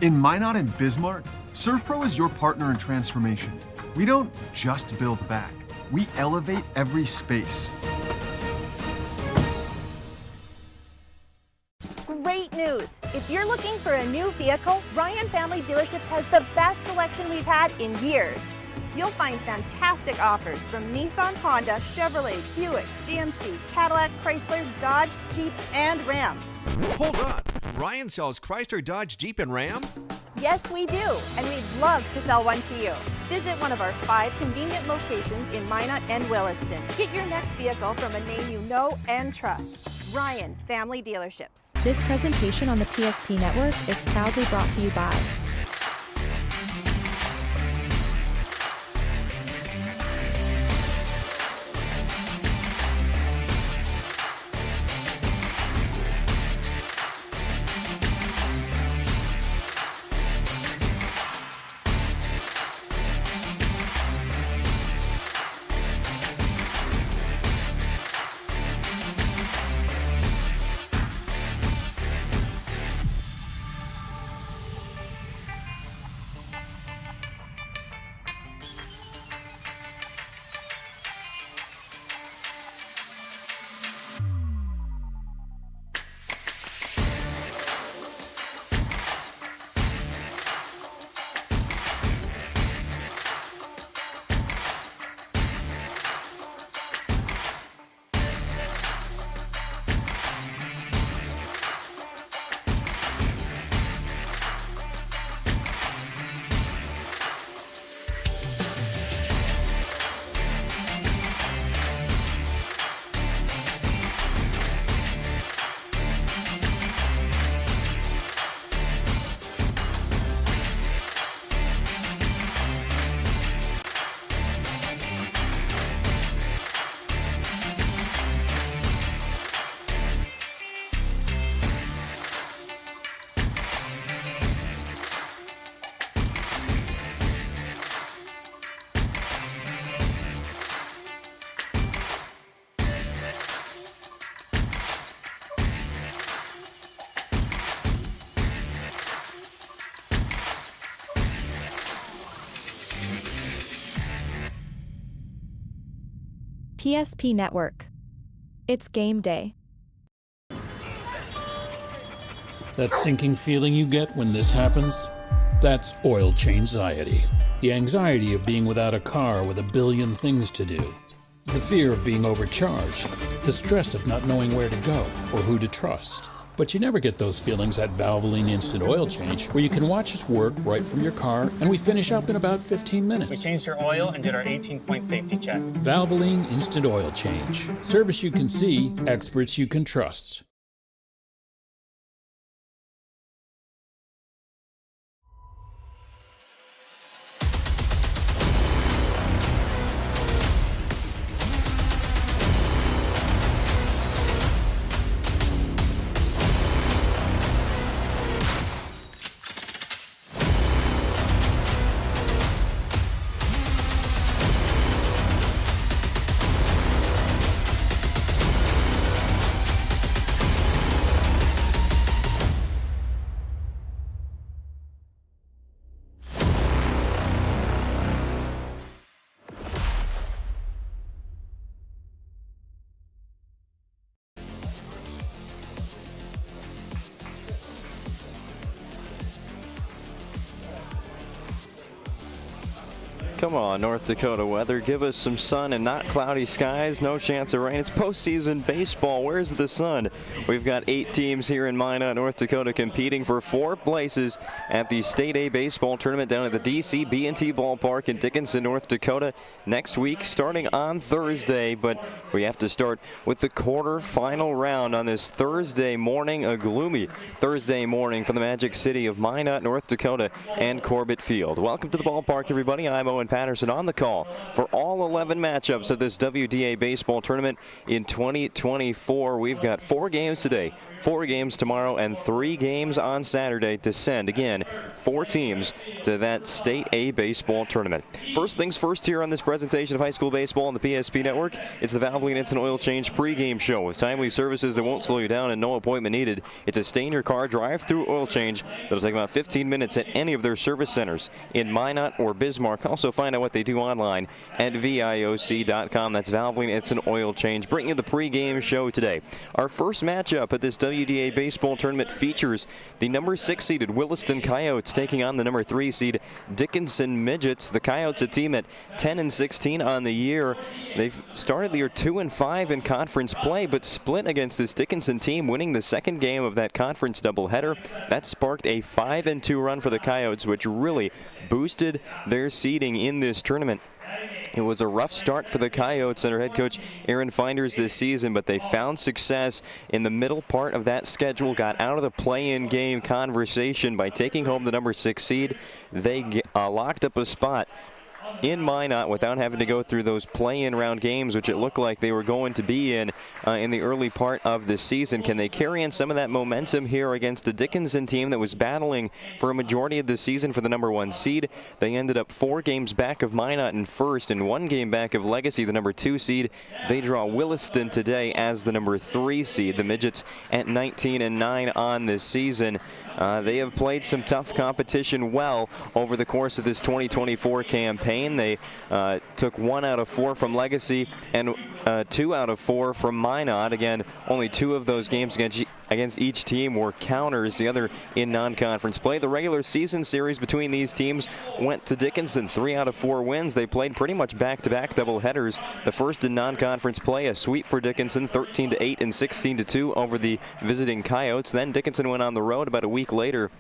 In Minot and Bismarck, ServPro is your partner in transformation. We don't just build back, we elevate every space. Great news! If you're looking for a new vehicle, Ryan Family Dealerships has the best selection we've had in years. You'll find fantastic offers from Nissan, Honda, Chevrolet, Buick, GMC, Cadillac, Chrysler, Dodge, Jeep, and Ram. Hold on, Ryan sells Chrysler, Dodge, Jeep, and Ram? Yes, we do, and we'd love to sell one to you. Visit one of our 5 convenient locations in Minot and Williston. Get your next vehicle from a name you know and trust. Ryan Family Dealerships. This presentation on the PSP Network is proudly brought to you by PSP Network. It's game day. That sinking feeling you get when this happens? That's oil change-anxiety. The anxiety of being without a car with a billion things to do. The fear of being overcharged. The stress of not knowing where to go or who to trust. But you never get those feelings at Valvoline Instant Oil Change, where you can watch us work right from your car, and we finish up in about 15 minutes. We changed your oil and did our 18-point safety check. Valvoline Instant Oil Change. Service you can see, experts you can trust. Come on, North Dakota weather. Give us some sun and not cloudy skies. No chance of rain. It's postseason baseball. Where's the sun? We've got 8 teams here in Minot, North Dakota, competing for 4 places at the State A Baseball Tournament down at the DC B&T Ballpark in Dickinson, North Dakota next week, starting on Thursday. But we have to start with the quarterfinal round on this Thursday morning, a gloomy Thursday morning from the Magic City of Minot, North Dakota, and Corbett Field. Welcome to the ballpark, everybody. I'm Owen and Patterson on the call for all 11 matchups of this WDA baseball tournament in 2024. We've got 4 games today, 4 games tomorrow, and 3 games on Saturday to send, again, 4 teams to that State A baseball tournament. First things first here on this presentation of high school baseball on the PSP Network. It's the Valvoline Instant Oil Change pregame show with timely services that won't slow you down and no appointment needed. It's a stay-in-your-car drive-through oil change that'll take about 15 minutes at any of their service centers in Minot or Bismarck. Also find out what they do online at VIOC.com. That's Valvoline Instant Oil Change. Bringing you the pregame show today. Our first matchup at this WDA baseball tournament features the number 6 seeded Williston Coyotes taking on the number 3 seed Dickinson Midgets. The Coyotes, a team at 10-16 on the year. They've started the year 2-5 in conference play, but split against this Dickinson team, winning the second game of that conference doubleheader. That sparked a 5-2 run for the Coyotes, which really boosted their seeding in this tournament. It was a rough start for the Coyotes under head coach Aaron Finders this season, but they found success in the middle part of that schedule, got out of the play-in game conversation by taking home the number 6 seed. They locked up a spot in Minot without having to go through those play-in round games, which it looked like they were going to be in the early part of the season. Can they carry in some of that momentum here against the Dickinson team that was battling for a majority of the season for the number 1 seed? They ended up 4 games back of Minot in first and 1 game back of Legacy, the number 2 seed. They draw Williston today as the number 3 seed. The Midgets at 19-9 on this season. They have played some tough competition well over the course of this 2024 campaign. They took 1 out of 4 from Legacy and 2 out of 4 from Minot. Again, only 2 of those games against each team were counters, the other in non-conference play. The regular season series between these teams went to Dickinson. 3 out of 4 wins. They played pretty much back-to-back doubleheaders. The first in non-conference play, a sweep for Dickinson, 13-8 and 16-2 over the visiting Coyotes. Then Dickinson went on the road about a week later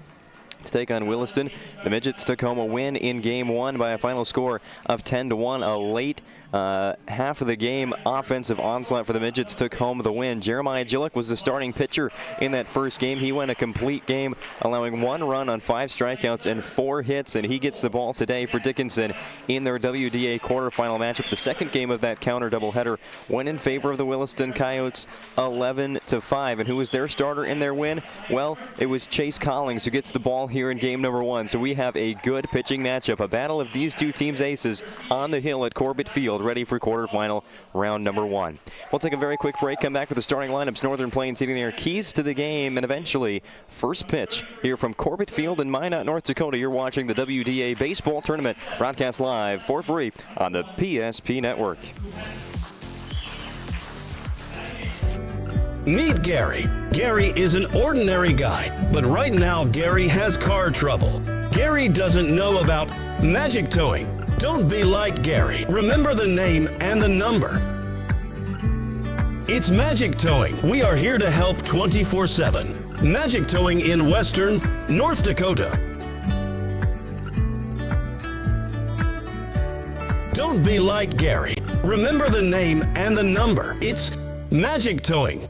to take on Williston. The Midgets took home a win in game 1 by a final score of 10-1. A late half of the game offensive onslaught for the Midgets took home the win. Jeremiah Gillick was the starting pitcher in that first game. He went a complete game, allowing 1 run on 5 strikeouts and 4 hits, and he gets the ball today for Dickinson in their WDA quarterfinal matchup. The second game of that counter doubleheader went in favor of the Williston Coyotes 11-5. And who was their starter in their win? Well, it was Chase Collins who gets the ball here in game number 1. So we have a good pitching matchup, a battle of these 2 teams' aces on the hill at Corbett Field, ready for quarterfinal round number 1. We'll take a very quick break, come back with the starting lineups, Northern Plains hitting their keys to the game, and eventually first pitch here from Corbett Field in Minot, North Dakota. You're watching the WDA baseball tournament, broadcast live for free on the PSP Network. Meet Gary. Gary is an ordinary guy, but right now Gary has car trouble. Gary doesn't know about magic towing. Don't be like Gary. Remember the name and the number. It's Magic Towing. We are here to help 24/7. Magic Towing in Western North Dakota. Don't be like Gary. Remember the name and the number. It's Magic Towing.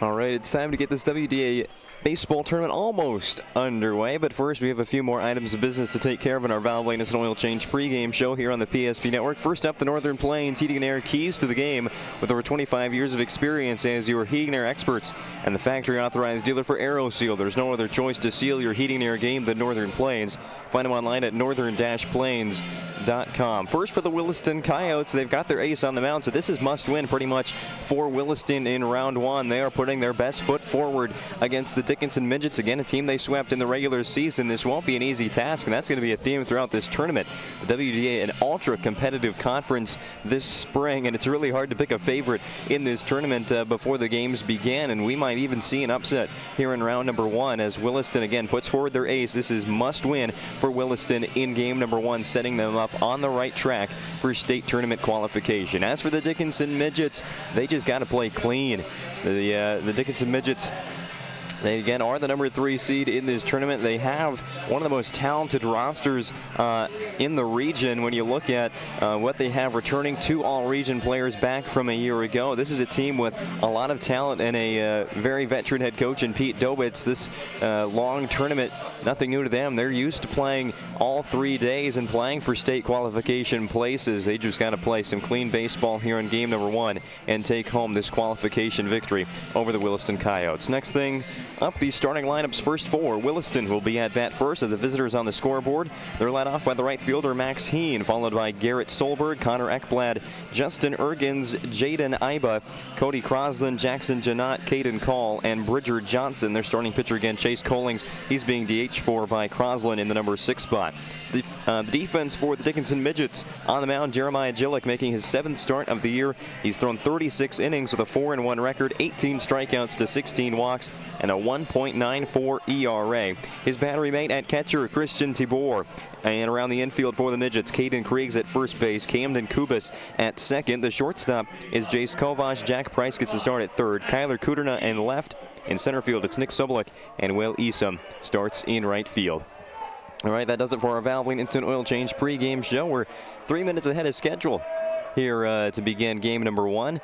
All right, it's time to get this WDA baseball tournament almost underway, but first we have a few more items of business to take care of in our valve maintenance and oil change pregame show here on the PSP Network. First up, the Northern Plains Heating and Air keys to the game with over 25 years of experience as your heating and air experts and the factory authorized dealer for AeroSeal. There's no other choice to seal your heating and air game than Northern Plains. Find them online at northern-plains.com. First for the Williston Coyotes, they've got their ace on the mound, so this is must win pretty much for Williston in round one. They are putting their best foot forward against the Dickinson Midgets. Again, a team they swept in the regular season. This won't be an easy task, and that's going to be a theme throughout this tournament. The WDA, an ultra-competitive conference this spring, and it's really hard to pick a favorite in this tournament before the games begin, and we might even see an upset here in round number one as Williston, again, puts forward their ace. This is must-win for Williston in game number one, setting them up on the right track for state tournament qualification. As for the Dickinson Midgets, they just got to play clean. The Dickinson Midgets, they again are the number 3 seed in this tournament. They have one of the most talented rosters in the region when you look at what they have returning, 2 all-region players back from a year ago. This is a team with a lot of talent and a very veteran head coach in Pete Dobitz. This long tournament, nothing new to them. They're used to playing all 3 days and playing for state qualification places. They just got to play some clean baseball here in game number one and take home this qualification victory over the Williston Coyotes. Next thing up, the starting lineups first for Williston will be at bat first as the visitors on the scoreboard. They're led off by the right fielder Max Heen, followed by Garrett Solberg, Connor Ekblad, Justin Ergens, Jaden Iba, Cody Crosland, Jackson Janot, Caden Call, and Bridger Johnson. Their starting pitcher again, Chase Collings. He's being DH for by Crosland in the number 6 spot. The defense for the Dickinson Midgets on the mound, Jeremiah Gillick making his 7th start of the year. He's thrown 36 innings with a 4-1 record, 18 strikeouts to 16 walks, and a 1.94 ERA. His battery mate at catcher, Christian Tibor. And around the infield for the Midgets, Caden Kriegs at first base, Camden Kubis at second. The shortstop is Jace Kovac. Jack Price gets the start at third. Kyler Kuderna in left. In center field, it's Nick Sobolik, and Will Esom starts in right field. All right, that does it for our Valvoline Instant Oil Change pregame show. We're 3 minutes ahead of schedule here to begin game number one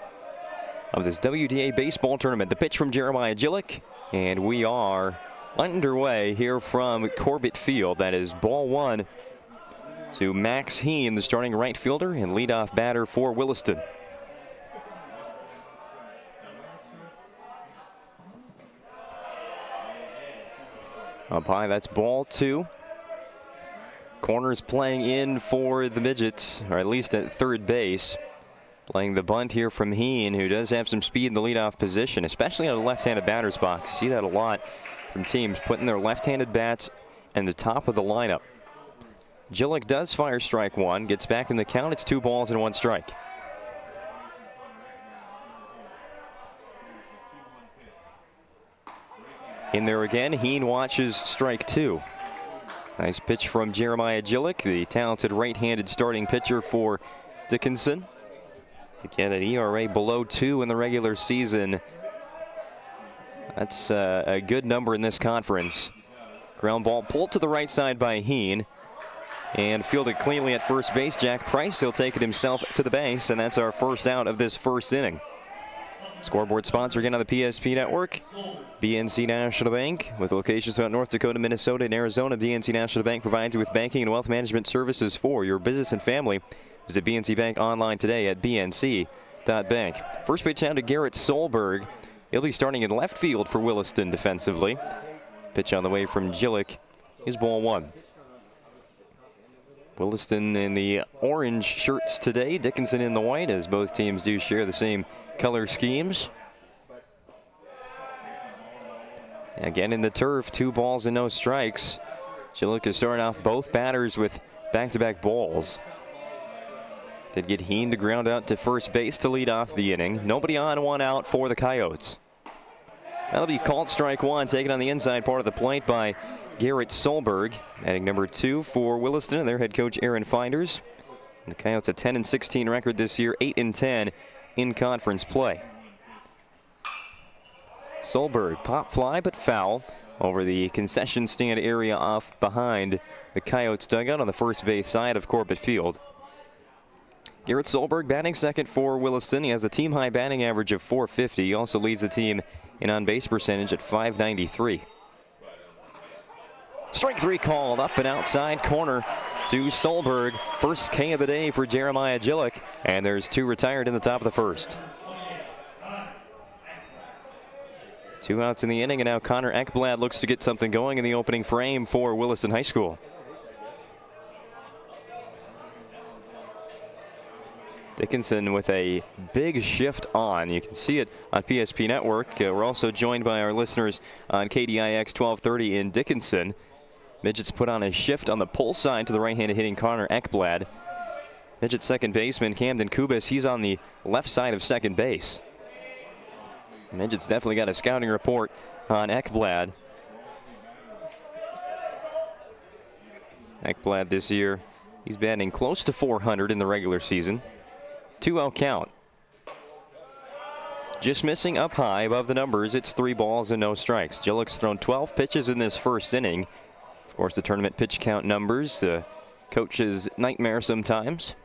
of this WDA baseball tournament. The pitch from Jeremiah Gillick, and we are underway here from Corbett Field. That is ball one to Max Heen, the starting right fielder and leadoff batter for Williston. Up high, that's ball two. Corners playing in for the Midgets, or at least at third base. Playing the bunt here from Heen, who does have some speed in the leadoff position, especially on the left-handed batter's box. You see that a lot from teams putting their left-handed bats in the top of the lineup. Gillick does fire strike one, gets back in the count. It's 2 balls and 1 strike. In there again, Heen watches strike 2. Nice pitch from Jeremiah Gillick, the talented right-handed starting pitcher for Dickinson. Again, an ERA below 2 in the regular season. That's a good number in this conference. Ground ball pulled to the right side by Heen and fielded cleanly at first base. Jack Price, he'll take it himself to the base, and that's our first out of this first inning. Scoreboard sponsor again on the PSP Network, BNC National Bank. With locations throughout North Dakota, Minnesota, and Arizona, BNC National Bank provides you with banking and wealth management services for your business and family. Visit BNC Bank online today at bnc.bank. First pitch down to Garrett Solberg. He'll be starting in left field for Williston defensively. Pitch on the way from Gillick is ball one. Williston in the orange shirts today, Dickinson in the white, as both teams do share the same color schemes. Again in the turf, 2 balls and no strikes. Gillick is starting off both batters with back-to-back balls. Did get Heen to ground out to first base to lead off the inning. Nobody on, 1 out for the Coyotes. That'll be called strike 1, taken on the inside part of the plate by Garrett Solberg. Adding number 2 for Williston and their head coach Aaron Finders. And the Coyotes a 10-16 record this year, 8-10 in conference play. Solberg, pop fly but foul over the concession stand area off behind the Coyotes dugout on the first base side of Corbett Field. Garrett Solberg batting second for Williston. He has a team high batting average of .450. He also leads the team and on-base percentage at .593. Strike 3 called up and outside corner to Solberg. First K of the day for Jeremiah Gillick, and there's 2 retired in the top of the first. 2 outs in the inning, and now Connor Ekblad looks to get something going in the opening frame for Williston High School. Dickinson with a big shift on. You can see it on PSP Network. We're also joined by our listeners on KDIX 1230 in Dickinson. Midgets put on a shift on the pull side to the right-handed hitting Connor Ekblad. Midget second baseman Camden Kubis, he's on the left side of second base. Midget's definitely got a scouting report on Ekblad. Ekblad this year, he's batting close to .400 in the regular season. 2-0 count. Just missing up high above the numbers. It's 3 balls and no strikes. Gillick's thrown 12 pitches in this first inning. Of course, the tournament pitch count numbers, the coach's nightmare sometimes.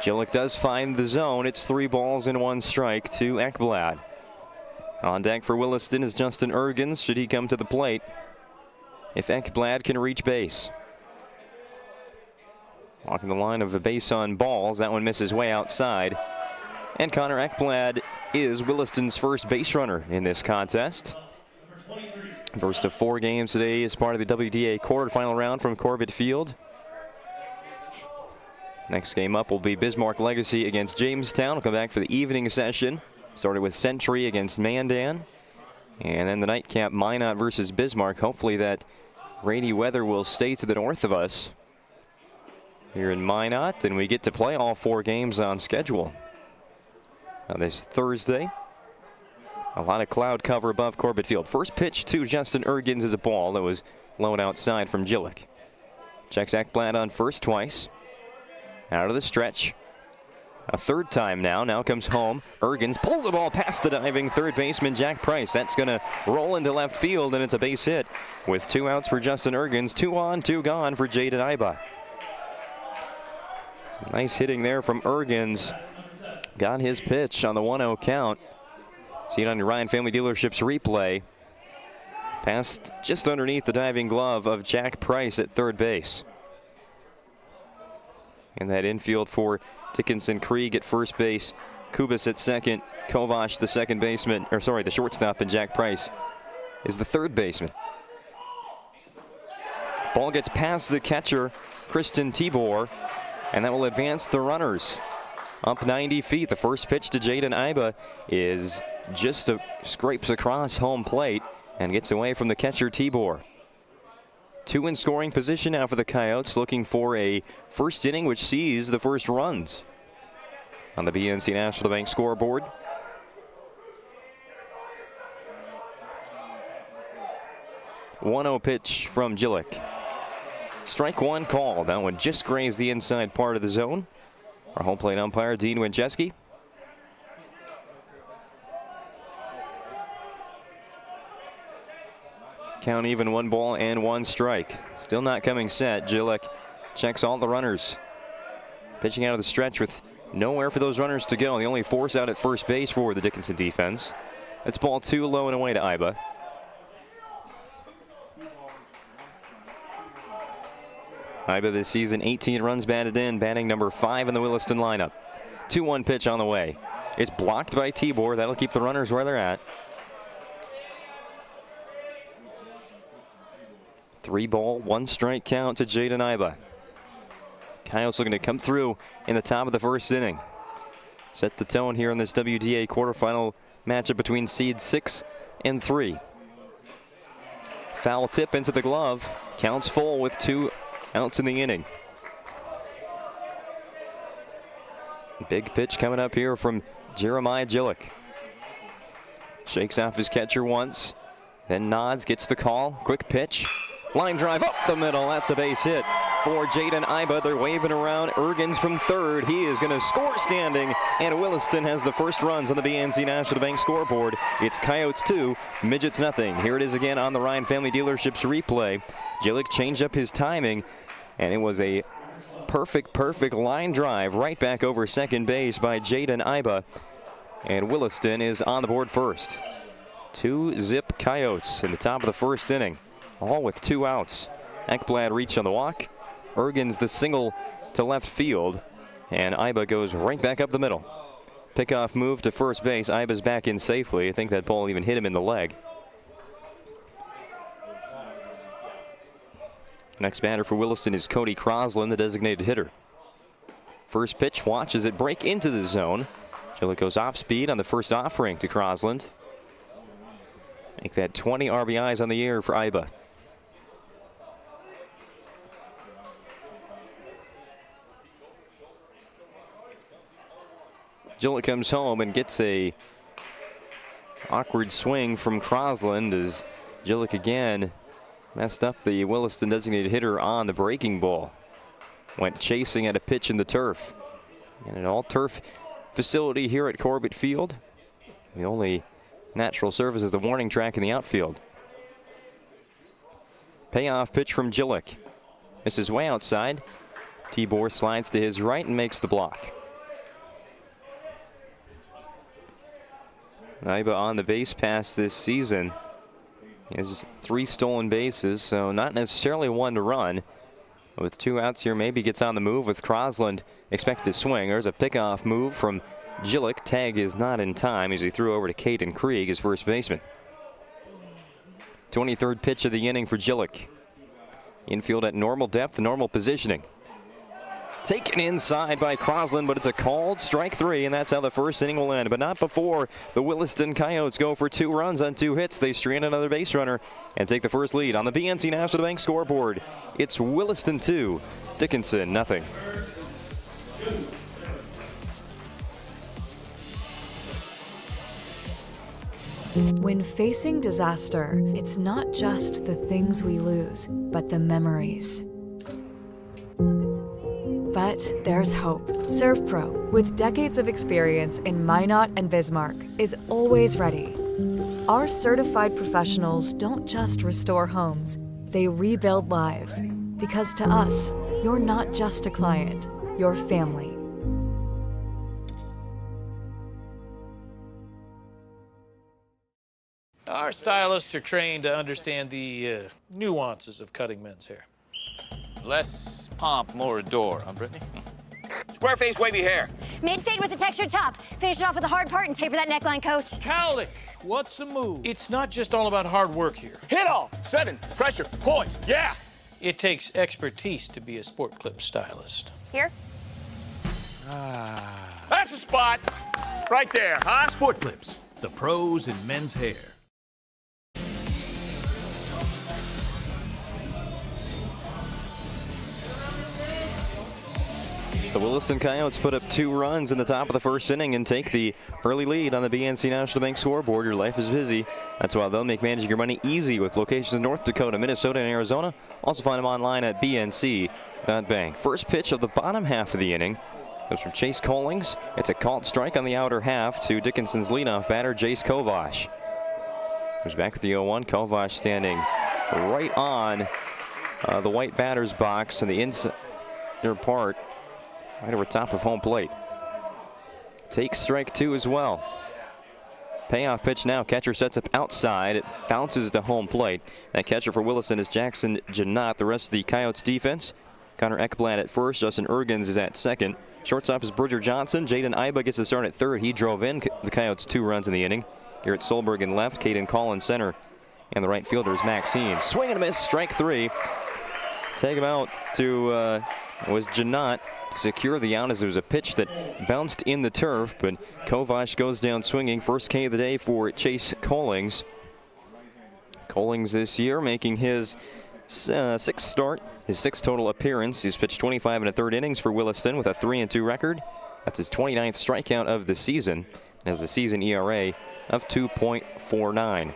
Gillick does find the zone. It's 3 balls and 1 strike to Ekblad. On deck for Williston is Justin Ergens, should he come to the plate, if Ekblad can reach base. Walking the line of a base on balls. That one misses way outside. And Connor Ekblad is Williston's first base runner in this contest. First of 4 games today as part of the WDA quarterfinal round from Corbett Field. Next game up will be Bismarck Legacy against Jamestown. We'll come back for the evening session. Started with Century against Mandan. And then the nightcap, Minot versus Bismarck. Hopefully that rainy weather will stay to the north of us here in Minot, and we get to play all 4 games on schedule. This Thursday, a lot of cloud cover above Corbett Field. First pitch to Justin Ergens is a ball that was low and outside from Gillick. Checks Ekblad on first twice. Out of the stretch. A third time now. Now comes home. Ergens pulls the ball past the diving third baseman Jack Price. That's going to roll into left field, and it's a base hit with 2 outs for Justin Ergens. 2 on, 2 gone for Jaden Iba. Nice hitting there from Ergens. Got his pitch on the 1-0 count. See it on your Ryan Family Dealerships replay. Passed just underneath the diving glove of Jack Price at third base. And that infield for Dickinson, Krieg at first base, Kubis at second, Kovash the second baseman, or sorry, the shortstop, and Jack Price is the third baseman. Ball gets past the catcher, Kristen Tibor, and that will advance the runners up 90 feet. The first pitch to Jaden Iba is just scrapes across home plate and gets away from the catcher Tibor. 2 in scoring position now for the Coyotes, looking for a first inning which sees the first runs on the BNC National Bank scoreboard. .1-0 pitch from Gillick. Strike 1 called. That one just grazed the inside part of the zone. Our home plate umpire, Dean Wincheski. Count even, 1 ball and 1 strike. Still not coming set. Gillick checks all the runners. Pitching out of the stretch with nowhere for those runners to go. The only force out at first base for the Dickinson defense. It's ball 2 low and away to Iba. Iba this season, 18 runs batted in, batting number 5 in the Williston lineup. 2-1 pitch on the way. It's blocked by Tibor. That'll keep the runners where they're at. 3 ball, 1 strike count to Jaden Iba. Coyotes looking to come through in the top of the first inning. Set the tone here in this WDA quarterfinal matchup between seeds 6 and 3. Foul tip into the glove. Counts full with 2 outs in the inning. Big pitch coming up here from Jeremiah Gillick. Shakes off his catcher once, then nods, gets the call. Quick pitch. Line drive up the middle. That's a base hit for Jaden Iba. They're waving around Ergens from third. He is going to score standing, and Williston has the first runs on the BNC National Bank scoreboard. It's Coyotes 2, Midgets nothing. Here it is again on the Ryan Family Dealerships replay. Gillick changed up his timing, and it was a perfect line drive right back over second base by Jaden Iba. And Williston is on the board first. 2-zip Coyotes in the top of the first inning, all with 2 outs. Ekblad reached on the walk. Ergens the single to left field. And Iba goes right back up the middle. Pickoff move to first base. Iba's back in safely. I think that ball even hit him in the leg. Next batter for Williston is Cody Crosland, the designated hitter. First pitch, watches it break into the zone. Gillett goes off speed on the first offering to Crosland. Make that 20 RBIs on the year for Iba. Gillett comes home and gets a awkward swing from Crosland as Gillett again messed up the Williston designated hitter on the breaking ball. Went chasing at a pitch in the turf. And an all-turf facility here at Corbett Field. The only natural surface is the warning track in the outfield. Payoff pitch from Gillett. Misses way outside. Tibor slides to his right and makes the block. Iba on the base pass this season. He has 3 stolen bases, so not necessarily one to run. With 2 outs here, maybe gets on the move with Crosland expected to swing. There's a pickoff move from Gillett. Tag is not in time as he threw over to Caden Krieg, his first baseman. 23rd pitch of the inning for Gillett. Infield at normal depth, normal positioning. Taken inside by Crosland, but it's a called strike 3, and that's how the first inning will end. But not before the Williston Coyotes go for 2 runs on 2 hits. They strand another base runner and take the first lead on the BNC National Bank scoreboard. It's Williston 2, Dickinson nothing. When facing disaster, it's not just the things we lose, but the memories. But there's hope. ServPro, with decades of experience in Minot and Bismarck, is always ready. Our certified professionals don't just restore homes, they rebuild lives. Because to us, you're not just a client, you're family. Our stylists are trained to understand the nuances of cutting men's hair. Less pomp, more adore, huh, Brittany? Square face, wavy hair. Mid-fade with a textured top. Finish it off with a hard part and taper that neckline, coach. Cowlick, what's the move? It's not just all about hard work here. Hit all. 7. Pressure. Points. Yeah. It takes expertise to be a sport clip stylist. Here? That's the spot. Right there, huh? Sport Clips, the pros in men's hair. The Williston Coyotes put up 2 runs in the top of the first inning and take the early lead on the BNC National Bank scoreboard. Your life is busy. That's why they'll make managing your money easy with locations in North Dakota, Minnesota, and Arizona. Also find them online at bnc.bank. First pitch of the bottom half of the inning goes from Chase Collings. It's a called strike on the outer half to Dickinson's leadoff batter, Jace Kovash. Goes back with the 0-1. Kovash standing right on the white batter's box in the inside part. Right over top of home plate. Takes strike 2 as well. Payoff pitch now. Catcher sets up outside. It bounces to home plate. That catcher for Williston is Jackson Janot. The rest of the Coyotes defense. Connor Ekblad at first. Justin Ergens is at second. Shortstop is Bridger Johnson. Jaden Iba gets the start at third. He drove in the Coyotes 2 runs in the inning. Garrett Solberg in left. Caden Collins center. And the right fielder is Max Heen. Swing and a miss. Strike 3. Take him out to was Janot. Secure the out as it was a pitch that bounced in the turf, but Kovash goes down swinging. First K of the day for Chase Collings. Collings this year making his 6th start, his 6th total appearance. He's pitched 25 1/3 innings for Williston with a 3-2 record. That's his 29th strikeout of the season, and has a season ERA of 2.49.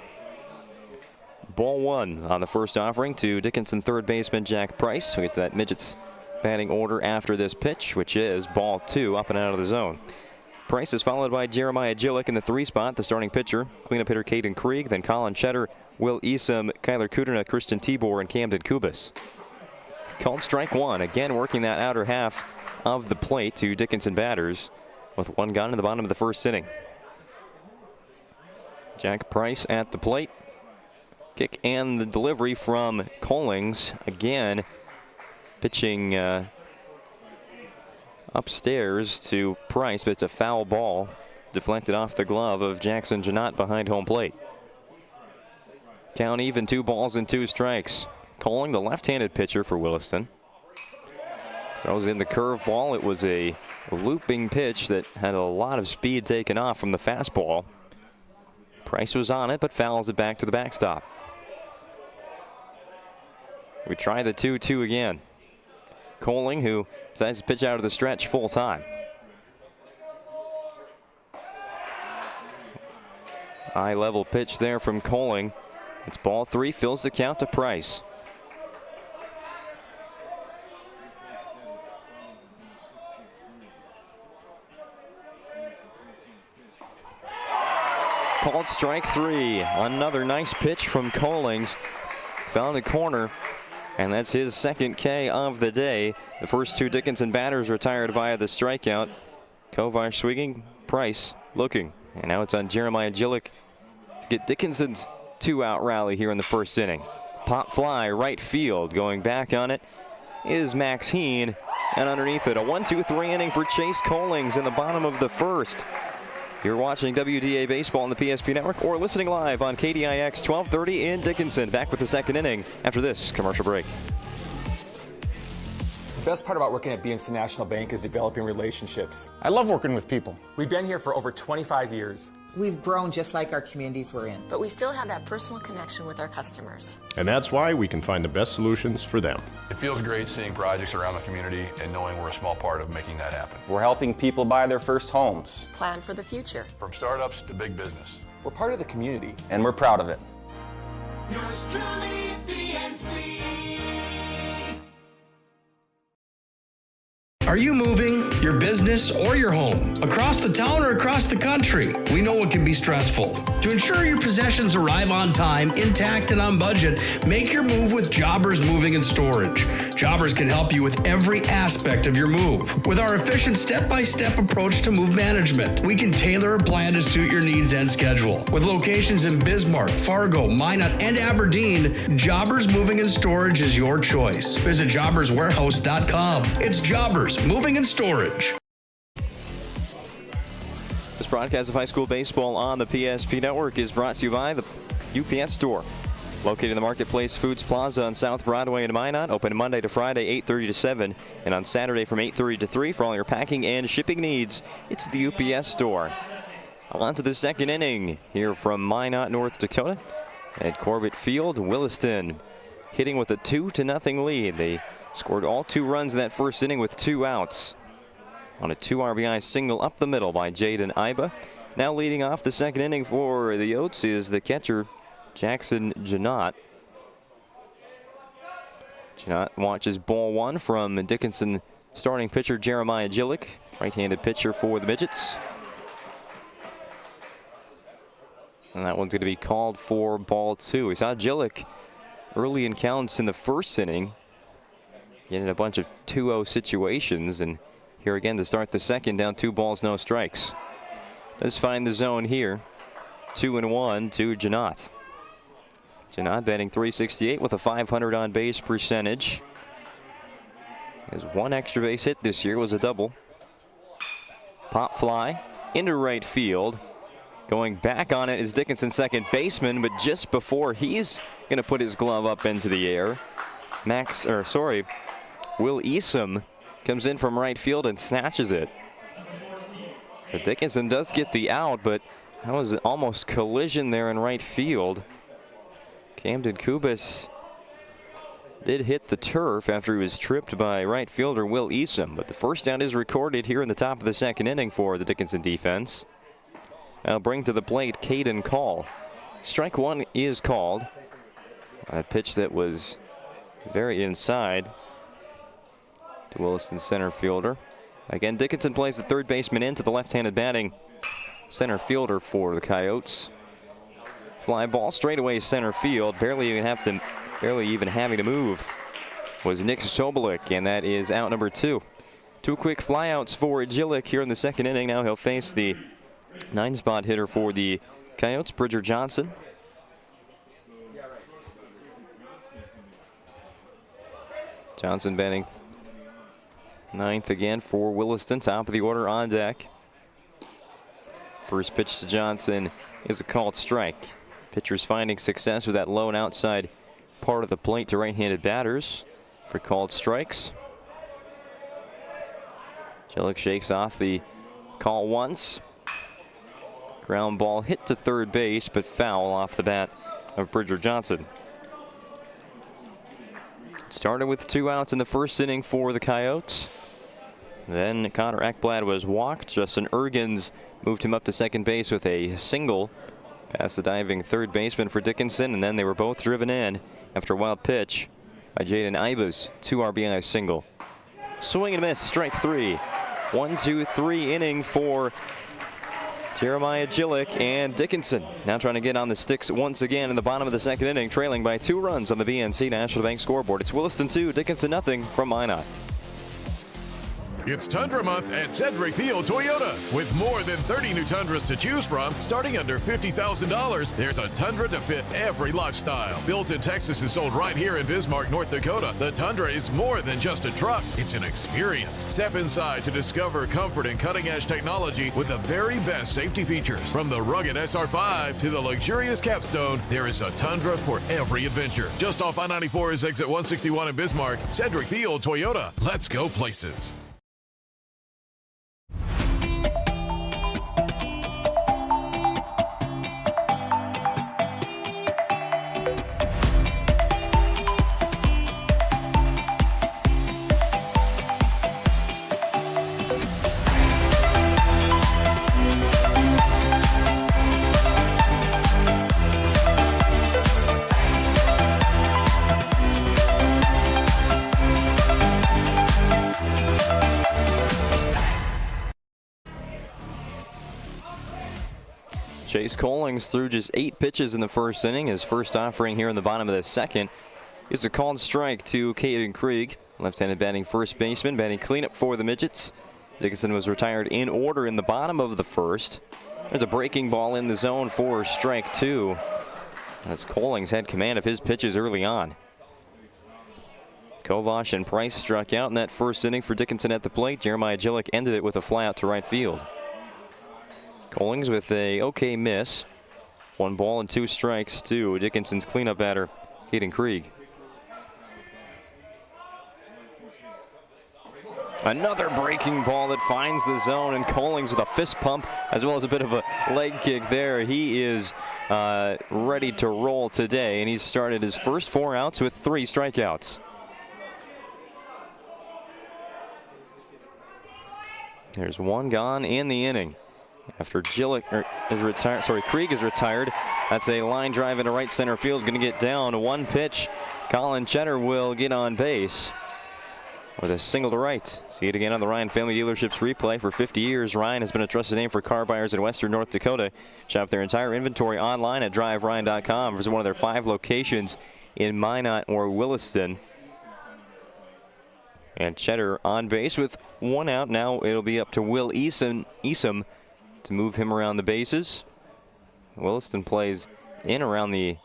Ball 1 on the first offering to Dickinson third baseman Jack Price. We'll get to that Midgets batting order after this pitch, which is ball 2 up and out of the zone. Price is followed by Jeremiah Gillick in the 3 spot, the starting pitcher. Cleanup hitter Caden Krieg, then Colin Cheddar, Will Esom, Kyler Kudrna, Christian Tibor, and Camden Kubas. called strike one. Again, working that outer half of the plate to Dickinson batters with one gone in the bottom of the first inning. Jack Price at the plate. Kick and the delivery from Collings. Again, pitching upstairs to Price, but it's a foul ball deflected off the glove of Jackson Janot behind home plate. Count even, 2 balls and 2 strikes. Colling, the left-handed pitcher for Williston, throws in the curveball. It was a looping pitch that had a lot of speed taken off from the fastball. Price was on it, but fouls it back to the backstop. We try the 2-2 again. Colling, who decides to pitch out of the stretch full time. High level pitch there from Colling. It's ball 3, fills the count to Price. Called strike 3. Another nice pitch from Collings. Found the corner, and that's his second K of the day. The first 2 Dickinson batters retired via the strikeout. Kovar swinging, Price looking. And now it's on Jeremiah Gillick to get Dickinson's 2-out rally here in the first inning. Pop fly, right field. Going back on it is Max Heen. And underneath it, a 1-2-3 inning for Chase Collings in the bottom of the first. You're watching WDA Baseball on the PSP Network or listening live on KDIX 1230 in Dickinson. Back with the second inning after this commercial break. The best part about working at BNC National Bank is developing relationships. I love working with people. We've been here for over 25 years. We've grown just like our communities we're in. But we still have that personal connection with our customers. And that's why we can find the best solutions for them. It feels great seeing projects around the community and knowing we're a small part of making that happen. We're helping people buy their first homes. Plan for the future. From startups to big business. We're part of the community. And we're proud of it. Yours truly, BNC. Are you moving your business or your home across the town or across the country? We know it can be stressful. To ensure your possessions arrive on time, intact, and on budget, make your move with Jobbers Moving and Storage. Jobbers can help you with every aspect of your move. With our efficient step-by-step approach to move management, we can tailor a plan to suit your needs and schedule. With locations in Bismarck, Fargo, Minot, and Aberdeen, Jobbers Moving and Storage is your choice. Visit jobberswarehouse.com. It's Jobbers Moving and Storage. This broadcast of high school baseball on the PSP Network is brought to you by the UPS Store, located in the Marketplace Foods Plaza on South Broadway in Minot. Open Monday to Friday, 8:30 to 7, and on Saturday from 8:30 to 3 for all your packing and shipping needs. It's the UPS Store. On to the second inning here from Minot, North Dakota. At Corbett Field, Williston hitting with a 2-0 lead. They scored all 2 runs in that first inning with 2 outs on a 2 RBI single up the middle by Jaden Iba. Now leading off the second inning for the Yotes is the catcher, Jackson Janot. Janot watches ball 1 from Dickinson starting pitcher Jeremiah Gillick, right-handed pitcher for the Midgets. And that one's going to be called for ball 2. We saw Gillick early in counts in the first inning, getting a bunch of 2-0 situations, and here again to start the second, down 2 balls, no strikes. Let's find the zone here. 2-1 to Janot. Janot batting .368 with a .500 on base percentage. His 1 extra base hit this year was a double. Pop fly into right field. Going back on it is Dickinson's second baseman, but just before he's going to put his glove up into the air, Will Easom comes in from right field and snatches it. So Dickinson does get the out, but that was almost collision there in right field. Camden Kubis did hit the turf after he was tripped by right fielder Will Easom, but the first down is recorded here in the top of the second inning for the Dickinson defense. Now bring to the plate Caden Call. Strike 1 is called. A pitch that was very inside to Williston's center fielder. Again, Dickinson plays the third baseman into the left-handed batting center fielder for the Coyotes. Fly ball straight away center field, barely even having to move. was Nick Sobolik, and that is out number 2. 2 quick flyouts for Jillick here in the second inning. Now he'll face the 9-spot hitter for the Coyotes, Bridger Johnson. Johnson batting 9th again for Williston. Top of the order on deck. First pitch to Johnson is a called strike. Pitchers finding success with that low and outside part of the plate to right-handed batters for called strikes. Jillick shakes off the call once. Ground ball hit to third base, but foul off the bat of Bridger Johnson. Started with 2 outs in the first inning for the Coyotes. Then Connor Ekblad was walked. Justin Ergens moved him up to second base with a single past the diving third baseman for Dickinson, and then they were both driven in after a wild pitch by Jaden Ibas. 2 RBI single. Swing and miss, strike 3. 1-2-3 inning for Jeremiah Jillick, and Dickinson now trying to get on the sticks once again in the bottom of the second inning, trailing by 2 runs on the BNC National Bank scoreboard. It's Williston 2, Dickinson nothing from Minot. It's Tundra Month at Cedric Field Toyota. With more than 30 new Tundras to choose from, starting under $50,000, there's a Tundra to fit every lifestyle. Built in Texas and sold right here in Bismarck, North Dakota, the Tundra is more than just a truck. It's an experience. Step inside to discover comfort and cutting-edge technology with the very best safety features. From the rugged SR5 to the luxurious Capstone, there is a Tundra for every adventure. Just off I-94's exit 161 in Bismarck, Cedric Field Toyota. Let's go places. Chase Collings threw just 8 pitches in the first inning. His first offering here in the bottom of the second is a called strike to Caden Krieg. Left-handed batting first baseman, batting cleanup for the Midgets. Dickinson was retired in order in the bottom of the first. There's a breaking ball in the zone for strike 2. As Collings had command of his pitches early on. Kovash and Price struck out in that first inning for Dickinson at the plate. Jeremiah Jillick ended it with a fly out to right field. Collings with a okay miss. 1 ball and 2 strikes to Dickinson's cleanup batter, Caden Krieg. Another breaking ball that finds the zone, and Collings with a fist pump as well as a bit of a leg kick there. He is ready to roll today, and he's started his first 4 outs with 3 strikeouts. There's 1 gone in the inning. After Krieg is retired. That's a line drive into right center field. Going to get down. 1 pitch. Colin Cheddar will get on base with a single to right. See it again on the Ryan Family Dealerships replay. For 50 years, Ryan has been a trusted name for car buyers in western North Dakota. Shop their entire inventory online at driveryan.com. Visit one of their 5 locations in Minot or Williston. And Cheddar on base with 1 out. Now it'll be up to Will Easom to move him around the bases. Williston plays in around the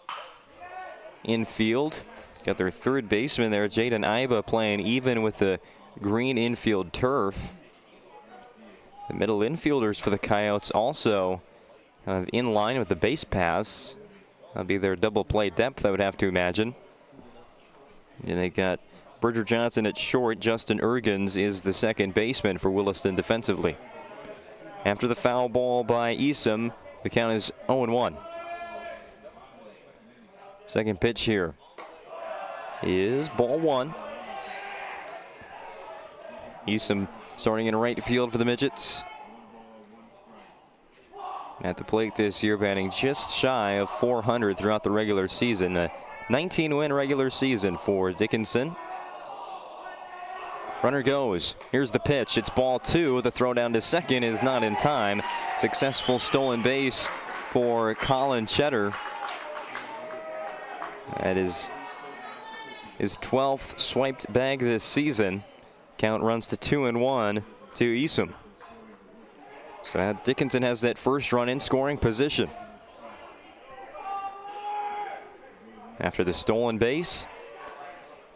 infield. Got their third baseman there, Jaden Iba, playing even with the green infield turf. The middle infielders for the Coyotes also in line with the base paths. That'll be their double play depth, I would have to imagine. And they got Bridger Johnson at short. Justin Ergens is the second baseman for Williston defensively. After the foul ball by Easom, the count is 0-1. Second pitch here is ball 1. Easom starting in right field for the Midgets. At the plate this year, batting just shy of 400 throughout the regular season. A 19-win regular season for Dickinson. Runner goes. Here's the pitch. It's ball 2. The throw down to second is not in time. Successful stolen base for Colin Cheddar. That is his 12th swiped bag this season. Count runs to 2-1 to Easom. So Dickinson has that first run in scoring position. After the stolen base,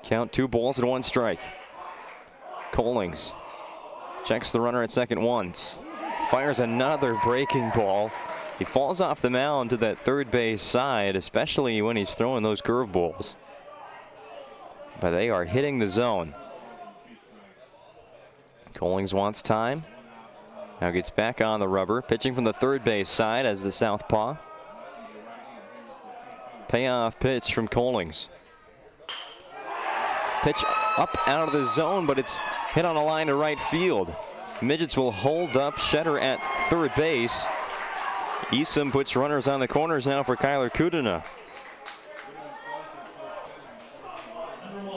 count 2 balls and 1 strike. Collings checks the runner at second once. Fires another breaking ball. He falls off the mound to that third base side, especially when he's throwing those curveballs. But they are hitting the zone. Collings wants time. Now gets back on the rubber, pitching from the third base side as the southpaw. Payoff pitch from Collings. Pitch up out of the zone, but it's hit on a line to right field. Midgets will hold up Shetter at third base. Easom puts runners on the corners now for Kyler Kudina.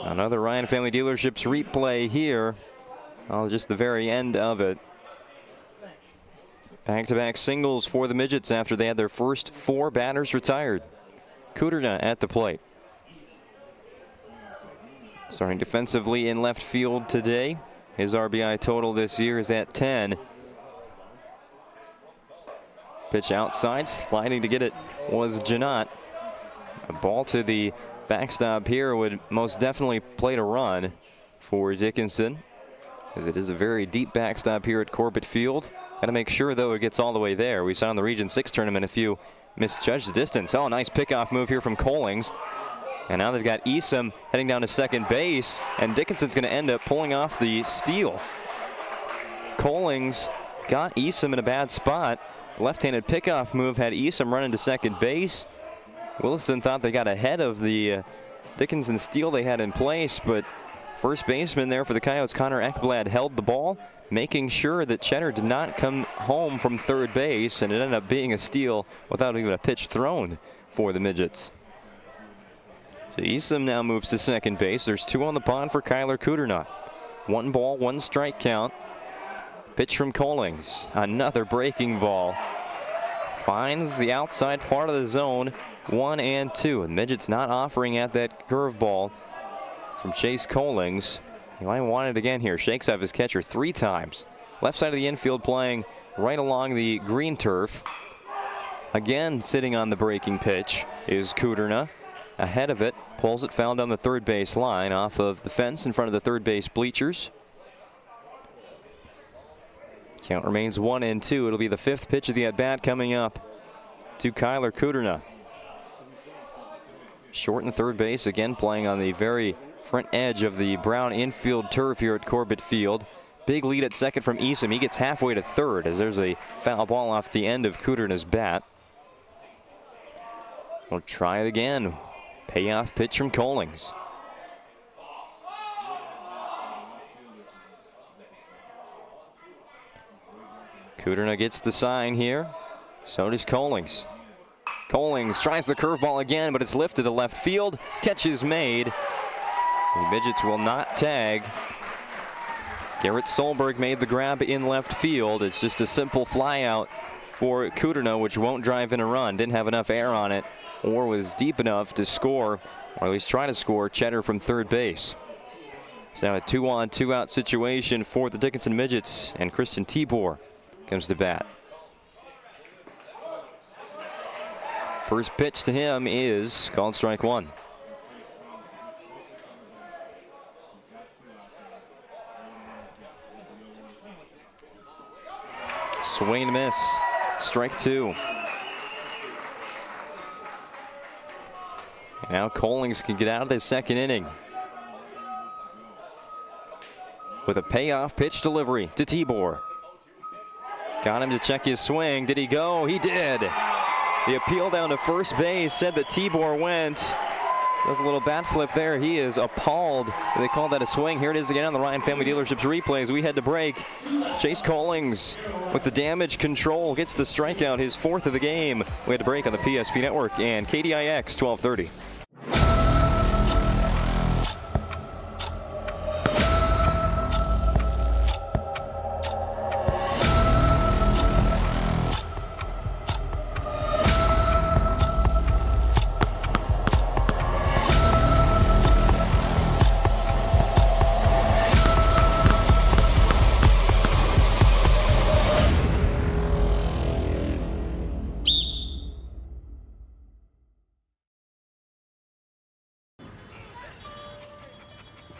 Another Ryan Family Dealerships replay here. Oh, just the very end of it. Back-to-back singles for the Midgets after they had their first 4 batters retired. Kudina at the plate. Starting defensively in left field today. His RBI total this year is at 10. Pitch outside, sliding to get it was Janot. A ball to the backstop here would most definitely plate a run for Dickinson, as it is a very deep backstop here at Corbett Field. Got to make sure, though, it gets all the way there. We saw in the Region 6 tournament a few misjudged the distance. Oh, nice pickoff move here from Collings. And now they've got Easom heading down to second base, and Dickinson's going to end up pulling off the steal. Collings got Easom in a bad spot. The left-handed pickoff move had Easom running to second base. Williston thought they got ahead of the Dickinson steal they had in place, but first baseman there for the Coyotes, Connor Ekblad, held the ball, making sure that Cheddar did not come home from third base, and it ended up being a steal without even a pitch thrown for the Midgets. So Easom now moves to second base. There's 2 on the pond for Kyler Kudina. 1 ball, 1 strike count. Pitch from Collings. Another breaking ball. Finds the outside part of the zone. 1 and 2. And Midget's not offering at that curveball from Chase Collings. He might want it again here. Shakes off his catcher 3 times. Left side of the infield playing right along the green turf. Again sitting on the breaking pitch is Kudina. Ahead of it, pulls it foul down the third base line off of the fence in front of the third base bleachers. Count remains 1 and 2. It'll be the 5th pitch of the at-bat coming up to Kyler Kudina. Short in third base, again playing on the very front edge of the brown infield turf here at Corbett Field. Big lead at second from Easom. He gets halfway to third as there's a foul ball off the end of Kudina's bat. We'll try it again. Payoff pitch from Collings. Kudina gets the sign here. So does Collings. Collings tries the curveball again, but it's lifted to left field. Catch is made. The Midgets will not tag. Garrett Solberg made the grab in left field. It's just a simple fly out for Kudina, which won't drive in a run. Didn't have enough air on it, or was deep enough to score, or at least try to score, Cheddar from third base. So now a 2-on, 2-out situation for the Dickinson Midgets, and Christian Tibor comes to bat. First pitch to him is called strike 1. Swing and miss. Strike 2. And now Collings can get out of the second inning with a payoff pitch delivery to Tibor. Got him to check his swing. Did he go? He did. The appeal down to first base said that Tibor went. Does a little bat flip there. He is appalled. They called that a swing. Here it is again on the Ryan Family Dealerships replays. We had to break. Chase Collings with the damage control gets the strikeout, his 4th of the game. We had to break on the PSP Network and KDIX 1230.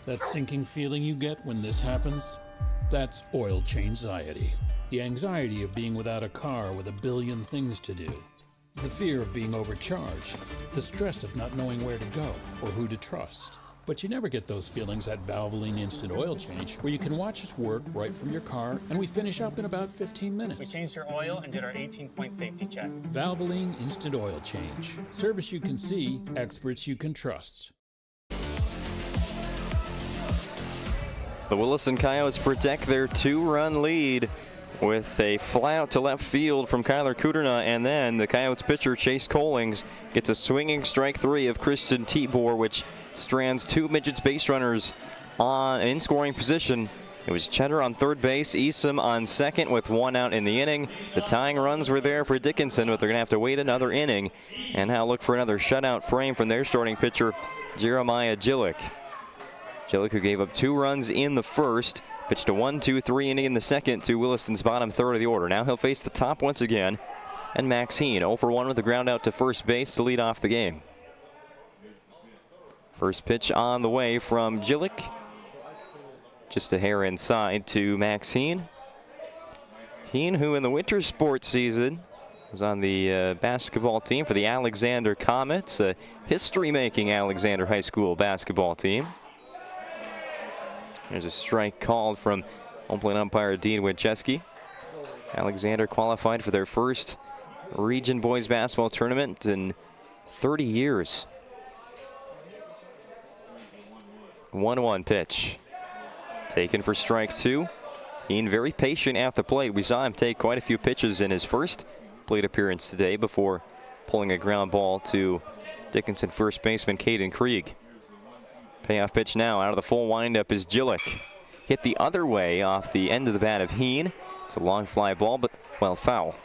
That sinking feeling you get when this happens? That's oil change anxiety. The anxiety of being without a car with a billion things to do. The fear of being overcharged. The stress of not knowing where to go or who to trust. But you never get those feelings at Valvoline Instant Oil Change, where you can watch us work right from your car, and we finish up in about 15 minutes. We changed your oil and did our 18-point safety check. Valvoline Instant Oil Change. Service you can see, experts you can trust. The Williston Coyotes protect their 2-run lead with a fly out to left field from Kyler Kuderna, and then the Coyotes pitcher Chase Collings gets a swinging strike 3 of Christian Tibor, which strands 2 Midgets base runners in scoring position. It was Cheddar on third base, Easom on second with 1 out in the inning. The tying runs were there for Dickinson, but they're going to have to wait another inning and now look for another shutout frame from their starting pitcher, Jeremiah Gillick. Gillick, who gave up 2 runs in the first, pitched a 1-2-3 inning in the second to Williston's bottom third of the order. Now he'll face the top once again, and Max Heen 0 for 1 with a ground out to first base to lead off the game. First pitch on the way from Gillick. Just a hair inside to Max Heen. Heen, who in the winter sports season was on the basketball team for the Alexander Comets, a history-making Alexander High School basketball team. There's a strike called from home plate umpire Dean Winchesky. Alexander qualified for their first region boys basketball tournament in 30 years. 1-1 pitch. Taken for strike 2. Heen very patient at the plate. We saw him take quite a few pitches in his first plate appearance today before pulling a ground ball to Dickinson first baseman Caden Krieg. Payoff pitch now out of the full windup is Gillick. Hit the other way off the end of the bat of Heen. It's a long fly ball, but well, foul.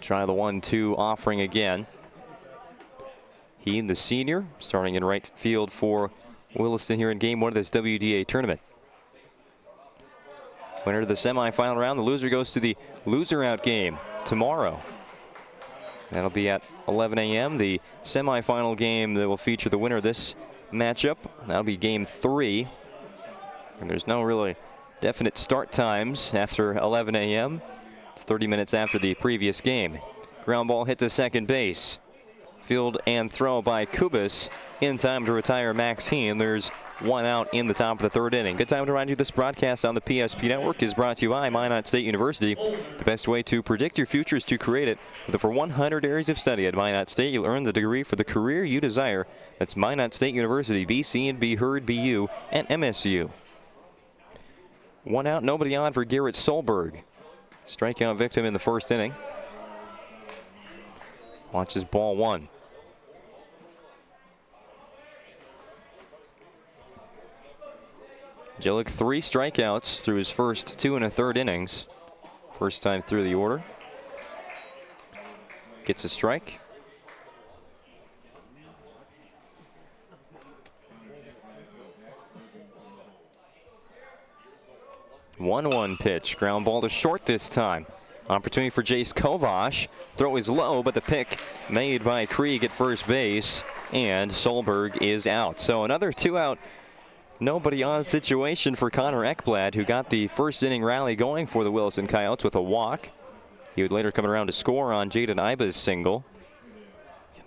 Try the 1-2 offering again. Heen, the senior, starting in right field for Williston here in game 1 of this WDA tournament. Winner of the semifinal round. The loser goes to the loser out game tomorrow. That'll be at 11 a.m. The semifinal game that will feature the winner of this matchup. That'll be game 3. And there's no really definite start times after 11 a.m. It's 30 minutes after the previous game. Ground ball hit to second base. Field and throw by Kubas in time to retire Max Heen. There's 1 out in the top of the third inning. Good time to remind you this broadcast on the PSP Network is brought to you by Minot State University. The best way to predict your future is to create it. With over 100 areas of study at Minot State, you'll earn the degree for the career you desire. That's Minot State University, BC and Be Heard, BU, and MSU. 1 out, nobody on for Garrett Solberg. Strikeout victim in the first inning. Watches ball 1. Gillick 3 strikeouts through his first 2 1/3 innings. First time through the order. Gets a strike. One pitch. Ground ball to short this time. Opportunity for Jace Kovash. Throw is low, but the pick made by Krieg at first base. And Solberg is out. So another 2 out. Nobody on situation for Connor Ekblad, who got the first inning rally going for the Williston Coyotes with a walk. He would later come around to score on Jaden Iba's single.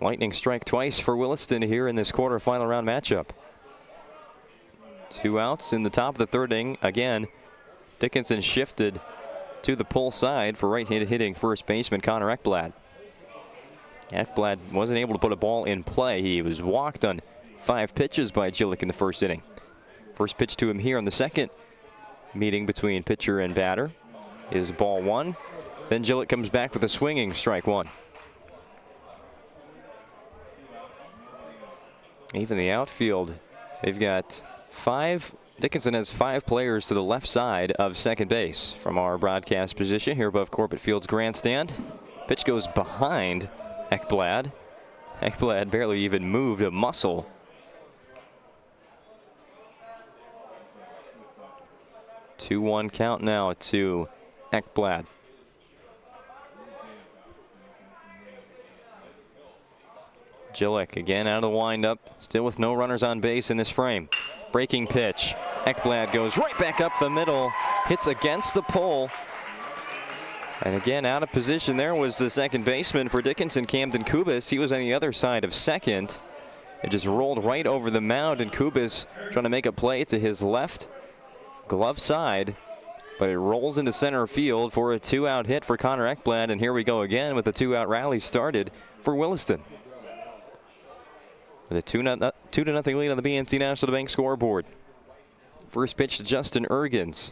Lightning strike twice for Williston here in this quarterfinal round matchup. 2 outs in the top of the third inning. Again, Dickinson shifted to the pull side for right-handed hitting first baseman Connor Ekblad. Ekblad wasn't able to put a ball in play. He was walked on 5 pitches by Gillick in the first inning. First pitch to him here in the second meeting between pitcher and batter is ball 1. Then Gillick comes back with a swinging strike 1. Even the outfield, they've got 5. Dickinson has 5 players to the left side of second base from our broadcast position here above Corbett Field's grandstand. Pitch goes behind Ekblad. Ekblad barely even moved a muscle. 2-1 count now to Ekblad. Gillick again out of the windup, still with no runners on base in this frame. Breaking pitch. Ekblad goes right back up the middle, hits against the pole. And again, out of position there was the second baseman for Dickinson, Camden Kubis. He was on the other side of second. It just rolled right over the mound, and Kubis trying to make a play to his left glove side. But it rolls into center field for a 2-out hit for Connor Ekblad. And here we go again with a 2-out rally started for Williston. With a 2-0 lead on the BNC National Bank scoreboard. First pitch to Justin Ergens.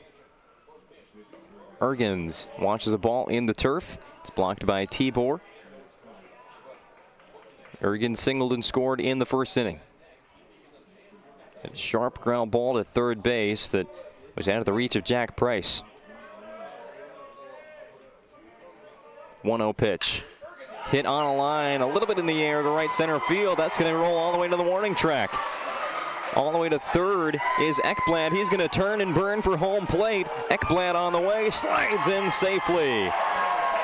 Ergens launches a ball in the turf. It's blocked by Tibor. Ergens singled and scored in the first inning. A sharp ground ball to third base that was out of the reach of Jack Price. 1-0 pitch. Hit on a line, a little bit in the air to right center field. That's going to roll all the way to the warning track. All the way to third is Ekblad. He's going to turn and burn for home plate. Ekblad on the way, slides in safely.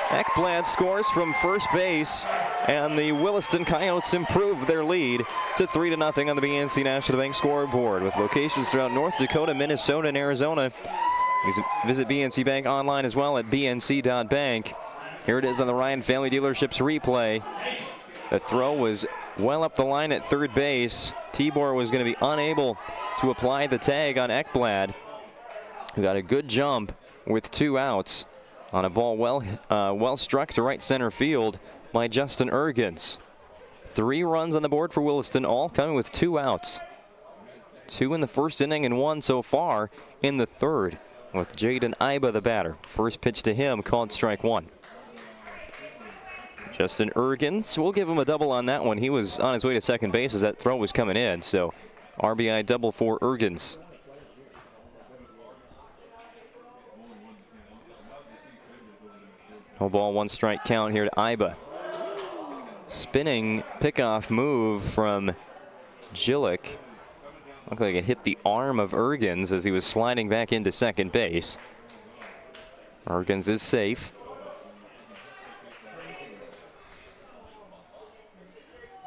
Ekblad scores from first base, and the Williston Coyotes improve their lead to 3-0 on the BNC National Bank scoreboard. With locations throughout North Dakota, Minnesota, and Arizona. Visit BNC Bank online as well at bnc.bank. Here it is on the Ryan Family Dealerships replay. The throw was well up the line at third base. Tibor was going to be unable to apply the tag on Ekblad, who got a good jump with 2 outs on a ball well struck to right center field by Justin Ergens. 3 runs on the board for Williston, all coming with 2 outs. 2 in the first inning and 1 so far in the third, with Jaden Iba the batter. First pitch to him called strike 1. Justin Ergens, we'll give him a double on that one. He was on his way to second base as that throw was coming in, so RBI double for Ergens. No ball, 1 strike count here to Iba. Spinning pickoff move from Gillick. Looked like it hit the arm of Ergens as he was sliding back into second base. Ergens is safe.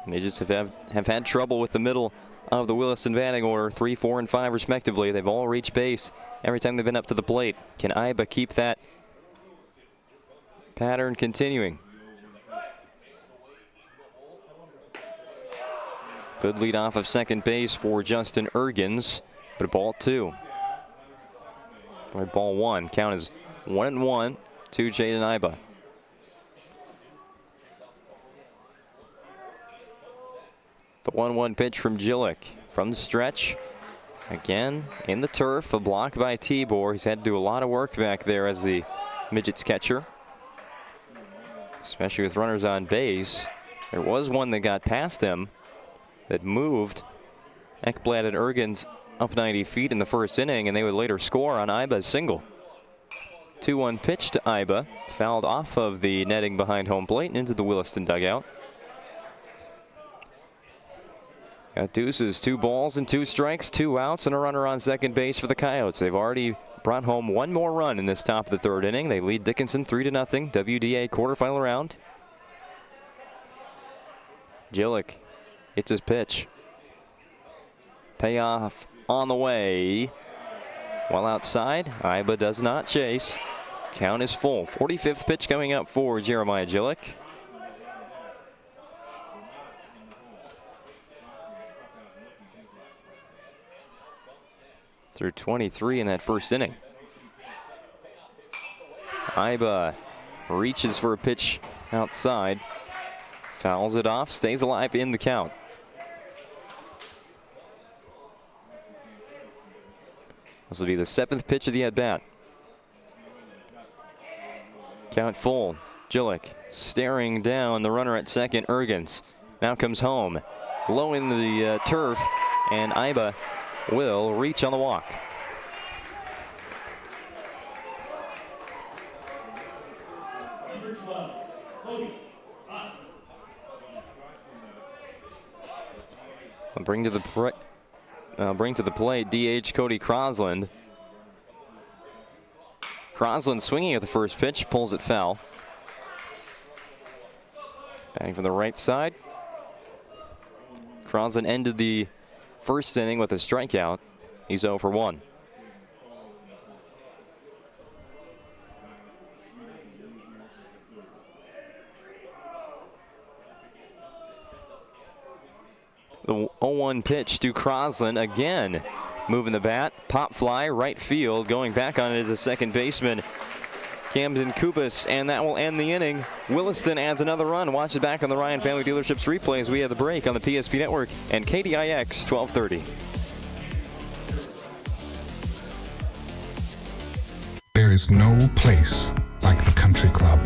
They just have had trouble with the middle of the Williston batting order, 3, 4, and 5 respectively. They've all reached base every time they've been up to the plate. Can Iba keep that pattern continuing? Good lead off of second base for Justin Ergens, but ball 2. Or ball 1. Count is 1-1 to Jaden Iba. The 1-1 pitch from Gillick from the stretch. Again in the turf, a block by Tibor. He's had to do a lot of work back there as the Midgets catcher, especially with runners on base. There was one that got past him that moved Ekblad and Ergens up 90 feet in the first inning, and they would later score on Iba's single. 2-1 pitch to Iba, fouled off of the netting behind home plate and into the Williston dugout. Got deuces, 2 balls and 2 strikes, 2 outs, and a runner on second base for the Coyotes. They've already brought home 1 more run in this top of the third inning. They lead Dickinson 3-0, WDA quarterfinal round. Gillick hits his pitch. Payoff on the way. While outside, Iba does not chase. Count is full. 45th pitch coming up for Jeremiah Gillick. Through 23 in that first inning. Iba reaches for a pitch outside. Fouls it off, stays alive in the count. This will be the 7th pitch of the at-bat. Count full. Gillick staring down the runner at second, Ergens. Now comes home. Low in the turf, and Iba will reach on the walk. Bring to the plate DH Cody Crosland. Crosland swinging at the first pitch, pulls it foul. Batting from the right side. Crosland ended the first inning with a strikeout. He's 0 for 1. The 0-1 pitch to Crosland again. Moving the bat, pop fly, right field. Going back on it is the second baseman, Camden Kubas, and that will end the inning. Williston adds another run. Watch it back on the Ryan Family Dealerships replays. We have the break on the PSP Network and KDIX 1230. There is no place like the Country Club.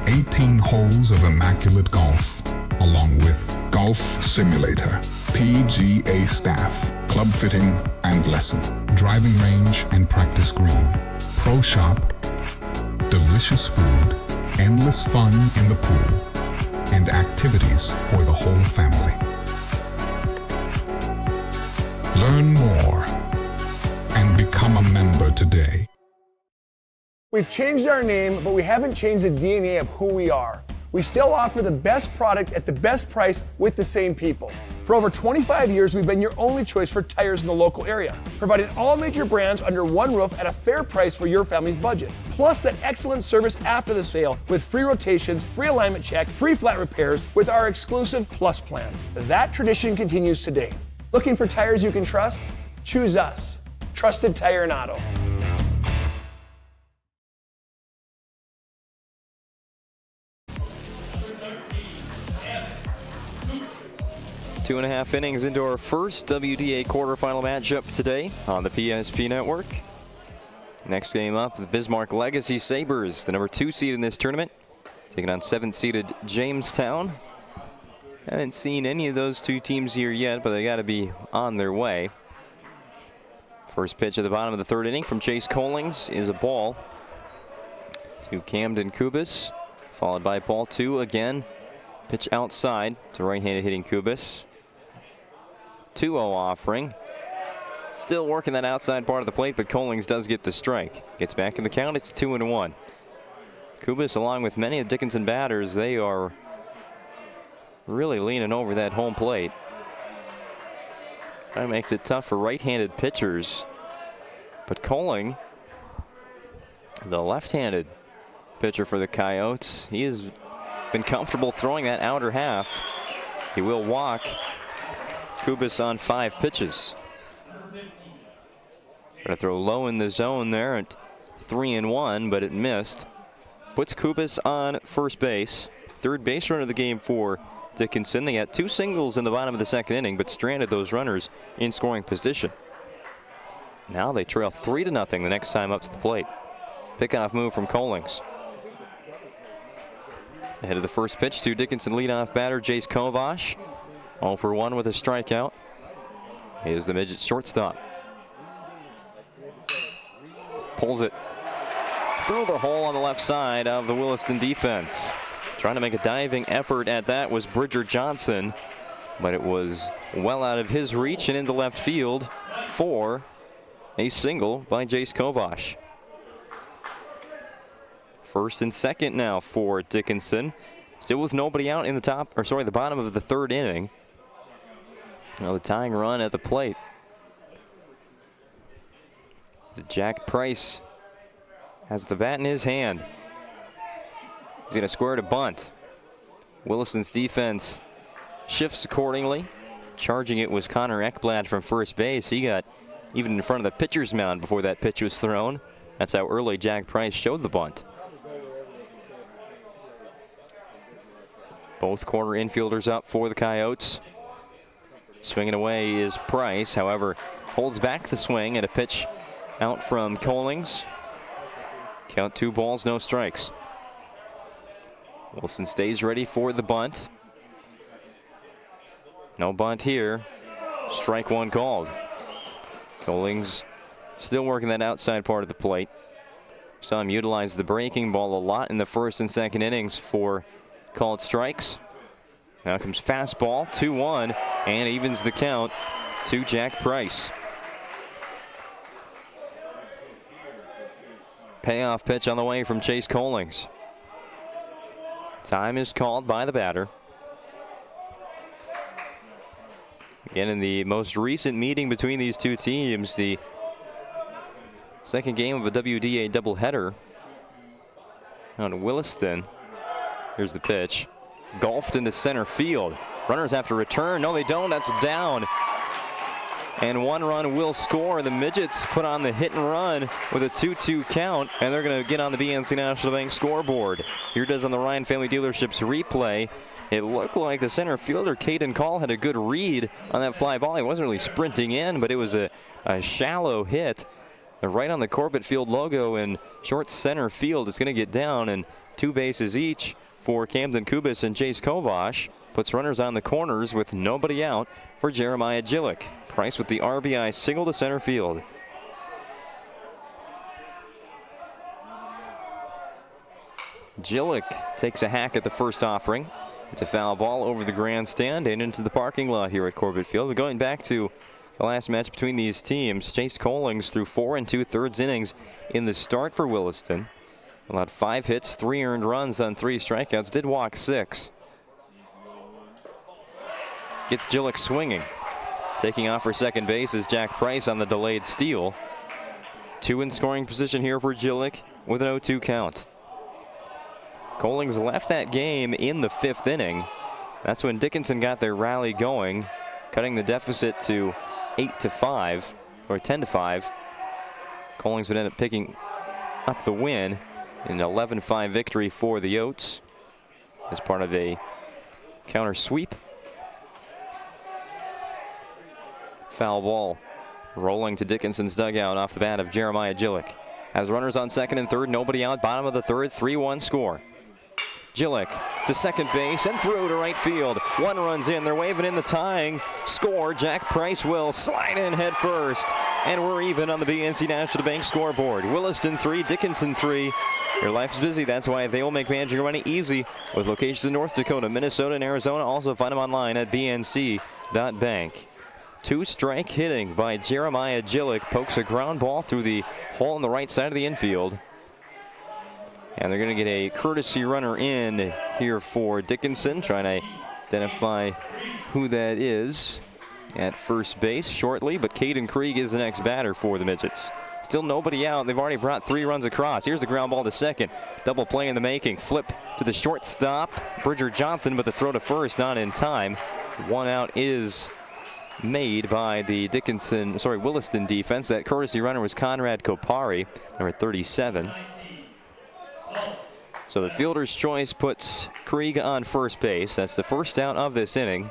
18 holes of immaculate golf, along with golf simulator, PGA staff, club fitting and lesson, driving range and practice green, pro shop, delicious food, endless fun in the pool, and activities for the whole family. Learn more and become a member today. We've changed our name, but we haven't changed the DNA of who we are. We still offer the best product at the best price with the same people. For over 25 years, we've been your only choice for tires in the local area, providing all major brands under one roof at a fair price for your family's budget. Plus that excellent service after the sale with free rotations, free alignment check, free flat repairs with our exclusive Plus plan. That tradition continues today. Looking for tires you can trust? Choose us. Trusted Tire and Auto. 2.5 innings into our first WDA quarterfinal matchup today on the PSP Network. Next game up, the Bismarck Legacy Sabres, the number 2 seed in this tournament, taking on 7th-seeded Jamestown. Haven't seen any of those two teams here yet, but they got to be on their way. First pitch at the bottom of the 3rd inning from Chase Collings is a ball to Camden Kubas, followed by ball 2 again. Pitch outside to right-handed hitting Kubas. 2-0 offering. Still working that outside part of the plate, but Collings does get the strike. Gets back in the count, it's 2-1. Kubas, along with many of Dickinson batters, they are really leaning over that home plate. That makes it tough for right-handed pitchers. But Colling, the left-handed pitcher for the Coyotes, he has been comfortable throwing that outer half. He will walk Kubas on 5 pitches. Gonna throw low in the zone there at 3-1, but it missed. Puts Kubas on first base. 3rd base run of the game for Dickinson. They got 2 singles in the bottom of the 2nd inning, but stranded those runners in scoring position. Now they trail 3-0 the next time up to the plate. Pickoff move from Collings. Ahead of the first pitch to Dickinson leadoff batter Jace Kovash. 0 for 1 with a strikeout. Here's the midget shortstop. Pulls it through the hole on the left side of the Williston defense. Trying to make a diving effort at that was Bridger Johnson, but it was well out of his reach and into left field for a single by Jace Kovash. 1st and 2nd now for Dickinson. Still with nobody out in the bottom of the 3rd inning. Now the tying run at the plate. Jack Price has the bat in his hand. He's going to square to bunt. Williston's defense shifts accordingly. Charging it was Connor Ekblad from first base. He got even in front of the pitcher's mound before that pitch was thrown. That's how early Jack Price showed the bunt. Both corner infielders up for the Coyotes. Swinging away is Price, however, holds back the swing and a pitch out from Collings. Count 2 balls, no strikes. Wilson stays ready for the bunt. No bunt here. Strike 1 called. Collings still working that outside part of the plate. Saw him utilize the breaking ball a lot in the 1st and 2nd innings for called strikes. Now comes fastball, 2-1, and evens the count to Jack Price. Payoff pitch on the way from Chase Collings. Time is called by the batter. Again, in the most recent meeting between these two teams, the second game of a WDA doubleheader on Williston. Here's the pitch. Golfed into center field. Runners have to return. No, they don't. That's down. And 1 run will score. The Midgets put on the hit and run with a 2-2 count, and they're going to get on the BNC National Bank scoreboard. Here it is on the Ryan Family Dealerships replay. It looked like the center fielder, Caden Call, had a good read on that fly ball. He wasn't really sprinting in, but it was a shallow hit right on the Corbett Field logo in short center field. It's going to get down, and 2 bases each for Camden Kubis and Jace Kovash. Puts runners on the corners with nobody out for Jeremiah Gillick. Price with the RBI single to center field. Gillick takes a hack at the first offering. It's a foul ball over the grandstand and into the parking lot here at Corbett Field. But going back to the last match between these teams, Chase Collings threw 4 2/3 innings in the start for Williston. Allowed 5 hits, 3 earned runs on 3 strikeouts, did walk 6. Gets Gillick swinging. Taking off for second base is Jack Price on the delayed steal. 2 in scoring position here for Gillick with an 0-2 count. Collings left that game in the 5th inning. That's when Dickinson got their rally going, cutting the deficit to 8-5 or 10-5. Collings would end up picking up the win in an 11-5 victory for the Oats as part of a counter sweep. Foul ball rolling to Dickinson's dugout off the bat of Jeremiah Gillick. Has runners on second and third, nobody out, bottom of the third, 3-1 score. Gillick to second base and through to right field. 1 run's in, they're waving in the tying score. Jack Price will slide in head first, and we're even on the BNC National Bank scoreboard. Williston 3, Dickinson 3. Your life's busy, that's why they will make managing your money easy with locations in North Dakota, Minnesota, and Arizona. Also find them online at bnc.bank. 2-strike hitting by Jeremiah Gillick. Pokes a ground ball through the hole on the right side of the infield. And they're going to get a courtesy runner in here for Dickinson. Trying to identify who that is at first base shortly. But Caden Krieg is the next batter for the Midgets. Still nobody out. They've already brought 3 runs across. Here's the ground ball to second. Double play in the making. Flip to the shortstop, Bridger Johnson, but the throw to first not in time. 1 out is made by the Williston defense. That courtesy runner was Conrad Kopari, number 37. So the fielder's choice puts Krieg on first base. That's the first out of this inning.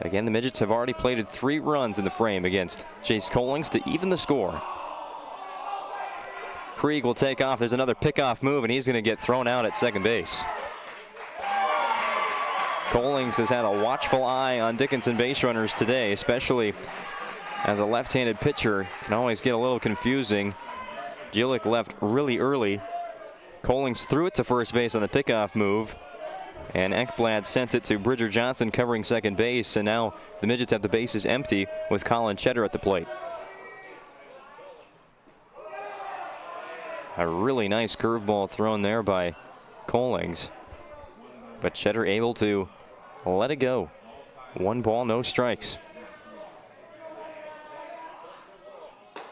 Again, the Midgets have already plated 3 runs in the frame against Chase Collings to even the score. Krieg will take off. There's another pickoff move, and he's going to get thrown out at second base. Collings has had a watchful eye on Dickinson base runners today, especially as a left-handed pitcher. Can always get a little confusing. Gillick left really early. Collings threw it to first base on the pickoff move, and Ekblad sent it to Bridger Johnson covering second base, and now the Midgets have the bases empty with Colin Cheddar at the plate. A really nice curveball thrown there by Collings, but Cheddar able to let it go. 1 ball, no strikes.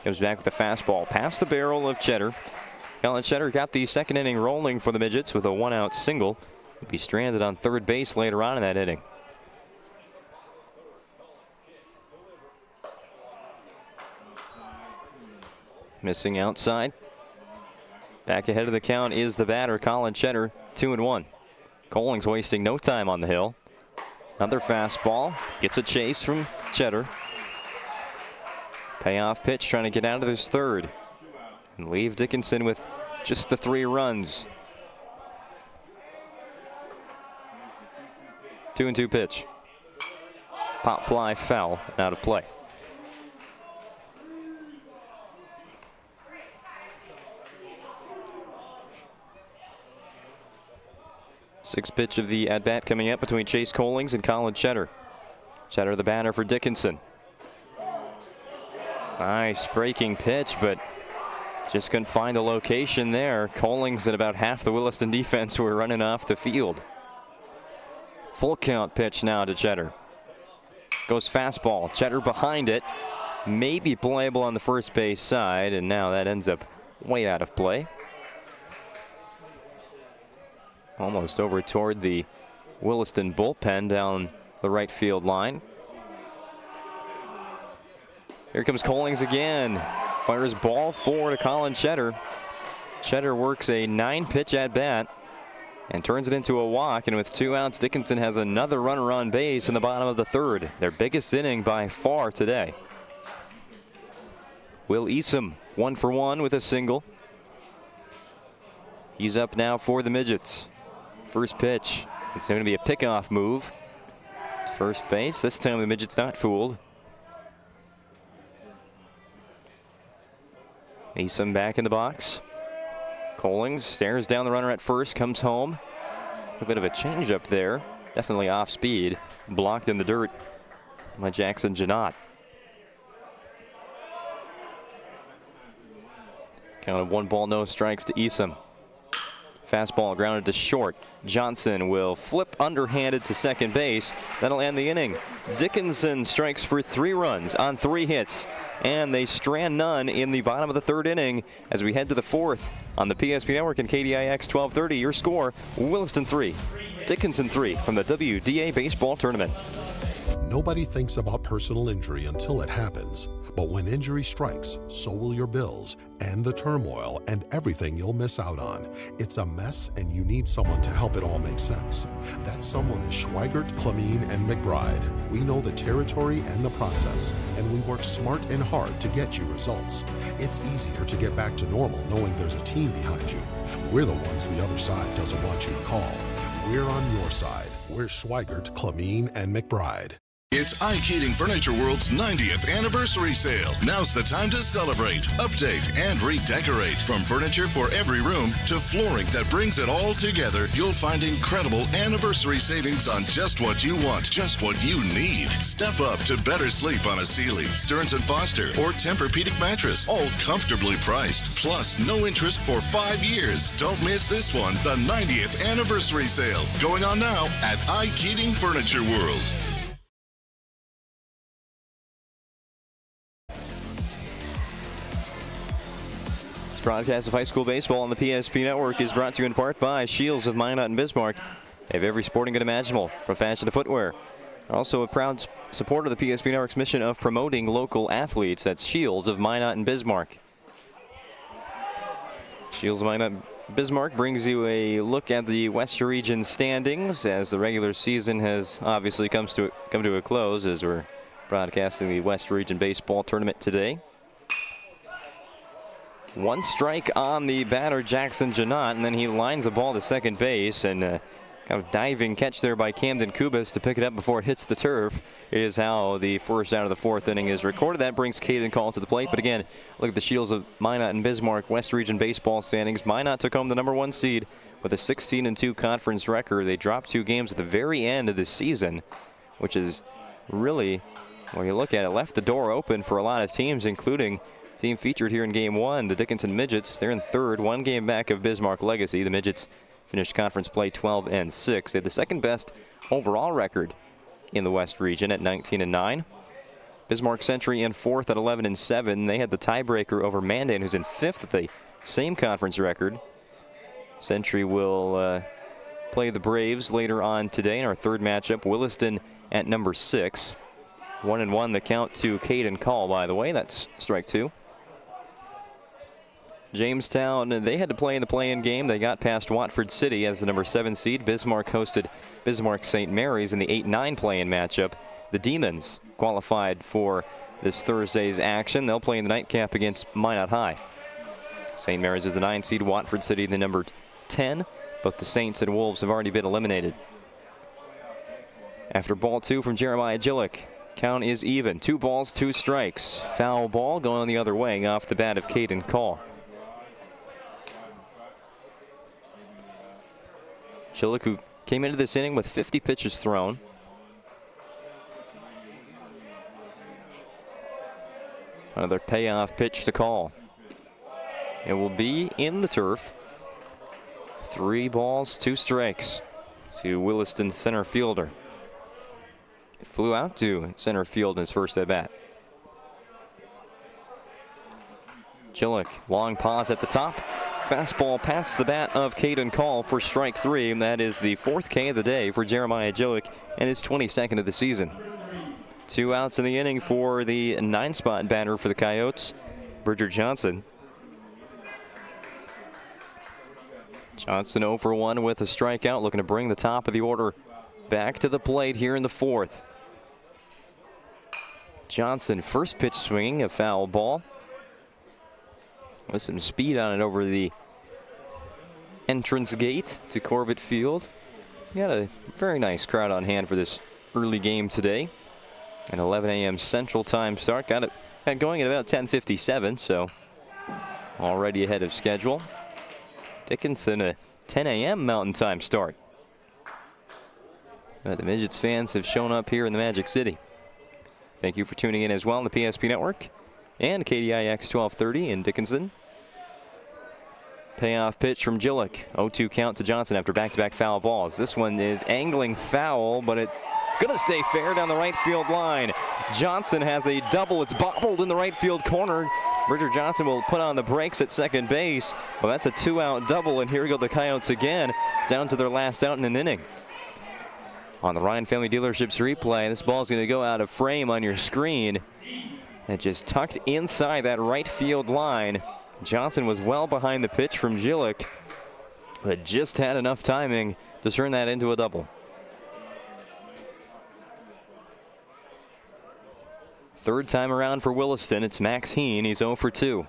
Goes back with the fastball past the barrel of Cheddar. Colin Cheddar got the second inning rolling for the Midgets with a 1-out single. He'll be stranded on third base later on in that inning. Missing outside. Back ahead of the count is the batter, Colin Cheddar, 2-1. Collings wasting no time on the hill. Another fastball. Gets a chase from Cheddar. Payoff pitch, trying to get out of this third and leave Dickinson with just the 3 runs. 2-2 pitch. Pop fly, foul, out of play. Sixth pitch of the at-bat coming up between Chase Collings and Colin Cheddar. Cheddar the batter for Dickinson. Nice breaking pitch, but just couldn't find the location there. Collings and about half the Williston defense were running off the field. Full count pitch now to Cheddar. Goes fastball. Cheddar behind it. Maybe playable on the first base side, and now that ends up way out of play. Almost over toward the Williston bullpen down the right field line. Here comes Collings again. Fires ball 4 to Colin Cheddar. Cheddar works a 9-pitch at bat and turns it into a walk, and with 2 outs, Dickinson has another runner on base in the bottom of the 3rd. Their biggest inning by far today. Will Easom 1 for 1 with a single. He's up now for the Midgets. First pitch. It's going to be a pickoff move. First base. This time the Midgets not fooled. Easom back in the box. Collings stares down the runner at first, comes home. A bit of a changeup there. Definitely off speed. Blocked in the dirt by Jackson Janot. Count of 1 ball, no strikes to Easom. Fastball grounded to short. Johnson will flip underhanded to second base. That'll end the inning. Dickinson strikes for 3 runs on 3 hits, and they strand none in the bottom of the 3rd inning as we head to the 4th on the PSP Network and KDIX 1230. Your score, Williston 3, Dickinson 3 from the WDA Baseball Tournament. Nobody thinks about personal injury until it happens. But when injury strikes, so will your bills and the turmoil and everything you'll miss out on. It's a mess, and you need someone to help it all make sense. That someone is Schweigert, Clamine, and McBride. We know the territory and the process, and we work smart and hard to get you results. It's easier to get back to normal knowing there's a team behind you. We're the ones the other side doesn't want you to call. We're on your side. We're Schweigert, Clamine, and McBride. It's Ike Heating Furniture World's 90th anniversary sale. Now's the time to celebrate, update, and redecorate. From furniture for every room to flooring that brings it all together, you'll find incredible anniversary savings on just what you want, just what you need. Step up to better sleep on a Sealy, Stearns & Foster, or Tempur-Pedic mattress, all comfortably priced. Plus, no interest for 5 years. Don't miss this one, the 90th anniversary sale. Going on now at Ike Heating Furniture World. Broadcast of high school baseball on the PSP Network is brought to you in part by Shields of Minot and Bismarck. They have every sporting good imaginable, from fashion to footwear. Also a proud supporter of the PSP Network's mission of promoting local athletes. That's Shields of Minot and Bismarck. Shields of Minot and Bismarck brings you a look at the West Region standings as the regular season has obviously come to a close as we're broadcasting the West Region Baseball Tournament today. 1 strike on the batter, Jackson Janot, and then he lines the ball to second base, and kind of diving catch there by Camden Kubas to pick it up before it hits the turf is how the first out of the 4th inning is recorded. That brings Caden Call to the plate. But again, look at the Shields of Minot and Bismarck West Region baseball standings. Minot took home the #1 seed with a 16-2 conference record. They dropped 2 games at the very end of the season, which is really, when you look at it, left the door open for a lot of teams, including team featured here in Game 1, the Dickinson Midgets. They're in 3rd, 1 game back of Bismarck Legacy. The Midgets finished conference play 12-6. They had the 2nd best overall record in the West Region at 19-9. Bismarck Century in 4th at 11-7. They had the tiebreaker over Mandan, who's in 5th at the same conference record. Century will play the Braves later on today in our 3rd matchup. Williston at number 6. 1-1 the count to Caden Call, by the way. That's strike 2. Jamestown, they had to play in the play-in game. They got past Watford City as the number 7 seed. Bismarck hosted Bismarck St. Mary's in the 8-9 play-in matchup. The Demons qualified for this Thursday's action. They'll play in the nightcap against Minot High. St. Mary's is the 9 seed. Watford City the number 10. Both the Saints and Wolves have already been eliminated. After ball 2 from Jeremiah Gillick, count is even. 2 balls, 2 strikes. Foul ball going the other way off the bat of Caden Call. Gillick, who came into this inning with 50 pitches thrown. Another payoff pitch to Call. It will be in the turf. 3 balls, 2 strikes to Williston center fielder. flew out to center field in his first at bat. Jillick, long pause at the top. Fastball past the bat of Caden Call for strike 3, and that is the 4th K of the day for Jeremiah Jillick and his 22nd of the season. 2 outs in the inning for the 9-spot batter for the Coyotes, Bridger Johnson. Johnson 0 for 1 with a strikeout, looking to bring the top of the order back to the plate here in the 4th. Johnson, first pitch swinging, a foul ball. With some speed on it over the entrance gate to Corbett Field. Got a very nice crowd on hand for this early game today. An 11 a.m. Central Time start. Got it going at about 10:57, so already ahead of schedule. Dickinson, a 10 a.m. Mountain Time start. The Midgets fans have shown up here in the Magic City. Thank you for tuning in as well on the PSP Network and KDIX 1230 in Dickinson. Payoff pitch from Jillick. 0-2 count to Johnson after back-to-back foul balls. This one is angling foul, but it's going to stay fair down the right field line. Johnson has a double. It's bobbled in the right field corner. Bridger Johnson will put on the brakes at second base. Well, that's a 2-out double, and here go the Coyotes again, down to their last out in an inning. On the Ryan Family Dealerships replay, this ball is going to go out of frame on your screen. It just tucked inside that right field line. Johnson was well behind the pitch from Jillick, but just had enough timing to turn that into a double. Third time around for Williston, it's Max Heen. He's 0 for 2.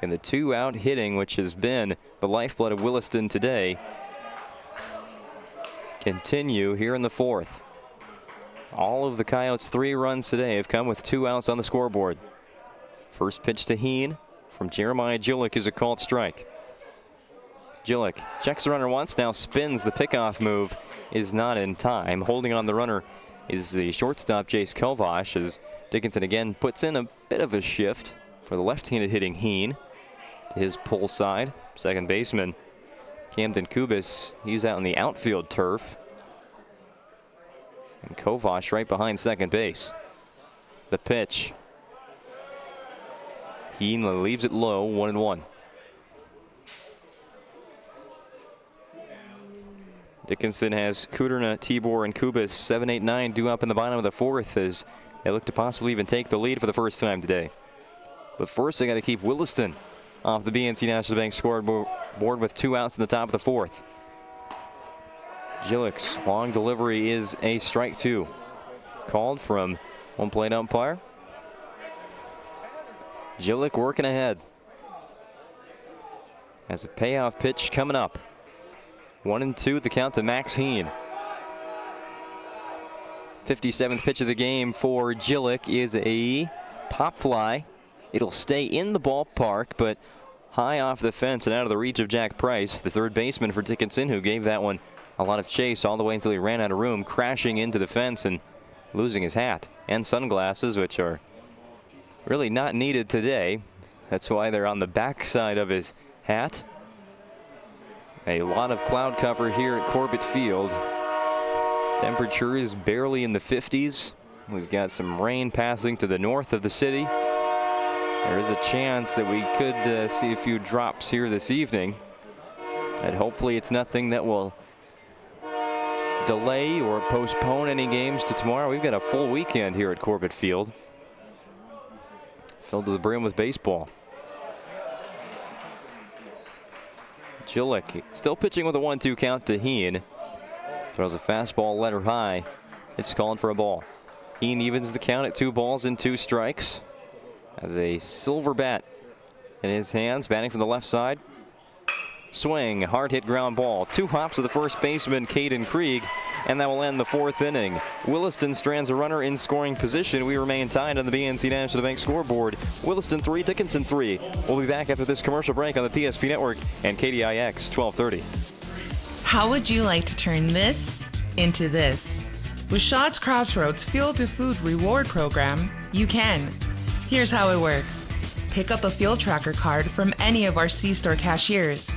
And the 2-out hitting, which has been the lifeblood of Williston today, continue here in the 4th. All of the Coyotes' 3 runs today have come with 2 outs on the scoreboard. First pitch to Heen from Jeremiah Jillick is a called strike. Jillick checks the runner once, now spins. The pickoff move is not in time. Holding on the runner is the shortstop Jace Kovash, as Dickinson again puts in a bit of a shift for the left-handed hitting Heen to his pull side. Second baseman Camden Kubis, he's out in the outfield turf. And Kovash right behind second base. The pitch. Heen leaves it low, 1-1. Dickinson has Kuderna, Tibor, and Kubis 7, 8, 9 due up in the bottom of the 4th as they look to possibly even take the lead for the first time today. But first, they got to keep Williston off the BNC National Bank scoreboard with 2 outs in the top of the 4th. Jillick's long delivery is a strike 2. Called from home plate umpire. Jillick working ahead. Has a payoff pitch coming up. 1-2 the count to Max Heen. 57th pitch of the game for Jillick is a pop fly. It'll stay in the ballpark, but high off the fence and out of the reach of Jack Price, the third baseman for Dickinson, who gave that one a lot of chase all the way until he ran out of room, crashing into the fence and losing his hat and sunglasses, which are really not needed today. That's why they're on the back side of his hat. A lot of cloud cover here at Corbett Field. Temperature is barely in the 50s. We've got some rain passing to the north of the city. There is a chance that we could see a few drops here this evening. And hopefully it's nothing that will delay or postpone any games to tomorrow. We've got a full weekend here at Corbett Field, filled to the brim with baseball. Jillick still pitching with a 1-2 count to Heen. Throws a fastball letter high. It's called for a ball. Heen evens the count at 2 balls and 2 strikes. Has a silver bat in his hands, batting from the left side. Swing, hard hit ground ball. 2 hops to the first baseman, Caden Krieg, and that will end the 4th inning. Williston strands a runner in scoring position. We remain tied on the BNC National Bank scoreboard. Williston 3, Dickinson 3. We'll be back after this commercial break on the PSP Network and KDIX 1230. How would you like to turn this into this? With Shaw's Crossroads Fuel to Food Reward Program, you can. Here's how it works. Pick up a fuel tracker card from any of our C-store cashiers.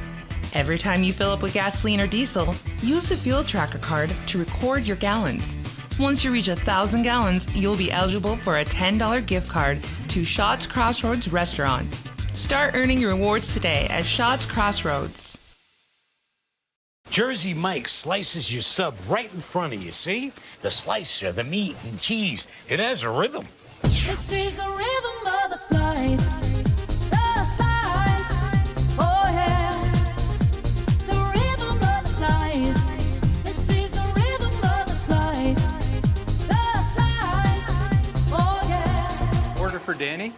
Every time you fill up with gasoline or diesel, use the fuel tracker card to record your gallons. Once you reach 1,000 gallons, you'll be eligible for a $10 gift card to Shots Crossroads Restaurant. Start earning rewards today at Shots Crossroads. Jersey Mike's slices your sub right in front of you, see? The slicer, the meat and cheese, it has a rhythm. This is the rhythm of the slice. The slice. Oh yeah. The rhythm of the slice. This is the rhythm of the slice. The slice. Oh yeah. Order for Danny?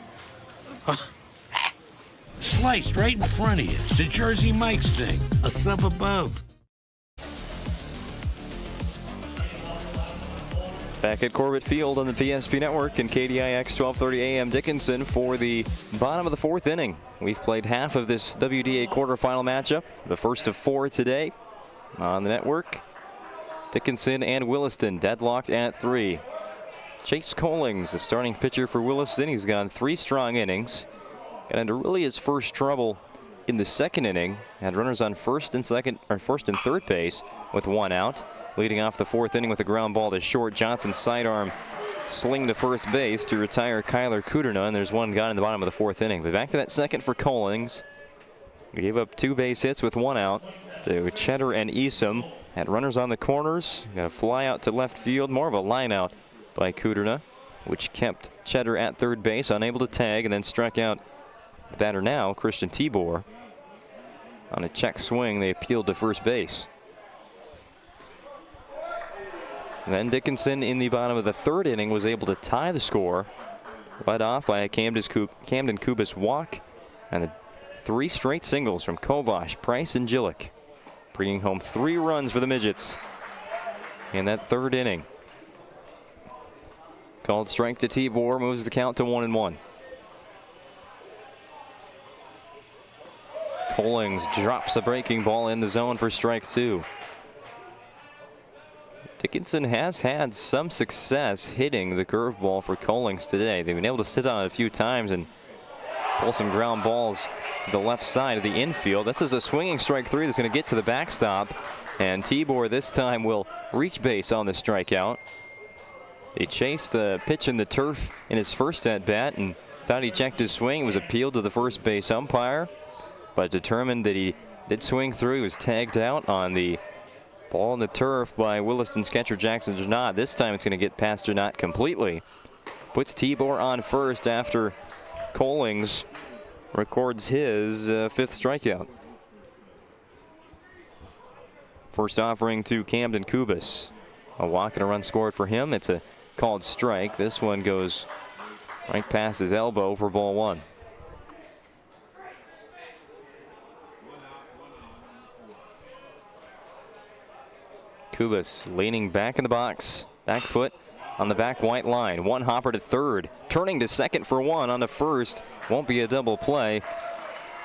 Sliced right in front of you. It's a Jersey Mike's thing. A sub above. Back at Corbett Field on the PSP Network and KDIX 1230 AM Dickinson for the bottom of the fourth inning. We've played half of this WDA quarterfinal matchup, the first of 4 today on the network. Dickinson and Williston deadlocked at 3. Chase Collings, the starting pitcher for Williston. He's gone 3 strong innings. Got into really his first trouble in the second inning. Had runners on first and third base with 1 out. Leading off the fourth inning with a ground ball to short. Johnson's sidearm sling to first base to retire Kyler Kuderna, and there's 1 gone in the bottom of the fourth inning. But back to that second for Collings. He gave up 2 base hits with 1 out to Cheddar and Esom. Had runners on the corners. Got a fly out to left field. More of a line out by Kuderna, which kept Cheddar at third base, unable to tag, and then struck out the batter now, Christian Tibor. On a check swing, they appealed to first base. Then Dickinson in the bottom of the third inning was able to tie the score, led off by a Camden Kubas walk and 3 straight singles from Kovash, Price, and Gillick, bringing home 3 runs for the Midgets in that third inning. Called strike to Tibor, moves the count to 1-1. Collings drops a breaking ball in the zone for strike 2. Dickinson has had some success hitting the curveball for Collings today. They've been able to sit on it a few times and pull some ground balls to the left side of the infield. This is a swinging strike 3 that's going to get to the backstop, and Tibor this time will reach base on the strikeout. He chased a pitch in the turf in his first at-bat and thought he checked his swing. It was appealed to the first base umpire, but determined that he did swing through. He was tagged out on the ball in the turf by Williston's catcher Jackson Janot. This time it's going to get past Janot completely. Puts Tibor on first after Collings records his 5th strikeout. First offering to Camden Kubas. A walk and a run scored for him. It's a called strike. This one goes right past his elbow for ball 1. Kubas leaning back in the box, back foot on the back white line. 1 hopper to third, turning to second for 1 on the first. Won't be a double play.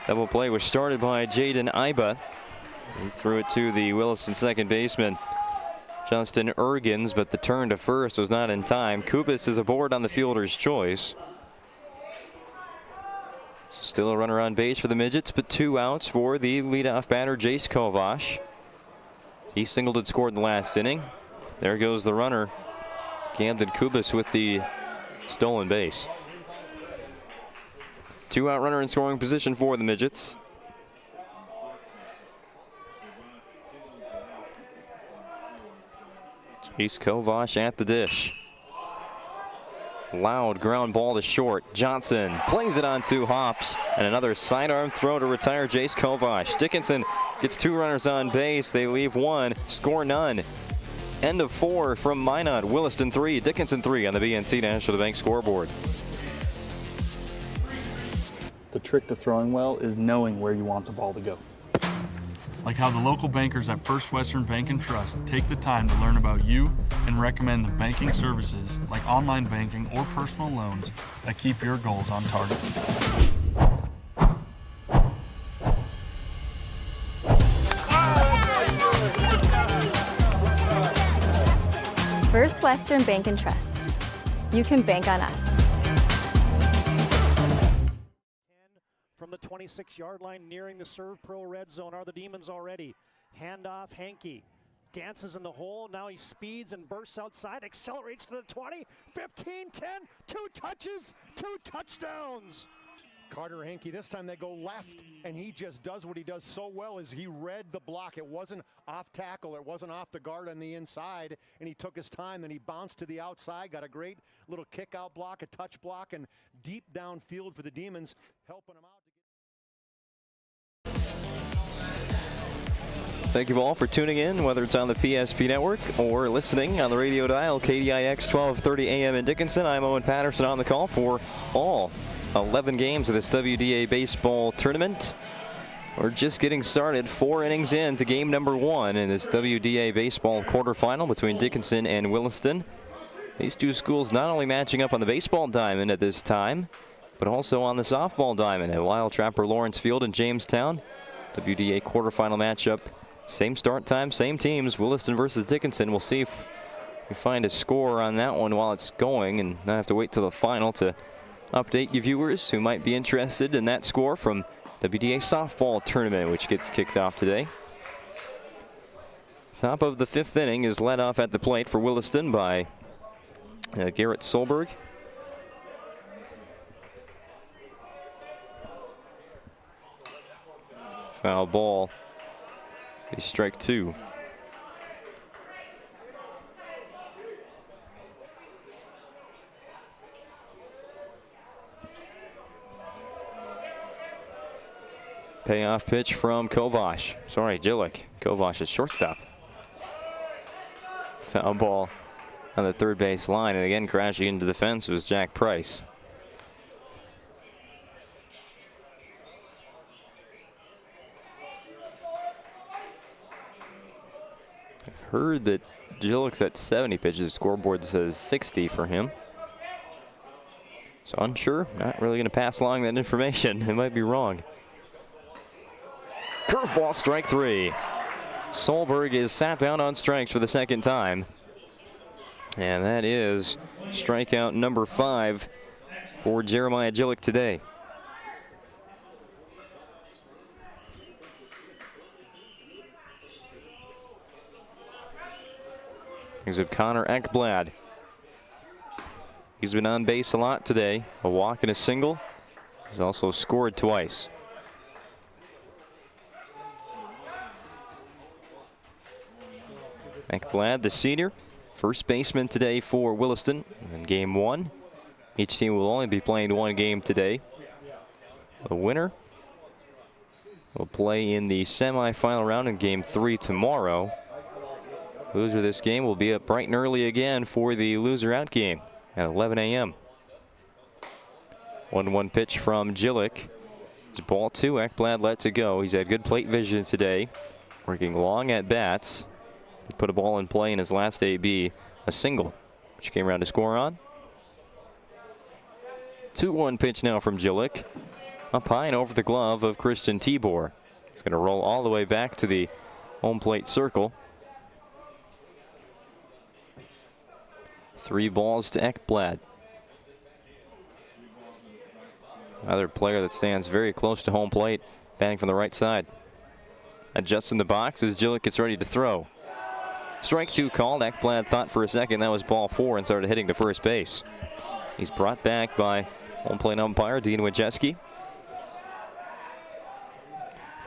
Double play was started by Jaden Iba. He threw it to the Williston second baseman, Justin Ergens, but the turn to first was not in time. Kubas is aboard on the fielder's choice. Still a runner on base for the Midgets, but 2 outs for the leadoff batter, Jace Kovash. He singled and scored in the last inning. There goes the runner, Camden Kubas, with the stolen base. 2-out runner in scoring position for the Midgets. Jace Kovash at the dish. Loud ground ball to short. Johnson plays it on 2 hops, and another sidearm throw to retire Jace Kovash. Dickinson gets 2 runners on base. They leave 1, score none. End of 4 from Minot. Williston 3, Dickinson 3 on the BNC National Bank scoreboard. The trick to throwing well is knowing where you want the ball to go. Like how the local bankers at First Western Bank and Trust take the time to learn about you and recommend the banking services like online banking or personal loans that keep your goals on target. First Western Bank and Trust. You can bank on us. From the 26-yard line, nearing the Serve Pro red zone are the Demons already. Handoff, Hankey dances in the hole. Now he speeds and bursts outside, accelerates to the 20, 15, 10, 2 touches, 2 touchdowns. Carter Henke, this time they go left, and he just does what he does so well is he read the block. It wasn't off tackle, it wasn't off the guard on the inside, and he took his time, then he bounced to the outside, got a great little kick out block, a touch block, and deep downfield for the Demons, helping him out. Thank you all for tuning in, whether it's on the PSP network or listening on the radio dial, KDIX 1230 AM in Dickinson. I'm Owen Patterson on the call for all 11 games of this WDA baseball tournament. We're just getting started, 4 innings into game number 1 in this WDA baseball quarterfinal between Dickinson and Williston. These two schools not only matching up on the baseball diamond at this time, but also on the softball diamond at Lyle Trapper Lawrence Field in Jamestown. WDA quarterfinal matchup. Same start time, same teams, Williston versus Dickinson. We'll see if we find a score on that one while it's going and not have to wait till the final to update you viewers who might be interested in that score from WDA softball tournament, which gets kicked off today. Top of the 5th inning is led off at the plate for Williston by Garrett Solberg. Foul ball. A strike 2. Payoff pitch from Kovash. Sorry, Jillick. Kovash is shortstop. Foul ball on the third base line, and again crashing into the fence was Jack Price. I've heard that Jillick's at 70 pitches. Scoreboard says 60 for him. So unsure. Not really going to pass along that information. It might be wrong. Curveball, strike 3. Solberg is sat down on strikes for the second time. And that is strikeout number 5 for Jeremiah Jillick today. Brings up Connor Ekblad. He's been on base a lot today. A walk and a single. He's also scored twice. Ekblad, the senior, first baseman today for Williston in game 1. Each team will only be playing 1 game today. The winner will play in the semifinal round in game 3 tomorrow. Loser this game will be up bright and early again for the loser out game at 11 a.m. 1-1 pitch from Jillick. It's ball 2. Ekblad lets it go. He's had good plate vision today, working long at bats. He put a ball in play in his last AB, a single, which came around to score on. 2-1 pitch now from Jillick. Up high and over the glove of Christian Tibor. He's going to roll all the way back to the home plate circle. 3 balls to Ekblad. Another player that stands very close to home plate, batting from the right side. Adjusting the box as Jillick gets ready to throw. Strike 2 called. Ekblad thought for a second that was ball 4 and started hitting to first base. He's brought back by home plate umpire Dean Wojcicki.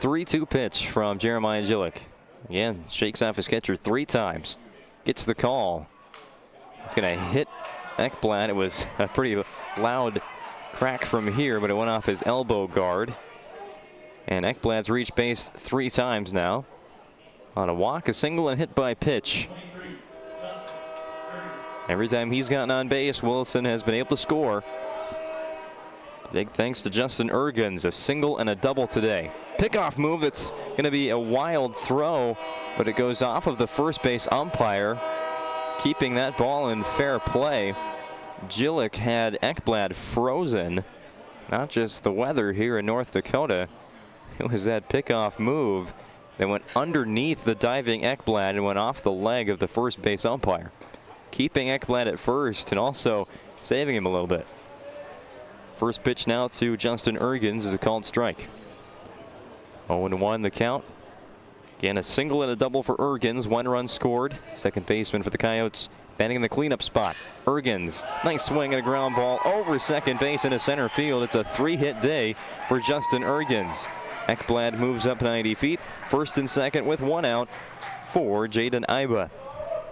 3-2 pitch from Jeremiah Jillick. Again, shakes off his catcher 3 times. Gets the call. He's going to hit Ekblad. It was a pretty loud crack from here, but it went off his elbow guard. And Ekblad's reached base 3 times now. On a walk, a single, and hit by pitch. Every time he's gotten on base, Williston has been able to score. Big thanks to Justin Ergens, a single and a double today. Pickoff move that's going to be a wild throw, but it goes off of the first base umpire, keeping that ball in fair play. Jillick had Ekblad frozen. Not just the weather here in North Dakota. It was that pickoff move that went underneath the diving Ekblad and went off the leg of the first base umpire, keeping Ekblad at first and also saving him a little bit. First pitch now to Justin Ergens is a called strike. 0-1 the count. Again, a single and a double for Ergens. 1 run scored. Second baseman for the Coyotes batting in the cleanup spot. Ergens, nice swing and a ground ball over second base into center field. It's a 3-hit day for Justin Ergens. Ekblad moves up 90 feet. First and second with 1 out for Jaden Iba.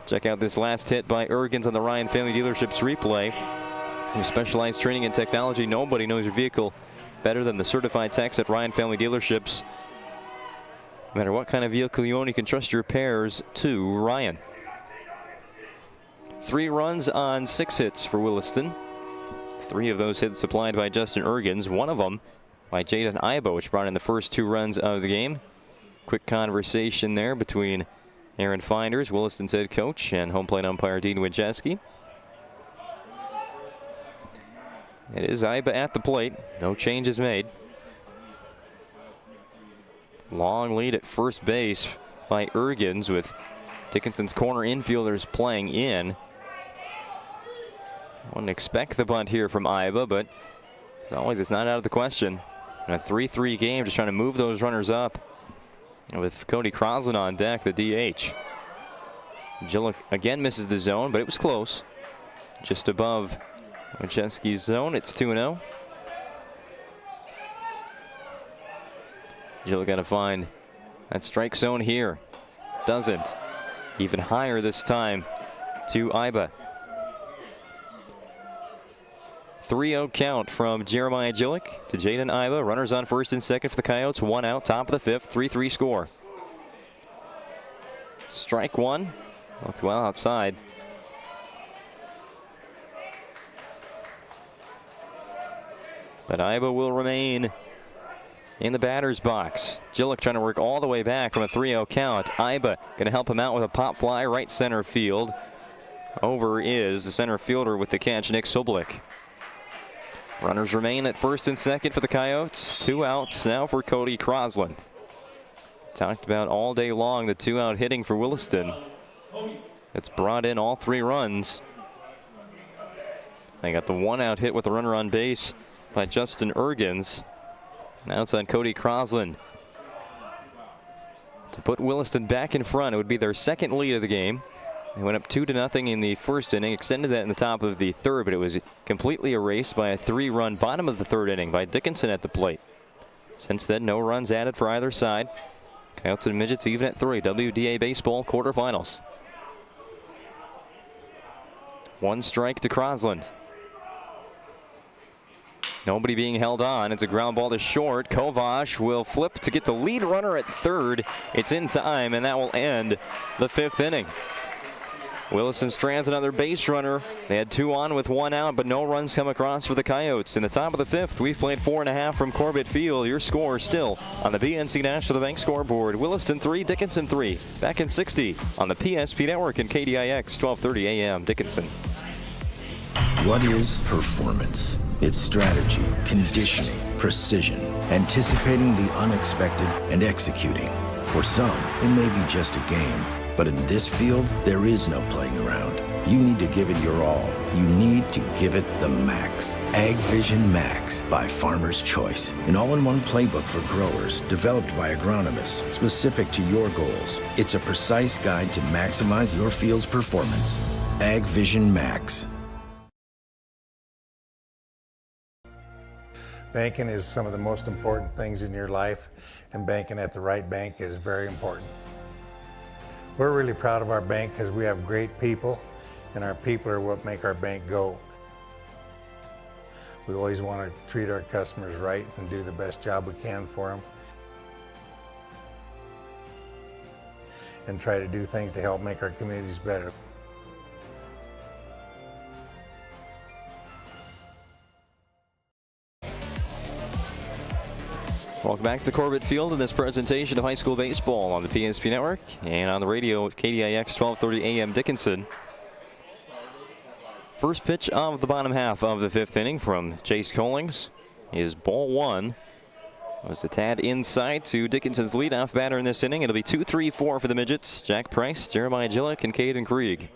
Check out this last hit by Ergens on the Ryan Family Dealerships replay. With specialized training and technology, nobody knows your vehicle better than the certified techs at Ryan Family Dealerships. No matter what kind of vehicle you own, you can trust your repairs to Ryan. 3 runs on 6 hits for Williston. 3 of those hits supplied by Justin Ergens. 1 of them by Jaden Iba, which brought in the first 2 runs of the game. Quick conversation there between Aaron Finders, Williston's head coach, and home plate umpire Dean Wojcicki. It is Iba at the plate. No changes made. Long lead at first base by Ergens with Dickinson's corner infielders playing in. Wouldn't expect the bunt here from Iba, but as always, it's not out of the question. In a 3-3 game, just trying to move those runners up with Cody Crosland on deck, the DH. Gillick again misses the zone, but it was close. Just above Wojcicki's zone, it's 2-0. Gillick got to find that strike zone here. Doesn't. Even higher this time to Iba. 3-0 count from Jeremiah Gillick to Jaden Iba. Runners on first and second for the Coyotes. 1 out, top of the 5th, 3-3 score. Strike 1. Looked well outside. But Iba will remain in the batter's box. Gillick trying to work all the way back from a 3-0 count. Iba going to help him out with a pop fly right center field. Over is the center fielder with the catch, Nick Sublick. Runners remain at first and second for the Coyotes. 2 outs now for Cody Crosland. Talked about all day long the 2-out hitting for Williston. It's brought in all 3 runs. They got the 1-out hit with the runner on base by Justin Ergens. Now it's on Cody Crosland to put Williston back in front. It would be their second lead of the game. They went up 2-0 in the first inning, extended that in the top of the 3rd, but it was completely erased by a 3-run bottom of the 3rd inning by Dickinson at the plate. Since then, no runs added for either side. Coyotes and Midgets even at 3. WDA Baseball Quarterfinals. 1 strike to Crosland. Nobody being held on. It's a ground ball to short. Kovac will flip to get the lead runner at 3rd. It's in time, and that will end the 5th inning. Williston strands another base runner. They had 2 on with 1 out, but no runs come across for the Coyotes. In the top of the 5th, we've played 4.5 from Corbett Field. Your score still on the BNC National Bank scoreboard. Williston 3, Dickinson 3. Back in 60 on the PSP Network and KDIX 1230 AM. Dickinson. What is performance? It's strategy, conditioning, precision, anticipating the unexpected, and executing. For some, it may be just a game, but in this field, there is no playing around. You need to give it your all. You need to give it the max. Ag Vision Max by Farmer's Choice. An all-in-one playbook for growers developed by agronomists specific to your goals. It's a precise guide to maximize your field's performance. Ag Vision Max. Banking is some of the most important things in your life, and banking at the right bank is very important. We're really proud of our bank because we have great people, and our people are what make our bank go. We always want to treat our customers right and do the best job we can for them, and try to do things to help make our communities better. Welcome back to Corbett Field in this presentation of high school baseball on the PSP Network and on the radio at KDIX 1230 AM Dickinson. First pitch of the bottom half of the 5th inning from Chase Collings is ball 1. It was a tad inside to Dickinson's leadoff batter in this inning. It'll be 2-3-4 for the Midgets. Jack Price, Jeremiah Gillick, and Caden Krieg.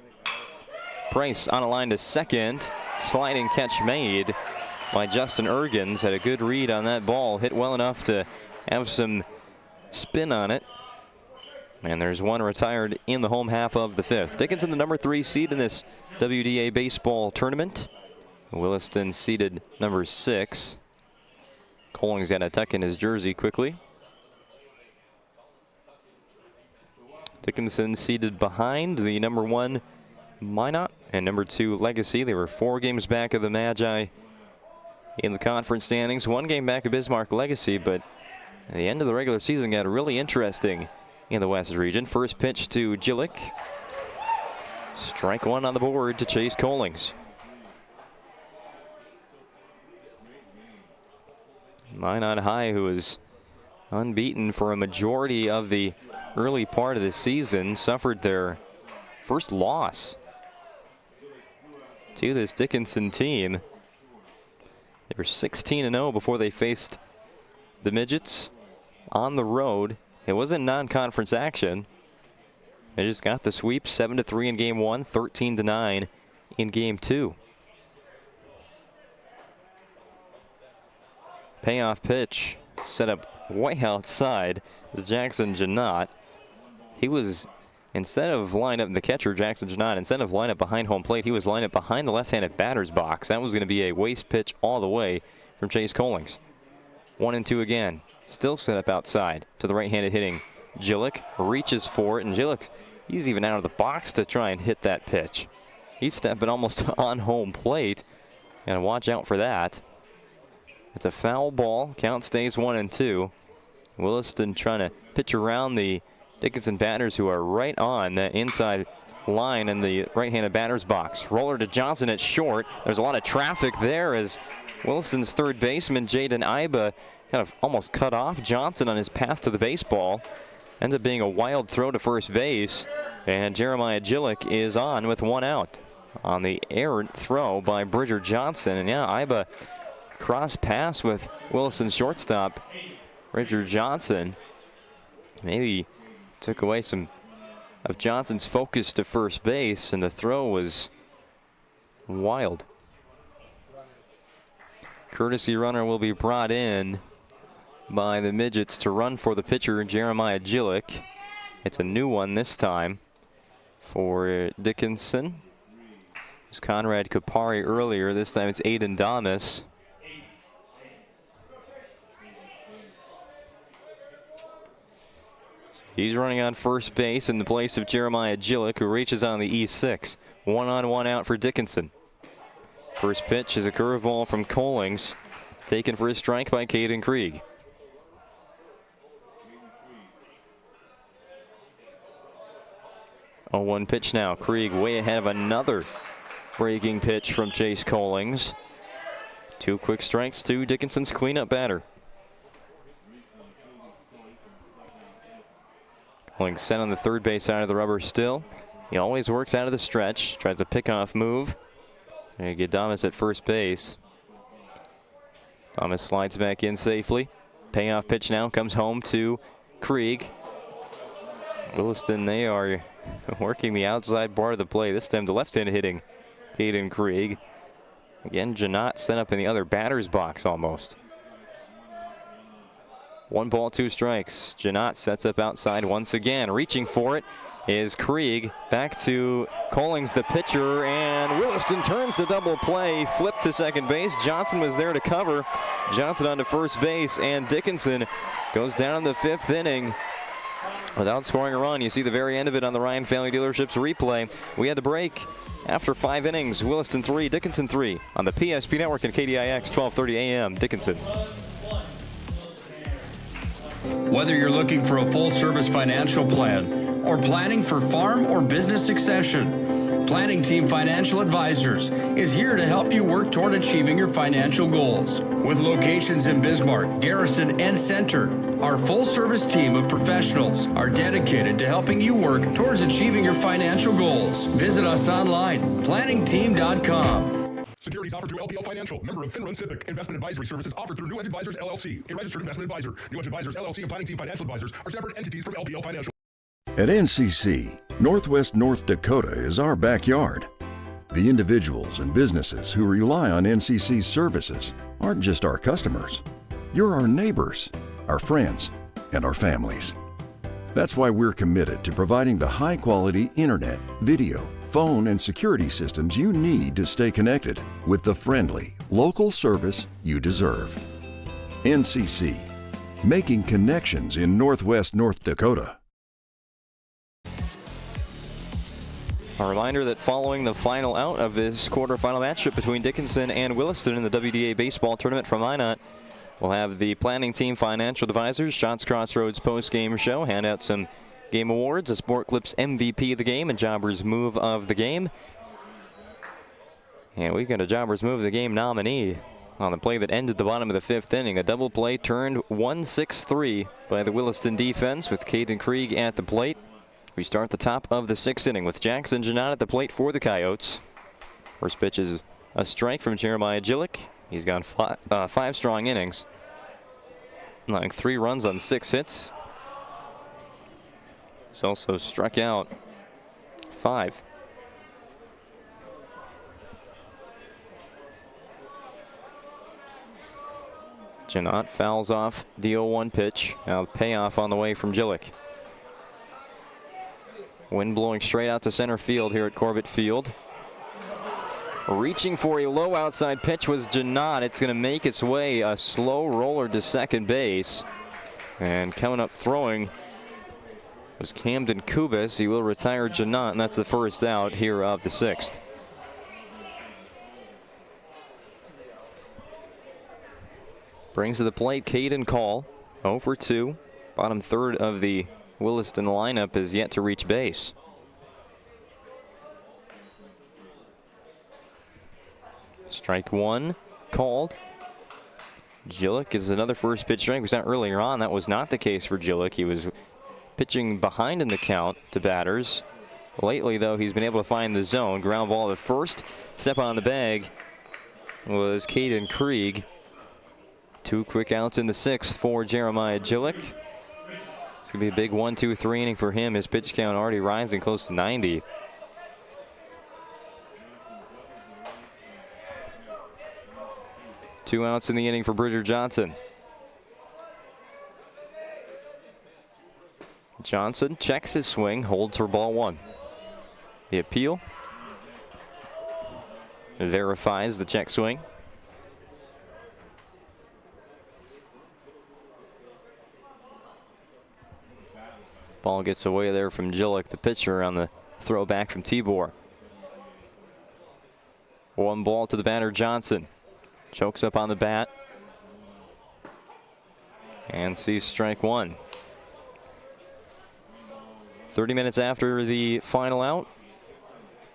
Price on a line to second. Sliding catch made by Justin Ergens. Had a good read on that ball. Hit well enough to have some spin on it. And there's one retired in the home half of the 5th. Dickinson, the number 3 seed in this WDA baseball tournament. Williston seeded number 6. Colling's got to tuck in his jersey quickly. Dickinson seated behind the number 1 Minot and number 2 Legacy. They were 4 games back of the Magi in the conference standings. 1 game back of Bismarck Legacy, but at the end of the regular season got really interesting in the West region. First pitch to Gillick. Strike 1 on the board to Chase Collings. Minot High, who was unbeaten for a majority of the early part of the season, suffered their first loss to this Dickinson team. They were 16-0 before they faced the Midgets on the road. It wasn't non-conference action. They just got the sweep, 7-3 in game 1, 13-9 in game 2. Payoff pitch set up way outside is Jackson Janot. He was, instead of line up the catcher, Jackson Janot, instead of line up behind home plate, he was lined up behind the left-handed batter's box. That was going to be a waste pitch all the way from Chase Collings. 1-2 again. Still set up outside to the right-handed hitting Gillick. Reaches for it, and Gillick, he's even out of the box to try and hit that pitch. He's stepping almost on home plate. Got to watch out for that. It's a foul ball. Count stays 1-2. Williston trying to pitch around the Dickinson batters, who are right on that inside line in the right-handed batter's box. Roller to Johnson at short. There's a lot of traffic there as Williston's third baseman, Jaden Iba, kind of almost cut off Johnson on his path to the baseball. Ends up being a wild throw to first base, and Jeremiah Gillick is on with 1 out on the errant throw by Bridger Johnson. And yeah, Iba cross pass with Williston's shortstop, Bridger Johnson. Maybe took away some of Johnson's focus to first base, and the throw was wild. Courtesy runner will be brought in by the Midgets to run for the pitcher, Jeremiah Gillick. It's a new one this time for Dickinson. It was Conrad Kapari earlier. This time it's Aiden Damas. He's running on first base in the place of Jeremiah Gillick, who reaches on the E6. 1 on, 1 out for Dickinson. First pitch is a curveball from Collings, taken for a strike by Caden Krieg. Oh, 1 pitch now. Krieg way ahead of another breaking pitch from Chase Collings. 2 quick strikes to Dickinson's cleanup batter. Collings set on the third base side of the rubber still. He always works out of the stretch. Tries a pickoff move. And get Damas at first base. Damas slides back in safely. Payoff pitch now comes home to Krieg. Williston, they are working the outside part of the play. This time the left-hand hitting Caden Krieg. Again, Janot set up in the other batter's box almost. 1 ball, 2 strikes. Janot sets up outside once again. Reaching for it is Krieg. Back to Collings, the pitcher, and Williston turns the double play. Flip to second base. Johnson was there to cover. Johnson on to first base, and Dickinson goes down in the 5th inning without scoring a run. You see the very end of it on the Ryan Family Dealerships replay. We had to break after 5 innings. Williston 3, Dickinson 3 on the PSP Network and KDIX 1230 AM. Dickinson. Whether you're looking for a full-service financial plan or planning for farm or business succession, Planning Team Financial Advisors is here to help you work toward achieving your financial goals. With locations in Bismarck, Garrison, and Center, our full-service team of professionals are dedicated to helping you work towards achieving your financial goals. Visit us online, planningteam.com. Securities offered through LPL Financial, member of Finrun Civic. Investment advisory services offered through New Edge Advisors LLC, a registered investment advisor. New Edge Advisors LLC and Planning Team Financial Advisors are separate entities from LPL Financial. At NCC, Northwest North Dakota is our backyard. The individuals and businesses who rely on NCC's services aren't just our customers. You're our neighbors, our friends, and our families. That's why we're committed to providing the high-quality internet, video, phone, and security systems you need to stay connected with the friendly, local service you deserve. NCC, making connections in Northwest North Dakota. A reminder that following the final out of this quarterfinal matchup between Dickinson and Williston in the Wda Baseball Tournament from Minot, we'll have the planning team financial advisors, Shots Crossroads post-game show, hand out some game awards, a Sport Clips MVP of the game, and Jobbers Move of the game. And we've got a Jobbers Move of the game nominee on the play that ended the bottom of the fifth inning. A double play turned 1-6-3 by the Williston defense with Caden Krieg at the plate. We start the top of the sixth inning with Jackson Janot at the plate for the Coyotes. First pitch is a strike from Jeremiah Gillick. He's gone five strong innings, allowing 3 runs on 6 hits. He's also struck out 5. Janot fouls off the 0-1 pitch. Now the payoff on the way from Gillick. Wind blowing straight out to center field here at Corbett Field. Reaching for a low outside pitch was Janot. It's going to make its way a slow roller to second base. And coming up throwing was Camden Kubis. He will retire Janot, and that's the first out here of the sixth. Brings to the plate Caden Call, 0 for 2. Bottom third of the Williston lineup is yet to reach base. Strike 1 called. Gillick is another first pitch strike. We saw earlier on that was not the case for Gillick. He was pitching behind in the count to batters. Lately, though, he's been able to find the zone. Ground ball to first. Step on the bag was Caden Krieg. 2 quick outs in the sixth for Jeremiah Gillick. It's going to be a big 1-2-3 inning for him. His pitch count already rising close to 90. Two outs in the inning for Bridger Johnson. Johnson checks his swing, holds for ball 1. The appeal verifies the check swing. Ball gets away there from Gillick, the pitcher, on the throw back from Tibor. 1 ball to the batter, Johnson. Chokes up on the bat and sees strike 1. 30 minutes after the final out,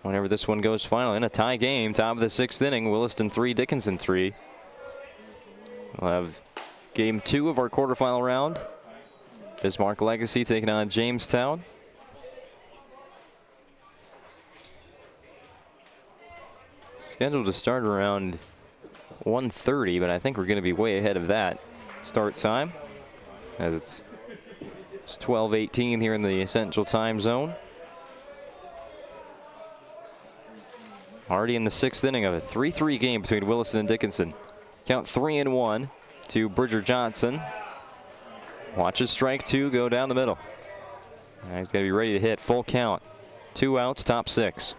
whenever this one goes final, in a tie game, top of the sixth inning, Williston 3, Dickinson 3. We'll have game 2 of our quarterfinal round. Bismarck Legacy taking on Jamestown. Scheduled to start around 1:30, but I think we're going to be way ahead of that start time, as it's 12:18 here in the Central Time Zone. Already in the sixth inning of a 3-3 game between Williston and Dickinson. Count 3-1 to Bridger Johnson. Watches strike 2 go down the middle. Now he's got to be ready to hit. Full count. 2 outs, top 6.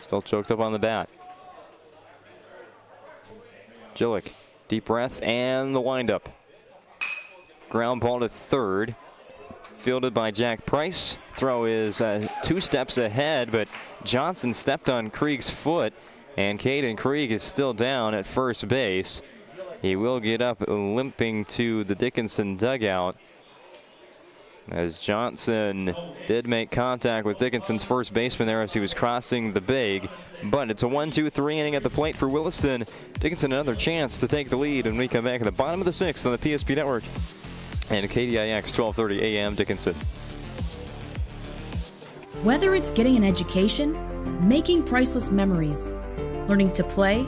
Still choked up on the bat. Gillick, deep breath, and the windup. Ground ball to third. Fielded by Jack Price. Throw is 2 steps ahead, but Johnson stepped on Krieg's foot, and Caden Krieg is still down at first base. He will get up limping to the Dickinson dugout, as Johnson did make contact with Dickinson's first baseman there as he was crossing the bag. But it's a 1-2-3 inning at the plate for Williston. Dickinson another chance to take the lead when we come back at the bottom of the sixth on the PSP Network and KDIX 1230 AM Dickinson. Whether it's getting an education, making priceless memories, learning to play,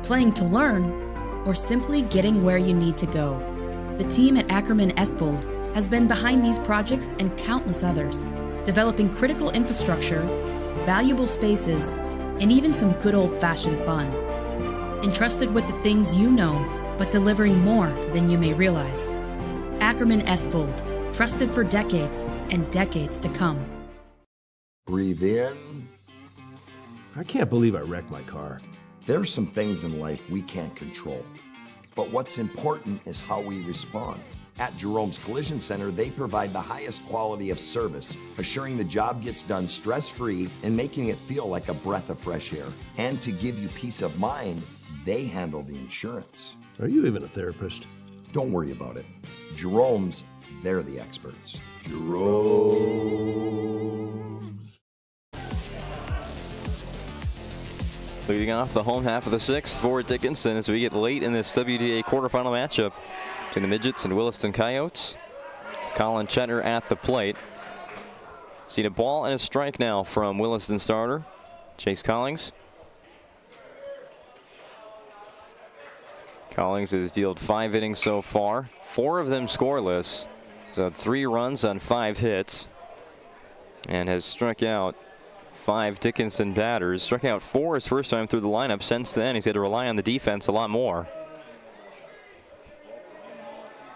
playing to learn, or simply getting where you need to go, the team at Ackerman Estvold has been behind these projects and countless others, developing critical infrastructure, valuable spaces, and even some good old-fashioned fun. Entrusted with the things you know, but delivering more than you may realize. Ackerman Estvold, trusted for decades and decades to come. Breathe in. I can't believe I wrecked my car. There's some things in life we can't control, but what's important is how we respond. At Jerome's Collision Center, they provide the highest quality of service, assuring the job gets done stress-free and making it feel like a breath of fresh air. And to give you peace of mind, they handle the insurance. Are you even a therapist? Don't worry about it. Jerome's, they're the experts. Jerome's. Leading off the home half of the sixth for Dickinson as we get late in this WDA quarterfinal matchup between the Midgets and Williston Coyotes. It's Colin Cheddar at the plate. See a ball and a strike now from Williston starter Chase Collings. Collings has dealt 5 innings so far, 4 of them scoreless. He's had 3 runs on 5 hits and has struck out 5 Dickinson batters. Struck out 4 his first time through the lineup. Since then, he's had to rely on the defense a lot more.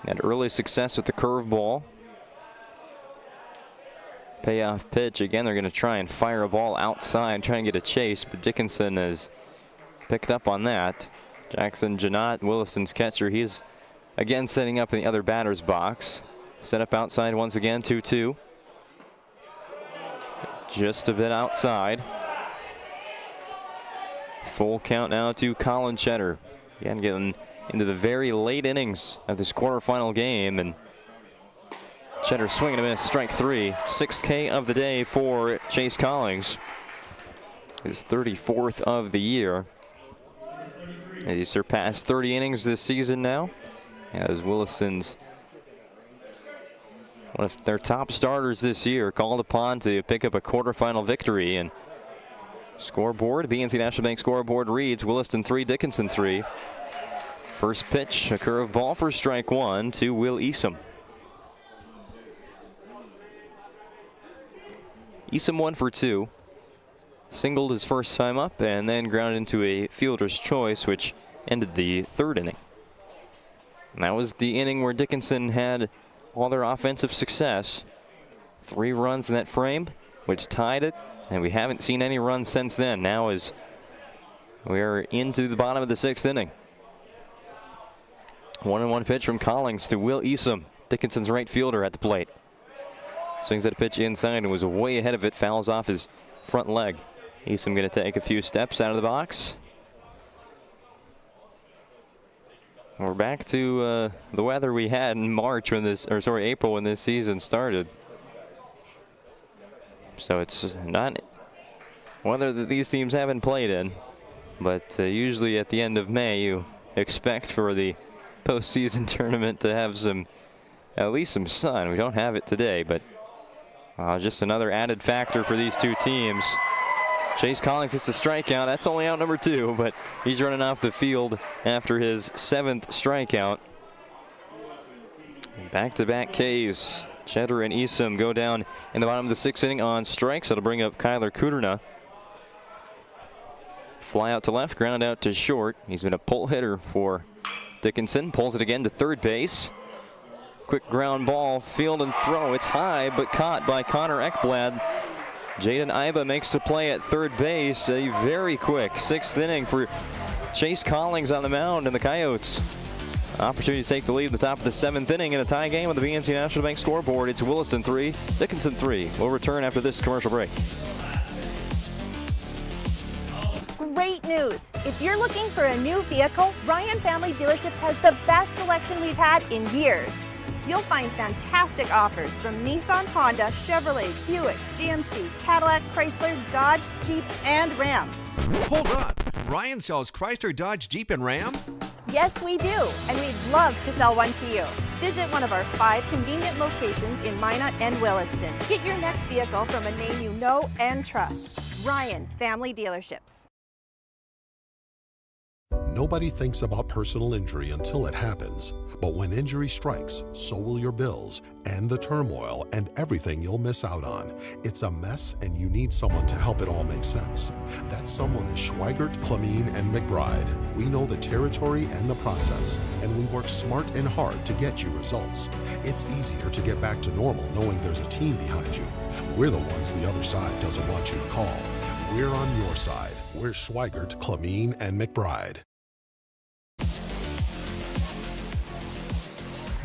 Had early success with the curveball. Payoff pitch. Again, they're going to try and fire a ball outside, try and get a chase, but Dickinson has picked up on that. Jackson Janot, Williston's catcher, he's again setting up in the other batter's box. Set up outside once again, 2-2. Just a bit outside. Full count now to Colin Cheddar. Again, getting into the very late innings of this quarterfinal game, and Cheddar swinging a miss, strike 3. 6th K of the day for Chase Collings. His 34th of the year. And he surpassed 30 innings this season now, as Williston's one of their top starters this year called upon to pick up a quarterfinal victory. And scoreboard, BNC National Bank scoreboard reads Williston 3, Dickinson 3. First pitch, a curveball for strike 1 to Will Easom. Easom 1 for 2. Singled his first time up and then grounded into a fielder's choice, which ended the 3rd inning. And that was the inning where Dickinson had all their offensive success. 3 runs in that frame, which tied it, and we haven't seen any runs since then. Now as we're into the bottom of the 6th inning. 1-1 pitch from Collings to Will Easom, Dickinson's right fielder at the plate. Swings at a pitch inside and was way ahead of it, fouls off his front leg. Easom going to take a few steps out of the box. We're back to the weather we had in April when this season started. So it's not weather that these teams haven't played in, but usually at the end of May you expect for the postseason tournament to have at least some sun. We don't have it today, but just another added factor for these two teams. Chase Collings hits the strikeout. That's only out number 2, but he's running off the field after his 7th strikeout. Back-to-back Ks. Cheddar and Easom go down in the bottom of the 6th inning on strikes. That'll bring up Kyler Kuderna. Fly out to left, ground out to short. He's been a pull hitter for Dickinson. Pulls it again to third base. Quick ground ball, field and throw. It's high, but caught by Connor Ekblad. Jaden Iba makes the play at third base. A very quick 6th inning for Chase Collings on the mound and the Coyotes. Opportunity to take the lead at the top of the 7th inning in a tie game on the BNC National Bank scoreboard. It's Williston 3, Dickinson 3. We'll return after this commercial break. Great news! If you're looking for a new vehicle, Ryan Family Dealerships has the best selection we've had in years. You'll find fantastic offers from Nissan, Honda, Chevrolet, Buick, GMC, Cadillac, Chrysler, Dodge, Jeep, and Ram. Hold on. Ryan sells Chrysler, Dodge, Jeep, and Ram? Yes, we do, and we'd love to sell one to you. Visit one of our 5 convenient locations in Minot and Williston. Get your next vehicle from a name you know and trust. Ryan Family Dealerships. Nobody thinks about personal injury until it happens. But when injury strikes, so will your bills and the turmoil and everything you'll miss out on. It's a mess and you need someone to help it all make sense. That someone is Schweigert, Clemene, and McBride. We know the territory and the process, and we work smart and hard to get you results. It's easier to get back to normal knowing there's a team behind you. We're the ones the other side doesn't want you to call. We're on your side. We're Schweigert, Clemene, and McBride.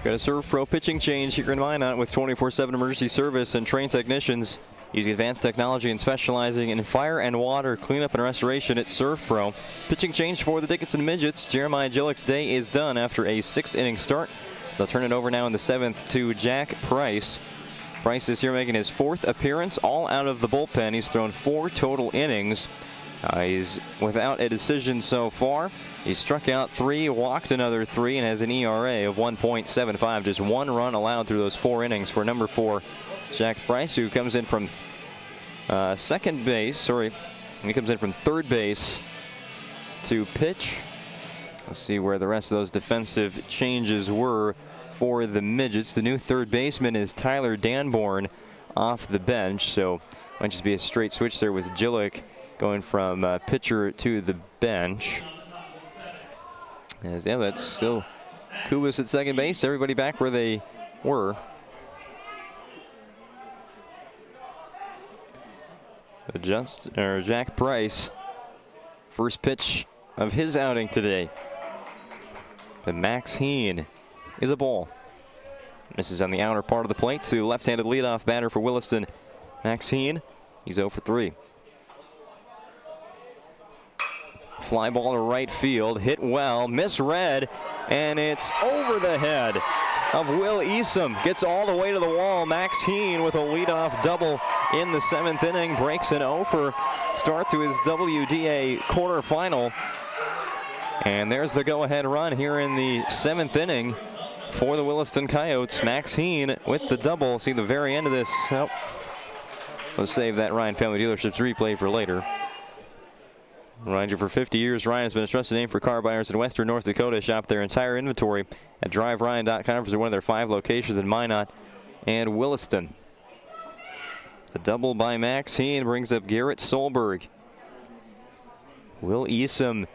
Got a Serve Pro pitching change here in Minot with 24/7 emergency service and trained technicians using advanced technology and specializing in fire and water cleanup and restoration at Serve Pro. Pitching change for the Dickinson Midgets. Jeremiah Jillick's day is done after a 6-inning start. They'll turn it over now in the 7th to Jack Price. Price this year making his 4th appearance, all out of the bullpen. He's thrown 4 total innings. He's without a decision so far. He struck out 3, walked another 3, and has an ERA of 1.75. Just 1 run allowed through those 4 innings for number 4, Jack Price, who comes in from second base. Sorry, he comes in from third base to pitch. Let's see where the rest of those defensive changes were for the Midgets. The new third baseman is Tyler Danborn off the bench, so might just be a straight switch there with Jillick going from pitcher to the bench. Yeah, that's still Kubas at second base. Everybody back where they were. Jack Price, first pitch of his outing today. But Max Heen is a ball. Misses on the outer part of the plate to left-handed leadoff batter for Williston, Max Heen. He's 0 for 3. Fly ball to right field, hit well, misread, and it's over the head of Will Easom. Gets all the way to the wall. Max Heen with a leadoff double in the 7th inning. Breaks an 0 for start to his WDA quarterfinal. And there's the go-ahead run here in the 7th inning for the Williston Coyotes. Max Heen with the double. See the very end of this. Oh, let's save that Ryan Family Dealerships replay for later. Remind you, for 50 years, Ryan has been a trusted name for car buyers in western North Dakota. Shop their entire inventory at driveryan.com for one of their 5 locations in Minot and Williston. The double by Max Heen brings up Garrett Solberg. Will Easom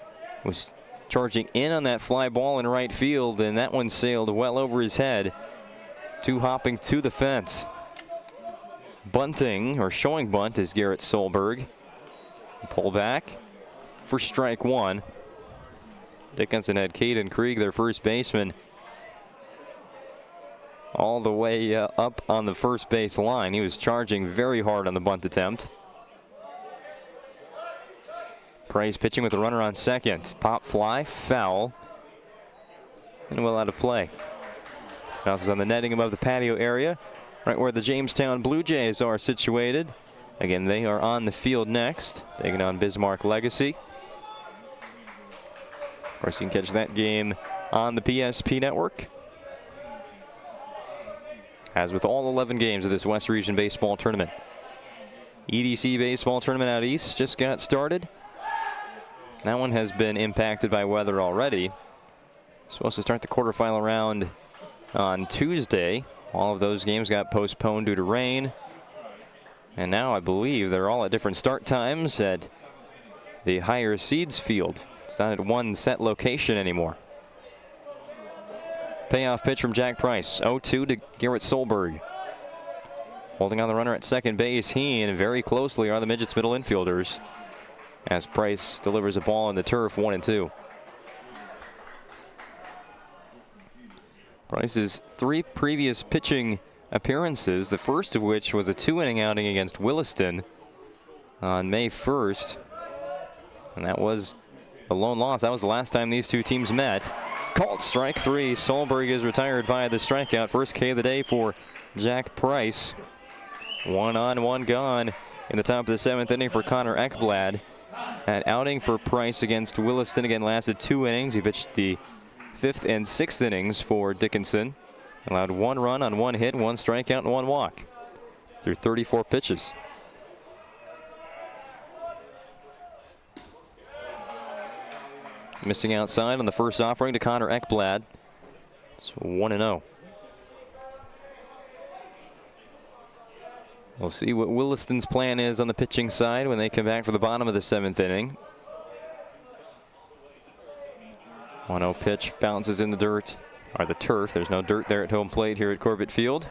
was charging in on that fly ball in right field, and that one sailed well over his head. 2 hopping to the fence. Bunting, or showing bunt, is Garrett Solberg. Pull back for strike 1. Dickinson had Caden Krieg, their first baseman, all the way up on the first base line. He was charging very hard on the bunt attempt. Price pitching with a runner on second. Pop fly, foul, and well out of play. Bounces on the netting above the patio area, right where the Jamestown Blue Jays are situated. Again, they are on the field next, taking on Bismarck Legacy. Of course, you can catch that game on the PSP network. As with all 11 games of this West Region Baseball Tournament. EDC Baseball Tournament out east just got started. That one has been impacted by weather already. Supposed to start the quarterfinal round on Tuesday. All of those games got postponed due to rain. And now I believe they're all at different start times at the higher seeds field. It's not at one set location anymore. Payoff pitch from Jack Price. 0-2 to Garrett Solberg. Holding on the runner at second base, Heen. Very closely are the Midgets middle infielders as Price delivers a ball in the turf, 1-2. Price's 3 previous pitching appearances, the first of which was a 2-inning outing against Williston on May 1st. And that was a lone loss. That was the last time these two teams met. Called strike 3. Solberg is retired via the strikeout. First K of the day for Jack Price. 1 on, 1 gone in the top of the 7th inning for Connor Ekblad. That outing for Price against Williston again lasted 2 innings. He pitched the 5th and 6th innings for Dickinson. Allowed 1 run on 1 hit, 1 strikeout, and 1 walk through 34 pitches. missing outside on the first offering to Connor Ekblad. It's 1-0. We'll see what Williston's plan is on the pitching side when they come back for the bottom of the 7th inning. 1-0 pitch bounces in the dirt, or the turf. There's no dirt there at home plate here at Corbett Field.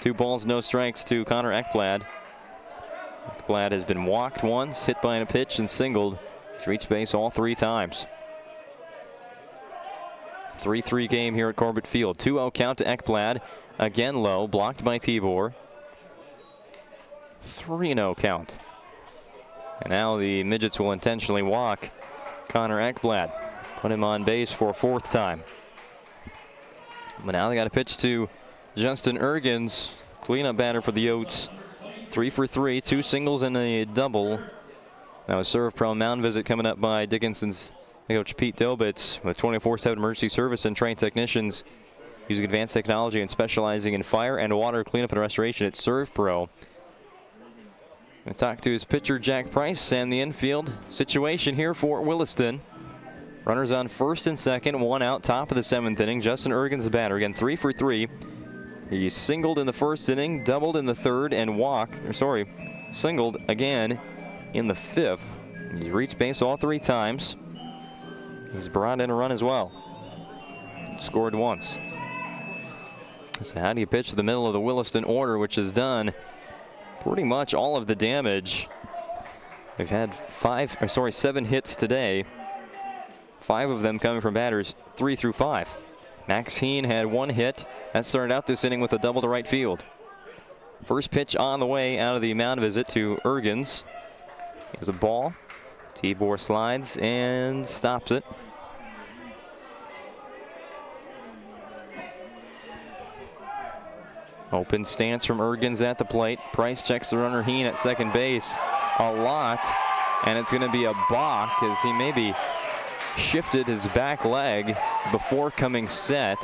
2 balls, no strikes to Connor Ekblad. Ekblad has been walked once, hit by a pitch, and singled. He's reached base all 3 times. 3-3 game here at Corbett Field. 2-0 count to Ekblad. Again low, blocked by Tibor. 3-0 count. And now the Midgets will intentionally walk Connor Ekblad. Put him on base for a 4th time. But now they got a pitch to Justin Ergens, cleanup batter for the Oats. 3 for 3, 2 singles and a double. Now a serve pro mound visit coming up by Dickinson's coach Pete Dobitz with 24/7 emergency service and trained technicians using advanced technology and specializing in fire and water cleanup and restoration at Serve Pro. We'll talk to his pitcher Jack Price and the infield situation here for Williston. Runners on first and second, 1 out, top of the 7th inning. Justin Ergens the batter, again 3 for 3. He singled in the 1st inning, doubled in the 3rd, and singled again in the 5th. He's reached base all 3 times. He's brought in a run as well. Scored once. So how do you pitch to the middle of the Williston order, which has done pretty much all of the damage? They've had 7 hits today. 5 of them coming from batters 3 through 5. Max Heen had 1 hit. That started out this inning with a double to right field. First pitch on the way out of the mound visit to Ergens. Here's a ball. Tibor slides and stops it. Open stance from Ergens at the plate. Price checks the runner Heen at second base a lot. And it's going to be a balk as he maybe shifted his back leg before coming set.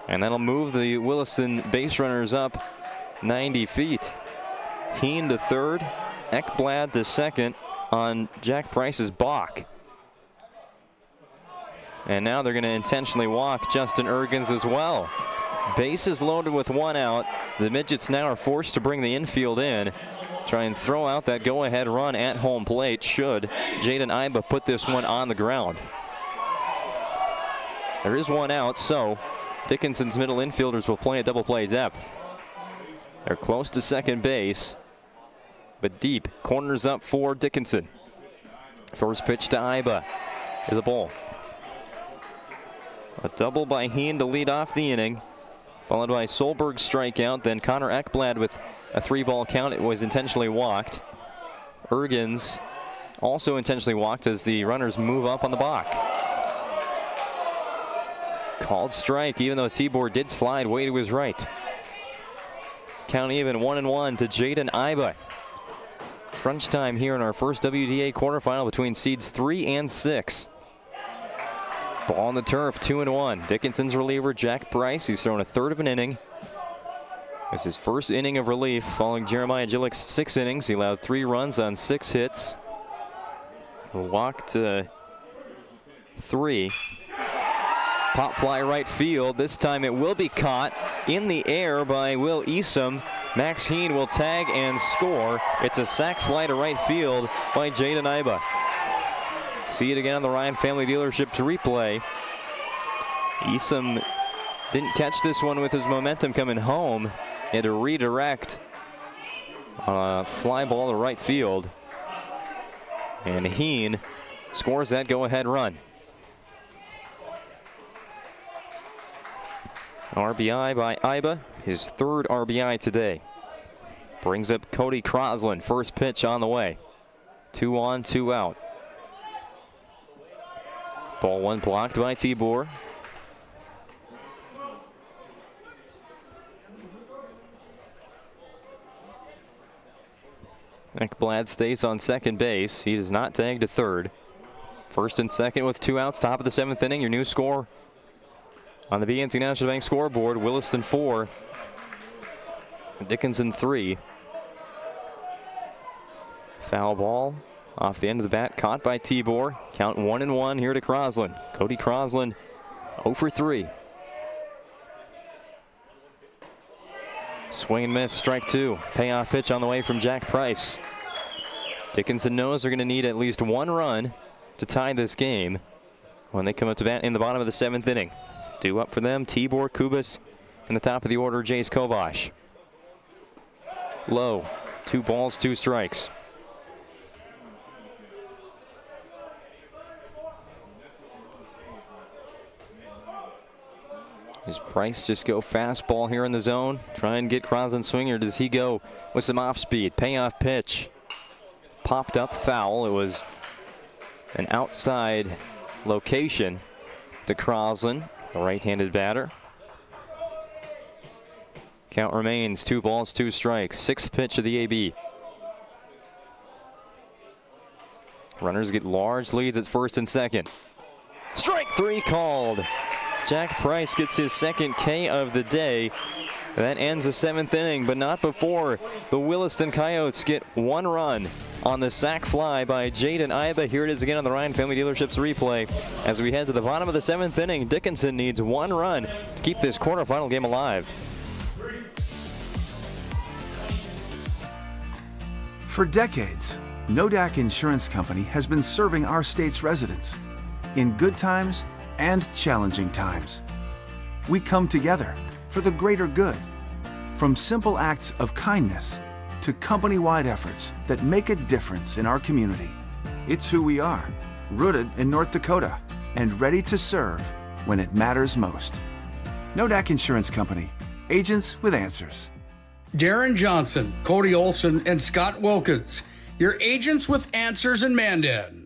And that'll move the Williston base runners up 90 feet. Heen to 3rd, Ekblad to 2nd on Jack Price's balk. And now they're going to intentionally walk Justin Ergens as well. Bases loaded with 1 out. The Midgets now are forced to bring the infield in. Try and throw out that go-ahead run at home plate should Jaden Iba put this one on the ground. There is 1 out, so Dickinson's middle infielders will play a double play depth. They're close to second base, but deep. Corners up for Dickinson. First pitch to Iba is a ball. A double by Heen to lead off the inning, followed by Solberg's strikeout. Then Connor Ekblad with a 3-ball count. It was intentionally walked. Ergens also intentionally walked as the runners move up on the balk. Called strike, even though Tibor did slide way to his right. Count even, 1-1 to Jaden Iba. Crunch time here in our first WDA quarterfinal between seeds 3 and 6. Ball on the turf, 2-1. Dickinson's reliever, Jack Price. He's thrown a 1/3 of an inning. It's his first inning of relief following Jeremiah Gillick's 6 innings. He allowed 3 runs on 6 hits. Walked 3. Pop fly right field. This time it will be caught in the air by Will Easom. Max Heen will tag and score. It's a sac fly to right field by Jaden Iba. See it again on the Ryan Family Dealership to replay. Easom didn't catch this one with his momentum coming home. He had to redirect on a fly ball to right field. And Heen scores that go-ahead run. RBI by Iba, his 3rd RBI today. Brings up Cody Crosland, first pitch on the way. 2 on, 2 out. Ball 1 blocked by Tibor. Ekblad stays on second base. He does not tag to 3rd. First and second with 2 outs, top of the 7th inning. Your new score on the BNC National Bank scoreboard: Williston 4, Dickinson 3. Foul ball Off the end of the bat, caught by Tibor. Count 1-1 here to Crosland. Cody Crosland 0 for 3. Swing and miss, strike 2. Payoff pitch on the way from Jack Price. Dickinson knows they're going to need at least 1 run to tie this game when they come up to bat in the bottom of the 7th inning. Due up for them, Tibor, Kubas, and the top of the order, Jace Kovash. Low, 2 balls, 2 strikes. Does Price just go fastball here in the zone? Try and get Crosland swinging, or does he go with some off speed? Payoff pitch. Popped up foul. It was an outside location to Crosland, the right-handed batter. Count remains 2 balls, 2 strikes. 6th pitch of the AB. Runners get large leads at first and second. Strike 3 called. Jack Price gets his 2nd K of the day. That ends the 7th inning, but not before the Williston Coyotes get 1 run on the sac fly by Jaden Iba. Here it is again on the Ryan Family Dealerships replay. As we head to the bottom of the 7th inning, Dickinson needs 1 run to keep this quarterfinal game alive. For decades, Nodak Insurance Company has been serving our state's residents in good times and challenging times. We come together for the greater good, from simple acts of kindness to company-wide efforts that make a difference in our community. It's who we are, rooted in North Dakota and ready to serve when it matters most. Nodak Insurance Company, agents with answers. Darren Johnson, Cody Olson, and Scott Wilkins, your agents with answers in Mandan.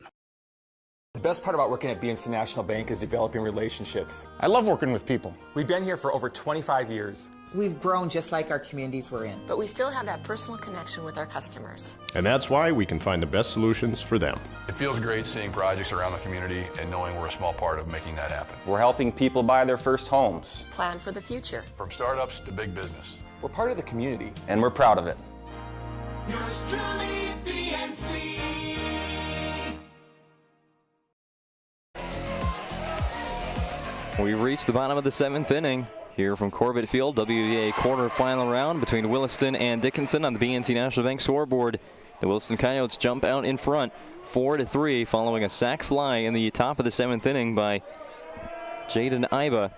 The best part about working at BNC National Bank is developing relationships. I love working with people. We've been here for over 25 years. We've grown just like our communities we're in. But we still have that personal connection with our customers. And that's why we can find the best solutions for them. It feels great seeing projects around the community and knowing we're a small part of making that happen. We're helping people buy their first homes. Plan for the future. From startups to big business. We're part of the community. And we're proud of it. Yours truly, BNC. We reached the bottom of the 7th inning here from Corbett Field. WDA quarterfinal round between Williston and Dickinson on the BNC National Bank scoreboard. The Williston Coyotes jump out in front 4-3 following a sac fly in the top of the 7th inning by Jaden Iba.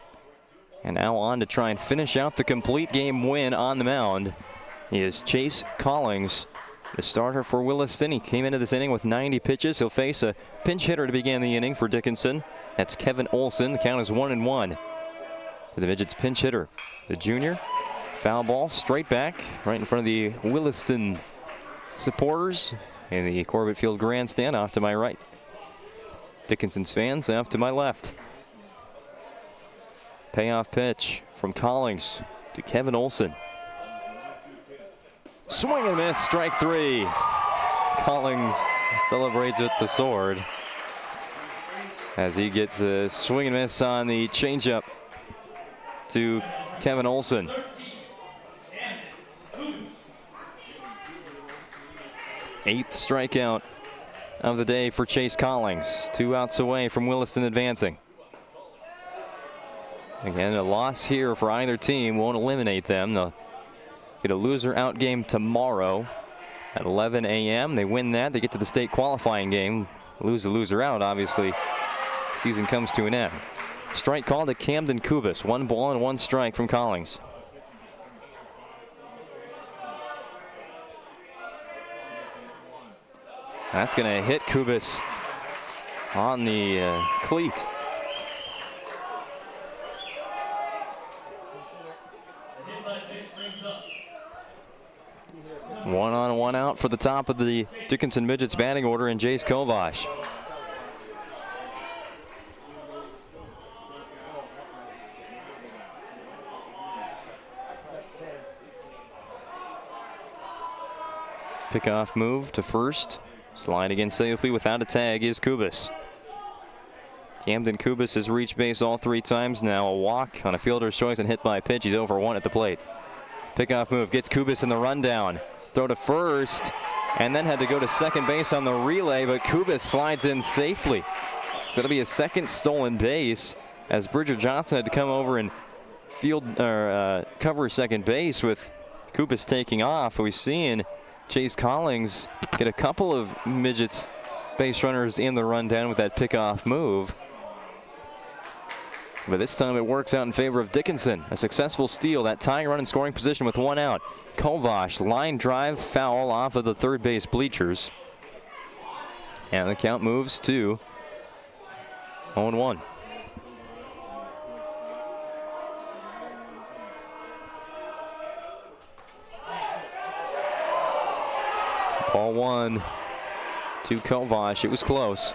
And now on to try and finish out the complete game win on the mound is Chase Collings, the starter for Williston. He came into this inning with 90 pitches. He'll face a pinch hitter to begin the inning for Dickinson. That's Kevin Olson. The count is 1-1 to the Midgets pinch hitter. The junior, foul ball straight back right in front of the Williston supporters in the Corbett Field grandstand off to my right. Dickinson's fans off to my left. Payoff pitch from Collings to Kevin Olson. Swing and miss, strike 3. Collings celebrates with the sword as he gets a swing and miss on the changeup to Kevin Olson. Eighth strikeout of the day for Chase Collings. 2 outs away from Williston advancing. Again, a loss here for either team won't eliminate them. They'll get a loser out game tomorrow at 11 a.m. They win that, they get to the state qualifying game. Lose the loser out, obviously. Season comes to an end. Strike call to Camden Kubas. 1 ball and 1 strike from Collings. That's going to hit Kubas on the cleat. One on, one out for the top of the Dickinson Midgets batting order in Jace Kovash. Pickoff move to first. Slide again safely without a tag is Kubas. Camden Kubas has reached base all 3 times now. A walk on a fielder's choice and hit by a pitch. He's over 1 at the plate. Pickoff move gets Kubas in the rundown. Throw to first. and then had to go to second base on the relay, but Kubis slides in safely. So it'll be a second stolen base as Bridger Johnson had to come over and cover second base with Kubis taking off. We've seen Chase Collings get a couple of midgets base runners in the rundown with that pickoff move. But this time it works out in favor of Dickinson. A successful steal, that tying run in scoring position with one out. Kovash, line drive foul off of the third base bleachers. And the count moves to 0-1. Ball one to Kovash. It was close.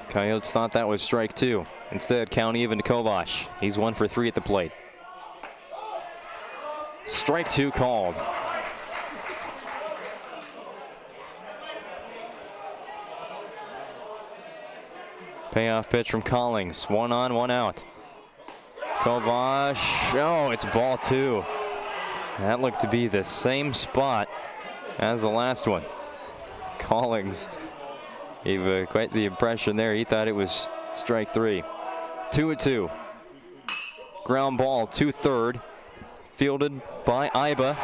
Coyotes thought that was strike two. Instead, count even to Kovash. He's 1 for 3 at the plate. Strike two called. Payoff pitch from Collings. 1 on, 1 out. Kovash. Oh, it's ball two. That looked to be the same spot as the last one. Collings gave quite the impression there. He thought it was strike three. 2-2. Ground ball to third. Fielded by Iba.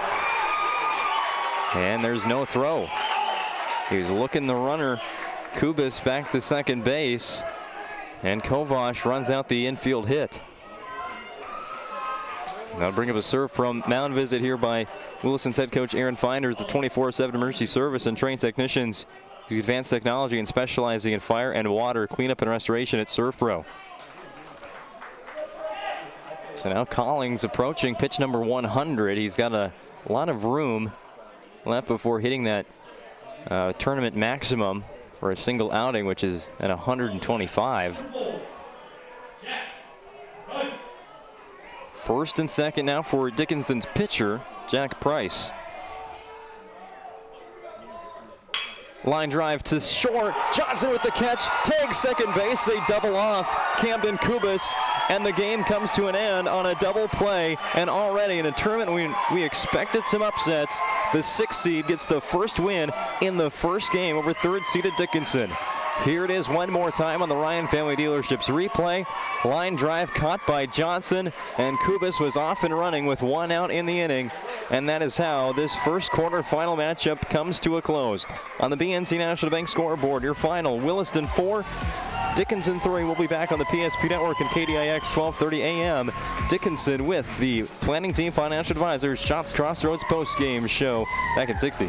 And there's no throw. He was looking the runner, Kubis, back to second base. And Kovash runs out the infield hit. That'll bring up a serve from mound visit here by Williston's head coach Aaron Finders. The 24/7 emergency service and trained technicians use advanced technology and specializing in fire and water cleanup and restoration at Surf Pro. So now Collings approaching pitch number 100. He's got a lot of room left before hitting that tournament maximum for a single outing, which is at 125. First and second now for Dickinson's pitcher, Jack Price. Line drive to short. Johnson with the catch. Tags second base. They double off Camden Kubis. And the game comes to an end on a double play. And already in a tournament we expected some upsets. The 6th seed gets the first win in the first game over 3rd seeded Dickinson. Here it is one more time on the Ryan Family Dealerships replay. Line drive caught by Johnson, and Kubis was off and running with 1 out in the inning. And that is how this first quarterfinal matchup comes to a close. On the BNC National Bank scoreboard, your final, Williston 4, Dickinson 3. We'll be back on the PSP Network and KDIX 1230 AM. Dickinson with the Planning Team Financial Advisors Shots Crossroads postgame show back at 60.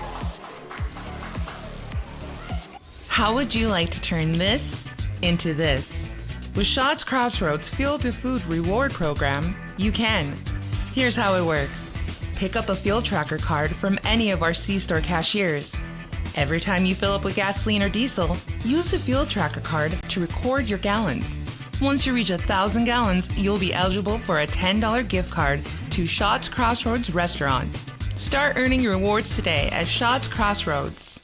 How would you like to turn this into this? With Shots Crossroads Fuel to Food Reward Program, you can. Here's how it works. Pick up a fuel tracker card from any of our C-store cashiers. Every time you fill up with gasoline or diesel, use the fuel tracker card to record your gallons. Once you reach 1,000 gallons, you'll be eligible for a $10 gift card to Shots Crossroads Restaurant. Start earning your rewards today at Shots Crossroads.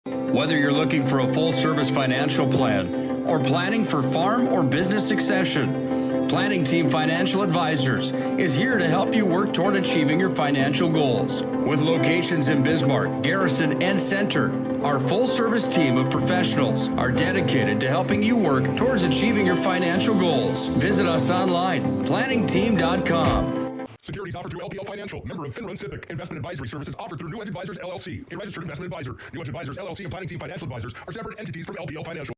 Whether you're looking for a full-service financial plan or planning for farm or business succession, Planning Team Financial Advisors is here to help you work toward achieving your financial goals. With locations in Bismarck, Garrison, and Center, our full-service team of professionals are dedicated to helping you work towards achieving your financial goals. Visit us online, planningteam.com. Securities offered through LPL Financial, member of FinRun SIPC. Investment advisory services offered through New Edge Advisors LLC, a registered investment advisor. New Edge Advisors LLC and Planning Team Financial Advisors are separate entities from LPL Financial.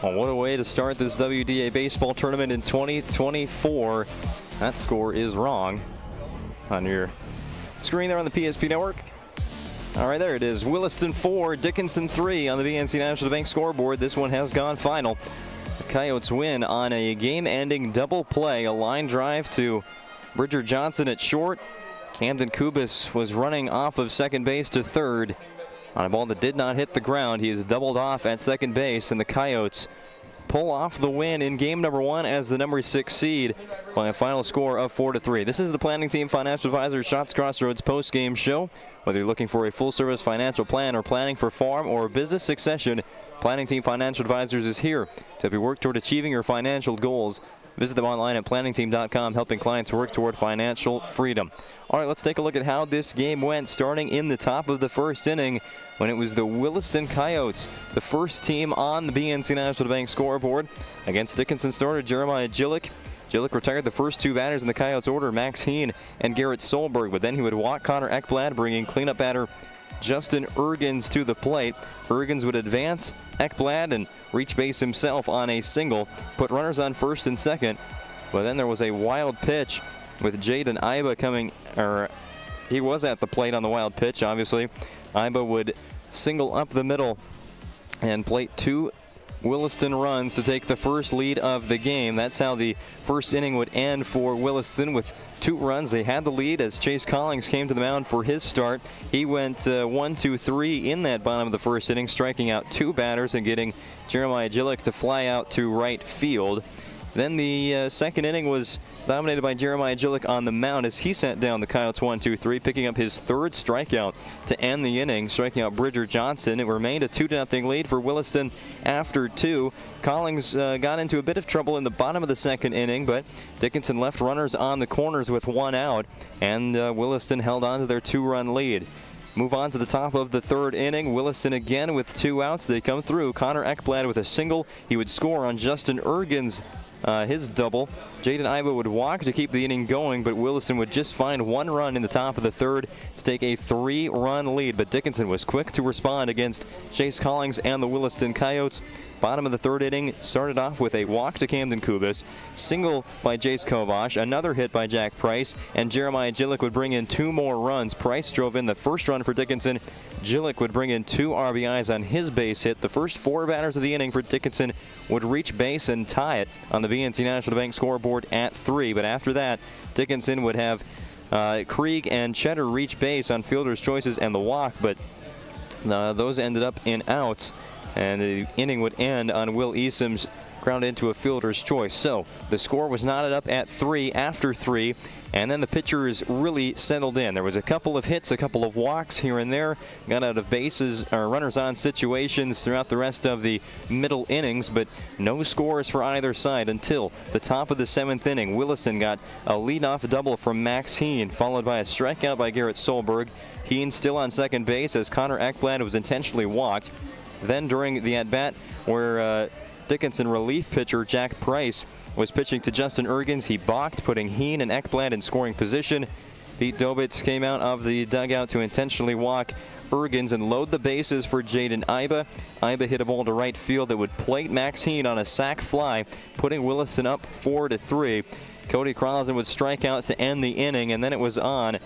Oh, what a way to start this WDA baseball tournament in 2024. That score is wrong on your screen there on the PSP Network. All right, there it is. Williston 4, Dickinson 3 on the BNC National Bank scoreboard. This one has gone final. The Coyotes win on a game-ending double play. A line drive to Bridger Johnson at short. Camden Kubis was running off of second base to third on a ball that did not hit the ground. He is doubled off at second base, and the Coyotes pull off the win in game number 1 as the number 6 seed by a final score of 4-3. This is the Planning Team Financial Advisors Shots Crossroads post-game show. Whether you're looking for a full-service financial plan or planning for farm or business succession, Planning Team Financial Advisors is here to help you work toward achieving your financial goals. Visit them online at planningteam.com, helping clients work toward financial freedom. All right, let's take a look at how this game went, starting in the top of the first inning when it was the Williston Coyotes, the first team on the BNC National Bank scoreboard. Against Dickinson starter Jeremiah Gillick. Gillick retired the first 2 batters in the Coyotes order, Max Heen and Garrett Solberg, but then he would walk Connor Ekblad, bringing cleanup batter Justin Ergens to the plate. Ergens would advance Ekblad and reach base himself on a single, put runners on first and second. But then there was a wild pitch with Jaden Iba coming, or he was at the plate on the wild pitch, obviously. Iba would single up the middle and plate 2 Williston runs to take the first lead of the game. That's how the first inning would end for Williston, with 2 runs. They had the lead as Chase Collings came to the mound for his start. He went 1-2-3 in that bottom of the first inning, striking out 2 batters and getting Jeremiah Gillick to fly out to right field. Then the second inning was dominated by Jeremiah Gillick on the mound as he sent down the Coyotes 1-2-3, picking up his 3rd strikeout to end the inning, striking out Bridger Johnson. It remained a 2-0 lead for Williston after 2. Collings got into a bit of trouble in the bottom of the second inning, but Dickinson left runners on the corners with 1 out, and Williston held on to their 2-run lead. Move on to the top of the third inning. Williston again with 2 outs. They come through. Connor Ekblad with a single. He would score on Justin Ergens, his double. Jaden Iba would walk to keep the inning going, but Williston would just find 1 run in the top of the third to take a 3-run lead. But Dickinson was quick to respond against Chase Collings and the Williston Coyotes. Bottom of the third inning started off with a walk to Camden Kubis, single by Jace Kovash, another hit by Jack Price, and Jeremiah Gillick would bring in 2 more runs. Price drove in the first run for Dickinson. Gillick would bring in 2 RBIs on his base hit. The first 4 batters of the inning for Dickinson would reach base and tie it on the BNC National Bank scoreboard at 3. But after that, Dickinson would have Krieg and Cheddar reach base on fielder's choices and the walk, but those ended up in outs. And the inning would end on Will Easom's ground into a fielder's choice. So the score was knotted up at 3 after 3, and then the pitchers really settled in. There was a couple of hits, a couple of walks here and there, got out of bases or runners on situations throughout the rest of the middle innings, but no scores for either side until the top of the 7th inning. Williston got a leadoff double from Max Heen, followed by a strikeout by Garrett Solberg. Heen still on second base as Connor Ekblad was intentionally walked. Then during the at-bat where Dickinson relief pitcher Jack Price was pitching to Justin Ergens, he balked, putting Heen and Ekblad in scoring position. Pete Dobitz came out of the dugout to intentionally walk Ergens and load the bases for Jaden Iba. Iba hit a ball to right field that would plate Max Heen on a sac fly, putting Williston up 4-3. Cody Carlson would strike out to end the inning, and then it was on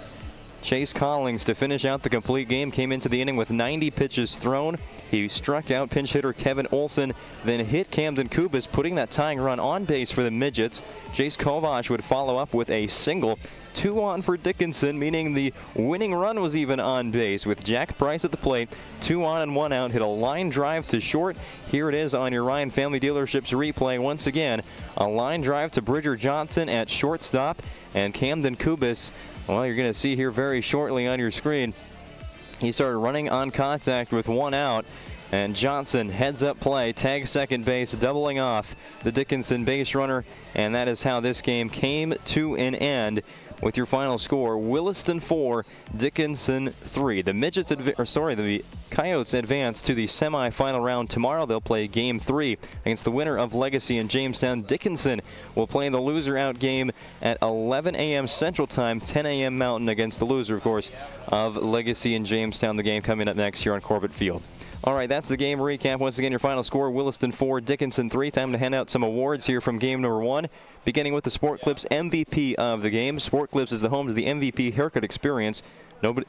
Chase Collings to finish out the complete game. Came into the inning with 90 pitches thrown. He struck out pinch hitter Kevin Olson, then hit Camden Kubis, putting that tying run on base for the Midgets. Jace Kovash would follow up with a single. 2 on for Dickinson, meaning the winning run was even on base with Jack Price at the plate. 2 on and 1 out, hit a line drive to short. Here it is on your Ryan Family Dealerships replay. Once again, a line drive to Bridger Johnson at shortstop, and Camden Kubis, well, you're going to see here very shortly on your screen, he started running on contact with 1 out, and Johnson heads up play, tags second base, doubling off the Dickinson base runner, and that is how this game came to an end with your final score: Williston 4, Dickinson 3. The Coyotes advance to the semifinal round tomorrow. They'll play Game 3 against the winner of Legacy and Jamestown. Dickinson will play the loser out game at 11 a.m. Central Time, 10 a.m. Mountain, against the loser, of course, of Legacy and Jamestown. The game coming up next here on Corbett Field. All right, that's the game recap. Once again, your final score: Williston 4, Dickinson 3. Time to hand out some awards here from game number 1, beginning with the Sport Clips MVP of the game. Sport Clips is the home to the MVP haircut experience.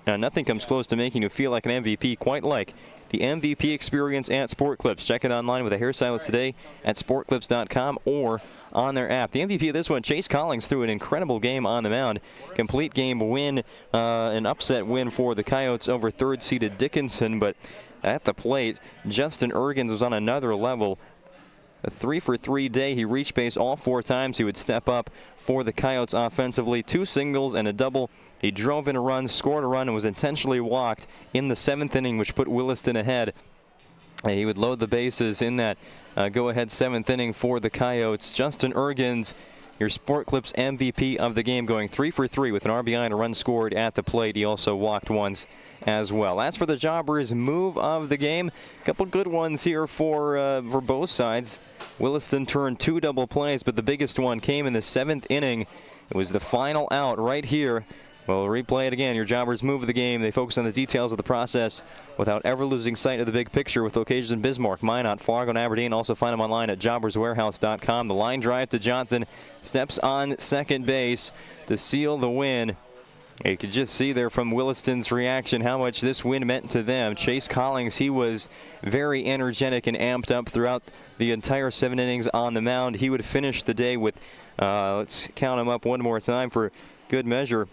Nothing comes close to making you feel like an MVP quite like the MVP experience at Sport Clips. Check it online with a hairstylist today at sportclips.com or on their app. The MVP of this one, Chase Collings, threw an incredible game on the mound. Complete game win, an upset win for the Coyotes over third-seeded Dickinson, but at the plate, Justin Ergens was on another level. a 3-for-3 day. He reached base all 4 times. He would step up for the Coyotes offensively. 2 singles and a double. He drove in a run, scored a run, and was intentionally walked in the 7th inning, which put Williston ahead. He would load the bases in that go-ahead 7th inning for the Coyotes. Justin Ergens, your Sport Clips MVP of the game, going 3-for-3 with an RBI and a run scored at the plate. He also walked once as well. As for the Jobbers' move of the game, a couple good ones here for both sides. Williston turned 2 double plays, but the biggest one came in the 7th inning. It was the final out right here. We'll replay it again. Your Jobbers' move of the game. They focus on the details of the process without ever losing sight of the big picture with locations in Bismarck, Minot, Fargo, and Aberdeen. Also find them online at jobberswarehouse.com. The line drive to Johnson. Steps on second base to seal the win. You could just see there from Williston's reaction how much this win meant to them. Chase Collings, he was very energetic and amped up throughout the entire 7 innings on the mound. He would finish the day with, let's count him up one more time for good measure.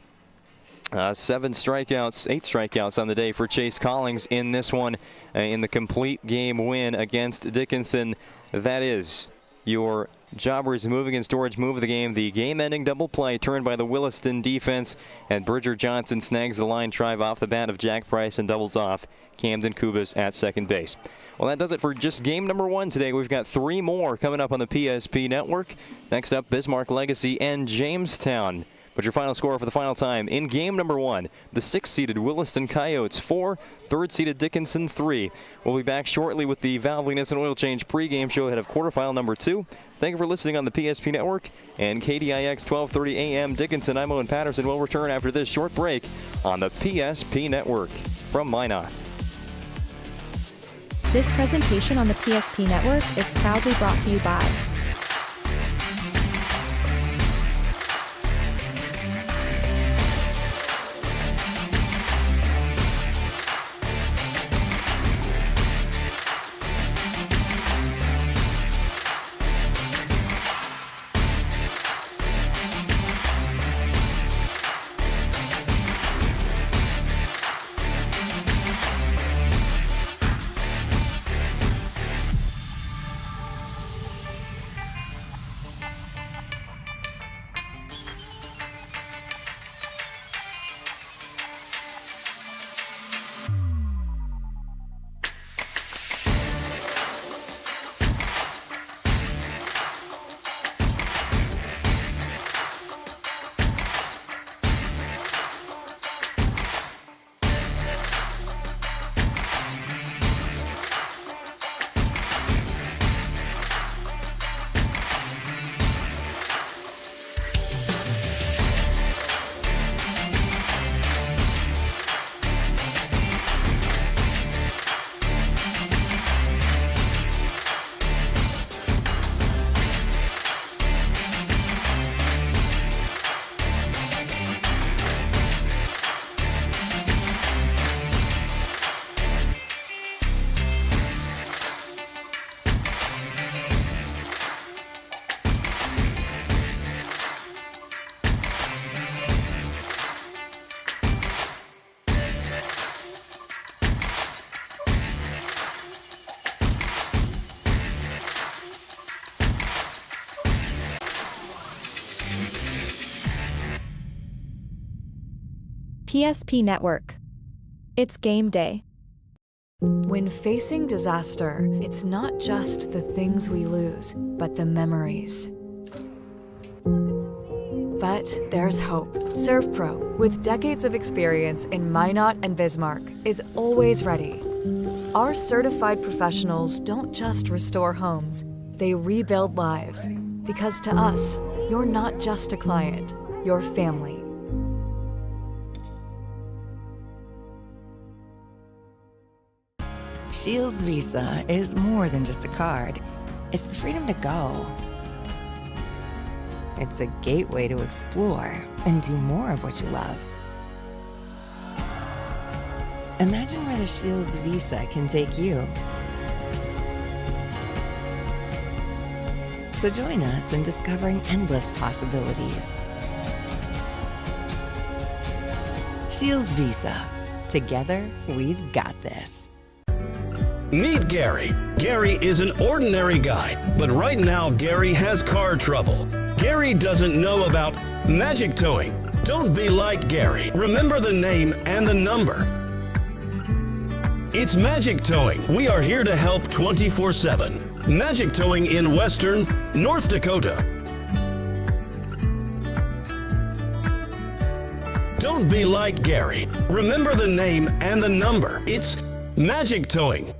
8 strikeouts on the day for Chase Collings in this one, in the complete game win against Dickinson. That is your Jobbers move against Storage move of the game. The game-ending double play turned by the Williston defense, and Bridger Johnson snags the line drive off the bat of Jack Price and doubles off Camden Kubas at second base. Well, that does it for just game number 1 today. We've got 3 more coming up on the PSP Network. Next up, Bismarck Legacy and Jamestown. But your final score for the final time in game number 1, the 6th-seeded Williston Coyotes 4, 3rd-seeded Dickinson 3. We'll be back shortly with the Valvoline and Oil Change pregame show ahead of quarterfinal number 2. Thank you for listening on the PSP Network and KDIX 1230 AM Dickinson. I'm Owen Patterson. We'll return after this short break on the PSP Network from Minot. This presentation on the PSP Network is proudly brought to you by PSP Network. It's game day. When facing disaster, it's not just the things we lose, but the memories. But there's hope. ServPro, with decades of experience in Minot and Bismarck, is always ready. Our certified professionals don't just restore homes, they rebuild lives. Because to us, you're not just a client, you're family. Shields Visa is more than just a card. It's the freedom to go. It's a gateway to explore and do more of what you love. Imagine where the Shields Visa can take you. So join us in discovering endless possibilities. Shields Visa. Together, we've got this. Meet Gary. Gary is an ordinary guy, but right now Gary has car trouble. Gary doesn't know about magic towing. Don't be like Gary. Remember the name and the number. It's Magic Towing. We are here to help 24/7. Magic Towing in Western North Dakota. Don't be like Gary. Remember the name and the number. It's Magic Towing.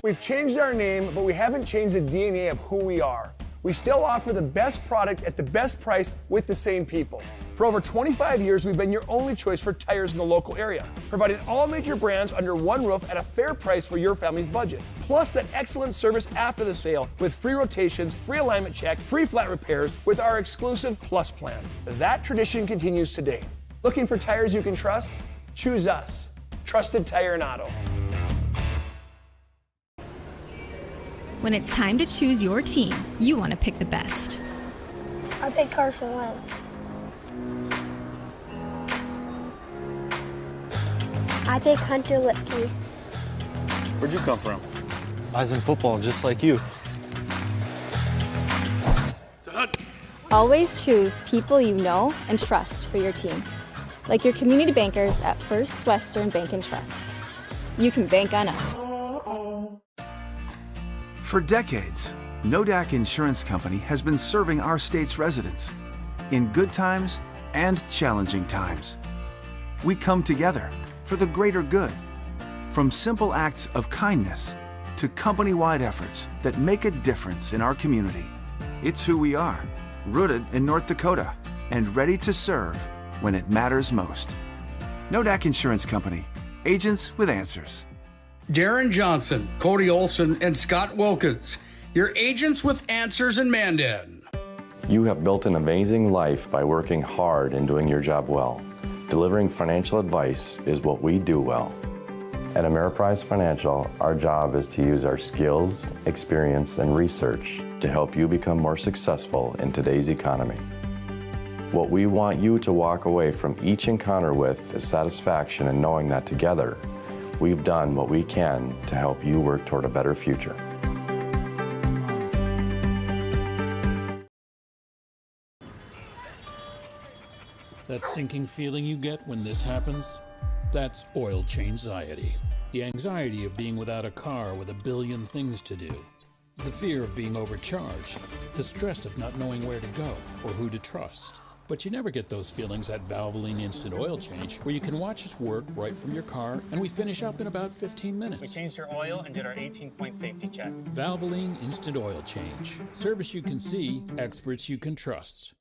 We've changed our name, but we haven't changed the DNA of who we are. We still offer the best product at the best price with the same people. For over 25 years, we've been your only choice for tires in the local area, providing all major brands under one roof at a fair price for your family's budget. Plus that excellent service after the sale with free rotations, free alignment check, free flat repairs with our exclusive Plus plan. That tradition continues today. Looking for tires you can trust? Choose us. Trusted Tire and Auto. When it's time to choose your team, you want to pick the best. I pick Carson Wentz. I pick Hunter Lipke. Where'd you come from? I was in football just like you. Always choose people you know and trust for your team, like your community bankers at First Western Bank and Trust. You can bank on us. For decades, Wda Insurance Company has been serving our state's residents in good times and challenging times. We come together for the greater good, from simple acts of kindness to company-wide efforts that make a difference in our community. It's who we are, rooted in North Dakota and ready to serve when it matters most. Wda Insurance Company, agents with answers. Darren Johnson, Cody Olson, and Scott Wilkins, your agents with answers in Mandan. You have built an amazing life by working hard and doing your job well. Delivering financial advice is what we do well. At Ameriprise Financial, our job is to use our skills, experience, and research to help you become more successful in today's economy. What we want you to walk away from each encounter with is satisfaction in knowing that together, we've done what we can to help you work toward a better future. That sinking feeling you get when this happens? That's oil change-anxiety. The anxiety of being without a car with a billion things to do. The fear of being overcharged. The stress of not knowing where to go or who to trust. But you never get those feelings at Valvoline Instant Oil Change, where you can watch us work right from your car, and we finish up in about 15 minutes. We changed your oil and did our 18-point safety check. Valvoline Instant Oil Change. Service you can see, experts you can trust.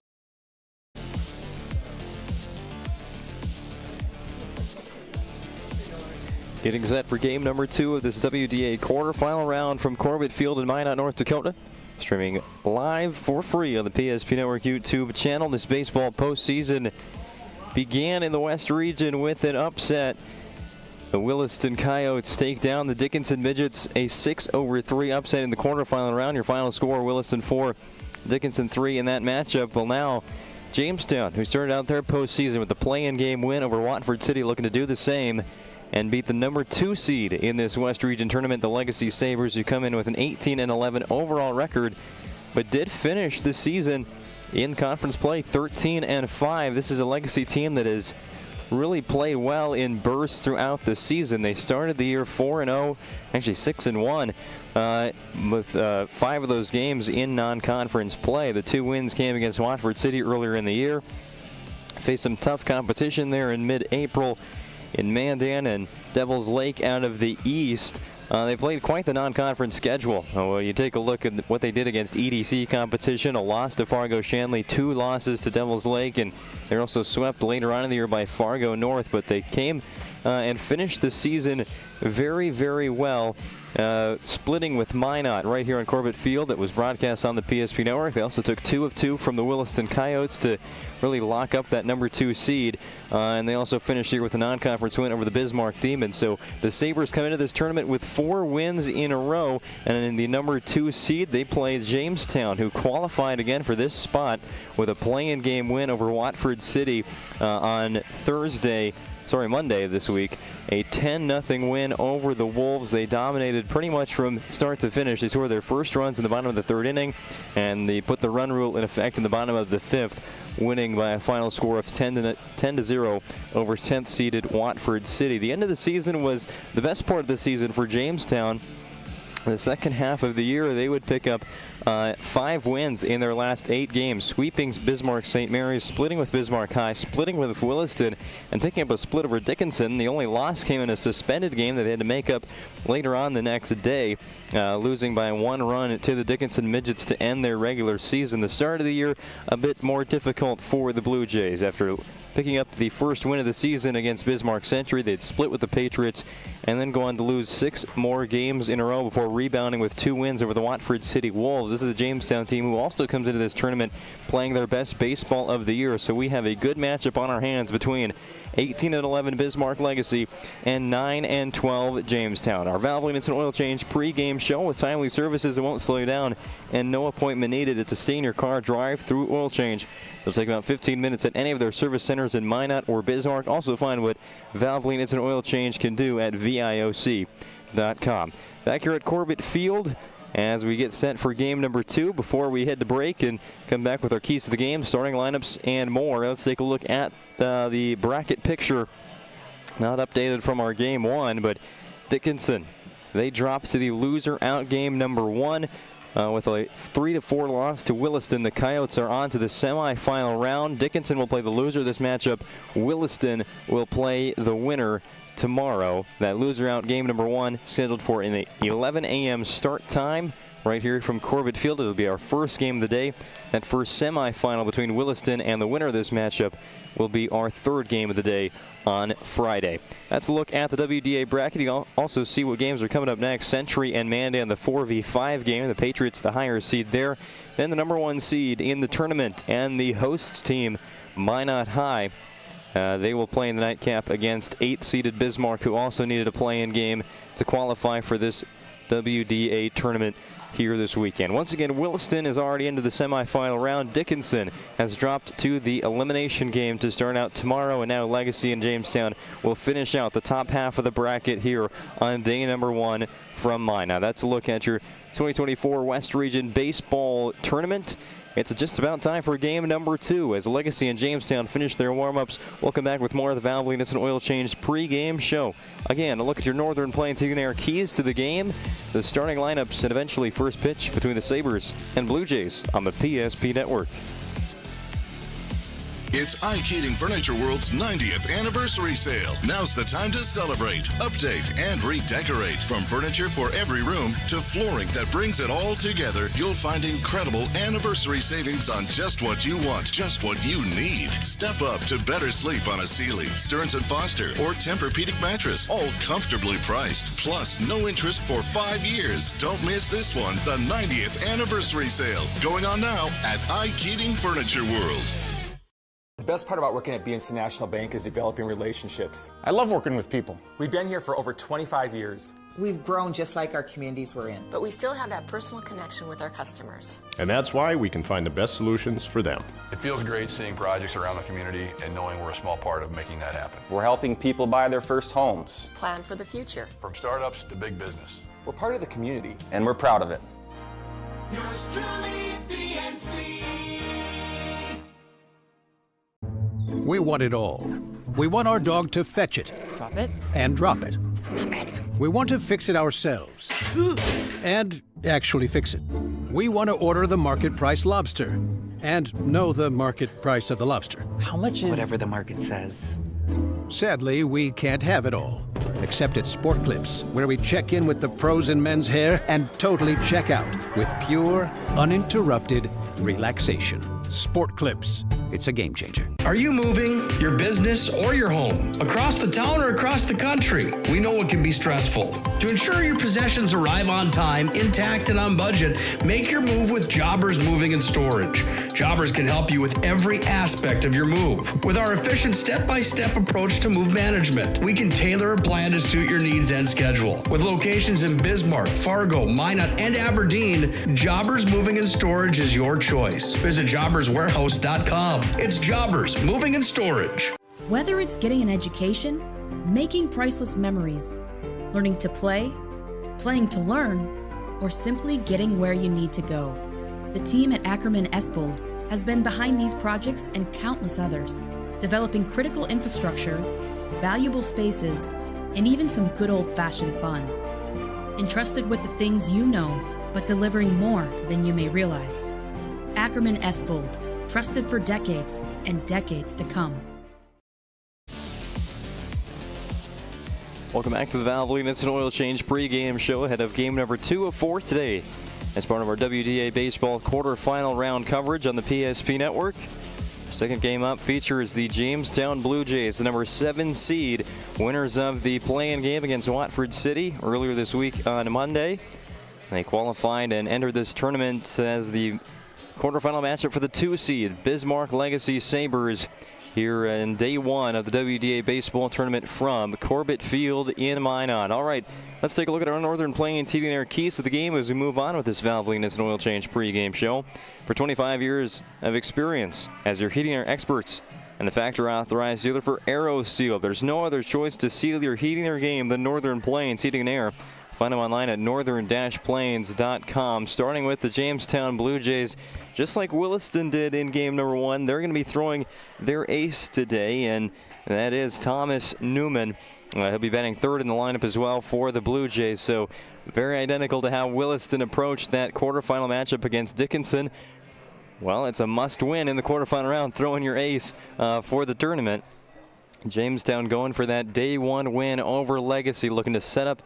Getting set for game number 2 of this WDA quarterfinal round from Corbett Field in Minot, North Dakota. Streaming live for free on the PSP Network YouTube channel. This baseball postseason began in the West region with an upset. The Williston Coyotes take down the Dickinson Midgets, a 6-3 upset in the quarterfinal round. Your final score, Williston 4, Dickinson 3 in that matchup. Well, now Jamestown, who started out their postseason with the play-in game win over Watford City, looking to do the same and beat the number 2 seed in this West Region tournament, the Legacy Sabres, who come in with an 18-11 overall record, but did finish the season in conference play 13-5. This is a Legacy team that has really played well in bursts throughout the season. They started the year 4-0, actually 6-1, with 5 of those games in non-conference play. The 2 wins came against Watford City earlier in the year. Faced some tough competition there in mid-April in Mandan and Devil's Lake out of the East. They played quite the non-conference schedule. Well, you take a look at what they did against EDC competition, a loss to Fargo Shanley, 2 losses to Devil's Lake, and they're also swept later on in the year by Fargo North, but they came and finished the season very, very well, splitting with Minot right here on Corbett Field. That was broadcast on the PSP Network. They also took 2 of 2 from the Williston Coyotes to really lock up that number 2 seed. And they also finished here with a non-conference win over the Bismarck Demons. So the Sabres come into this tournament with 4 wins in a row. And in the number 2 seed, they played Jamestown, who qualified again for this spot with a play-in game win over Watford City on Monday of this week. A 10-0 win over the Wolves. They dominated pretty much from start to finish. They scored their first runs in the bottom of the 3rd inning, and they put the run rule in effect in the bottom of the 5th, winning by a final score of 10-0 over 10th seeded Watford City. The end of the season was the best part of the season for Jamestown. The second half of the year, they would pick up 5 wins in their last 8 games, sweeping Bismarck St. Mary's, splitting with Bismarck High, splitting with Williston, and picking up a split over Dickinson. The only loss came in a suspended game that they had to make up later on the next day, losing by 1 run to the Dickinson Midgets to end their regular season. The start of the year a bit more difficult for the Blue Jays. After picking up the first win of the season against Bismarck Century, they'd split with the Patriots and then go on to lose 6 more games in a row before rebounding with 2 wins over the Watford City Wolves. This is a Jamestown team who also comes into this tournament playing their best baseball of the year, so we have a good matchup on our hands between 18-11 Bismarck Legacy and 9-12 Jamestown. Our Valvoline Instant Oil Change pregame show with timely services that won't slow you down and no appointment needed. It's a stay-in-your-car drive-through oil change. It'll take about 15 minutes at any of their service centers in Minot or Bismarck. Also find what Valvoline Instant Oil Change can do at VIOC.com. Back here at Corbett Field as we get set for game number 2 before we head to break and come back with our keys to the game, starting lineups, and more. Let's take a look at the bracket picture. Not updated from our game 1, but Dickinson, they drop to the loser out game number 1 with a 3-4 loss to Williston. The Coyotes are on to the semifinal round. Dickinson will play the loser of this matchup. Williston will play the winner tomorrow. That loser out game number 1 scheduled for an 11 a.m. start time right here from Corbett Field. It'll be our first game of the day. That first semifinal between Williston and the winner of this matchup will be our 3rd game of the day on Friday. That's a look at the WDA bracket. You'll also see what games are coming up next. Century and Mandan, the 4v5 game. The Patriots, the higher seed there. Then the number 1 seed in the tournament and the host team, Minot High. They will play in the nightcap against 8-seeded Bismarck, who also needed a play-in game to qualify for this WDA tournament here this weekend. Once again, Williston is already into the semifinal round. Dickinson has dropped to the elimination game to start out tomorrow, and now Legacy and Jamestown will finish out the top half of the bracket here on day number 1 from mine. Now that's a look at your 2024 West Region Baseball Tournament. It's just about time for game number 2 as Legacy and Jamestown finish their warm-ups. We'll come back with more of the Valvoline Instant Oil Change pregame show. Again, a look at your Northern Plains Heating Air keys to the game, the starting lineups, and eventually first pitch between the Sabres and Blue Jays on the PSP Network. It's Ike Heating Furniture World's 90th anniversary sale. Now's the time to celebrate, update, and redecorate. From furniture for every room to flooring that brings it all together, you'll find incredible anniversary savings on just what you want, just what you need. Step up to better sleep on a Sealy, Stearns & Foster, or Tempur-Pedic mattress, all comfortably priced. Plus, no interest for 5 years. Don't miss this one, the 90th anniversary sale, going on now at Ike Heating Furniture World. The best part about working at BNC National Bank is developing relationships. I love working with people. We've been here for over 25 years. We've grown just like our communities we're in. But we still have that personal connection with our customers. And that's why we can find the best solutions for them. It feels great seeing projects around the community and knowing we're a small part of making that happen. We're helping people buy their first homes. Plan for the future. From startups to big business. We're part of the community. And we're proud of it. Yours truly, BNC. We want it all. We want our dog to fetch it. Drop it. And drop it. Drop it. We want to fix it ourselves. And actually fix it. We want to order the market price lobster. And know the market price of the lobster. How much is... Whatever the market says. Sadly, we can't have it all. Except at Sport Clips, where we check in with the pros in men's hair and totally check out with pure, uninterrupted relaxation. Sport Clips. It's a game changer. Are you moving your business or your home across the town or across the country? We know it can be stressful. To ensure your possessions arrive on time, intact, and on budget, make your move with Jobbers Moving and Storage. Jobbers can help you with every aspect of your move. With our efficient step-by-step approach to move management, we can tailor a plan to suit your needs and schedule. With locations in Bismarck, Fargo, Minot, and Aberdeen, Jobbers Moving and Storage is your choice. Visit jobberswarehouse.com. It's Jobbers Moving and Storage. Whether it's getting an education, making priceless memories, learning to play, playing to learn, or simply getting where you need to go, the team at Ackerman Estvold has been behind these projects and countless others, developing critical infrastructure, valuable spaces, and even some good old-fashioned fun. Entrusted with the things you know, but delivering more than you may realize. Ackerman Estbold, trusted for decades and decades to come. Welcome back to the Valvoline Instant Oil Change pregame show ahead of game number 2 of 4 today as part of our WDA Baseball quarterfinal round coverage on the PSP Network. Second game up features the Jamestown Blue Jays, the number 7 seed, winners of the play-in game against Watford City earlier this week on Monday. They qualified and entered this tournament as the quarterfinal matchup for the 2 seed, Bismarck Legacy Sabres, here in day 1 of the WDA Baseball Tournament from Corbett Field in Minot. All right, let's take a look at our Northern Plains Heating and Air keys to the game as we move on with this Valvoline Instant Oil Change pregame show. For 25 years of experience as your heating and air experts and the factory authorized dealer for AeroSeal, there's no other choice to seal your heating and air game than Northern Plains Heating and Air. Find them online at northern-plains.com. Starting with the Jamestown Blue Jays, just like Williston did in game number 1, they're going to be throwing their ace today, and that is Thomas Newman. He'll be batting third in the lineup as well for the Blue Jays. So very identical to how Williston approached that quarterfinal matchup against Dickinson. Well, it's a must-win in the quarterfinal round, throwing your ace for the tournament. Jamestown going for that day 1 win over Legacy, looking to set up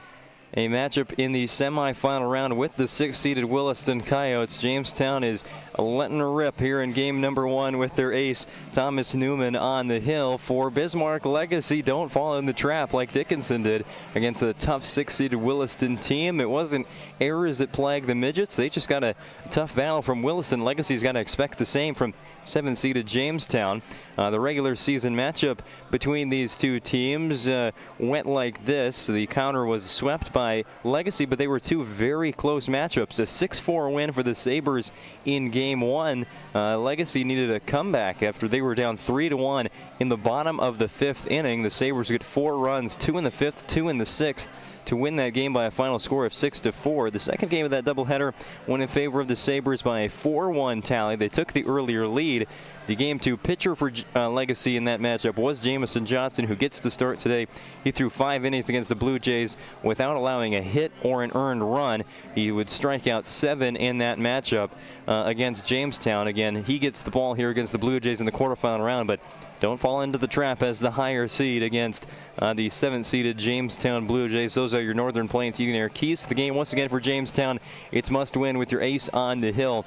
a matchup in the semifinal round with the 6th-seeded Williston Coyotes. Jamestown is letting her rip here in game number 1 with their ace, Thomas Newman, on the hill. For Bismarck Legacy, don't fall in the trap like Dickinson did against a tough 6th-seeded Williston team. It wasn't errors that plagued the Midgets. They just got a tough battle from Williston. Legacy's got to expect the same from 7th-seeded Jamestown. The regular season matchup between these two teams went like this. The counter was swept by Legacy, but they were two very close matchups. A 6-4 win for the Sabres in game 1. Legacy needed a comeback after they were down 3-1 in the bottom of the 5th inning. The Sabres get 4 runs, 2 in the 5th, 2 in the 6th, to win that game by a final score of 6-4. The second game of that doubleheader went in favor of the Sabres by a 4-1 tally. They took the earlier lead. The game 2 pitcher for Legacy in that matchup was Jamison Johnson, who gets to start today. He threw 5 innings against the Blue Jays without allowing a hit or an earned run. He would strike out 7 in that matchup against Jamestown. Again, he gets the ball here against the Blue Jays in the quarterfinal round, but don't fall into the trap as the higher seed against the 7th-seeded Jamestown Blue Jays. Those are your Northern Plains Heating and Air keys to the game. Once again for Jamestown, it's must win with your ace on the hill.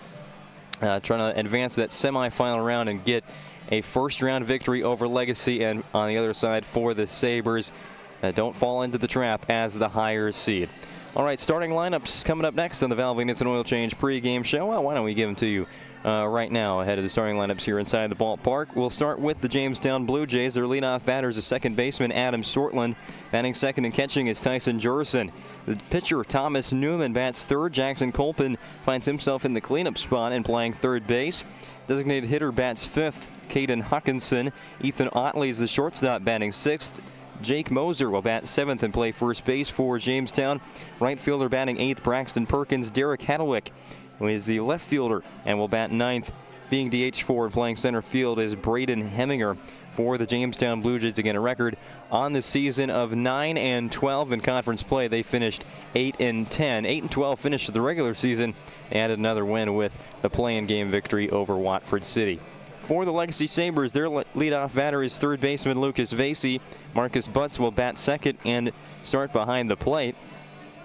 Trying to advance that semifinal round and get a first-round victory over Legacy, and on the other side for the Sabres. Don't fall into the trap as the higher seed. All right, starting lineups coming up next on the Valvoline Instant Oil Change pregame show. Well, why don't we give them to you right now ahead of the starting lineups here inside the ballpark. We'll start with the Jamestown Blue Jays. Their leadoff batter is the second baseman, Adam Sortland. Batting second and catching is Tyson Jurison. The pitcher, Thomas Newman, bats third. Jackson Colpin finds himself in the cleanup spot and playing third base. Designated hitter bats fifth, Caden Huckinson. Ethan Otley is the shortstop, batting sixth. Jake Moser will bat seventh and play first base for Jamestown. Right fielder batting eighth, Braxton Perkins. Derek Hadlewick is the left fielder and will bat ninth. Being DH4 and playing center field is Braden Heminger for the Jamestown Blue Jays. Again, a record on the season of 9-12 in conference play. They finished 8-10. 8-12 finished the regular season. Added another win with the play-in game victory over Watford City. For the Legacy Sabres, their leadoff batter is third baseman Lucas Vasey. Marcus Butts will bat second and start behind the plate.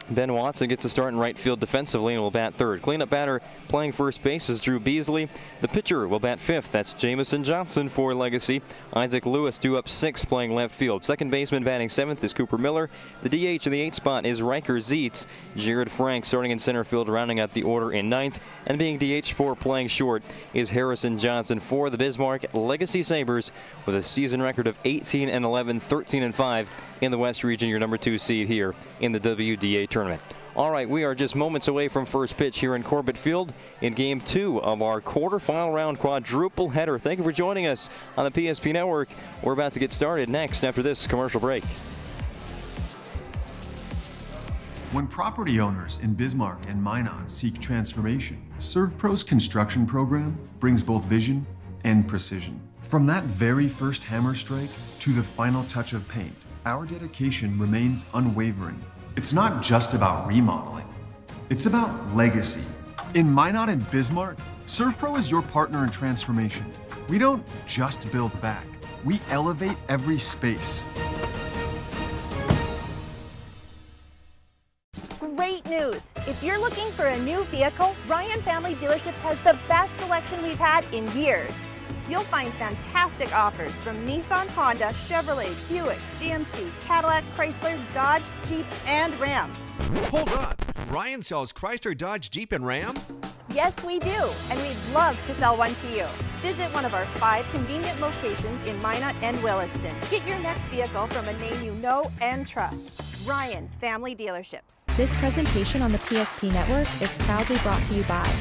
Ben Watson gets a start in right field defensively and will bat third. Cleanup batter playing first base is Drew Beasley. The pitcher will bat fifth. That's Jamison Johnson for Legacy. Isaac Lewis due up sixth, playing left field. Second baseman batting seventh is Cooper Miller. The DH in the eighth spot is Riker Zietz. Jared Frank starting in center field, rounding out the order in ninth. And being DH4 playing short is Harrison Johnson for the Bismarck Legacy Sabres, with a season record of 18-11, 13-5 in the West Region, your number 2 seed here in the WDA tournament. All right, we are just moments away from first pitch here in Corbett Field in game 2 of our quarterfinal round quadruple header. Thank you for joining us on the PSP Network. We're about to get started next after this commercial break. When property owners in Bismarck and Minot seek transformation, ServPro's construction program brings both vision and precision. From that very first hammer strike to the final touch of paint, our dedication remains unwavering. It's not just about remodeling, It's about legacy. In Minot and Bismarck, ServPro is your partner in transformation. We don't just build back, we elevate every space. Great news! If you're looking for a new vehicle, Ryan Family Dealerships has the best selection we've had in years. You'll find fantastic offers from Nissan, Honda, Chevrolet, Buick, GMC, Cadillac, Chrysler, Dodge, Jeep, and Ram. Hold on, Ryan sells Chrysler, Dodge, Jeep, and Ram? Yes, we do, and we'd love to sell one to you. Visit one of our 5 convenient locations in Minot and Williston. Get your next vehicle from a name you know and trust. Ryan Family Dealerships. This presentation on the PSP Network is proudly brought to you by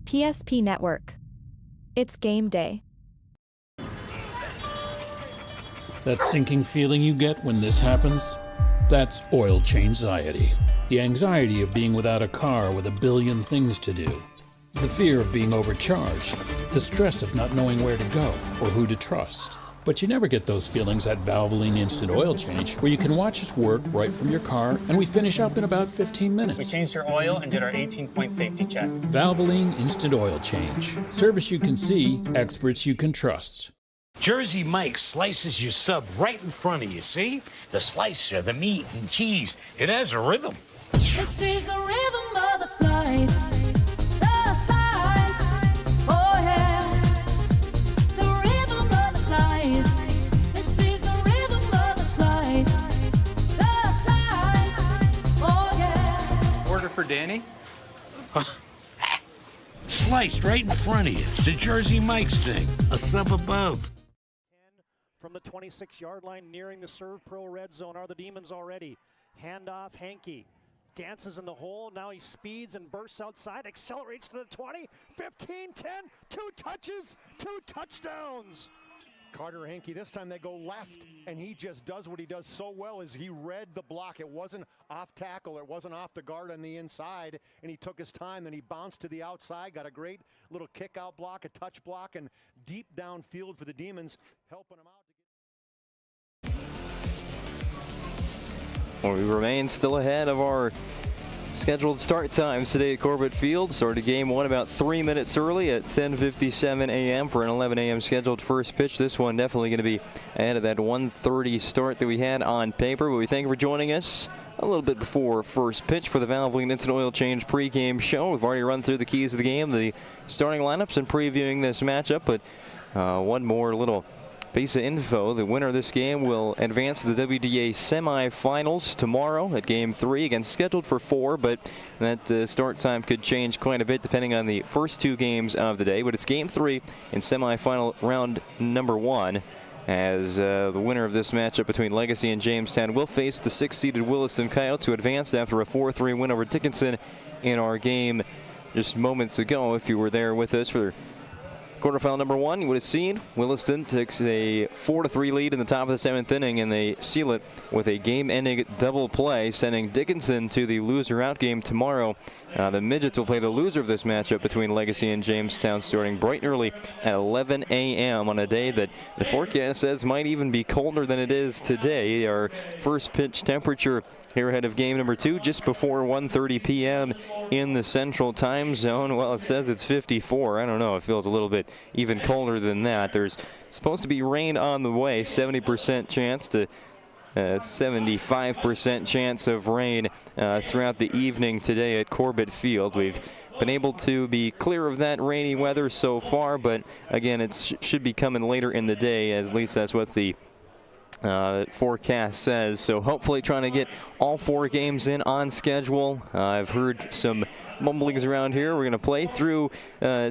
PSP Network. It's game day. That sinking feeling you get when this happens? That's oil change anxiety. The anxiety of being without a car with a billion things to do. The fear of being overcharged. The stress of not knowing where to go or who to trust. But you never get those feelings at Valvoline Instant Oil Change, where you can watch us work right from your car, and we finish up in about 15 minutes. We changed your oil and did our 18-point safety check. Valvoline Instant Oil Change. Service you can see, experts you can trust. Jersey Mike slices your sub right in front of you, see? The slicer, the meat and cheese, it has a rhythm. This is the rhythm of the slice. The slice. Oh yeah. The rhythm of the slice. This is the rhythm of the slice. The slice. Oh yeah. Order for Danny? Sliced right in front of you. It's a Jersey Mike's thing. A sub above. From the 26-yard line, nearing the Serve Pro red zone are the Demons already. Handoff, Hankey dances in the hole. Now he speeds and bursts outside, accelerates to the 20, 15, 10, 2 touches, 2 touchdowns. Carter Hankey, this time they go left, and he just does what he does so well is he read the block. It wasn't off tackle, it wasn't off the guard on the inside, and he took his time, then he bounced to the outside, got a great little kick out block, a touch block, and deep downfield for the Demons, helping him out. Well, we remain still ahead of our scheduled start times today at Corbett Field. Started game one about 3 minutes early at 10:57 a.m. for an 11 a.m. scheduled first pitch. This one definitely going to be ahead of that 1:30 start that we had on paper. But we thank you for joining us a little bit before first pitch for the Valvoline Instant Oil Change pregame show. We've already run through the keys of the game, the starting lineups, and previewing this matchup. But one more little piece of info. The winner of this game will advance to the WDA semifinals tomorrow at Game 3 against scheduled for 4, but that start time could change quite a bit depending on the first 2 games of the day. But it's Game 3 in semifinal round number 1. as the winner of this matchup between Legacy and Jamestown will face the 6th-seeded Williston Coyotes, who advanced after a 4-3 win over Dickinson in our game just moments ago. If you were there with us for quarterfinal number 1, you would have seen Williston takes a 4-3 lead in the top of the 7th inning, and they seal it with a game-ending double play, sending Dickinson to the loser-out game tomorrow. The Midgets will play the loser of this matchup between Legacy and Jamestown starting bright and early at 11 a.m. on a day that the forecast says might even be colder than it is today. Our first pitch temperature here ahead of game number 2 just before 1:30 p.m. in the Central Time Zone. Well, it says it's 54. I don't know. It feels a little bit even colder than that. There's supposed to be rain on the way. 70% chance to 75% chance of rain throughout the evening today at Corbett Field. We've been able to be clear of that rainy weather so far, but again, it should be coming later in the day, at least that's what the forecast says. So hopefully trying to get all 4 games in on schedule. I've heard some mumblings around here. We're going to play through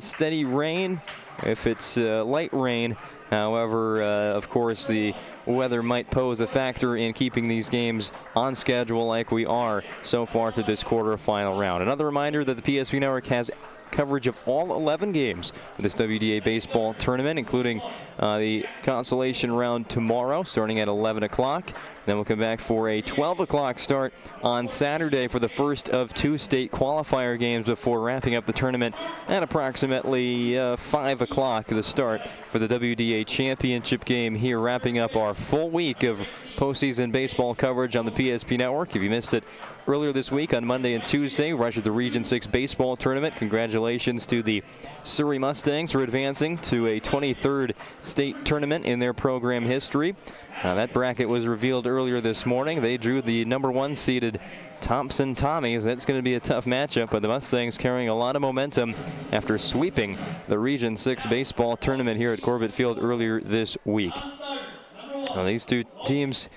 steady rain if it's light rain. However, of course, the weather might pose a factor in keeping these games on schedule like we are so far through this quarterfinal round. Another reminder that the PSP Network has coverage of all 11 games for this WDA baseball tournament, including the consolation round tomorrow starting at 11 o'clock. Then we'll come back for a 12 o'clock start on Saturday for the first of 2 state qualifier games before wrapping up the tournament at approximately 5 o'clock, the start for the WDA championship game here, wrapping up our full week of postseason baseball coverage on the PSP Network. If you missed it earlier this week on Monday and Tuesday, we rushed the Region 6 baseball tournament. Congratulations to the Surrey Mustangs for advancing to a 23rd state tournament in their program history. That bracket was revealed earlier this morning. They drew the number 1 seeded Thompson Tommies. That's going to be a tough matchup, but the Mustangs carrying a lot of momentum after sweeping the Region 6 baseball tournament here at Corbett Field earlier this week. Now, these 2 teams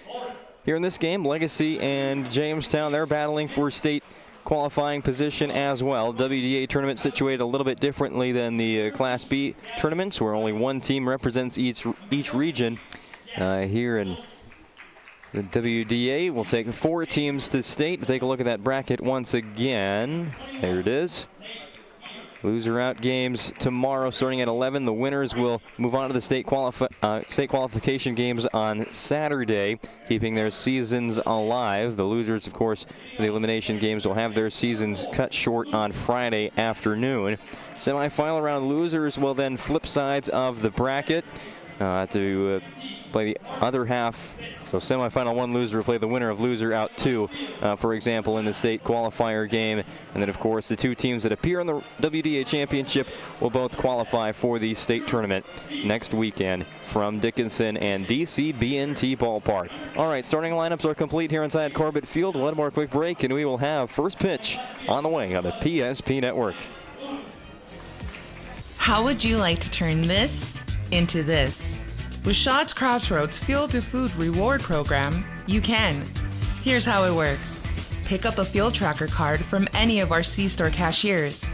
here in this game, Legacy and Jamestown, they're battling for state qualifying position as well. WDA tournament situated a little bit differently than the Class B tournaments, where only 1 team represents each region. Here in the WDA, we'll take 4 teams to state. Take a look at that bracket once again. There it is. Loser out games tomorrow starting at 11. The winners will move on to the state qualification games on Saturday, keeping their seasons alive. The losers, of course, the elimination games will have their seasons cut short on Friday afternoon. Semifinal round losers will then flip sides of the bracket to play the other half. So semifinal 1 loser will play the winner of loser out 2, for example, in the state qualifier game. And then, of course, the 2 teams that appear in the WDA championship will both qualify for the state tournament next weekend from Dickinson and DCB&T Ballpark. All right, starting lineups are complete here inside Corbett Field. One more quick break, and we will have first pitch on the way on the PSP Network. How would you like to turn this into this? With Shots Crossroads Fuel to Food Reward Program, you can. Here's how it works. Pick up a fuel tracker card from any of our C-store cashiers.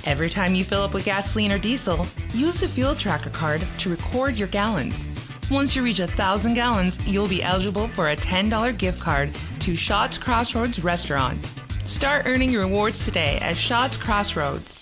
Every time you fill up with gasoline or diesel, use the fuel tracker card to record your gallons. Once you reach 1,000 gallons, you'll be eligible for a $10 gift card to Shots Crossroads Restaurant. Start earning your rewards today at Shots Crossroads.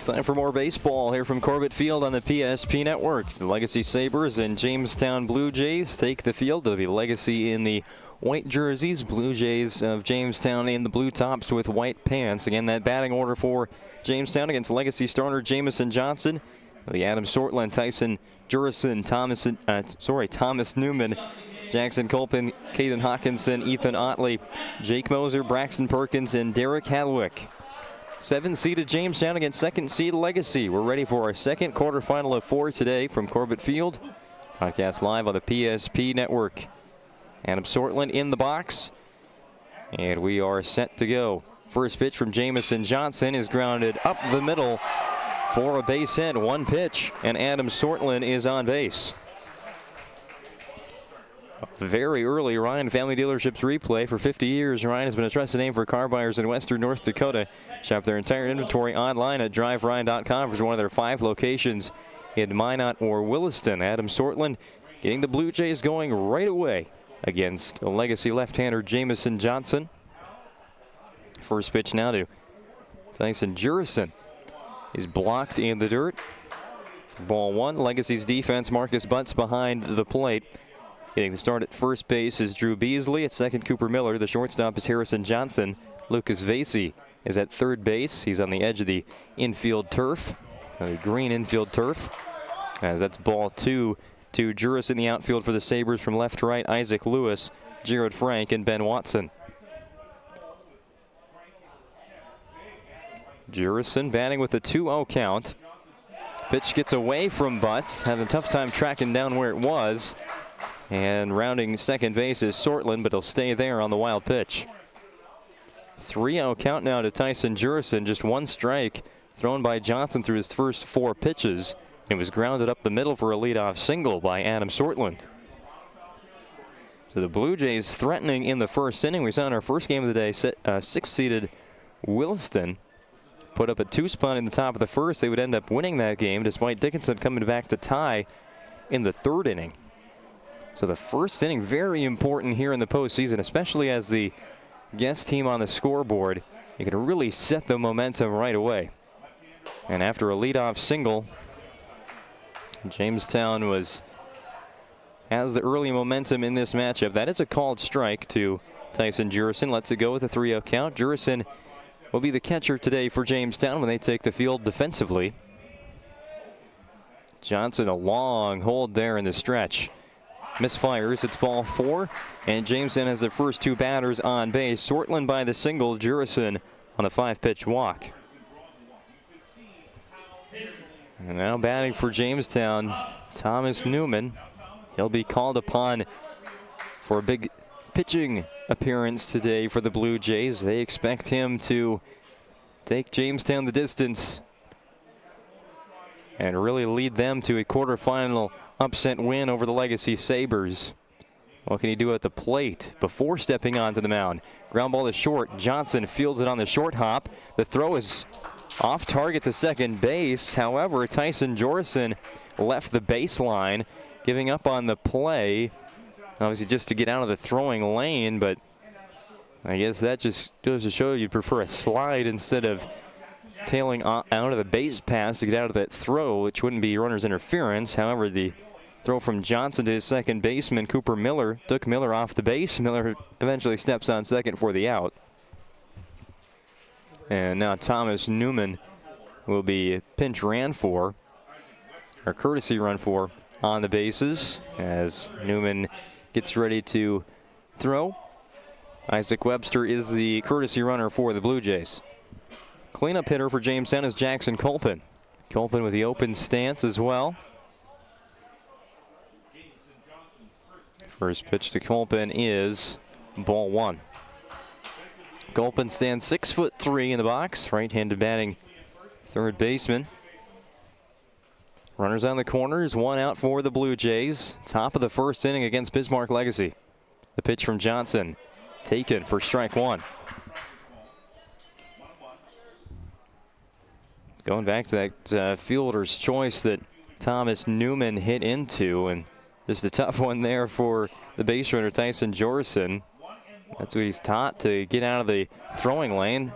Time for more baseball here from Corbett Field on the PSP Network. The Legacy Sabres and Jamestown Blue Jays take the field. It'll be Legacy in the white jerseys, Blue Jays of Jamestown in the blue tops with white pants. Again, that batting order for Jamestown against Legacy starter Jamison Johnson. It'll be Adam Sortland, Tyson Jurison, Thomas Newman, Jackson Colpin, Caden Hawkinson, Ethan Otley, Jake Moser, Braxton Perkins, and Derek Hadwick. 7-seeded Jamestown against 2nd-seed Legacy. We're ready for our second quarterfinal of 4 today from Corbett Field. Podcast live on the PSP Network. Adam Sortland in the box, and we are set to go. First pitch from Jamison Johnson is grounded up the middle for a base hit. 1 pitch, and Adam Sortland is on base. Very early Ryan Family Dealerships replay. For 50 years, Ryan has been a trusted name for car buyers in western North Dakota. Shop their entire inventory online at driveryan.com for one of their 5 locations in Minot or Williston. Adam Sortland getting the Blue Jays going right away against a legacy left-hander Jamison Johnson. First pitch now to Tyson Jurison. He's blocked in the dirt. Ball 1. Legacy's defense, Marcus Butts behind the plate. Getting the start at first base is Drew Beasley. At second, Cooper Miller. The shortstop is Harrison Johnson. Lucas Vasey is at third base. He's on the edge of the infield turf, the green infield turf. As that's ball 2 to Juris in the outfield for the Sabres. From left to right, Isaac Lewis, Jared Frank, and Ben Watson. Jurison batting with a 2-0 count. Pitch gets away from Butts, having a tough time tracking down where it was. And rounding second base is Sortland, but he'll stay there on the wild pitch. 3-0 count now to Tyson Jurison. Just 1 strike thrown by Johnson through his first 4 pitches. It was grounded up the middle for a leadoff single by Adam Sortland. So the Blue Jays threatening in the first inning. We saw in our first game of the day, 6th-seeded Williston put up a 2 spot in the top of the first. They would end up winning that game despite Dickinson coming back to tie in the 3rd inning. So the first inning very important here in the postseason, especially as the guest team on the scoreboard. You can really set the momentum right away. And after a leadoff single, Jamestown has the early momentum in this matchup. That is a called strike to Tyson Jurison. Lets it go with a 3-0 count. Jurison will be the catcher today for Jamestown when they take the field defensively. Johnson, a long hold there in the stretch. Misfires. It's ball 4, and Jamestown has their first 2 batters on base. Sortland by the single, Jurison on a 5-pitch walk. And now batting for Jamestown, Thomas Newman. He'll be called upon for a big pitching appearance today for the Blue Jays. They expect him to take Jamestown the distance and really lead them to a quarterfinal upset win over the Legacy Sabres. What can he do at the plate before stepping onto the mound? Ground ball to short. Johnson fields it on the short hop. The throw is off target to second base. However, Tyson Jurison left the baseline, giving up on the play. Obviously just to get out of the throwing lane, but I guess that just goes to show you'd prefer a slide instead of tailing out of the base pass to get out of that throw, which wouldn't be runner's interference. However, the throw from Johnson to his second baseman, Cooper Miller, took Miller off the base. Miller eventually steps on second for the out. And now Thomas Newman will be pinch ran for, or courtesy run for, on the bases as Newman gets ready to throw. Isaac Webster is the courtesy runner for the Blue Jays. Cleanup hitter for Jamestown is Jackson Colpin. Colpin with the open stance as well. First pitch to Colpin is ball 1. Colpin stands 6'3" in the box. Right-handed batting third baseman. Runners on the corners, 1 out for the Blue Jays. Top of the first inning against Bismarck Legacy. The pitch from Johnson taken for strike 1. Going back to that fielder's choice that Thomas Newman hit into, and just a tough one there for the base runner Tyson Jurison. That's what he's taught, to get out of the throwing lane.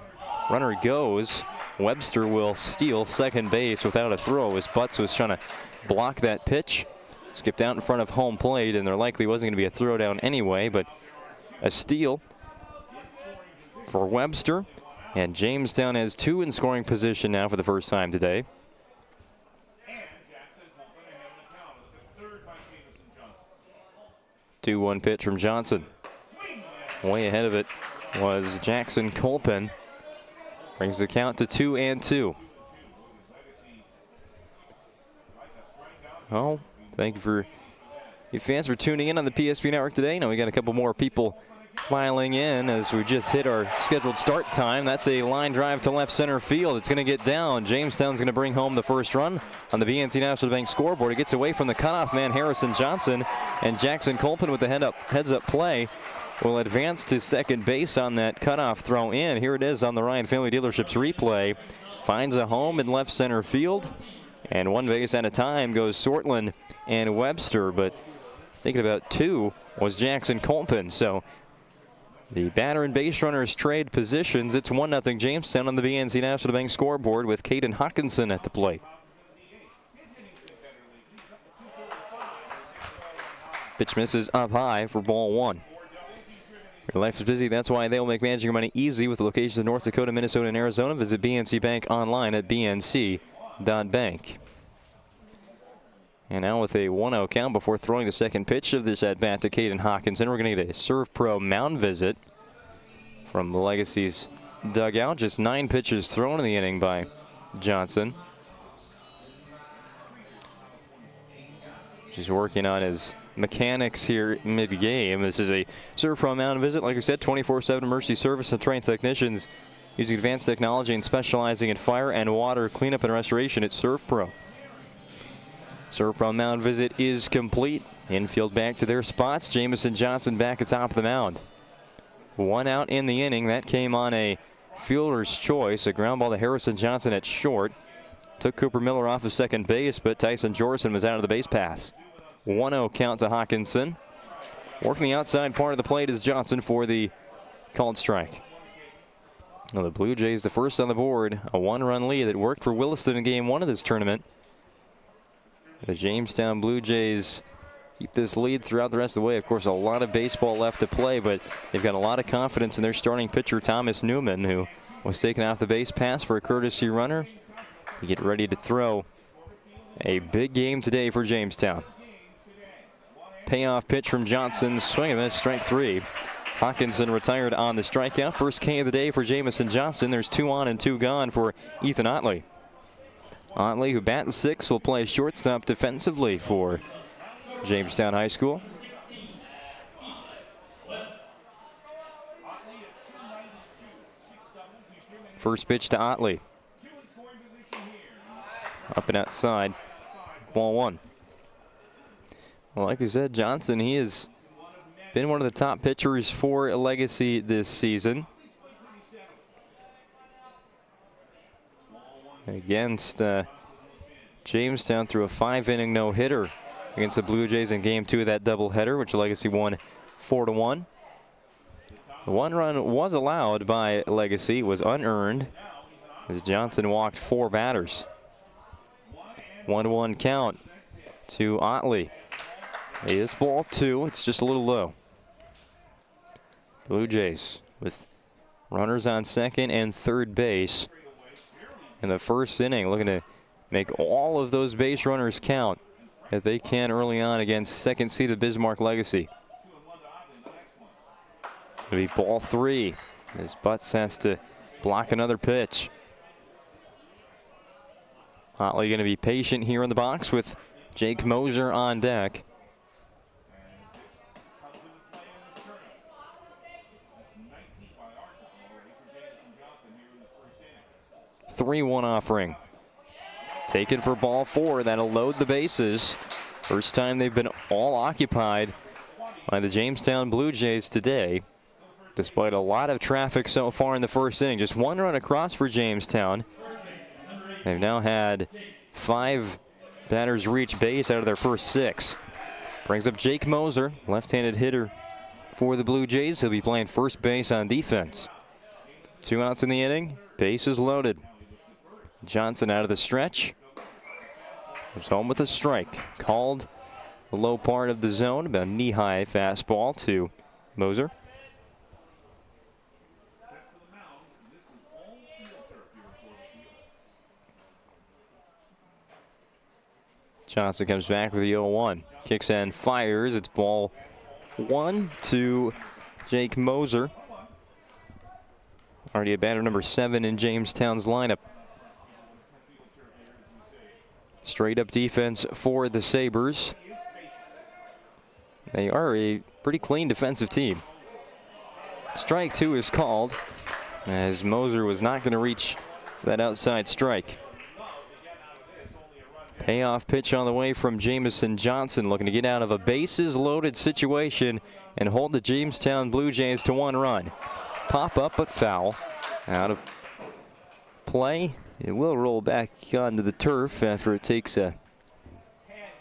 Runner goes. Webster will steal second base without a throw as Butts was trying to block that pitch. Skipped out in front of home plate, and there likely wasn't going to be a throwdown anyway, but a steal for Webster. And Jamestown has 2 in scoring position now for the first time today. 2-1 pitch from Johnson. Way ahead of it was Jackson Colpin. Brings the count to 2-2. Oh, thank you fans for tuning in on the PSP Network today. Now we got a couple more people filing in as we just hit our scheduled start time. That's a line drive to left center field. It's going to get down. Jamestown's going to bring home the first run on the BNC National Bank scoreboard. It gets away from the cutoff man, Harrison Johnson, and Jackson Colpin with the heads-up play will advance to second base on that cutoff throw in. Here it is on the Ryan Family Dealerships replay. Finds a home in left center field, and one base at a time goes Sortland and Webster, but thinking about two was Jackson Colpin. So the batter and base runners trade positions. It's 1-0 Jamestown on the BNC National Bank scoreboard with Caden Hawkinson at the plate. Pitch misses up high for ball one. Your life is busy. That's why they'll make managing your money easy with locations in North Dakota, Minnesota, and Arizona. Visit BNC Bank online at bnc.bank. And now with a 1-0 count before throwing the second pitch of this at-bat to Caden Hawkinson, we're going to get a Serve Pro mound visit from the Legacy's dugout. Just 9 pitches thrown in the inning by Johnson. Just working on his mechanics here mid-game. This is a Serve Pro mound visit. Like I said, 24/7 emergency service and trained technicians using advanced technology and specializing in fire and water cleanup and restoration at Serve Pro. Serve Pro mound visit is complete. Infield back to their spots. Jamison Johnson back atop the mound. 1 out in the inning. That came on a fielder's choice. A ground ball to Harrison Johnson at short. Took Cooper Miller off of second base, but Tyson Jorson was out of the base paths. 1-0 count to Hawkinson. Working the outside part of the plate is Johnson for the called strike. Now the Blue Jays, the first on the board. A 1-run lead that worked for Williston in game 1 of this tournament. The Jamestown Blue Jays keep this lead throughout the rest of the way. Of course, a lot of baseball left to play, but they've got a lot of confidence in their starting pitcher, Thomas Newman, who was taken off the base pass for a courtesy runner. They get ready to throw a big game today for Jamestown. Payoff pitch from Johnson, swing and a miss, strike 3. Hawkinson retired on the strikeout. First K of the day for Jamison Johnson. There's 2 on and 2 gone for Ethan Otley. Otley, who bats 6, will play shortstop defensively for Jamestown High School. First pitch to Otley. Up and outside. Ball 1. Well, like we said, Johnson, he has been one of the top pitchers for Legacy this season. Against Jamestown through a 5-inning no-hitter against the Blue Jays in game 2 of that doubleheader, which Legacy won 4-1. The 1 run was allowed by Legacy, was unearned as Johnson walked 4 batters. 1-1 count to Otley. It is ball 2. It's just a little low. Blue Jays with runners on second and third base in the first inning, looking to make all of those base runners count if they can early on against second-seeded Bismarck Legacy. It'll be ball 3 as Butts has to block another pitch. Otley going to be patient here in the box with Jake Moser on deck. .31 offering. Taken for ball 4. That'll load the bases. First time they've been all occupied by the Jamestown Blue Jays today. Despite a lot of traffic so far in the first inning. Just 1 run across for Jamestown. They've now had 5 batters reach base out of their first 6. Brings up Jake Moser, left-handed hitter for the Blue Jays. He'll be playing first base on defense. 2 outs in the inning. Bases loaded. Johnson out of the stretch. Comes home with a strike. Called the low part of the zone. About a knee-high fastball to Moser. Johnson comes back with the 0-1. Kicks and fires. It's ball 1 to Jake Moser. Already a batter number 7 in Jamestown's lineup. Straight up defense for the Sabres. They are a pretty clean defensive team. Strike 2 is called, as Moser was not going to reach that outside strike. Payoff pitch on the way from Jamison Johnson, looking to get out of a bases-loaded situation and hold the Jamestown Blue Jays to 1 run. Pop up, but foul. Out of play. It will roll back onto the turf after it takes a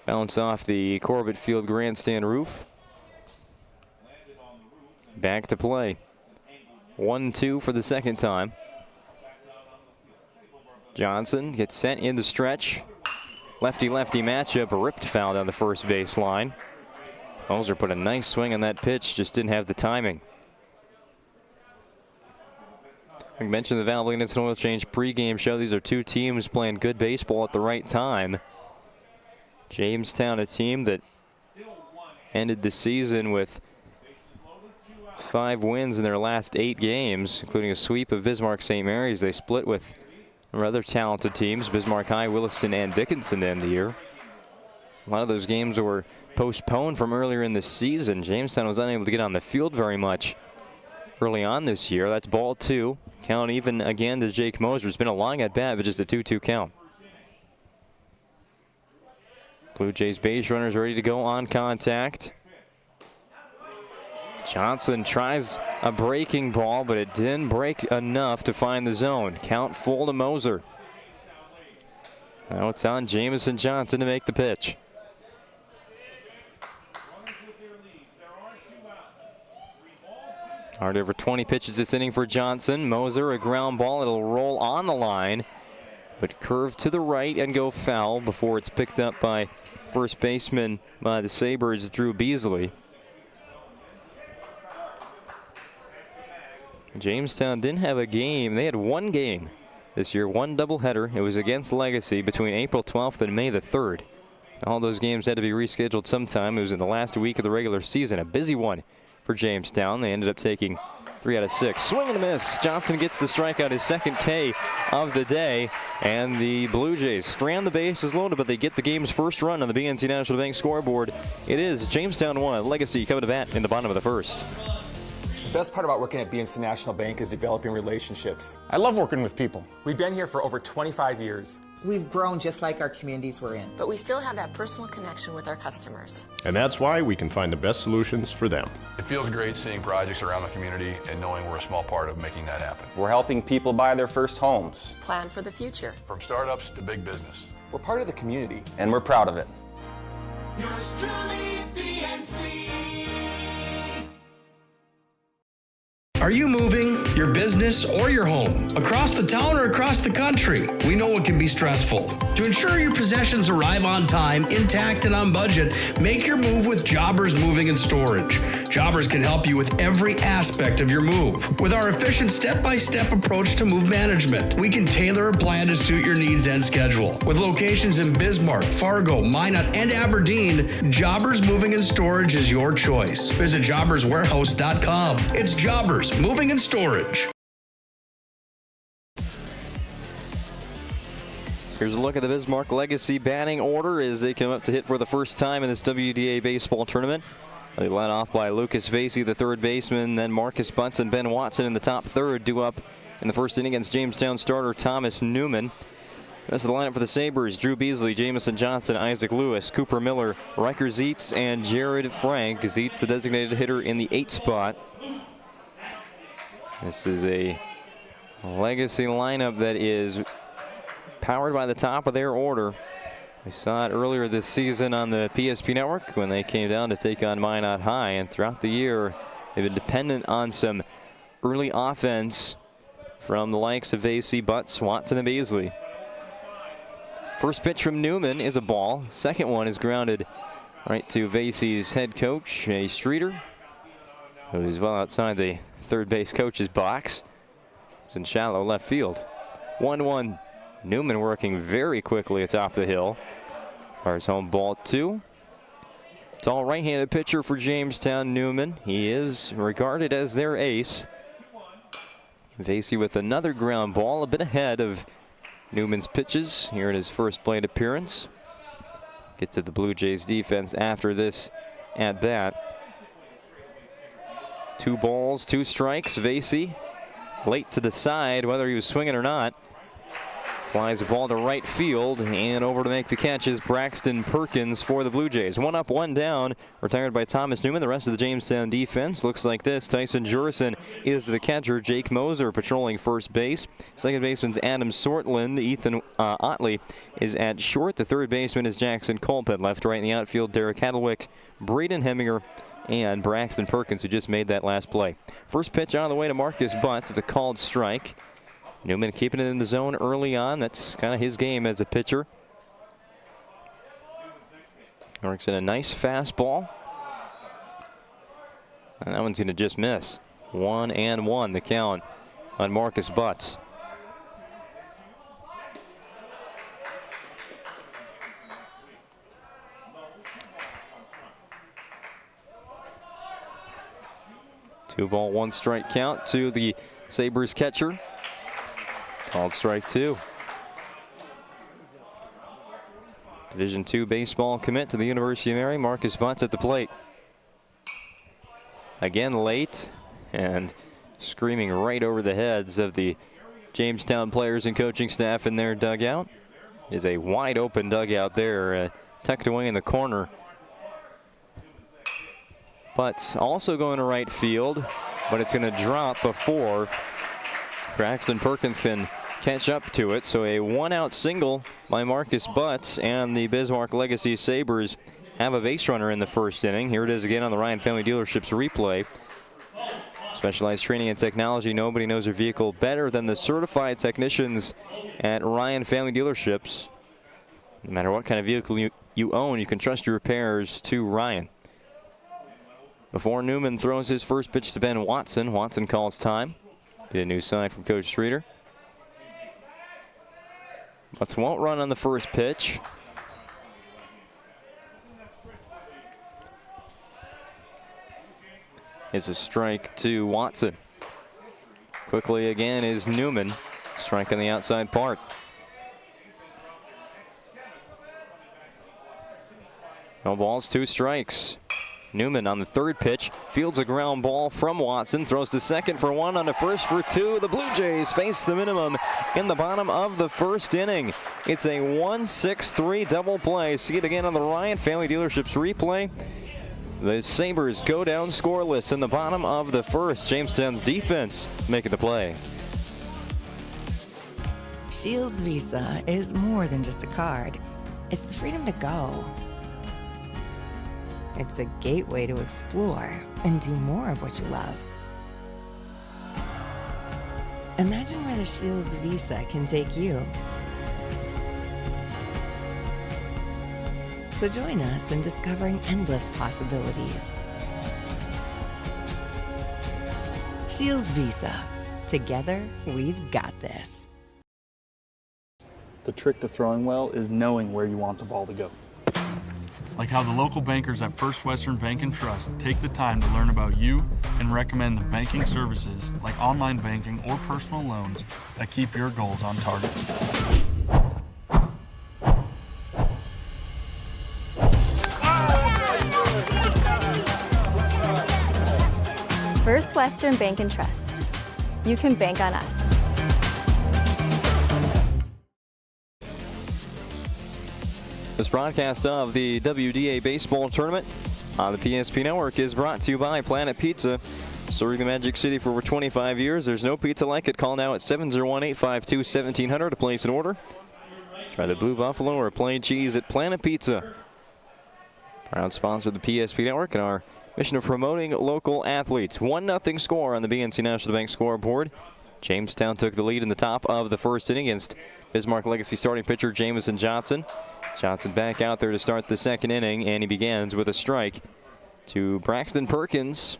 bounce off the Corbett Field grandstand roof. Back to play. 1-2 for the second time. Johnson gets sent in the stretch. Lefty-lefty matchup, ripped foul down the first base line. Moser put a nice swing on that pitch, just didn't have the timing. I mentioned the Valvoline Instant Oil Change pregame show. These are two teams playing good baseball at the right time. Jamestown, a team that ended the season with 5 wins in their last 8 games, including a sweep of Bismarck St. Mary's. They split with rather talented teams, Bismarck High, Williston, and Dickinson, to end the year. A lot of those games were postponed from earlier in the season. Jamestown was unable to get on the field very much early on this year. That's ball 2. Count even again to Jake Moser. It's been a long at bat, but just a 2-2 count. Blue Jays base runners ready to go on contact. Johnson tries a breaking ball, but it didn't break enough to find the zone. Count full to Moser. Now it's on Jamison Johnson to make the pitch. Already over 20 pitches this inning for Johnson. Moser, a ground ball. It'll roll on the line, but curve to the right and go foul before it's picked up by first baseman by the Sabres, Drew Beasley. Jamestown didn't have a game. They had 1 game this year, 1 doubleheader. It was against Legacy between April 12th and May the 3rd. All those games had to be rescheduled sometime. It was in the last week of the regular season. A busy one for Jamestown. They ended up taking 3 out of 6. Swing and a miss. Johnson gets the strikeout, his second K of the day. And the Blue Jays strand the bases loaded, but they get the game's first run on the BNC National Bank scoreboard. It is Jamestown 1, Legacy coming to bat in the bottom of the first. The best part about working at BNC National Bank is developing relationships. I love working with people. We've been here for over 25 years. We've grown just like our communities we're in. But we still have that personal connection with our customers. And that's why we can find the best solutions for them. It feels great seeing projects around the community and knowing we're a small part of making that happen. We're helping people buy their first homes. Plan for the future. From startups to big business. We're part of the community. And we're proud of it. Yours truly, BNC. Are you moving your business or your home across the town or across the country? We know it can be stressful. To ensure your possessions arrive on time, intact, and on budget, make your move with Jobbers Moving and Storage. Jobbers can help you with every aspect of your move. With our efficient step-by-step approach to move management, we can tailor a plan to suit your needs and schedule. With locations in Bismarck, Fargo, Minot, and Aberdeen, Jobbers Moving and Storage is your choice. Visit jobberswarehouse.com. It's Jobbers Moving and Storage. Here's a look at the Bismarck Legacy batting order as they come up to hit for the first time in this WDA baseball tournament. They led off by Lucas Vasey, the third baseman, then Marcus Bunce and Ben Watson in the top third, due up in the first inning against Jamestown starter Thomas Newman. The rest of the lineup for the Sabres: Drew Beasley, Jamison Johnson, Isaac Lewis, Cooper Miller, Riker Zietz, and Jared Frank. Zietz, the designated hitter, in the 8th spot. This is a Legacy lineup that is powered by the top of their order. We saw it earlier this season on the PSP network when they came down to take on Minot High, and throughout the year they've been dependent on some early offense from the likes of Vasey, Butts, Watson, and Beasley. First pitch from Newman is a ball. Second one is grounded right to Vasey's head coach, Jay Streeter, who's well outside the third base coach's box. It's in shallow left field. 1-1. Newman working very quickly atop the hill. Fires home, ball 2. Tall right-handed pitcher for Jamestown, Newman. He is regarded as their ace. Vasey with another ground ball, a bit ahead of Newman's pitches here in his first plate appearance. Get to the Blue Jays defense after this at bat. 2 balls, 2 strikes. Vasey late to decide whether he was swinging or not. Flies the ball to right field, and over to make the catch is Braxton Perkins for the Blue Jays. 1 up, 1 down, retired by Thomas Newman. The rest of the Jamestown defense looks like this. Tyson Jurison is the catcher. Jake Moser patrolling first base. Second baseman's Adam Sortland. Ethan Otley is at short. The third baseman is Jackson Colpin. Left, right in the outfield, Derek Hadlewick, Braden Heminger, and Braxton Perkins, who just made that last play. First pitch on the way to Marcus Butts. It's a called strike. Newman keeping it in the zone early on. That's kind of his game as a pitcher. Works in a nice fastball. And that one's going to just miss. 1-1 the count on Marcus Butts. Two ball, 1 strike count to the Sabres catcher. Called strike 2. Division II baseball commit to the University of Mary, Marcus Butts at the plate. Again late and screaming right over the heads of the Jamestown players and coaching staff in their dugout. Is a wide open dugout there, tucked away in the corner. Butts also going to right field, but it's going to drop before Braxton Perkins can catch up to it. So a 1-out single by Marcus Butts, and the Bismarck Legacy Sabres have a base runner in the first inning. Here it is again on the Ryan Family Dealerships replay. Specialized training and technology. Nobody knows their vehicle better than the certified technicians at Ryan Family Dealerships. No matter what kind of vehicle you own, you can trust your repairs to Ryan. Before Newman throws his first pitch to Ben Watson, Watson calls time. Get a new sign from Coach Streeter. Butts won't run on the first pitch. It's a strike to Watson. Quickly again is Newman. Strike on the outside part. No balls, 2 strikes. Newman on the third pitch fields a ground ball from Watson, throws to second for 1, on to first for 2. The Blue Jays face the minimum in the bottom of the first inning. It's a 1-6-3 double play. See it again on the Ryan Family Dealerships replay. The Sabres go down scoreless in the bottom of the first. Jamestown defense making the play. Shields Visa is more than just a card. It's the freedom to go. It's a gateway to explore and do more of what you love. Imagine where the Shields Visa can take you. So join us in discovering endless possibilities. Shields Visa. Together, we've got this. The trick to throwing well is knowing where you want the ball to go. Like how the local bankers at First Western Bank and Trust take the time to learn about you and recommend the banking services like online banking or personal loans that keep your goals on target. First Western Bank and Trust. You can bank on us. This broadcast of the WDA Baseball Tournament on the PSP Network is brought to you by Planet Pizza. Serving the Magic City for over 25 years. There's no pizza like it. Call now at 701-852-1700 to place an order. Try the Blue Buffalo or plain cheese at Planet Pizza. Proud sponsor of the PSP Network and our mission of promoting local athletes. 1-0 score on the BNC National Bank scoreboard. Jamestown took the lead in the top of the first inning against Bismarck Legacy starting pitcher Jamison Johnson. Johnson back out there to start the second inning, and he begins with a strike to Braxton Perkins.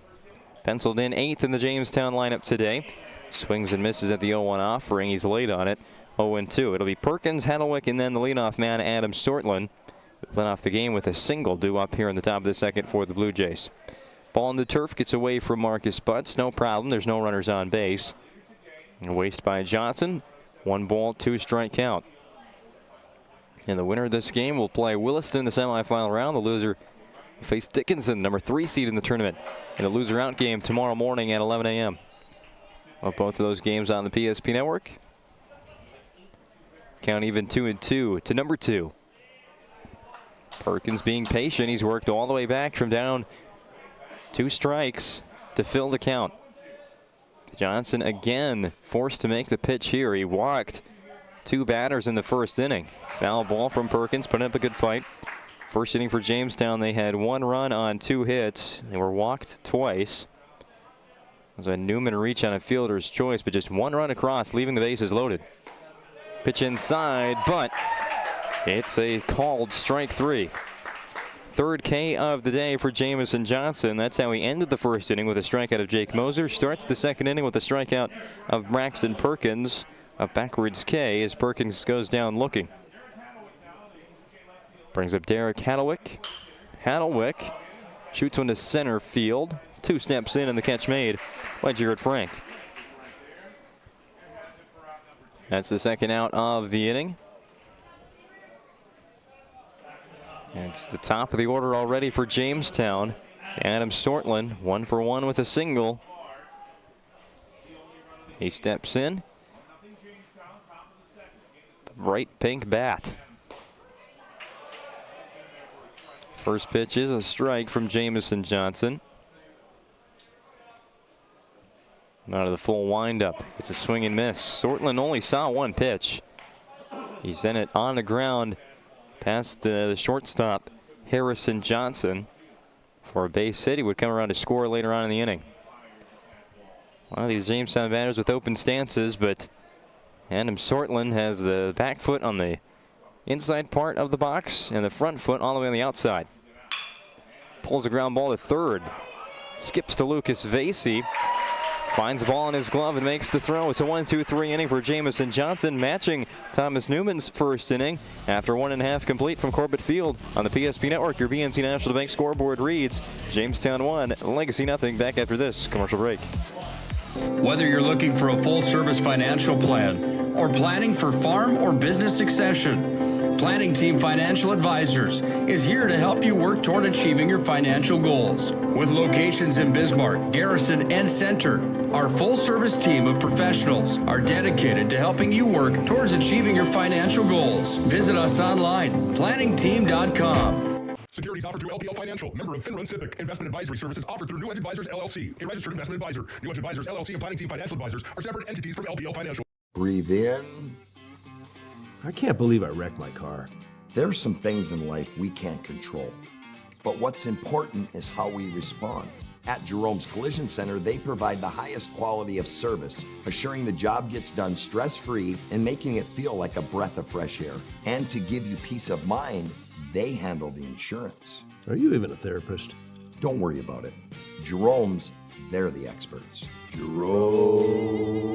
Penciled in 8th in the Jamestown lineup today. Swings and misses at the 0-1 offering. He's late on it. 0-2. It'll be Perkins, Hadlewick, and then the leadoff man, Adam Sortland. Led off the game with a single due up here in the top of the second for the Blue Jays. Ball on the turf gets away from Marcus Butts. No problem. There's no runners on base. A waste by Johnson. 1 ball, 2 strike count. And the winner of this game will play Williston in the semifinal round. The loser face Dickinson, number 3 seed in the tournament, in a loser-out game tomorrow morning at 11 a.m. Well, both of those games on the PSP Network. Count even 2-2 to number 2. Perkins being patient. He's worked all the way back from down 2 strikes to fill the count. Johnson again forced to make the pitch here. He walked 2 batters in the first inning. Foul ball from Perkins, putting up a good fight. First inning for Jamestown, they had 1 run on 2 hits. They were walked twice. It was a Newman reach on a fielder's choice, but just 1 run across, leaving the bases loaded. Pitch inside, but it's a called strike 3. 3rd K of the day for Jamison Johnson. That's how he ended the first inning, with a strikeout of Jake Moser. Starts the second inning with a strikeout of Braxton Perkins. A backwards K as Perkins goes down looking. Brings up Derek Hadlewick. Hadlewick shoots one to center field. 2 steps in and the catch made by Jared Frank. That's the second out of the inning. And it's the top of the order already for Jamestown. Adam Sortland, 1 for 1 with a single. He steps in. The bright pink bat. First pitch is a strike from Jamison Johnson. Out of the full windup. It's a swing and miss. Sortland only saw 1 pitch. He sent it on the ground past the shortstop, Harrison Johnson, for a base hit. He would come around to score later on in the inning. One of these Jamestown batters with open stances, but Adam Sortland has the back foot on the inside part of the box and the front foot all the way on the outside. Pulls the ground ball to third. Skips to Lucas Vasey. Finds the ball in his glove and makes the throw. It's a 1-2-3 inning for Jamison Johnson, matching Thomas Newman's first inning. After 1.5 complete from Corbett Field on the PSP Network, your BNC National Bank scoreboard reads Jamestown 1, Legacy nothing. Back after this commercial break. Whether you're looking for a full-service financial plan or planning for farm or business succession, Planning Team Financial Advisors is here to help you work toward achieving your financial goals. With locations in Bismarck, Garrison, and Center, our full-service team of professionals are dedicated to helping you work towards achieving your financial goals. Visit us online, planningteam.com. Securities offered through LPL Financial, member of FINRA SIPC. Investment advisory services offered through New Edge Advisors, LLC, a registered investment advisor. New Edge Advisors, LLC, and Planning Team Financial Advisors are separate entities from LPL Financial. Breathe in. I can't believe I wrecked my car. There are some things in life we can't control, but what's important is how we respond. At Jerome's Collision Center, they provide the highest quality of service, assuring the job gets done stress-free and making it feel like a breath of fresh air. And to give you peace of mind, they handle the insurance. Are you even a therapist? Don't worry about it. Jerome's, they're the experts. Jerome's.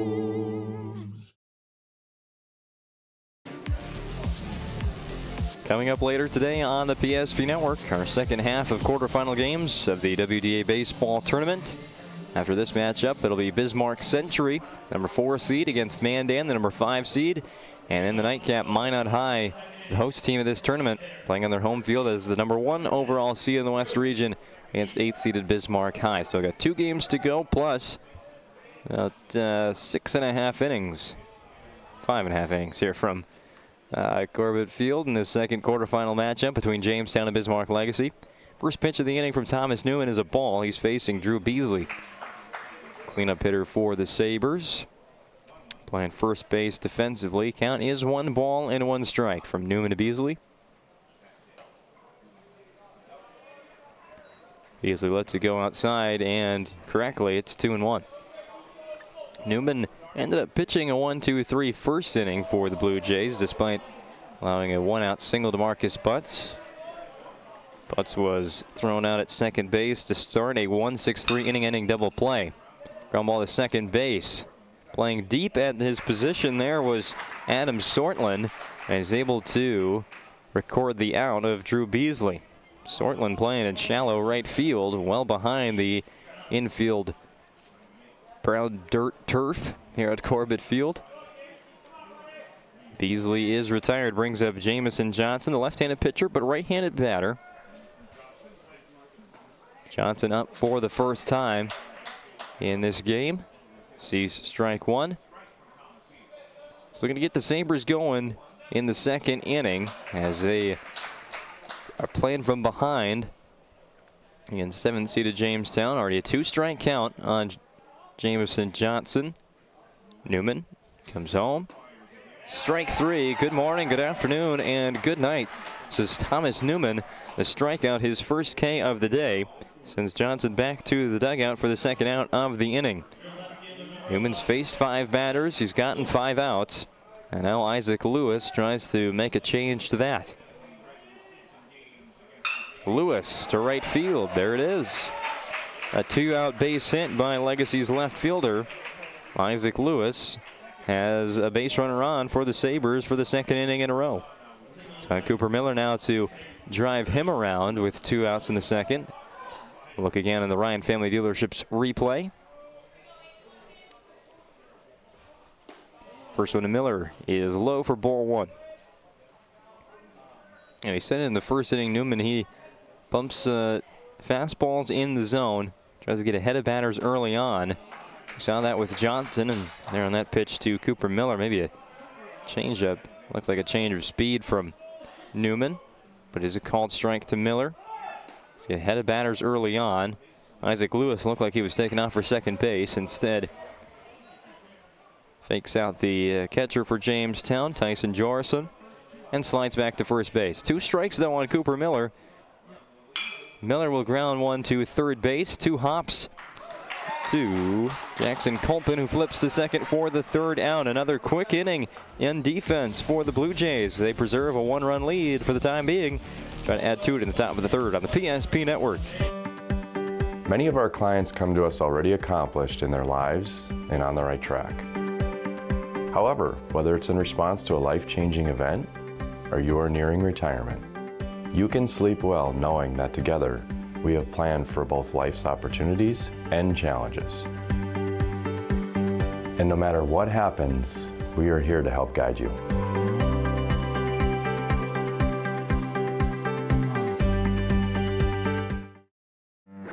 Coming up later today on the PSP Network, our second half of quarterfinal games of the WDA Baseball Tournament. After this matchup, it'll be Bismarck Century, number 4 seed, against Mandan, the number 5 seed. And in the nightcap, Minot High, the host team of this tournament, playing on their home field as the number 1 overall seed in the West region against 8th-seeded Bismarck High. So got 2 games to go, plus about 6.5 innings, 5.5 innings here from Corbett Field in the second quarterfinal matchup between Jamestown and Bismarck Legacy. First pitch of the inning from Thomas Newman is a ball. He's facing Drew Beasley. Cleanup hitter for the Sabres. Playing first base defensively. Count is 1 ball and 1 strike from Newman to Beasley. Beasley lets it go outside, and correctly, it's 2-1. Newman ended up pitching a 1-2-3 first inning for the Blue Jays, despite allowing a 1-out single to Marcus Butts. Butts was thrown out at second base to start a 1-6-3 inning-ending double play. Ground ball to second base. Playing deep at his position there was Adam Sortland, and is able to record the out of Drew Beasley. Sortland playing in shallow right field, well behind the infield brown dirt turf here at Corbett Field. Beasley is retired, brings up Jamison Johnson, the left-handed pitcher but right-handed batter. Johnson up for the first time in this game. Sees strike one. So we're going to get the Sabres going in the second inning as they are playing from behind against 7th-seeded Jamestown. Already a 2-strike count on Jamison Johnson. Newman comes home. Strike three. Good morning, good afternoon, and good night. This is Thomas Newman, the strikeout, his first K of the day. Sends Johnson back to the dugout for the second out of the inning. Newman's faced 5 batters. He's gotten 5 outs. And now Isaac Lewis tries to make a change to that. Lewis to right field. There it is. A 2-out base hit by Legacy's left fielder. Isaac Lewis has a base runner on for the Sabres for the second inning in a row. It's on Cooper Miller now to drive him around with 2 outs in the second. Look again in the Ryan Family Dealerships replay. First one to Miller is low for ball 1. And he said in the first inning, Newman, he bumps fastballs in the zone, tries to get ahead of batters early on. We saw that with Johnson, and there on that pitch to Cooper Miller, maybe a changeup. Looked like a change of speed from Newman, but is a called strike to Miller. He's get ahead of batters early on. Isaac Lewis looked like he was taken off for second base. Instead, fakes out the catcher for Jamestown, Tyson Jorison, and slides back to first base. 2 strikes, though, on Cooper Miller. Miller will ground one to third base. 2 hops to Jackson Colpin, who flips to second for the third out. Another quick inning in defense for the Blue Jays. They preserve a 1-run lead for the time being. Try to add 2 in the top of the third on the PSP Network. Many of our clients come to us already accomplished in their lives and on the right track. However, whether it's in response to a life-changing event or you are nearing retirement, you can sleep well knowing that together we have planned for both life's opportunities and challenges. And no matter what happens, we are here to help guide you.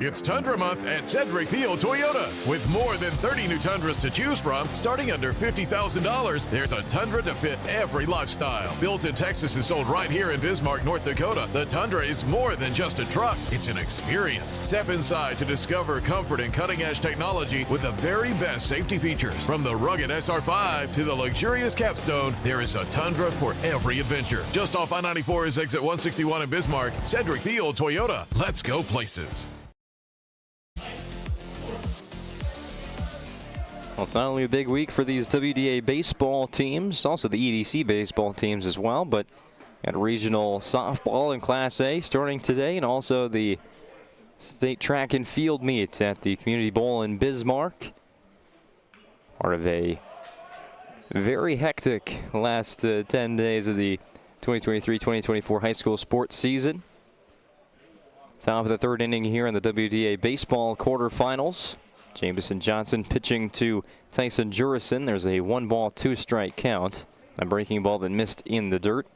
It's Tundra Month at Cedric Field Toyota. With more than 30 new Tundras to choose from, starting under $50,000, there's a Tundra to fit every lifestyle. Built in Texas and sold right here in Bismarck, North Dakota, the Tundra is more than just a truck. It's an experience. Step inside to discover comfort and cutting-edge technology with the very best safety features. From the rugged SR5 to the luxurious Capstone, there is a Tundra for every adventure. Just off I-94 is exit 161 in Bismarck. Cedric Field Toyota. Let's go places. Well, it's not only a big week for these WDA baseball teams, also the EDC baseball teams as well, but got regional softball in Class A starting today, and also the state track and field meet at the Community Bowl in Bismarck. Part of a very hectic last 10 days of the 2023-2024 high school sports season. Top of the third inning here in the WDA baseball quarterfinals. Jamison Johnson pitching to Tyson Jorison. There's a 1-ball, 2-strike count. A breaking ball that missed in the dirt.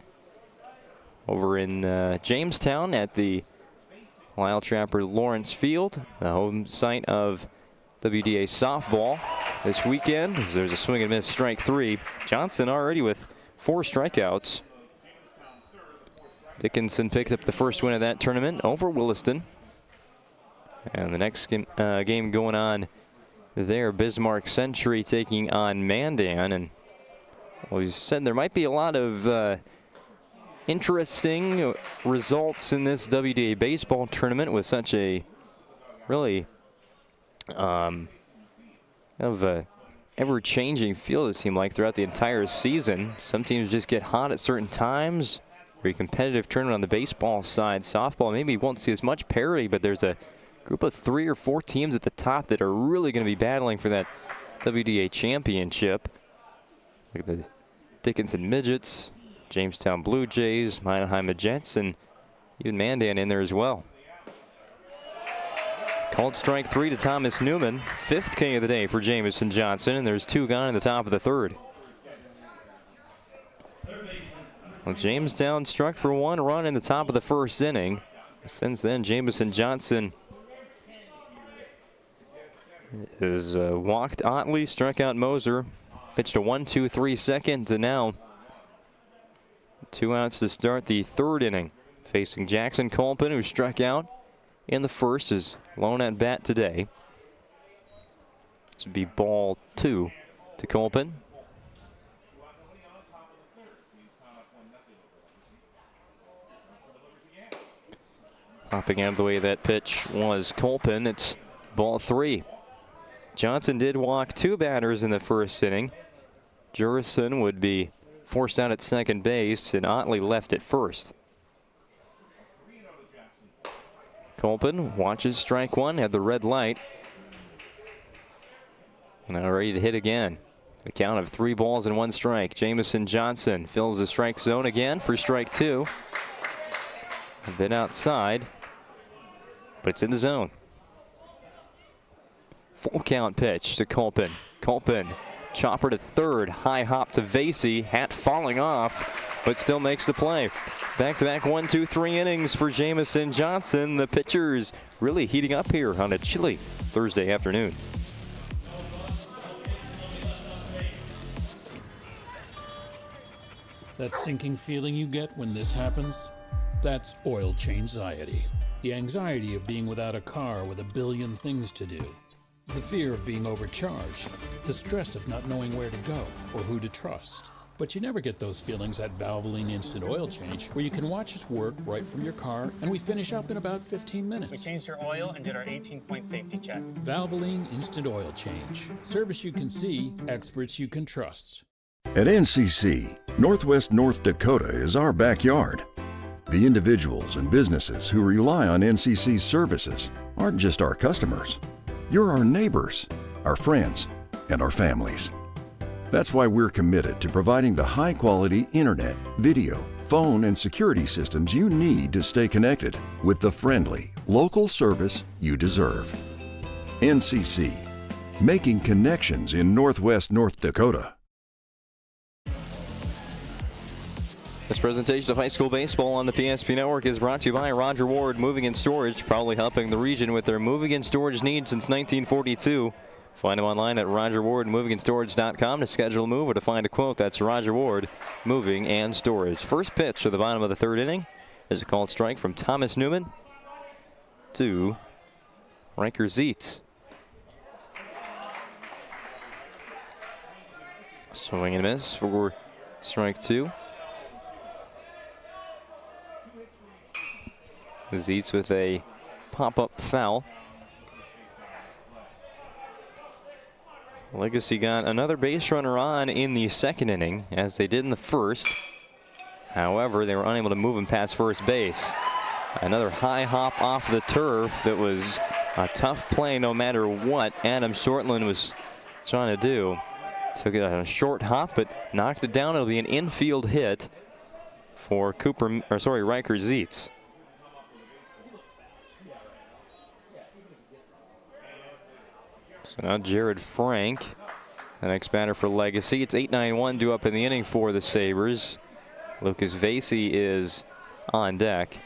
Over in Jamestown at the Lyle Trapper Lawrence Field, the home site of WDA softball this weekend. There's a swing and miss, strike 3. Johnson already with 4 strikeouts. Dickinson picked up the first win of that tournament over Williston. And the next game going on there, Bismarck Century taking on Mandan. And we said there might be a lot of interesting results in this WDA baseball tournament with such a really ever-changing field, it seemed like, throughout the entire season. Some teams just get hot at certain times. Very competitive tournament on the baseball side. Softball, maybe you won't see as much parity, but there's a group of 3 or 4 teams at the top that are really going to be battling for that WDA championship. Like the Dickinson Midgets, Jamestown Blue Jays, Manheim Jets, and even Mandan in there as well. Called strike 3 to Thomas Newman. 5th K of the day for Jamison Johnson, and there's 2 gone in the top of the third. Well, Jamestown struck for 1 run in the top of the first inning. Since then, Jamison Johnson is walked Otley, struck out Moser, pitched a 1-2-3 second, and now 2 outs to start the third inning. Facing Jackson Colpin, who struck out in the first, is lone at bat today. This would be ball 2 to Colpin. Hopping out of the way that pitch was Colpin. It's ball 3. Johnson did walk 2 batters in the first inning. Jurison would be forced out at second base, and Otley left at first. Colpin watches strike 1, had the red light. Now ready to hit again. A count of 3 balls and 1 strike. Jamison Johnson fills the strike zone again for strike 2. A bit outside, but it's in the zone. Full count pitch to Colpin. Colpin, chopper to third, high hop to Vasey, hat falling off, but still makes the play. Back-to-back 1-2-3 innings for Jamison Johnson. The pitchers really heating up here on a chilly Thursday afternoon. That sinking feeling you get when this happens? That's oil change anxiety. The anxiety of being without a car with a billion things to do. The fear of being overcharged. The stress of not knowing where to go or who to trust. But you never get those feelings at Valvoline Instant Oil Change, where you can watch us work right from your car, and we finish up in about 15 minutes. We changed your oil and did our 18-point safety check. Valvoline Instant Oil Change. Service you can see, experts you can trust. At NCC, Northwest North Dakota is our backyard. The individuals and businesses who rely on NCC's services aren't just our customers. You're our neighbors, our friends, and our families. That's why we're committed to providing the high-quality internet, video, phone, and security systems you need to stay connected with the friendly, local service you deserve. NCC, making connections in Northwest North Dakota. This presentation of high school baseball on the PSP Network is brought to you by Roger Ward Moving and Storage, proudly helping the region with their moving and storage needs since 1942. Find them online at RogerWardMovingandStorage.com to schedule a move or to find a quote. That's Roger Ward Moving and Storage. First pitch to the bottom of the third inning is a called strike from Thomas Newman to Riker Zietz. Swing and miss for strike 2. Zietz with a pop-up foul. Legacy got another base runner on in the second inning, as they did in the first. However, they were unable to move him past first base. Another high hop off the turf that was a tough play no matter what Adam Shortland was trying to do. Took it on a short hop, but knocked it down. It'll be an infield hit for Riker Zietz. So now Jared Frank, the next batter for Legacy. It's 8-9-1 due up in the inning for the Sabres. Lucas Vasey is on deck.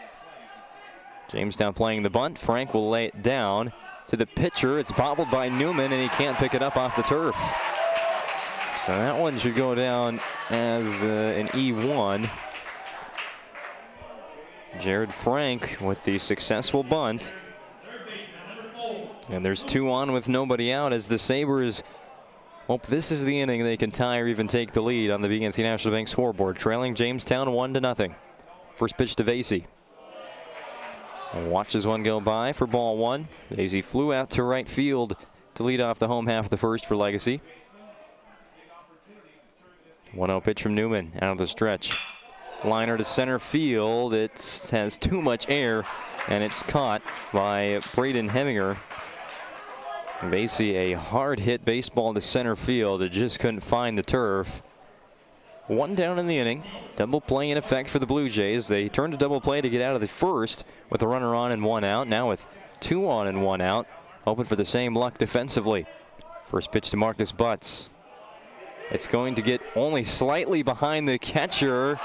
Jamestown playing the bunt. Frank will lay it down to the pitcher. It's bobbled by Newman, and he can't pick it up off the turf. So that one should go down as an E1. Jared Frank with the successful bunt. And there's 2 on with nobody out as the Sabres hope this is the inning they can tie or even take the lead on the BNC National Bank scoreboard, trailing Jamestown 1-0. First pitch to Vasey. Watches one go by for ball 1. Vasey flew out to right field to lead off the home half of the first for Legacy. 1-0 pitch from Newman out of the stretch. Liner to center field. It has too much air, and it's caught by Braden Heminger. Vasey, a hard hit baseball to center field. It just couldn't find the turf. 1 down in the inning. Double play in effect for the Blue Jays. They turned to double play to get out of the first with a runner on and 1 out. Now with 2 on and 1 out, hoping for the same luck defensively. First pitch to Marcus Butts. It's going to get only slightly behind the catcher.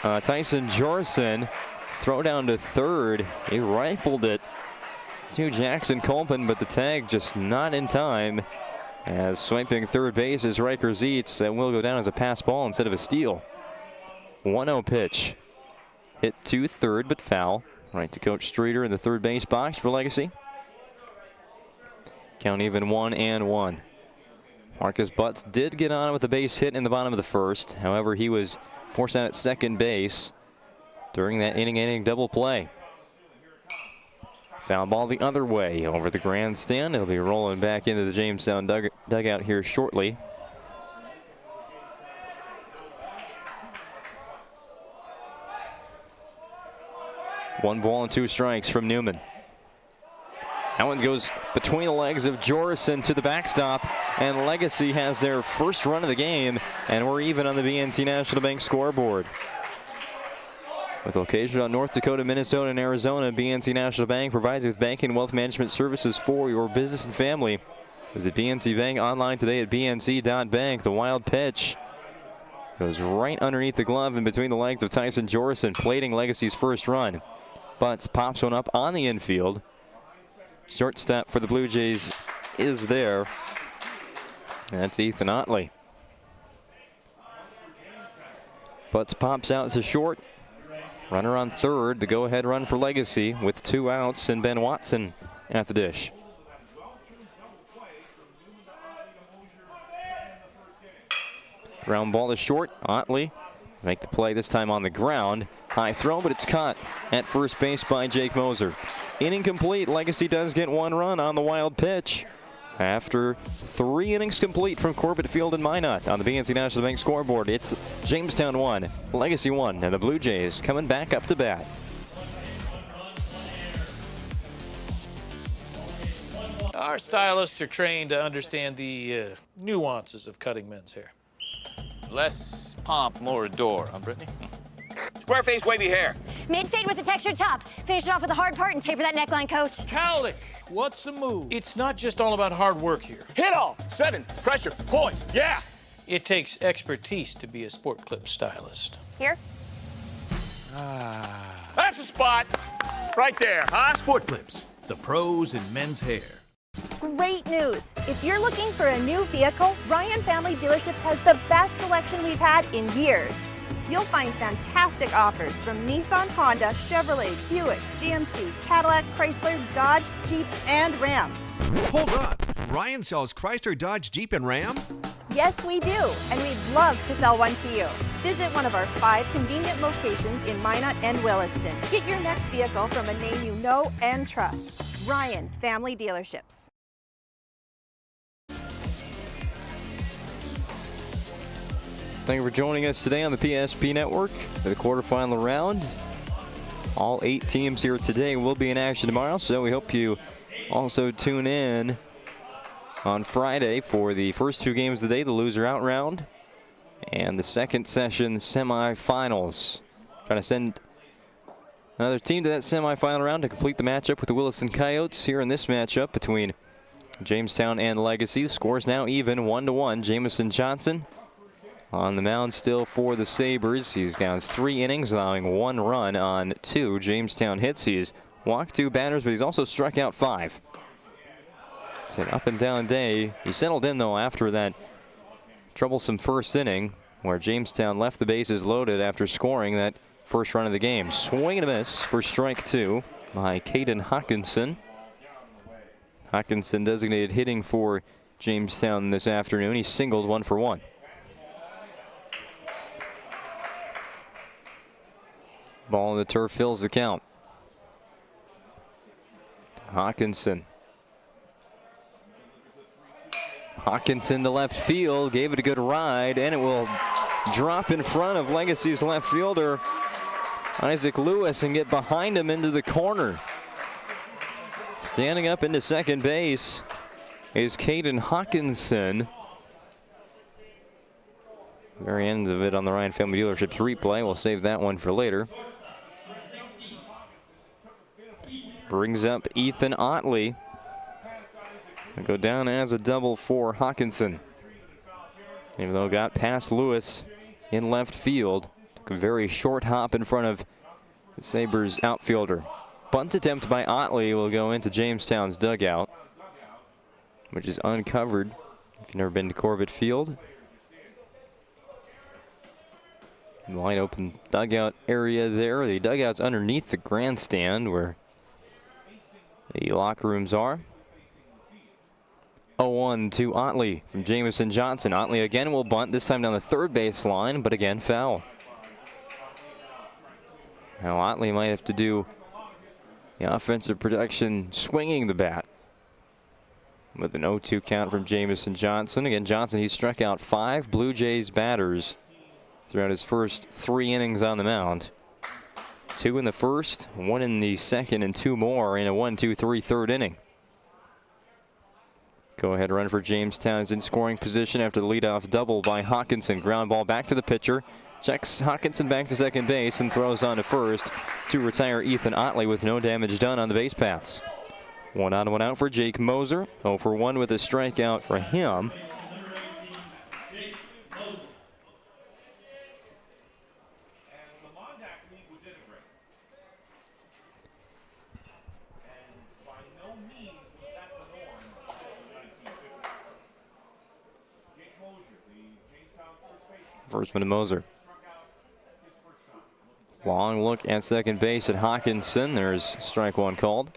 Tyson Jorson, throw down to third. He rifled it to Jackson Colpin, but the tag just not in time. As swiping third base is Riker Zietz, and will go down as a pass ball instead of a steal. 1-0 pitch. Hit to third, but foul. Right to Coach Streeter in the third base box for Legacy. Count even 1-1. Marcus Butts did get on with a base hit in the bottom of the first. However, he was forced out at second base during that inning double play. Foul ball the other way over the grandstand. He'll be rolling back into the Jamestown dugout here shortly. One ball and 2 strikes from Newman. That one goes between the legs of Jorison to the backstop, and Legacy has their first run of the game, and we're even on the BNC National Bank scoreboard. With locations on North Dakota, Minnesota, and Arizona, BNC National Bank provides you with banking and wealth management services for your business and family. Visit BNC Bank online today at bnc.bank. The wild pitch goes right underneath the glove and between the legs of Tyson Jorison, plating Legacy's first run. Butts pops one up on the infield. Shortstop for the Blue Jays is there. That's Ethan Otley. Butts pops out to short. Runner on third, the go-ahead run for Legacy with 2 outs, and Ben Watson at the dish. Ground ball to short. Otley make the play this time on the ground. High throw, but it's caught at first base by Jake Moser. Inning complete. Legacy does get 1 run on the wild pitch after 3 innings complete from Corbett Field and Minot on the BNC National Bank scoreboard. It's Jamestown 1, Legacy 1, and the Blue Jays coming back up to bat. Our stylists are trained to understand the nuances of cutting men's hair. Less pomp, more adore, huh, Brittany? Square face, wavy hair. Mid-fade with a textured top. Finish it off with the hard part and taper that neckline, Coach. Cowlick, what's the move? It's not just all about hard work here. Hit all. 7. Pressure. Points. Yeah. It takes expertise to be a sport clip stylist. Here? That's a spot. Right there, huh? Sport Clips, the pros in men's hair. Great news! If you're looking for a new vehicle, Ryan Family Dealerships has the best selection we've had in years. You'll find fantastic offers from Nissan, Honda, Chevrolet, Buick, GMC, Cadillac, Chrysler, Dodge, Jeep, and Ram. Hold up! Ryan sells Chrysler, Dodge, Jeep, and Ram? Yes, we do, and we'd love to sell one to you. Visit one of our 5 convenient locations in Minot and Williston. Get your next vehicle from a name you know and trust. Ryan Family Dealerships. Thank you for joining us today on the PSP Network for the quarterfinal round. All 8 teams here today will be in action tomorrow, so we hope you also tune in on Friday for the first 2 games of the day, the loser out round, and the second session semifinals. Trying to send another team to that semifinal round to complete the matchup with the Williston Coyotes here in this matchup between Jamestown and Legacy. The score is now even 1-1. Jamison Johnson on the mound still for the Sabres. He's gone 3 innings, allowing 1 run on 2 Jamestown hits. He's walked 2 batters, but he's also struck out 5. It's an up and down day. He settled in, though, after that troublesome first inning where Jamestown left the bases loaded after scoring that first run of the game. Swing and a miss for strike 2 by Caden Hawkinson. Hawkinson designated hitting for Jamestown this afternoon. He singled 1 for 1. Ball in the turf fills the count. Hawkinson. Hawkinson to left field, gave it a good ride, and it will drop in front of Legacy's left fielder, Isaac Lewis, and get behind him into the corner. Standing up into second base is Caden Hawkinson. Very end of it on the Ryan Family Dealerships replay. We'll save that one for later. Brings up Ethan Otley. And go down as a double for Hawkinson. Even though got past Lewis in left field. Took a very short hop in front of the Sabres outfielder. bunt attempt by Otley will go into Jamestown's dugout, which is uncovered if you've never been to Corbett Field. Wide open dugout area there. The dugout's underneath the grandstand where the locker rooms are. 0-1 to Otley from Jamison Johnson. Otley again will bunt, this time down the third base line, but again foul. Now Otley might have to do the offensive production swinging the bat with an 0-2 count from Jamison Johnson. Again, Johnson, he struck out 5 Blue Jays batters throughout his first 3 innings on the mound. 2 in the first, 1 in the second, and 2 more in a 1-2-3 third inning. Go ahead run for Jamestown is in scoring position after the leadoff double by Hawkinson. Ground ball back to the pitcher. Checks Hawkinson back to second base and throws on to first to retire Ethan Otley with no damage done on the base paths. 1 on 1 out for Jake Moser. 0 for 1 with a strikeout for him. First one to Moser. Long look at second base at Hawkinson. There's strike 1 called.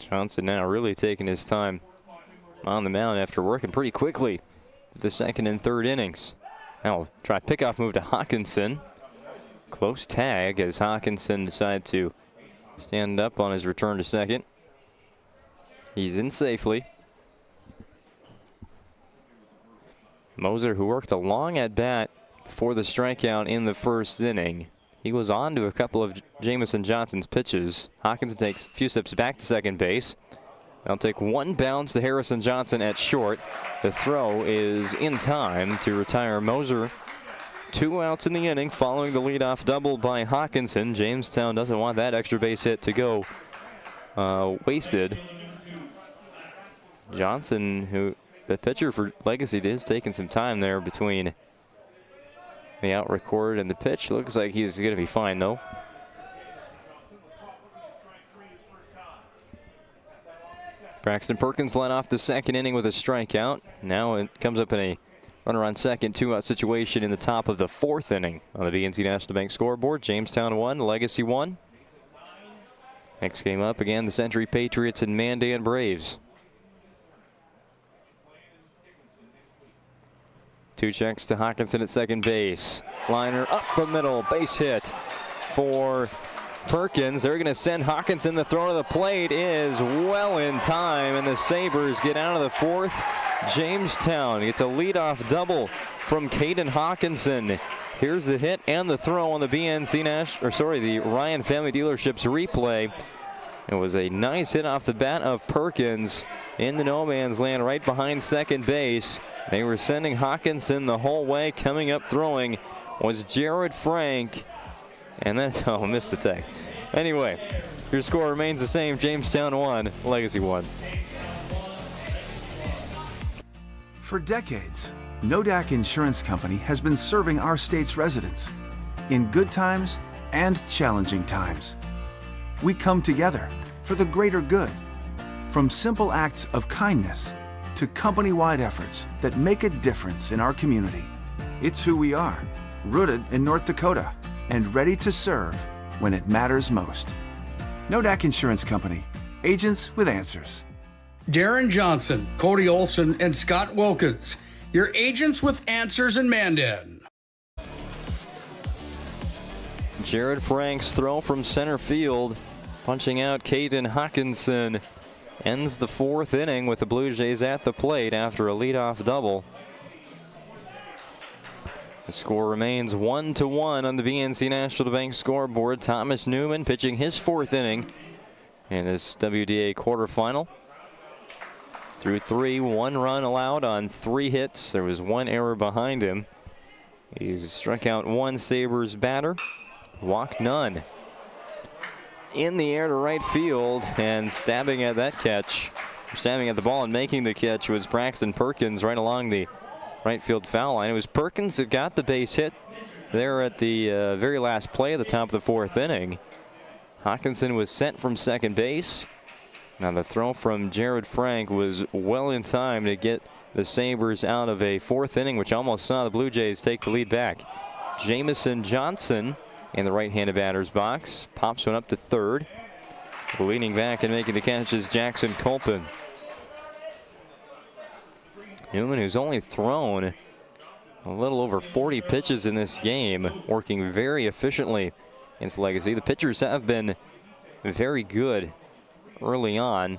Johnson now really taking his time on the mound after working pretty quickly the second and third innings. Now try pickoff move to Hawkinson. Close tag as Hawkinson decided to stand up on his return to second. He's in safely. Moser, who worked a long at bat before the strikeout in the first inning. He was on to a couple of Jamison Johnson's pitches. Hawkinson takes a few steps back to second base. They'll take 1 bounce to Harrison Johnson at short. The throw is in time to retire Moser. 2 outs in the inning following the leadoff double by Hawkinson. Jamestown doesn't want that extra base hit to go wasted. Johnson, who the pitcher for Legacy, is taking some time there between the out record and the pitch. Looks like he's going to be fine though. Braxton Perkins led off the second inning with a strikeout. Now it comes up in a runner on second, 2-out situation in the top of the 4th inning on the BNC National Bank scoreboard. Jamestown 1, Legacy 1. Next game up again, the Century Patriots and Mandan Braves. 2 checks to Hawkinson at second base. Liner up the middle, base hit for Perkins. They're going to send Hawkinson. The throw to the plate is well in time, and the Sabres get out of the 4th. Jamestown gets a leadoff double from Caden Hawkinson. Here's the hit and the throw on the the Ryan Family Dealerships replay. It was a nice hit off the bat of Perkins in the no man's land right behind second base. They were sending Hawkinson the whole way. Coming up throwing was Jared Frank. And then, missed the tag. Anyway, your score remains the same. Jamestown 1, Legacy 1. For decades, Nodak Insurance Company has been serving our state's residents in good times and challenging times. We come together for the greater good, from simple acts of kindness to company-wide efforts that make a difference in our community. It's who we are, rooted in North Dakota and ready to serve when it matters most. Nodak Insurance Company, agents with answers. Darren Johnson, Cody Olson, and Scott Wilkins, your agents with answers in Mandan. Jared Frank's throw from center field, punching out Caden Hawkinson, ends the 4th inning with the Blue Jays at the plate after a leadoff double. The score remains 1-1 on the BNC National Bank scoreboard. Thomas Newman pitching his 4th inning in this WDA quarterfinal. Through 3, 1 run allowed on 3 hits. There was 1 error behind him. He's struck out 1 Sabres batter, walked none. In the air to right field, and stabbing at that catch, stabbing at the ball and making the catch was Braxton Perkins right along the right field foul line. It was Perkins that got the base hit there at the very last play at the top of the 4th inning. Hawkinson was sent from second base. Now the throw from Jared Frank was well in time to get the Sabres out of a 4th inning, which almost saw the Blue Jays take the lead back. Jamison Johnson in the right-handed batter's box. Pops one up to third. Leaning back and making the catch is Jackson Colpin. Newman, who's only thrown a little over 40 pitches in this game, working very efficiently against Legacy. The pitchers have been very good early on,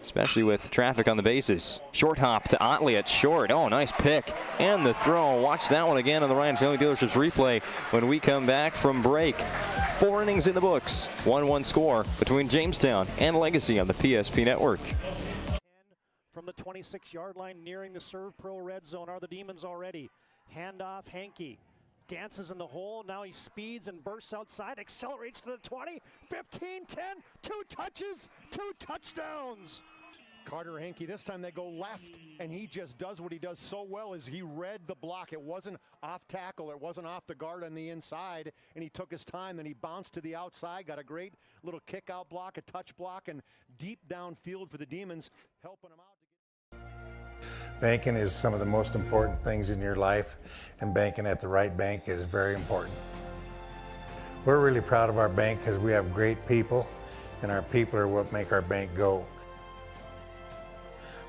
especially with traffic on the bases. Short hop to Otley at short. Oh, nice pick. And the throw. Watch that one again on the Ryan Family Dealerships replay when we come back from break. 4 innings in the books. 1-1 score between Jamestown and Legacy on the PSP Network. From the 26-yard line, nearing the Serve Pro red zone are the Demons already. Handoff, Hankey dances in the hole. Now he speeds and bursts outside, accelerates to the 20, 15, 10, 2 touches, 2 touchdowns. Carter Hankey, this time they go left, and he just does what he does so well is he read the block. It wasn't off tackle, it wasn't off the guard on the inside, and he took his time, then he bounced to the outside, got a great little kick out block, a touch block, and deep downfield for the Demons, helping him out. Banking is some of the most important things in your life, and banking at the right bank is very important. We're really proud of our bank because we have great people, and our people are what make our bank go.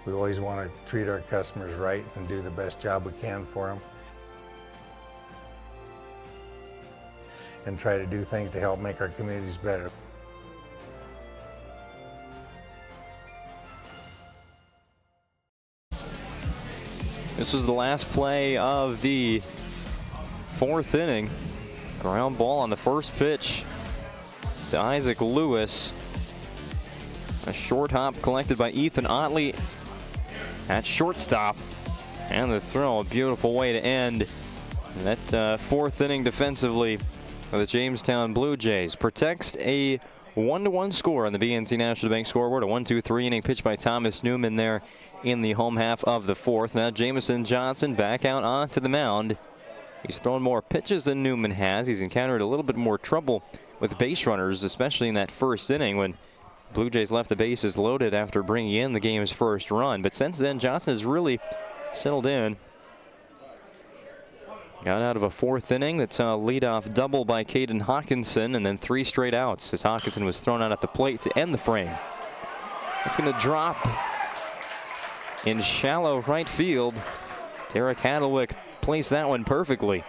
We always want to treat our customers right and do the best job we can for them, and try to do things to help make our communities better. This was the last play of the 4th inning. Ground ball on the first pitch to Isaac Lewis. A short hop collected by Ethan Otley at shortstop. And the throw, a beautiful way to end that 4th inning defensively for the Jamestown Blue Jays. Protects a 1-1 score on the BNC National Bank scoreboard. A 1-2-3 inning pitch by Thomas Newman there in the home half of the 4th. Now Jamison Johnson back out onto the mound. He's thrown more pitches than Newman has. He's encountered a little bit more trouble with base runners, especially in that 1st inning when Blue Jays left the bases loaded after bringing in the game's first run. But since then, Johnson has really settled in. Got out of a 4th inning that saw a leadoff double by Caden Hawkinson, and then 3 straight outs as Hawkinson was thrown out at the plate to end the frame. It's going to drop in shallow right field. Derek Hadlewick placed that one perfectly.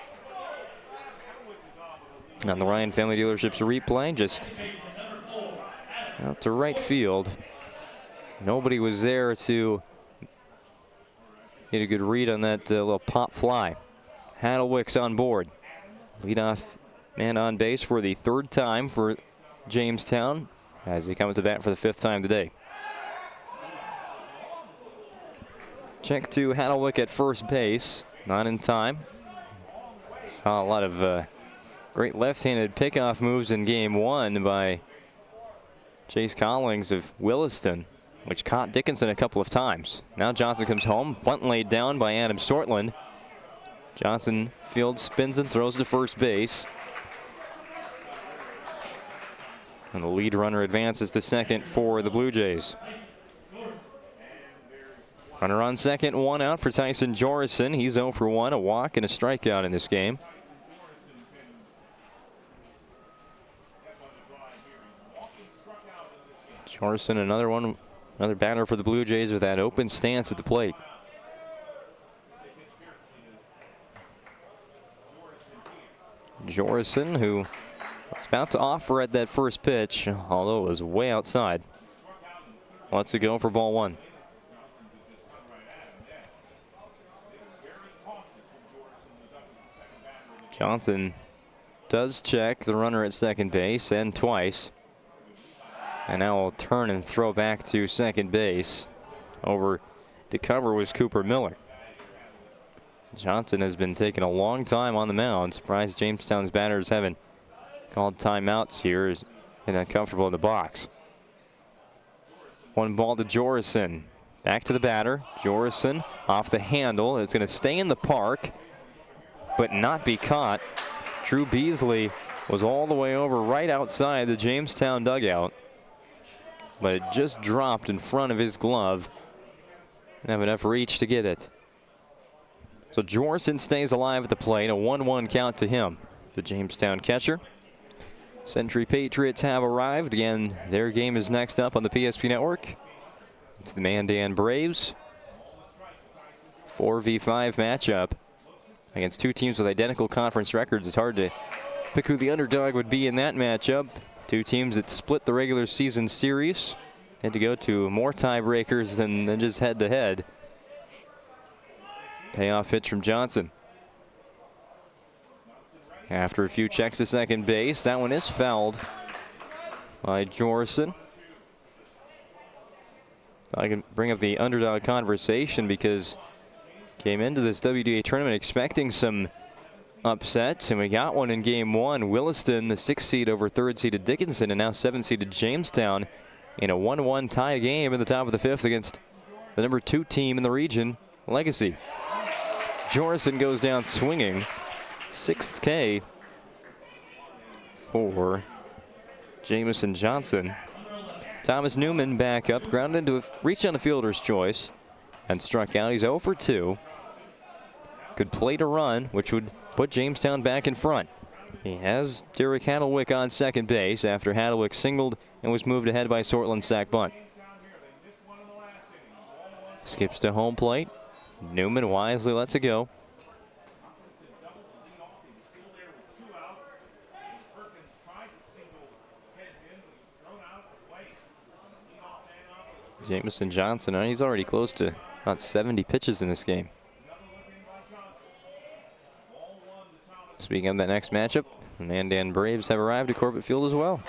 On the Ryan Family Dealerships replay, just out to right field. Nobody was there to get a good read on that little pop fly. Hadlewick's on board. Leadoff man on base for the 3rd time for Jamestown as he comes to bat for the 5th time today. Check to Hadlewick at first base. Not in time. Saw a lot of great left-handed pickoff moves in game 1 by Chase Collings of Williston, which caught Dickinson a couple of times. Now Johnson comes home. Bunt laid down by Adam Sortland. Johnson fields, spins, and throws to first base. And the lead runner advances to second for the Blue Jays. Runner on second, 1 out for Tyson Jorison. He's 0 for 1, a walk and a strikeout in this game. Jorison, another batter for the Blue Jays with that open stance at the plate. Jorison, who was about to offer at that first pitch, although it was way outside. Lets it go for ball 1. Johnson does check the runner at second base, and twice. And now will turn and throw back to second base. Over to cover was Cooper Miller. Johnson has been taking a long time on the mound. Surprised Jamestown's batters haven't called timeouts here. And uncomfortable in the box. 1 ball to Jorison. Back to the batter. Jorison off the handle. It's going to stay in the park, but not be caught. Drew Beasley was all the way over right outside the Jamestown dugout, but it just dropped in front of his glove. Didn't have enough reach to get it. So Jorison stays alive at the plate. A 1-1 count to him, the Jamestown catcher. Century Patriots have arrived. Again, their game is next up on the PSP Network. It's the Mandan Braves. 4v5 matchup against two teams with identical conference records. It's hard to pick who the underdog would be in that matchup. Two teams that split the regular season series. Had to go to more tiebreakers than just head-to-head. Payoff pitch from Johnson. After a few checks to second base, that one is fouled by Jorison. I can bring up the underdog conversation because came into this WDA tournament expecting some upsets, and we got one in game one. Williston, the 6th seed over 3rd seeded Dickinson, and now 7th seeded Jamestown in a 1-1 tie game in the top of the 5th against the number 2 team in the region, Legacy. Jorison goes down swinging. 6th K for Jamison Johnson. Thomas Newman back up, grounded into reached on a fielder's choice and struck out. He's 0 for 2. Could plate a run, which would put Jamestown back in front. He has Derek Hadelwick on second base after Hadelwick singled and was moved ahead by Sortland's sac bunt. Skips to home plate. Newman wisely lets it go. Jamison Johnson, he's already close to about 70 pitches in this game. Speaking of that next matchup, the Mandan Braves have arrived at Corbett Field as well.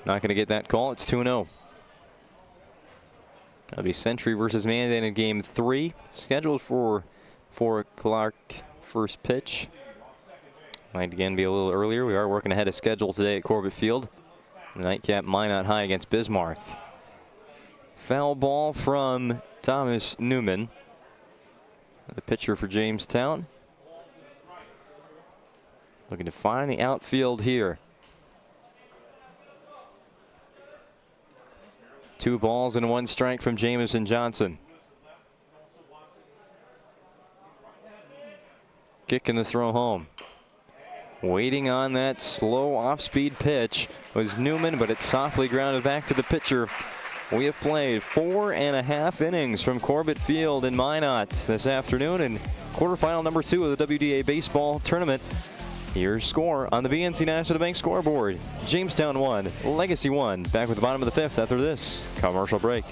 Not going to get that call. It's 2-0. That'll be Century versus Mandan in game 3. Scheduled for 4 o'clock first pitch. Might again be a little earlier. We are working ahead of schedule today at Corbett Field. The nightcap Minot High against Bismarck. Foul ball from Thomas Newman, the pitcher for Jamestown. Looking to find the outfield here. 2 balls and 1 strike from Jamison Johnson. Kicking the throw home. Waiting on that slow off-speed pitch was Newman, but it's softly grounded back to the pitcher. We have played 4.5 innings from Corbett Field in Minot this afternoon in quarterfinal number 2 of the WDA Baseball Tournament. Here's score on the BNC National Bank scoreboard. Jamestown 1, Legacy 1. Back with the bottom of the 5th after this commercial break.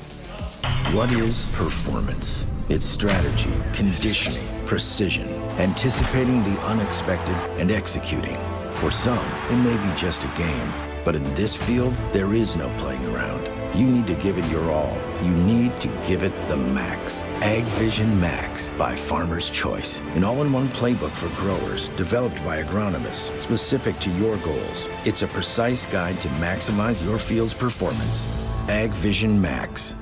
What is performance? It's strategy, conditioning, precision, anticipating the unexpected, and executing. For some, it may be just a game, but in this field, there is no playing around. You need to give it your all. You need to give it the max. Ag Vision Max by Farmer's Choice. An all-in-one playbook for growers developed by agronomists specific to your goals. It's a precise guide to maximize your field's performance. Ag Vision Max.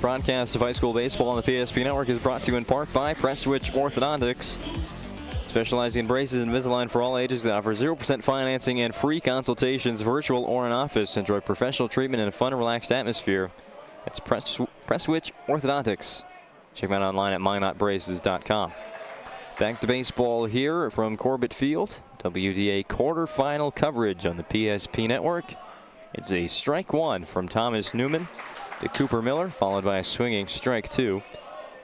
Broadcast of high school baseball on the PSP Network is brought to you in part by Prestwich Orthodontics. Specializing in braces and Invisalign for all ages, they offer 0% financing and free consultations, virtual or in office. Enjoy professional treatment in a fun, relaxed atmosphere. It's Prestwich Orthodontics. Check them out online at minotbraces.com. Back to baseball here from Corbett Field. WDA quarterfinal coverage on the PSP Network. It's a strike 1 from Thomas Newman to Cooper Miller, followed by a swinging strike 2.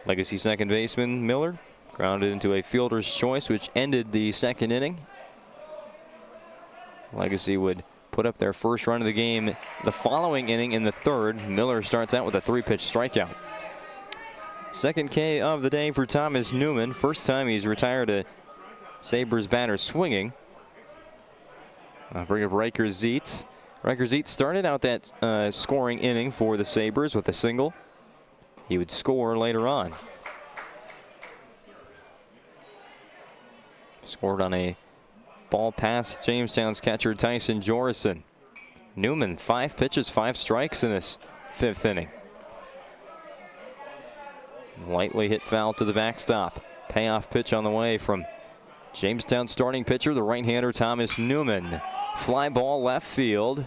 Legacy second baseman Miller grounded into a fielder's choice, which ended the second inning. Legacy would put up their first run of the game the following inning in the third. Miller starts out with a 3-pitch strikeout. Second K of the day for Thomas Newman. First time he's retired a Sabres batter swinging. Bring up Riker Zietz. Riker Zietz started out that scoring inning for the Sabres with a single. He would score later on. Scored on a ball past Jamestown's catcher Tyson Jorison. Newman, 5 pitches, 5 strikes in this 5th inning. Lightly hit foul to the backstop. Payoff pitch on the way from Jamestown starting pitcher, the right-hander Thomas Newman. Fly ball left field.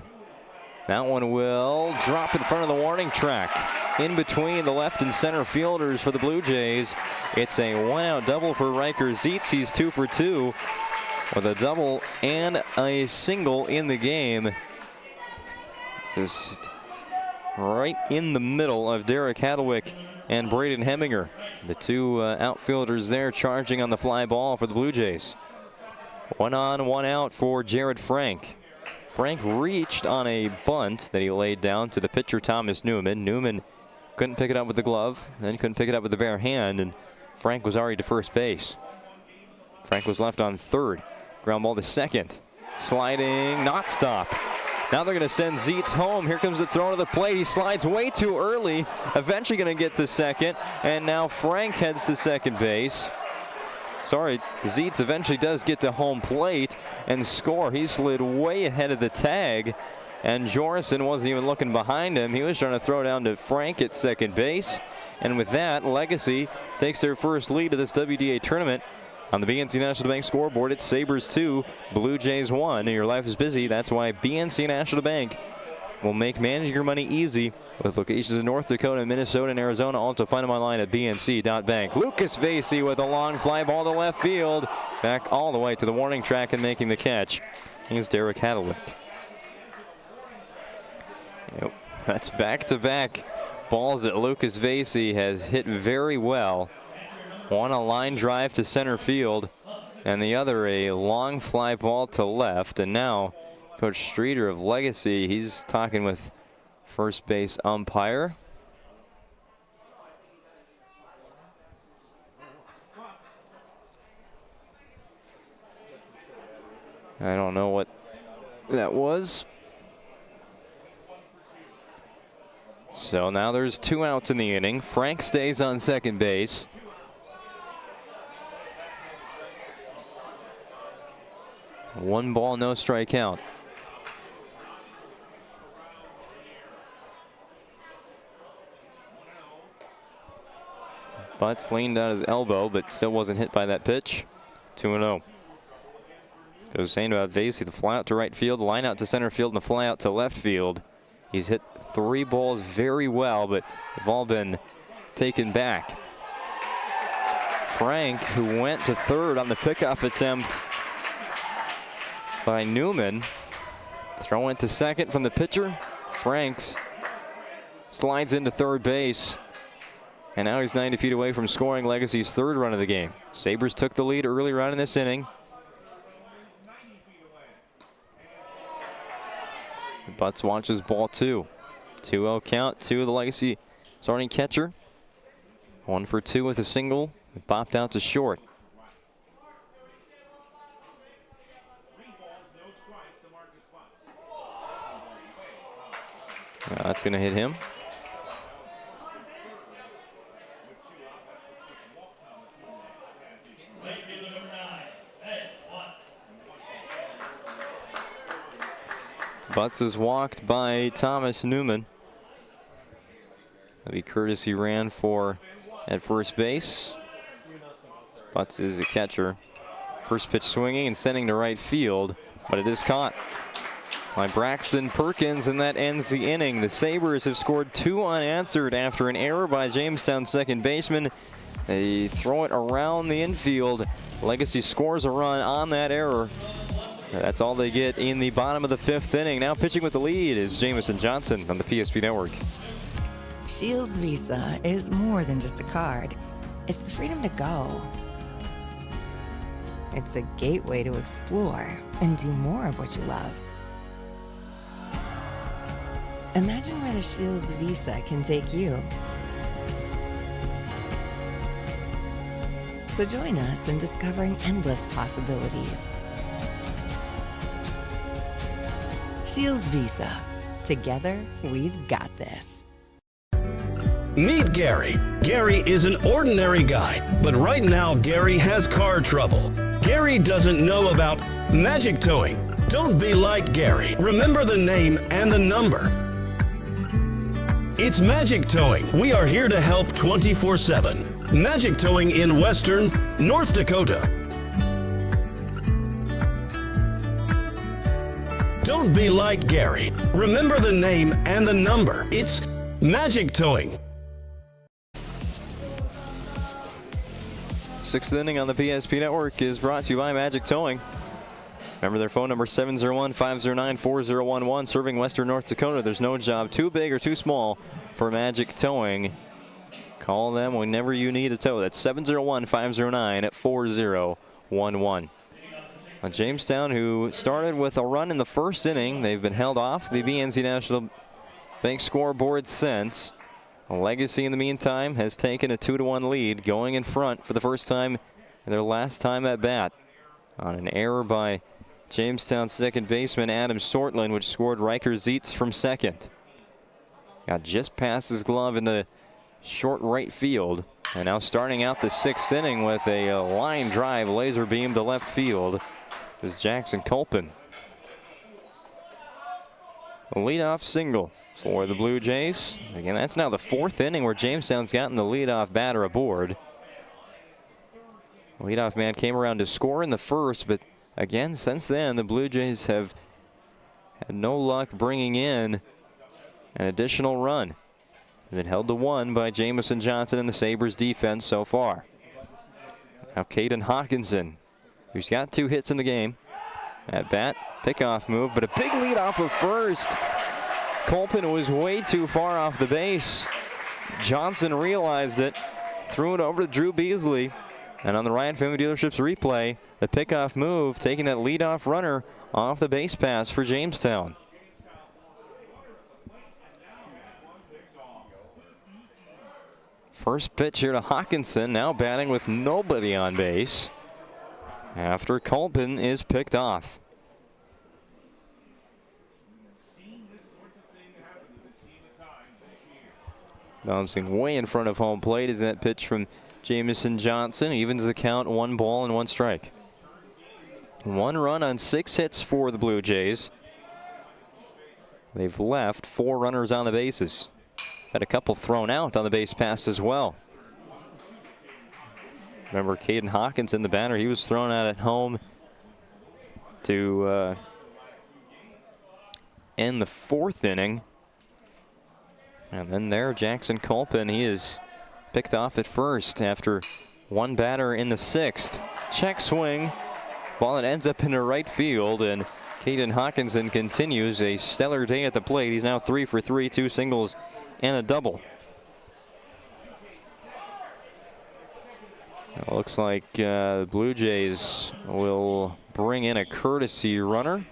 That one will drop in front of the warning track. In between the left and center fielders for the Blue Jays. It's a 1-out double for Riker Zietz. He's 2 for 2 with a double and a single in the game. Just right in the middle of Derek Hadlewick and Braden Heminger. The 2 outfielders there charging on the fly ball for the Blue Jays. 1 on, 1 out for Jared Frank. Frank reached on a bunt that he laid down to the pitcher Thomas Newman. Newman couldn't pick it up with the glove, then couldn't pick it up with the bare hand, and Frank was already to first base. Frank was left on third. Ground ball to second. Sliding, not stop. Now they're going to send Zietz home. Here comes the throw to the plate. He slides way too early. Eventually going to get to second. And now Frank heads to second base. Sorry, Zietz eventually does get to home plate and score. He slid way ahead of the tag. And Jorison wasn't even looking behind him. He was trying to throw down to Frank at second base. And with that, Legacy takes their first lead of this WDA tournament. On the BNC National Bank scoreboard, it's Sabres 2, Blue Jays 1. And your life is busy. That's why BNC National Bank will make managing your money easy with locations in North Dakota, Minnesota, and Arizona. Also find them online at bnc.bank. Lucas Vasey with a long fly ball to left field. Back all the way to the warning track and making the catch. Here's Derek Hadlewick. Yep, that's back-to-back balls that Lucas Vasey has hit very well. One a line drive to center field, and the other a long fly ball to left. And now Coach Streeter of Legacy, he's talking with first base umpire. I don't know what that was. So now there's 2 outs in the inning. Frank stays on second base. One ball, no strikeout. Butts leaned on his elbow, but still wasn't hit by that pitch. 2-0. Goes saying about Vasey, the fly out to right field, the line out to center field, and the fly out to left field. He's hit 3 balls very well, but they've all been taken back. Frank, who went to third on the pickoff attempt by Newman. Throw it to second from the pitcher. Franks slides into third base. And now he's 90 feet away from scoring Legacy's 3rd run of the game. Sabres took the lead earlier on in this inning. Butts watches ball 2. 2-0 count to the Legacy starting catcher. 1 for 2 with a single. It bopped out to short. That's going to hit him. Butts is walked by Thomas Newman. That'll be courtesy ran for at first base. Butts is the catcher. First pitch swinging and sending to right field, but it is caught by Braxton Perkins, and that ends the inning. The Sabres have scored 2 unanswered after an error by Jamestown second baseman. They throw it around the infield. Legacy scores a run on that error. That's all they get in the bottom of the 5th inning. Now pitching with the lead is Jamison Johnson on the PSP Network. Shields Visa is more than just a card. It's the freedom to go. It's a gateway to explore and do more of what you love. Imagine where the Shields Visa can take you. So join us in discovering endless possibilities. Shields Visa. Together, we've got this. Meet Gary. Gary is an ordinary guy, but right now Gary has car trouble. Gary doesn't know about magic towing. Don't be like Gary. Remember the name and the number. It's Magic Towing. We are here to help 24/7. Magic Towing in Western North Dakota. Don't be like Gary. Remember the name and the number. It's Magic Towing. Sixth inning on the PSP Network is brought to you by Magic Towing. Remember their phone number, 701-509-4011. Serving Western North Dakota. There's no job too big or too small for Magic Towing. Call them whenever you need a tow. That's 701-509-4011. Jamestown, who started with a run in the first inning, they've been held off the BNC National Bank scoreboard since. Legacy, in the meantime, has taken a 2-1 lead, going in front for the first time in their last time at bat on an error by Jamestown second baseman Adam Sortland, which scored Riker Zietz from second. Got just past his glove in the short right field. And now starting out the sixth inning with a line drive laser beam to left field is Jackson Culpin. A leadoff single for the Blue Jays. Again, that's now the fourth inning where Jamestown's gotten the leadoff batter aboard. Leadoff man came around to score in the first, but again, since then, the Blue Jays have had no luck bringing in an additional run. They've been held to 1 by Jamison Johnson and the Sabres defense so far. Now Caden Hawkinson, who's got 2 hits in the game. At bat, pickoff move, but a big lead off of first. Culpin was way too far off the base. Johnson realized it, threw it over to Drew Beasley. And on the Ryan Family Dealerships replay, the pickoff move, taking that leadoff runner off the base pass for Jamestown. First pitch here to Hawkinson, now batting with nobody on base after Culpin is picked off. Bouncing way in front of home plate is that pitch from Jamison Johnson. Evens the count, 1 ball and 1 strike. 1 run on 6 hits for the Blue Jays. They've left 4 runners on the bases. Had a couple thrown out on the base pass as well. Remember Caden Hawkinson, the batter, he was thrown out at home to end the 4th inning. And then there, Jackson Culpin, he is picked off at first after 1 batter in the 6th. Check swing, ball that ends up into right field, and Caden Hawkinson continues a stellar day at the plate. He's now 3 for 3, 2 singles and a double. It looks like the Blue Jays will bring in a courtesy runner.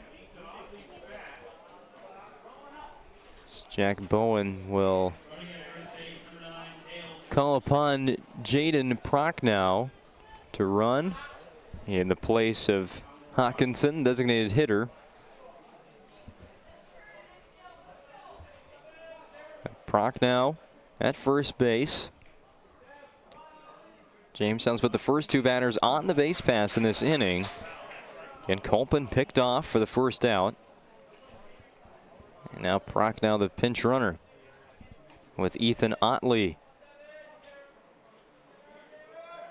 Jack Bowen will call upon Jaden Prochnow to run in the place of Hawkinson, designated hitter. Prochnow at first base. Jamestown's put the first 2 batters on the base pass in this inning. And Culpin picked off for the first out. And now Prochnow, the pinch runner, with Ethan Otley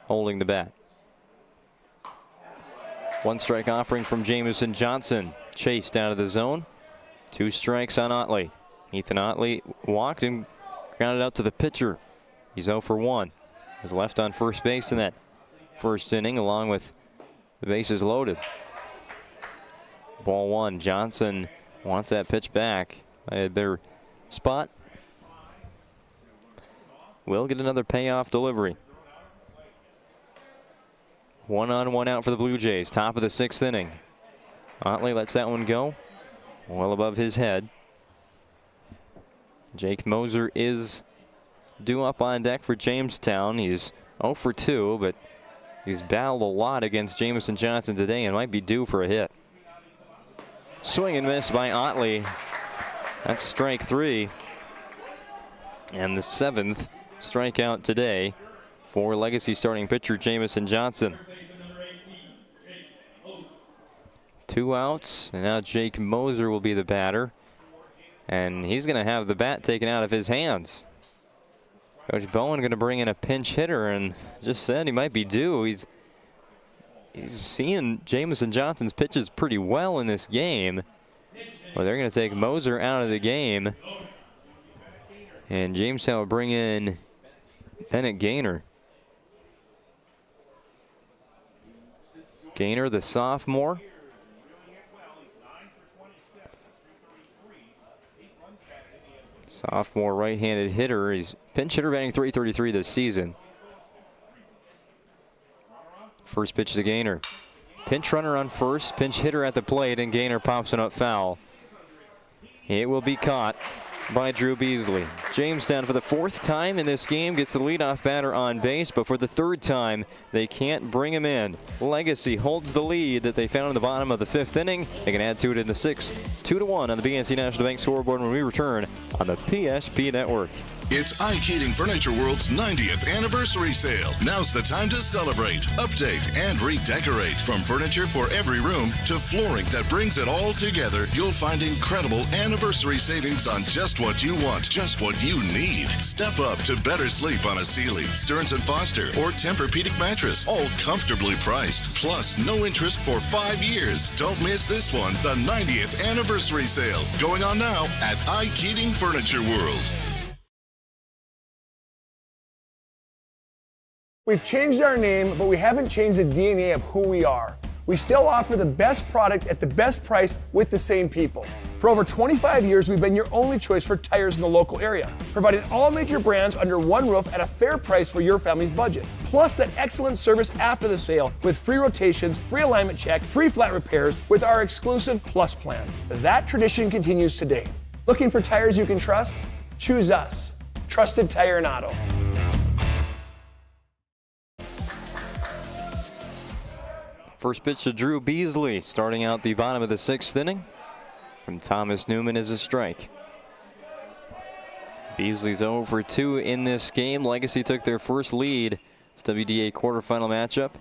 holding the bat. 1 strike offering from Jamison Johnson. Chased out of the zone. 2 strikes on Otley. Ethan Otley walked and grounded out to the pitcher. He's 0 for 1. Was left on first base in that first inning, along with the bases loaded. Ball 1. Johnson wants that pitch back. A better spot. Will get another payoff delivery. 1 on, 1 out for the Blue Jays. Top of the 6th inning. Otley lets that one go well above his head. Jake Moser is due up on deck for Jamestown. He's 0 for 2, but he's battled a lot against Jamison Johnson today and might be due for a hit. Swing and miss by Otley. That's strike 3. And the 7th strikeout today for Legacy starting pitcher Jamison Johnson. 2 outs, and now Jake Moser will be the batter. And he's going to have the bat taken out of his hands. Coach Bowen going to bring in a pinch hitter, and just said he might be due. He's seeing Jamison Johnson's pitches pretty well in this game. Well, they're going to take Moser out of the game. And Jamestown will bring in Bennett Gaynor. Gaynor, the sophomore. Sophomore right-handed hitter. He's pinch hitter batting .333 this season. First pitch to Gaynor. Pinch runner on first, pinch hitter at the plate, and Gaynor pops it up foul. It will be caught by Drew Beasley. Jamestown, for the 4th time in this game, gets the leadoff batter on base, but for the 3rd time, they can't bring him in. Legacy holds the lead that they found in the bottom of the 5th inning. They can add to it in the 6th. 2-1 on the BNC National Bank scoreboard when we return on the PSP Network. It's Ike Heating Furniture World's 90th anniversary sale. Now's the time to celebrate, update, and redecorate. From furniture for every room to flooring that brings it all together, you'll find incredible anniversary savings on just what you want, just what you need. Step up to better sleep on a Sealy, Stearns & Foster, or Tempur-Pedic mattress, all comfortably priced. Plus, no interest for 5 years. Don't miss this one, the 90th anniversary sale. Going on now at Ike Heating Furniture World. We've changed our name, but we haven't changed the DNA of who we are. We still offer the best product at the best price with the same people. For over 25 years, we've been your only choice for tires in the local area, providing all major brands under one roof at a fair price for your family's budget. Plus that excellent service after the sale with free rotations, free alignment check, free flat repairs with our exclusive Plus plan. That tradition continues today. Looking for tires you can trust? Choose us. Trusted Tire and Auto. First pitch to Drew Beasley, starting out the bottom of the 6th inning. From Thomas Newman is a strike. Beasley's 0 for 2 in this game. Legacy took their first lead. It's WDA quarterfinal matchup.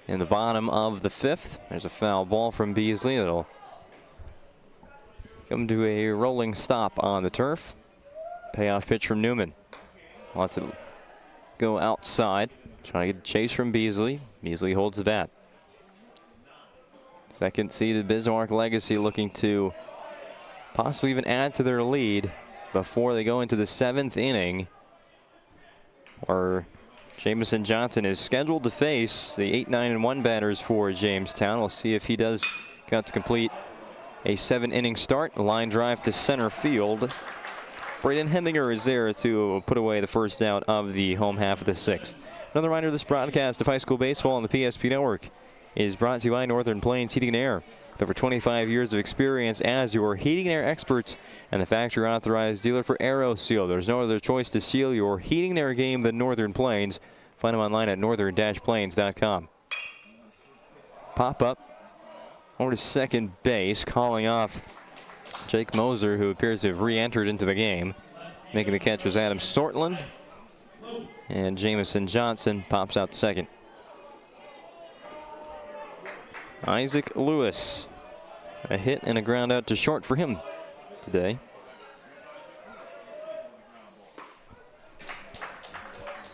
In the bottom of the 5th, there's a foul ball from Beasley that'll come to a rolling stop on the turf. Payoff pitch from Newman. Wants it to go outside. Trying to get a chase from Beasley. Beasley holds the bat. Second seeded Bismarck Legacy looking to possibly even add to their lead before they go into the 7th inning, where Jamison Johnson is scheduled to face the 8-9-1 batters for Jamestown. We'll see if he does got to complete a 7-inning start. Line drive to center field. Braden Heminger is there to put away the first out of the home half of the 6th. Another reminder, this broadcast of high school baseball on the PSP Network is brought to you by Northern Plains Heating and Air. With over 25 years of experience as your heating and air experts and the factory authorized dealer for AeroSeal. There's no other choice to seal your heating and air game than Northern Plains. Find them online at northern-plains.com. Pop up over to second base, calling off Jake Moser, who appears to have re-entered into the game. Making the catch was Adam Sortland. And Jamison Johnson pops out to second. Isaac Lewis, a hit and a ground out to short for him today.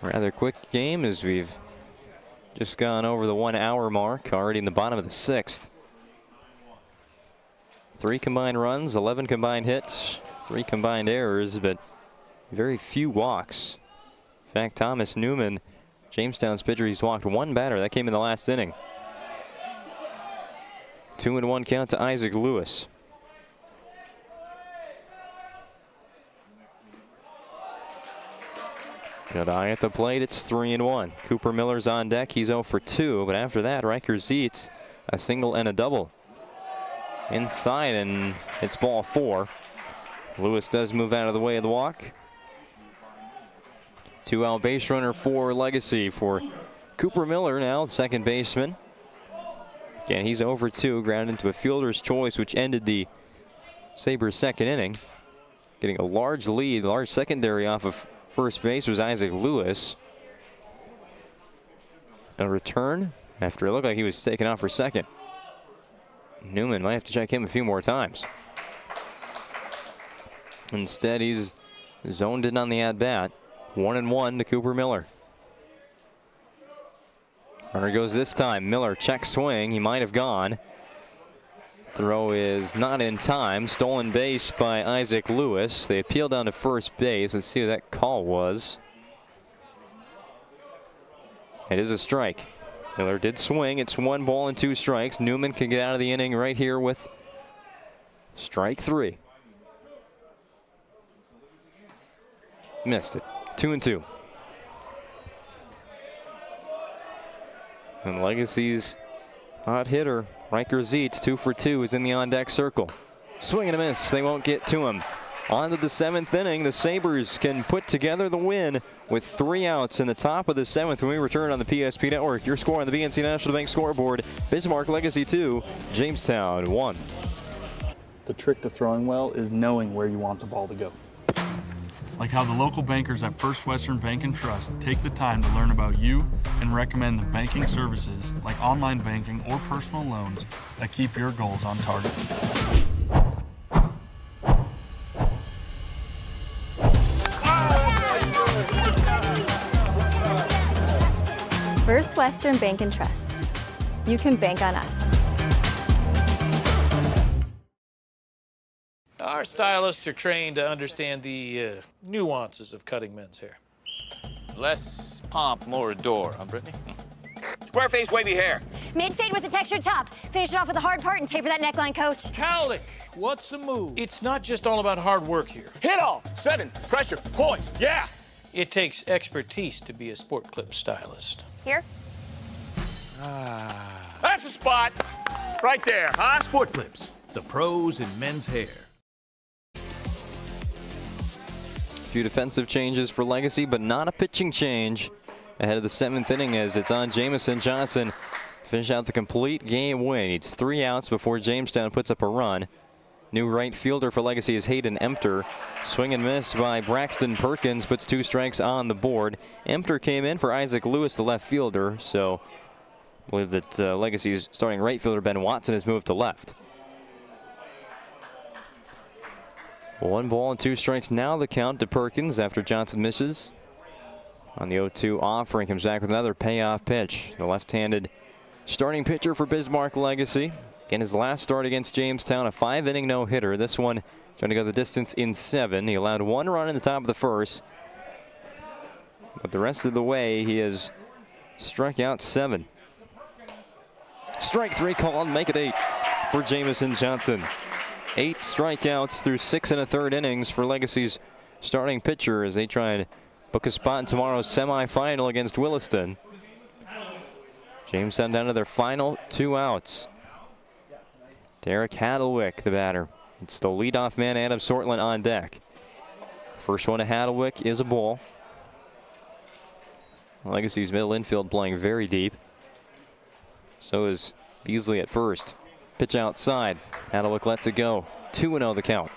Rather quick game as we've just gone over the 1 hour mark, already in the bottom of the 6th. 3 combined runs, 11 combined hits, 3 combined errors, but very few walks. In fact, Thomas Newman, Jamestown's pitcher, he's walked 1 batter. That came in the last inning. 2-1 count to Isaac Lewis. Good eye at the plate. It's 3-1. Cooper Miller's on deck. He's 0 for 2. But after that, Riker Zietz, a single and a double. Inside, and it's ball 4. Lewis does move out of the way of the walk. 2-out base runner for Legacy for Cooper Miller now, the second baseman. Again, he's over 2, grounded into a fielder's choice, which ended the Sabres' second inning. Getting a large lead, large secondary off of first base was Isaac Lewis. A return after it looked like he was taken off for second. Newman might have to check him a few more times. Instead, he's zoned in on the at-bat. 1-1 to Cooper Miller. Runner goes this time. Miller check swing. He might have gone. Throw is not in time. Stolen base by Isaac Lewis. They appeal down to first base. Let's see what that call was. It is a strike. Miller did swing. It's 1 ball and 2 strikes. Newman can get out of the inning right here with strike 3. Missed it. 2-2. And Legacy's hot hitter, Riker Zietz, 2 for 2, is in the on-deck circle. Swing and a miss. They won't get to him. On to the 7th inning. The Sabres can put together the win with 3 outs in the top of the 7th when we return on the PSP Network. Your score on the BNC National Bank scoreboard: Bismarck Legacy 2, Jamestown 1. The trick to throwing well is knowing where you want the ball to go. Like how the local bankers at First Western Bank and Trust take the time to learn about you and recommend the banking services like online banking or personal loans that keep your goals on target. First Western Bank and Trust. You can bank on us. Our stylists are trained to understand the nuances of cutting men's hair. Less pomp, more adore, huh, Brittany? Square face wavy hair. Mid-fade with a textured top. Finish it off with the hard part and taper that neckline, coach. Cowlick, what's the move? It's not just all about hard work here. Hit all. 7. Pressure. Point. Yeah. It takes expertise to be a sport clip stylist. Here. That's a spot. Right there, huh? Sport Clips, the pros in men's hair. Few defensive changes for Legacy, but not a pitching change ahead of the 7th inning as it's on Jamison Johnson. Finish out the complete game win. Needs 3 outs before Jamestown puts up a run. New right fielder for Legacy is Hayden Emter. Swing and miss by Braxton Perkins puts 2 strikes on the board. Emter came in for Isaac Lewis, the left fielder, so I believe that Legacy's starting right fielder Ben Watson has moved to left. 1 ball and 2 strikes now the count to Perkins after Johnson misses. On the 0-2 offering, comes back with another payoff pitch. The left-handed starting pitcher for Bismarck Legacy. Again, his last start against Jamestown, a 5-inning no-hitter. This one trying to go the distance in 7. He allowed 1 run in the top of the first. But the rest of the way, he has struck out 7. Strike 3 called, make it 8 for Jamison Johnson. 8 strikeouts through 6 1/3 innings for Legacy's starting pitcher as they try and book a spot in tomorrow's semifinal against Williston. Jamestown down to their final 2 outs. Derek Hadlewick, the batter. It's the leadoff man, Adam Sortland, on deck. First one to Hadlewick is a ball. Legacy's middle infield playing very deep. So is Beasley at first. Pitch outside. Hadlewick lets it go. 2-0 the count.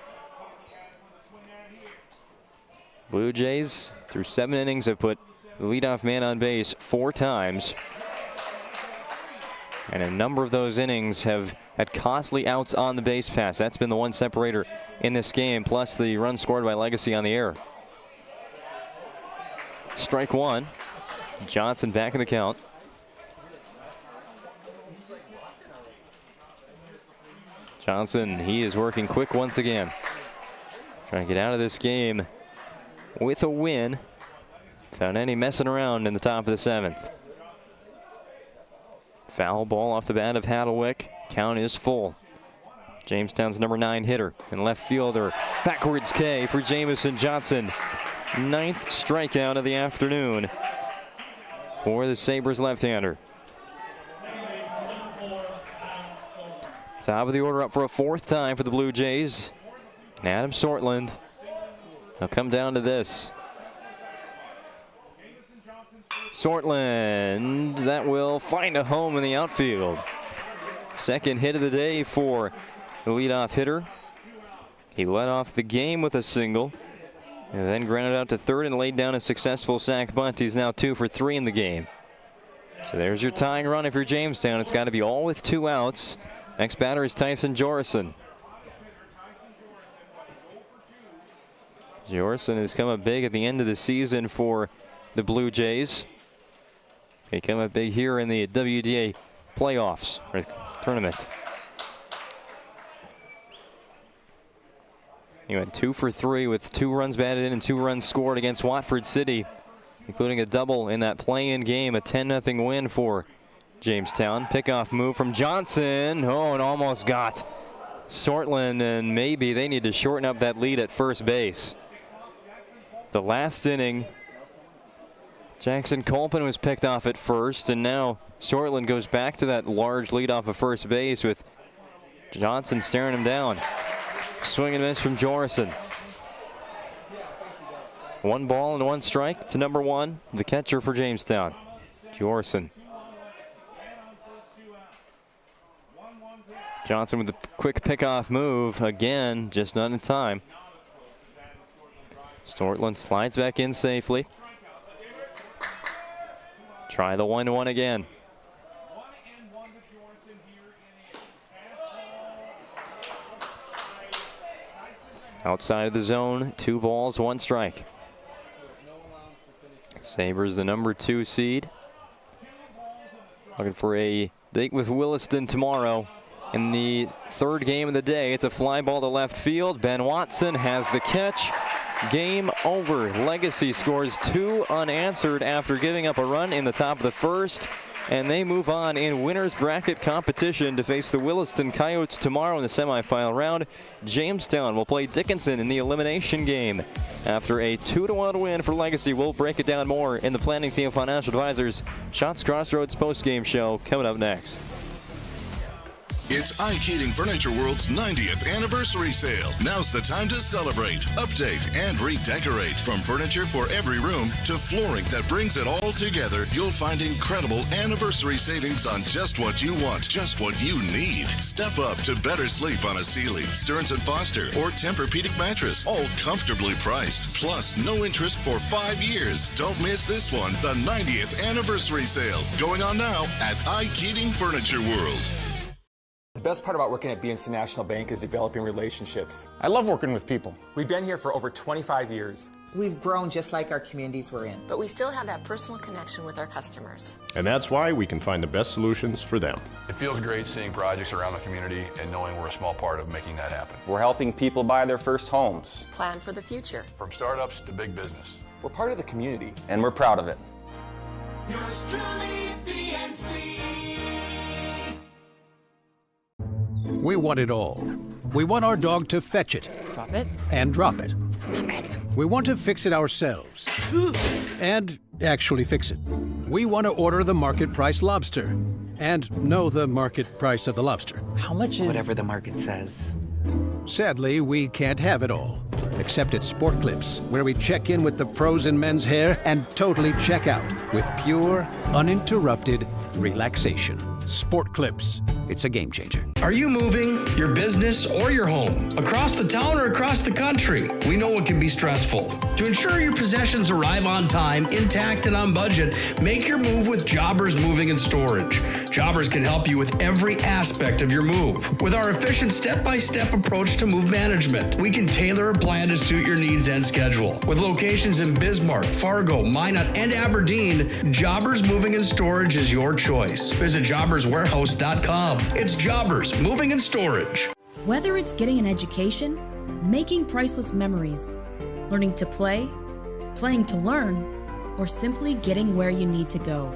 Blue Jays, through 7 innings, have put the leadoff man on base 4 times. And a number of those innings have had costly outs on the base pass. That's been the one separator in this game, plus the run scored by Legacy on the air. Strike 1. Johnson back in the count. Johnson, he is working quick once again. Trying to get out of this game with a win. Without any messing around in the top of the 7th. Foul ball off the bat of Hadlewick. Count is full. Jamestown's number 9 hitter and left fielder. Backwards K for Jamison Johnson. 9th strikeout of the afternoon for the Sabres left-hander. Top of the order up for a 4th time for the Blue Jays. And Adam Sortland. He'll come down to this. Sortland, that will find a home in the outfield. Second hit of the day for the leadoff hitter. He led off the game with a single and then grounded out to third and laid down a successful sac bunt. He's now 2 for 3 in the game. So there's your tying run if you're Jamestown. It's got to be all with 2 outs. Next batter is Tyson Jorison. Jorison has come up big at the end of the season for the Blue Jays. He came up big here in the WDA playoffs or tournament. He went 2 for 3 with 2 runs batted in and 2 runs scored against Watford City, including a double in that play-in game, a 10-0 win for Jamestown. Pickoff move from Johnson. Oh, and almost got Sortland, and maybe they need to shorten up that lead at first base. The last inning, Jackson Colpin was picked off at first, and now Sortland goes back to that large lead off of first base with Johnson staring him down. Swing and miss from Jorison. 1 ball and 1 strike to number 1, the catcher for Jamestown, Jorison. Johnson with a quick pickoff move again, just not in time. Sortland slides back in safely. Try the 1-1 again. Outside of the zone, 2 balls, 1 strike. Sabres the number 2 seed. Looking for a date with Williston tomorrow. In the 3rd game of the day, it's a fly ball to left field. Ben Watson has the catch. Game over. Legacy scores 2 unanswered after giving up a run in the top of the 1st. And they move on in winner's bracket competition to face the Williston Coyotes tomorrow in the semifinal round. Jamestown will play Dickinson in the elimination game. After a 2-1 win for Legacy, we'll break it down more in the Planning Team Financial Advisors Shots Crossroads postgame show coming up next. It's Ike Heating Furniture World's 90th anniversary sale. Now's the time to celebrate, update, and redecorate. From furniture for every room to flooring that brings it all together, you'll find incredible anniversary savings on just what you want, just what you need. Step up to better sleep on a Sealy, Stearns & Foster, or Tempur-Pedic mattress, all comfortably priced. Plus, no interest for 5 years. Don't miss this one, the 90th anniversary sale. Going on now at Ike Heating Furniture World. The best part about working at BNC National Bank is developing relationships. I love working with people. We've been here for over 25 years. We've grown just like our communities we're in. But we still have that personal connection with our customers. And that's why we can find the best solutions for them. It feels great seeing projects around the community and knowing we're a small part of making that happen. We're helping people buy their first homes. Plan for the future. From startups to big business. We're part of the community. And we're proud of it. Yours truly, BNC. We want it all. We want our dog to fetch it. Drop it. And drop it. Drop it. We want to fix it ourselves. And actually fix it. We want to order the market price lobster. And know the market price of the lobster. How much is... Whatever the market says. Sadly, we can't have it all. Except at Sport Clips, where we check in with the pros in men's hair and totally check out with pure, uninterrupted relaxation. Sport Clips. It's a game changer. Are you moving your business or your home across the town or across the country? We know it can be stressful. To ensure your possessions arrive on time, intact, and on budget, make your move with Jobbers Moving and Storage. Jobbers can help you with every aspect of your move. With our efficient step-by-step approach to move management, we can tailor a plan to suit your needs and schedule. With locations in Bismarck, Fargo, Minot, and Aberdeen, Jobbers Moving and Storage is your choice. Visit jobberswarehouse.com. It's Jobbers Moving and Storage. Whether it's getting an education, making priceless memories, learning to play, playing to learn, or simply getting where you need to go,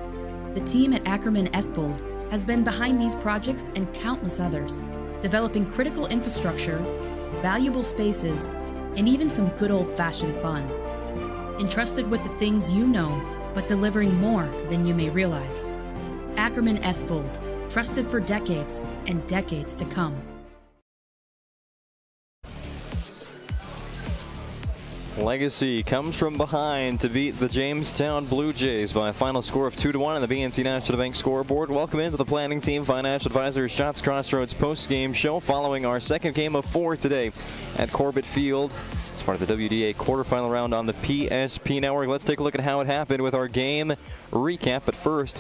the team at Ackerman Estvold has been behind these projects and countless others, developing critical infrastructure, valuable spaces, and even some good old-fashioned fun. Entrusted with the things you know, but delivering more than you may realize. Ackerman Estvold. Trusted for decades and decades to come. Legacy comes from behind to beat the Jamestown Blue Jays by a final score of 2-1 on the BNC National Bank scoreboard. Welcome into the planning team, financial advisors, Shots Crossroads post-game show following our second game of 4 today at Corbett Field. It's part of the WDA quarterfinal round on the PSP Network. Let's take a look at how it happened with our game recap. But first,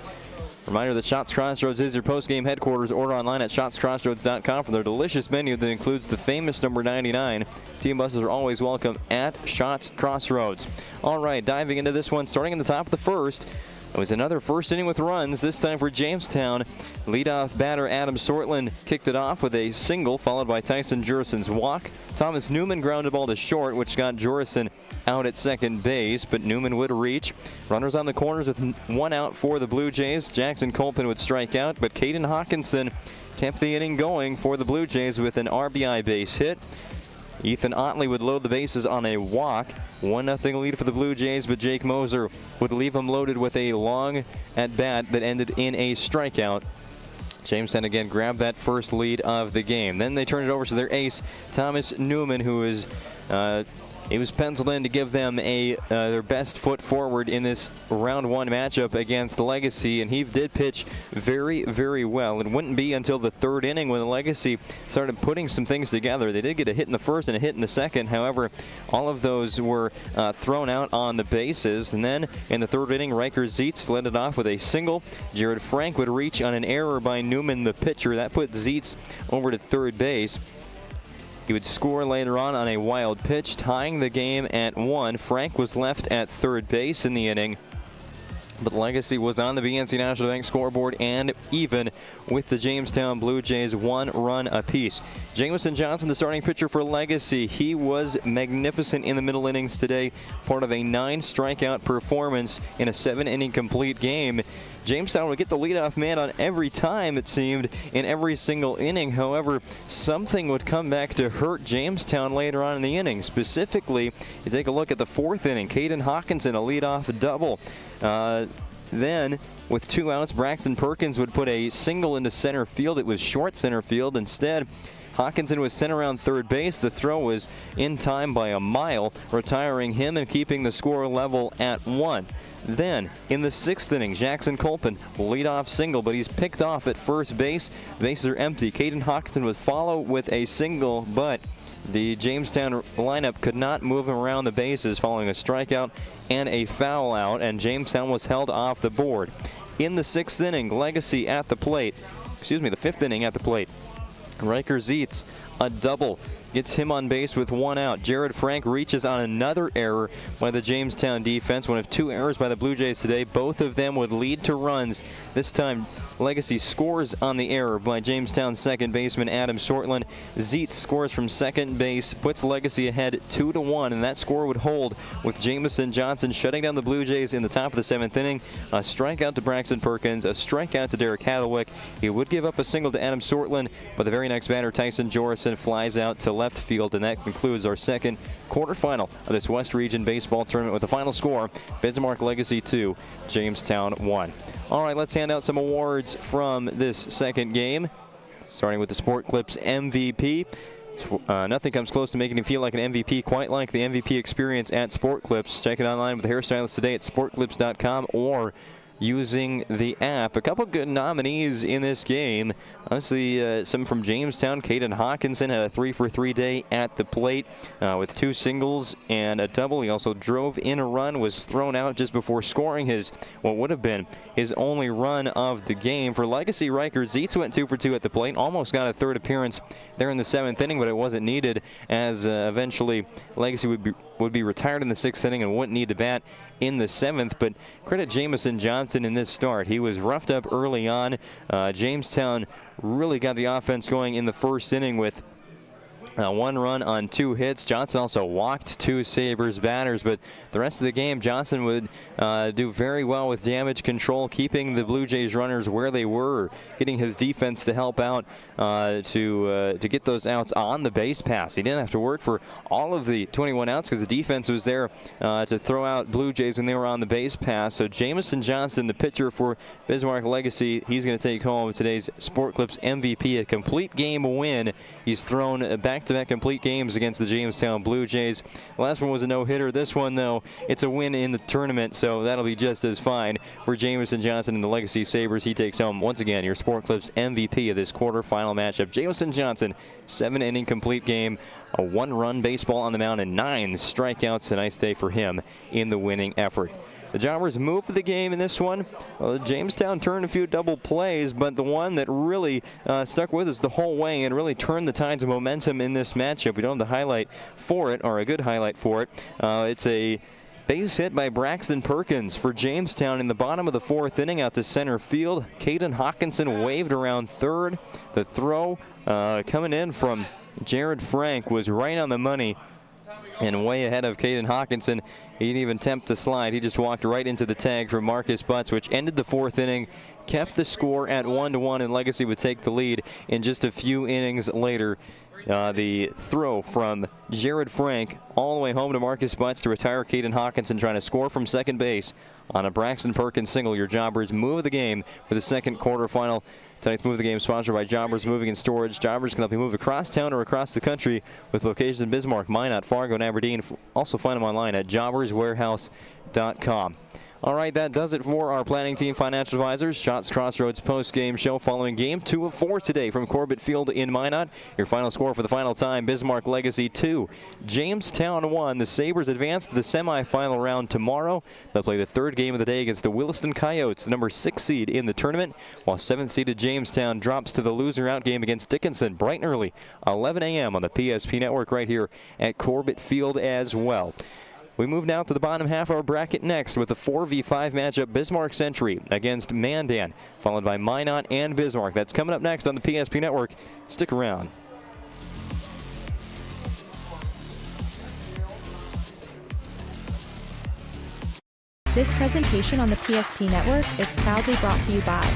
reminder that Shots Crossroads is your post-game headquarters. Order online at shotscrossroads.com for their delicious menu that includes the famous number 99. Team buses are always welcome at Shots Crossroads. All right, diving into this one, starting in the top of the first. It was another first inning with runs, this time for Jamestown. Leadoff batter Adam Sortland kicked it off with a single, followed by Tyson Jurison's walk. Thomas Newman grounded ball to short, which got Jurison out at second base, but Newman would reach. Runners on the corners with 1 out for the Blue Jays. Jackson Colpin would strike out, but Caden Hawkinson kept the inning going for the Blue Jays with an RBI base hit. Ethan Otley would load the bases on a walk. 1-0 lead for the Blue Jays, but Jake Moser would leave them loaded with a long at-bat that ended in a strikeout. Jamestown again grabbed that first lead of the game. Then they turned it over to their ace, Thomas Newman, who is he was penciled in to give them their best foot forward in this round 1 matchup against Legacy, and he did pitch very, very well. It wouldn't be until the 3rd inning when the Legacy started putting some things together. They did get a hit in the first and a hit in the second. However, all of those were thrown out on the bases. And then in the 3rd inning, Riker Zietz led it off with a single. Jared Frank would reach on an error by Newman, the pitcher. That put Zietz over to third base. He would score later on a wild pitch, tying the game at 1. Frank was left at third base in the inning, but Legacy was on the BNC National Bank scoreboard and even with the Jamestown Blue Jays 1 run apiece. Jamison Johnson, the starting pitcher for Legacy, he was magnificent in the middle innings today, part of a 9-strikeout performance in a 7-inning complete game. Jamestown would get the leadoff man on every time, it seemed, in every single inning. However, something would come back to hurt Jamestown later on in the inning. Specifically, you take a look at the 4th inning. Caden Hawkinson, a leadoff double. Then, with 2 outs, Braxton Perkins would put a single into center field. It was short center field. Instead, Hawkinson was sent around third base. The throw was in time by a mile, retiring him and keeping the score level at 1. Then, in the 6th inning, Jackson Colpin leadoff single, but he's picked off at first base. Bases are empty. Caden Hawkinson would follow with a single, but the Jamestown lineup could not move him around the bases following a strikeout and a foul out, and Jamestown was held off the board. In the 6th inning, Legacy at the plate. The 5th inning at the plate. Riker Zietz, a double. Gets him on base with 1 out. Jared Frank reaches on another error by the Jamestown defense. One of 2 errors by the Blue Jays today. Both of them would lead to runs. This time, Legacy scores on the error by Jamestown second baseman Adam Sortland. Zietz scores from second base, puts Legacy ahead 2-1, and that score would hold with Jamison Johnson shutting down the Blue Jays in the top of the 7th inning. A strikeout to Braxton Perkins, a strikeout to Derek Hadlewick. He would give up a single to Adam Sortland, but the very next batter, Tyson Jorison, flies out to left field, and that concludes our second quarterfinal of this West Region Baseball Tournament with the final score, Bismarck Legacy 2, Jamestown 1. All right, let's hand out some awards from this second game, starting with the Sport Clips MVP. Nothing comes close to making you feel like an MVP, quite like the MVP experience at Sport Clips. Check it online with the hairstylist today at sportclips.com or using the app. A couple good nominees in this game. Honestly, some from Jamestown. Caden Hawkinson had a 3-for-3 day at the plate with 2 singles and a double. He also drove in a run, was thrown out just before scoring what would have been his only run of the game. For Legacy, Riker Zietz went 2-for-2 at the plate. Almost got a 3rd appearance there in the 7th inning, but it wasn't needed, as eventually Legacy would be retired in the 6th inning and wouldn't need to bat in the 7th. But credit Jamison Johnson in this start. He was roughed up early on. Jamestown really got the offense going in the 1st inning with 1 run on 2 hits. Johnson also walked 2 Sabres batters, but the rest of the game, Johnson would do very well with damage control, keeping the Blue Jays runners where they were, getting his defense to help out to get those outs on the base pass. He didn't have to work for all of the 21 outs because the defense was there to throw out Blue Jays when they were on the base pass. So Jamison Johnson, the pitcher for Bismarck Legacy, he's going to take home today's Sport Clips MVP, a complete game win. He's thrown back back-to-back complete games against the Jamestown Blue Jays. The last one was a no-hitter. This one, though, it's a win in the tournament, so that'll be just as fine for Jameson Johnson and the Legacy Sabres. He takes home, once again, your Sport Clips MVP of this quarterfinal matchup. Jameson Johnson, 7-inning complete game, a 1-run baseball on the mound, and 9 strikeouts. A nice day for him in the winning effort. The Jobbers moved the game in this one. Well, Jamestown turned a few double plays, but the one that really stuck with us the whole way and really turned the tides of momentum in this matchup, we don't have the highlight for it, or a good highlight for it. It's a base hit by Braxton Perkins for Jamestown in the bottom of the 4th inning out to center field. Caden Hawkinson waved around third. The throw coming in from Jared Frank was right on the money and way ahead of Caden Hawkinson. He didn't even attempt to slide. He just walked right into the tag for Marcus Butts, which ended the 4th inning, kept the score at 1-1, and Legacy would take the lead in just a few innings later. The throw from Jared Frank all the way home to Marcus Butts to retire Caden Hawkinson, trying to score from second base on a Braxton Perkins single. Your Jobbers move the game for the second quarterfinal. Tonight's Move the Game sponsored by Jobbers Moving and Storage. Jobbers can help you move across town or across the country with locations in Bismarck, Minot, Fargo, and Aberdeen. Also find them online at jobberswarehouse.com. All right, that does it for our planning team financial advisors. Shots Crossroads post-game show following game 2 of 4 today from Corbett Field in Minot. Your final score for the final time, Bismarck Legacy 2, Jamestown 1. The Sabres advance to the semifinal round tomorrow. They'll play the 3rd game of the day against the Williston Coyotes, the number 6 seed in the tournament, while 7th-seeded Jamestown drops to the loser-out game against Dickinson bright and early, 11 a.m. on the PSP Network right here at Corbett Field as well. We move now to the bottom half of our bracket next with the 4v5 matchup, Bismarck Century against Mandan, followed by Minot and Bismarck. That's coming up next on the PSP Network. Stick around. This presentation on the PSP Network is proudly brought to you by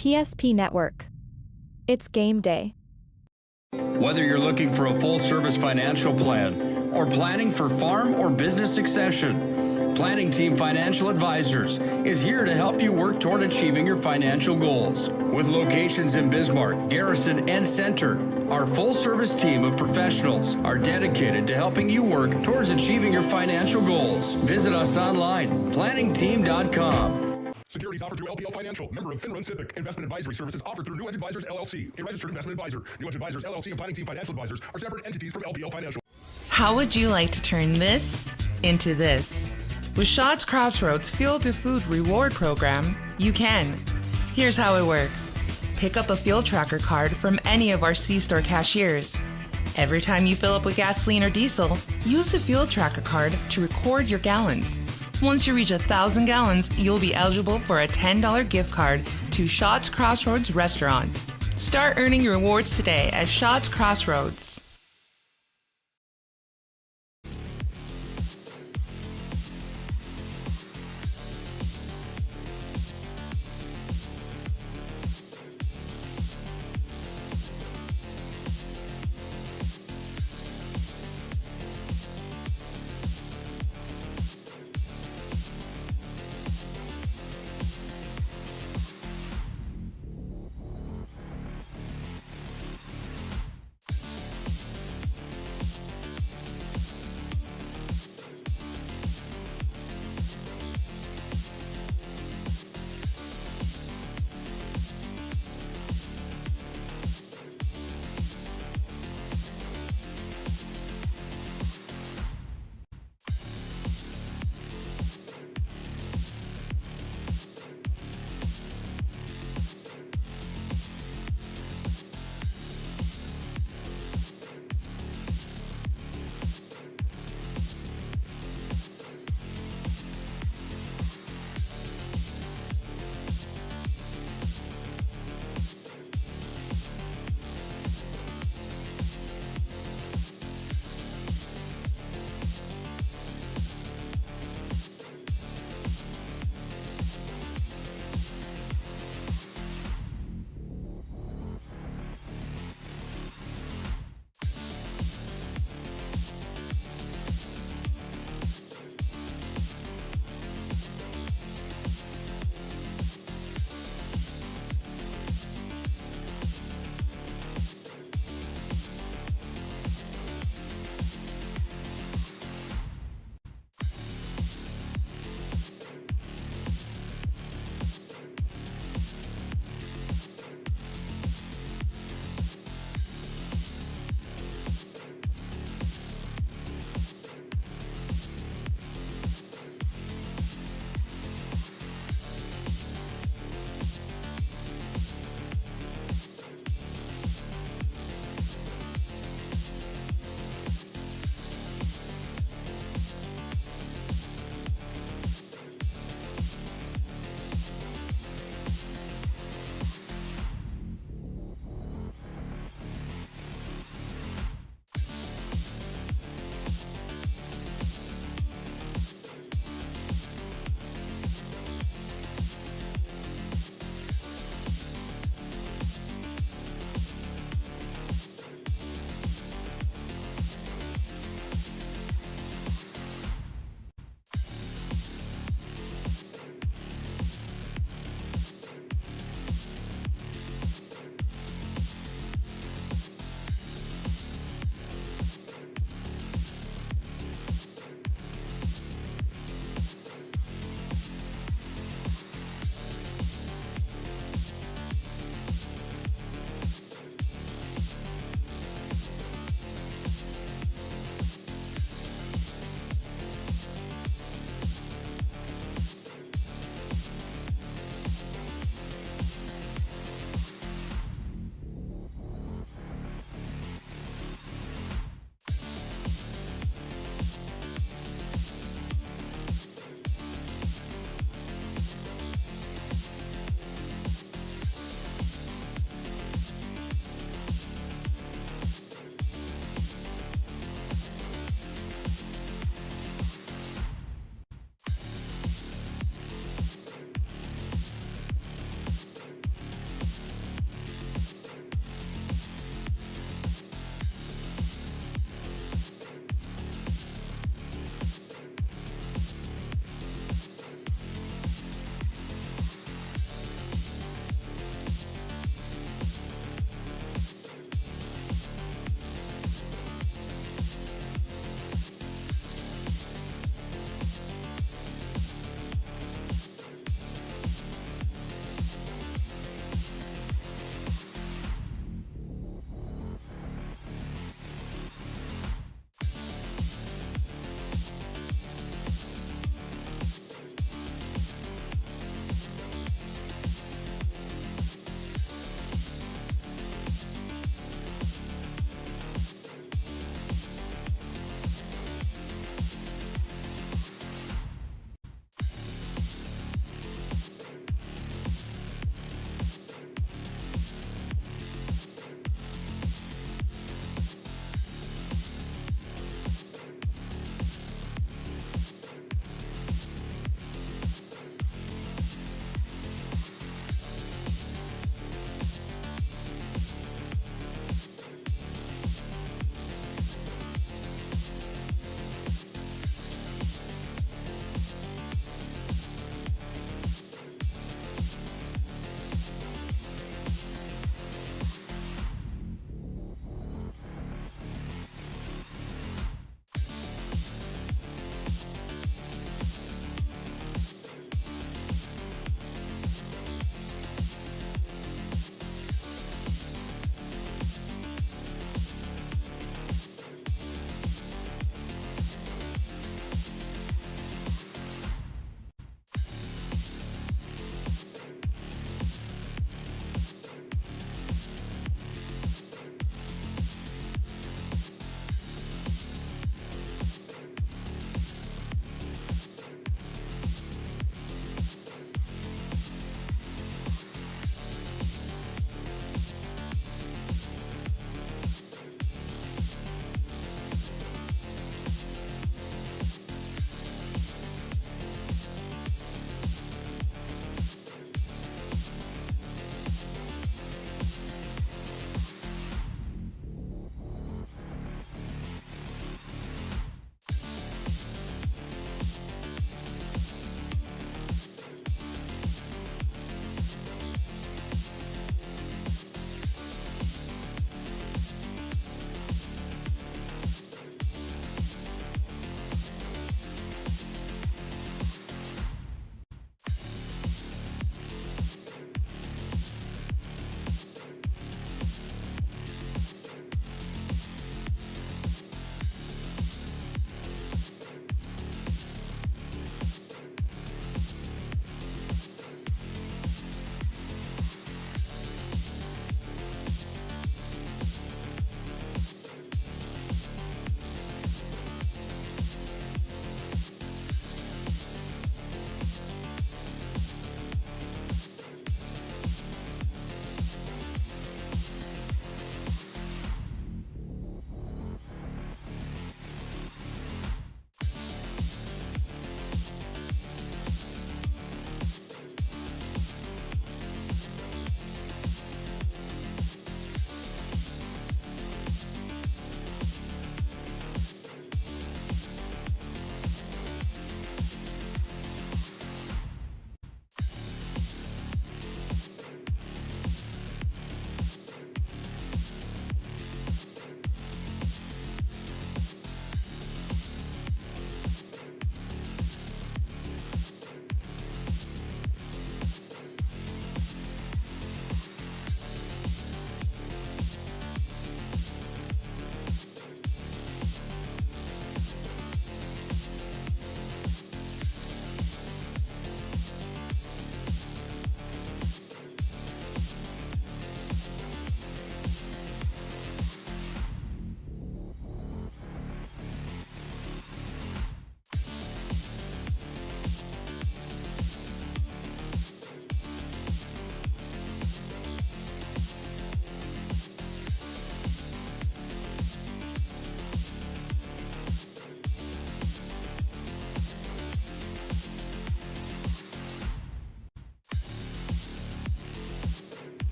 PSP Network. It's game day. Whether you're looking for a full-service financial plan or planning for farm or business succession, Planning Team Financial Advisors is here to help you work toward achieving your financial goals. With locations in Bismarck, Garrison, and Center, our full-service team of professionals are dedicated to helping you work towards achieving your financial goals. Visit us online, planningteam.com. Securities offered through LPL Financial, member of FINRA and Civic. Investment advisory services offered through New Edge Advisors, LLC, a registered investment advisor. New Edge Advisors, LLC, and Planning Team Financial Advisors are separate entities from LPL Financial. How would you like to turn this into this? With Shots Crossroads Field to Food Reward Program, you can. Here's how it works. Pick up a Fuel Tracker card from any of our C-Store cashiers. Every time you fill up with gasoline or diesel, use the Fuel Tracker card to record your gallons. Once you reach 1,000 gallons, you'll be eligible for a $10 gift card to Shots Crossroads Restaurant. Start earning your rewards today at Shots Crossroads.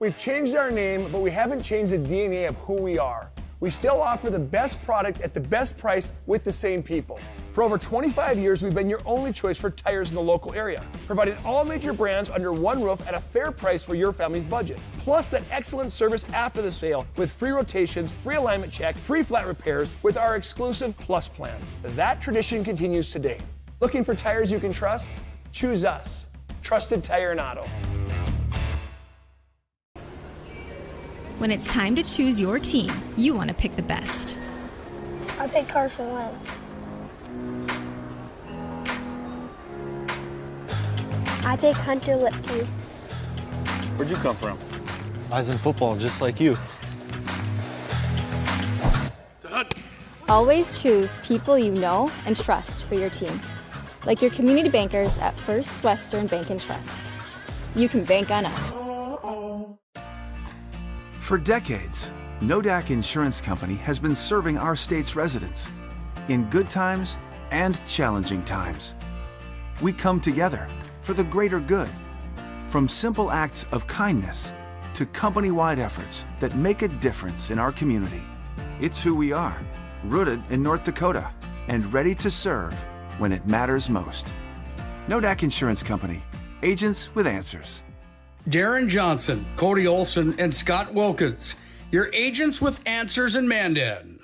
We've changed our name, but we haven't changed the DNA of who we are. We still offer the best product at the best price with the same people. For over 25 years, we've been your only choice for tires in the local area, providing all major brands under one roof at a fair price for your family's budget. Plus that excellent service after the sale with free rotations, free alignment check, free flat repairs with our exclusive Plus plan. That tradition continues today. Looking for tires you can trust? Choose us. Trusted Tire and Auto. When it's time to choose your team, you want to pick the best. I pick Carson Wentz. I pick Hunter Lipke. Where'd you come from? I was in football, just like you. Always choose people you know and trust for your team, like your community bankers at First Western Bank and Trust. You can bank on us. For decades, Wda Insurance Company has been serving our state's residents in good times and challenging times. We come together for the greater good, from simple acts of kindness to company-wide efforts that make a difference in our community. It's who we are, rooted in North Dakota and ready to serve when it matters most. Wda Insurance Company, agents with answers. Darren Johnson, Cody Olson, and Scott Wilkins, your agents with answers in Mandan.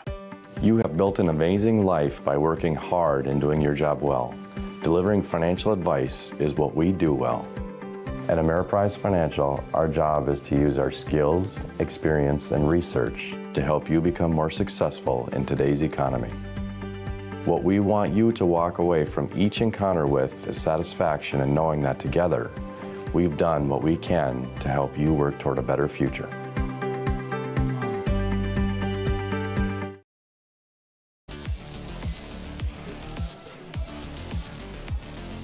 You have built an amazing life by working hard and doing your job well. Delivering financial advice is what we do well. At Ameriprise Financial, our job is to use our skills, experience, and research to help you become more successful in today's economy. What we want you to walk away from each encounter with is satisfaction in knowing that together, we've done what we can to help you work toward a better future.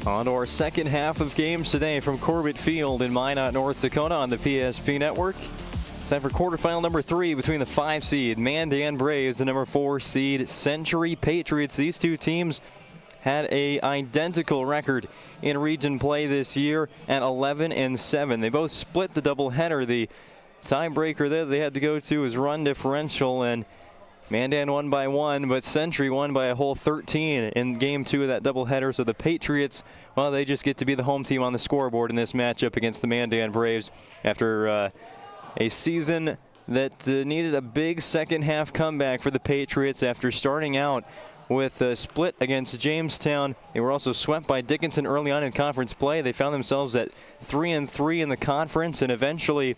On to our second half of games today from Corbett Field in Minot, North Dakota on the PSP Network. It's time for quarterfinal number 3 between the 5 seed Mandan Braves and number 4 seed Century Patriots. These two teams had an identical record in region play this year at 11-7. They both split the doubleheader. The tiebreaker that they had to go to was run differential, and Mandan won by 1, but Century won by a whole 13 in game 2 of that doubleheader. So the Patriots, well, they just get to be the home team on the scoreboard in this matchup against the Mandan Braves after a season that needed a big second half comeback for the Patriots after starting out with a split against Jamestown. They were also swept by Dickinson early on in conference play. They found themselves at 3-3 in the conference and eventually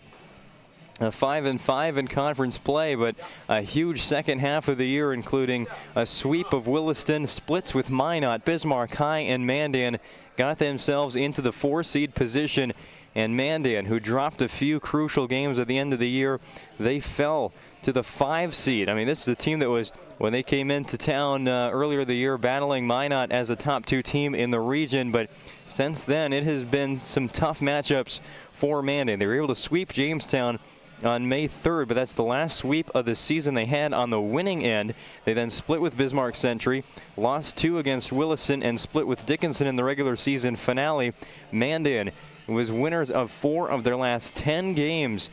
5-5 in conference play, but a huge second half of the year, including a sweep of Williston, splits with Minot, Bismarck High, and Mandan, got themselves into the 4-seed position. And Mandan, who dropped a few crucial games at the end of the year, they fell to the 5 seed. I mean, this is a team that was, when they came into town earlier the year, battling Minot as a top 2 team in the region, but since then it has been some tough matchups for Mandan. They were able to sweep Jamestown on May 3rd, but that's the last sweep of the season they had on the winning end. They then split with Bismarck Century, lost 2 against Williston, and split with Dickinson in the regular season finale. Mandan was winners of 4 of their last 10 games,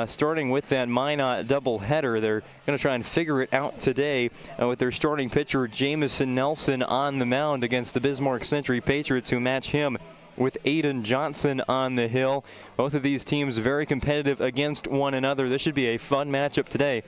starting with that Minot doubleheader. They're going to try and figure it out today with their starting pitcher Jamison Nelson on the mound against the Bismarck Century Patriots, who match him with Aiden Johnson on the hill. Both of these teams very competitive against one another. This should be a fun matchup today.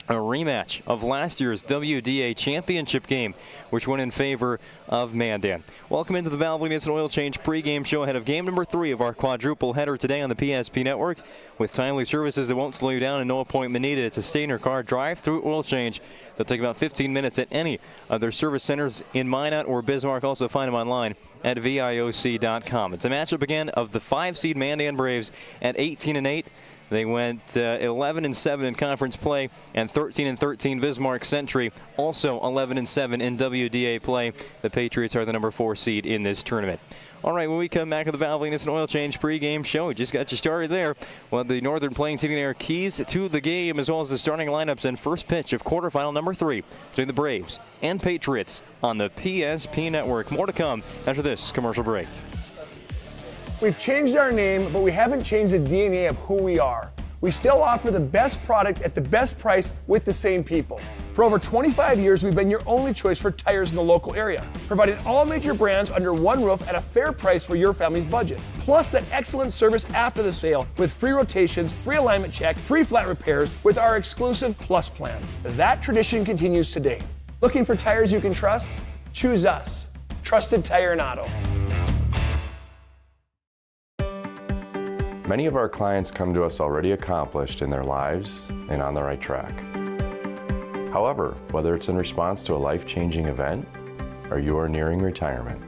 A rematch of last year's WDA championship game, which went in favor of Mandan. Welcome into the Valvoline Instant Oil Change pregame show ahead of game number 3 of our quadruple header today on the PSP Network. With timely services that won't slow you down and no appointment needed, it's a stay-in-your-car drive-through oil change. They'll take about 15 minutes at any of their service centers in Minot or Bismarck. Also find them online at VIOC.com. It's a matchup again of the 5-seed Mandan Braves at 18-8. They went 11-7 in conference play and 13-13 Bismarck Century, also 11-7 in WDA play. The Patriots are the number 4 seed in this tournament. All right, when we come back to the Valvoline Instant Oil Change pregame show, we just got you started there. Well, the Northern Plains hitting their keys to the game, as well as the starting lineups and first pitch of quarterfinal number 3 between the Braves and Patriots on the PSP Network. More to come after this commercial break. We've changed our name, but we haven't changed the DNA of who we are. we still offer the best product at the best price with the same people. For over 25 years, we've been your only choice for tires in the local area, providing all major brands under one roof at a fair price for your family's budget. Plus that excellent service after the sale with free rotations, free alignment check, free flat repairs with our exclusive Plus plan. That tradition continues today. Looking for tires you can trust? Choose us. Trusted Tire and Auto. Many of our clients come to us already accomplished in their lives and on the right track. However, whether it's in response to a life-changing event or you are nearing retirement,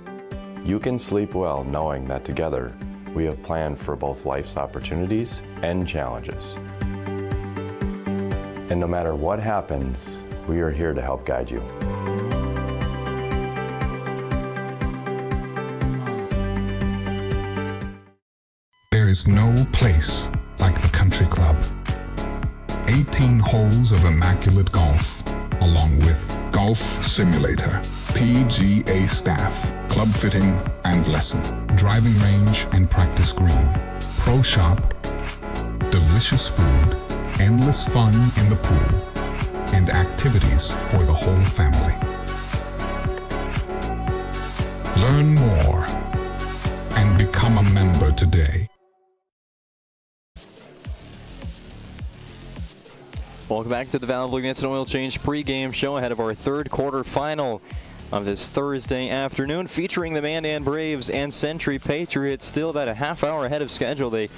you can sleep well knowing that together we have planned for both life's opportunities and challenges. And no matter what happens, we are here to help guide you. There is no place like the Country Club. 18 holes of immaculate golf, along with golf simulator, PGA staff, club fitting and lesson, driving range and practice green, pro shop, delicious food, endless fun in the pool, and activities for the whole family. Learn more and become a member today. Welcome back to the Valvoline Instant Oil Change pregame show ahead of our third quarterfinal of this Thursday afternoon, featuring the Mandan Braves and Century Patriots. Still about a half hour ahead of schedule. They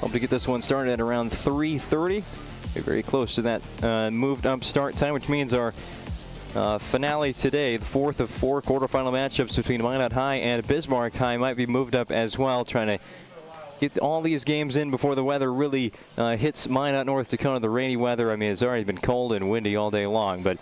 hope to get this one started at around 3:30. We're very close to that moved up start time, which means our finale today, the fourth of four quarterfinal matchups between Minot High and Bismarck High, might be moved up as well, trying to get all these games in before the weather really hits Minot, North Dakota. The rainy weather, I mean, it's already been cold and windy all day long, but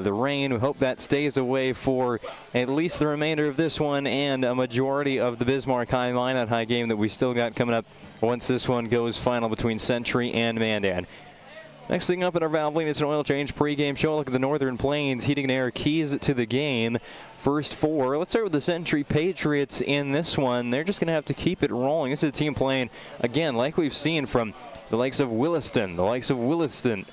the rain, we hope that stays away for at least the remainder of this one and a majority of the Bismarck High Minot High game that we still got coming up once this one goes final between Century and Mandan. Next thing up in our Valvoline, it's an oil change pregame show. Look at the Northern Plains Heating and Air keys to the game. First four. Let's start with the Century Patriots in this one. They're just going to have to keep it rolling. This is a team playing, again, like we've seen from the likes of Williston, the likes of Legacy,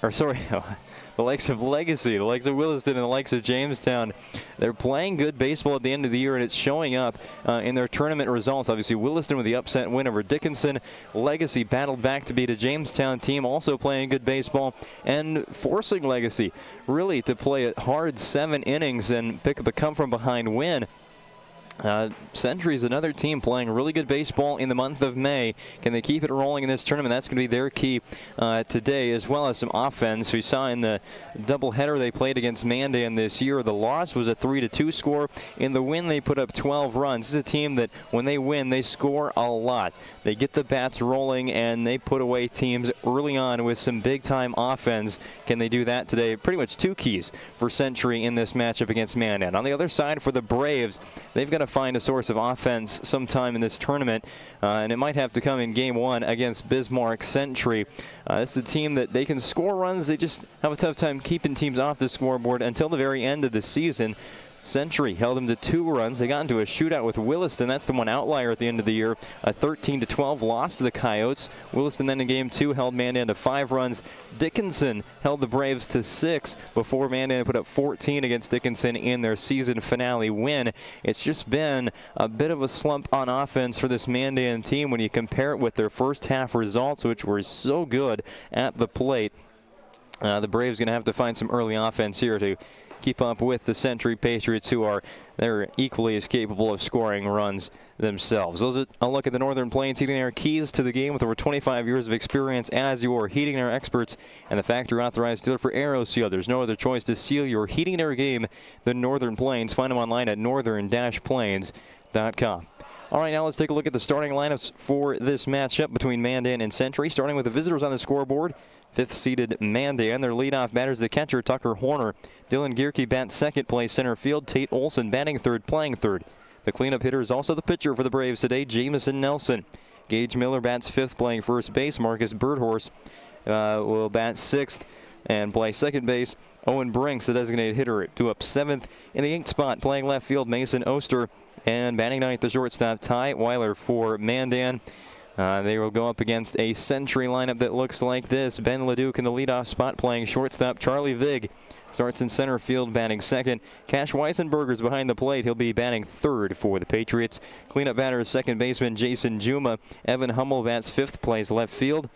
the likes of Williston, and the likes of Jamestown. They're playing good baseball at the end of the year, and it's showing up in their tournament results. Obviously, Williston with the upset win over Dickinson. Legacy battled back to beat a Jamestown team, also playing good baseball, and forcing Legacy really to play a hard 7 innings and pick up a come-from-behind win. Century's another team playing really good baseball in the month of May. Can they keep it rolling in this tournament? That's going to be their key today, as well as some offense. We saw in the doubleheader they played against Mandan this year, the loss was a 3-2 score. In the win, they put up 12 runs. This is a team that when they win, they score a lot. They get the bats rolling, and they put away teams early on with some big-time offense. Can they do that today? Pretty much two keys for Century in this matchup against Mandan. On the other side, for the Braves, they've got to find a source of offense sometime in this tournament, and it might have to come in game one against Bismarck Century. This is a team that they can score runs. They just have a tough time keeping teams off the scoreboard until the very end of the season. Century held them to 2 runs. They got into a shootout with Williston. That's the one outlier at the end of the year. A 13-12 loss to the Coyotes. Williston then in game 2 held Mandan to 5 runs. Dickinson held the Braves to 6 before Mandan put up 14 against Dickinson in their season finale win. It's just been a bit of a slump on offense for this Mandan team when you compare it with their first half results, which were so good at the plate. The Braves going to have to find some early offense here to keep up with the Century Patriots, who they're equally as capable of scoring runs themselves. Those are a look at the Northern Plains Heating and Air keys to the game with over 25 years of experience as your heating and air experts and the factory authorized dealer for AeroSeal. There's no other choice to seal your heating and air game than Northern Plains. Find them online at northern-plains.com. All right, now let's take a look at the starting lineups for this matchup between Mandan and Century. Starting with the visitors on the scoreboard. 5th-seeded Mandan. Their leadoff batters the catcher, Tucker Horner. Dylan Gierke bats second, plays center field. Tate Olson batting third, playing third. The cleanup hitter is also the pitcher for the Braves today, Jamison Nelson. Gage Miller bats 5th, playing first base. Marcus Birdhorse will bat 6th and play second base. Owen Brinks, the designated hitter, to up 7th. In the 8th spot, playing left field, Mason Oster. And batting ninth, the shortstop, Ty Weiler for Mandan. They will go up against a Century lineup that looks like this. Ben Leduc in the leadoff spot playing shortstop. Charlie Vig starts in center field, batting second. Cash Weisenberger's behind the plate. He'll be batting third for the Patriots. Cleanup batter is second baseman Jason Juma. Evan Hummel bats fifth, plays left field.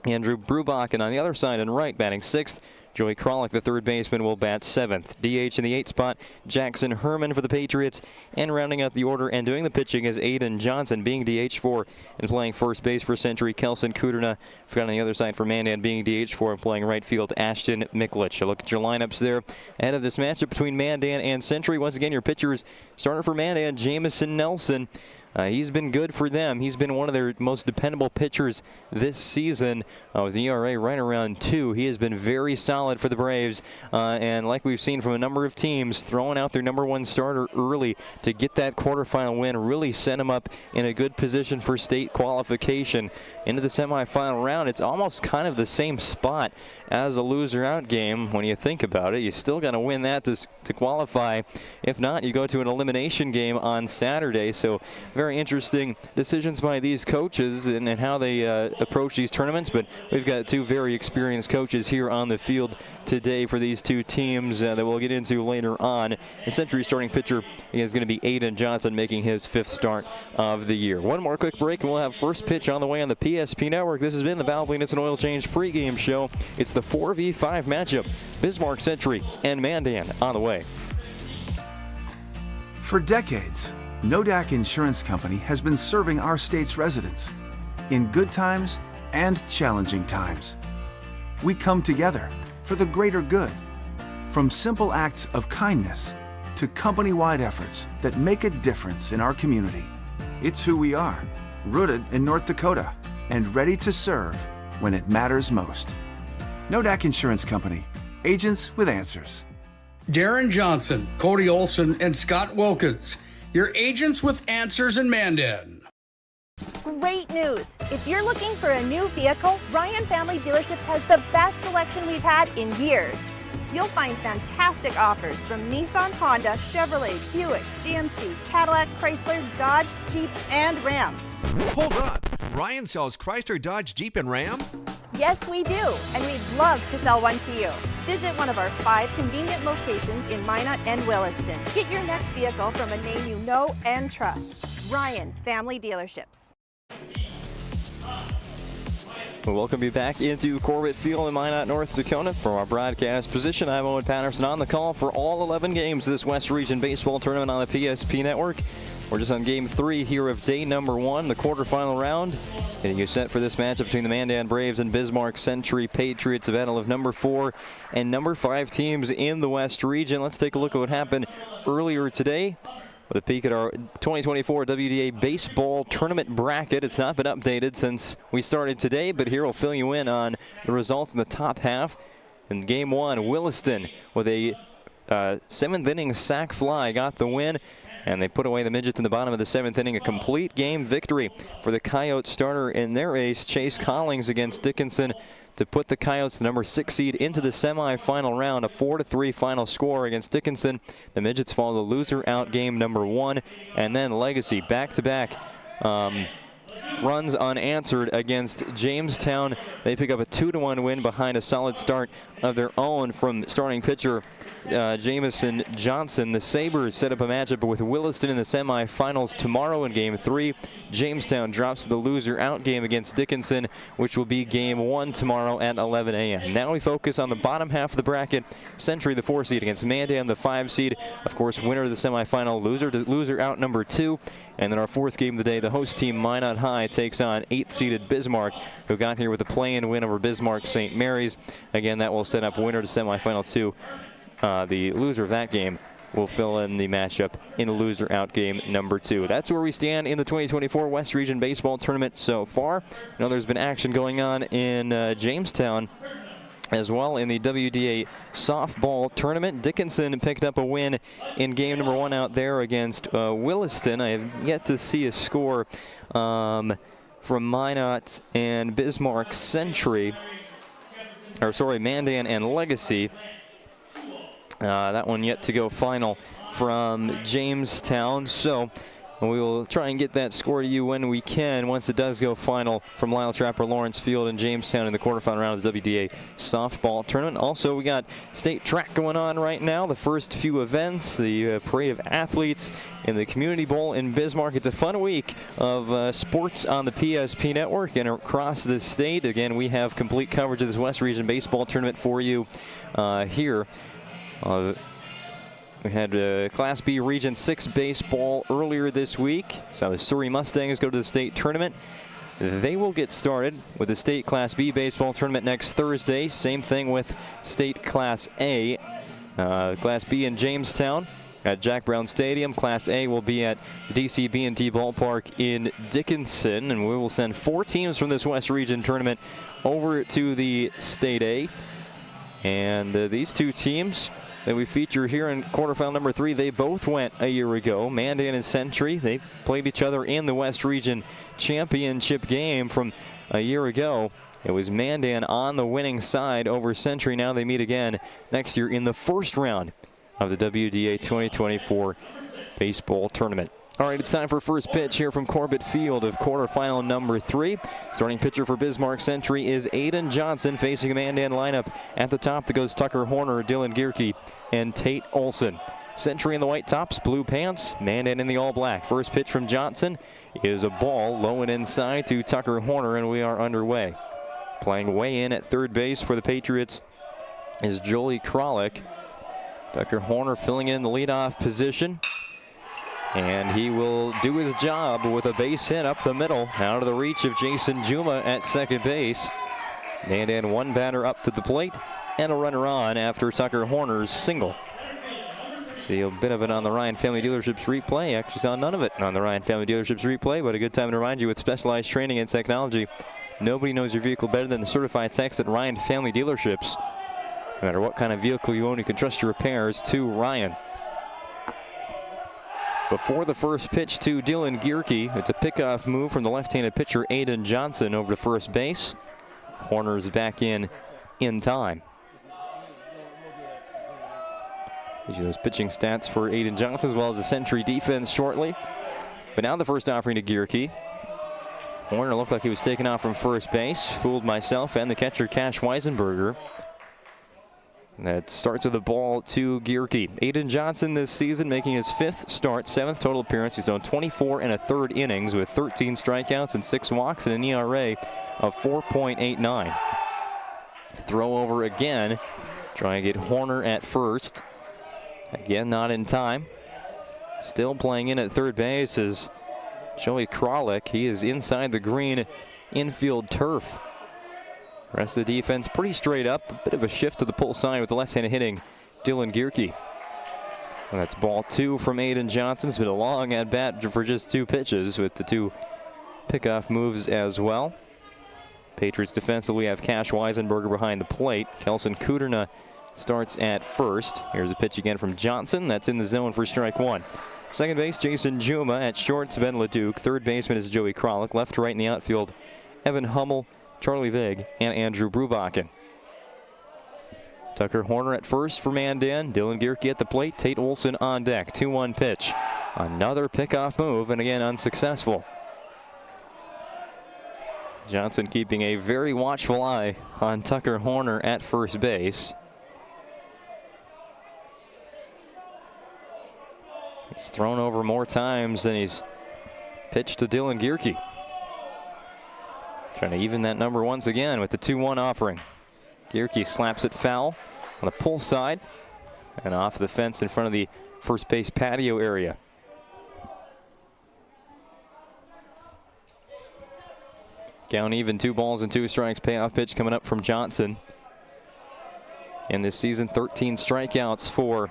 Andrew Brubachen on the other side and right, batting sixth. Joey Kralik, the third baseman, will bat seventh. DH in the 8th spot, Jackson Herman for the Patriots. And rounding out the order and doing the pitching is Aiden Johnson, being DH for and playing first base for Century. Kelson Kuderna, on the other side for Mandan, being DH for and playing right field, Ashton Miklich. A look at your lineups there ahead of this matchup between Mandan and Century. Once again, your pitchers, starting for Mandan, Jamison Nelson. He's been good for them. He's been one of their most dependable pitchers this season with the ERA right around 2. He has been very solid for the Braves. And like we've seen from a number of teams, throwing out their #1 starter early to get that quarterfinal win really set him up in a good position for state qualification into the semifinal round. It's almost kind of the same spot as a loser out game when you think about it. You still got to win that to qualify. If not, you go to an elimination game on Saturday. So very interesting decisions by these coaches and how they approach these tournaments. But we've got two very experienced coaches here on the field today for these two teams that we'll get into later on. The Century starting pitcher is going to be Aiden Johnson, making his 5th start of the year. One more quick break and we'll have first pitch on the way on the PSP Network. This has been the Valve Maintenance and Oil Change pregame show. It's the 4v5 matchup. Bismarck Century and Mandan on the way. For decades, Nodak Insurance Company has been serving our state's residents in good times and challenging times. We come together for the greater good, from simple acts of kindness to company-wide efforts that make a difference in our community. It's who we are, rooted in North Dakota and ready to serve when it matters most. Nodak Insurance Company, agents with answers. Darren Johnson, Cody Olson, and Scott Wilkins, your agents with answers in Mandan. Great news! If you're looking for a new vehicle, Ryan Family Dealerships has the best selection we've had in years. You'll find fantastic offers from Nissan, Honda, Chevrolet, Buick, GMC, Cadillac, Chrysler, Dodge, Jeep, and Ram. Hold on! Ryan sells Chrysler, Dodge, Jeep, and Ram? Yes, we do, and we'd love to sell one to you. Visit one of our 5 convenient locations in Minot and Williston. Get your next vehicle from a name you know and trust. Ryan Family Dealerships. We'll welcome you back into Corbett Field in Minot, North Dakota. From our broadcast position, I'm Owen Patterson on the call for all 11 games of this West Region Baseball Tournament on the PSP Network. We're just on Game 3 here of day number 1, the quarterfinal round. Getting you set for this matchup between the Mandan Braves and Bismarck Century Patriots, a battle of number 4 and number 5 teams in the West Region. Let's take a look at what happened earlier today. With a peek at our 2024 WDA Baseball Tournament bracket. It's not been updated since we started today, but here we'll fill you in on the results in the top half. In Game 1, Williston with a 7th inning sac fly got the win, and they put away the Midgets in the bottom of the 7th inning. A complete game victory for the Coyotes starter and their ace, Chase Collings, against Dickinson to put the Coyotes, the number 6 seed, into the semifinal round. A 4-3 final score against Dickinson. The Midgets fall to loser out game number 1. And then Legacy back-to-back runs unanswered against Jamestown. They pick up a 2-1 win behind a solid start of their own from starting pitcher Jamison Johnson. The Sabres set up a matchup with Williston in the semifinals tomorrow in Game 3. Jamestown drops to the loser out game against Dickinson, which will be Game 1 tomorrow at 11 a.m. Now we focus on the bottom half of the bracket. Century, the 4 seed, against Mandan, the 5 seed. Of course, winner of the semifinal, loser out number 2. And then our 4th game of the day, the host team, Minot High, takes on 8th-seeded Bismarck, who got here with a play-in win over Bismarck St. Mary's. Again, that will set up winner to semifinal 2. The loser of that game will fill in the matchup in loser out game number 2. That's where we stand in the 2024 West Region Baseball Tournament so far. I know there's been action going on in Jamestown as well in the WDA softball tournament. Dickinson picked up a win in game number 1 out there against Williston. I have yet to see a score from Minot and Bismarck Century, or sorry, Mandan and Legacy. That one yet to go final from Jamestown. So And we will try and get that score to you when we can, once it does go final from Lyle Trapper Lawrence Field in Jamestown in the quarterfinal round of the WDA softball tournament. Also, we got state track going on right now. The first few events, the parade of athletes in the Community Bowl in Bismarck. It's a fun week of sports on the PSP network and across the state. Again, we have complete coverage of this West Region Baseball tournament for you here. We had Class B Region 6 baseball earlier this week. So the Surrey Mustangs go to the state tournament. They will get started with the state Class B baseball tournament next Thursday. Same thing with state Class A. Class B in Jamestown at Jack Brown Stadium. Class A will be at DCB&T Ballpark in Dickinson. And we will send 4 teams from this West Region tournament over to the State A. And these 2 teams that we feature here in quarterfinal number 3, they both went a year ago. Mandan and Century, they played each other in the West Region Championship game from a year ago. It was Mandan on the winning side over Century. Now they meet again next year in the first round of the WDA 2024 baseball tournament. All right, it's time for first pitch here from Corbett Field of quarterfinal number 3. Starting pitcher for Bismarck Century is Aiden Johnson, facing a Mandan lineup. At the top that goes Tucker Horner, Dylan Gierke, and Tate Olson. Century in the white tops, blue pants, Mandan in the all black. First pitch from Johnson is a ball low and inside to Tucker Horner, and we are underway. Playing way in at third base for the Patriots is Jolie Kralik. Tucker Horner filling in the leadoff position. And he will do his job with a base hit up the middle, out of the reach of Jason Juma at second base. Mandan one batter up to the plate and a runner on after Tucker Horner's single. See a bit of it on the Ryan Family Dealerships replay. Actually saw none of it on the Ryan Family Dealerships replay, but a good time to remind you with specialized training and technology, nobody knows your vehicle better than the certified techs at Ryan Family Dealerships. No matter what kind of vehicle you own, you can trust your repairs to Ryan. Before the first pitch to Dylan Gierke, it's a pickoff move from the left-handed pitcher Aiden Johnson over to first base. Horner's back in time. Gives you those pitching stats for Aiden Johnson as well as the Century defense shortly. But now the first offering to Gierke. Horner looked like he was taken off from first base. Fooled myself and the catcher Cash Weisenberger. That starts with the ball to Gierke. Aiden Johnson this season making his 5th start, 7th total appearance. He's thrown 24 1/3 innings with 13 strikeouts and 6 walks and an ERA of 4.89. Throw over again. Trying to get Horner at first. Again, not in time. Still playing in at third base is Joey Kralik. He is inside the green infield turf. Rest of the defense pretty straight up. A bit of a shift to the pull side with the left-handed hitting Dylan Gierke. And that's ball 2 from Aiden Johnson. It's been a long at bat for just 2 pitches with the 2 pickoff moves as well. Patriots defensively have Cash Weisenberger behind the plate. Kelson Kuderna starts at first. Here's a pitch again from Johnson. That's in the zone for strike 1. Second base, Jason Juma. At short, Ben LeDuc. Third baseman is Joey Kralik. Left to right in the outfield, Evan Hummel, Charlie Vig, and Andrew Brubachen. Tucker Horner at first for Mandan. Dylan Gierke at the plate. Tate Olson on deck. 2-1 pitch. Another pickoff move, and again unsuccessful. Johnson keeping a very watchful eye on Tucker Horner at first base. He's thrown over more times than he's pitched to Dylan Gierke. Trying to even that number once again with the 2-1 offering. Gierke slaps it foul on the pull side and off the fence in front of the first base patio area. Count even, 2 balls and 2 strikes. Payoff pitch coming up from Johnson. And this season, 13 strikeouts for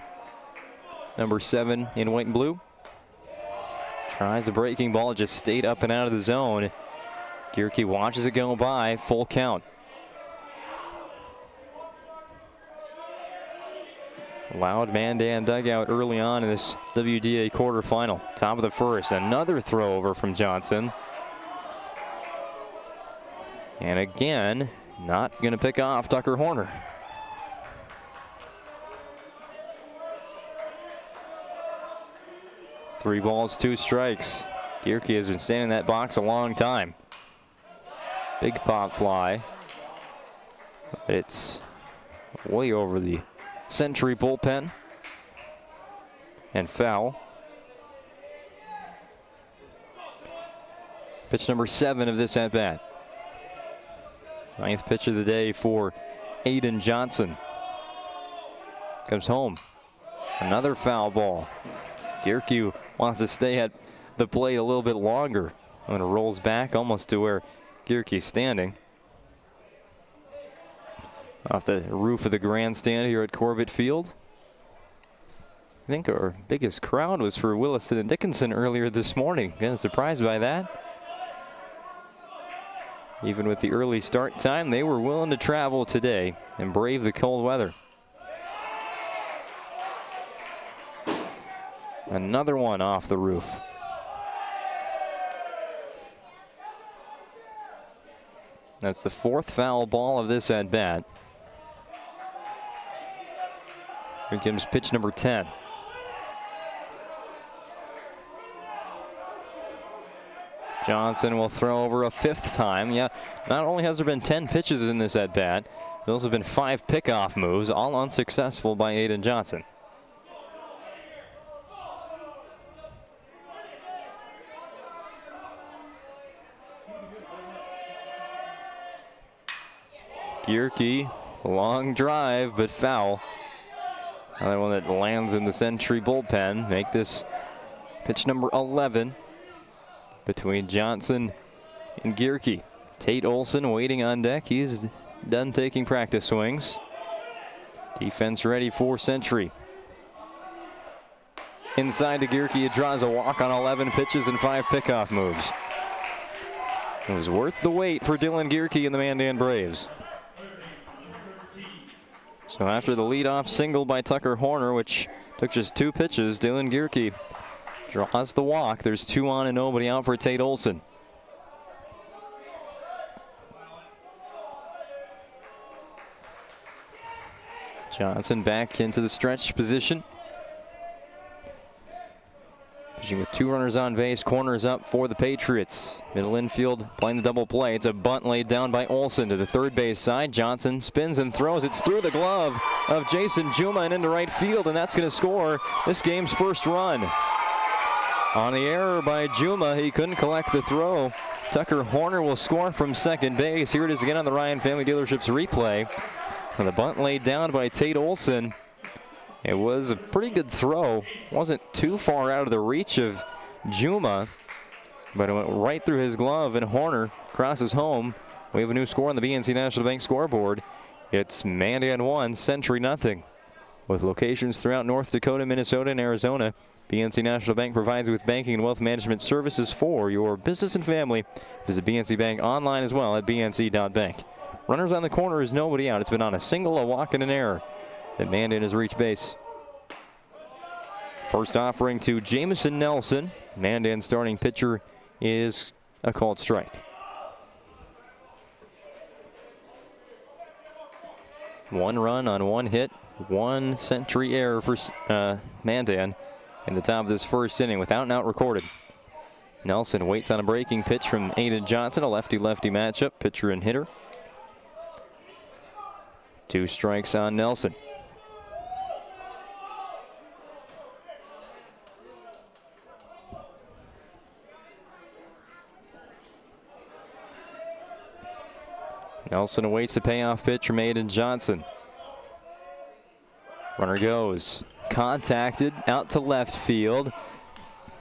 number 7 in white and blue. Tries the breaking ball, just stayed up and out of the zone. Gierke watches it go by, full count. Loud Mandan dugout early on in this WDA quarterfinal. Top of the first, another throw over from Johnson. And again, not going to pick off Tucker Horner. 3 balls, 2 strikes. Gierke has been standing in that box a long time. Big pop fly. It's way over the Century bullpen. And foul. Pitch number 7 of this at-bat. 9th pitch of the day for Aiden Johnson. Comes home. Another foul ball. Gierke wants to stay at the plate a little bit longer. When it rolls back almost to where Gierke's standing. Off the roof of the grandstand here at Corbett Field. I think our biggest crowd was for Williston and Dickinson earlier this morning. Kind of surprised by that. Even with the early start time, they were willing to travel today and brave the cold weather. Another one off the roof. That's the 4th foul ball of this at-bat. Here comes pitch number 10. Johnson will throw over a 5th time. Yeah, not only has there been 10 pitches in this at-bat, there's also been 5 pickoff moves, all unsuccessful by Aiden Johnson. Gierke, long drive, but foul. Another one that lands in the Century bullpen. Make this pitch number 11 between Johnson and Gierke. Tate Olson waiting on deck. He's done taking practice swings. Defense ready for Century. Inside to Gierke, it draws a walk on 11 pitches and 5 pickoff moves. It was worth the wait for Dylan Gierke and the Mandan Braves. So after the leadoff single by Tucker Horner, which took just 2 pitches, Dylan Gierke draws the walk. There's 2 on and nobody out for Tate Olson. Johnson back into the stretch position. Pitching with 2 runners on base, corners up for the Patriots. Middle infield playing the double play. It's a bunt laid down by Olson to the 3rd base side. Johnson spins and throws. It's through the glove of Jason Juma and into right field, and that's going to score this game's 1st run. On the error by Juma, he couldn't collect the throw. Tucker Horner will score from 2nd base. Here it is again on the Ryan Family Dealerships replay. And the bunt laid down by Tate Olson. It was a pretty good throw. Wasn't too far out of the reach of Juma, but it went right through his glove, and Horner crosses home. We have a new score on the BNC National Bank scoreboard. It's Mandan 1, Century nothing. With locations throughout North Dakota, Minnesota, and Arizona, BNC National Bank provides you with banking and wealth management services for your business and family. Visit BNC Bank online as well at bnc.bank. Runners on the corner is nobody out. It's been on a single, a walk, and an error that Mandan has reached base. First offering to Jamison Nelson. Mandan's starting pitcher is a called strike. 1 run on 1 hit, 1 Century error for Mandan in the top of this 1st inning without an out recorded. Nelson waits on a breaking pitch from Aiden Johnson, a lefty-lefty matchup, pitcher and hitter. 2 strikes on Nelson. Nelson awaits the payoff pitch from Aiden Johnson. Runner goes. Contacted out to left field.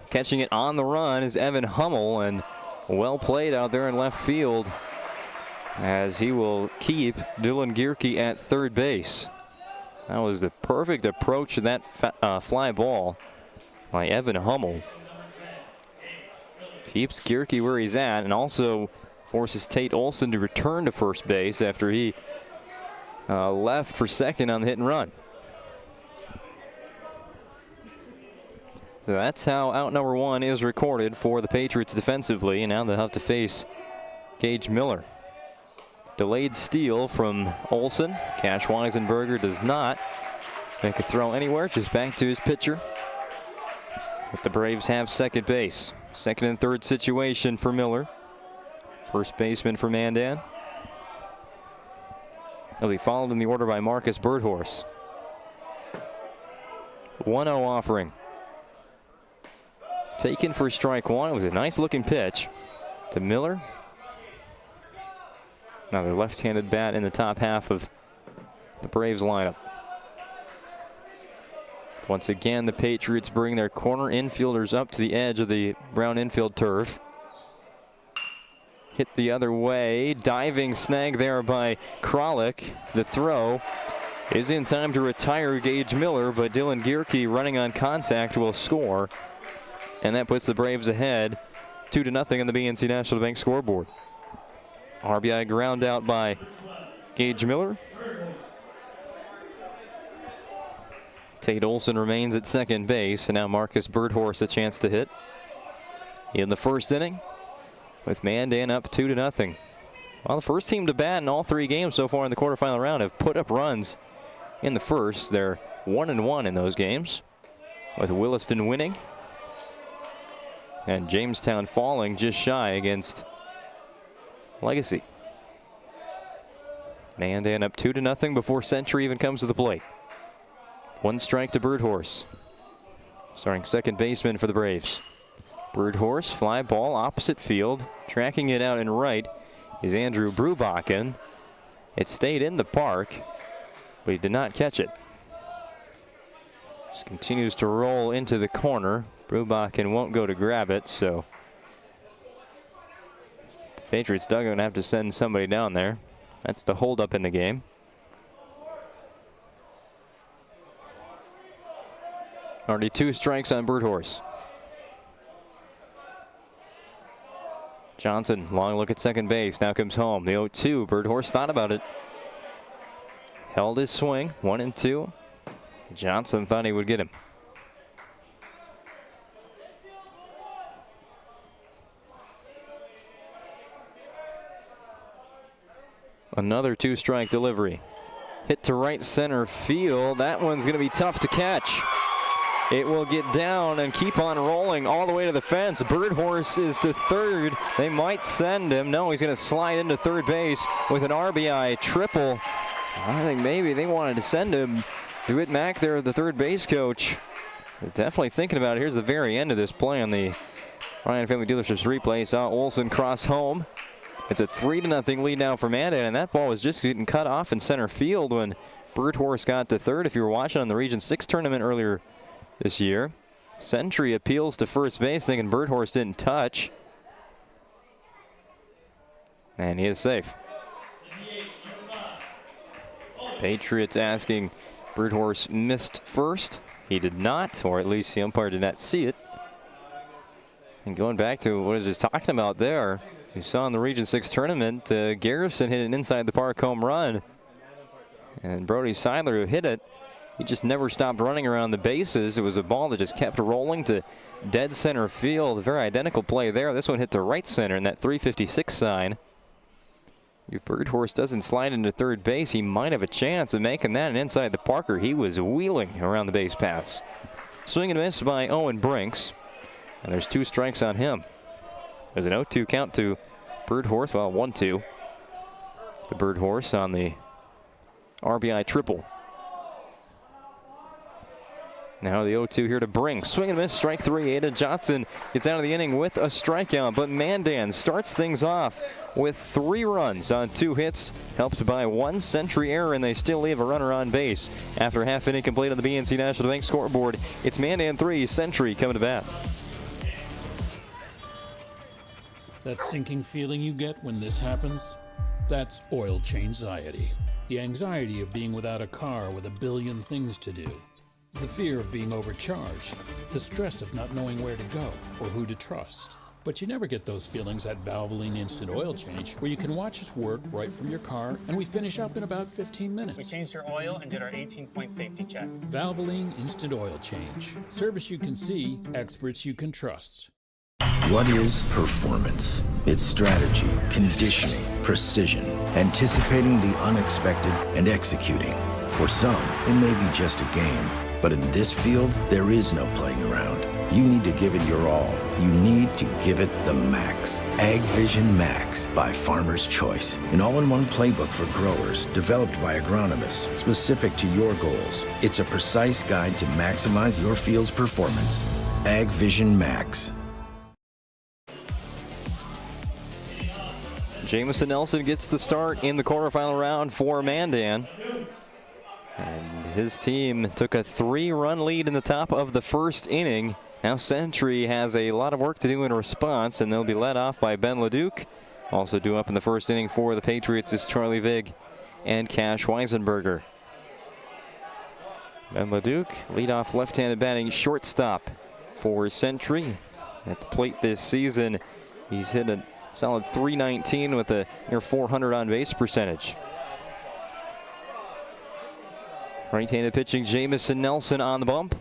Catching it on the run is Evan Hummel, and well played out there in left field as he will keep Dylan Gierke at 3rd base. That was the perfect approach to that fly ball by Evan Hummel. Keeps Gierke where he's at and also forces Tate Olson to return to 1st base after he left for 2nd on the hit and run. So that's how out number 1 is recorded for the Patriots defensively, and now they'll have to face Gage Miller. Delayed steal from Olson. Cash Weisenberger does not make a throw anywhere, just back to his pitcher. But the Braves have second base. Second and third situation for Miller. First baseman for Mandan. He'll be followed in the order by Marcus Birdhorse. 1-0 offering. Taken for strike one. It was a nice looking pitch to Miller. Another left-handed bat in the top half of the Braves lineup. Once again, the Patriots bring their corner infielders up to the edge of the brown infield turf. Hit the other way. Diving snag there by Kralik. The throw is in time to retire Gage Miller, but Dylan Gierke running on contact will score. And that puts the Braves ahead 2-0 on the BNC National Bank scoreboard. RBI ground out by Gage Miller. Tate Olson remains at second base, and now Marcus Birdhorse a chance to hit in the first inning with Mandan up 2-0. Well, the first team to bat in all three games so far in the quarterfinal round have put up runs in the first. They're 1-1 in those games, with Williston winning and Jamestown falling just shy against Legacy. Mandan up 2-0 before Century even comes to the plate. One strike to Birdhorse. Starting second baseman for the Braves. Birdhorse, fly ball, opposite field. Tracking it out in right is Andrew Brubachen. It stayed in the park, but he did not catch it. Just continues to roll into the corner. Brubachen won't go to grab it, so Patriots dugout gonna have to send somebody down there. That's the holdup in the game. Already 2 strikes on Birdhorse. Johnson, long look at second base. Now comes home. The 0-2. Birdhorse thought about it. Held his swing. 1-2. Johnson thought he would get him. Another 2-strike delivery. Hit to right center field. That one's going to be tough to catch. It will get down and keep on rolling all the way to the fence. Birdhorse is to third. They might send him. No, he's going to slide into third base with an RBI triple. I think maybe they wanted to send him. DeWitt Mack there, the third base coach. They're definitely thinking about it. Here's the very end of this play on the Ryan Family Dealerships replay. Saw Olson cross home. It's a 3-0 lead now for Mandan, and that ball was just getting cut off in center field when Birdhorse got to third. If you were watching on the Region 6 tournament earlier this year, Century appeals to first base thinking Birdhorse didn't touch. And he is safe. Patriots asking Birdhorse missed first. He did not, or at least the umpire did not see it. And going back to what I was just talking about there, you saw in the Region 6 tournament, Garrison hit an inside the park home run. And Brody Seidler, who hit it, he just never stopped running around the bases. It was a ball that just kept rolling to dead center field. A very identical play there. This one hit to right center in that 356 sign. If Birdhorse doesn't slide into third base, he might have a chance of making that an inside the parker. He was wheeling around the base paths. Swing and miss by Owen Brinks. And there's 2 strikes on him. There's an 0-2 count to Birdhorse. Well, 1-2. The Birdhorse on the RBI triple. Now the 0-2 here to Brinks. Swing and miss, strike 3. Ada Johnson gets out of the inning with a strikeout, but Mandan starts things off with 3 runs on 2 hits, helped by 1 Century error, and they still leave a runner on base. After half inning complete on the BNC National Bank scoreboard, it's Mandan 3, Century coming to bat. That sinking feeling you get when this happens? That's oil change-anxiety. The anxiety of being without a car with a billion things to do. The fear of being overcharged. The stress of not knowing where to go or who to trust. But you never get those feelings at Valvoline Instant Oil Change, where you can watch us work right from your car, and we finish up in about 15 minutes. We changed your oil and did our 18-point safety check. Valvoline Instant Oil Change. Service you can see, experts you can trust. What is performance? It's strategy, conditioning, precision, anticipating the unexpected, and executing. For some, it may be just a game, but in this field, there is no playing around. you need to give it your all. You need to give it the max. Ag Vision Max by Farmer's Choice. An all-in-one playbook for growers developed by agronomists specific to your goals. It's a precise guide to maximize your field's performance. Ag Vision Max. Jamison Nelson gets the start in the quarterfinal round for Mandan. And his team took a 3-run lead in the top of the first inning. Now Century has a lot of work to do in response, and they'll be led off by Ben LeDuc. Also due up in the first inning for the Patriots is Charlie Vig and Cash Weisenberger. Ben LeDuc, leadoff left-handed batting shortstop for Century. At the plate this season, he's hit a solid .319 with a near .400 on-base percentage. Right-handed pitching, Jamison Nelson on the bump.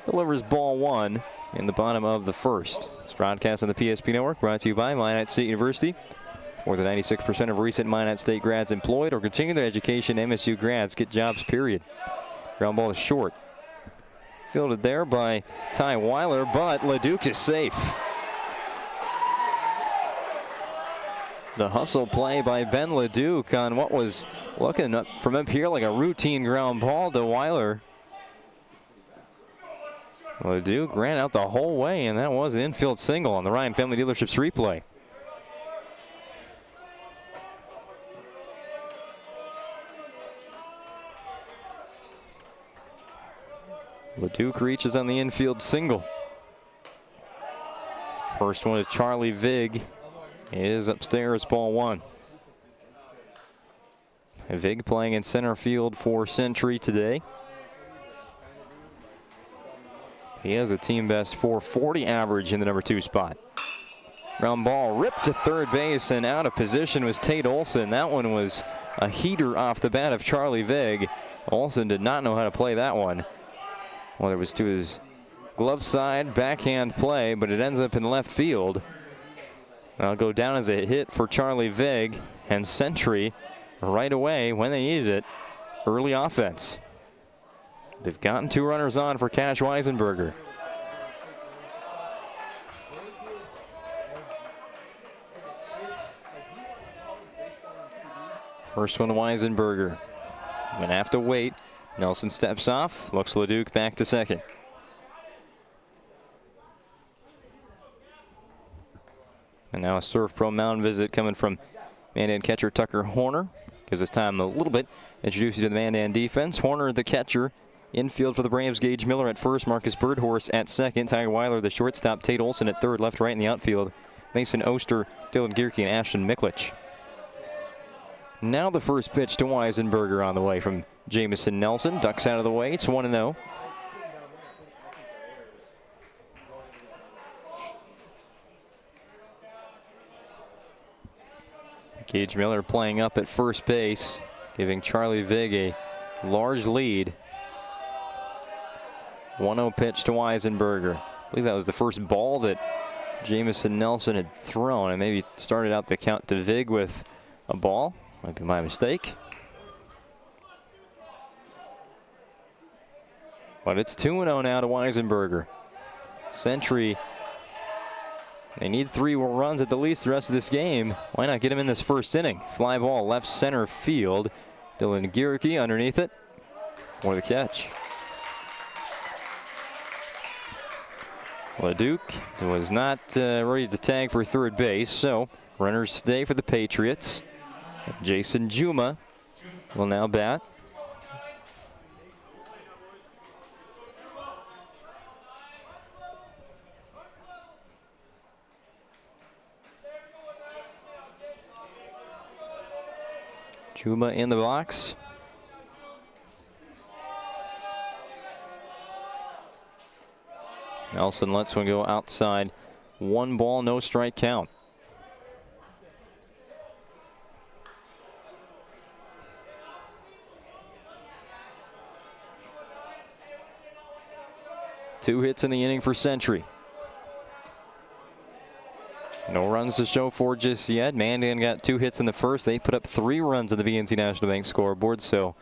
Delivers ball 1 in the bottom of the first. This broadcast on the PSP Network brought to you by Minot State University. More than 96% of recent Minot State grads employed or continue their education. MSU grads get jobs, period. Ground ball is short. Fielded there by Ty Weiler, but LeDuc is safe. The hustle play by Ben LeDuc on what was looking up from up here like a routine ground ball to Weiler. LeDuc ran out the whole way, and that was an infield single on the Ryan Family Dealerships replay. LeDuc reaches on the infield single. First one to Charlie Vig is upstairs, ball 1. Vig playing in center field for Century today. He has a team best .440 average in the number 2 spot. Ground ball ripped to third base, and out of position was Tate Olson. That one was a heater off the bat of Charlie Vig. Olson did not know how to play that one. Well, it was to his glove side backhand play, but it ends up in left field. That'll go down as a hit for Charlie Vig, and Century right away when they needed it. Early offense. They've gotten 2 runners on for Cash Weisenberger. First one to Weisenberger. Gonna have to wait. Nelson steps off, looks LeDuc back to second. And now a Surf Pro mound visit coming from Mandan catcher Tucker Horner. Gives us time a little bit. Introduce you to the Mandan defense. Horner, the catcher. Infield for the Braves, Gage Miller at first. Marcus Birdhorse at second. Tiger Weiler, the shortstop. Tate Olson at third. Left, right in the outfield. Mason Oster, Dylan Gierke, and Ashton Miklich. Now the first pitch to Weisenberger on the way from Jamison Nelson. Ducks out of the way. It's 1-0. Gage Miller playing up at first base, giving Charlie Vig a large lead. 1-0 pitch to Weisenberger. I believe that was the first ball that Jamison Nelson had thrown, and maybe started out the count to Vig with a ball. Might be my mistake. But it's 2-0 now to Weisenberger. Century, they need 3 runs at the least the rest of this game. Why not get him in this first inning? Fly ball left center field. Dylan Gierke underneath it for the catch. LeDuc was not ready to tag for third base, so runners stay for the Patriots. Jason Juma will now bat. Juma in the box. Nelson lets one go outside. 1 ball, no strike count. Two hits in the inning for Century. No runs to show for just yet. Mandan got 2 hits in the first. They put up 3 runs on the BNC National Bank scoreboard, so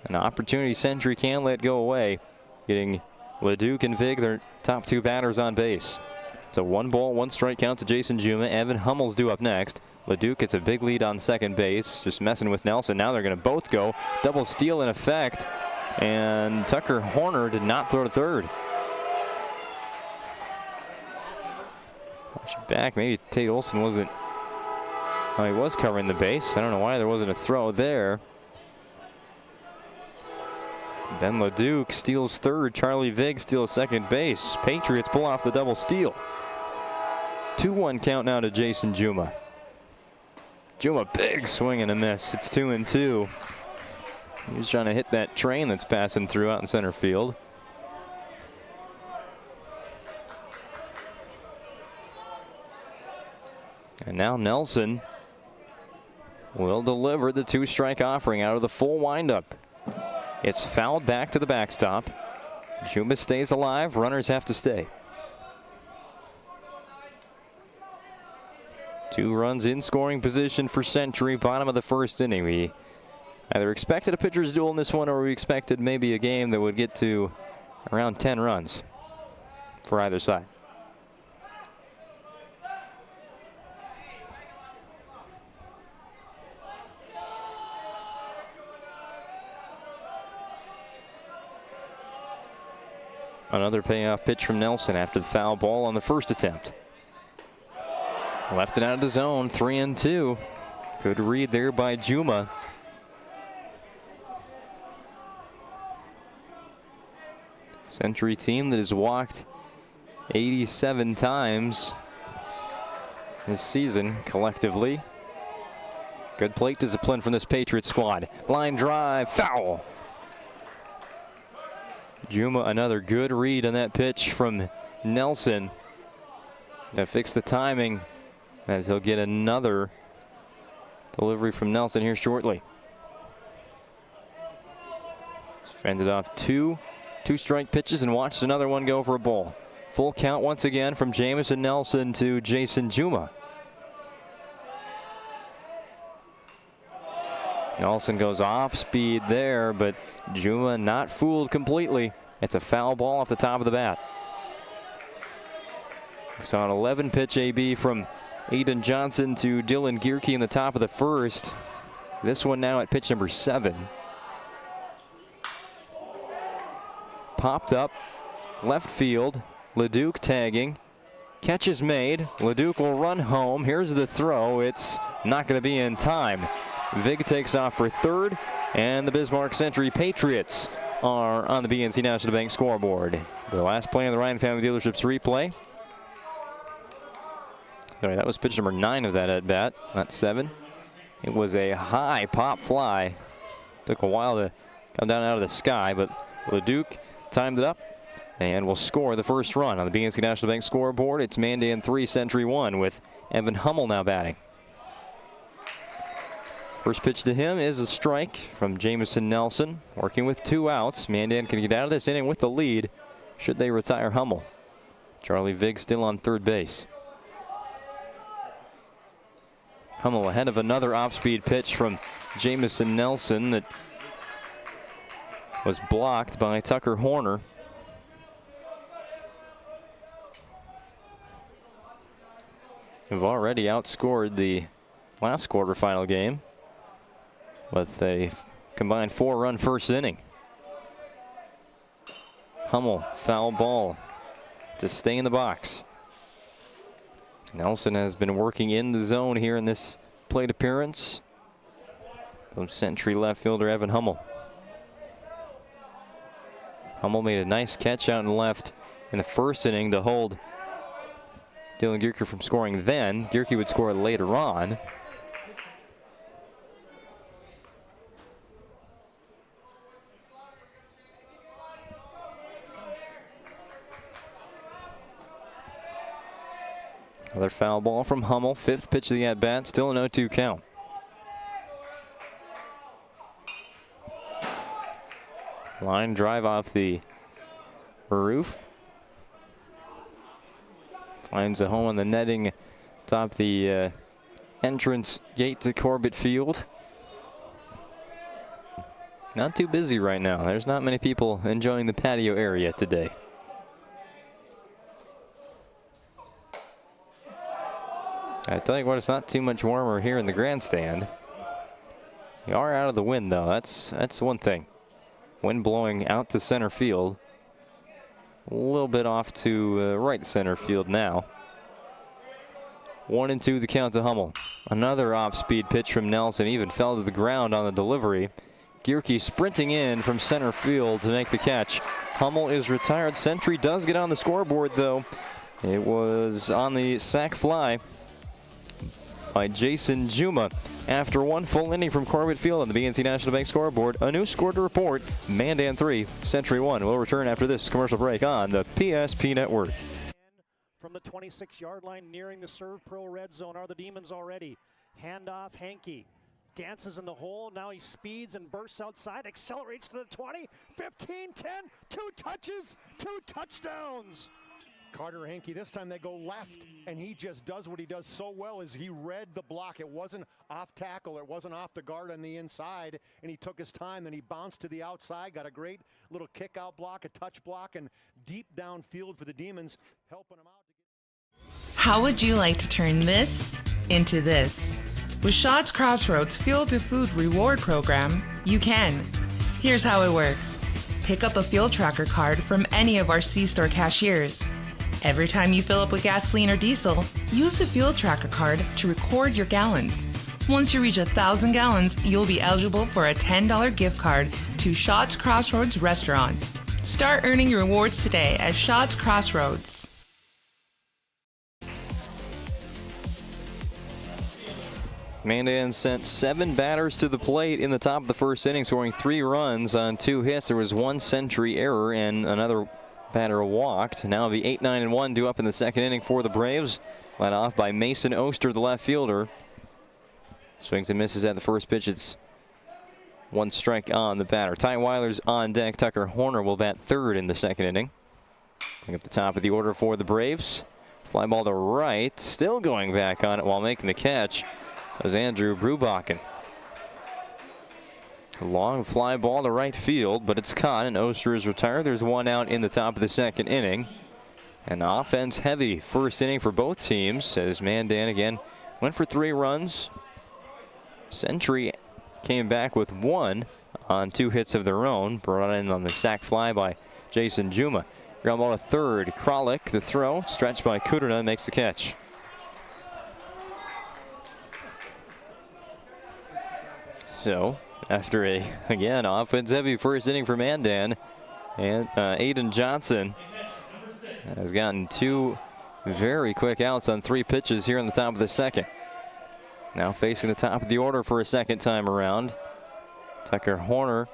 an opportunity Century can't let go away. Getting Leduc and Vig, their top two batters on base. It's a 1-ball, 1-strike count to Jason Juma. Evan Hummel's due up next. Leduc gets a big lead on second base, just messing with Nelson. Now they're going to both go. Double steal in effect. And Tucker Horner did not throw to third. Watch it back. Maybe Tate Olson wasn't. Oh, he was covering the base. I don't know why there wasn't a throw there. Ben Leduc steals third. Charlie Vig steals second base. Patriots pull off the double steal. 2-1 count now to Jason Juma. Juma, big swing and a miss. It's 2-2. He was trying to hit that train that's passing through out in center field. And now Nelson will deliver the 2-strike offering out of the full windup. It's fouled back to the backstop. Juma stays alive. Runners have to stay. 2 runs in scoring position for Century. Bottom of the first inning. We either expected a pitcher's duel in this one, or we expected maybe a game that would get to around 10 runs for either side. Another payoff pitch from Nelson after the foul ball on the first attempt. Left it out of the zone, 3-2. Good read there by Juma. Century team that has walked 87 times this season collectively. Good plate discipline from this Patriots squad. Line drive, foul. Juma, another good read on that pitch from Nelson. That fixed the timing as he'll get another delivery from Nelson here shortly. Fended off two 2-strike pitches and watched another one go for a ball. Full count once again from Jamison Nelson to Jason Juma. Nelson goes off speed there, but Juma not fooled completely. It's a foul ball off the top of the bat. We saw an 11-pitch AB from Aiden Johnson to Dylan Gierke in the top of the first. This one now at pitch number 7. Popped up, left field. Leduc tagging. Catch is made. Leduc will run home. Here's the throw. It's not going to be in time. Vig takes off for third, and the Bismarck Century Patriots are on the BNC National Bank scoreboard. The last play on the Ryan Family Dealerships replay. Sorry, that was pitch number 9 of that at bat, not 7. It was a high pop fly. Took a while to come down out of the sky, but Leduc timed it up and will score the first run on the BNC National Bank scoreboard. It's Mandan 3, Century 1, with Evan Hummel now batting. First pitch to him is a strike from Jamison Nelson, working with 2 outs. Mandan can get out of this inning with the lead should they retire Hummel. Charlie Vig still on third base. Hummel ahead of another off-speed pitch from Jamison Nelson that was blocked by Tucker Horner. Have already outscored the last quarterfinal game with a combined 4-run first inning. Hummel, foul ball to stay in the box. Nelson has been working in the zone here in this plate appearance from Century left fielder Evan Hummel. Hummel made a nice catch out and left in the first inning to hold Dylan Gierke from scoring then. Gierke would score later on. Another foul ball from Hummel. 5th pitch of the at-bat. Still an 0-2 count. Line drive off the roof. Finds a home on the netting atop the entrance gate to Corbett Field. Not too busy right now. There's not many people enjoying the patio area today. I tell you what, it's not too much warmer here in the grandstand. We are out of the wind, though. That's one thing. Wind blowing out to center field. A little bit off to right center field now. 1-2 the count to Hummel. Another off-speed pitch from Nelson. Even fell to the ground on the delivery. Gierke sprinting in from center field to make the catch. Hummel is retired. Sentry does get on the scoreboard, though. It was on the sac fly by Jason Juma. After one full inning from Corbett Field on the BNC National Bank scoreboard, a new score to report. Mandan 3, Sentry 1. We'll return after this commercial break on the PSP Network. From the 26-yard line, nearing the Serve Pro red zone are the Demons already. Handoff, Hankey dances in the hole. Now he speeds and bursts outside, accelerates to the 20, 15, 10, 2 touches, 2 touchdowns. Carter Hankey, this time they go left, and he just does what he does so well is he read the block. It wasn't off tackle, it wasn't off the guard on the inside, and he took his time, then he bounced to the outside, got a great little kick out block, a touch block, and deep downfield for the Demons, helping him out. How would you like to turn this into this? With Shaw's Crossroads Field to Food Reward Program, you can. Here's how it works. Pick up a Field Tracker card from any of our C-Store cashiers. Every time you fill up with gasoline or diesel, use the Field Tracker card to record your gallons. Once you reach 1,000 gallons, you'll be eligible for a $10 gift card to Shaw's Crossroads Restaurant. Start earning your rewards today at Shaw's Crossroads. Mandan sent 7 batters to the plate in the top of the first inning, scoring 3 runs on 2 hits. There was 1 Sentry error and another batter walked. Now it'll be 8-9-1 due up in the second inning for the Braves. Led off by Mason Oster, the left fielder. Swings and misses at the first pitch. It's 1 strike on the batter. Ty Weiler's on deck. Tucker Horner will bat third in the second inning. Bring up the top of the order for the Braves. Fly ball to right. Still going back on it while making the catch was Andrew Brubachen. A long fly ball to right field, but it's caught, and Oster is retired. There's 1 out in the top of the second inning. An offense heavy first inning for both teams, as Mandan again went for 3 runs. Sentry came back with 1 on 2 hits of their own, brought in on the sac fly by Jason Juma. Ground ball to third. Kralik, the throw, stretched by Kudrna, makes the catch. So, after a, again, offense-heavy first inning for Mandan, and Aiden Johnson has gotten 2 very quick outs on 3 pitches here in the top of the second. Now facing the top of the order for a second time around. Tucker Horner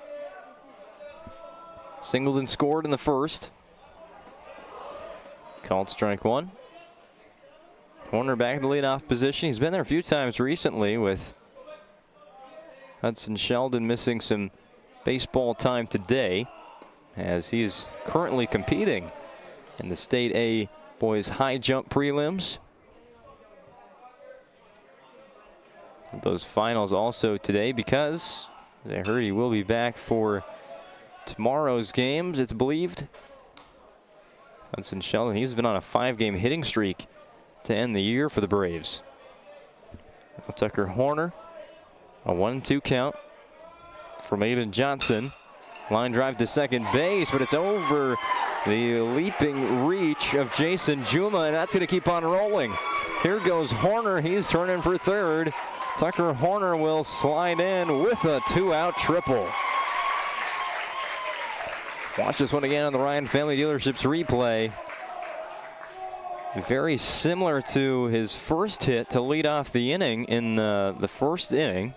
singled and scored in the first. Called strike 1. Horner back in the leadoff position. He's been there a few times recently with Hudson Sheldon missing some baseball time today, as he is currently competing in the State A boys high jump prelims. Those finals also today, because as I heard he will be back for tomorrow's games, it's believed. Hudson Sheldon, he's been on a 5-game hitting streak to end the year for the Braves. Now Tucker Horner. A 1-2 count from Aiden Johnson. Line drive to second base, but it's over the leaping reach of Jason Juma, and that's going to keep on rolling. Here goes Horner. He's turning for third. Tucker Horner will slide in with a 2-out triple. Watch this one again on the Ryan Family Dealerships replay. Very similar to his first hit to lead off the inning in the first inning.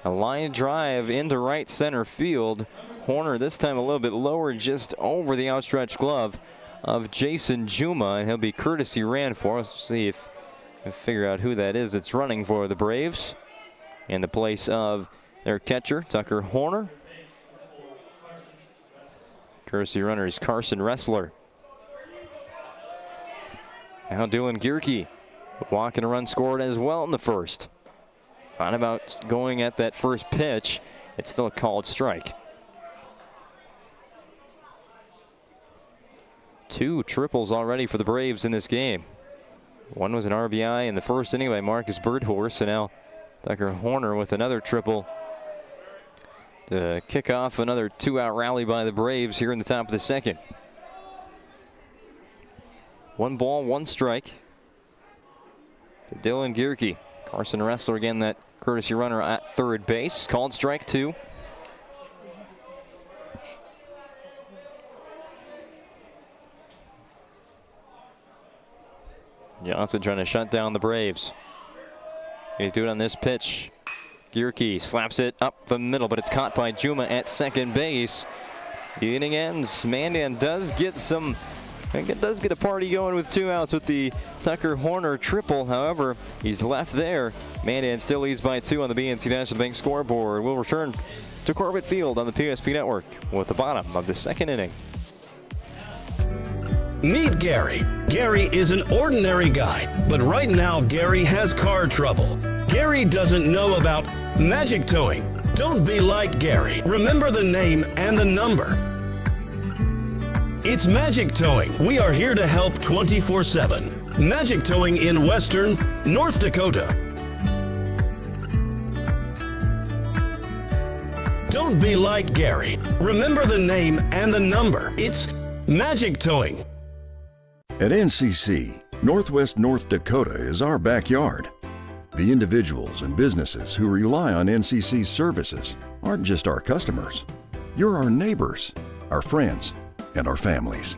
A line drive into right center field. Horner this time a little bit lower, just over the outstretched glove of Jason Juma, and he'll be courtesy ran for. Let's see if we figure out who that is that's running for the Braves in the place of their catcher, Tucker Horner. Courtesy runner is Carson Ressler. Now Dylan Gierke walking a run scored as well in the first. Thought about going at that first pitch. It's still a called strike. 2 triples already for the Braves in this game. One was an RBI in the first inning by Marcus Birdhorse, and now Tucker Horner with another triple to kick off another 2-out rally by the Braves here in the top of the second. 1 ball, 1 strike to Dylan Gierke. Carson Ressler again, that courtesy runner at third base. Called strike 2. Johnson trying to shut down the Braves. He do it on this pitch. Gierke slaps it up the middle, but it's caught by Juma at second base. The inning ends. Mandan does get a party going with 2 outs with the Tucker Horner triple. However, he's left there. Mandan still leads by 2 on the BNC National Bank scoreboard. We'll return to Corbett Field on the PSP Network with the bottom of the second inning. Meet Gary. Gary is an ordinary guy, but right now Gary has car trouble. Gary doesn't know about magic towing. Don't be like Gary. Remember the name and the number. It's Magic Towing. We are here to help 24/7. Magic Towing in Western North Dakota. Don't be like Gary. Remember the name and the number. It's Magic Towing. At NCC, Northwest North Dakota is our backyard. The individuals and businesses who rely on NCC's services aren't just our customers. You're our neighbors, our friends, and our families.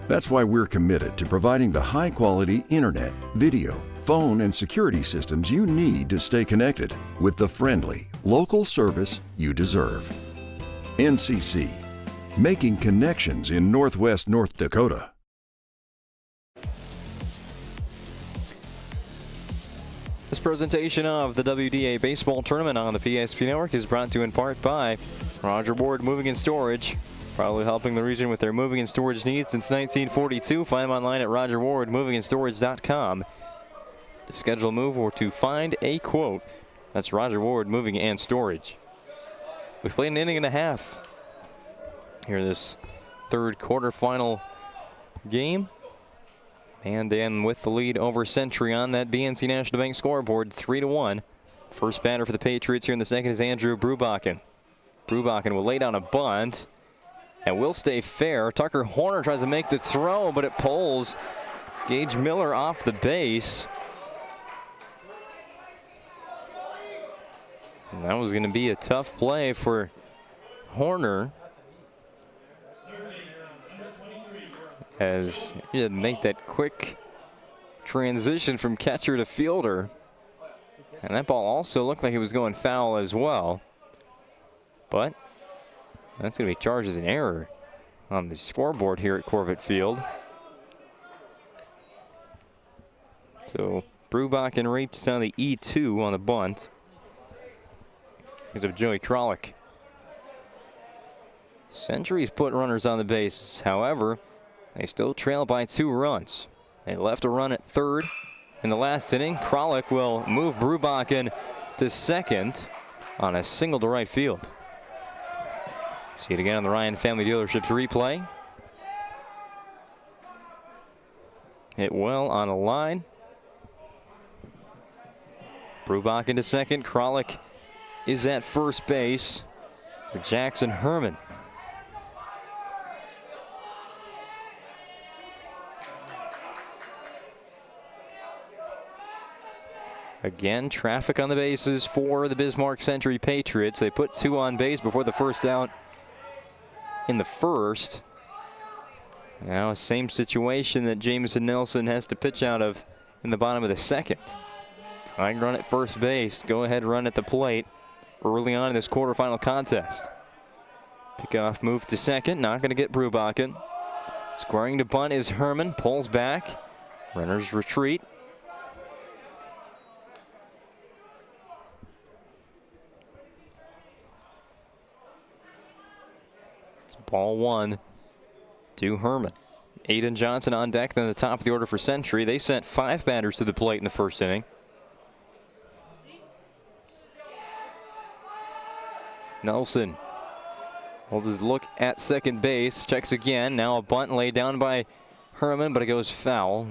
That's why we're committed to providing the high-quality internet, video, phone, and security systems you need to stay connected with the friendly, local service you deserve. NCC, making connections in Northwest North Dakota. This presentation of the WDA Baseball Tournament on the PSP Network is brought to you in part by Roger Ward Moving and Storage, proudly helping the region with their moving and storage needs since 1942. Find them online at rogerwardmovingandStorage.com. To schedule a move or to find a quote, that's Roger Ward Moving and Storage. We've played an inning and a half here this third quarterfinal game. Mandan with the lead over Century on that BNC National Bank scoreboard, 3-1. First batter for the Patriots here in the second is Andrew Brubachen. Brubachen will lay down a bunt and will stay fair. Tucker Horner tries to make the throw, but it pulls Gage Miller off the base. And that was going to be a tough play for Horner, as he had to make that quick transition from catcher to fielder. And that ball also looked like it was going foul as well. But that's going to be charged as an error on the scoreboard here at Corbett Field. So Brubachen reaches down the E2 on the bunt. Here's up Joey Kralik. Century's put runners on the bases. However, they still trail by 2 runs. They left a run at third in the last inning. Kralik will move Brubachen to second on a single to right field. See it again on the Ryan Family Dealerships replay. Hit well on a line. Brubachen to second. Kralik is at first base for Jackson Herman. Again, traffic on the bases for the Bismarck Century Patriots. They put 2 on base before the first out in the first. Now, same situation that Jameson Nelson has to pitch out of in the bottom of the second. Tying run at first base. Go ahead run at the plate early on in this quarterfinal contest. Pickoff move to second. Not going to get Brubachen. Squaring to bunt is Herman. Pulls back. Runners retreat. Ball 1 to Herman. Aiden Johnson on deck, then the top of the order for Century. They sent 5 batters to the plate in the first inning. Nelson holds his look at second base, checks again. Now a bunt laid down by Herman, but it goes foul.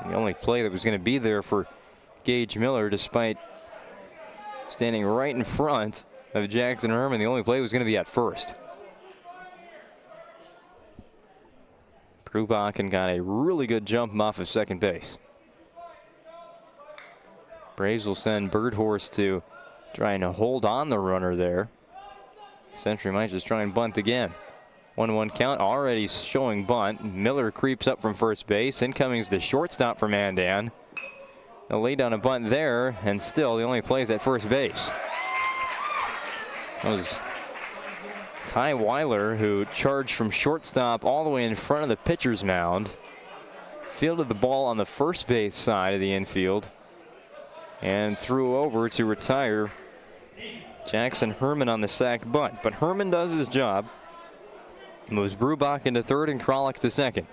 The only play that was going to be there for Gage Miller, despite standing right in front of Jackson Herman, the only play was going to be at first. Brubachen got a really good jump off of second base. Braves will send Birdhorse to try and hold on the runner there. Century might just try and bunt again. 1-1 count, already showing bunt. Miller creeps up from first base. Incoming is the shortstop for Mandan. They'll lay down a bunt there, and still the only play is at first base. That was Ty Weiler, who charged from shortstop all the way in front of the pitcher's mound. Fielded the ball on the first base side of the infield and threw over to retire Jackson Herman on the sac bunt. But Herman does his job. Moves Brubachen into third and Kralik to second.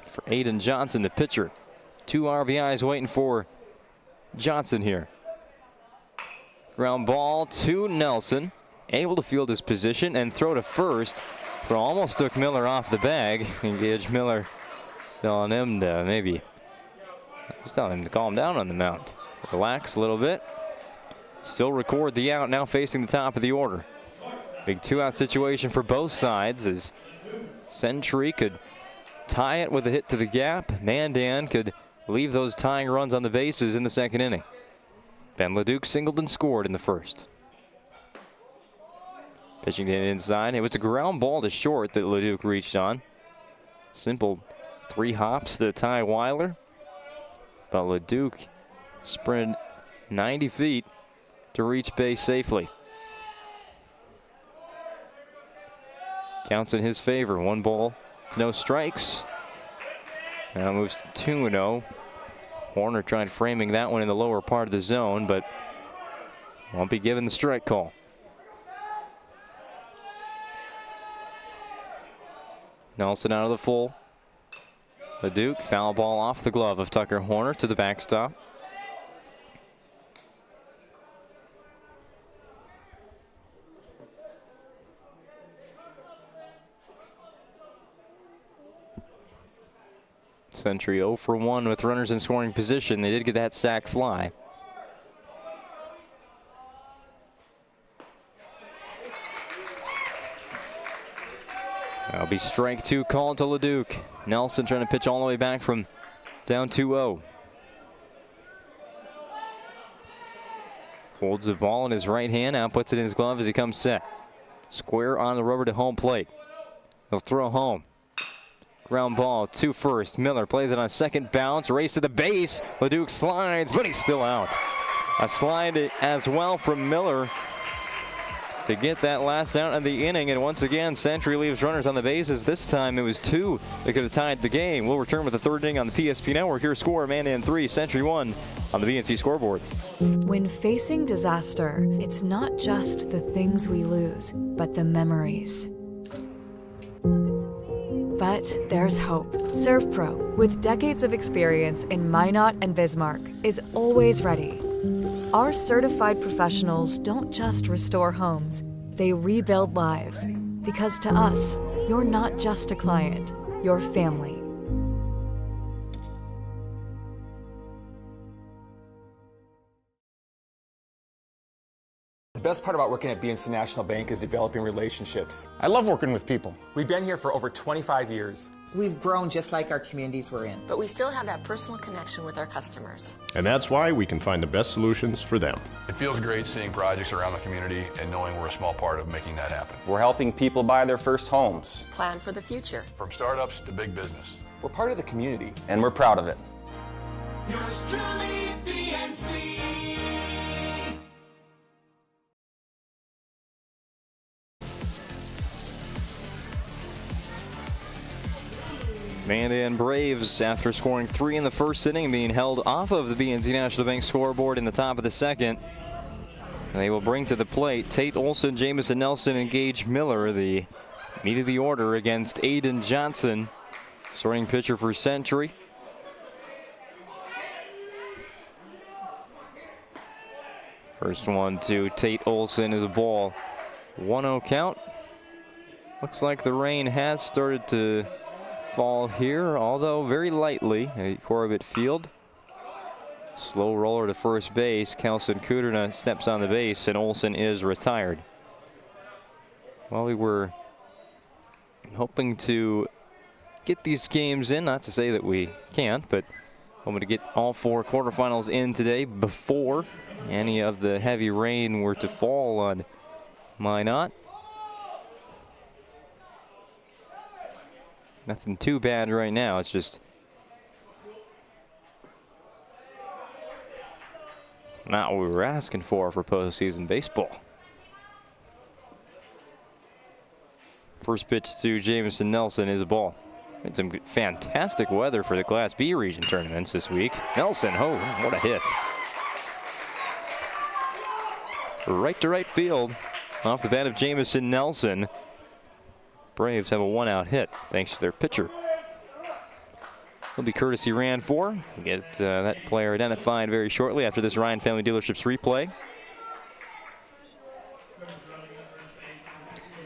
For Aiden Johnson, the pitcher. 2 RBIs waiting for Johnson here. Ground ball to Nelson. Able to field his position and throw to first. Throw almost took Miller off the bag. Engage Miller telling him to maybe, just telling him to calm down on the mound. Relax a little bit. Still record the out, now facing the top of the order. Big 2-out situation for both sides as Century could tie it with a hit to the gap. Mandan could leave those tying runs on the bases in the second inning. Ben LeDuc singled and scored in the first. Pitching to inside. It was a ground ball to short that LeDuc reached on. Simple 3 hops to Ty Weiler. But LeDuc sprinted 90 feet to reach base safely. Counts in his favor. 1 ball to no strikes. Now moves to 2-0. Horner tried framing that one in the lower part of the zone, but won't be given the strike call. Nelson out of the full. LeDuc, foul ball off the glove of Tucker Horner to the backstop. Century 0 for 1 with runners in scoring position. They did get that sac fly. That'll be strike 2 called to LeDuc. Nelson trying to pitch all the way back from down 2-0. Holds the ball in his right hand, now puts it in his glove as he comes set. Square on the rubber to home plate. He'll throw home. Ground ball to first. Miller plays it on second bounce. Race to the base. LeDuc slides, but he's still out. A slide as well from Miller to get that last out of the inning. And once again, Century leaves runners on the bases. This time it was 2 that could have tied the game. We'll return with the third inning on the PSP Network. Here's score, Mandan 3, Century 1 on the BNC scoreboard. When facing disaster, it's not just the things we lose, but the memories. But there's hope. ServPro, with decades of experience in Minot and Bismarck, is always ready. Our certified professionals don't just restore homes, they rebuild lives. Because to us, you're not just a client, you're family. The best part about working at BNC National Bank is developing relationships. I love working with people. We've been here for over 25 years. We've grown just like our communities we're in. But we still have that personal connection with our customers. And that's why we can find the best solutions for them. It feels great seeing projects around the community and knowing we're a small part of making that happen. We're helping people buy their first homes. Plan for the future. From startups to big business. We're part of the community. And we're proud of it. Yours truly, BNC. Mandan Braves, after scoring 3 in the first inning, being held off of the BNC National Bank scoreboard in the top of the second. And they will bring to the plate Tate Olson, Jamison Nelson, and Gage Miller, the meat of the order against Aiden Johnson, starting pitcher for Century. First one to Tate Olson is a ball. 1-0 count. Looks like the rain has started to fall here, although very lightly at Corbett Field. Slow roller to first base. Kelson Kuderna steps on the base, and Olsen is retired. Well, we were hoping to get these games in, not to say that we can't, but hoping to get all 4 quarterfinals in today before any of the heavy rain were to fall on Minot. Nothing too bad right now. It's just not what we were asking for postseason baseball. First pitch to Jamison Nelson is a ball. It's some fantastic weather for the Class B region tournaments this week. Nelson, oh, what a hit. Right to right field off the bat of Jamison Nelson. Braves have a 1-out hit thanks to their pitcher. Will be courtesy ran for. We'll get that player identified very shortly after this Ryan Family Dealerships replay.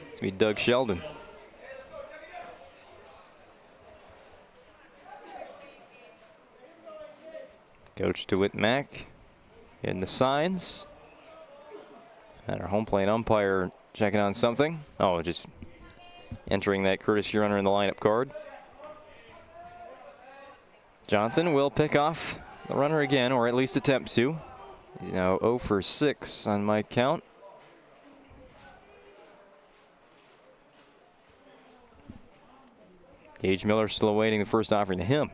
It's going to be Doug Sheldon. Coach DeWitt Mack getting the signs. And our home plate umpire checking on something. Oh, just entering that courtesy runner in the lineup card. Johnson will pick off the runner again, or at least attempt to. He's now 0 for 6 on my count. Gage Miller still awaiting the first offering to him.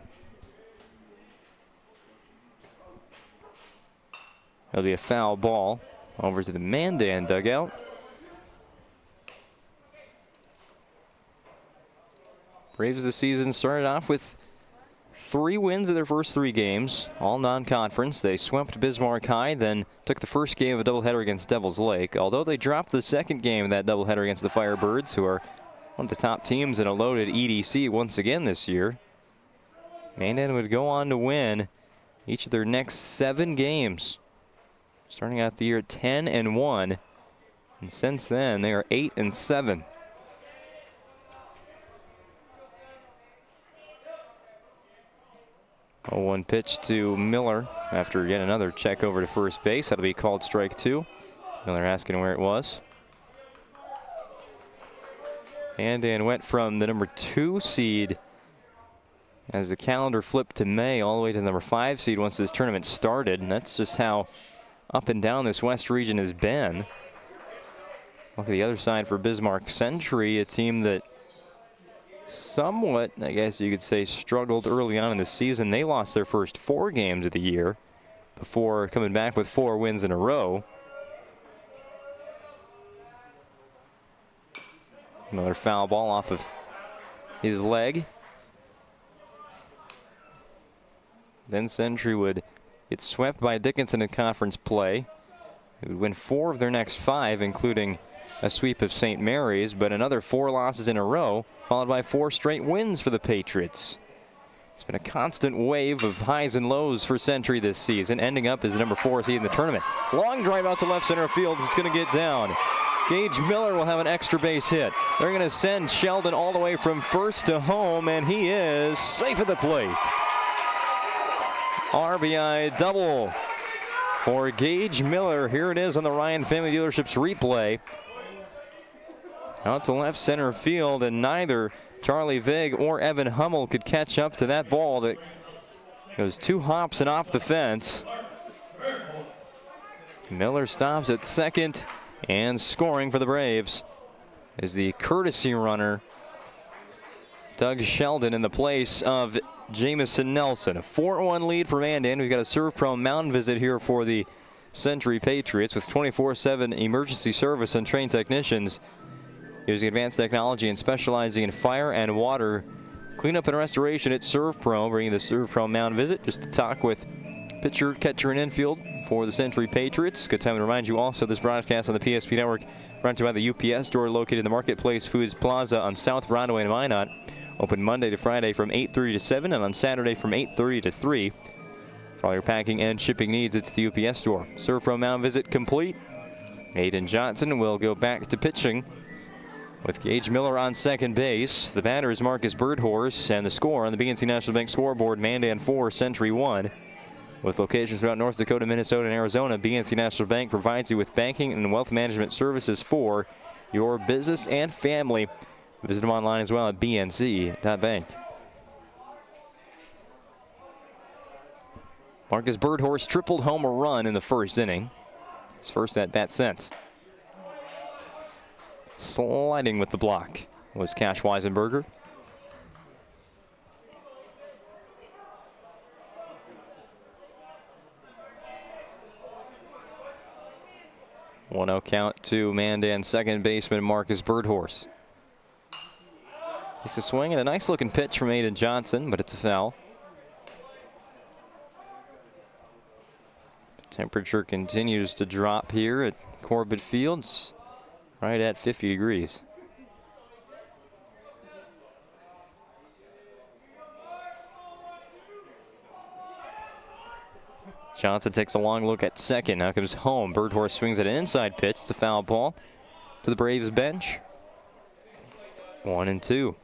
It'll be a foul ball over to the Mandan dugout. Braves this season started off with 3 wins in their first 3 games, all non-conference. They swept Bismarck High, then took the first game of a doubleheader against Devils Lake. Although they dropped the second game of that doubleheader against the Firebirds, who are one of the top teams in a loaded EDC once again this year. Mandan would go on to win each of their next 7 games, starting out the year 10-1, and since then they are 8-7. Oh, 1 pitch to Miller after yet another check over to first base. That'll be called strike 2. Miller asking where it was. Mandan went from the number 2 seed as the calendar flipped to May all the way to the number 5 seed once this tournament started. And that's just how up and down this West region has been. Look at the other side for Bismarck Century, a team that somewhat, I guess you could say, struggled early on in the season. They lost their first 4 games of the year before coming back with 4 wins in a row. Another foul ball off of his leg. Then Century would get swept by Dickinson in conference play. They would win 4 of their next 5, including a sweep of St. Mary's, but another 4 losses in a row, followed by 4 straight wins for the Patriots. It's been a constant wave of highs and lows for Century this season, ending up as the number 4 seed in the tournament. Long drive out to left center field. It's going to get down. Gage Miller will have an extra base hit. They're going to send Sheldon all the way from first to home, and he is safe at the plate. RBI double for Gage Miller. Here it is on the Ryan Family Dealerships replay. Out to left center field, and neither Charlie Vig or Evan Hummel could catch up to that ball that goes 2 hops and off the fence. Miller stops at second, and scoring for the Braves is the courtesy runner, Doug Sheldon, in the place of Jamison Nelson. A 4-1 lead for Mandan. We've got a Serve Pro mound visit here for the Century Patriots with 24/7 emergency service and trained technicians using advanced technology and specializing in fire and water cleanup and restoration at Serve Pro. Bringing the Serve Pro mound visit just to talk with pitcher, catcher, and infield for the Century Patriots. Good time to remind you also this broadcast on the PSP Network brought to you by the UPS store located in the Marketplace Foods Plaza on South Broadway in Minot. Open Monday to Friday from 8:30 to 7 and on Saturday from 8:30 to 3. For all your packing and shipping needs, it's the UPS store. Serve Pro mound visit complete. Aiden Johnson will go back to pitching with Gage Miller on second base. The batter is Marcus Birdhorse, and the score on the BNC National Bank scoreboard, Mandan 4, Century 1. With locations throughout North Dakota, Minnesota, and Arizona, BNC National Bank provides you with banking and wealth management services for your business and family. Visit them online as well at bnc.bank. Marcus Birdhorse tripled home a run in the first inning. His first at-bat since. Sliding with the block was Cash Weisenberger. One-0 count to Mandan second baseman Marcus Birdhorse. It's a swing and a nice looking pitch from Aiden Johnson, but it's a foul. The temperature continues to drop here at Corbett Field. Right at 50 degrees. Johnson takes a long look at second. Now comes home. Birdhorse swings at an inside pitch. It's a foul ball to the Braves bench. 1-2.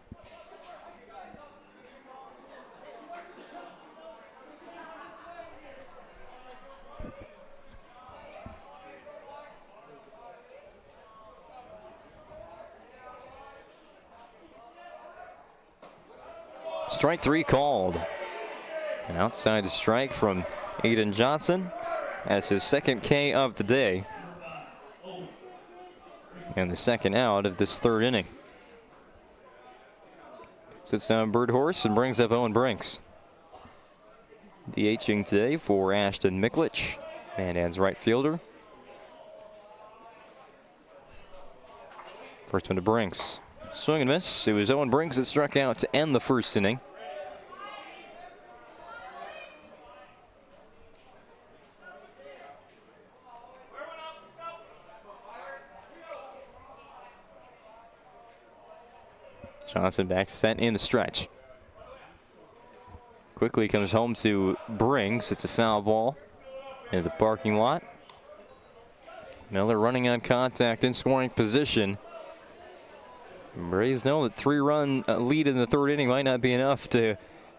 Strike three called. An outside strike from Aiden Johnson. That's his second K of the day. And the second out of this third inning. Sits down Birdhorse and brings up Owen Brinks. DHing today for Ashton Miklich, Mandan's right fielder. First one to Brinks. Swing and miss. It was Owen Brinks that struck out to end the first inning. Johnson back set in the stretch. Quickly comes home to Brinks. It's a foul ball into the parking lot. Miller running on contact in scoring position. Braves know that 3-run lead in the third inning might not be enough to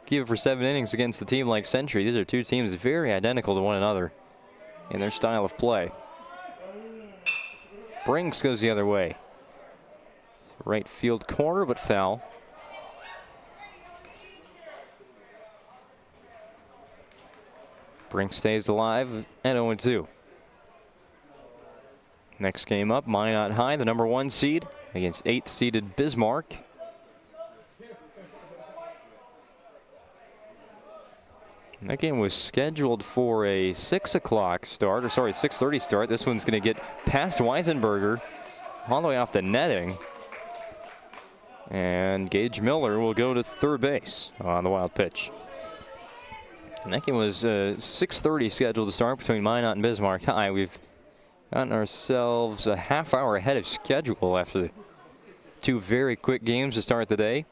give for 7 innings against a team like Century. These are two teams very identical to one another in their style of play. Brinks goes the other way. Right field corner, but foul. Brinks stays alive at 0-2. Next game up, Minot High, the number 1 seed, against 8th seeded Bismarck. And that game was scheduled for a 6 o'clock start, or sorry, 6:30 start. This one's going to get past Weisenberger all the way off the netting. And Gage Miller will go to third base on the wild pitch. And that game was 6:30 scheduled to start between Minot and Bismarck High. We've gotten ourselves a half hour ahead of schedule after 2 very quick games to start the day.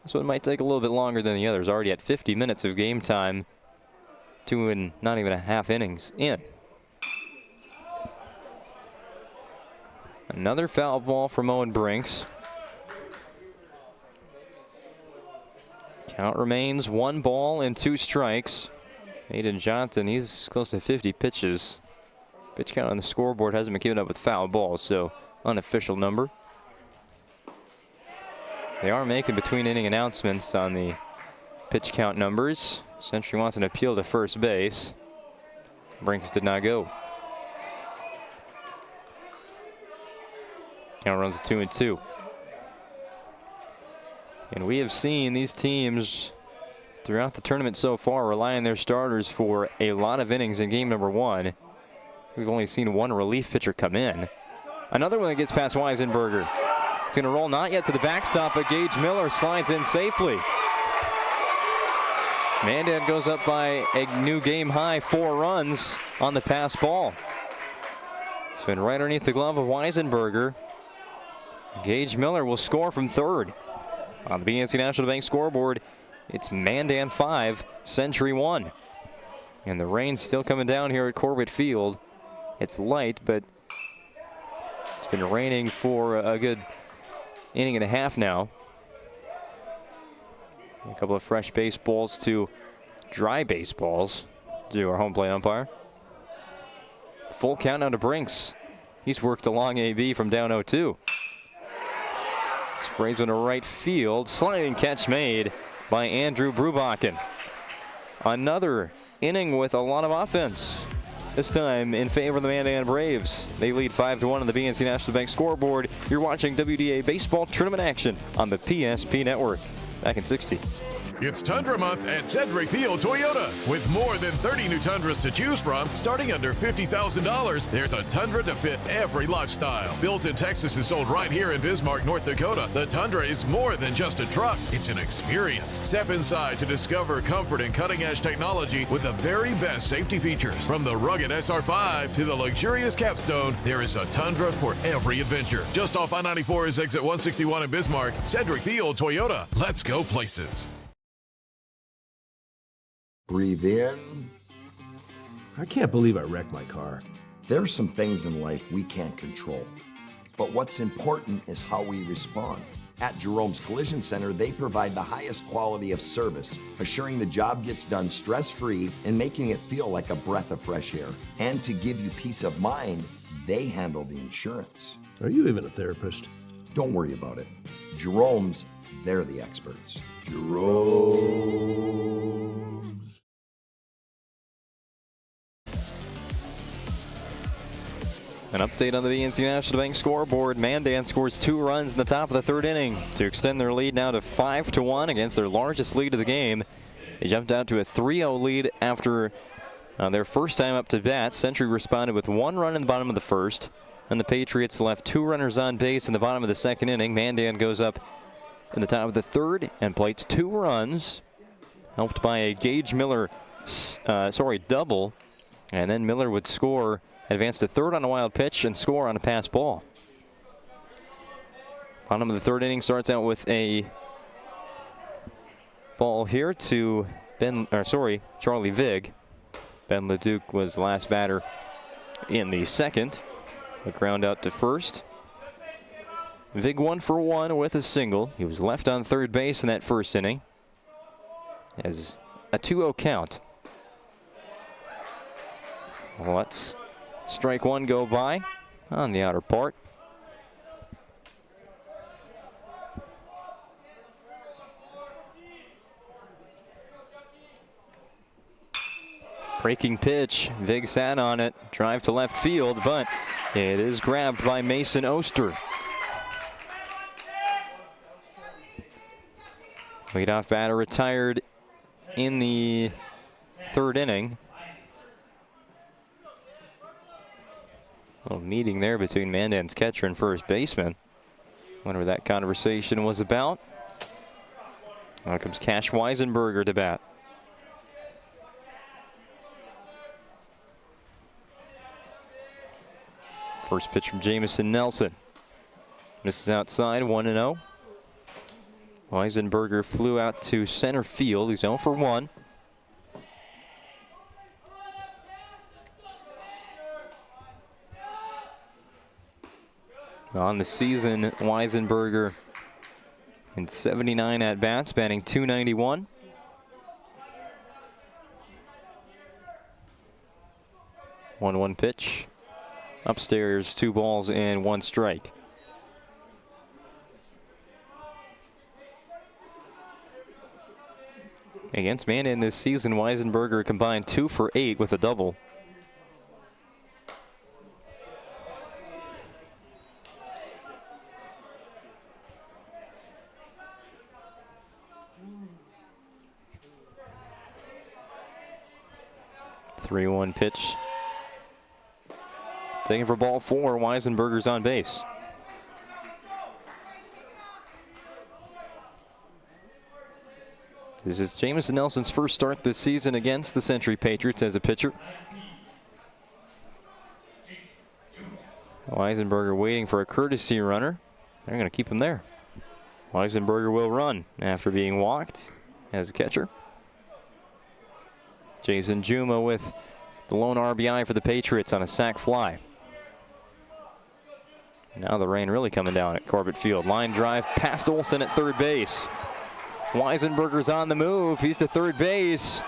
This one might take a little bit longer than the others. Already at 50 minutes of game time, 2 and not even a half innings in. Another foul ball from Owen Brinks. Count remains 1 ball and 2 strikes. Aiden Johnson, he's close to 50 pitches. Pitch count on the scoreboard hasn't been given up with foul balls, so unofficial number. They are making between inning announcements on the pitch count numbers. Century wants an appeal to first base. Brinks did not go. Count runs to 2-2. And we have seen these teams throughout the tournament so far rely on their starters for a lot of innings in game number 1. We've only seen 1 relief pitcher come in. Another one that gets past Weisenberger. It's going to roll not yet to the backstop, but Gage Miller slides in safely. Mandan goes up by a new game high 4 runs on the pass ball. It's been right underneath the glove of Weisenberger. Gage Miller will score from third. On the BNC National Bank scoreboard, it's Mandan 5, Century 1. And the rain's still coming down here at Corbett Field. It's light, but it's been raining for a good inning and a half now. A couple of fresh baseballs to dry baseballs to our home plate umpire. Full count now to Brinks. He's worked along AB from down 0-2. Sprays one to right field. Sliding catch made by Andrew Brubakken. Another inning with a lot of offense. This time in favor of the Mandan Braves. They lead 5-1 on the BNC National Bank scoreboard. You're watching WDA Baseball Tournament action on the PSP Network. Back in 60. It's Tundra Month at Cedric Field Toyota. With more than 30 new Tundras to choose from, starting under $50,000, there's a Tundra to fit every lifestyle. Built in Texas and sold right here in Bismarck, North Dakota, the Tundra is more than just a truck. It's an experience. Step inside to discover comfort and cutting-edge technology with the very best safety features. From the rugged SR5 to the luxurious Capstone, there is a Tundra for every adventure. Just off I-94's exit 161 in Bismarck, Cedric Field Toyota. Let's go places. Breathe in. I can't believe I wrecked my car. There's some things in life we can't control, but what's important is how we respond. At Jerome's Collision Center, they provide the highest quality of service, assuring the job gets done stress-free and making it feel like a breath of fresh air. And to give you peace of mind, they handle the insurance. Are you even a therapist? Don't worry about it. Jerome's, they're the experts. Jerome's. An update on the BNC National Bank scoreboard. Mandan scores 2 runs in the top of the 3rd inning to extend their lead now to 5-1 against their largest lead of the game. They jumped out to a 3-0 lead after their first time up to bat. Century responded with 1 run in the bottom of the 1st, and the Patriots left 2 runners on base in the bottom of the 2nd inning. Mandan goes up in the top of the 3rd and plates 2 runs, helped by a Gage Miller double, and then Miller would score. Advance to 3rd on a wild pitch and score on a pass ball. Bottom of the 3rd inning starts out with a ball here to Charlie Vig. Ben LeDuc was the last batter in the 2nd. A ground out to 1st. Vig 1 for 1 with a single. He was left on 3rd base in that 1st inning. As a 2-0 count. Let's strike 1 go by on the outer part. Breaking pitch. Vig sat on it. Drive to left field, but it is grabbed by Mason Oster. Leadoff batter retired in the 3rd inning. A little meeting there between Mandan's catcher and first baseman. Wonder what that conversation was about. Now comes Cash Weisenberger to bat. First pitch from Jamison Nelson. Misses outside, 1-0. Weisenberger flew out to center field. He's 0 for 1. On the season, Weisenberger in 79 at-bats, batting .291. One pitch. Upstairs, 2 balls and 1 strike. Against Mandan this season, Weisenberger combined 2 for 8 with a double. .3-1 pitch. Taking for ball 4. Weisenberger's on base. This is Jamison Nelson's first start this season against the Century Patriots as a pitcher. Weisenberger waiting for a courtesy runner. They're going to keep him there. Weisenberger will run after being walked as a catcher. Jason Juma with the lone RBI for the Patriots on a sac fly. Now the rain really coming down at Corbett Field. Line drive past Olsen at third base. Weisenberger's on the move. He's to third base.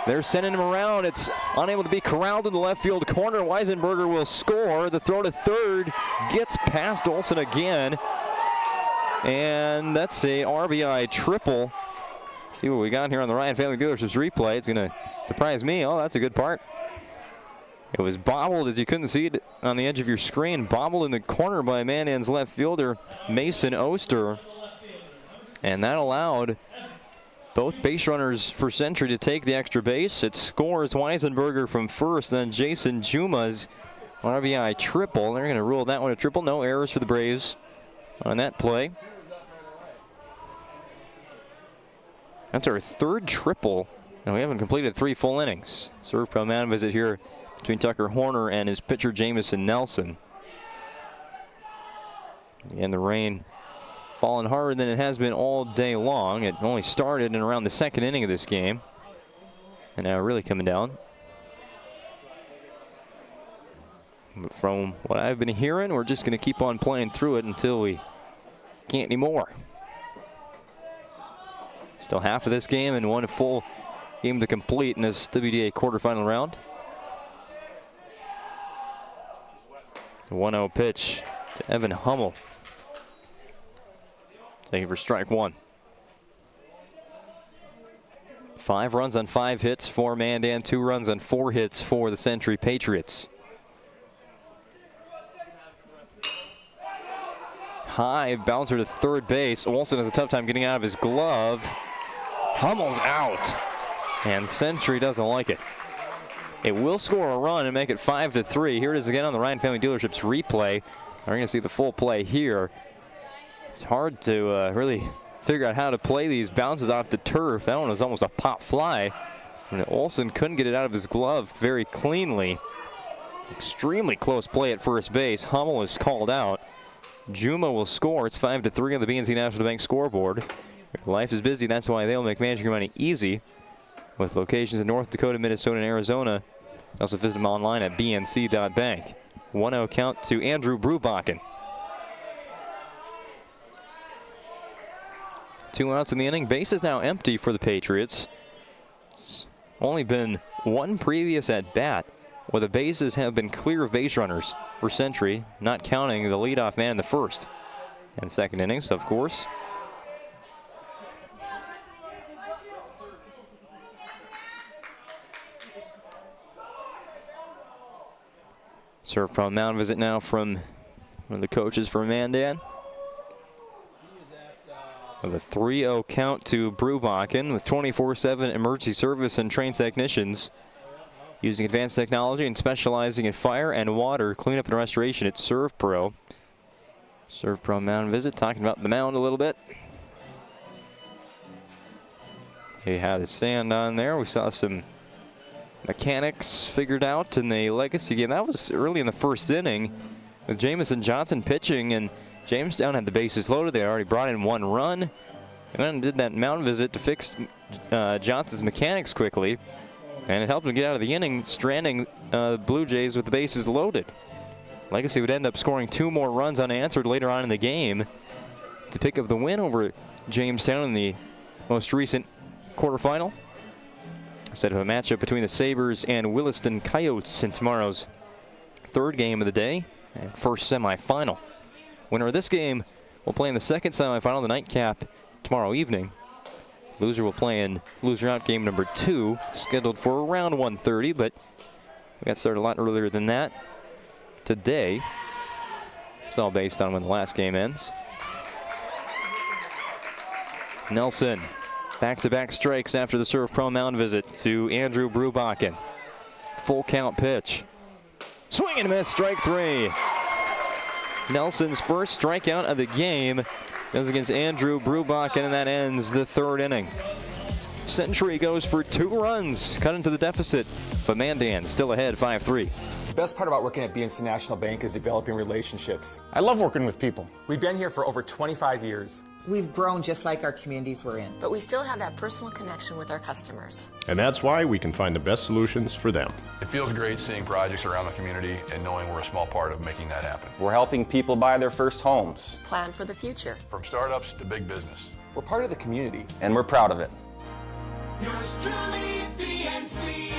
They're sending him around. It's unable to be corralled in the left field corner. Weisenberger will score. The throw to third gets past Olsen again. And that's a RBI triple. See what we got here on the Ryan Family Dealerships replay. It's going to surprise me. Oh, that's a good part. It was bobbled, as you couldn't see it on the edge of your screen, bobbled in the corner by Mandan's left fielder, Mason Oster. And that allowed both base runners for Century to take the extra base. It scores Weisenberger from first, then Jason Juma's RBI triple. They're going to rule that one a triple. No errors for the Braves on that play. That's our third triple, and we haven't completed 3 full innings. Serve Pro Mound visit here between Tucker Horner and his pitcher Jamison Nelson. And the rain falling harder than it has been all day long. It only started in around the second inning of this game, and now really coming down. But from what I've been hearing, we're just going to keep on playing through it until we can't anymore. Still half of this game and one full game to complete in this WDA quarterfinal round. 1-0 pitch to Evan Hummel. Taking for strike one. 5 runs on 5 hits for Mandan, 2 runs on 4 hits for the Century Patriots. High bouncer to third base. Olsen has a tough time getting out of his glove. Hummel's out, and Century doesn't like it. It will score a run and make it 5-3. Here it is again on the Ryan Family Dealerships replay. We're going to see the full play here. It's hard to really figure out how to play these bounces off the turf. That one was almost a pop fly. And Olsen couldn't get it out of his glove very cleanly. Extremely close play at first base. Hummel is called out. Juma will score. It's 5-3 on the BNC National Bank scoreboard. Life is busy. That's why they'll make managing your money easy with locations in North Dakota, Minnesota, and Arizona. Also visit them online at bnc.bank. 1-0 count to Andrew Brubakken. 2 outs in the inning. Base is now empty for the Patriots. It's only been 1 previous at bat where the bases have been clear of base runners for Century, not counting the leadoff man in the first and second innings, of course. Serve Pro Mound visit now from one of the coaches for Mandan. With a 3-0 count to Brubakken with 24/7 emergency service and trained technicians using advanced technology and specializing in fire and water cleanup and restoration at Serve Pro. Serve Pro Mound visit, talking about the mound a little bit. He had his stand on there. We saw some mechanics figured out in the legacy game. That was early in the first inning with Jamison Johnson pitching, and Jamestown had the bases loaded. They already brought in 1 run. And then did that mound visit to fix Johnson's mechanics quickly. And it helped him get out of the inning, stranding the Blue Jays with the bases loaded. Legacy would end up scoring 2 more runs unanswered later on in the game to pick up the win over Jamestown in the most recent quarterfinal. Instead of a matchup between the Sabres and Williston Coyotes in tomorrow's 3rd game of the day and first semifinal. Winner of this game will play in the 2nd semifinal, the nightcap, tomorrow evening. Loser will play in loser out game number 2, scheduled for around 1:30, but we got started a lot earlier than that today. It's all based on when the last game ends. Nelson, back-to-back strikes after the Serve Pro Mound visit to Andrew Brubakken. Full count pitch. Swing and miss, strike 3. Nelson's first strikeout of the game goes against Andrew Brubakken, and that ends the 3rd inning. Century goes for 2 runs, cut into the deficit, but Mandan still ahead 5-3. The best part about working at BNC National Bank is developing relationships. I love working with people. We've been here for over 25 years. We've grown just like our communities we're in. But we still have that personal connection with our customers. And that's why we can find the best solutions for them. It feels great seeing projects around the community and knowing we're a small part of making that happen. We're helping people buy their first homes. Plan for the future. From startups to big business. We're part of the community. And we're proud of it. Yours truly, PNC.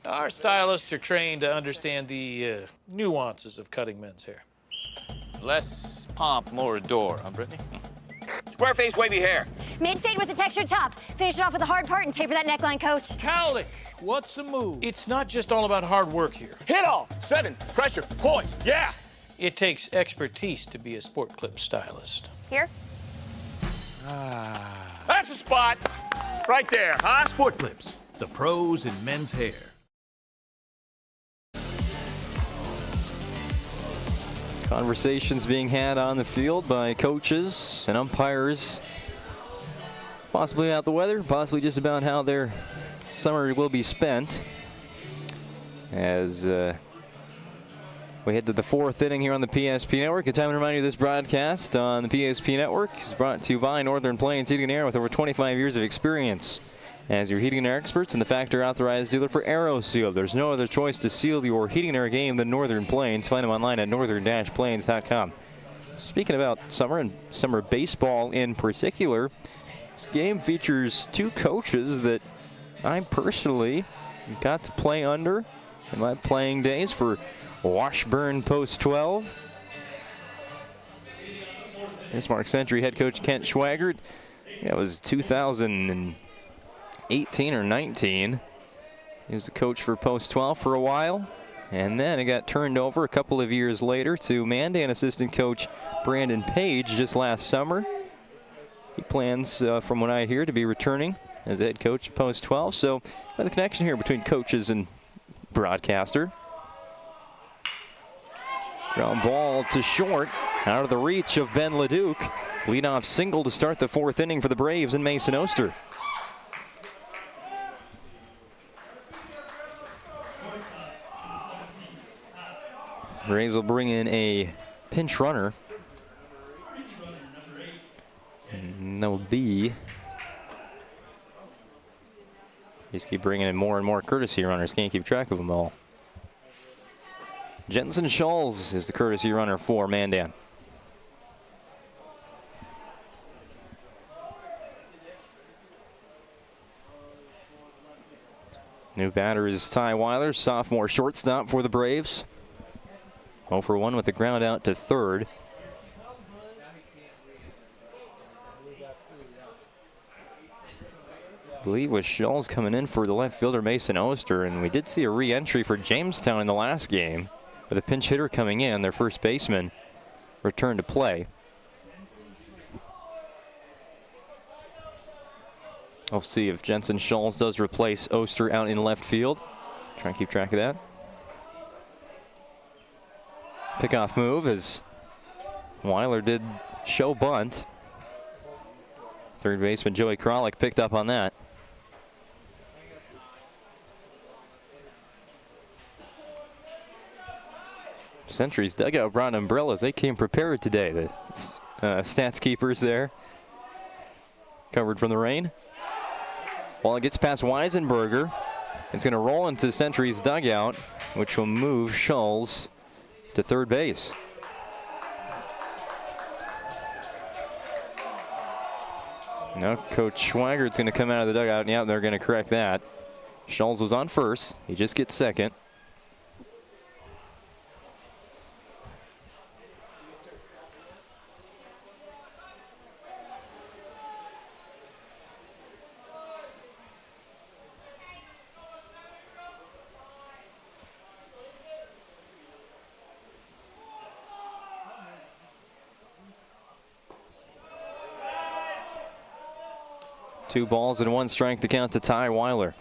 Our stylists are trained to understand the nuances of cutting men's hair. Less pomp, more adore, huh, Brittany? Square face, wavy hair. Mid-fade with a textured top. Finish it off with a hard part and taper that neckline, coach. Cowlick, what's the move? It's not just all about hard work here. Hit all. 7. Pressure. Points. Yeah. It takes expertise to be a sport clip stylist. Here? That's the spot. Right there, huh? Sport Clips, the pros in men's hair. Conversations being had on the field by coaches and umpires, possibly about the weather, possibly just about how their summer will be spent. As we head to the 4th inning here on the PSP Network. A time to remind you this broadcast on the PSP Network is brought to you by Northern Plains Heating and Air with over 25 years of experience as your heating and air experts and the factory authorized dealer for AeroSeal. There's no other choice to seal your heating and air game than Northern Plains. Find them online at northern-plains.com. Speaking about summer and summer baseball in particular, this game features 2 coaches that I personally got to play under in my playing days for Washburn Post 12. Here's Mark Century head coach Kent Schwaggart. Yeah, it was 2018 or 19. He was the coach for Post 12 for a while, and then it got turned over a couple of years later to Mandan assistant coach Brandon Page just last summer. He plans, from what I hear, to be returning as head coach of Post 12. So, the connection here between coaches and broadcaster. Ground ball to short, out of the reach of Ben LeDuc. Leadoff single to start the 4th inning for the Braves in Mason Oster. Braves will bring in a pinch runner. And that will be... Just keep bringing in more and more courtesy runners. Can't keep track of them all. Jensen Scholes is the courtesy runner for Mandan. New batter is Ty Weiler, sophomore shortstop for the Braves. 0 for 1 with the ground out to third. I believe was Scholes coming in for the left fielder Mason Oster, and we did see a re-entry for Jamestown in the last game. With a pinch hitter coming in, their first baseman returned to play. We'll see if Jensen Scholes does replace Oster out in left field. Try and keep track of that. Pickoff move as Weiler did show bunt. Third baseman Joey Kralik picked up on that. Century's dugout brought umbrellas. They came prepared today. The stats keepers there. Covered from the rain. Ball gets past Weisenberger. It's going to roll into Century's dugout, which will move Scholes to third base. Now Coach Schwaggert's going to come out of the dugout, and yeah, they're going to correct that. Scholes was on first. He just gets second. Two balls and 1 strike to count to Ty Weiler.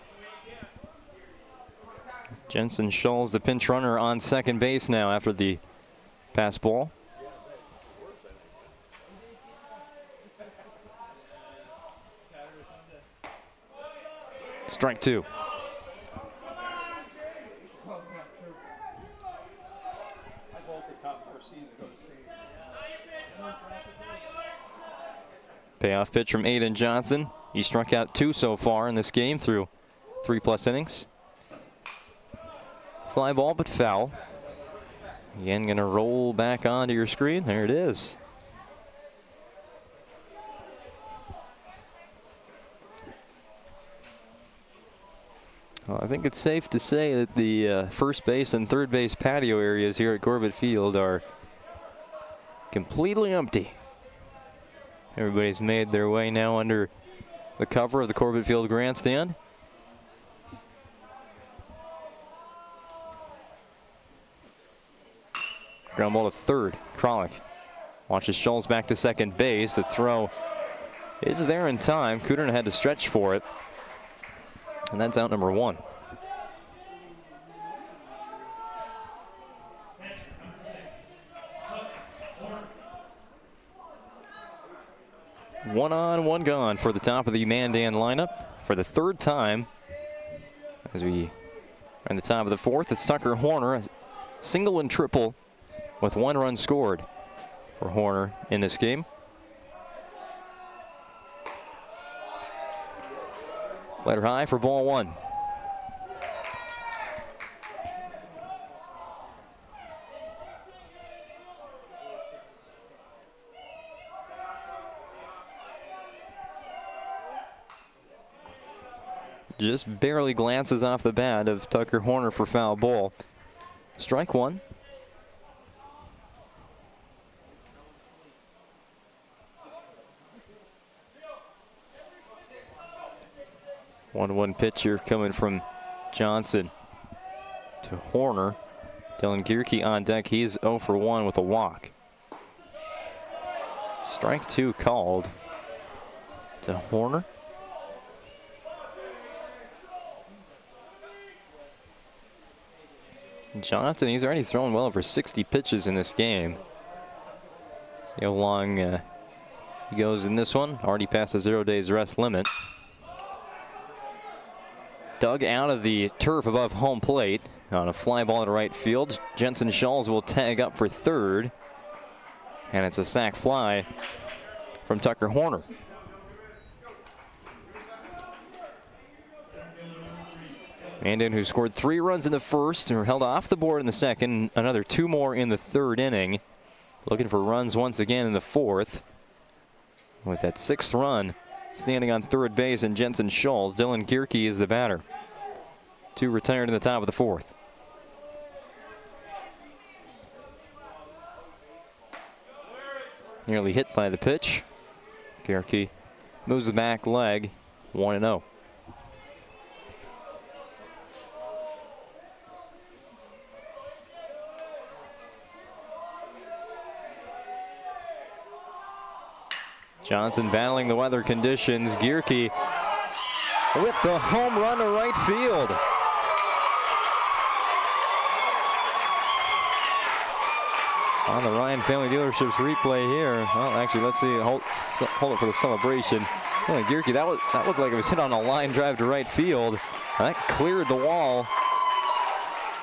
Jensen Scholes, the pinch runner, on second base now after the pass ball. Strike 2. Payoff pitch from Aiden Johnson. He struck out 2 so far in this game through 3+ innings. Fly ball, but foul. Again, going to roll back onto your screen. There it is. Well, I think it's safe to say that the first base and third base patio areas here at Corbett Field are completely empty. Everybody's made their way now under the cover of the Corbett Field grandstand. Ground ball to third. Kralik watches Scholes back to second base. The throw is there in time. Cooterna had to stretch for it. And that's out number 1. One on, one gone for the top of the Mandan lineup for the third time. As we are in the top of the 4th, it's Tucker Horner, a single and triple with 1 run scored for Horner in this game. Letter high for ball 1. Just barely glances off the bat of Tucker Horner for foul ball. Strike 1. One pitch here coming from Johnson to Horner. Dylan Gierke on deck. He is 0 for 1 with a walk. Strike 2 called to Horner. Johnson, he's already thrown well over 60 pitches in this game. See how long he goes in this one. Already past the 0 days rest limit. Dug out of the turf above home plate on a fly ball to right field. Jensen Scholes will tag up for third. And it's a sac fly from Tucker Horner. Mandan, who scored 3 runs in the first and were held off the board in the second. Another 2 more in the third inning. Looking for runs once again in the 4th. With that 6th run standing on third base and Jensen Scholes. Dylan Gierke is the batter. 2 retired in the top of the 4th. Nearly hit by the pitch. Gierke moves the back leg. 1-0. Johnson battling the weather conditions. Gierke with the home run to right field. On the Ryan Family Dealerships replay here. Well, actually, let's see. Hold it for the celebration. Yeah, Gierke, that looked like it was hit on a line drive to right field. That cleared the wall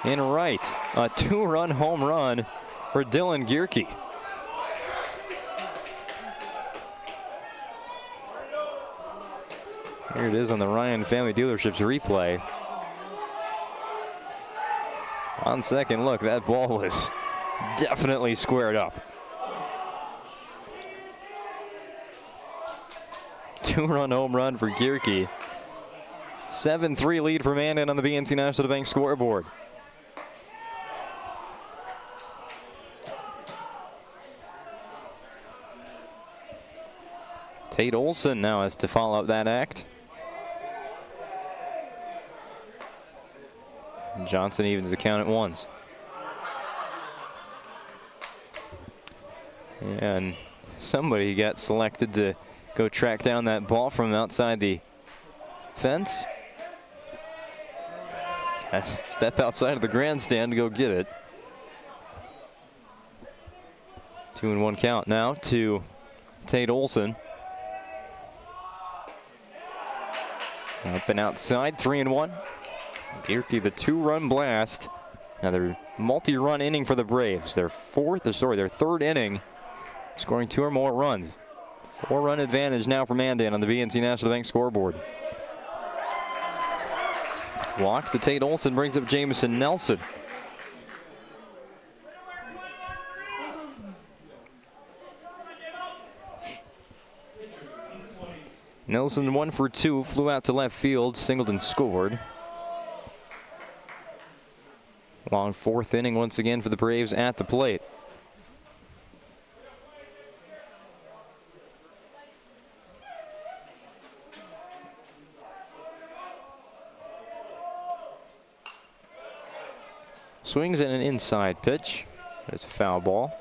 in right. A 2-run home run for Dylan Gierke. Here it is on the Ryan Family Dealerships replay. On second look, that ball was definitely squared up. 2-run home run for Gierke. 7-3 lead for Mandan on the BNC National Bank scoreboard. Tate Olson now has to follow up that act. Johnson evens the count at 1s. And somebody got selected to go track down that ball from outside the fence. Step outside of the grandstand to go get it. 2-1 count now to Tate Olson. Up and outside, 3-1. Gierke, the 2-run blast. Another multi-run inning for the Braves. Their third inning, scoring 2 or more runs. 4-run advantage now for Mandan on the BNC National Bank scoreboard. Walk to Tate Olson brings up Jamison Nelson. Nelson 1 for 2, flew out to left field, singled and scored. Long 4th inning once again for the Braves at the plate. Swings at an inside pitch. It's a foul ball.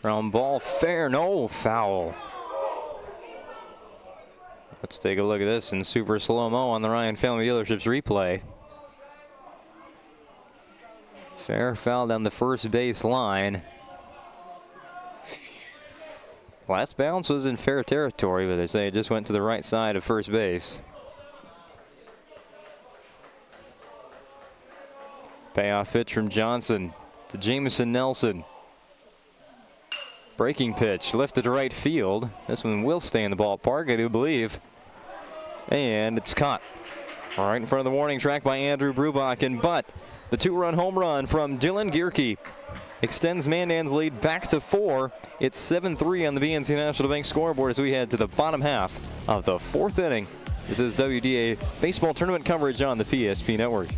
Ground ball, fair, no, foul. Let's take a look at this in super slow-mo on the Ryan Family Dealerships replay. Fair foul down the first base line. Last bounce was in fair territory, but they say it just went to the right side of first base. Payoff pitch from Johnson to Jamison Nelson. Breaking pitch, lifted to right field. This one will stay in the ballpark, I do believe. And it's caught right in front of the warning track by Andrew Brubachen. But the 2-run home run from Dylan Gierke extends Mandan's lead back to 4. It's 7-3 on the BNC National Bank scoreboard as we head to the bottom half of the 4th inning. This is WDA baseball tournament coverage on the PSP Network.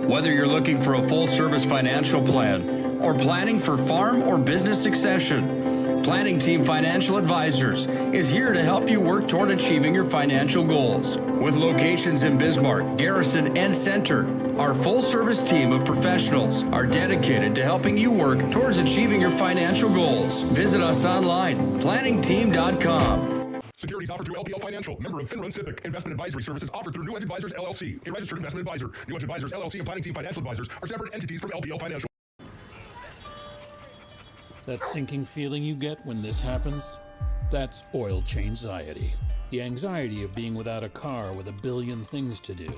Whether you're looking for a full-service financial plan or planning for farm or business succession, Planning Team Financial Advisors is here to help you work toward achieving your financial goals. With locations in Bismarck, Garrison, and Center, our full-service team of professionals are dedicated to helping you work towards achieving your financial goals. Visit us online, planningteam.com. Securities offered through LPL Financial, member of FINRA and Civic. Investment advisory services offered through New Edge Advisors, LLC, a registered investment advisor. New Edge Advisors, LLC, and Planning Team Financial Advisors are separate entities from LPL Financial. That sinking feeling you get when this happens? That's oil change-anxiety. The anxiety of being without a car with a billion things to do.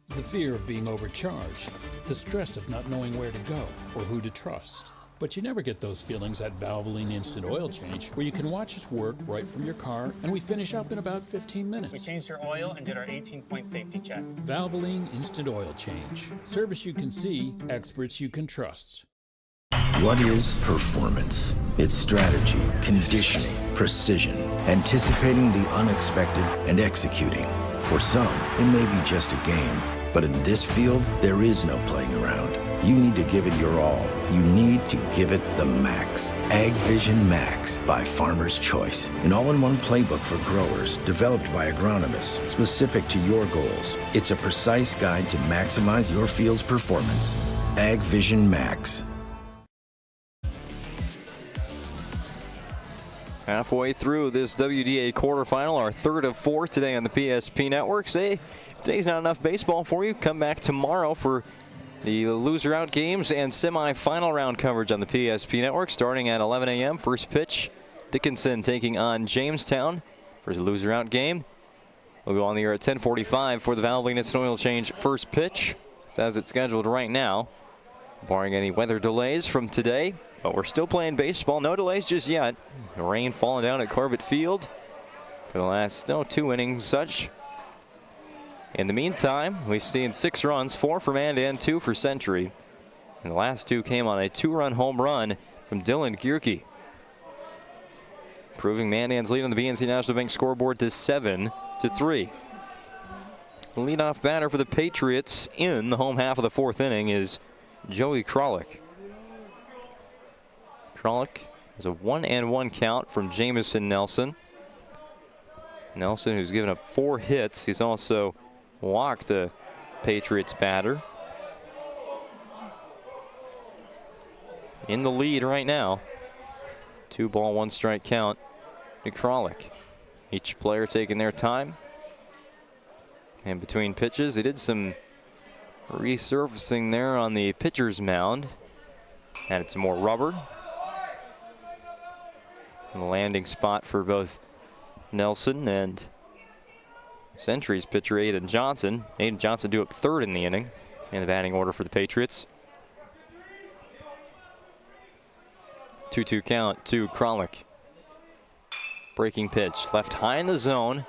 The fear of being overcharged. The stress of not knowing where to go or who to trust. But you never get those feelings at Valvoline Instant Oil Change, where you can watch us work right from your car, and we finish up in about 15 minutes. We changed your oil and did our 18-point safety check. Valvoline Instant Oil Change. Service you can see, experts you can trust. What is performance? It's strategy, conditioning, precision, anticipating the unexpected, and executing. For some, it may be just a game, but in this field, there is no playing around. You need to give it your all. You need to give it the max. Ag Vision Max by Farmer's Choice. An all-in-one playbook for growers developed by agronomists specific to your goals. It's a precise guide to maximize your field's performance. Ag Vision Max. Halfway through this WDA quarterfinal, our 3rd of 4 today on the PSP Network. Say, if today's not enough baseball for you, come back tomorrow for the loser out games and semi-final round coverage on the PSP Network starting at 11 a.m. First pitch, Dickinson taking on Jamestown for the loser out game. We'll go on the air at 10:45 for the Valvoline Instant Oil Change first pitch, as it's scheduled right now, barring any weather delays from today. But we're still playing baseball. No delays just yet. The rain falling down at Corbett Field for the last 2 innings such. In the meantime, we've seen 6 runs, 4 for Mandan, 2 for Century. And the last 2 came on a 2-run home run from Dylan Gierke, improving Mandan's lead on the BNC National Bank scoreboard to 7-3. The leadoff batter for the Patriots in the home half of the 4th inning is Joey Kralik. Kralik has a 1-1 count from Jamison Nelson. Nelson, who's given up 4 hits. He's also walked the Patriots batter. In the lead right now. 2-ball, 1-strike count to Kralik. Each player taking their time. And between pitches, they did some resurfacing there on the pitcher's mound. Added some more rubber. The landing spot for both Nelson and Century's pitcher Aiden Johnson. Aiden Johnson due up third in the inning in the batting order for the Patriots. 2-2 count to Kralik. Breaking pitch, left high in the zone.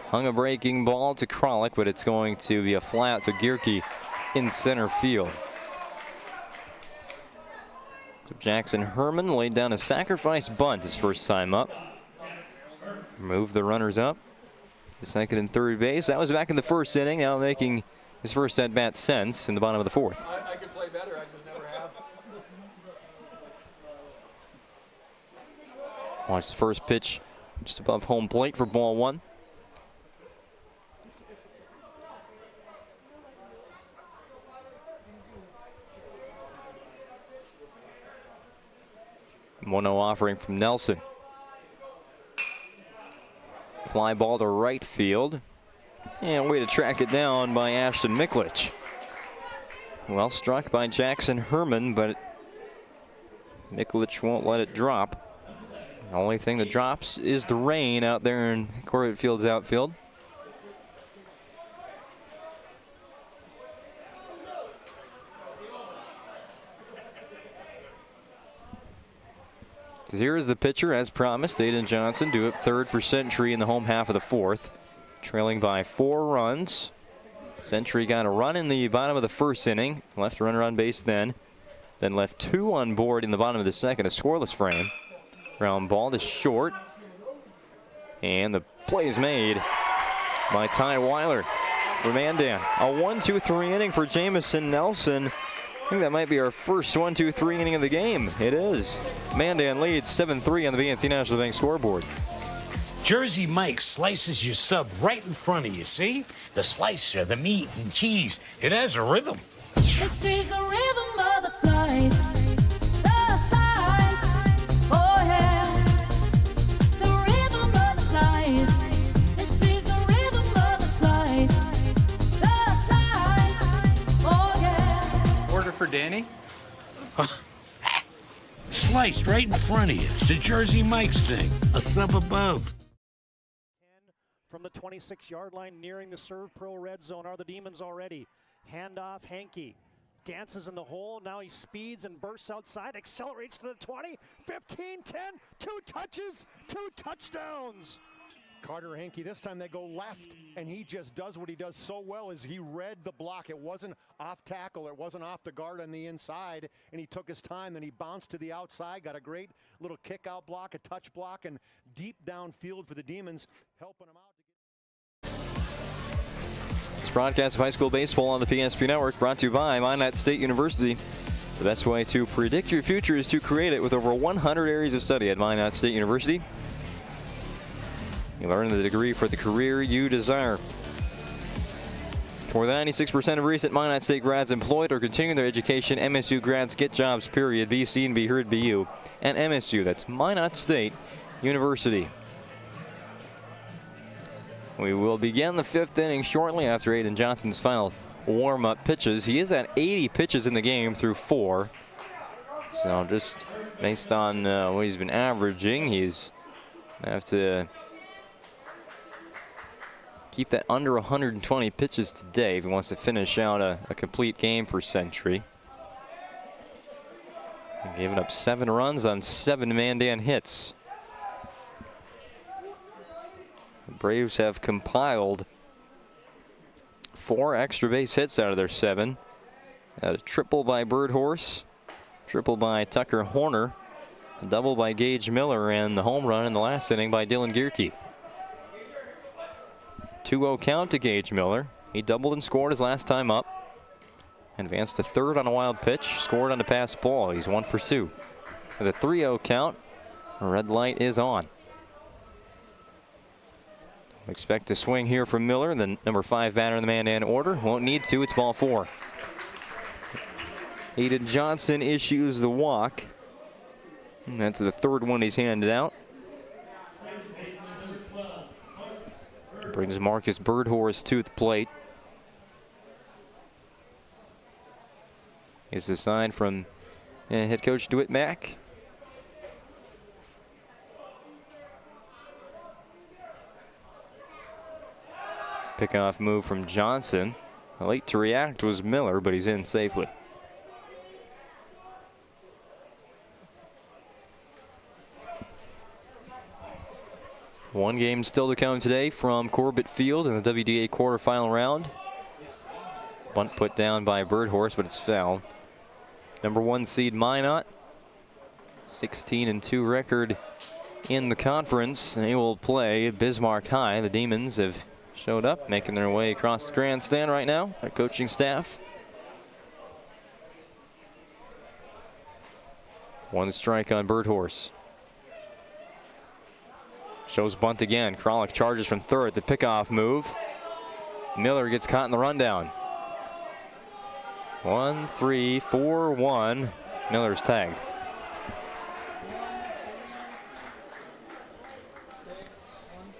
Hung a breaking ball to Kralik, but it's going to be a flat to Gierke in center field. So Jackson Herman laid down a sacrifice bunt his first time up. Moved the runners up. The second and third base. That was back in the first inning, now making his first at-bat since in the bottom of the fourth. I could play better, I just never have. Watch the first pitch just above home plate for ball one. One-0 offering from Nelson. Fly ball to right field. And way to track it down by Ashton Miklich. Well struck by Jackson Herman, but Miklich won't let it drop. The only thing that drops is the rain out there in Corbett Field's outfield. Here is the pitcher, as promised. Aiden Johnson due up third for Century in the home half of the fourth. Trailing by 4 runs. Century got a run in the bottom of the first inning. Left a runner on base then. Then left 2 on board in the bottom of the second. A scoreless frame. Ground ball to short. And the play is made by Ty Weiler for Mandan. A 1-2-3 inning for Jamison Nelson. I think that might be our first 1-2-3 inning of the game. It is. Mandan leads 7-3 on the BNC National Bank scoreboard. Jersey Mike slices your sub right in front of you, see? The slicer, the meat and cheese. It has a rhythm. This is the rhythm of the slice. The slice. Oh yeah. The rhythm of the slice. This is the rhythm of the slice. The slice. Oh yeah. Order for Danny? Sliced right in front of you. It's a Jersey Mike's thing. A sub above. From the 26-yard line, nearing the Serve Pro red zone are the Demons already. Handoff, Hankey dances in the hole. Now he speeds and bursts outside, accelerates to the 20, 15, 10, 2 touches, 2 touchdowns. Carter Hankey, this time they go left, and he just does what he does so well is he read the block. It wasn't off tackle, it wasn't off the guard on the inside, and he took his time, then he bounced to the outside, got a great little kick-out block, a touch block, and deep downfield for the Demons, helping him out. This broadcast of high school baseball on the PSP Network brought to you by Minot State University. The best way to predict your future is to create it with over 100 areas of study at Minot State University. You learn the degree for the career you desire. More than 96% of recent Minot State grads employed or continuing their education. MSU grads get jobs, period. Be seen, be heard, be you. And MSU, that's Minot State University. We will begin the 5th inning shortly after Aiden Johnson's final warm-up pitches. He is at 80 pitches in the game through 4. So just based on what he's been averaging, he's going to have to keep that under 120 pitches today if he wants to finish out a complete game for Century. Giving up 7 runs on 7 Mandan hits. The Braves have compiled 4 extra base hits out of their 7. A triple by Birdhorse, triple by Tucker Horner, a double by Gage Miller, and the home run in the last inning by Dylan Gierke. 2-0 count to Gage Miller. He doubled and scored his last time up. Advanced to third on a wild pitch. Scored on the pass ball. He's 1 for 2. With a 3-0 count, the red light is on. Expect a swing here from Miller, the number 5 batter in the Mandan order. Won't need to. It's ball 4. Aiden Johnson issues the walk. And that's the 3rd one he's handed out. Brings Marcus Birdhorse to the plate. Is the sign from head coach DeWitt Mack. Pickoff move from Johnson. Late to react was Miller, but he's in safely. One game still to come today from Corbett Field in the WDA quarterfinal round. Bunt put down by Birdhorse, but it's foul. Number 1 seed Minot, 16-2 record in the conference. They will play Bismarck High. The Demons have showed up, making their way across the grandstand right now. Our coaching staff. One strike on Birdhorse. Shows bunt again. Kralik charges from third. The pickoff move. Miller gets caught in the rundown. 1-3-4-1. Miller's tagged.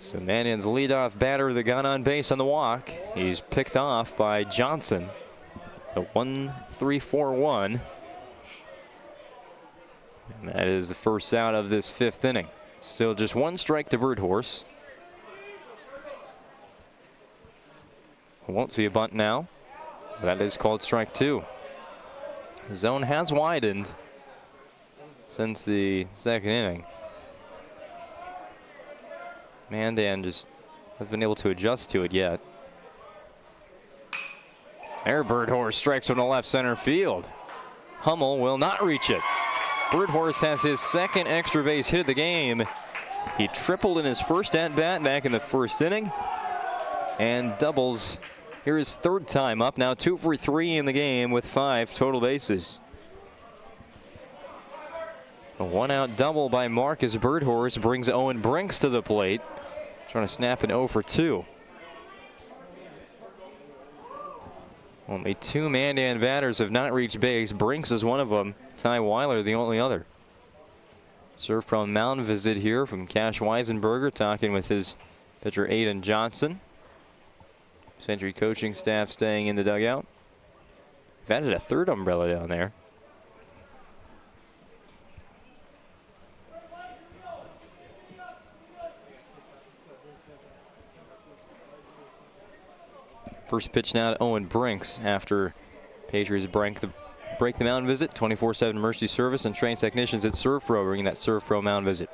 So Mannion's leadoff batter, the gun on base on the walk. He's picked off by Johnson. The 1-3-4-1. And that is the first out of this 5th inning. Still just 1 strike to Birdhorse. Won't see a bunt now. That is called strike 2. The zone has widened since the 2nd inning. Mandan just hasn't been able to adjust to it yet. There, Birdhorse strikes from the left center field. Hummel will not reach it. Birdhorse has his 2nd extra base hit of the game. He tripled in his first at-bat back in the 1st inning and doubles here his 3rd time up. Now 2 for 3 in the game with 5 total bases. A 1-out double by Marcus Birdhorse brings Owen Brinks to the plate, trying to snap an 0 for 2. Only 2 Mandan batters have not reached base. Brinks is one of them. Ty Weiler the only other. Serve from mound visit here from Cash Weisenberger, talking with his pitcher Aiden Johnson. Century coaching staff staying in the dugout. We've added a 3rd umbrella down there. First pitch now to Owen Brinks after Patriots break the mound visit. 24/7 Mercy service and trained technicians at Serve Pro bringing that Serve Pro mound visit.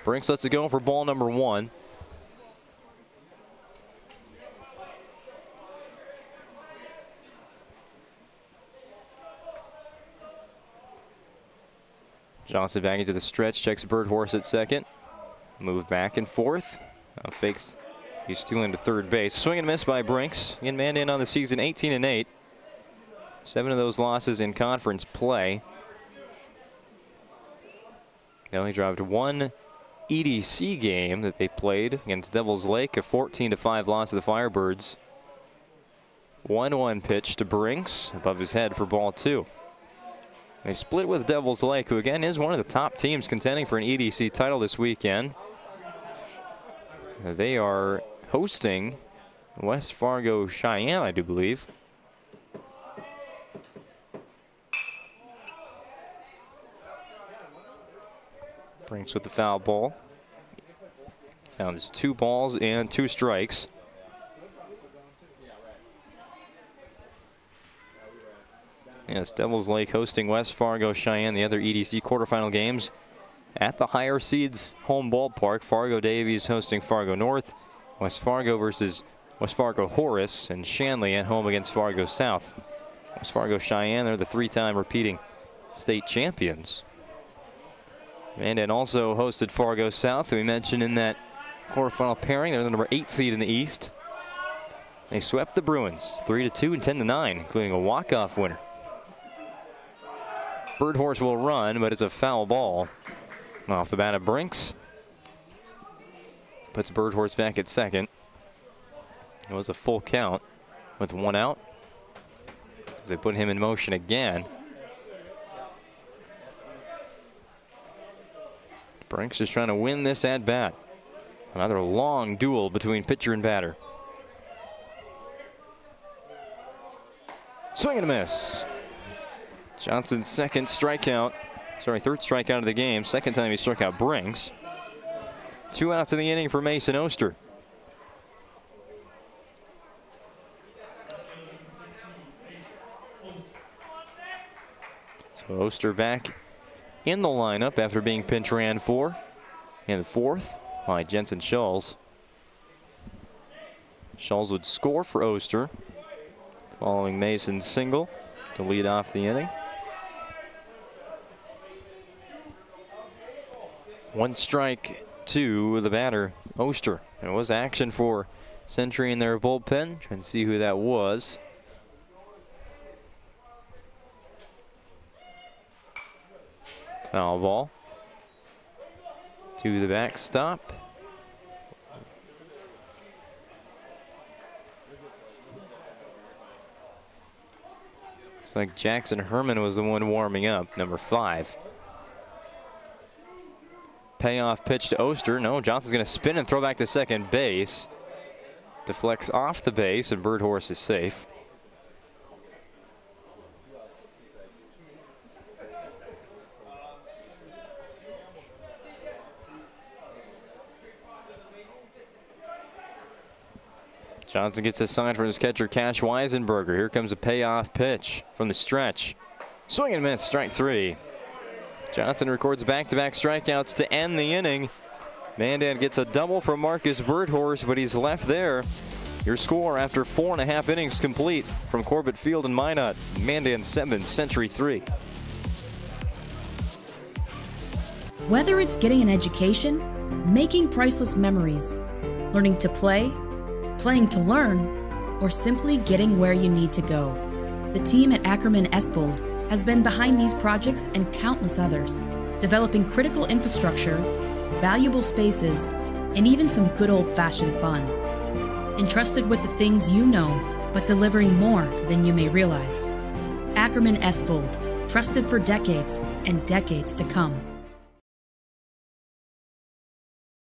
Brinks lets it go for ball number 1. Johnson back into the stretch, checks Birdhorse at 2nd. Move back and forth. Now fakes. He's stealing to 3rd base. Swing and miss by Brinks. Again, Mandan on the season 18-8. 7 of those losses in conference play. They only dropped 1 EDC game that they played against Devils Lake, a 14-5 loss to the Firebirds. 1-1 pitch to Brinks above his head for ball 2. They split with Devils Lake, who again is one of the top teams contending for an EDC title this weekend. They are hosting West Fargo Cheyenne, I do believe. Brinks with the foul ball. Now there's 2 balls and 2 strikes. Yes, Devils Lake hosting West Fargo Cheyenne, the other EDC quarterfinal games at the higher seeds home ballpark. Fargo Davies hosting Fargo North. West Fargo versus West Fargo Horace, and Shanley at home against Fargo South. West Fargo Cheyenne, they're the 3-time repeating state champions. Mandan also hosted Fargo South, we mentioned in that quarterfinal pairing. They're the number 8 seed in the East. They swept the Bruins 3-2 and 10-9, including a walk-off winner. Birdhorse will run, but it's a foul ball. Off the bat of Brinks. Puts Birdhorse back at 2nd. It was a full count with 1 out. As they put him in motion again. Brinks is trying to win this at bat. Another long duel between pitcher and batter. Swing and a miss. Johnson's 2nd strikeout. Sorry, 3rd strikeout of the game. 2nd time he struck out Brinks. 2 outs in the inning for Mason Oster. So Oster back in the lineup after being pinch ran for in the 4th by Jensen Schulz. Schulz would score for Oster following Mason's single to lead off the inning. 1 strike to the batter, Oster. There was action for Century in their bullpen. Trying to see who that was. Foul ball to the backstop. Looks like Jackson Herman was the one warming up, number 5. Payoff pitch to Oster. No, Johnson's going to spin and throw back to second base. Deflects off the base, and Birdhorse is safe. Johnson gets a sign from his catcher, Cash Weisenberger. Here comes a payoff pitch from the stretch. Swing and miss, strike 3. Johnson records back-to-back strikeouts to end the inning. Mandan gets a double from Marcus Birdhorse, but he's left there. Your score after 4.5 innings complete from Corbett Field and Minot. Mandan 7, Century 3. Whether it's getting an education, making priceless memories, learning to play, playing to learn, or simply getting where you need to go, the team at Ackerman Estvold has been behind these projects and countless others, developing critical infrastructure, valuable spaces, and even some good old-fashioned fun. Entrusted with the things you know, but delivering more than you may realize. Ackerman Estvold, trusted for decades and decades to come.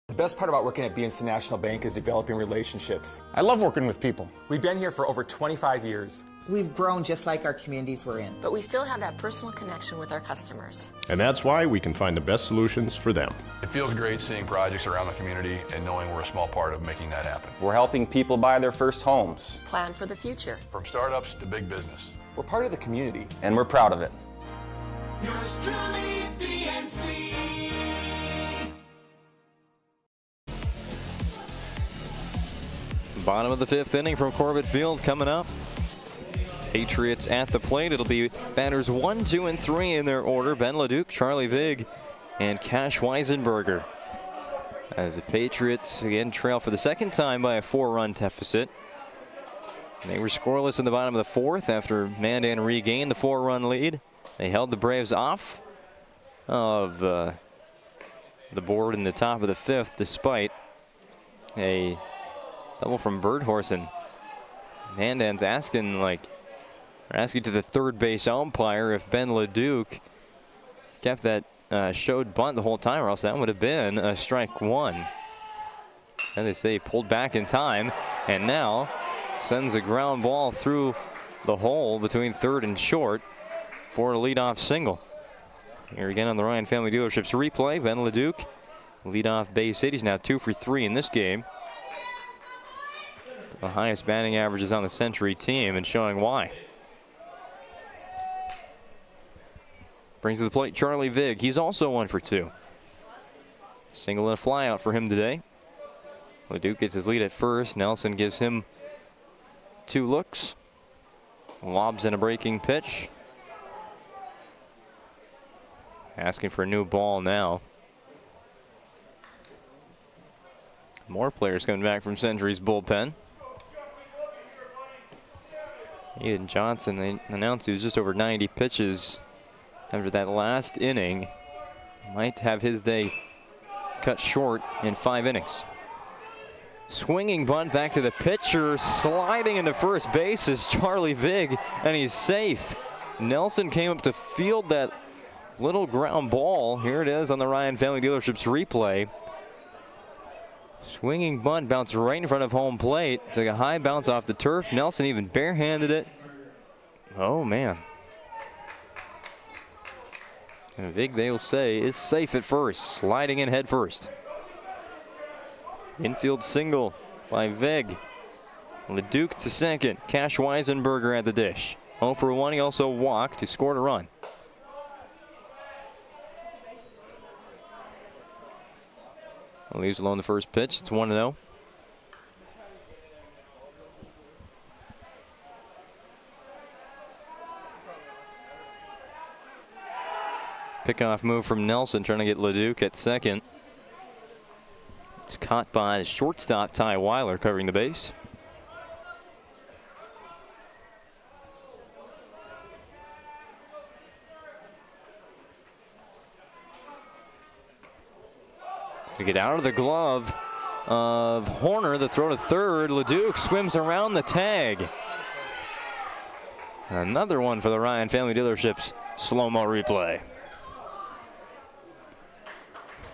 The best part about working at BNC National Bank is developing relationships. I love working with people. We've been here for over 25 years. We've grown just like our communities we're in. But we still have that personal connection with our customers. And that's why we can find the best solutions for them. It feels great seeing projects around the community and knowing we're a small part of making that happen. We're helping people buy their first homes. Plan for the future. From startups to big business. We're part of the community. And we're proud of it. Yours truly, BNC. Bottom of the 5th inning from Corbett Field coming up. Patriots at the plate. It'll be batters 1, 2, and 3 in their order. Ben Leduc, Charlie Vig, and Cash Weisenberger. As the Patriots again trail for the 2nd time by a 4-run deficit. They were scoreless in the bottom of the 4th after Mandan regained the 4-run lead. They held the Braves off of the board in the top of the 5th despite a double from Birdhorse, and Mandan's asking to the third base umpire if Ben Leduc kept that showed bunt the whole time, or else that would have been a strike 1. So they say he pulled back in time, and now sends a ground ball through the hole between third and short for a leadoff single. Here again on the Ryan Family Dealerships replay, Ben Leduc, leadoff base hit. He's now 2 for 3 in this game. The highest batting averages on the Century team, and showing why. Brings to the plate Charlie Vig. He's also 1 for 2. Single and a fly out for him today. Leduc gets his lead at first. Nelson gives him 2 looks. Lobs in a breaking pitch. Asking for a new ball now. More players coming back from Century's bullpen. Aiden Johnson, they announced he was just over 90 pitches after that last inning. Might have his day cut short in 5 innings. Swinging bunt back to the pitcher, sliding into first base is Charlie Vig, and he's safe. Nelson came up to field that little ground ball. Here it is on the Ryan Family Dealerships replay. Swinging bunt bounced right in front of home plate. Took a high bounce off the turf. Nelson even barehanded it. Oh, man. And Vig, they will say, is safe at first. Sliding in head first. Infield single by Vig. Leduc to second. Cash Weisenberger at the dish. 0 for 1. He also walked. He scored a run. Leaves alone the first pitch. It's 1-0. Pickoff move from Nelson, trying to get Leduc at second. It's caught by the shortstop, Ty Weiler, covering the base. To get out of the glove of Horner, the throw to third. Leduc swims around the tag. Another one for the Ryan Family Dealerships slow-mo replay.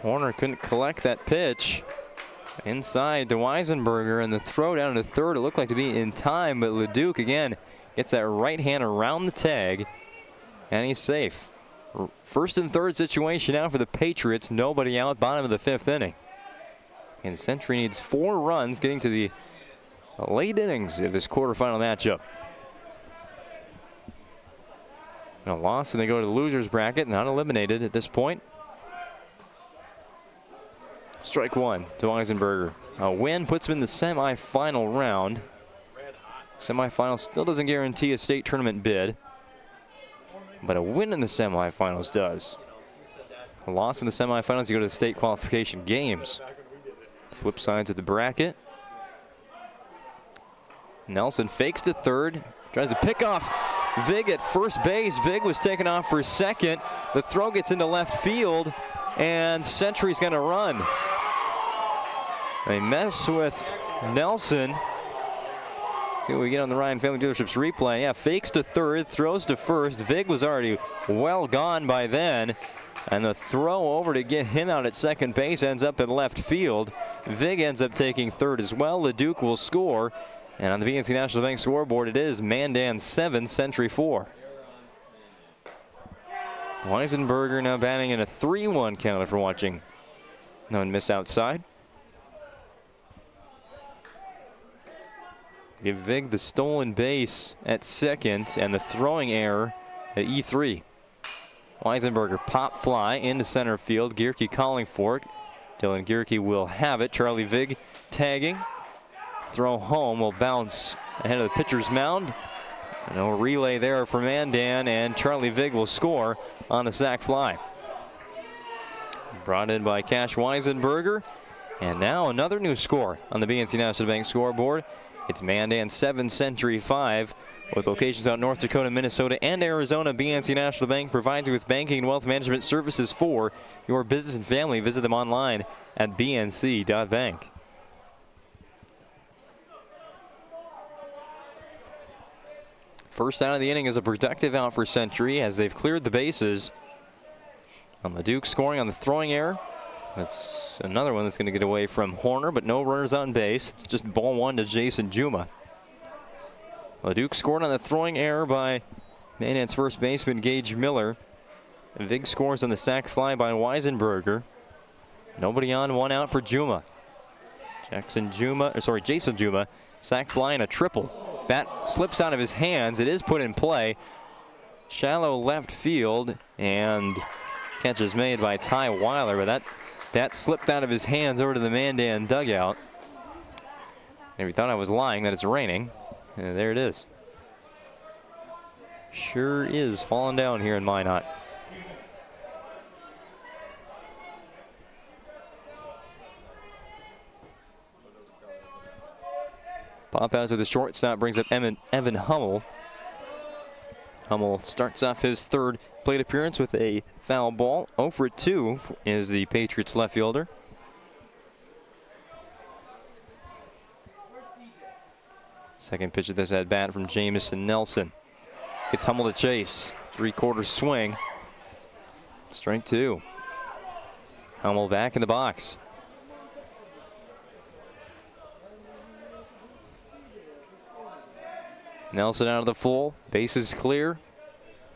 Horner couldn't collect that pitch. Inside to Weisenberger, and the throw down to third. It looked like to be in time, but Leduc again gets that right hand around the tag, and he's safe. First and third situation now for the Patriots. Nobody out, bottom of the 5th inning. And Century needs 4 runs getting to the late innings of this quarterfinal matchup. A loss and they go to the losers bracket, not eliminated at this point. Strike 1 to Weisenberger. A win puts him in the semifinal round. Semifinal still doesn't guarantee a state tournament bid, but a win in the semifinals does. A loss in the semifinals, you go to the state qualification games. Flip sides of the bracket. Nelson fakes to third, tries to pick off Vig at first base. Vig was taken off for second. The throw gets into left field, and Century's going to run. They mess with Nelson. See what we get on the Ryan Family Dealerships replay. Yeah, fakes to third, throws to first. Vig was already well gone by then. And the throw over to get him out at second base ends up in left field. Vig ends up taking third as well. Leduc will score. And on the BNC National Bank scoreboard, it is Mandan 7, Century 4. Weisenberger now batting in a 3-1 count if we're watching. No one miss outside. Give Vig the stolen base at second and the throwing error at E3. Weisenberger pop fly into center field. Gierke calling for it. Dylan Gierke will have it. Charlie Vig tagging. Throw home will bounce ahead of the pitcher's mound. No relay there for Mandan, and Charlie Vig will score on the sac fly. Brought in by Cash Weisenberger. And now another new score on the BNC National Bank scoreboard. It's Mandan 7, Century 5. With locations out North Dakota, Minnesota, and Arizona, BNC National Bank provides you with banking and wealth management services for your business and family. Visit them online at bnc.bank. First out of the inning is a productive out for Century as they've cleared the bases. And Leduc scoring on the throwing error. That's another one that's going to get away from Horner, but no runners on base. It's just ball 1 to Jason Juma. Leduc scored on the throwing error by Mandan's first baseman, Gage Miller. And Vig scores on the sac fly by Weisenberger. Nobody on, 1 out for Juma. Jason Juma, sac fly and a triple. Bat slips out of his hands. It is put in play. Shallow left field, and catch is made by Ty Weiler, but that slipped out of his hands over to the Mandan dugout. And we thought I was lying that it's raining. And there it is. Sure is falling down here in Minot. Pop out to the shortstop brings up Evan Hummel. Hummel starts off his third plate appearance with a foul ball. 0 for 2 is the Patriots left fielder. Second pitch of this at bat from Jamison Nelson. Gets Hummel to chase. 3/4 swing. Strike 2. Hummel back in the box. Nelson out of the full. Bases clear.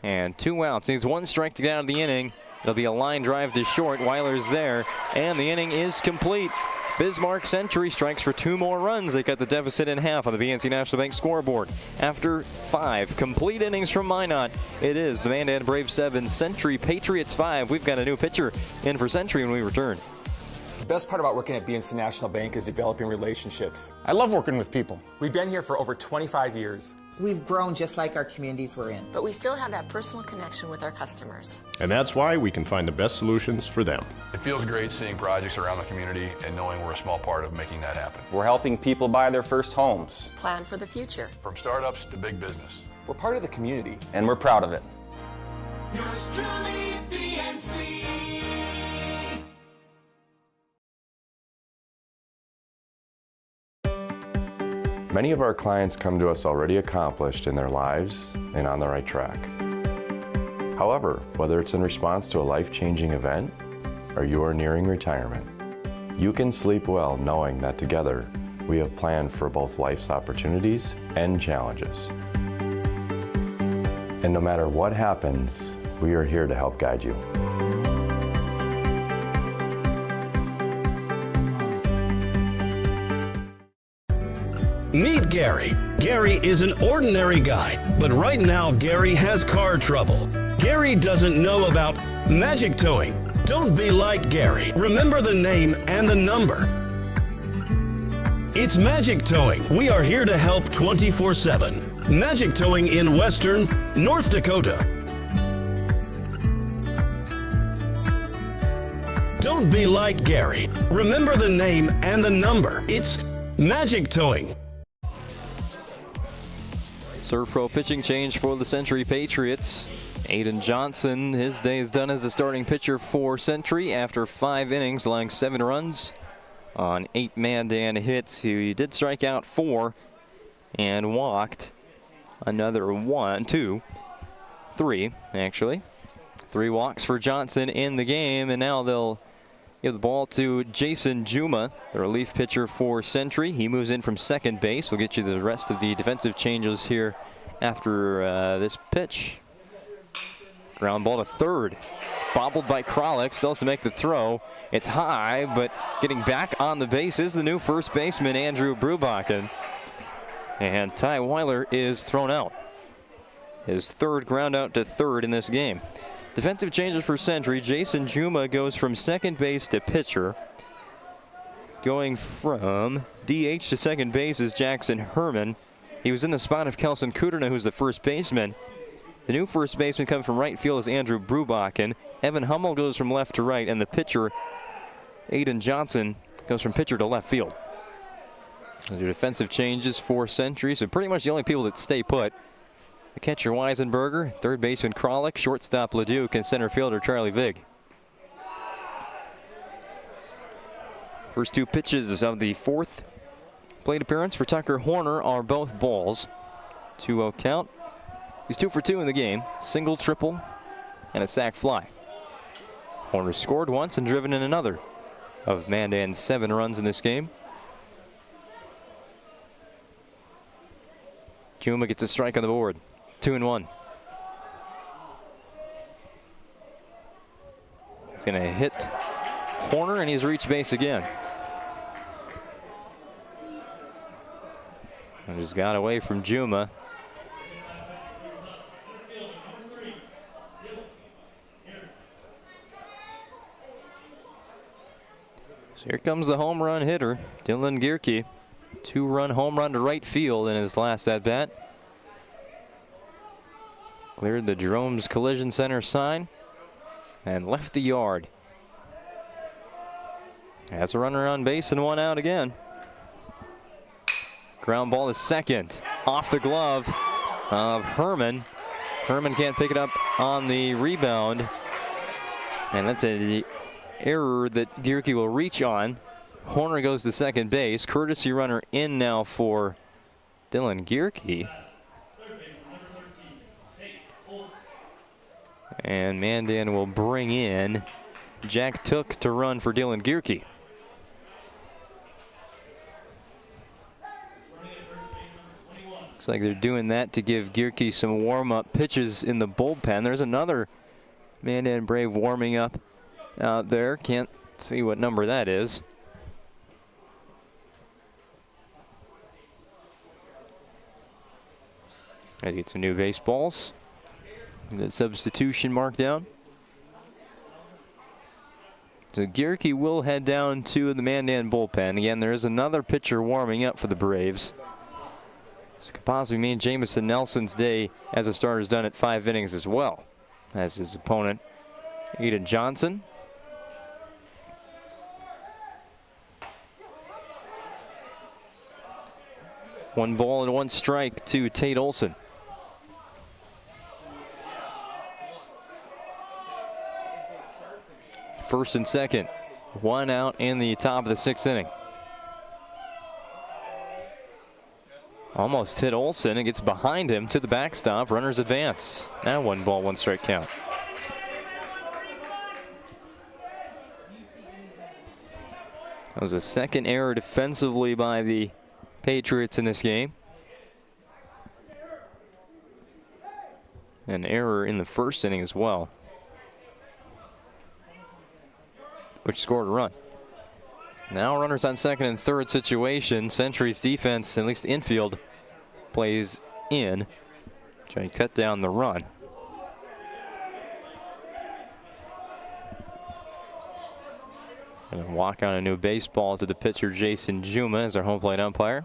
And 2 outs. Needs 1 strike to get out of the inning. It'll be a line drive to short. Weiler's there. And the inning is complete. Bismarck Century strikes for 2 more runs. They cut the deficit in half on the BNC National Bank scoreboard. After 5 complete innings from Minot, it is the Mandan Braves 7, Century Patriots 5. We've got a new pitcher in for Century when we return. The best part about working at BNC National Bank is developing relationships. I love working with people. We've been here for over 25 years. We've grown just like our communities we're in. But we still have that personal connection with our customers. And that's why we can find the best solutions for them. It feels great seeing projects around the community and knowing we're a small part of making that happen. We're helping people buy their first homes. Plan for the future. From startups to big business. We're part of the community. And we're proud of it. Yours truly, BNC. Many of our clients come to us already accomplished in their lives and on the right track. However, whether it's in response to a life-changing event or you are nearing retirement, you can sleep well knowing that together we have planned for both life's opportunities and challenges. And no matter what happens, we are here to help guide you. Meet Gary. Gary is an ordinary guy, but right now Gary has car trouble. Gary doesn't know about magic towing. Don't be like Gary. Remember the name and the number. It's Magic Towing. We are here to help 24/7. Magic Towing in Western North Dakota. Don't be like Gary. Remember the name and the number. It's Magic Towing. Serve Pro pitching change for the Century Patriots. Aiden Johnson, his day is done as the starting pitcher for Century after 5 innings, allowing 7 runs on 8 Mandan hits. He did strike out 4 and walked another 1, 2, 3 actually. 3 walks for Johnson in the game, and now they'll give the ball to Jason Juma, the relief pitcher for Century. He moves in from second base. We'll get you the rest of the defensive changes here after this pitch. Ground ball to third. Bobbled by Kralik, still has to make the throw. It's high, but getting back on the base is the new first baseman, Andrew Brubakken. And Ty Weiler is thrown out. His 3rd ground out to third in this game. Defensive changes for Century. Jason Juma goes from second base to pitcher. Going from DH to second base is Jackson Herman. He was in the spot of Kelson Kuderna, who's the first baseman. The new first baseman coming from right field is Andrew Brubakken. Evan Hummel goes from left to right, and the pitcher, Aiden Johnson, goes from pitcher to left field. Those are defensive changes for Century, so pretty much the only people that stay put. The catcher Weisenberger, third baseman Kralik, shortstop Leduc, and center fielder Charlie Vig. First 2 pitches of the 4th plate appearance for Tucker Horner are both balls. 2-0 count. He's 2 for 2 in the game. Single, triple, and a sac fly. Horner scored once and driven in another of Mandan's 7 runs in this game. Juma gets a strike on the board. 2-1. It's going to hit Horner, and he's reached base again. And just got away from Juma. So here comes the home run hitter, Dylan Gierke. 2-run home run to right field in his last at-bat. Cleared the Jerome's Collision Center sign and left the yard. Has a runner on base and 1 out again. Ground ball to second. Off the glove of Herman. Herman can't pick it up on the rebound. And that's an error that Gierke will reach on. Horner goes to second base. Courtesy runner in now for Dylan Gierke. And Mandan will bring in Jack Took to run for Dylan Gierke. Looks like they're doing that to give Gierke some warm-up pitches in the bullpen. There's another Mandan Brave warming up out there. Can't see what number that is. Gotta get some new baseballs. Get that substitution marked down. So Gierke will head down to the Mandan bullpen. Again, there is another pitcher warming up for the Braves. This could possibly mean Jamison Nelson's day as a starter is done at 5 innings as well as his opponent, Aiden Johnson. One ball and one strike to Tate Olson. First and second, 1 out in the top of the 6th inning. Almost hit Olson and gets behind him to the backstop. Runners advance. Now 1 ball, 1 strike count. That was a second error defensively by the Patriots in this game. An error in the first inning as well, which scored a run. Now runners on second and third situation. Century's defense, at least infield, plays in. Trying to cut down the run. And walk on a new baseball to the pitcher Jason Juma as our home plate umpire.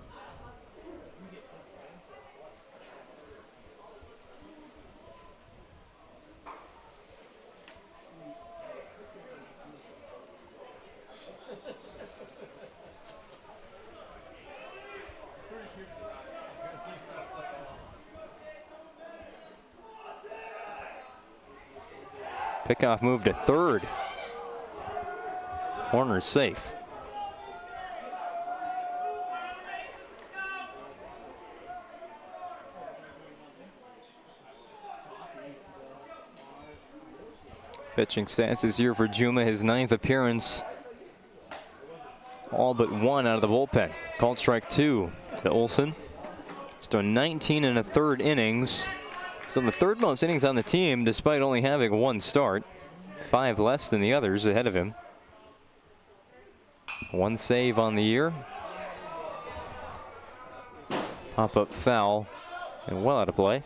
Pickoff move to third. Horner's safe. Pitching stats this year for Juma, his 9th appearance. All but 1 out of the bullpen. Called strike 2 to Olson. So 19 1/3 innings. So the 3rd most innings on the team despite only having 1 start. 5 less than the others ahead of him. 1 save on the year. Pop-up foul and well out of play.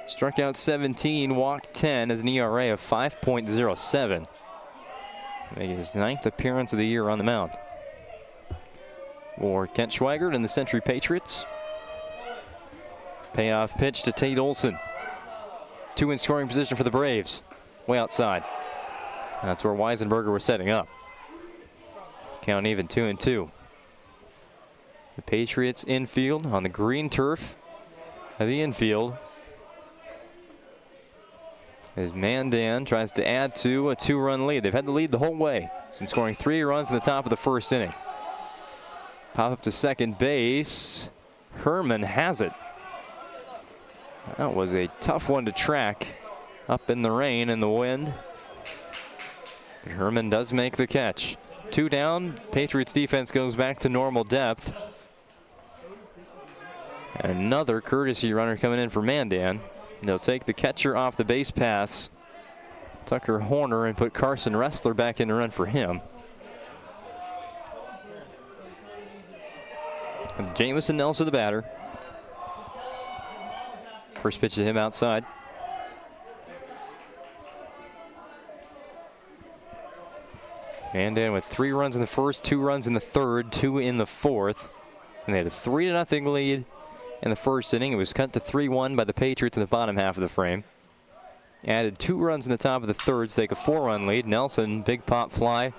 Struck out 17, walked 10 as an ERA of 5.07. Making his 9th appearance of the year on the mound. For Kent Schweigert and the Century Patriots. Payoff pitch to Tate Olson. 2 in scoring position for the Braves. Way outside. That's where Weisenberger was setting up. Count even 2-2. The Patriots infield on the green turf of the infield. As Mandan tries to add to a 2-run lead. They've had the lead the whole way since scoring 3 runs in the top of the 1st inning. Pop up to second base. Herman has it. That was a tough one to track up in the rain and the wind. But Herman does make the catch. 2 down. Patriots defense goes back to normal depth. Another courtesy runner coming in for Mandan. They'll take the catcher off the base paths, Tucker Horner, and put Carson Ressler back in to run for him. And Jamison Nelson, the batter. First pitch to him outside. Mandan with 3 runs in the first, 2 runs in the third, 2 in the fourth. And they had a 3-0 lead in the first inning. It was cut to 3-1 by the Patriots in the bottom half of the frame. Added 2 runs in the top of the third to take a 4-run lead. Nelson, big pop fly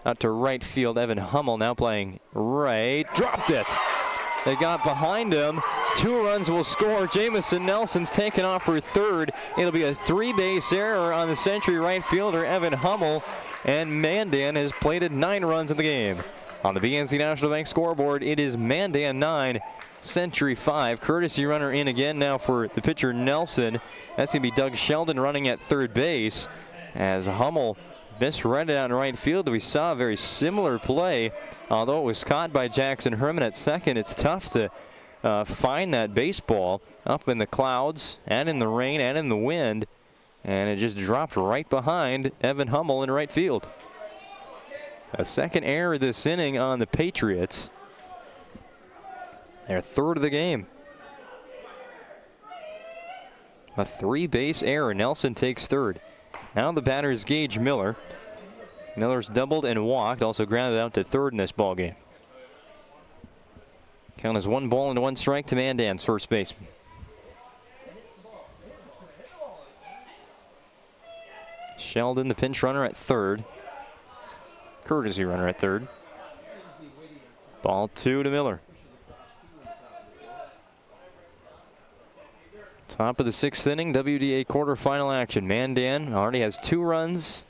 out to right field. Evan Hummel now playing right. Dropped it. They got behind him. 2 runs will score. Jamison Nelson's taken off for third. It'll be a 3-base error on the Century right fielder, Evan Hummel. And Mandan has plated 9 runs in the game. On the BNC National Bank scoreboard, it is Mandan 9, Century 5. Courtesy runner in again now for the pitcher Nelson. That's going to be Doug Sheldon running at third base as Hummel misread it out in right field. We saw a very similar play, although it was caught by Jackson Herman at second. It's tough to find that baseball up in the clouds and in the rain and in the wind, and it just dropped right behind Evan Hummel in right field. A second error this inning on the Patriots. Their third of the game. A 3-base error. Nelson takes third. Now the batter is Gage Miller. Miller's doubled and walked, also grounded out to third in this ball game. Count is 1 ball and 1 strike to Mandan's first baseman. Sheldon, the pinch runner at third. Courtesy runner at third. Ball 2 to Miller. Top of the 6th inning, WDA quarterfinal action. Mandan already has 2 runs.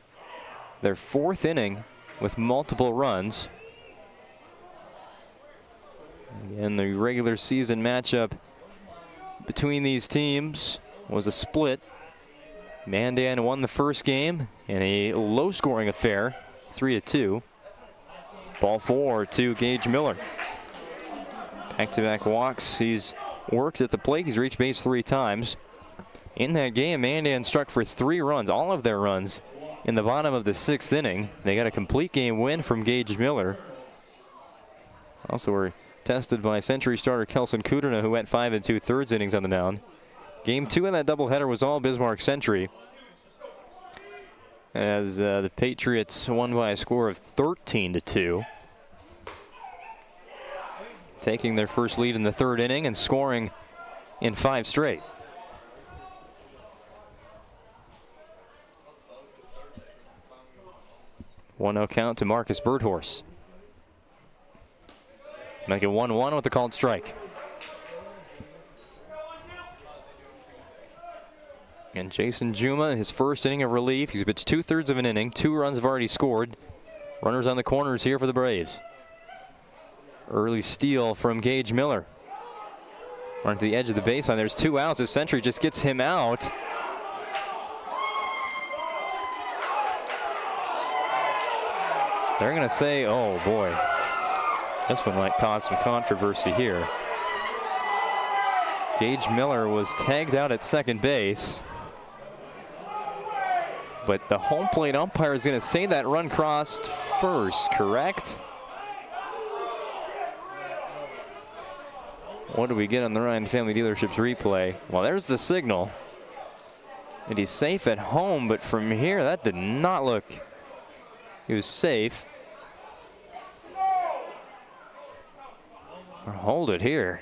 Their 4th inning with multiple runs. Again, the regular season matchup between these teams was a split. Mandan won the first game in a low-scoring affair, 3-2. Ball 4 to Gage Miller. Back-to-back walks. He's worked at the plate. He's reached base 3 times. In that game, Mandan struck for 3 runs, all of their runs, in the bottom of the 6th inning. They got a complete game win from Gage Miller. Also were tested by Century starter Kelson Kudrna, who went 5 2/3 innings on the mound. Game 2 in that doubleheader was all Bismarck Century, as the Patriots won by a score of 13-2. Taking their first lead in the 3rd inning and scoring in 5 straight. One-0 count to Marcus Birdhorse. Make it 1-1 with the called strike. And Jason Juma, his first inning of relief. He's pitched 2/3 of an inning. 2 runs have already scored. Runners on the corners here for the Braves. Early steal from Gage Miller. Run to the edge of the baseline. There's 2 outs. The Century just gets him out. They're going to say, oh boy, this one might cause some controversy here. Gage Miller was tagged out at second base, but the home plate umpire is going to say that run crossed first, correct? What do we get on the Ryan Family Dealerships replay? Well, there's the signal. And he's safe at home, but from here, that did not look. He was safe. Or hold it here.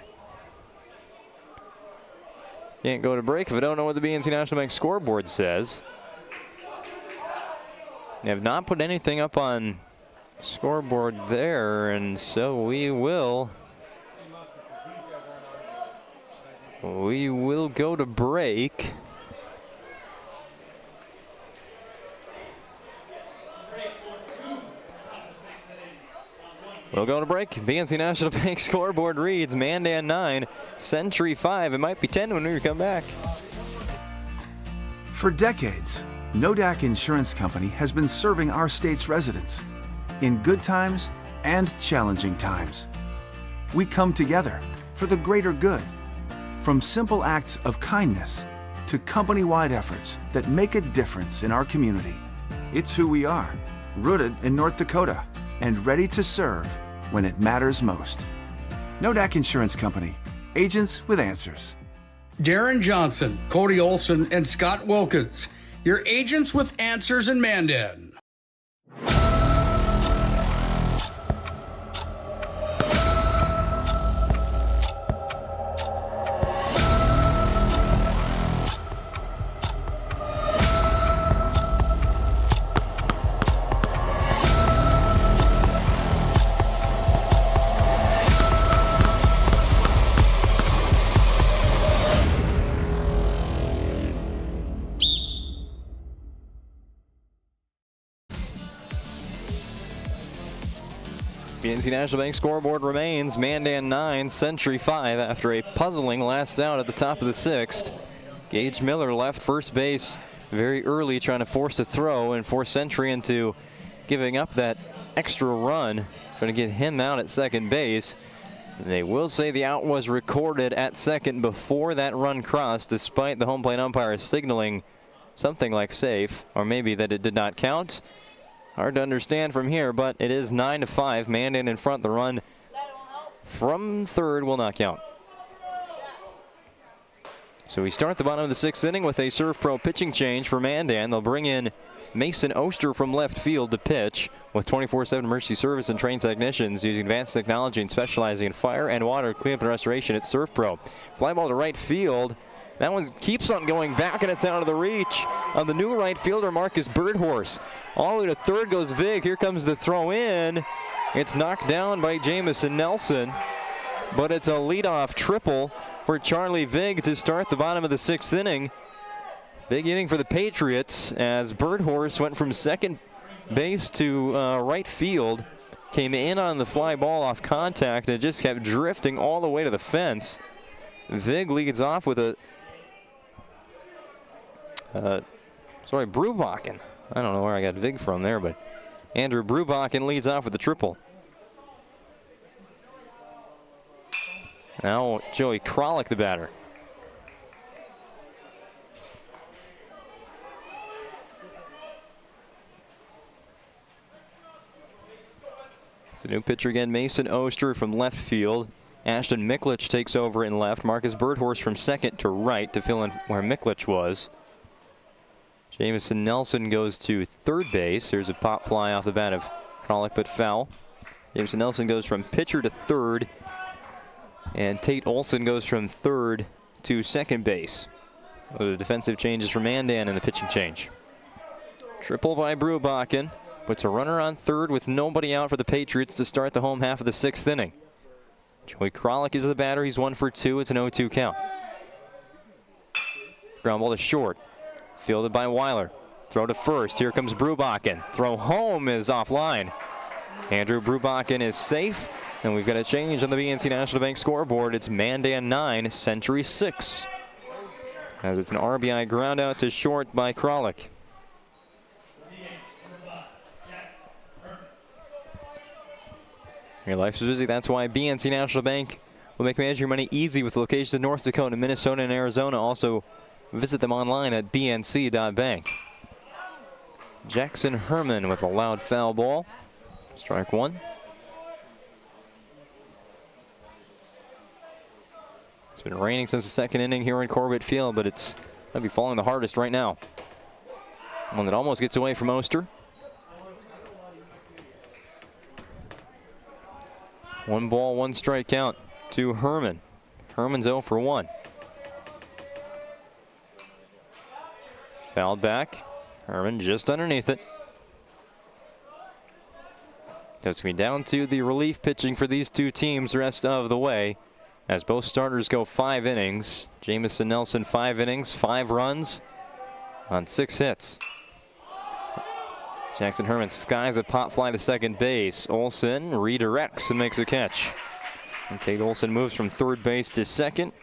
Can't go to break if I don't know what the BNC National Bank scoreboard says. They have not put anything up on scoreboard there, and so we will go to break. We'll go to break. BNC National Bank scoreboard reads Mandan 9, Century 5. It might be 10 when we come back. For decades, Nodak Insurance Company has been serving our state's residents in good times and challenging times. We come together for the greater good, from simple acts of kindness to company-wide efforts that make a difference in our community. It's who we are, rooted in North Dakota and ready to serve when it matters most. Nodak Insurance Company, agents with answers. Darren Johnson, Cody Olson, and Scott Wilkins, your agents with answers in Mandan. BNC National Bank scoreboard remains Mandan 9, Century 5 after a puzzling last out at the top of the 6th. Gage Miller left first base very early, trying to force a throw and force Century into giving up that extra run, trying to get him out at second base. They will say the out was recorded at second before that run crossed, despite the home plate umpire signaling something like safe, or maybe that it did not count. Hard to understand from here, but it is 9-5. Mandan in front. The run from third will not count. So we start the bottom of the 6th inning with a Serve Pro pitching change for Mandan. They'll bring in Mason Oster from left field to pitch with 24/7 emergency service and trained technicians using advanced technology and specializing in fire and water cleanup and restoration at Serve Pro. Fly ball to right field. That one keeps on going back, and it's out of the reach of the new right fielder, Marcus Birdhorse. All the way to third goes Vig. Here comes the throw in. It's knocked down by Jamison Nelson, but it's a leadoff triple for Charlie Vig to start the bottom of the 6th inning. Big inning for the Patriots as Birdhorse went from second base to right field, came in on the fly ball off contact, and it just kept drifting all the way to the fence. Vig leads off with a Brubachen. I don't know where I got Vig from there, but Andrew Brubachen leads off with the triple. Now Joey Kralik, the batter. It's a new pitcher again, Mason Oster from left field. Ashton Miklich takes over in left. Marcus Birdhorse from second to right to fill in where Miklich was. Jamison Nelson goes to third base. There's a pop fly off the bat of Kralik, but foul. Jamison Nelson goes from pitcher to third. And Tate Olson goes from third to second base. The defensive changes for Mandan and the pitching change. Triple by Brubachen. Puts a runner on third with nobody out for the Patriots to start the home half of the 6th inning. Joey Kralik is the batter. He's 1 for 2. It's an 0-2 count. Ground ball to short. Fielded by Weiler. Throw to first. Here comes Brubachen. Throw home is offline. Andrew Brubachen is safe. And we've got a change on the BNC National Bank scoreboard. It's Mandan 9, Century 6. As it's an RBI ground out to short by Kralik. Your life's busy. That's why BNC National Bank will make manage your money easy with locations in North Dakota, Minnesota, and Arizona. Also, visit them online at bnc.bank. Jackson Herman with a loud foul ball. Strike one. It's been raining since the 2nd inning here in Corbett Field, but it's going to be falling the hardest right now. One that almost gets away from Oster. 1 ball, 1 strike count to Herman. Herman's 0 for 1. Fouled back. Herman just underneath it. So it's going to be down to the relief pitching for these two teams the rest of the way, as both starters go 5 innings. Jamison Nelson 5 innings, 5 runs on 6 hits. Jackson Herman skies a pop fly to second base. Olson redirects and makes a catch. And Tate Olson moves from third base to second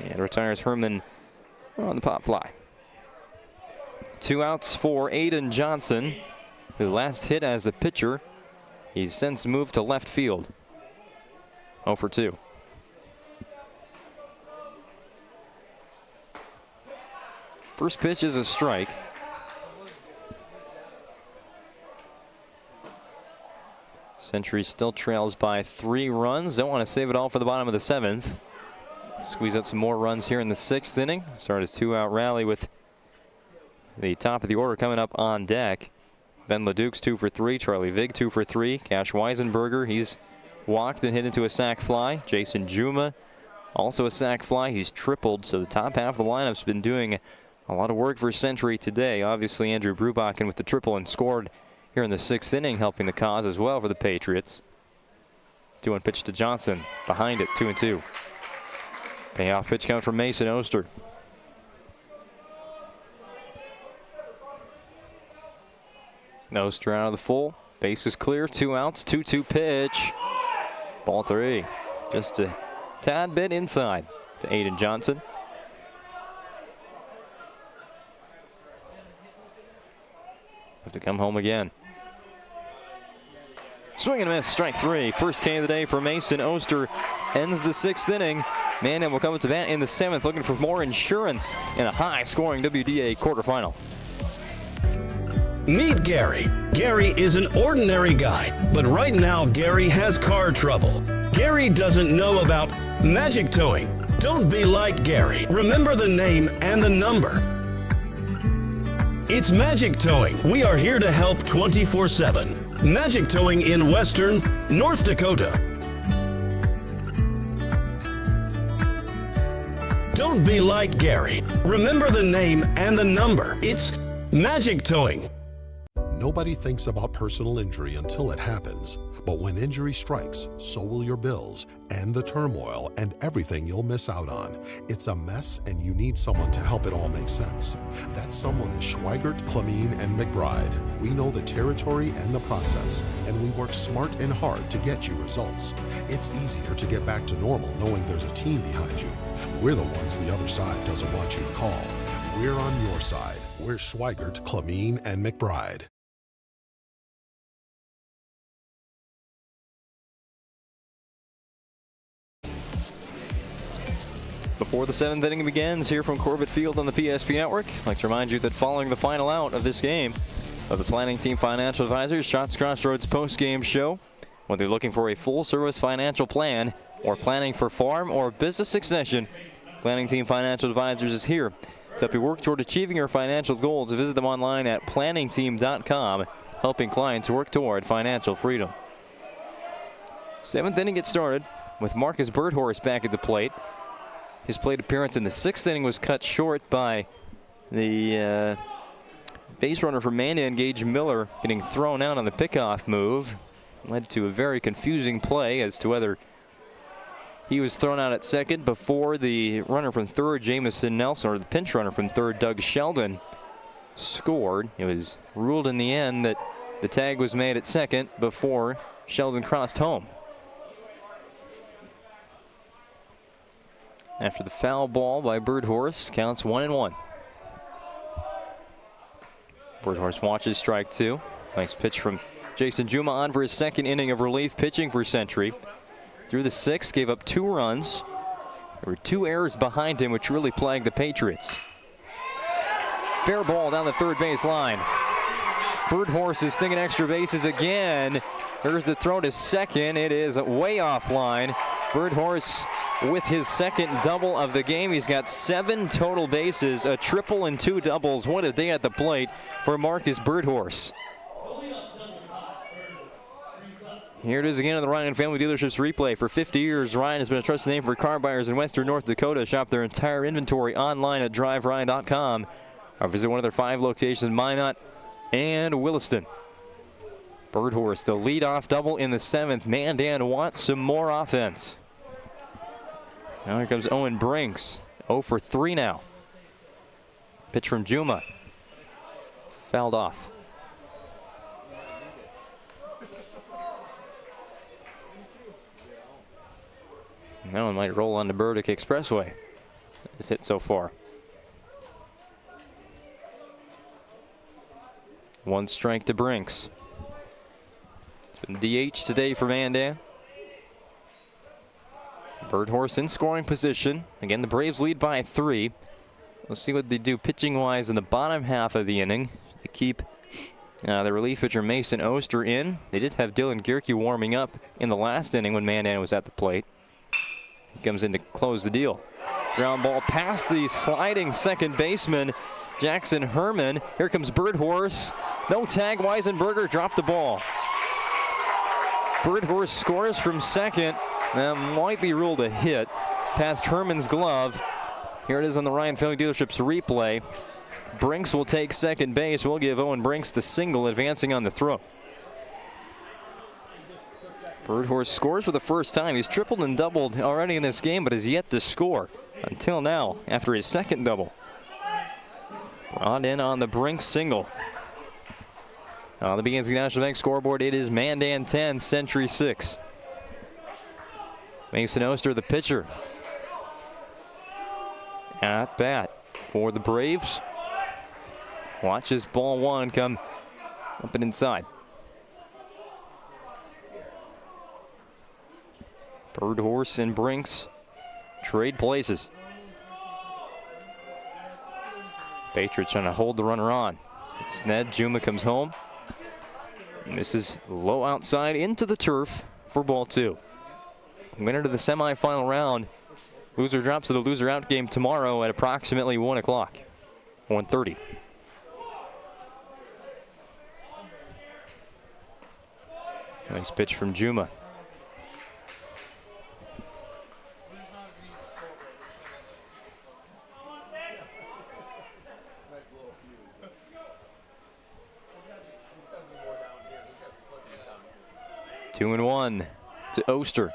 and retires Herman on the pop fly. 2 outs for Aiden Johnson, who last hit as a pitcher. He's since moved to left field. 0 for 2. First pitch is a strike. Century still trails by 3 runs. Don't want to save it all for the bottom of the 7th. Squeeze out some more runs here in the 6th inning. Start a 2-out rally with the top of the order coming up on deck. Ben LeDuc's 2 for 3. Charlie Vig 2 for 3. Cash Weisenberger, he's walked and hit into a sac fly. Jason Juma also a sac fly. He's tripled, so the top half of the lineup's been doing a lot of work for Century today. Obviously, Andrew Brubachen with the triple and scored here in the 6th inning, helping the cause as well for the Patriots. 2-1 pitch to Johnson. Behind it, 2-2. Payoff pitch count from Mason Oster. Oster out of the full. Base is clear. 2 outs. 2-2 pitch. Ball 3. Just a tad bit inside to Aiden Johnson. Have to come home again. Swing and a miss, strike 3. First K of the day for Mason Oster. Ends the 6th inning. Mandan will come up to bat in the 7th, looking for more insurance in a high-scoring WDA quarterfinal. Meet Gary. Gary is an ordinary guy, but right now Gary has car trouble. Gary doesn't know about magic towing. Don't be like Gary. Remember the name and the number. It's Magic Towing. We are here to help 24/7. Magic Towing in Western North Dakota. Don't be like Gary. Remember the name and the number. It's Magic Towing. Nobody thinks about personal injury until it happens. But when injury strikes, so will your bills and the turmoil and everything you'll miss out on. It's a mess and you need someone to help it all make sense. That someone is Schweigert, Clemene, and McBride. We know the territory and the process, and we work smart and hard to get you results. It's easier to get back to normal knowing there's a team behind you. We're the ones the other side doesn't want you to call. We're on your side. We're Schweigert, Clemene, and McBride. Before the 7th inning begins here from Corbett Field on the PSP Network, I'd like to remind you that following the final out of this game of the Planning Team Financial Advisors Shots Crossroads postgame show, whether you're looking for a full-service financial plan or planning for farm or business succession, Planning Team Financial Advisors is here to help you work toward achieving your financial goals. Visit them online at planningteam.com, helping clients work toward financial freedom. 7th inning gets started with Marcus Birdhorse back at the plate. His plate appearance in the 6th inning was cut short by the base runner for Mandan, Gage Miller, getting thrown out on the pickoff move. Led to a very confusing play as to whether he was thrown out at second before the runner from third, Jamison Nelson, or the pinch runner from third, Doug Sheldon, scored. It was ruled in the end that the tag was made at second before Sheldon crossed home. After the foul ball by Birdhorse, counts 1-1. Birdhorse watches strike two. Nice pitch from Jason Juma on for his 2nd inning of relief pitching for Century. Through the 6th, gave up 2 runs. There were 2 errors behind him, which really plagued the Patriots. Fair ball down the third base line. Birdhorse is thinking extra bases again. There's the throw to second. It is way offline. Birdhorse with his 2nd double of the game. He's got 7 total bases, a triple and 2 doubles. What a day at the plate for Marcus Birdhorse. Here it is again on the Ryan Family Dealerships replay. For 50 years, Ryan has been a trusted name for car buyers in Western North Dakota. Shop their entire inventory online at driveryan.com or visit one of their 5 locations in Minot and Williston. Birdhorse, the leadoff double in the 7th. Mandan wants some more offense. Now here comes Owen Brinks. 0 for 3 now. Pitch from Juma. Fouled off. That one might roll on the Burdick Expressway. It's hit so far. 1 strike to Brinks. It's been DH today for Mandan. Birdhorse in scoring position. Again, the Braves lead by 3. We'll see what they do pitching-wise in the bottom half of the inning. They keep the relief pitcher Mason Oster in. They did have Dylan Gierke warming up in the last inning when Mandan was at the plate. He comes in to close the deal. Ground ball past the sliding second baseman, Jackson Herman. Here comes Birdhorse. No tag. Weisenberger dropped the ball. Birdhorse scores from second. That might be ruled a hit past Herman's glove. Here it is on the Ryan Family Dealerships replay. Brinks will take second base. We'll give Owen Brinks the single, advancing on the throw. Birdhorse scores for the first time. He's tripled and doubled already in this game, but has yet to score until now after his 2nd double. Brought in on the Brinks single. On the BNC National Bank scoreboard, it is Mandan 10, Century 6. Mason Oster, the pitcher. At bat for the Braves. Watches ball 1 come up and inside. Birdhorse and Brinks trade places. Patriots trying to hold the runner on. It's Ned. Juma comes home. Misses low outside into the turf for ball 2. winner to the semifinal round. Loser drops to the loser out game tomorrow at approximately 1 o'clock, 1:30. Nice pitch from Juma. Two and one to Oster.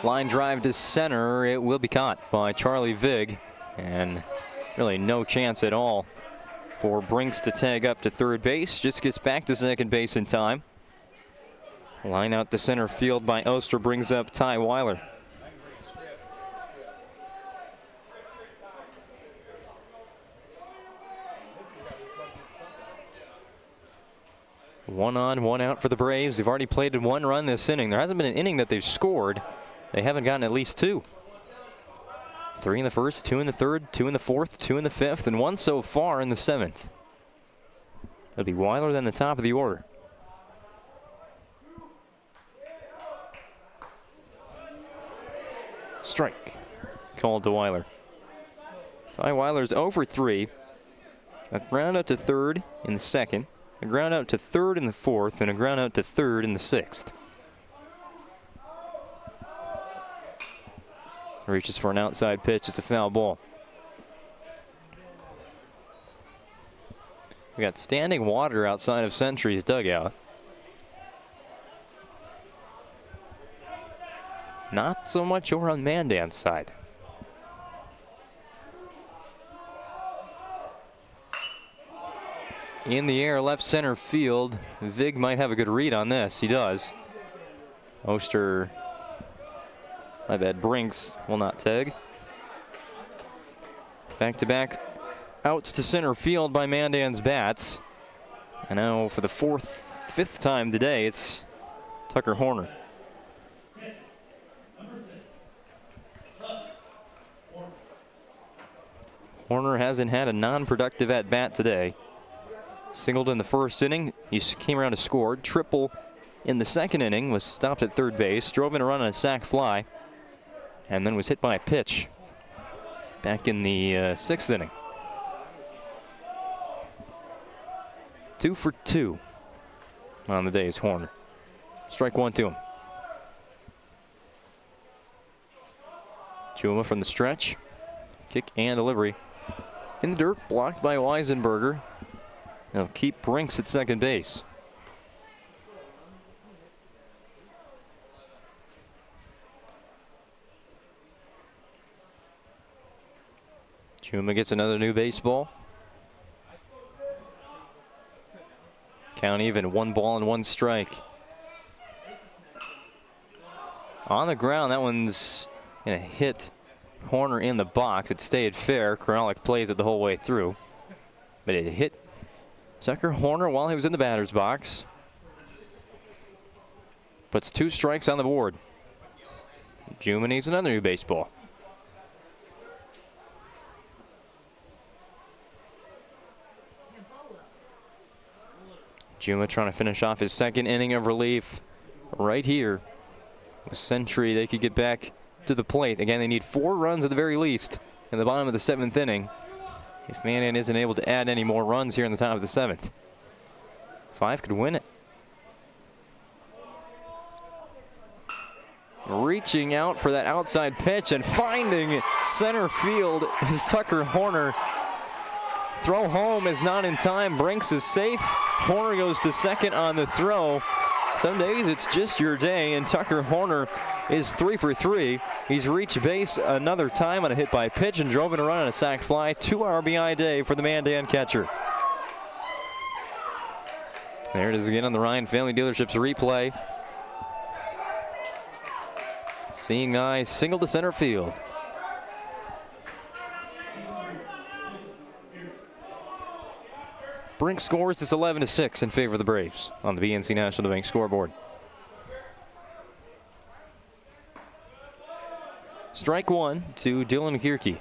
Line drive to center. It will be caught by Charlie Vig. And really no chance at all for Brinks to tag up to third base. Just gets back to second base in time. Line out to center field by Oster brings up Ty Weiler. One on, one out for the Braves. They've already played in 1 run this inning. There hasn't been an inning that they've scored. They haven't gotten at least 2. 3 in the first, 2 in the third, 2 in the fourth, 2 in the fifth, and 1 so far in the 7th. That'll be Weiler then the top of the order. Strike called to Weiler. Ty Weiler's 0 for 3. A ground out to third in the 2nd. A ground out to third in the 4th, and a ground out to third in the 6th. Reaches for an outside pitch. It's a foul ball. We got standing water outside of Century's dugout. Not so much over on Mandan's side. In the air, left center field. Vig might have a good read on this. He does. Oster, my bad, Brinks will not tag. Back-to-back outs to center field by Mandan's bats. And now for the 5th time today, it's Tucker Horner. Horner hasn't had a non-productive at-bat today. Singled in the 1st inning. He came around to score. Triple in the 2nd inning. Was stopped at third base. Drove in a run on a sac fly. And then was hit by a pitch back in the 6th inning. 2 for 2 on the day is Horner. Strike 1 to him. Juma from the stretch. Kick and delivery. In the dirt, blocked by Weisenberger. They'll keep Brinks at second base. Juma gets another new baseball. Count even, 1 ball and 1 strike. On the ground, that one's gonna hit Horner in the box. It stayed fair. Koralik plays it the whole way through. But it hit Tucker Horner while he was in the batter's box. Puts 2 strikes on the board. Juma needs another new baseball. Juma trying to finish off his 2nd inning of relief right here. With Century, they could get back to the plate. Again, they need 4 runs at the very least in the bottom of the 7th inning. If Mandan isn't able to add any more runs here in the top of the 7th. 5 could win it. Reaching out for that outside pitch and finding center field is Tucker Horner. Throw home is not in time. Brinks is safe. Horner goes to 2nd on the throw. Some days it's just your day, and Tucker Horner is 3 for 3. He's reached base another time on a hit by pitch and drove in a run on a sac fly. 2 RBI day for the Mandan catcher. There it is again on the Ryan Family Dealerships replay. Seeing eye single to center field. Brinks scores. It's 11-6 in favor of the Braves on the BNC National Bank scoreboard. Strike 1 to Dylan Gierke.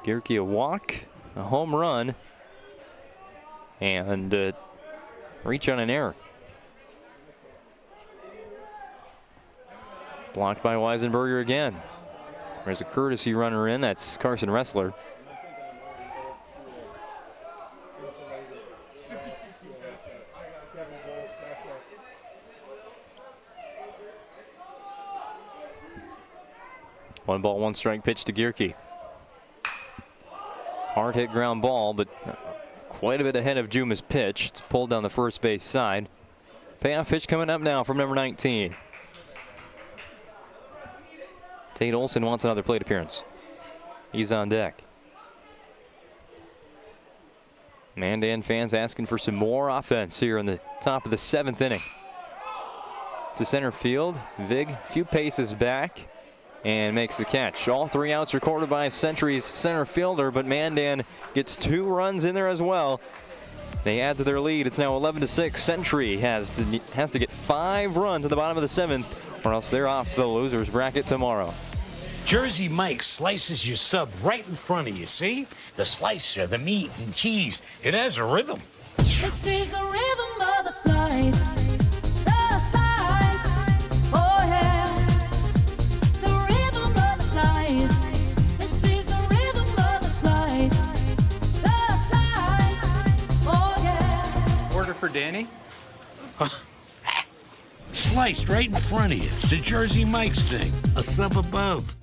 Gierke a walk, a home run, and reach on an error. Blocked by Weisenberger again. There's a courtesy runner in. That's Carson Ressler. One ball, one strike pitch to Gierke. Hard hit ground ball, but quite a bit ahead of Juma's pitch. It's pulled down the first base side. Payoff pitch coming up now from number 19. Tate Olson wants another plate appearance. He's on deck. Mandan fans asking for some more offense here in the top of the 7th inning. To center field, Vig a few paces back and makes the catch. All 3 outs recorded by Century's center fielder, but Mandan gets 2 runs in there as well. They add to their lead. It's now 11-6. Century has to get 5 runs at the bottom of the 7th, or else they're off to the losers bracket tomorrow. Jersey Mike slices your sub right in front of you, see? The slicer, the meat and cheese. It has a rhythm. This is the rhythm of the slice. The slice. Oh yeah. The rhythm of the slice. This is the rhythm of the slice. The slice. Oh yeah. Order for Danny. Sliced right in front of you. It's a Jersey Mike's thing. A sub above.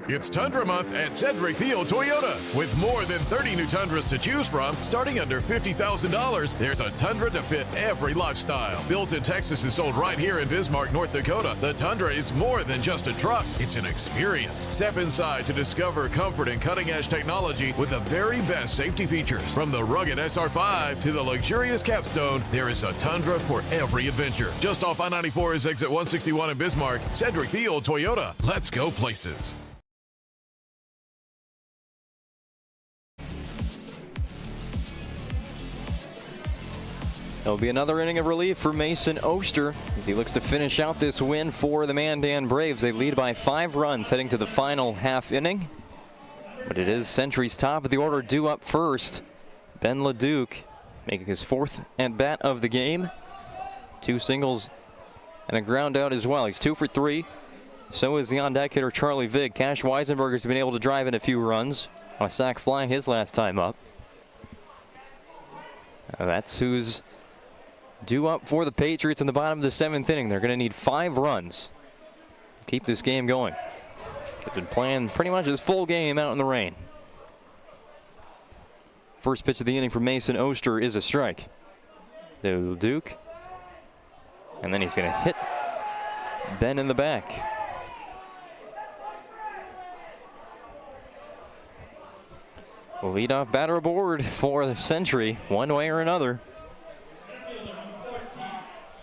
It's Tundra Month at Cedric Thiel Toyota. With more than 30 new Tundras to choose from, starting under $50,000, there's a Tundra to fit every lifestyle. Built in Texas and sold right here in Bismarck, North Dakota, the Tundra is more than just a truck. It's an experience. Step inside to discover comfort and cutting-edge technology with the very best safety features. From the rugged SR5 to the luxurious Capstone, there is a Tundra for every adventure. Just off I-94 is exit 161 in Bismarck. Cedric Thiel Toyota. Let's go places. There'll be another inning of relief for Mason Oster as he looks to finish out this win for the Mandan Braves. They lead by 5 runs heading to the final half inning. But it is Century's top of the order due up first. Ben LeDuc making his 4th at bat of the game. 2 singles and a ground out as well. He's 2 for 3. So is the on-deck hitter Charlie Vig. Cash Weisenberger's been able to drive in a few runs on a sac fly his last time up. That's who's due up for the Patriots in the bottom of the 7th inning. They're going to need 5 runs to keep this game going. They've been playing pretty much this full game out in the rain. First pitch of the inning for Mason Oster is a strike. Duke. And then he's going to hit Ben in the back. Leadoff batter aboard for the Century, one way or another.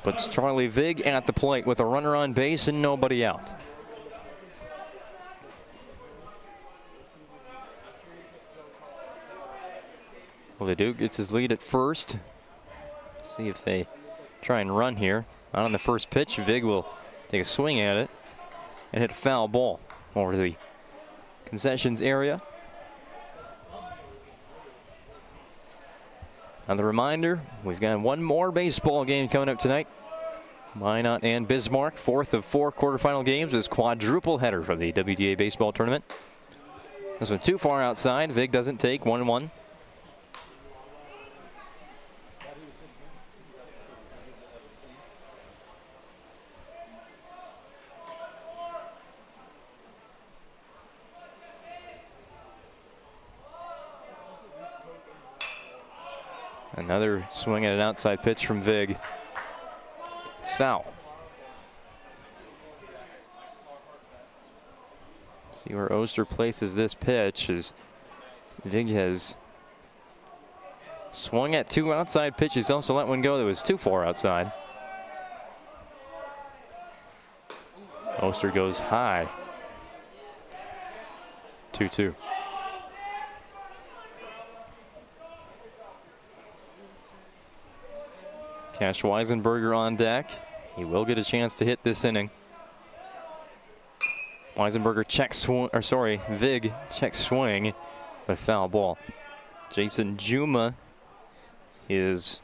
Puts Charlie Vig at the plate with a runner on base and nobody out. LeDuc gets his lead at first. See if they try and run here. Not on the first pitch. Vig will take a swing at it and hit a foul ball over to the concessions area. Another reminder, we've got one more baseball game coming up tonight. Minot and Bismarck, 4th of 4 quarterfinal games, is quadruple header for the WDA baseball tournament. This one too far outside. Vig doesn't take 1-1. Another swing at an outside pitch from Vig. It's foul. See where Oster places this pitch as Vig has swung at 2 outside pitches. Also let one go that was too far outside. Oster goes high. 2-2. Cash Weisenberger on deck. He will get a chance to hit this inning. Weisenberger checks swing, or sorry, Vig checks swing, but foul ball. Jason Juma is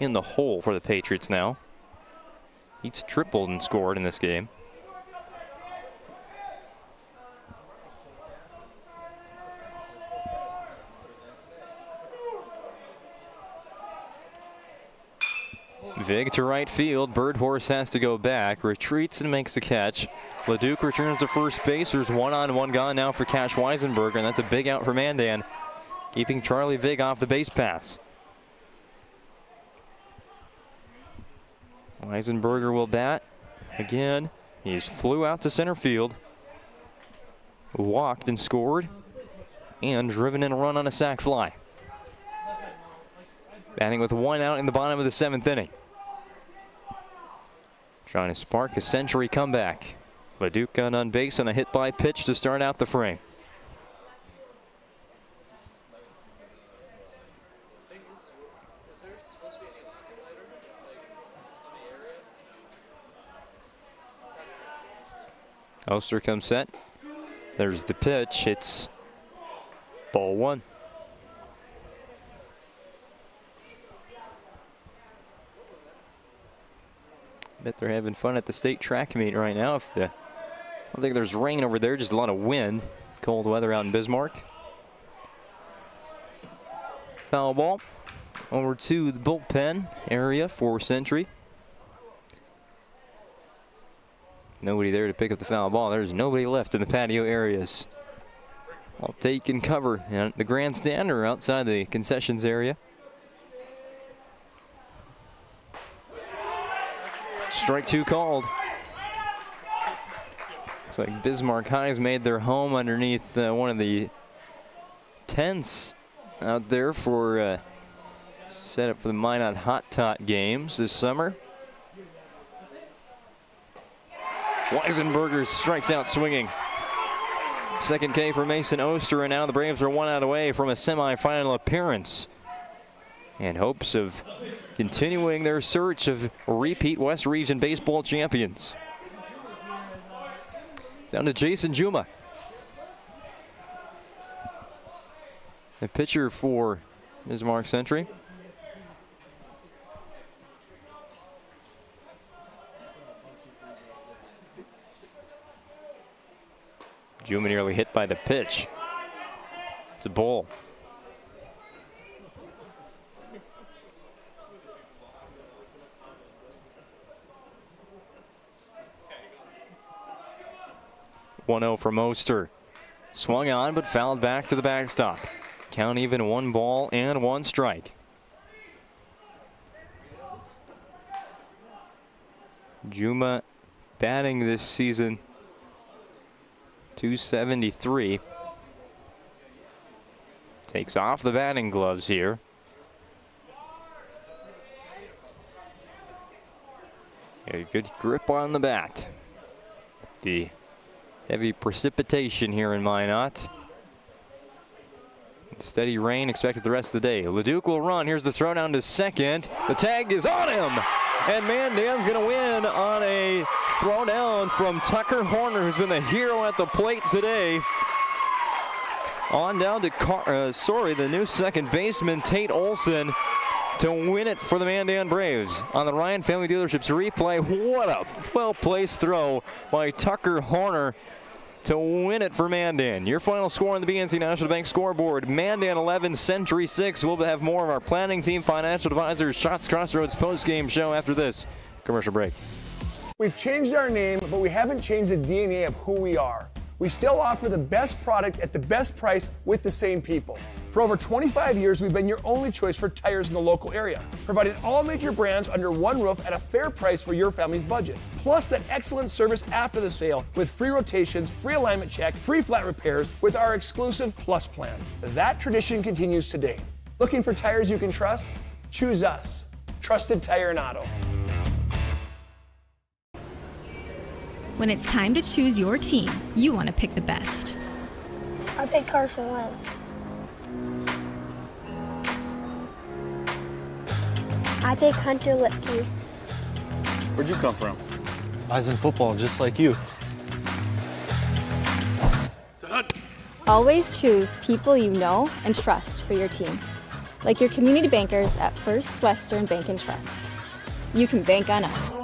in the hole for the Patriots now. He's tripled and scored in this game. Vig to right field. Birdhorse has to go back. Retreats and makes the catch. Leduc returns to first base. There's one-on-one gone now for Cash Weisenberger, and that's a big out for Mandan, keeping Charlie Vig off the base paths. Weisenberger will bat again. He's flew out to center field, walked and scored, and driven in a run on a sac fly. Batting with one out in the bottom of the 7th inning. Trying to spark a century comeback. Leduc got on base on a hit by pitch to start out the frame. Oster comes set. There's the pitch. It's ball one. Bet they're having fun at the state track meet right now. I don't think there's rain over there, just a lot of wind. Cold weather out in Bismarck. Foul ball over to the bullpen area for Century. Nobody there to pick up the foul ball. There's nobody left in the patio areas. All taken cover at the grandstand or outside the concessions area. Strike two called. Looks like Bismarck High's made their home underneath one of the tents out there for set up for the Minot Hot Tot games this summer. Weisenberger strikes out swinging. Second K for Mason Oster, and now the Braves are one out away from a semifinal appearance in hopes of continuing their search of repeat West Region baseball champions. Down to Jason Juma. The pitcher for Bismarck Century. Juma nearly hit by the pitch. It's a ball. .1-0 from Oster. Swung on but fouled back to the backstop. Count even, 1 ball and 1 strike. Juma batting this season .273. Takes off the batting gloves here. A good grip on the bat. The heavy precipitation here in Minot. Steady rain expected the rest of the day. Leduc will run. Here's the throw down to second. The tag is on him. And Mandan's going to win on a throw down from Tucker Horner, who's been the hero at the plate today. On down to the new second baseman, Tate Olson, to win it for the Mandan Braves. On the Ryan Family Dealerships replay, what a well-placed throw by Tucker Horner to win it for Mandan. Your final score on the BNC National Bank scoreboard: Mandan 11, Century 6. We'll have more of our planning team, financial advisors, Shots Crossroads post-game show after this commercial break. We've changed our name, but we haven't changed the DNA of who we are. We still offer the best product at the best price with the same people. For over 25 years, we've been your only choice for tires in the local area, providing all major brands under one roof at a fair price for your family's budget. Plus that excellent service after the sale with free rotations, free alignment check, free flat repairs with our exclusive Plus plan. That tradition continues today. Looking for tires you can trust? Choose us. Trusted Tire and Auto. When it's time to choose your team, you want to pick the best. I pick Carson Wentz. I pick Hunter Lipke. Where'd you come from? I was in football, just like you. Always choose people you know and trust for your team, like your community bankers at First Western Bank and Trust. You can bank on us.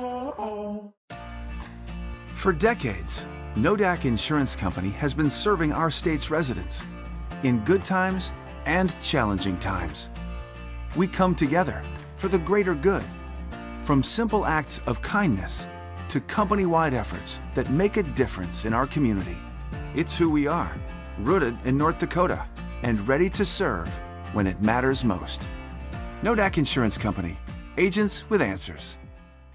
For decades, Nodak Insurance Company has been serving our state's residents in good times and challenging times. We come together for the greater good. From simple acts of kindness to company-wide efforts that make a difference in our community. It's who we are, rooted in North Dakota and ready to serve when it matters most. Nodak Insurance Company, agents with answers.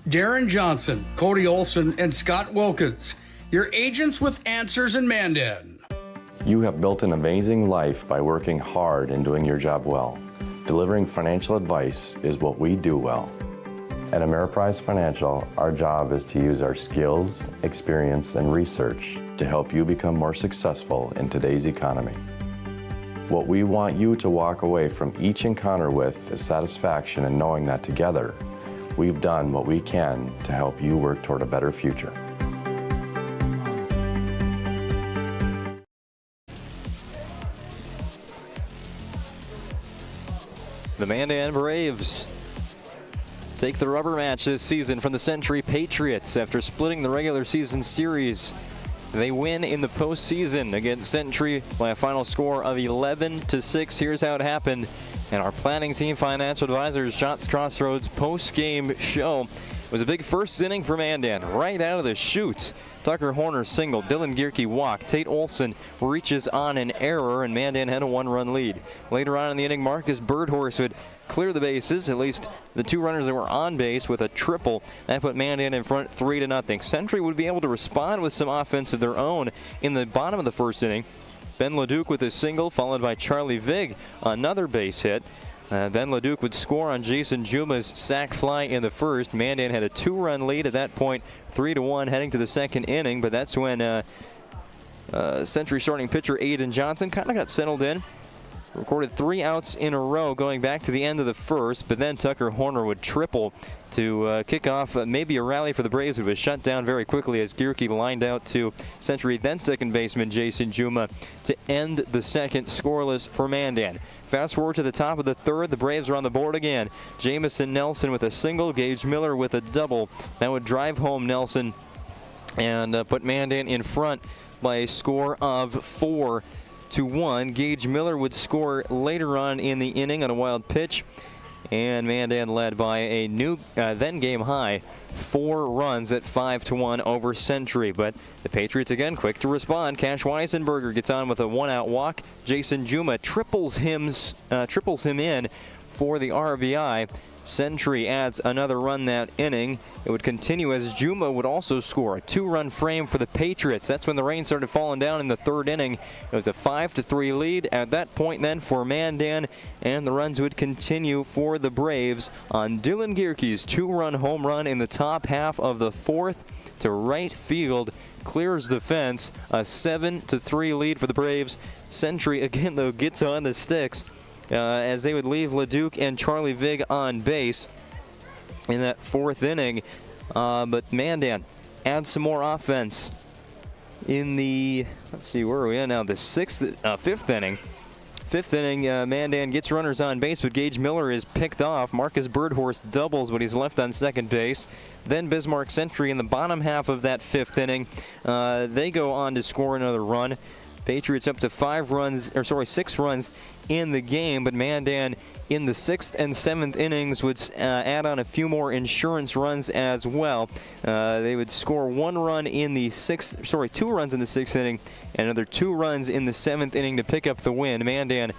Darren Johnson, Cody Olson, and Scott Wilkins, your agents with answers in Mandan. You have built an amazing life by working hard and doing your job well. Delivering financial advice is what we do well. At Ameriprise Financial, our job is to use our skills, experience, and research to help you become more successful in today's economy. What we want you to walk away from each encounter with is satisfaction in knowing that together, we've done what we can to help you work toward a better future. The Mandan Braves take the rubber match this season from the Century Patriots after splitting the regular season series. They win in the postseason against Century by a final score of 11-6. Here's how it happened. And our planning team financial advisors, Shots Crossroads post-game show. It was a big first inning for Mandan. Right out of the chutes, Tucker Horner single, Dylan Gierke walk, Tate Olson reaches on an error, and Mandan had a 1-run lead. Later on in the inning, Marcus Birdhorse would clear the bases, at least the 2 runners that were on base, with a triple. That put Mandan in front 3-0. Century would be able to respond with some offense of their own in the bottom of the first inning. Ben Leduc with a single, followed by Charlie Vig, another base hit. Then Leduc would score on Jason Juma's sac fly in the first. Mandan had a 2-run lead at that point, 3-1 heading to the second inning, but that's when Century starting pitcher Aiden Johnson kind of got settled in. Recorded 3 outs in a row going back to the end of the first, but then Tucker Horner would triple to kick off maybe a rally for the Braves, but was shut down very quickly as Gierke lined out to Century, then second baseman Jason Juma to end the second, scoreless for Mandan. Fast forward to the top of the third, the Braves are on the board again. Jamison Nelson with a single, Gage Miller with a double. That would drive home Nelson and put Mandan in front by a score of 4-1. Gage Miller would score later on in the inning on a wild pitch, and Mandan led by a new then game high 4 runs at 5-1 over Century. But the Patriots again quick to respond. Cash Weisenberger gets on with a 1-out walk. Jason Juma triples him in for the RBI. Century adds another run that inning. It would continue as Juma would also score a 2-run frame for the Patriots. That's when the rain started falling down in the third inning. It was a 5-3 lead at that point then for Mandan, and the runs would continue for the Braves on Dylan Gierke's 2-run home run in the top half of the fourth to right field. Clears the fence, a 7-3 lead for the Braves. Century again though gets on the sticks as they would leave Leduc and Charlie Vig on base in that fourth inning. But Mandan adds some more offense in the, let's see, where are we at now? The fifth inning. Fifth inning, Mandan gets runners on base, but Gage Miller is picked off. Marcus Birdhorse doubles, but he's left on second base. Then Bismarck Century in the bottom half of that fifth inning. They go on to score another run. Patriots up to 6 runs in the game, but Mandan in the 6th and 7th innings would add on a few more insurance runs as well. They would score 1 run in the 2 runs in the 6th inning, and another 2 runs in the 7th inning to pick up the win. Mandan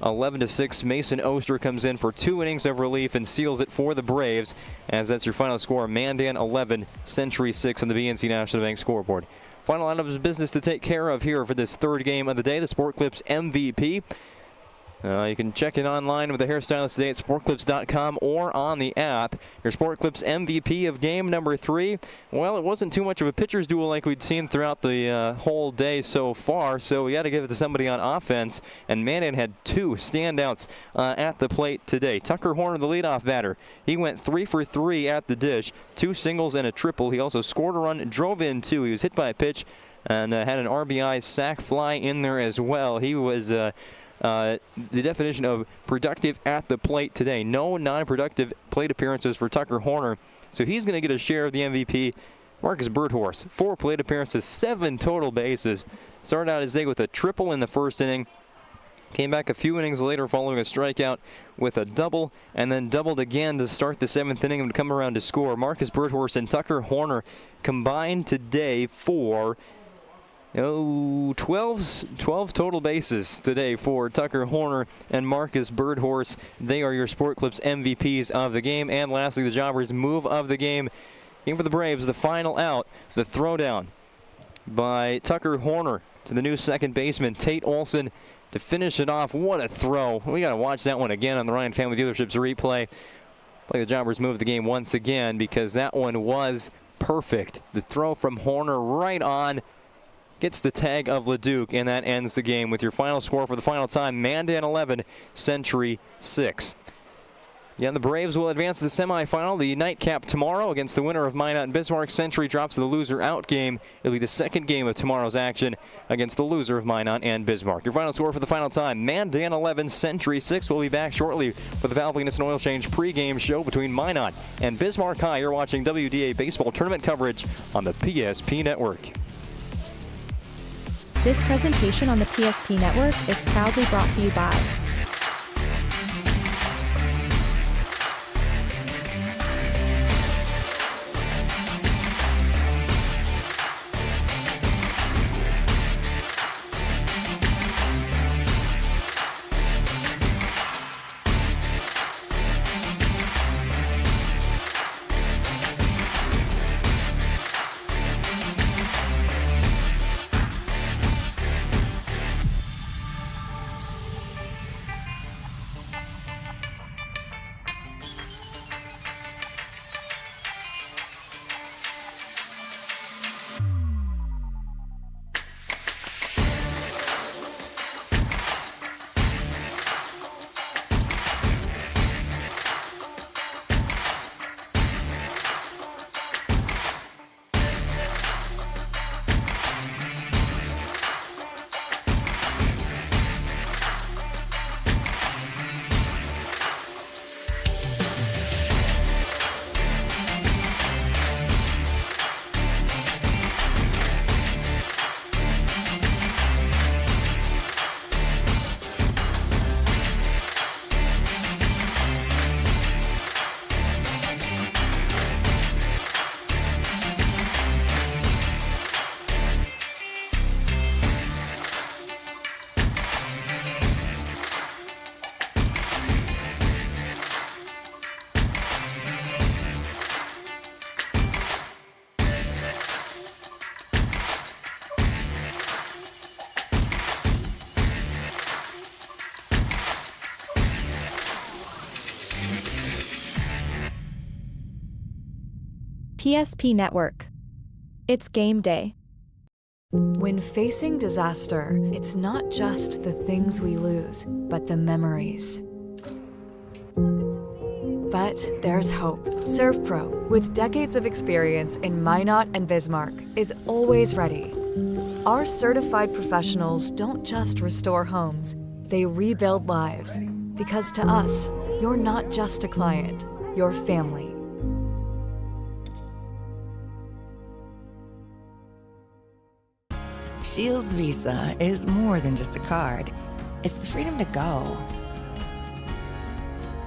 11-6. Mason Oster comes in for 2 innings of relief and seals it for the Braves, as that's your final score. Mandan 11, Century 6 on the BNC National Bank scoreboard. Final item of business to take care of here for this third game of the day, the Sport Clips MVP. You can check it online with the hairstylist today at sportclips.com or on the app. Your Sport Clips MVP of game number 3. Well, it wasn't too much of a pitcher's duel like we'd seen throughout the whole day so far, so we got to give it to somebody on offense. And Mandan had 2 standouts at the plate today. Tucker Horner, the leadoff batter. He went 3 for 3 at the dish, 2 singles and a triple. He also scored a run, drove in 2. He was hit by a pitch and had an RBI sac fly in there as well. He was the definition of productive at the plate today. No non-productive plate appearances for Tucker Horner, so he's going to get a share of the MVP. Marcus Birdhorse, 4 plate appearances, 7 total bases. Started out his day with a triple in the first inning. Came back a few innings later following a strikeout with a double, and then doubled again to start the 7th inning and would come around to score. Marcus Birdhorse and Tucker Horner combined today for 12 total bases today for Tucker Horner and Marcus Birdhorse. They are your Sport Clips MVPs of the game. And lastly, the Jobbers move of the game. Game for the Braves, the final out, the throwdown by Tucker Horner to the new second baseman, Tate Olson, to finish it off. What a throw. We got to watch that one again on the Ryan Family Dealerships replay. Play the Jobbers move the game once again because that one was perfect. The throw from Horner right on gets the tag of LeDuc, and that ends the game with your final score for the final time. Mandan 11, Century 6. Yeah, the Braves will advance to the semifinal. The nightcap tomorrow against the winner of Minot and Bismarck. Century drops to the loser-out game. It'll be the second game of tomorrow's action against the loser of Minot and Bismarck. Your final score for the final time, Mandan 11, Century 6. We'll be back shortly for the Valve Cleaners and Oil Change pregame show between Minot and Bismarck High. You're watching WDA Baseball Tournament coverage on the PSP Network. This presentation on the PSP Network is proudly brought to you by PSP Network. It's game day. When facing disaster, it's not just the things we lose, but the memories. But there's hope. ServPro, with decades of experience in Minot and Bismarck, is always ready. Our certified professionals don't just restore homes, they rebuild lives. Because to us, you're not just a client, you're family. Shields Visa is more than just a card. It's the freedom to go.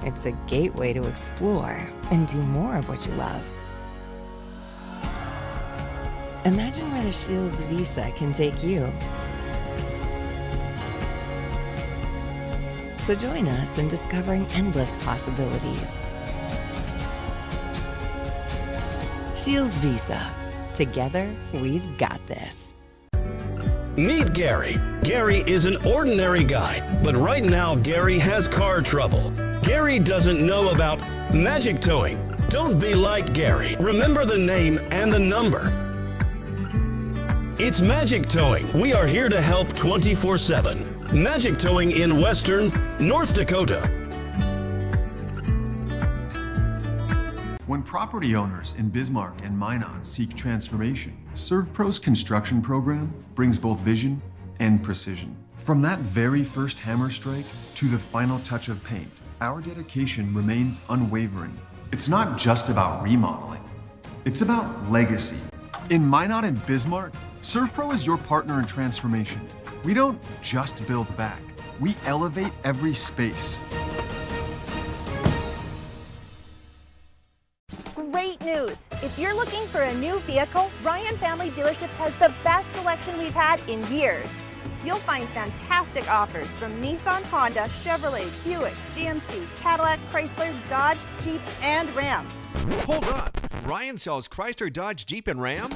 It's a gateway to explore and do more of what you love. Imagine where the Shields Visa can take you. So join us in discovering endless possibilities. Shields Visa. Together, we've got this. Meet Gary. Gary is an ordinary guy, but right now Gary has car trouble. Gary doesn't know about magic towing. Don't be like Gary. Remember the name and the number. It's Magic Towing. We are here to help 24/7. Magic Towing in Western North Dakota. When property owners in Bismarck and Minot seek transformation, ServPro's construction program brings both vision and precision. From that very first hammer strike to the final touch of paint, our dedication remains unwavering. It's not just about remodeling, it's about legacy. In Minot and Bismarck, ServPro is your partner in transformation. We don't just build back, We elevate every space. Great news! If you're looking for a new vehicle, Ryan Family Dealerships has the best selection we've had in years. You'll find fantastic offers from Nissan, Honda, Chevrolet, Buick, GMC, Cadillac, Chrysler, Dodge, Jeep, and Ram. Hold up! Ryan sells Chrysler, Dodge, Jeep, and Ram?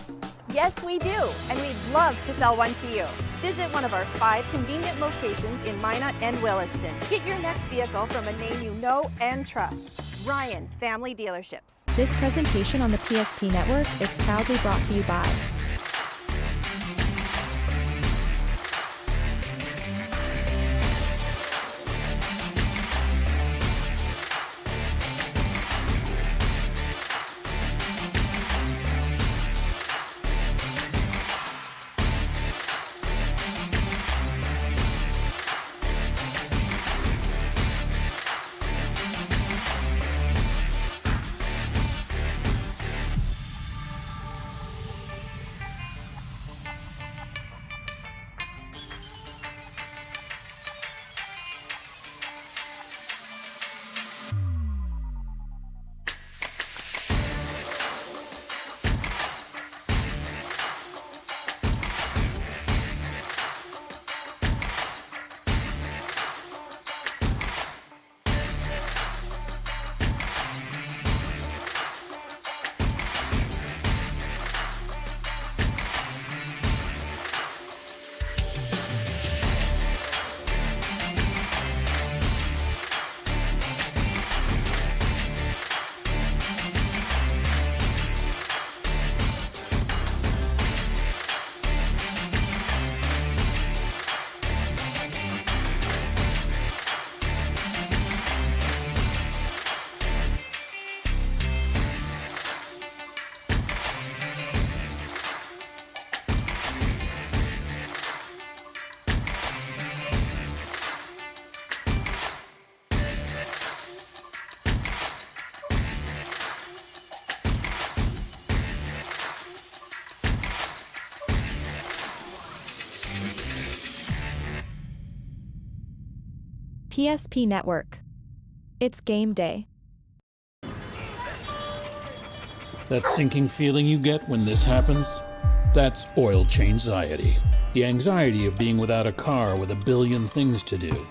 Yes, we do, and we'd love to sell one to you. Visit one of our 5 convenient locations in Minot and Williston. Get your next vehicle from a name you know and trust. Ryan Family Dealerships. This presentation on the PSP Network is proudly brought to you by PSP Network. It's game day. That sinking feeling you get when this happens? That's oil change-anxiety. The anxiety of being without a car with a billion things to do.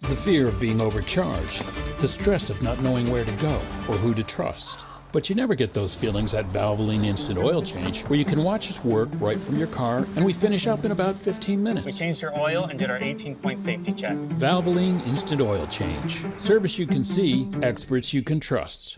The fear of being overcharged. The stress of not knowing where to go or who to trust. But you never get those feelings at Valvoline Instant Oil Change, where you can watch us work right from your car, and we finish up in about 15 minutes. We changed your oil and did our 18-point safety check. Valvoline Instant Oil Change. Service you can see, experts you can trust.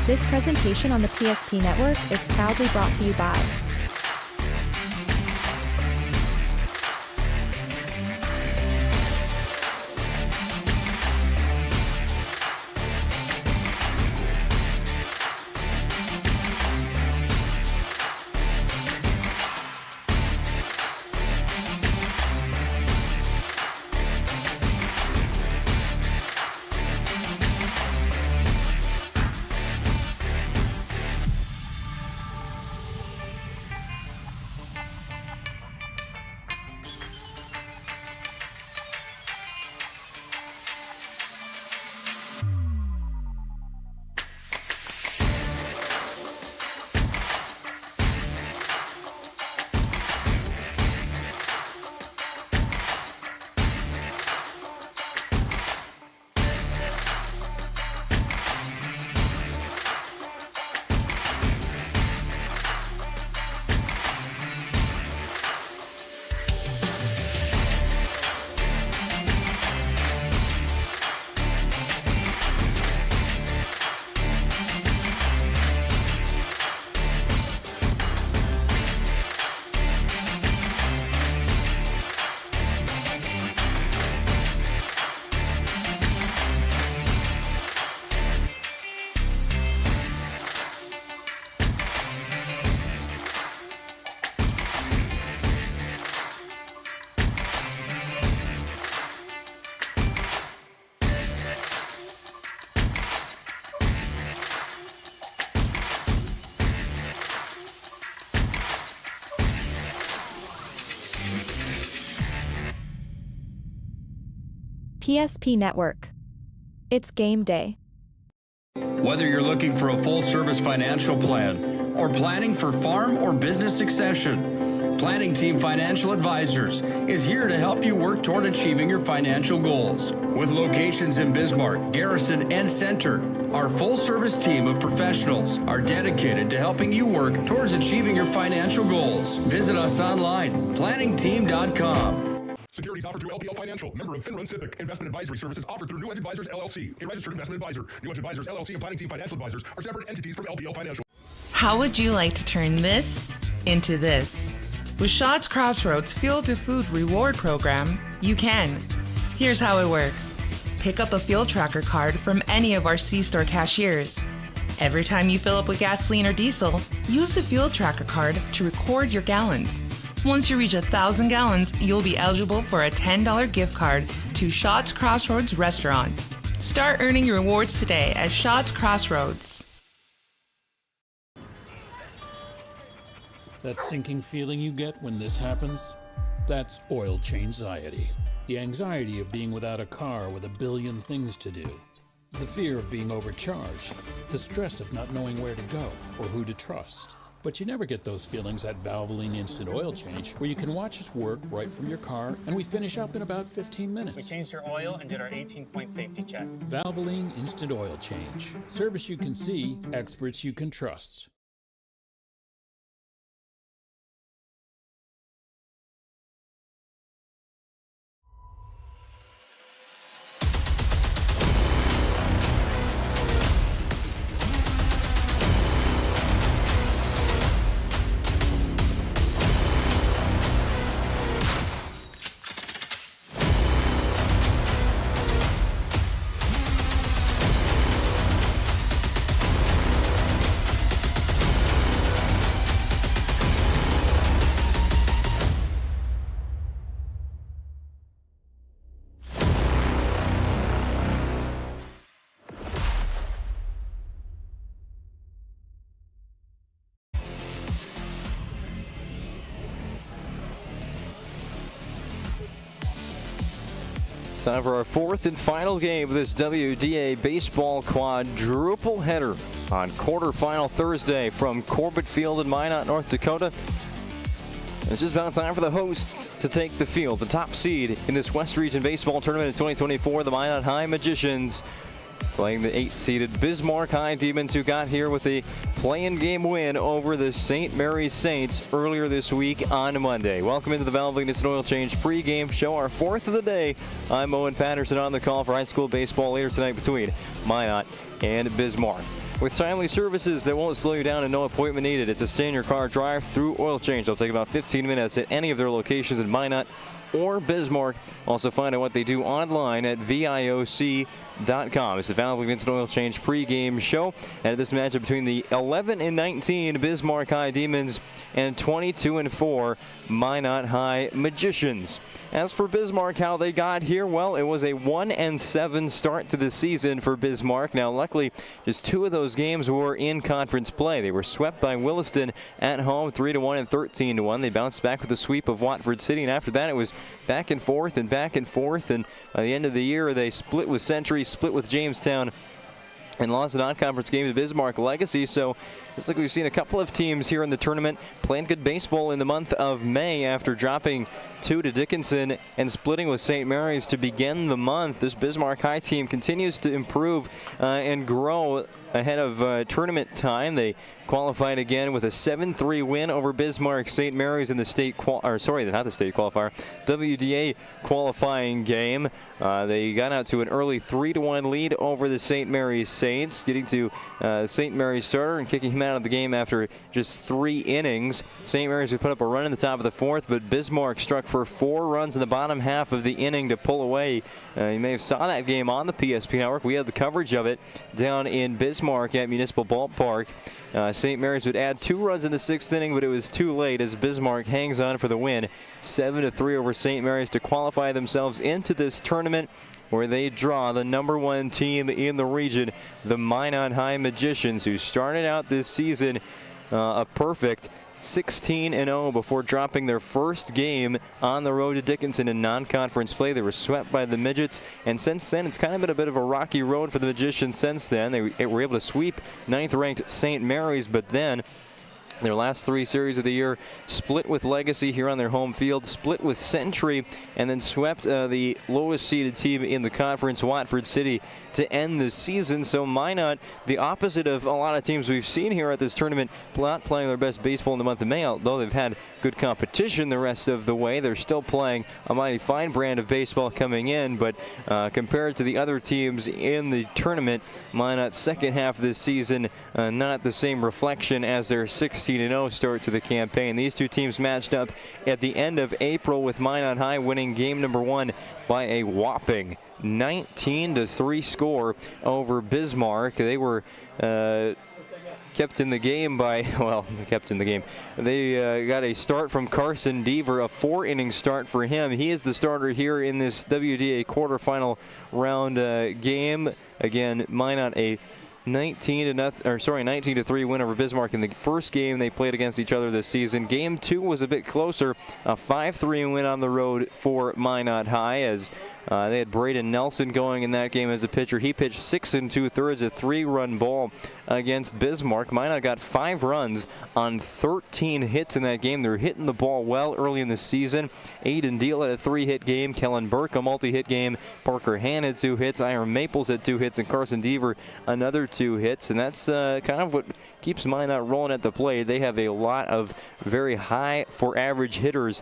This presentation on the PSP Network is proudly brought to you by PSP Network. It's game day. Whether you're looking for a full-service financial plan or planning for farm or business succession, Planning Team Financial Advisors is here to help you work toward achieving your financial goals. With locations in Bismarck, Garrison, and Center, our full-service team of professionals are dedicated to helping you work towards achieving your financial goals. Visit us online, planningteam.com. Securities offered through LPL Financial, member of FINRA and SIPC. Investment advisory services offered through New Edge Advisors, LLC, a registered investment advisor. New Edge Advisors, LLC, and Planning Team Financial Advisors are separate entities from LPL Financial. How would you like to turn this into this? With Shots Crossroads Fuel to Food Reward Program, you can. Here's how it works. Pick up a fuel tracker card from any of our C-Store cashiers. Every time you fill up with gasoline or diesel, use the fuel tracker card to record your gallons. Once you reach 1,000 gallons, you'll be eligible for a $10 gift card to Shots Crossroads Restaurant. Start earning your rewards today at Shots Crossroads. That sinking feeling you get when this happens? That's oil change anxiety. The anxiety of being without a car with a billion things to do. The fear of being overcharged. The stress of not knowing where to go or who to trust. But you never get those feelings at Valvoline Instant Oil Change, where you can watch us work right from your car, and we finish up in about 15 minutes. We changed your oil and did our 18-point safety check. Valvoline Instant Oil Change. Service you can see, experts you can trust. It's time for our fourth and final game of this WDA Baseball Quadruple Header on quarterfinal Thursday from Corbett Field in Minot, North Dakota. It's just about time for the hosts to take the field. The top seed in this West Region Baseball Tournament in 2024, the Minot High Magicians, playing the 8th-seeded Bismarck High Demons, who got here with a play-in game win over the St. Mary's Saints earlier this week on Monday. Welcome into the Valvoline Instant Oil Change pregame show, our fourth of the day. I'm Owen Patterson on the call for high school baseball later tonight between Minot and Bismarck. with timely services that won't slow you down and no appointment needed. It's a stay-in-your-car drive-through oil change. They'll take about 15 minutes at any of their locations in Minot or Bismarck. Also find out what they do online at VIOC.com. It's the Valley Vincent Oil Change pregame show. And this matchup between the 11-19 Bismarck High Demons and 22-4 Minot High Magicians. As for Bismarck, how they got here, well, it was a 1-7 start to the season for Bismarck. Now, luckily, just 2 of those games were in conference play. They were swept by Williston at home, 3-1 and 13-1. They bounced back with a sweep of Watford City, and after that, it was back and forth. And by the end of the year, they split with Century, split with Jamestown, and lost a non-conference game to Bismarck Legacy. So it's like we've seen a couple of teams here in the tournament playing good baseball in the month of May after dropping 2 to Dickinson and splitting with St. Mary's to begin the month. This Bismarck High team continues to improve and grow ahead of tournament time. They qualified again with a 7-3 win over Bismarck St. Mary's in the state WDA qualifying game. They got out to an early 3-1 lead over the St. Mary's Saints, getting to St. Mary's starter and kicking him out of the game after just 3 innings. St. Mary's would put up a run in the top of the 4th, but Bismarck struck for 4 runs in the bottom half of the inning to pull away. You may have saw that game on the PSP Network. We had the coverage of it down in Bismarck at Municipal Ballpark. St. Mary's would add 2 runs in the 6th inning, but it was too late as Bismarck hangs on for the win. 7-3 over St. Mary's to qualify themselves into this tournament, where they draw the #1 team in the region, the Minot High Magicians, who started out this season a perfect 16-0 before dropping their first game on the road to Dickinson in non-conference play. They were swept by the Midgets, and since then it's kind of been a bit of a rocky road for the Magicians since then. They were able to sweep 9th-ranked St. Mary's, but then their last 3 series of the year split with Legacy here on their home field, split with Century, and then swept the lowest seeded team in the conference, Watford City, to end the season. So Minot, the opposite of a lot of teams we've seen here at this tournament, not playing their best baseball in the month of May, although they've had good competition the rest of the way. They're still playing a mighty fine brand of baseball coming in, but compared to the other teams in the tournament, Minot's second half of this season, not the same reflection as their 16-0 start to the campaign. These 2 teams matched up at the end of April, with Minot High winning game #1 by a whopping 19-3 score over Bismarck. They were kept in the game by, They got a start from Carson Deaver, a 4-inning start for him. He is the starter here in this WDA quarterfinal round game. Again, Minot a 19-3 win over Bismarck in the first game they played against each other this season. Game 2 was a bit closer, a 5-3 win on the road for Minot High, as they had Braden Nelson going in that game as a pitcher. He pitched 6 2/3, a 3-run ball against Bismarck. Minot got 5 runs on 13 hits in that game. They're hitting the ball well early in the season. Aiden Deal had a 3-hit game. Kellen Burke a multi-hit game. Parker Han had 2 hits. Iron Maples had 2 hits, and Carson Deaver another 2 hits. And that's kind of what keeps Minot rolling at the plate. They have a lot of very high for average hitters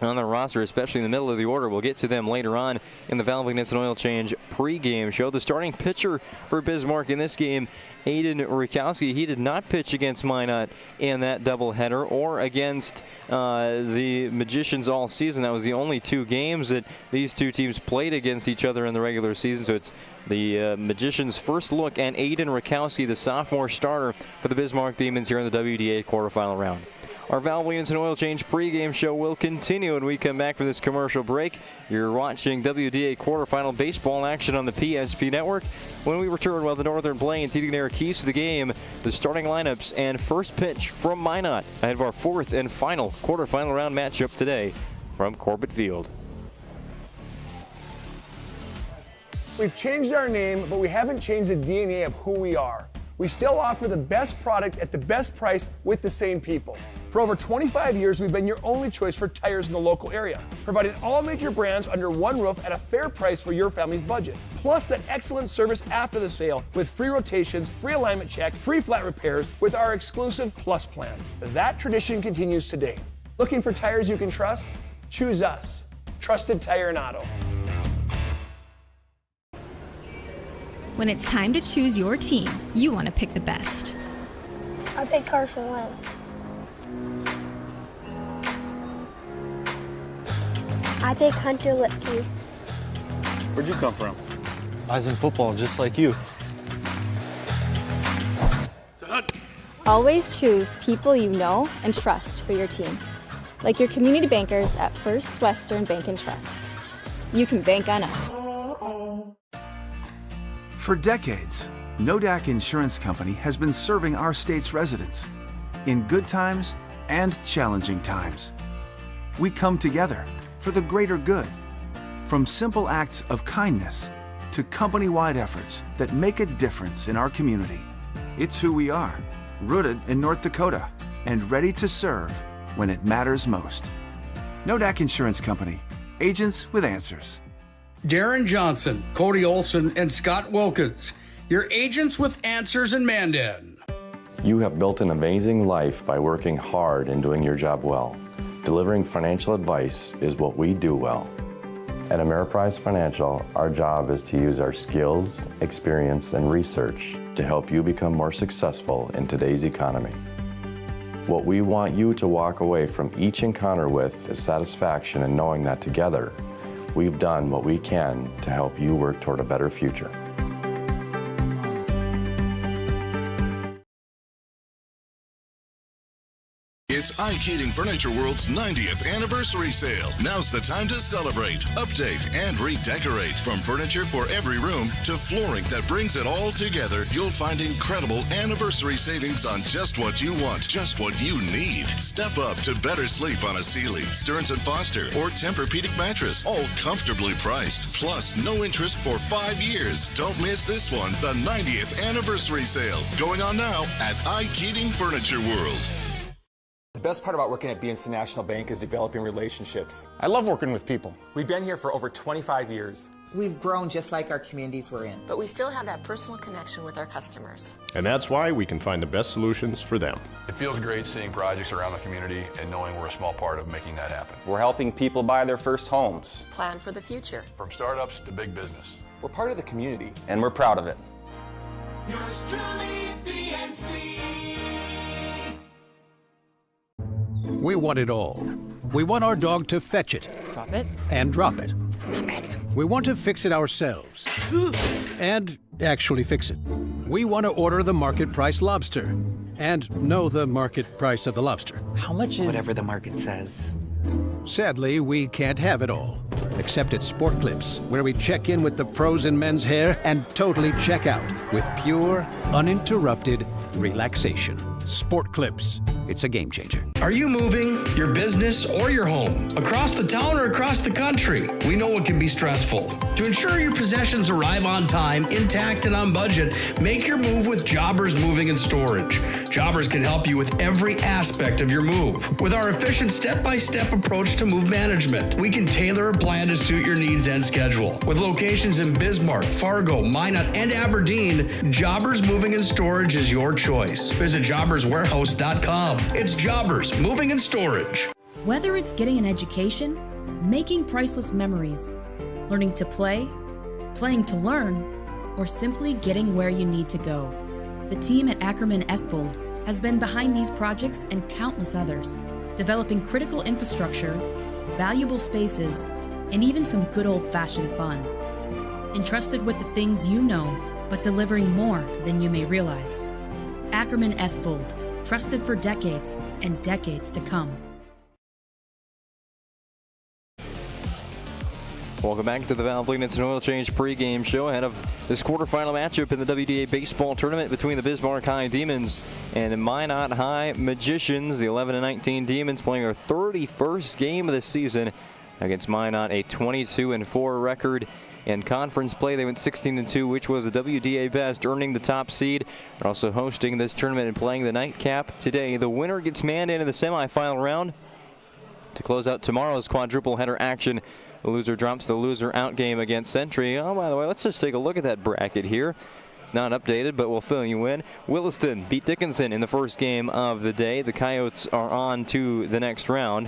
on the roster, especially in the middle of the order. We'll get to them later on in the Valvoline Instant Oil Change pregame show. The starting pitcher for Bismarck in this game, Aiden Rikowski, he did not pitch against Minot in that doubleheader or against the Magicians all season. That was the only 2 games that these 2 teams played against each other in the regular season. So it's the Magicians' first look at Aiden Rikowski, the sophomore starter for the Bismarck Demons here in the WDA quarterfinal round. Our Val Williamson Oil Change pregame show will continue when we come back from this commercial break. You're watching WDA quarterfinal baseball action on the PSP Network. When we return, while the Northern Plains Heating and Air keys to the game, the starting lineups, and first pitch from Minot ahead of our 4th and final quarterfinal round matchup today from Corbett Field. We've changed our name, but we haven't changed the DNA of who we are. We still offer the best product at the best price with the same people. For over 25 years, we've been your only choice for tires in the local area, providing all major brands under one roof at a fair price for your family's budget. Plus that excellent service after the sale with free rotations, free alignment check, free flat repairs with our exclusive Plus plan. That tradition continues today. Looking for tires you can trust? Choose us. Trusted Tire and Auto. When it's time to choose your team, you want to pick the best. I pick Carson Wentz. I pick Hunter Lipke. Where'd you come from? I was in football just like you. Always choose people you know and trust for your team, like your community bankers at First Western Bank and Trust. You can bank on us. For decades, Wda Insurance Company has been serving our state's residents in good times and challenging times. We come together for the greater good, from simple acts of kindness to company-wide efforts that make a difference in our community. It's who we are, rooted in North Dakota and ready to serve when it matters most. Wda Insurance Company, agents with answers. Darren Johnson, Cody Olson, and Scott Wilkins, your agents with answers in Mandan. You have built an amazing life by working hard and doing your job well. Delivering financial advice is what we do well. At Ameriprise Financial, our job is to use our skills, experience, and research to help you become more successful in today's economy. What we want you to walk away from each encounter with is satisfaction in knowing that together, we've done what we can to help you work toward a better future. It's iKeating Furniture World's 90th anniversary sale. Now's the time to celebrate, update, and redecorate. From furniture for every room to flooring that brings it all together, you'll find incredible anniversary savings on just what you want, just what you need. Step up to better sleep on a Sealy, Stearns & Foster, or Tempur-Pedic mattress, all comfortably priced. Plus, no interest for 5 years. Don't miss this one, the 90th anniversary sale, going on now at iKeating Furniture World. The best part about working at BNC National Bank is developing relationships. I love working with people. We've been here for over 25 years. We've grown just like our communities we're in. But we still have that personal connection with our customers. And that's why we can find the best solutions for them. It feels great seeing projects around the community and knowing we're a small part of making that happen. We're helping people buy their first homes. Plan for the future. From startups to big business. We're part of the community. And we're proud of it. Yours truly, BNC. We want it all. We want our dog to fetch it. Drop it. And drop it. Clean it. We want to fix it ourselves. And actually fix it. We want to order the market price lobster. And know the market price of the lobster. How much is... Whatever the market says. Sadly, we can't have it all. Except at Sport Clips, where we check in with the pros in men's hair and totally check out with pure, uninterrupted relaxation. Sport Clips. It's a game changer. Are you moving your business or your home across the town or across the country? We know it can be stressful. To ensure your possessions arrive on time, intact, and on budget, make your move with Jobbers Moving and Storage. Jobbers can help you with every aspect of your move. With our efficient step-by-step approach to move management, we can tailor a plan to suit your needs and schedule. With locations in Bismarck, Fargo, Minot, and Aberdeen, Jobbers Moving and Storage is your choice. Visit jobberswarehouse.com. It's Jobbers Moving and Storage. Whether it's getting an education, making priceless memories, learning to play, playing to learn, or simply getting where you need to go, the team at Ackerman Estvold has been behind these projects and countless others, developing critical infrastructure, valuable spaces, and even some good old-fashioned fun. Entrusted with the things you know, but delivering more than you may realize. Ackerman Estvold, trusted for decades and decades to come. Welcome back to the Valvoline Instant Oil Change pregame show ahead of this quarterfinal matchup in the WDA Baseball Tournament between the Bismarck High Demons and Minot High Magicians. The 11-19 Demons playing their 31st game of the season against Minot, a 22-4 record. In conference play, they went 16-2, which was the WDA best, earning the top seed. They're also hosting this tournament and playing the nightcap today. The winner gets Mandan in the semifinal round to close out tomorrow's quadruple header action. The loser drops the loser out game against Century. Oh, by the way, let's just take a look at that bracket here. It's not updated, but we'll fill you in. Williston beat Dickinson in the first game of the day. The Coyotes are on to the next round.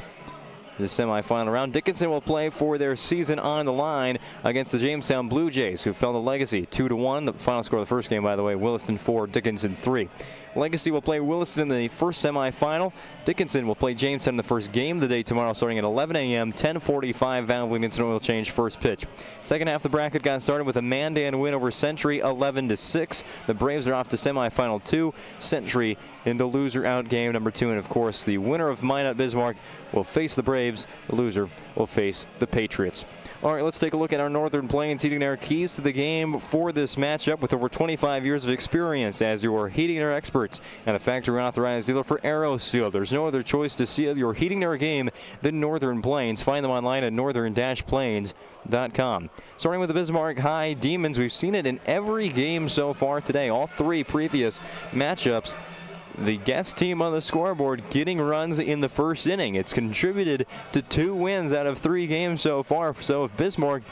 the semifinal round. Dickinson will play for their season on the line against the Jamestown Blue Jays, who fell to Legacy 2-1. The final score of the first game, by the way, Williston 4, Dickinson 3. Legacy will play Williston in the first semifinal. Dickinson will play Jamestown in the first game of the day tomorrow starting at 11 a.m., 10:45 Valvoline Instant Oil Change first pitch. Second half of the bracket got started with a Mandan win over Century 11-6. The Braves are off to semifinal 2. Century in the loser out game number 2. And of course, the winner of Minot Bismarck will face the Braves. The loser will face the Patriots. All right, let's take a look at our Northern Plains Heating and Air keys to the game for this matchup with over 25 years of experience as your heating and air experts and a factory authorized dealer for AeroSeal. There's no other choice to seal your heating and air game than Northern Plains. Find them online at northern-plains.com. Starting with the Bismarck High Demons, we've seen it in every game so far today. All 3 previous matchups, the guest team on the scoreboard getting runs in the first inning. It's contributed to 2 wins out of 3 games so far. So if Bismarck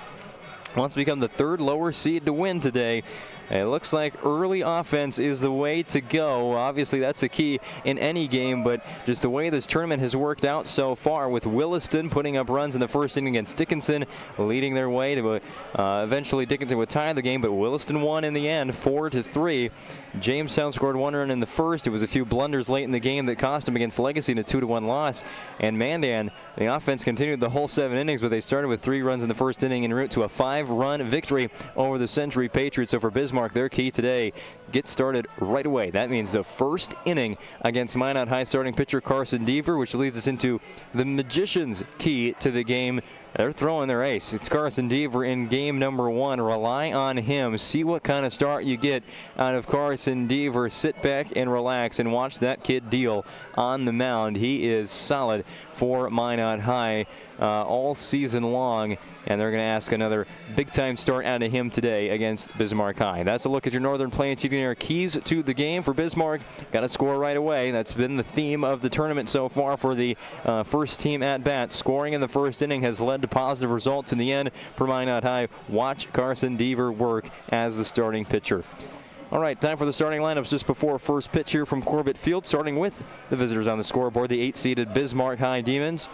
wants to become the 3rd lower seed to win today, it looks like early offense is the way to go. Obviously, that's a key in any game, but just the way this tournament has worked out so far with Williston putting up runs in the first inning against Dickinson, leading their way to eventually Dickinson would tie the game, but Williston won in the end 4-3. Jamestown scored 1 run in the first. It was a few blunders late in the game that cost them against Legacy in a 2-1 loss. And Mandan, the offense continued the whole 7 innings, but they started with 3 runs in the first inning en route to a 5-run victory over the Century Patriots over Bismarck. Their key today, get started right away. That means the first inning against Minot High starting pitcher Carson Deaver, which leads us into the Magicians' key to the game. They're throwing their ace. It's Carson Deaver in game number 1. Rely on him. See what kind of start you get out of Carson Deaver. Sit back and relax and watch that kid deal on the mound. He is solid for Minot High all season long, and they're going to ask another big-time start out of him today against Bismarck High. That's a look at your Northern Plains Heating and Air keys to the game for Bismarck. Got to score right away. That's been the theme of the tournament so far for the first team at bat. Scoring in the first inning has led to positive results in the end for Minot High. Watch Carson Deaver work as the starting pitcher. All right, time for the starting lineups just before first pitch here from Corbett Field, starting with the visitors on the scoreboard, the 8-seeded Bismarck High Demons.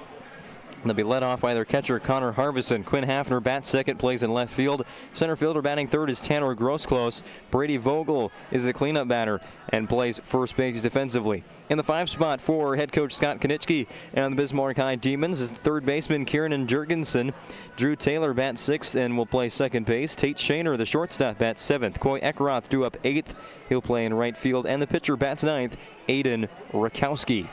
They'll be led off by their catcher, Connor Harvison. Quinn Hafner bats second, plays in left field. Center fielder batting third is Tanner Grossclose. Brady Vogel is the cleanup batter and plays first base defensively. In the 5 spot for head coach Scott Konitschke and the Bismarck High Demons is third baseman Kieran Jurgensen. Drew Taylor bats 6th and will play second base. Tate Shaner, the shortstop, bats 7th. Coy Eckroth due up 8th. He'll play in right field. And the pitcher bats 9th, Aiden Rakowski.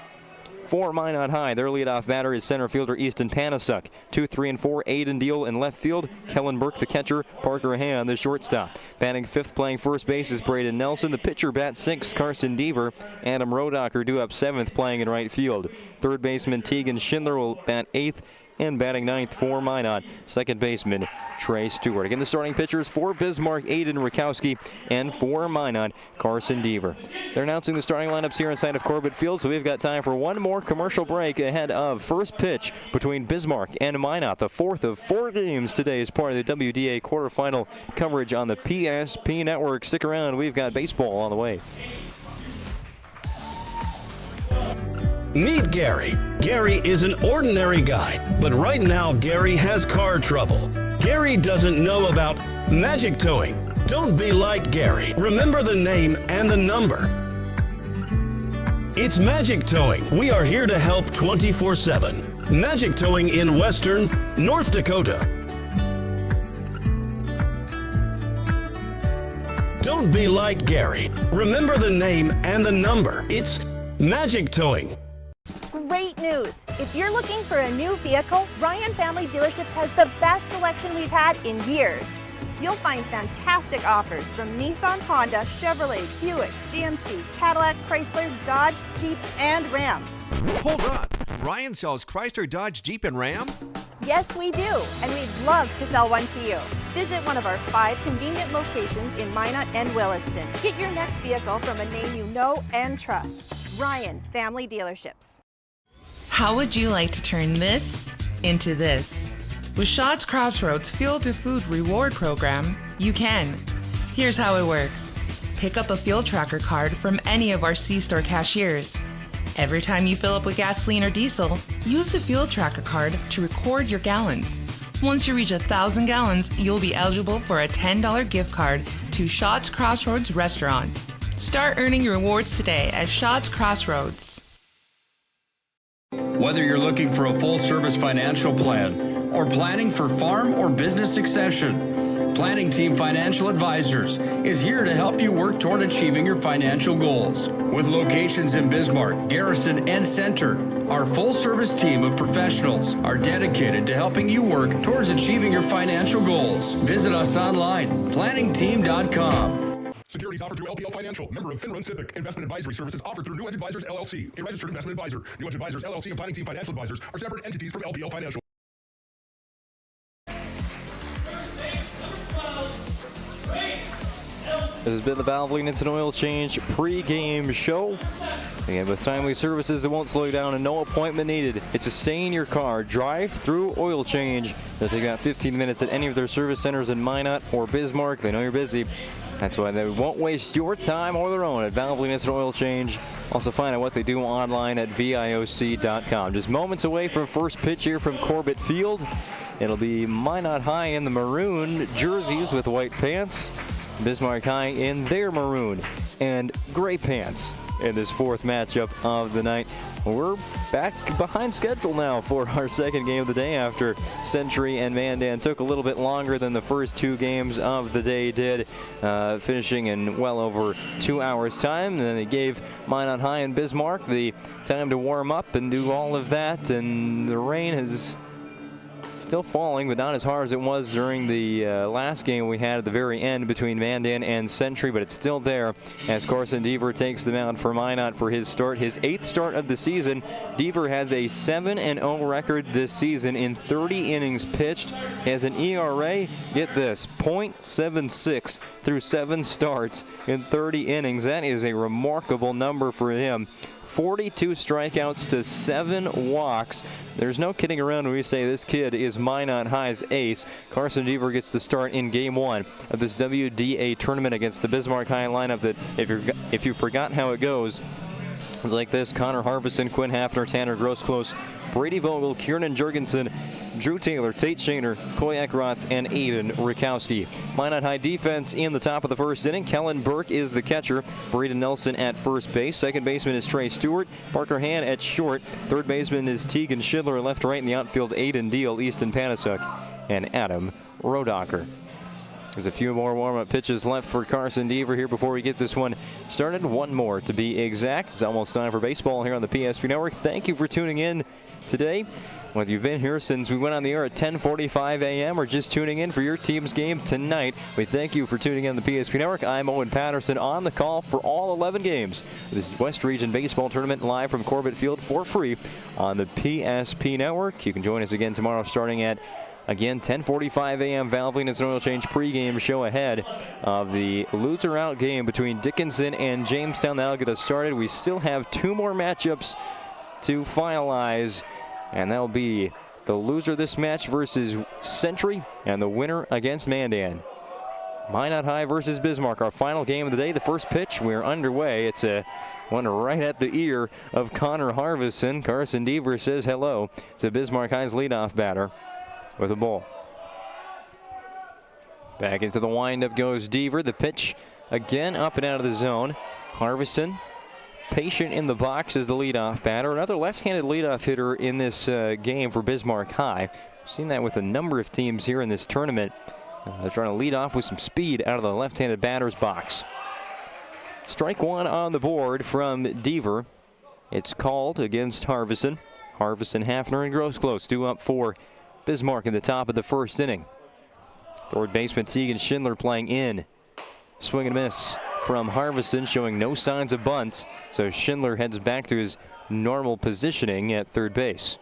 For Minot High, their leadoff batter is center fielder Easton Panasuk. 2, 3, and 4, Aiden Deal in left field. Kellen Burke, the catcher. Parker Han, the shortstop. Batting 5th, playing first base is Braden Nelson. The pitcher bats 6th, Carson Deaver. Adam Rodacher due up 7th, playing in right field. Third baseman Tegan Schindler will bat 8th. And batting 9th for Minot, second baseman Trey Stewart. Again, the starting pitchers for Bismarck, Aiden Rakowski, and for Minot, Carson Deaver. They're announcing the starting lineups here inside of Corbett Field, so we've got time for one more commercial break ahead of first pitch between Bismarck and Minot. The 4th of 4 games today is part of the WDA quarterfinal coverage on the PSP Network. Stick around, we've got baseball on the way. Meet Gary. Gary is an ordinary guy, but right now Gary has car trouble. Gary doesn't know about magic towing. Don't be like Gary. Remember the name and the number. It's Magic Towing. We are here to help 24/7. Magic Towing in Western North Dakota. Don't be like Gary. Remember the name and the number. It's Magic Towing. Great news! If you're looking for a new vehicle, Ryan Family Dealerships has the best selection we've had in years. You'll find fantastic offers from Nissan, Honda, Chevrolet, Buick, GMC, Cadillac, Chrysler, Dodge, Jeep, and Ram. Hold on! Ryan sells Chrysler, Dodge, Jeep, and Ram? Yes, we do, and we'd love to sell one to you. Visit one of our 5 convenient locations in Minot and Williston. Get your next vehicle from a name you know and trust. Ryan Family Dealerships. How would you like to turn this into this? With Shaw's Crossroads Fuel to Food Reward Program, you can. Here's how it works. Pick up a Fuel Tracker card from any of our C-Store cashiers. Every time you fill up with gasoline or diesel, use the Fuel Tracker card to record your gallons. Once you reach 1,000 gallons, you'll be eligible for a $10 gift card to Shots Crossroads Restaurant. Start earning your rewards today at Shots Crossroads. Whether you're looking for a full-service financial plan or planning for farm or business succession, Planning Team Financial Advisors is here to help you work toward achieving your financial goals. With locations in Bismarck, Garrison, and Center, our full-service team of professionals are dedicated to helping you work towards achieving your financial goals. Visit us online, planningteam.com. Securities offered through LPL Financial, member of FINRA SIPC. Investment advisory services offered through New Edge Advisors, LLC, a registered investment advisor. New Edge Advisors, LLC, and Planning Team Financial Advisors are separate entities from LPL Financial. This has been the Valvoline Instant Oil Change pregame show. Again, with timely services that won't slow you down and no appointment needed. It's a stay in your car, drive through oil change. They'll take about 15 minutes at any of their service centers in Minot or Bismarck. They know you're busy. That's why they won't waste your time or their own at Valvoline Instant Oil Change. Also find out what they do online at VIOC.com. Just moments away from first pitch here from Corbett Field. It'll be Minot High in the maroon jerseys with white pants. Bismarck High in their maroon and gray pants in this fourth matchup of the night. We're back behind schedule now for our second game of the day after Century and Mandan took a little bit longer than the first two games of the day did, finishing in well over 2 hours time. And then they gave Minot High and Bismarck the time to warm up and do all of that, and the rain has still falling, but not as hard as it was during the last game we had at the very end between Mandan and Century, but it's still there as Carson Deaver takes the mound for Minot for his start, his 8th start of the season. Deaver has a 7-0 record this season in 30 innings pitched. He has an ERA, get this, .76 through 7 starts in 30 innings. That is a remarkable number for him. 42 strikeouts to 7 walks. There's no kidding around when we say this kid is Minot High's ace. Carson Deaver gets the start in Game 1 of this WDA tournament against the Bismarck High lineup that, if you forgot how it goes, it's like this: Connor Harvison, Quinn Hafner, Tanner Grossclose, Brady Vogel, Kiernan Jurgensen, Drew Taylor, Tate Shaner, Koyak Roth, and Aiden Rakowski. Minot High defense in the top of the first inning. Kellen Burke is the catcher. Braden Nelson at first base. Second baseman is Trey Stewart. Parker Hand at short. Third baseman is Tegan Schindler. Left, right in the outfield, Aiden Deal, Easton Panasuk, and Adam Rodacher. There's a few more warm-up pitches left for Carson Deaver here before we get this one started. One more to be exact. It's almost time for baseball here on the PSP Network. Thank you for tuning in today. Whether you've been here since we went on the air at 10:45 a.m. or just tuning in for your team's game tonight, we thank you for tuning in on the PSP Network. I'm Owen Patterson on the call for all 11 games. This is West Region Baseball Tournament live from Corbett Field for free on the PSP Network. You can join us again tomorrow starting at, again, 10:45 a.m. Valvoline Instant Oil Change pregame show ahead of the loser out game between Dickinson and Jamestown. That'll get us started. We still have 2 more matchups to finalize, and that'll be the loser of this match versus Century and the winner against Mandan. Minot High versus Bismarck, our final game of the day. The first pitch, we're underway. It's a one right at the ear of Connor Harvison. Carson Deaver says hello to Bismarck High's leadoff batter with a ball. Back into the windup goes Deaver. The pitch again up and out of the zone. Harvison patient in the box as the leadoff batter. Another left-handed leadoff hitter in this game for Bismarck High. We've seen that with a number of teams here in this tournament. They're trying to lead off with some speed out of the left-handed batter's box. Strike one on the board from Deaver. It's called against Harvison. Harvison, Hafner, and Grossclose 2 up for Bismarck in the top of the first inning. Third baseman Tegan Schindler playing in. Swing and miss from Harvison, showing no signs of bunt. So Schindler heads back to his normal positioning at third base.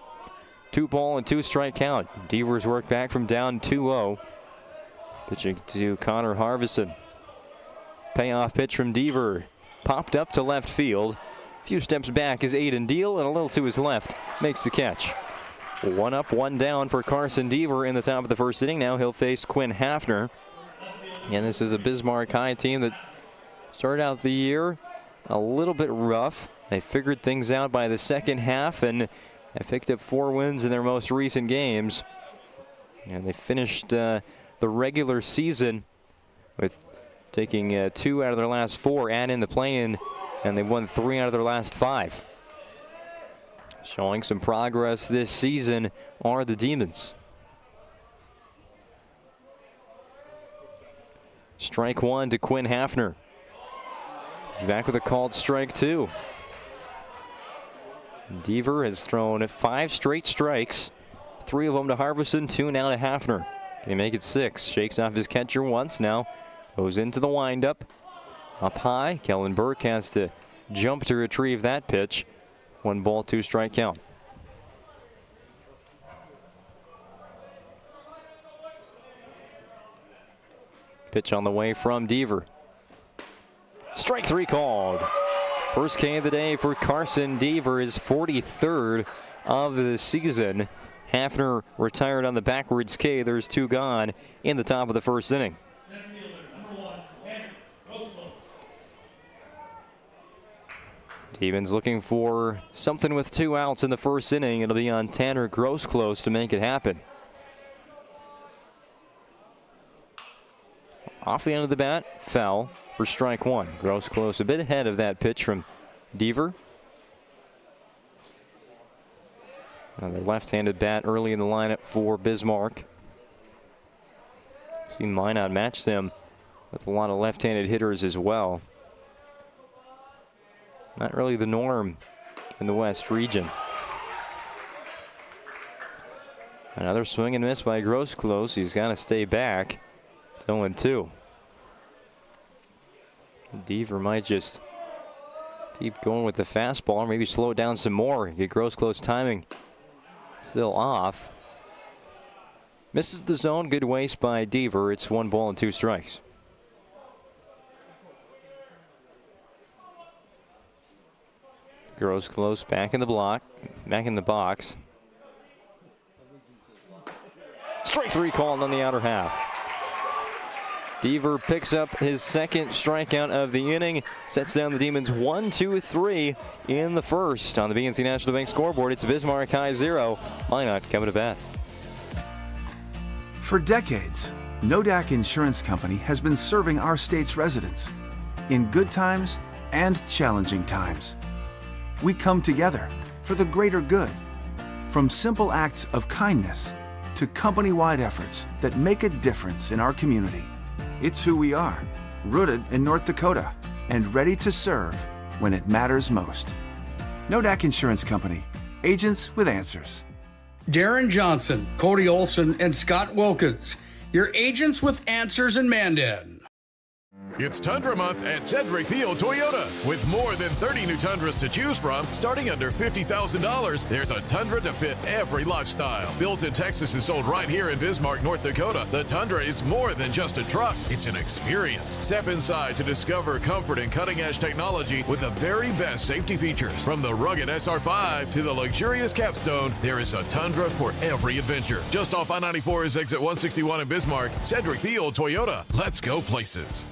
2 ball and 2 strike count. Deaver's work back from down 2-0. Pitching to Connor Harvison. Payoff pitch from Deaver. Popped up to left field. A few steps back is Aiden Deal, and a little to his left makes the catch. 1 up, 1 down for Carson Deaver in the top of the first inning. Now he'll face Quinn Hafner. And this is a Bismarck High team that started out the year a little bit rough. They figured things out by the second half and have picked up 4 wins in their most recent games. And they finished the regular season with taking 2 out of their last 4 and in the play-in, and they've won 3 out of their last 5. Showing some progress this season are the Demons. Strike 1 to Quinn Hafner. He's back with a called strike 2. Deaver has thrown 5 straight strikes, 3 of them to Harvison, 2 now to Hafner. They make it 6. Shakes off his catcher once, now goes into the windup. Up high, Kellen Burke has to jump to retrieve that pitch. 1 ball, 2 strike count. Pitch on the way from Deaver. Strike 3 called. First K of the day for Carson Deaver, his 43rd of the season. Hafner retired on the backwards K. There's 2 gone in the top of the first inning. Demons looking for something with 2 outs in the first inning. It'll be on Tanner Grosclose to make it happen. Off the end of the bat, foul for strike 1. Grosclose a bit ahead of that pitch from Deaver. Another left-handed bat early in the lineup for Bismarck. Seen Minot match them with a lot of left-handed hitters as well. Not really the norm in the West region. Another swing and miss by Grosclose. He's got to stay back. It's 0-2. Deaver might just keep going with the fastball, or maybe slow it down some more. Get Grosclose timing still off. Misses the zone. Good waste by Deaver. It's 1 ball and 2 strikes. Grosclose back in the box. Strike 3 called on the outer half. Deaver picks up his 2nd strikeout of the inning, sets down the Demons 1-2-3 in the first. On the BNC National Bank scoreboard, it's Bismarck High 0. Minot coming to bat. For decades, Nodak Insurance Company has been serving our state's residents in good times and challenging times. We come together for the greater good, from simple acts of kindness to company-wide efforts that make a difference in our community. It's who we are, rooted in North Dakota and ready to serve when it matters most. Nodak Insurance Company, agents with answers. Darren Johnson, Cody Olson, and Scott Wilkins, your agents with answers in Mandan. It's Tundra Month at Cedric Field Toyota. With more than 30 new Tundras to choose from, starting under $50,000, there's a Tundra to fit every lifestyle. Built in Texas and sold right here in Bismarck, North Dakota, the Tundra is more than just a truck. It's an experience. Step inside to discover comfort and cutting-edge technology with the very best safety features. From the rugged SR5 to the luxurious Capstone, there is a Tundra for every adventure. Just off I-94 is exit 161 in Bismarck. Cedric Field Toyota. Let's go places.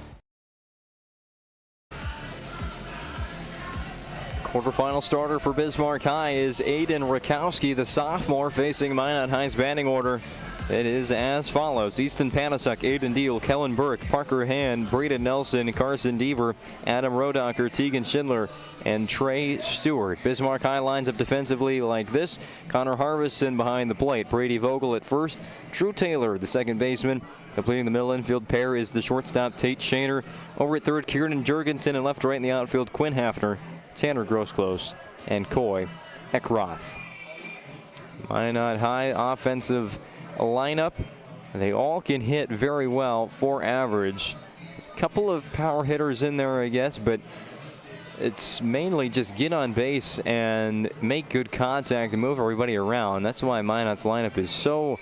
Quarterfinal starter for Bismarck High is Aiden Rakowski, the sophomore, facing Minot High's batting order. It is as follows: Easton Panasuk, Aiden Deal, Kellen Burke, Parker Hand, Braden Nelson, Carson Deaver, Adam Rodocker, Tegan Schindler, and Trey Stewart. Bismarck High lines up defensively like this: Connor Harvison behind the plate, Brady Vogel at first, Drew Taylor, the second baseman. Completing the middle infield pair is the shortstop Tate Shaner. Over at third, Kieran Jurgensen, and left right in the outfield, Quinn Hafner, Tanner Grosclose, and Coy Eckroth. Minot High offensive lineup. They all can hit very well for average. There's a couple of power hitters in there, I guess, but it's mainly just get on base and make good contact and move everybody around. That's why Minot's lineup is so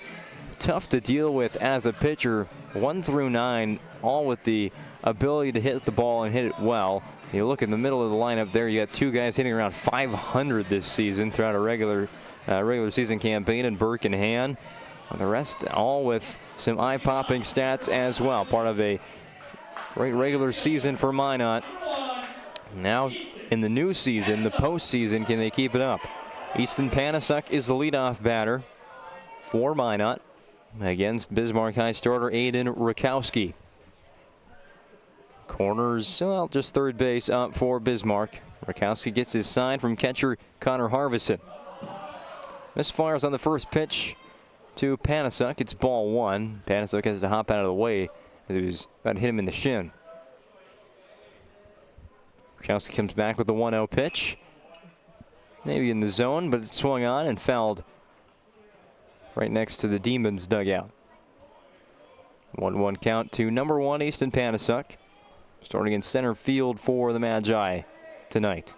tough to deal with as a pitcher. 1 through 9, all with the ability to hit the ball and hit it well. You look in the middle of the lineup there, you got 2 guys hitting around 500 this season throughout a regular season campaign, and Burke and Han. The rest all with some eye-popping stats as well. Part of a great regular season for Minot. Now in the new season, the postseason. Can they keep it up? Easton Panasuk is the leadoff batter for Minot against Bismarck High starter Aiden Rakowski. Corners, well, just third base up for Bismarck. Rakowski gets his sign from catcher Connor Harvison. Misfires on the first pitch to Panasuk. It's ball one. Panasuk has to hop out of the way as he was about to hit him in the shin. Rakowski comes back with the 1-0 pitch. Maybe in the zone, but it swung on and fouled right next to the Demons dugout. 1-1 count to number 1, Easton Panasuk. Starting in center field for the Magi tonight.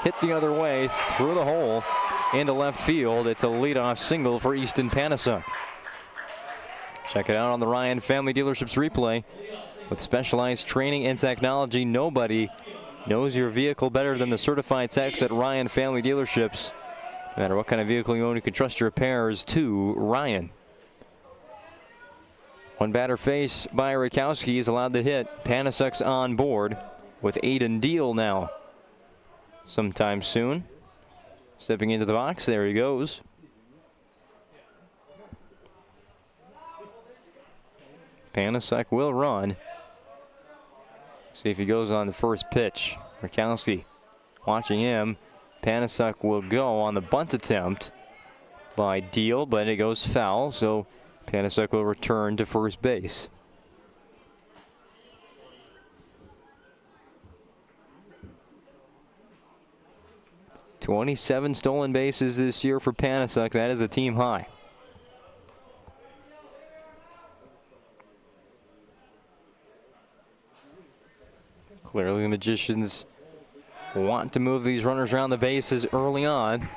Hit the other way through the hole into left field. It's a leadoff single for Easton Panasuk. Check it out on the Ryan Family Dealerships replay. With specialized training and technology, nobody knows your vehicle better than the certified techs at Ryan Family Dealerships. No matter what kind of vehicle you own, you can trust your repairs to Ryan. One batter face by Rakowski is allowed to hit. Panasuk's on board with Aiden Deal now. Sometime soon. Stepping into the box, there he goes. Panasuk will run. See if he goes on the first pitch. Rakowski watching him. Panasuk will go on the bunt attempt by Deal, but it goes foul, so Panasuk will return to first base. "27 stolen bases this year for Panasuk. That is a team high. Clearly the Magicians want to move these runners around the bases early on.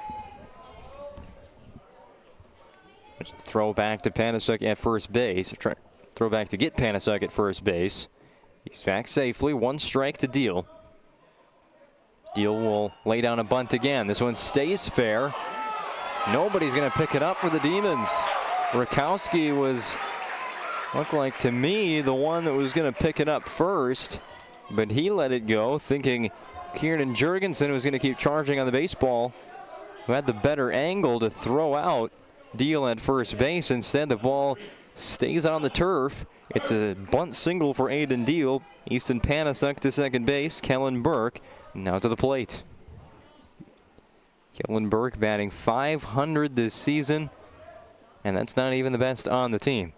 There's a throw back to Panasuk at first base. Throw back to get Panasuk at first base. He's back safely. 1 strike to Deal. Deal will lay down a bunt again. This one stays fair. Nobody's going to pick it up for the Demons. Rakowski looked like to me the one that was going to pick it up first, but he let it go, thinking Kieran Jurgensen was going to keep charging on the baseball, who had the better angle to throw out Deal at first base. Instead, the ball stays on the turf. It's a bunt single for Aiden Deal. Easton Panasuk to second base. Kellen Burke now to the plate. Kellen Burke batting .500 this season, and that's not even the best on the team.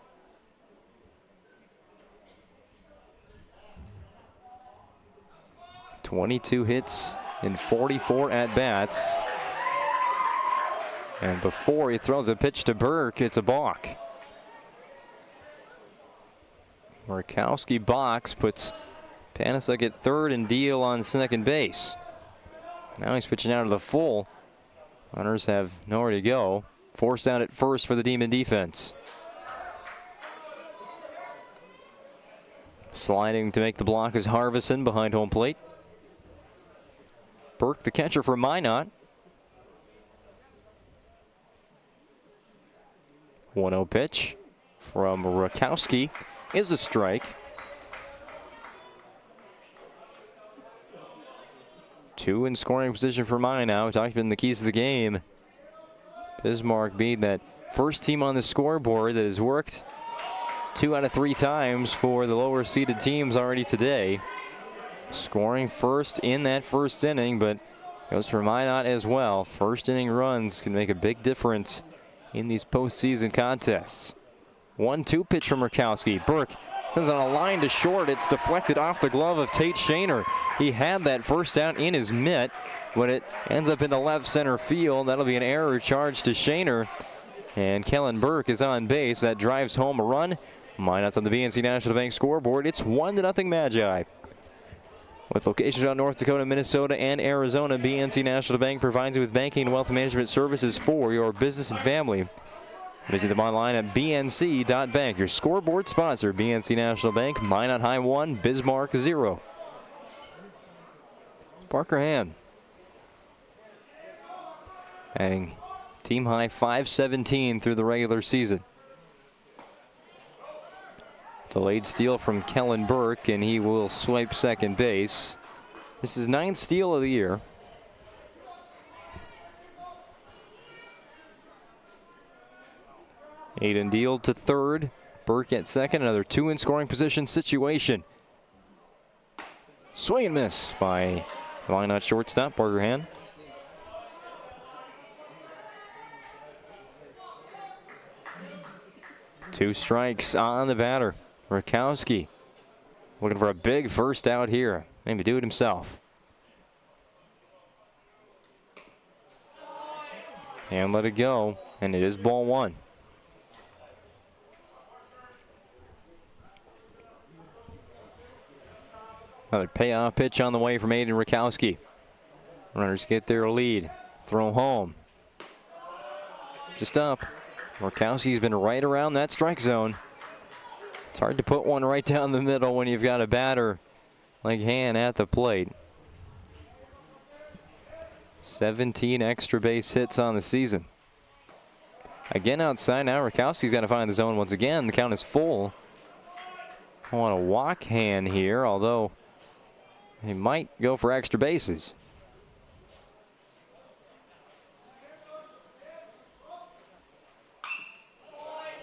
.22 hits in 44 at-bats. And before he throws a pitch to Burke, it's a balk. Rakowski box puts Panasuk at third and Deal on second base. Now he's pitching out of the full. Runners have nowhere to go. Forced out at first for the Demon defense. Sliding to make the block is Harvison behind home plate. Burke, the catcher for Minot. 1-0 pitch from Rakowski is the strike. 2 in scoring position for Minot. Talked about the keys to the game. Bismarck being that first team on the scoreboard that has worked 2 out of 3 times for the lower seeded teams already today. Scoring first in that first inning, but goes for Minot as well. First inning runs can make a big difference in these postseason contests. 1-2 pitch from Rakowski. Burke sends on a line to short. It's deflected off the glove of Tate Shaner. He had that first out in his mitt, but it ends up in the left center field. That'll be an error charge to Shaner. And Kellen Burke is on base. That drives home a run. Minot's on the BNC National Bank scoreboard. It's 1-0 Magi. With locations around North Dakota, Minnesota, and Arizona, BNC National Bank provides you with banking and wealth management services for your business and family. Visit them online at bnc.bank. Your scoreboard sponsor, BNC National Bank. Minot High 1, Bismarck 0. Parker Hand adding team high .517 through the regular season. Delayed steal from Kellen Burke, and he will swipe second base. This is 9th steal of the year. Aiden Deal to third. Burke at second. Another 2 in scoring position situation. Swing and miss by the Minot shortstop, Parker Hand. Two strikes on the batter. Rakowski looking for a big first out here. Maybe do it himself. And let it go. And it is ball 1. Another payoff pitch on the way from Aiden Rakowski. Runners get their lead. Throw home. Just up. Rakowski's been right around that strike zone. It's hard to put one right down the middle when you've got a batter like Hand at the plate. 17 extra base hits on the season. Again outside now. Rakowski's got to find the zone once again. The count is full. I want to walk Hand here, although he might go for extra bases.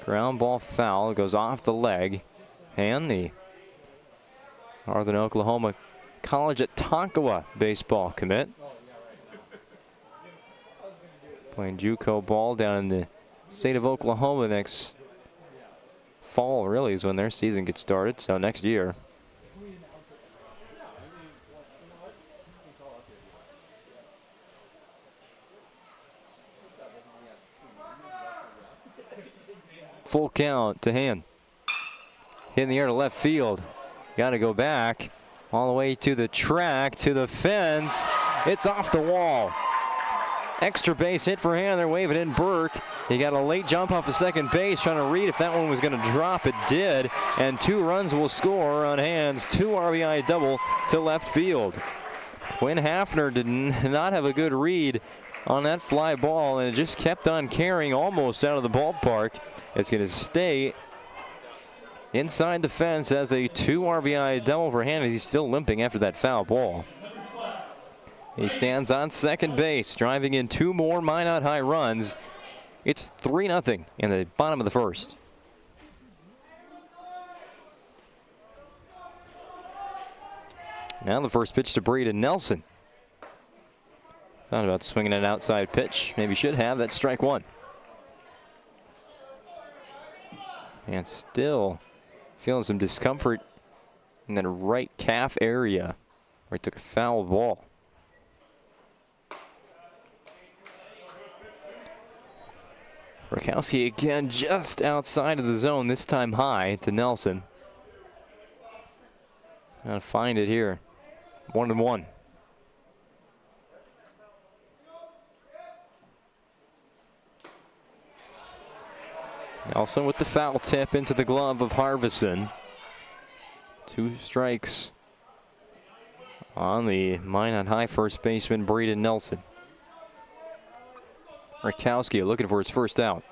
Ground ball foul. It goes off the leg. And the Northern Oklahoma College at Tonkawa baseball commit. Playing JUCO ball down in the state of Oklahoma next fall, really, is when their season gets started. So next year. Full count to Hand. Hit in the air to left field. Got to go back all the way to the track, to the fence. It's off the wall. Extra base hit for Hand. They're waving in Burke. He got a late jump off of second base, trying to read if that one was going to drop. It did. And 2 runs will score on Hand's 2 RBI double to left field. Quinn Hafner did not have a good read on that fly ball, and it just kept on carrying almost out of the ballpark. It's going to stay inside the fence as a 2 RBI double for Hand as he's still limping after that foul ball. He stands on second base, driving in 2 more Minot High runs. It's 3-0 in the bottom of the first. Now the first pitch to Braden Nelson. Thought about swinging an outside pitch. Maybe should have. That's strike 1. And still feeling some discomfort in that right calf area where he took a foul ball. Rakowski again just outside of the zone, this time high to Nelson. Gotta find it here. 1-1. Nelson with the foul tip into the glove of Harvison. 2 strikes on the Minot High first baseman, Braden Nelson. Rakowski looking for his first out.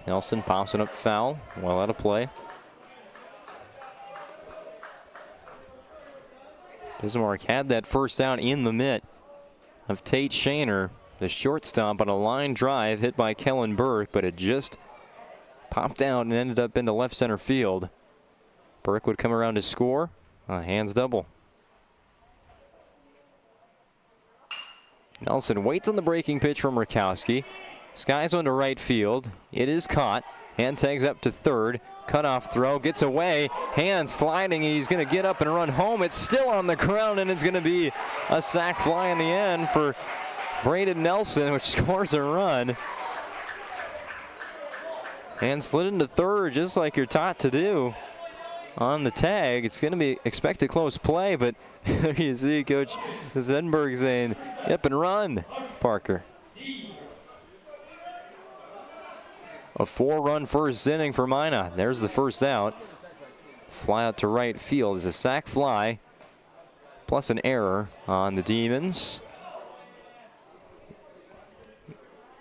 Nelson pops it up foul, well out of play. Bismarck had that first out in the mitt of Tate Shaner, the shortstop, on a line drive hit by Kellen Burke, but it just popped out and ended up into left center field. Burke would come around to score. Hands double. Nelson waits on the breaking pitch from Rakowski. Skies one to right field. It is caught. Hand tags up to third. Cutoff throw, gets away. Hand sliding, he's going to get up and run home. It's still on the ground, and it's going to be a sac fly in the end for Braden Nelson, which scores a run. And slid into third, just like you're taught to do on the tag. It's going to be expected close play, but there you see Coach Zenberg saying, yep, and run, Parker. A 4-run first inning for Minot. There's the first out. Fly out to right field is a sac fly, plus an error on the Demons.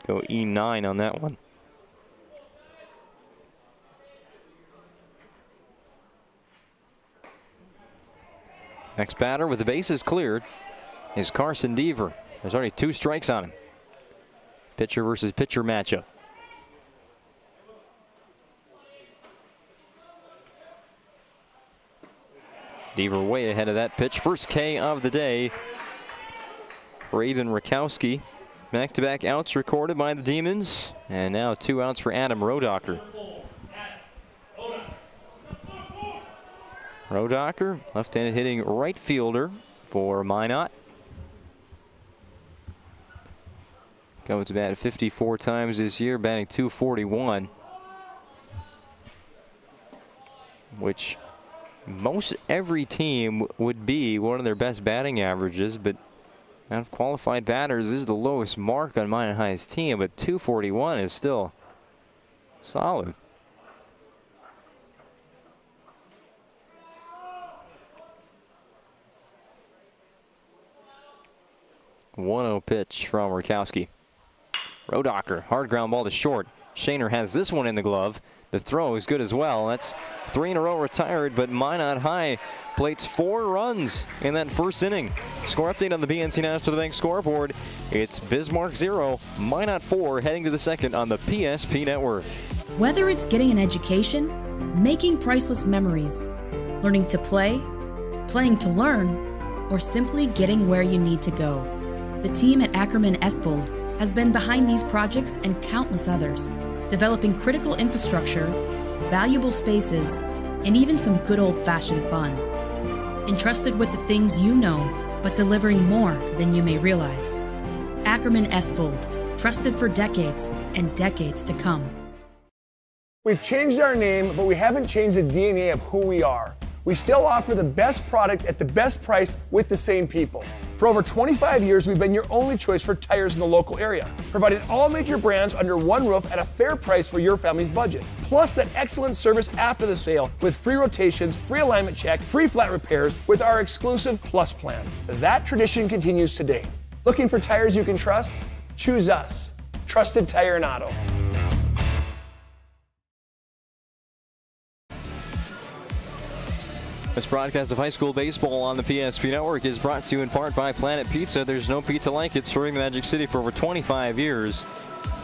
Go E9 on that one. Next batter with the bases cleared is Carson Deaver. There's already 2 strikes on him. Pitcher versus pitcher matchup. Deaver way ahead of that pitch. First K of the day. Braden Rakowski. Back-to-back outs recorded by the Demons. And now 2 outs for Adam Rodocker. Rodocker, left-handed hitting right fielder for Minot. Going to bat 54 times this year, batting .241. Which most every team would be one of their best batting averages, but out of qualified batters, this is the lowest mark on Minot High's team, but .241 is still solid. .1-0 pitch from Rakowski. Rodocker, hard ground ball to short. Shaner has this one in the glove. The throw is good as well. That's 3 in a row retired, but Minot High plates 4 runs in that first inning. Score update on the PNC National Bank scoreboard. It's Bismarck 0, Minot 4, heading to the second on the PSP Network. Whether it's getting an education, making priceless memories, learning to play, playing to learn, or simply getting where you need to go, the team at Ackerman Estvold has been behind these projects and countless others, developing critical infrastructure, valuable spaces, and even some good old-fashioned fun. Entrusted with the things you know, but delivering more than you may realize. Ackerman Estvold, trusted for decades and decades to come. We've changed our name, but we haven't changed the DNA of who we are. We still offer the best product at the best price with the same people. For over 25 years, we've been your only choice for tires in the local area, providing all major brands under one roof at a fair price for your family's budget. Plus that excellent service after the sale with free rotations, free alignment check, free flat repairs with our exclusive Plus plan. That tradition continues today. Looking for tires you can trust? Choose us. Trusted Tire and Auto. This broadcast of high school baseball on the PSP Network is brought to you in part by Planet Pizza. There's no pizza like it, serving the Magic City for over 25 years.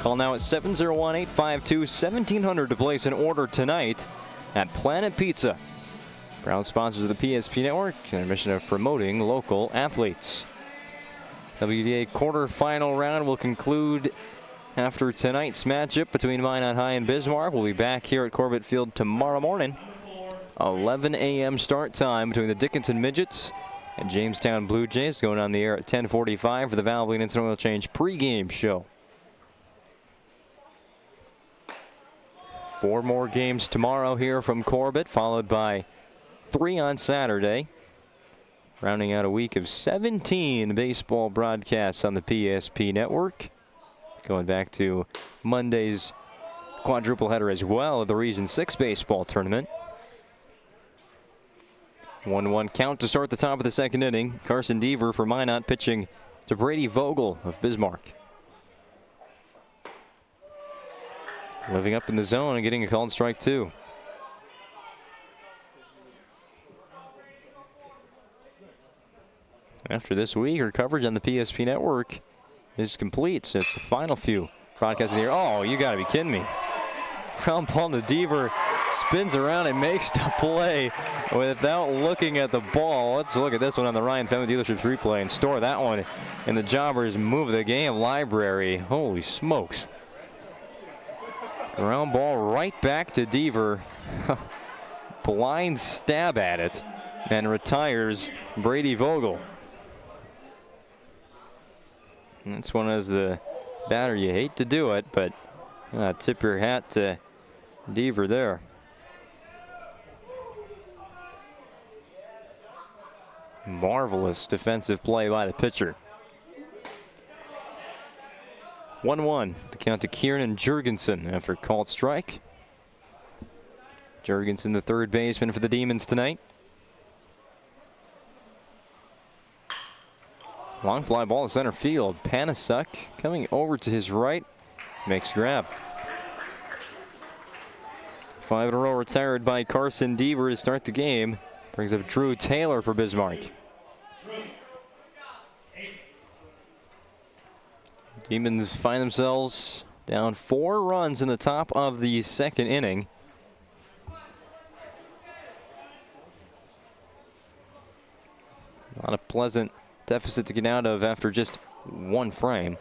Call now at 701-852-1700 to place an order tonight at Planet Pizza. Proud sponsors of the PSP Network and a mission of promoting local athletes. WDA quarterfinal round will conclude after tonight's matchup between Minot High and Bismarck. We'll be back here at Corbett Field tomorrow morning. 11 a.m. start time between the Dickinson Midgets and Jamestown Blue Jays, going on the air at 10:45 for the Valvoline Instant Oil Change pregame show. 4 more games tomorrow here from Corbett, followed by 3 on Saturday. Rounding out a week of 17 baseball broadcasts on the PSP Network. Going back to Monday's quadruple header as well of the Region 6 baseball tournament. 1-1 count to start the top of the second inning. Carson Deaver for Minot pitching to Brady Vogel of Bismarck. Living up in the zone and getting a called strike 2. After this week, our coverage on the PSP Network is complete. So it's the final few broadcasts of the year. Oh, you got to be kidding me. Ground ball to Deaver. Spins around and makes the play without looking at the ball. Let's look at this one on the Ryan Family Dealerships replay and store that one in the Jobbers Move of the Game library. Holy smokes. Ground ball right back to Deaver. Blind stab at it and retires Brady Vogel. And this one as the batter, you hate to do it, but tip your hat to Deaver there. Marvelous defensive play by the pitcher. 1-1, the count to Kieran Jurgensen after a called strike. Jurgensen, the third baseman for the Demons tonight. Long fly ball to center field. Panasuk coming over to his right. Makes grab. 5 in a row retired by Carson Deaver to start the game. Brings up Drew Taylor for Bismarck. Demons find themselves down 4 runs in the top of the second inning. Not a pleasant deficit to get out of after just 1 frame.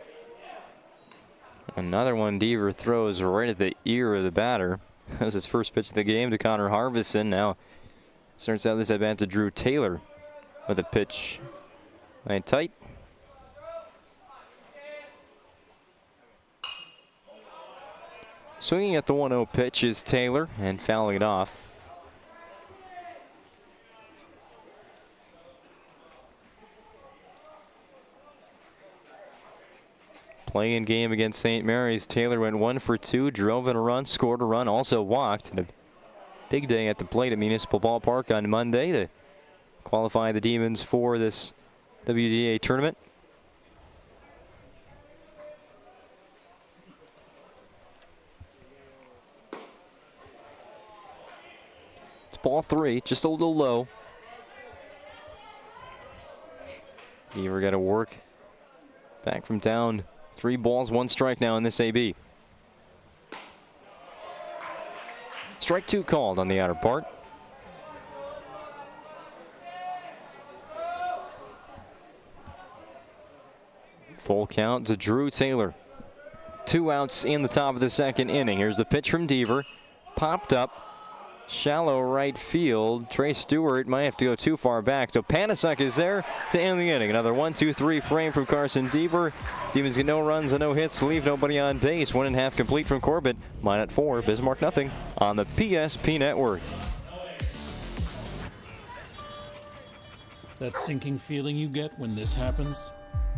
Another one Deaver throws right at the ear of the batter. That was his first pitch of the game to Connor Harvison. Now starts out this at bat to Drew Taylor with a pitch line tight. Swinging at the 1-0 pitch is Taylor and fouling it off. Playing game against St. Mary's, Taylor went 1 for 2, drove in a run, scored a run, also walked. And a big day at the plate at Municipal Ballpark on Monday to qualify the Demons for this WDA tournament. It's ball 3, just a little low. Deaver got to work back from down 3 balls, 1 strike now in this AB. Strike 2 called on the outer part. Full count to Drew Taylor. 2 outs in the top of the second inning. Here's the pitch from Deaver. Popped up. Shallow right field. Trey Stewart might have to go too far back. So Panasuk is there to end the inning. Another 1-2-3 frame from Carson Deaver. Demons get no runs and no hits to leave nobody on base. 1.5 complete from Corbett. Mine at 4. Bismarck nothing on the PSP Network. That sinking feeling you get when this happens?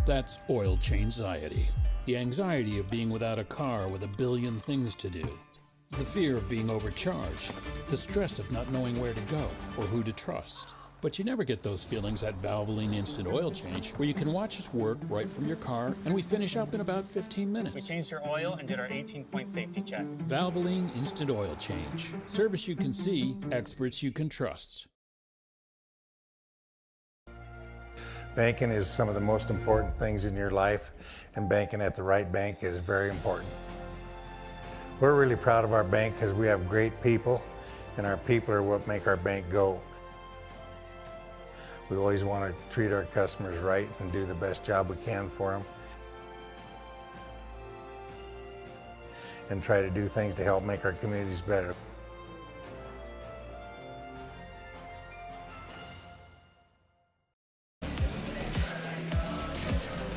That's oil change-anxiety. The anxiety of being without a car with a billion things to do. The fear of being overcharged, the stress of not knowing where to go or who to trust. But you never get those feelings at Valvoline Instant Oil Change, where you can watch us work right from your car, and we finish up in about 15 minutes. We changed your oil and did our 18-point safety check. Valvoline Instant Oil Change. Service you can see, experts you can trust. Banking is some of the most important things in your life, and banking at the right bank is very important. We're really proud of our bank because we have great people, and our people are what make our bank go. We always want to treat our customers right and do the best job we can for them, and try to do things to help make our communities better.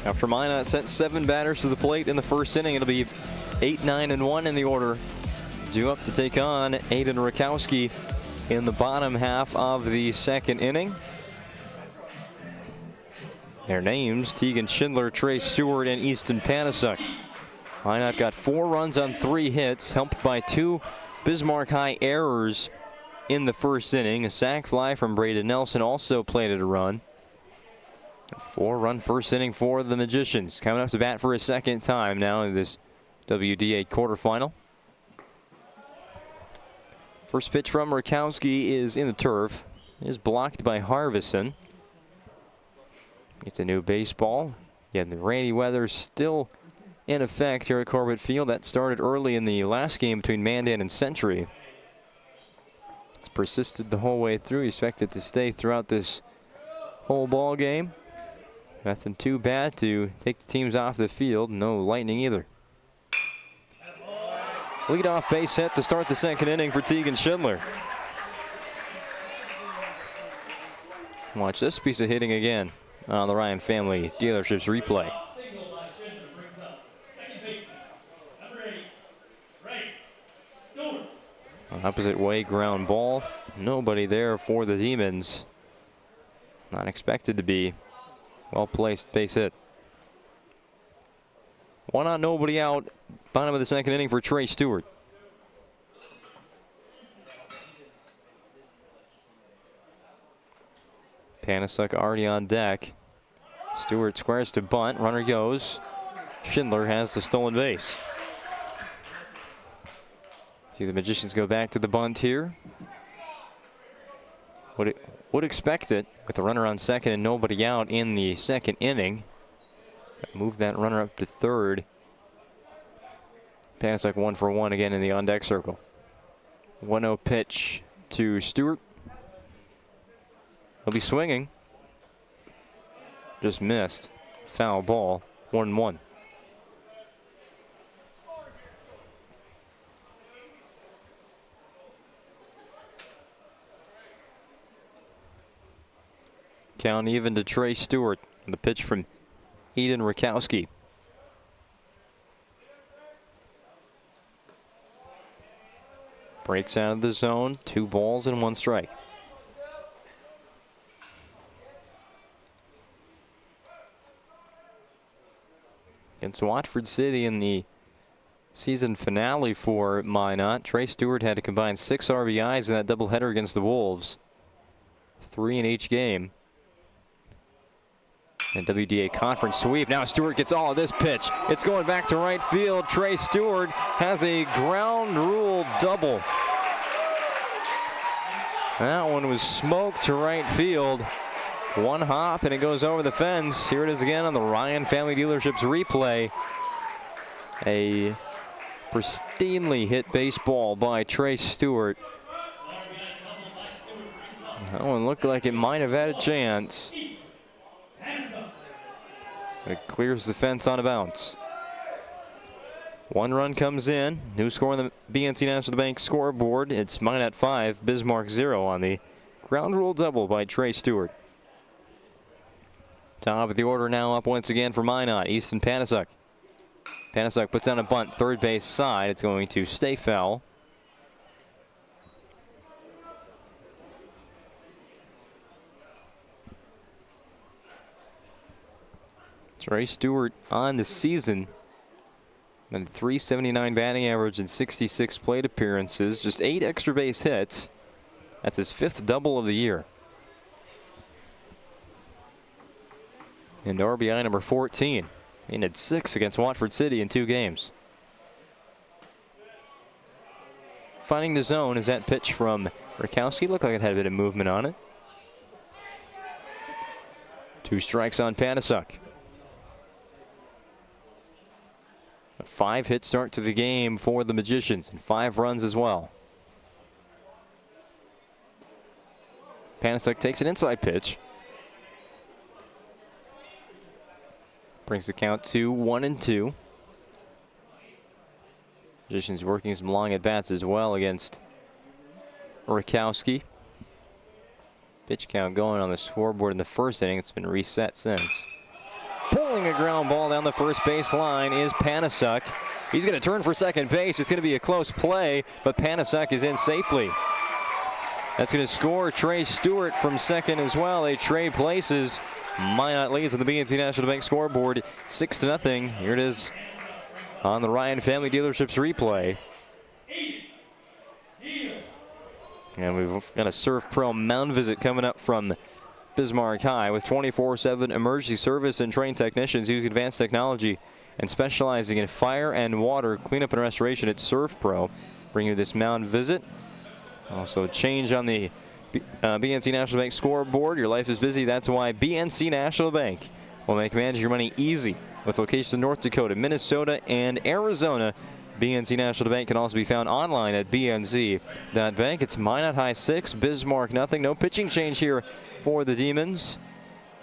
After Minot sent 7 batters to the plate in the first inning, it'll be 8, 9, and 1 in the order. Due up to take on Aiden Rakowski in the bottom half of the second inning. Their names, Tegan Schindler, Trey Stewart, and Easton Panasuk. Minot got 4 runs on 3 hits, helped by 2 Bismarck High errors in the first inning. A sac fly from Braden Nelson also plated a run. A 4-run first inning for the Magicians. Coming up to bat for a second time now in this WDA quarterfinal. First pitch from Rakowski is in the turf. It is blocked by Harvison. It's a new baseball. Yeah, the rainy weather still in effect here at Corbett Field. That started early in the last game between Mandan and Century. It's persisted the whole way through. You expect it to stay throughout this whole ball game. Nothing too bad to take the teams off the field. No lightning either. Leadoff base hit to start the second inning for Tegan Schindler. Watch this piece of hitting again on the Ryan Family Dealerships replay. Opposite way ground ball. Nobody there for the Demons. Not expected to be. Well placed base hit. 1 out, nobody out. Bottom of the second inning for Trey Stewart. Panasuk already on deck. Stewart squares to bunt. Runner goes. Schindler has the stolen base. See the Magicians go back to the bunt here. Would expect it with the runner on second and nobody out in the second inning. Move that runner up to third. Patterson 1 for 1 again in the on-deck circle. 1-0 pitch to Stewart. He'll be swinging. Just missed. Foul ball. 1-1. Count even to Trey Stewart. The pitch from Eden Rakowski. Breaks out of the zone. 2 balls and 1 strike. Against Watford City in the season finale for Minot, Trey Stewart had a combined 6 RBIs in that doubleheader against the Wolves. 3 in each game. And WDA conference sweep. Now Stewart gets all of this pitch. It's going back to right field. Trey Stewart has a ground rule double. That one was smoked to right field. 1 hop and it goes over the fence. Here it is again on the Ryan Family Dealerships replay. A pristinely hit baseball by Trey Stewart. That one looked like it might have had a chance. It clears the fence on a bounce. 1 run comes in. New score on the BNC National Bank scoreboard. It's Minot 5, Bismarck 0 on the ground rule double by Trey Stewart. Top of the order now up once again for Minot. Easton Panasuk. Panasuk puts down a bunt, third base side. It's going to stay foul. Trey Stewart on the season. And .379 batting average and 66 plate appearances. Just 8 extra base hits. That's his 5th double of the year. And RBI number 14. He had 6 against Watford City in 2 games. Finding the zone is that pitch from Rakowski. Looked like it had a bit of movement on it. 2 strikes on Panasuk. A 5-hit start to the game for the Magicians and 5 runs as well. Panasuk takes an inside pitch. Brings the count to 1-2. Magicians working some long at-bats as well against Rakowski. Pitch count going on the scoreboard in the first inning. It's been reset since. Pulling a ground ball down the first base line is Panasuk. He's going to turn for second base. It's going to be a close play, but Panasuk is in safely. That's going to score Trey Stewart from second as well. They trade places. Minot leads on the BNC National Bank scoreboard 6-0. Here it is on the Ryan Family Dealerships replay. And we've got a Surf Pro mound visit coming up from Bismarck High with 24/7 emergency service and trained technicians using advanced technology and specializing in fire and water cleanup and restoration at Surf Pro. Bring you this mound visit. Also a change on the BNC National Bank scoreboard. Your life is busy. That's why BNC National Bank will make managing your money easy. With locations in North Dakota, Minnesota, and Arizona, BNC National Bank can also be found online at bnc.bank. It's Minot High 6, Bismarck nothing. No pitching change here for the Demons.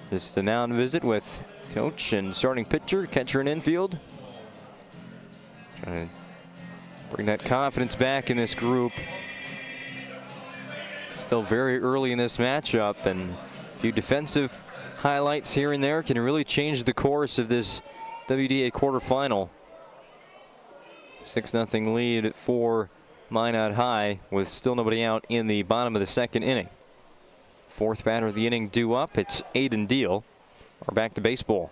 Just a mound visit with coach and starting pitcher, catcher, and infield. Trying to bring that confidence back in this group. Still very early in this matchup, and a few defensive highlights here and there can really change the course of this WDA quarterfinal. 6-0 lead for Minot High with still nobody out in the bottom of the second inning. 4th batter of the inning due up. It's Aiden Deal. We're back to baseball.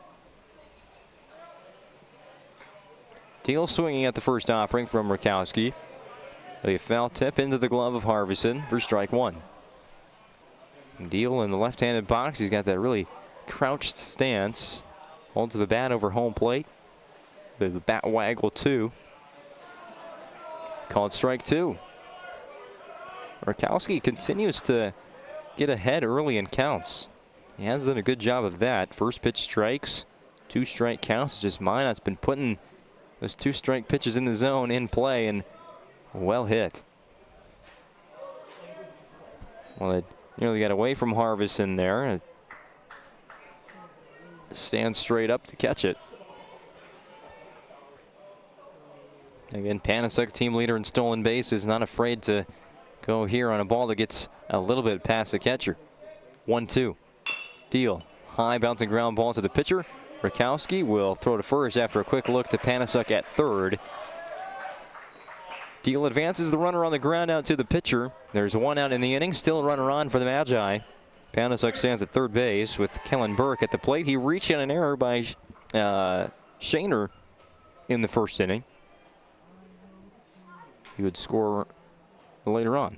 Deal swinging at the first offering from Rakowski. A foul tip into the glove of Harvison for strike 1. Deal in the left-handed box. He's got that really crouched stance. Holds the bat over home plate. The bat waggle too. Called strike 2. Rakowski continues to get ahead early in counts. He has done a good job of that. First pitch strikes. 2-strike counts. It's just Minot's been putting those 2-strike pitches in the zone in play and well hit. Well, it nearly got away from Harvison there. It stands straight up to catch it. Again, Panasuk, team leader in stolen bases, not afraid to go here on a ball that gets a little bit past the catcher. 1-2. Deal. High bouncing ground ball to the pitcher. Rakowski will throw to first after a quick look to Panasuk at third. Deal advances the runner on the ground out to the pitcher. There's one out in the inning. Still a runner on for the Magi. Panasuk stands at third base with Kellen Burke at the plate. He reached in an error by Shaner in the first inning. He would score later on.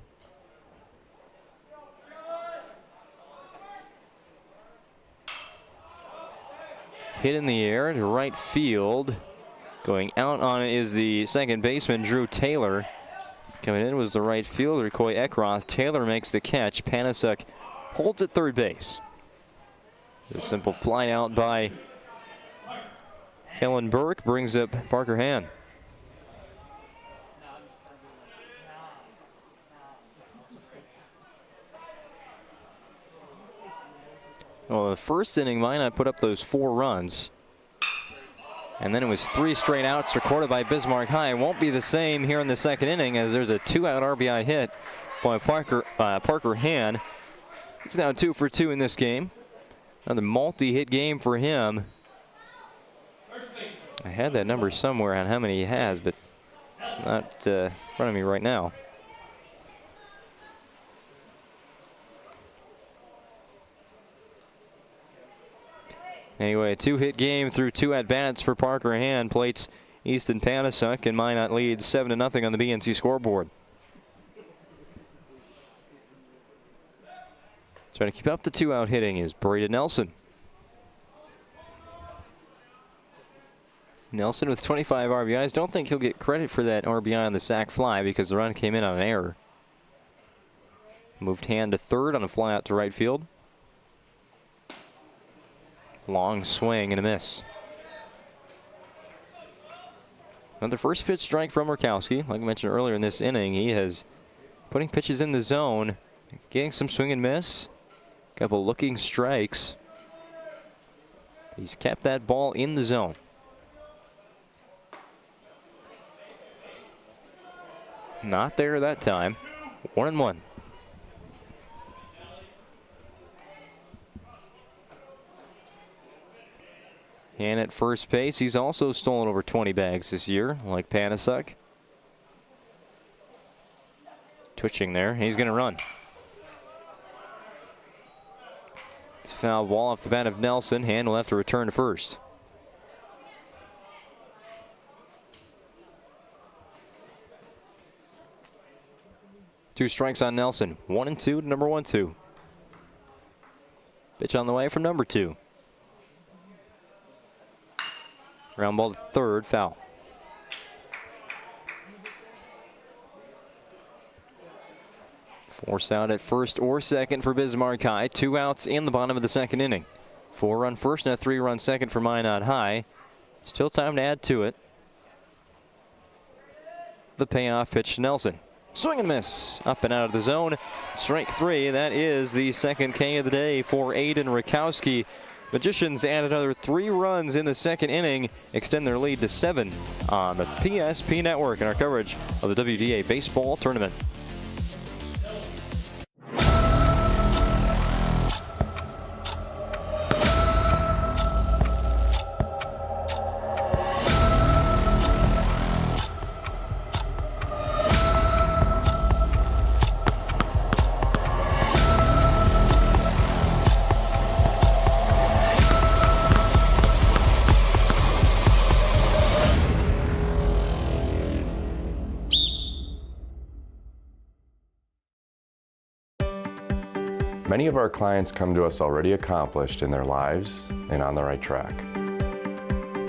Hit in the air to right field. Going out on it is the second baseman, Drew Taylor. Coming in was the right fielder, Coy Eckroth. Taylor makes the catch. Panasuk holds at third base. A simple fly out by Kellen Burke brings up Parker Hahn. Well, the first inning, Minot put up those 4 runs. And then it was 3 straight outs recorded by Bismarck High. It won't be the same here in the second inning as there's a 2-out RBI hit by Parker Hahn. He's now 2 for 2 in this game. Another multi-hit game for him. I had that number somewhere on how many he has, but not in front of me right now. Anyway, a 2-hit game through 2 at-bats for Parker Hahn. Plates Easton Panasuk, and Minot leads 7-0 on the BNC scoreboard. Trying to keep up the 2-out hitting is Braden Nelson. Nelson with 25 RBIs. Don't think he'll get credit for that RBI on the sac fly because the run came in on an error. Moved Hahn to third on a fly out to right field. Long swing and a miss. Another first pitch strike from Rakowski. Like I mentioned earlier in this inning, he is putting pitches in the zone, getting some swing and miss. Couple looking strikes. He's kept that ball in the zone. Not there that time. 1-1. And at first base, he's also stolen over 20 bags this year, like Panasuk. Twitching there. He's going to run. It's a foul ball off the bat of Nelson. Hahn will have to return to first. Two strikes on Nelson. 1-2 to number 1-2. Pitch on the way from number 2. Ground ball to third, foul. Force out at first or second for Bismarck High. 2 outs in the bottom of the second inning. 4-run first and a 3-run second for Minot High. Still time to add to it. The payoff pitch to Nelson. Swing and miss. Up and out of the zone. Strike 3. That is the second K of the day for Aiden Rakowski. Magicians add another 3 runs in the second inning, extend their lead to 7 on the PSP Network in our coverage of the WDA Baseball Tournament. Many of our clients come to us already accomplished in their lives and on the right track.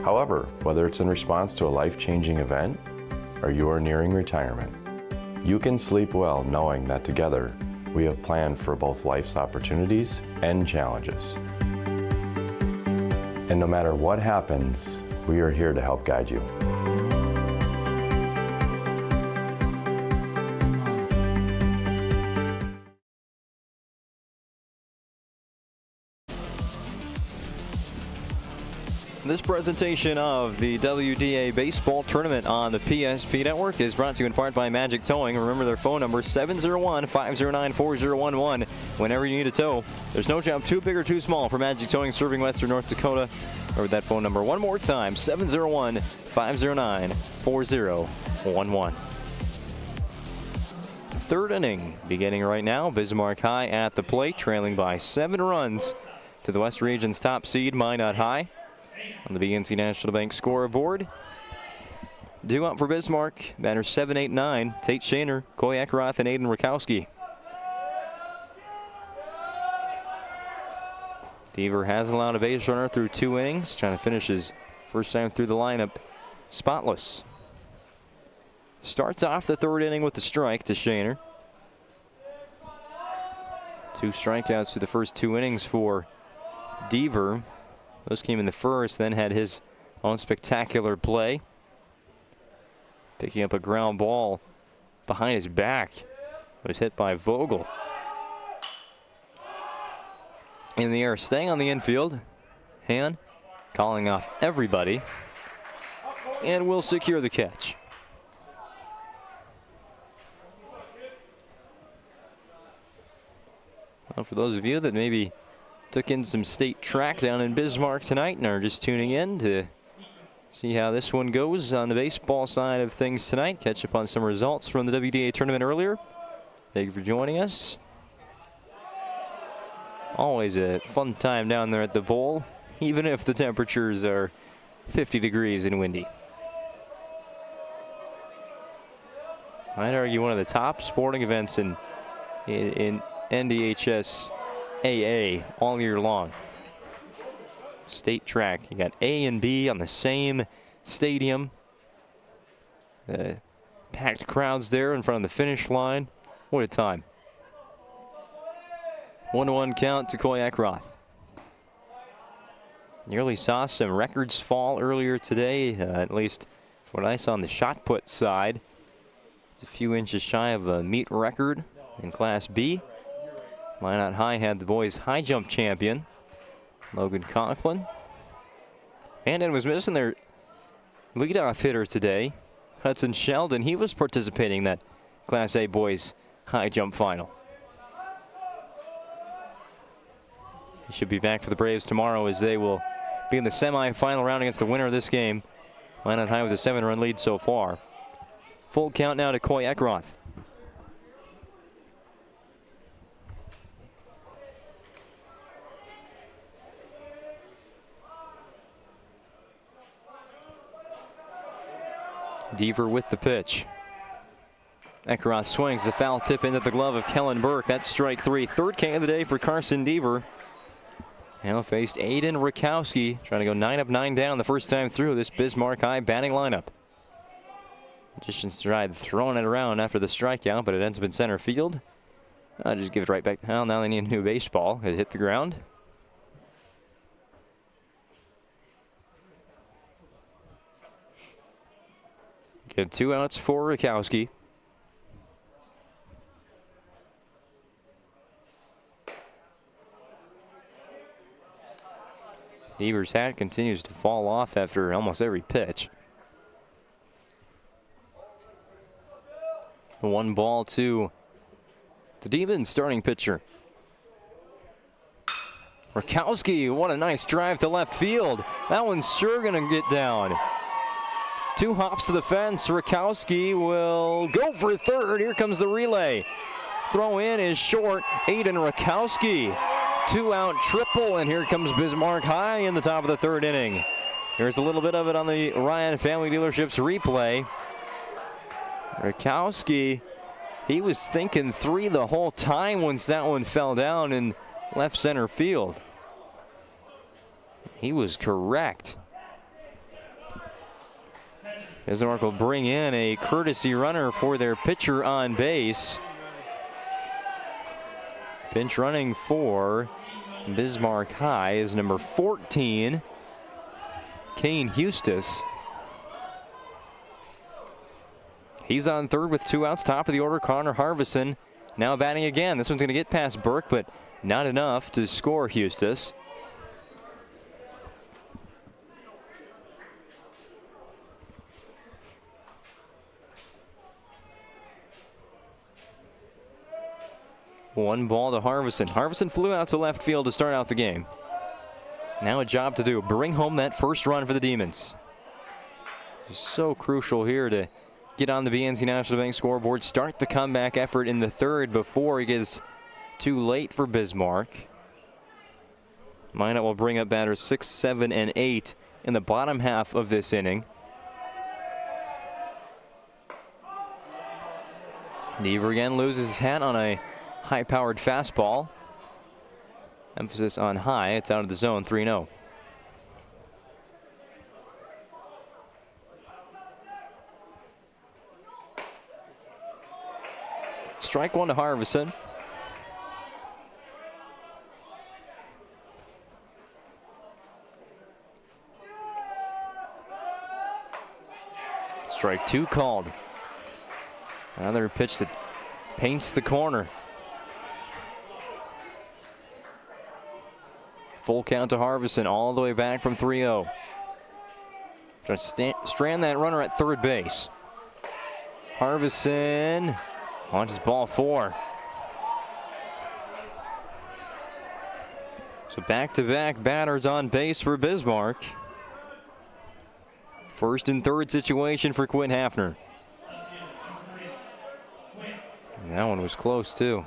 However, whether it's in response to a life-changing event or you are nearing retirement, you can sleep well knowing that together we have planned for both life's opportunities and challenges. And no matter what happens, we are here to help guide you. This presentation of the WDA Baseball Tournament on the PSP Network is brought to you in part by Magic Towing. Remember their phone number, 701-509-4011. Whenever you need a tow, there's no job too big or too small for Magic Towing serving Western North Dakota. Remember that phone number one more time, 701-509-4011. Third inning beginning right now. Bismarck High at the plate, trailing by 7 runs to the West Region's top seed, Minot High. On the BNC National Bank scoreboard, due up for Bismarck, batters 7, 8, 9, Tate Shaner, Coy Eckroth, and Aiden Rakowski. Deaver has allowed a base runner through 2 innings, trying to finish his first time through the lineup spotless. Starts off the third inning with the strike to Shaner. 2 strikeouts through the first 2 innings for Deaver. Those came in the first, then had his own spectacular play. Picking up a ground ball behind his back. Was hit by Vogel. In the air, staying on the infield. Han calling off everybody. And will secure the catch. Well, for those of you that maybe took in some state track down in Bismarck tonight and are just tuning in to see how this one goes on the baseball side of things tonight. Catch up on some results from the WDA tournament earlier. Thank you for joining us. Always a fun time down there at the bowl, even if the temperatures are 50 degrees and windy. I'd argue one of the top sporting events in NDHS AA all year long. State track. You got A and B on the same stadium. Packed crowds there in front of the finish line. What a time. 1-1 count to Coy Eckroth. Nearly saw some records fall earlier today, at least what I saw on the shot put side. It's a few inches shy of a meet record in Class B. Minot High had the boys' high jump champion, Logan Conklin. And was missing their leadoff hitter today, Hudson Sheldon. He was participating in that Class A boys' high jump final. He should be back for the Braves tomorrow as they will be in the semifinal round against the winner of this game. Minot High with a 7-run lead so far. Full count now to Coy Eckroth. Deaver with the pitch. Eckroth swings the foul tip into the glove of Kellen Burke. That's strike 3. Third K of the day for Carson Deaver. Now faced Aiden Rakowski, trying to go 9 up, 9 down the first time through this Bismarck High batting lineup. Magician's tried throwing it around after the strikeout, but it ends up in center field. I'll just give it right back. Well, now they need a new baseball. It hit the ground. Get 2 outs for Rakowski. Deaver's hat continues to fall off after almost every pitch. 1 ball to the Demons starting pitcher. Rakowski, what a nice drive to left field. That one's sure gonna get down. 2 hops to the fence. Rakowski will go for third. Here comes the relay. Throw in is short. Aiden Rakowski. 2-out triple, and here comes Bismarck High in the top of the third inning. Here's a little bit of it on the Ryan Family Dealerships replay. Rakowski, he was thinking 3 the whole time once that one fell down in left center field. He was correct. Bismarck will bring in a courtesy runner for their pitcher on base. Pinch running for Bismarck High is number 14, Kane Hustis. He's on third with 2 outs. Top of the order, Connor Harvison now batting again. This one's going to get past Burke, but not enough to score Hustis. One ball to Harvison. Harvison flew out to left field to start out the game. Now a job to do. Bring home that first run for the Demons. It's so crucial here to get on the BNC National Bank scoreboard. Start the comeback effort in the third before it gets too late for Bismarck. Minot will bring up batters 6, 7, and 8 in the bottom half of this inning. Deaver again loses his hat on a high-powered fastball. Emphasis on high. It's out of the zone, 3-0. Strike one to Harvison. Strike 2 called. Another pitch that paints the corner. Full count to Harvison all the way back from 3-0. Trying to strand that runner at third base. Harvison launches ball 4. So back-to-back batters on base for Bismarck. First and third situation for Quinn Hafner. And that one was close too.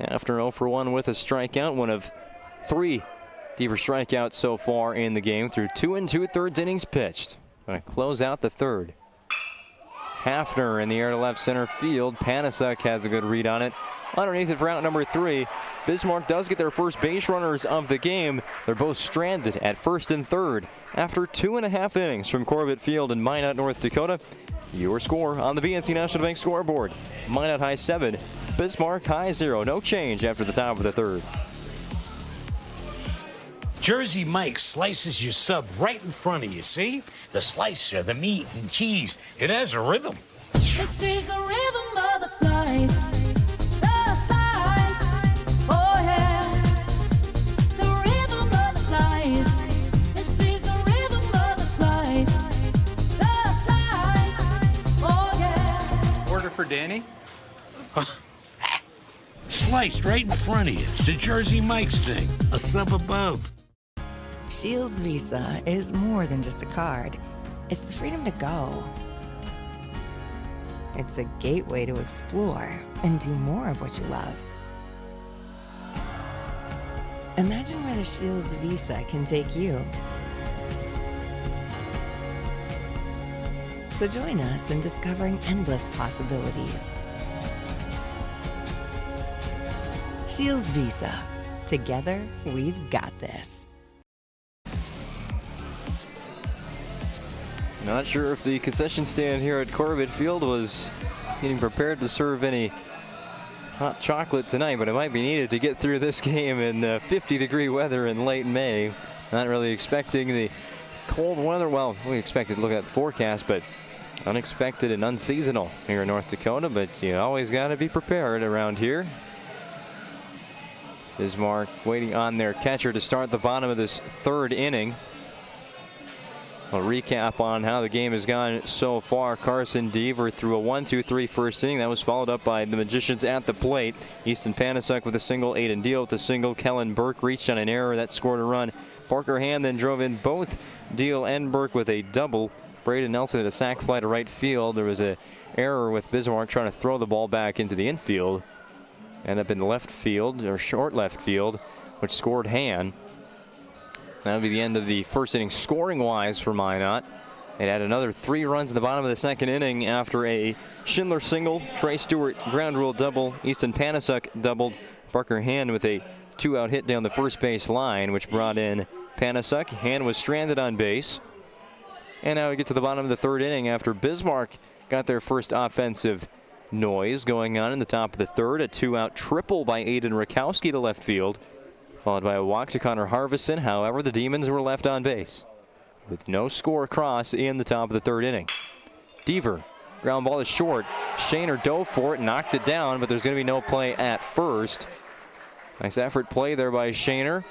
After 0 for 1 with a strikeout, one of 3 Deaver strikeouts so far in the game through 2 2/3 innings pitched. Going to close out the third. Hafner in the air to left center field. Panasek has a good read on it. Underneath it for out number 3. Bismarck does get their first base runners of the game. They're both stranded at first and third after 2.5 innings from Corbett Field in Minot, North Dakota. Your score on the BNC National Bank scoreboard. Minot high 7, Bismarck high 0. No change after the top of the third. Jersey Mike's slices your sub right in front of you, see? The slicer, the meat and cheese, it has a rhythm. This is the rhythm of the slice. The slice. Oh yeah. The rhythm of the slice. This is the rhythm of the slice. The slice. Oh yeah. Order for Danny? Sliced right in front of you. It's a Jersey Mike's thing. A sub above. Shields Visa is more than just a card. It's the freedom to go. It's a gateway to explore and do more of what you love. Imagine where the Shields Visa can take you. So join us in discovering endless possibilities. Shields Visa. Together, we've got this. Not sure if the concession stand here at Corbett Field was getting prepared to serve any hot chocolate tonight, but it might be needed to get through this game in 50-degree weather in late May. Not really expecting the cold weather. Well, we expected to look at the forecast, but unexpected and unseasonal here in North Dakota, but you always got to be prepared around here. Bismarck waiting on their catcher to start the bottom of this third inning. A recap on how the game has gone so far. Carson Deaver threw a 1-2-3 first inning. That was followed up by the Magicians at the plate. Easton Panasek with a single, Aiden Deal with a single. Kellen Burke reached on an error that scored a run. Parker Hand then drove in both Deal and Burke with a double. Braden Nelson had a sac fly to right field. There was an error with Bismarck trying to throw the ball back into the infield. Ended up in left field, or short left field, which scored Hand. That'll be the end of the first inning scoring-wise for Minot. It had another 3 runs in the bottom of the second inning after a Schindler single, Trey Stewart ground rule double, Easton Panasek doubled, Parker Hand with a 2-out hit down the first base line, which brought in Panasek. Hand was stranded on base. And now we get to the bottom of the third inning after Bismarck got their first offensive noise going on in the top of the third. A 2-out triple by Aiden Rakowski to left field, followed by a walk to Connor Harvison. However, the Demons were left on base with no score across in the top of the third inning. Deaver, ground ball is short. Shaner dove for it, knocked it down, but there's going to be no play at first. Nice effort play there by Shaner.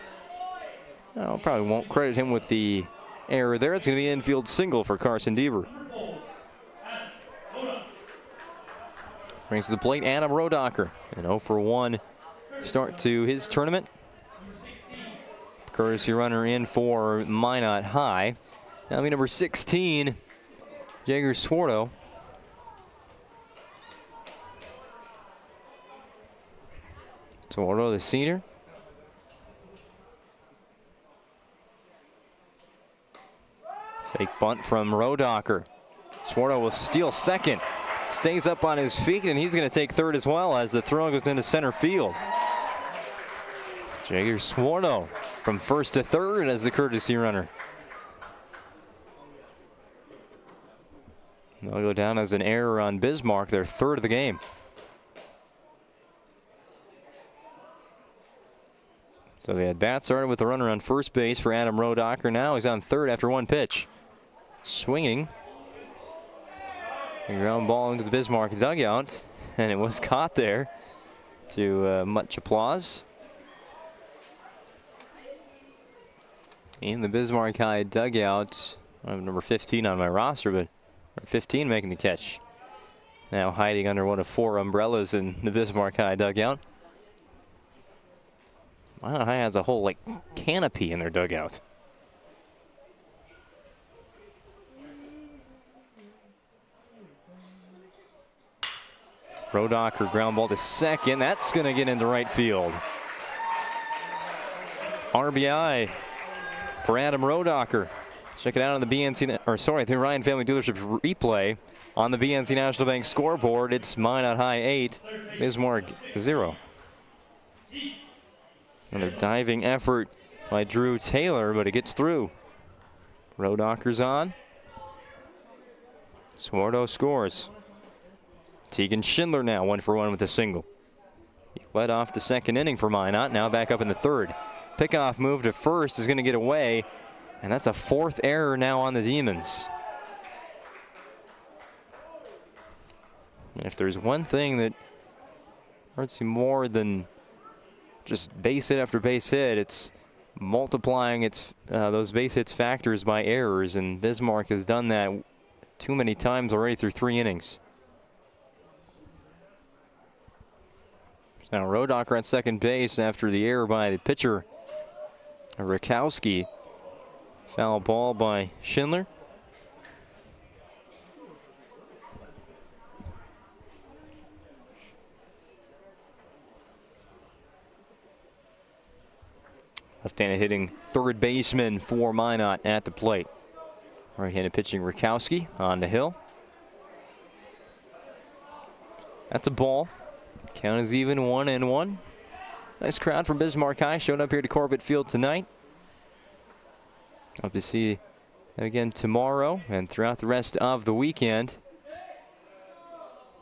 I probably won't credit him with the error there. It's going to be an infield single for Carson Deaver. Brings to the plate Adam Rodacher. An 0-for-1 start to his tournament. Courtesy runner in for Minot High. Now number 16, Jaeger Swarto. Swarto, the senior. Fake bunt from Rodacher. Swarto will steal second. Stays up on his feet, and he's going to take third as well as the throw goes into center field. Jaeger Swarto from first to third as the courtesy runner. They'll go down as an error on Bismarck, their third of the game. So the at-bat started with the runner on first base for Adam Rodacher. Now he's on third after one pitch. Swinging. A ground ball into the Bismarck dugout, and it was caught there to much applause. In the Bismarck High dugout, I have number 15 on my roster, but 15 making the catch. Now hiding under one of 4 umbrellas in the Bismarck High dugout. Wow, High has a whole canopy in their dugout. Rodacher ground ball to second. That's going to get into right field. RBI for Adam Rodacher. Check it out on the the Ryan Family Dealerships replay on the BNC National Bank scoreboard. It's Minot High 8, Bismarck 0. Another diving effort by Drew Taylor, but it gets through. Rodacher's on. Swarto scores. Tegan Schindler now 1-for-1 with a single. He led off the second inning for Minot, now back up in the third. Pickoff move to first is going to get away, and that's a 4th error now on the Demons. And if there's one thing that hurts you more than just base hit after base hit, it's multiplying those base hits factors by errors, and Bismarck has done that too many times already through 3 innings. Now Rodacher at second base after the error by the pitcher Rakowski. Foul ball by Schindler. Left-handed hitting third baseman for Minot at the plate. Right-handed pitching Rakowski on the hill. That's a ball. Count is even 1-1. Nice crowd from Bismarck High showed up here to Corbett Field tonight. Hope to see them again tomorrow and throughout the rest of the weekend.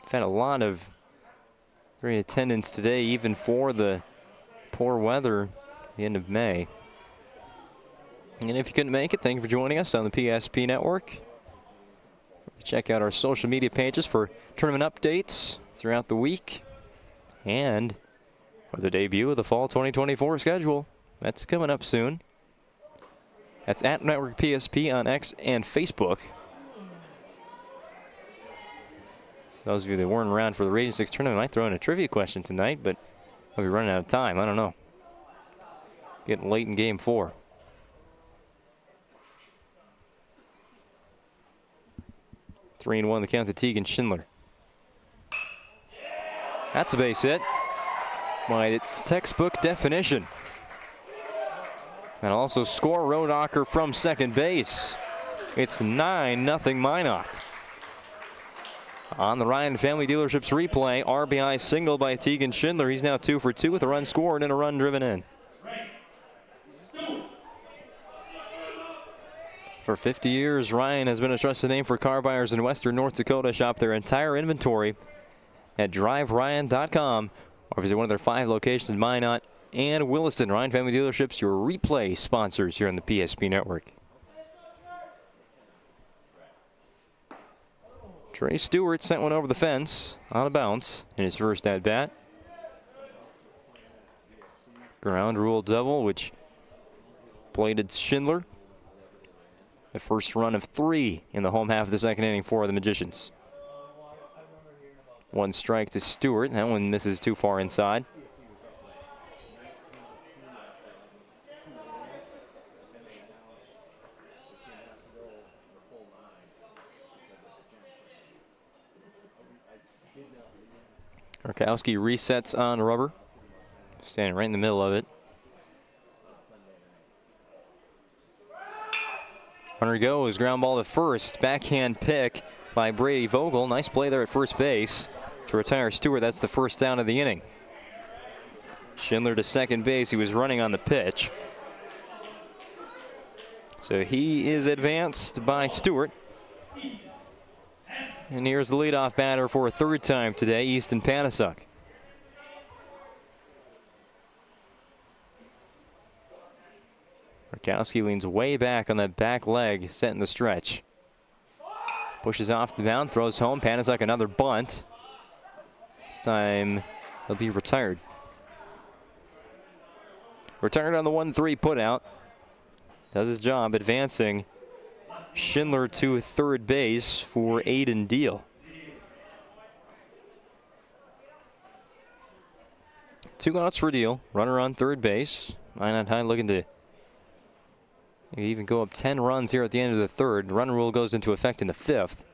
We've had a lot of great attendance today, even for the poor weather at the end of May. And if you couldn't make it, thank you for joining us on the PSP Network. Check out our social media pages for tournament updates throughout the week. And for the debut of the fall 2024 schedule. That's coming up soon. That's at Network PSP on X and Facebook. Those of you that weren't around for the Region 6 tournament, I might throw in a trivia question tonight, but I'll be running out of time. I don't know. Getting late in Game 4. Three and 1 the count to Tegan Schindler. That's a base hit by its textbook definition. And also score Rodacher from second base. It's 9-0 Minot. On the Ryan Family Dealerships replay, RBI single by Tegan Schindler. He's now 2 for 2 with a run scored and a run driven in. For 50 years, Ryan has been a trusted name for car buyers in western North Dakota. Shop their entire inventory at driveryan.com or visit one of their 5 locations in Minot and Williston. Ryan Family Dealerships, your replay sponsors here on the PSP Network. Trey Stewart sent one over the fence on a bounce in his first at-bat. Ground rule double, which plated Schindler. The first run of 3 in the home half of the second inning for the Magicians. 1 strike to Stewart. That one misses too far inside. Rakowski resets on rubber. Standing right in the middle of it. Runner goes, ground ball to first. Backhand pick by Brady Vogel. Nice play there at first base to retire Stewart. That's the first down of the inning. Schindler to second base. He was running on the pitch. So he is advanced by Stewart. And here's the leadoff batter for a 3rd time today, Easton Panasuk. Rakowski leans way back on that back leg, setting the stretch. Pushes off the mound, throws home. Panasuk another bunt. This time he'll be retired. Retired on the 1-3 putout. Does his job advancing Schindler to third base for Aiden Deal. 2 outs for Deal. Runner on third base. Minot High looking to even go up 10 runs here at the end of the 3rd. Run rule goes into effect in the 5th.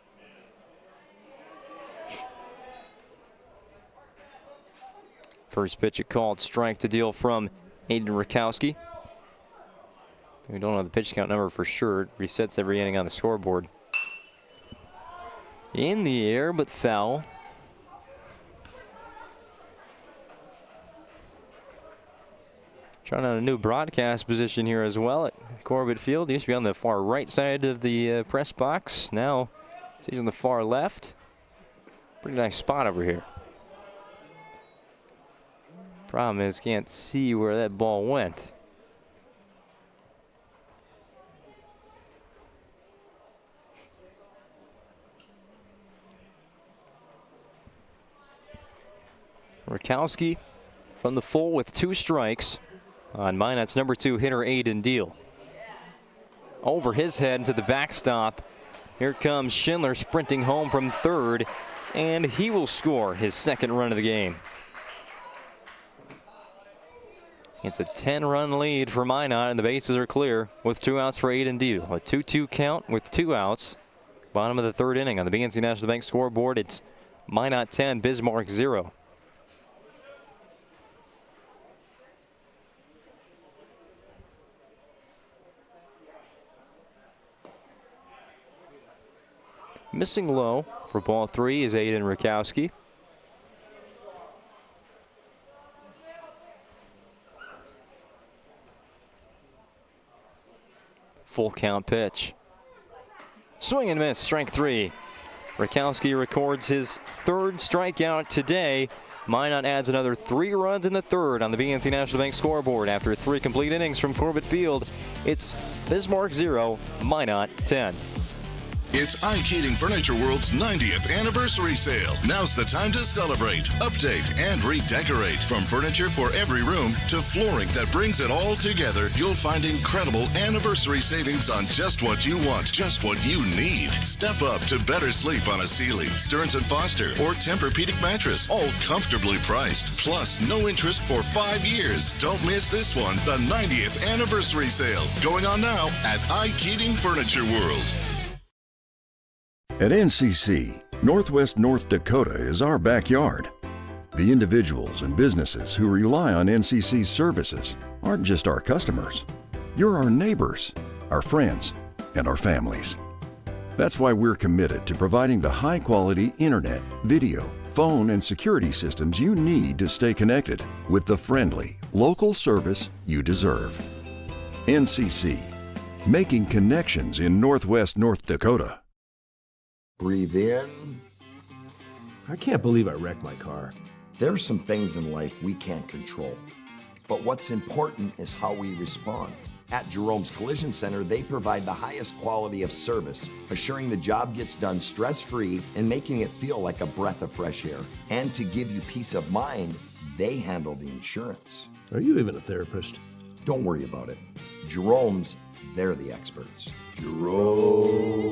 First pitch a called strike to Deal from Aiden Rakowski. We don't know the pitch count number for sure. It resets every inning on the scoreboard. In the air, but foul. Trying out a new broadcast position here as well at Corbett Field. He used to be on the far right side of the press box. Now he's on the far left. Pretty nice spot over here. Problem is, can't see where that ball went. Rakowski from the full with 2 strikes on Minot's number 2 hitter, Aiden Deal. Over his head into the backstop. Here comes Schindler sprinting home from third, and he will score his 2nd run of the game. It's a 10-run lead for Minot, and the bases are clear with 2 outs for Aiden Deal. A 2-2 count with 2 outs. Bottom of the 3rd inning on the BNC National Bank scoreboard. It's Minot 10, Bismarck 0. Missing low for ball 3 is Aiden Rakowski. Full count pitch. Swing and miss, strike 3. Rakowski records his 3rd strikeout today. Minot adds another 3 runs in the 3rd on the BNC National Bank scoreboard. After 3 complete innings from Corbett Field, it's Bismarck 0, Minot 10. It's iKeating Furniture World's 90th anniversary sale. Now's the time to celebrate, update, and redecorate. From furniture for every room to flooring that brings it all together, you'll find incredible anniversary savings on just what you want, just what you need. Step up to better sleep on a Sealy, Stearns & Foster, or Tempur-Pedic mattress, all comfortably priced. Plus, no interest for 5 years. Don't miss this one, the 90th anniversary sale. Going on now at iKeating Furniture World. At NCC, Northwest North Dakota is our backyard. The individuals and businesses who rely on NCC's services aren't just our customers. You're our neighbors, our friends, and our families. That's why we're committed to providing the high-quality internet, video, phone, and security systems you need to stay connected with the friendly, local service you deserve. NCC, making connections in Northwest North Dakota. Breathe in I can't believe I wrecked my car. There's some things in life we can't control. But what's important is how we respond. At Jerome's Collision Center, they provide the highest quality of service, assuring the job gets done stress-free and making it feel like a breath of fresh air. And to give you peace of mind, they handle the insurance. Are you even a therapist? Don't worry about it. Jerome's, they're the experts. Jerome's.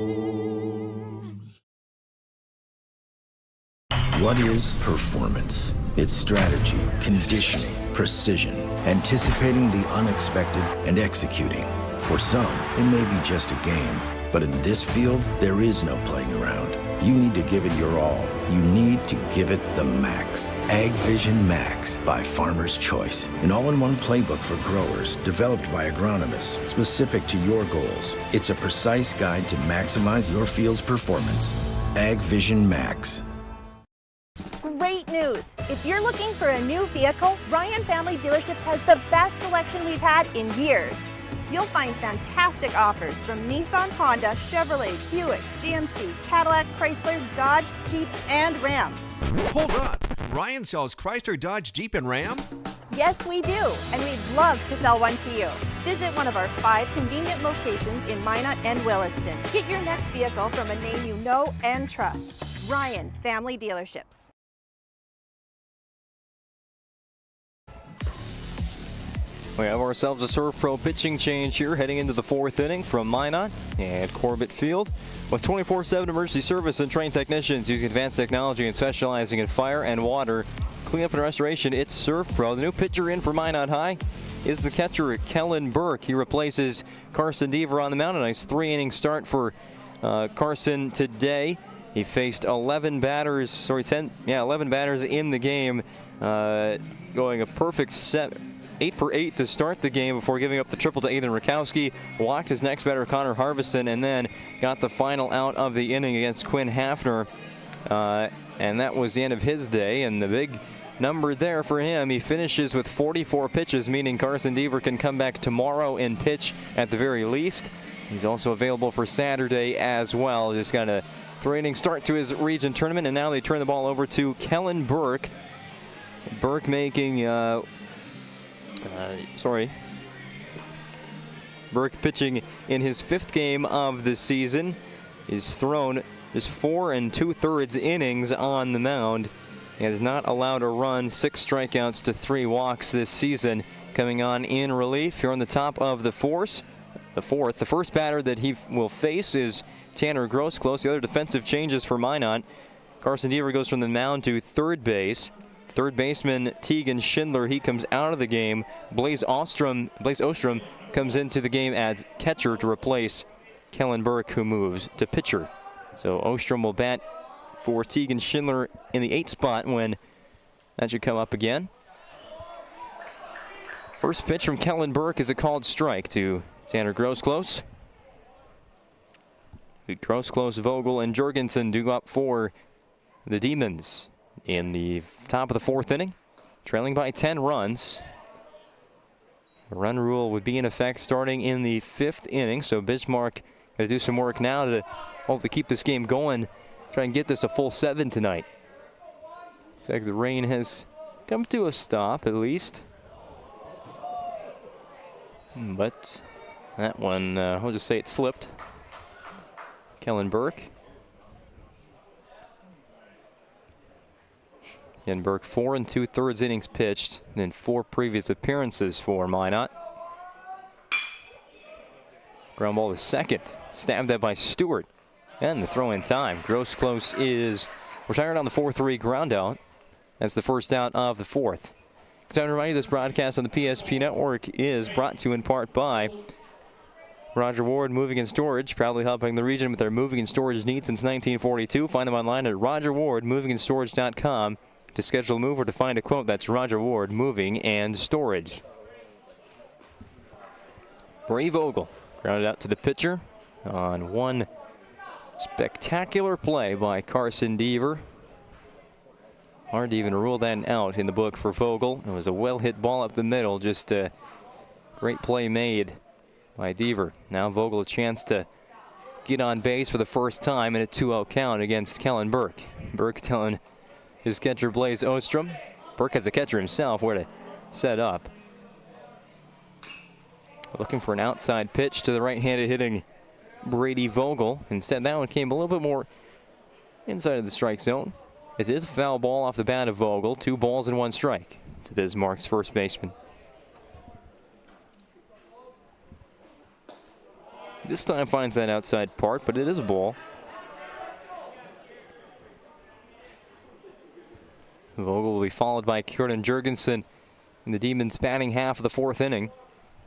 What is performance? It's strategy, conditioning, precision, anticipating the unexpected, and executing. For some, it may be just a game, but in this field, there is no playing around. You need to give it your all. You need to give it the max. Ag Vision Max by Farmer's Choice. An all-in-one playbook for growers developed by agronomists specific to your goals. It's a precise guide to maximize your field's performance. Ag Vision Max. Great news! If you're looking for a new vehicle, Ryan Family Dealerships has the best selection we've had in years. You'll find fantastic offers from Nissan, Honda, Chevrolet, Buick, GMC, Cadillac, Chrysler, Dodge, Jeep, and Ram. Hold on. Ryan sells Chrysler, Dodge, Jeep, and Ram? Yes, we do, and we'd love to sell one to you. Visit one of our 5 convenient locations in Minot and Williston. Get your next vehicle from a name you know and trust. Ryan Family Dealerships. We have ourselves a Serve Pro pitching change here heading into the 4th inning from Minot and Corbett Field. With 24/7 emergency service and trained technicians using advanced technology and specializing in fire and water cleanup and restoration, it's Serve Pro. The new pitcher in for Minot High is the catcher Kellen Burke. He replaces Carson Deaver on the mound. A nice 3-inning start for Carson today. He faced 11 batters in the game, going a perfect 8 for 8 to start the game before giving up the triple to Ethan Rakowski. Walked his next batter, Connor Harvison, and then got the final out of the inning against Quinn Hafner. And that was the end of his day. And the big number there for him, he finishes with 44 pitches, meaning Carson Deaver can come back tomorrow and pitch at the very least. He's also available for Saturday as well. Just got a 3-inning start to his region tournament, and now they turn the ball over to Kellen Burke. Burke making... Burke pitching in his 5th game of the season. He's thrown just 4 2/3 innings on the mound. He has not allowed a run, 6 strikeouts to 3 walks this season. Coming on in relief here on the top of the 4th. The first batter that he will face is Tanner Grosclose. The other defensive changes for Minot. Carson Deaver goes from the mound to third base. Third baseman Tegan Schindler, he comes out of the game. Blaze Ostrom comes into the game as catcher to replace Kellen Burke, who moves to pitcher. So Ostrom will bat for Tegan Schindler in the 8th spot when that should come up again. First pitch from Kellen Burke is a called strike to Tanner Grosclose. Grosclose, Vogel, and Jorgensen do up for the Demons in the top of the 4th inning, trailing by 10 runs. The run rule would be in effect starting in the 5th inning, so Bismarck going to do some work now to hopefully keep this game going, try and get this a full 7 tonight. Looks like the rain has come to a stop at least. But that one, we'll just say it slipped. Kellen Burke. And Burke 4 2/3 innings pitched in 4 previous appearances for Minot. Ground ball to second, stabbed at by Stewart. And the throw in time. Grosclose is retired on the 4-3 ground out. That's the first out of the 4th. Time to remind you, this broadcast on the PSP Network is brought to you in part by Roger Ward Moving and Storage, proudly helping the region with their moving and storage needs since 1942. Find them online at rogerwardmovingandstorage.com. To schedule a move or to find a quote, that's Roger Ward Moving and Storage. Bray Vogel grounded out to the pitcher on one spectacular play by Carson Deaver. Hard to even rule that out in the book for Vogel. It was a well-hit ball up the middle, just a great play made by Deaver. Now Vogel a chance to get on base for the first time in a 2-0 count against Kellen Burke. Burke telling his catcher Blaze Ostrom. Burke has a catcher himself where to set up. Looking for an outside pitch to the right-handed hitting Brady Vogel. Instead, that one came a little bit more inside of the strike zone. It is a foul ball off the bat of Vogel. 2 balls and 1 strike to Bismarck's first baseman. This time finds that outside part, but it is a ball. Vogel will be followed by Kieran Jurgensen in the Demons' batting half of the 4th inning.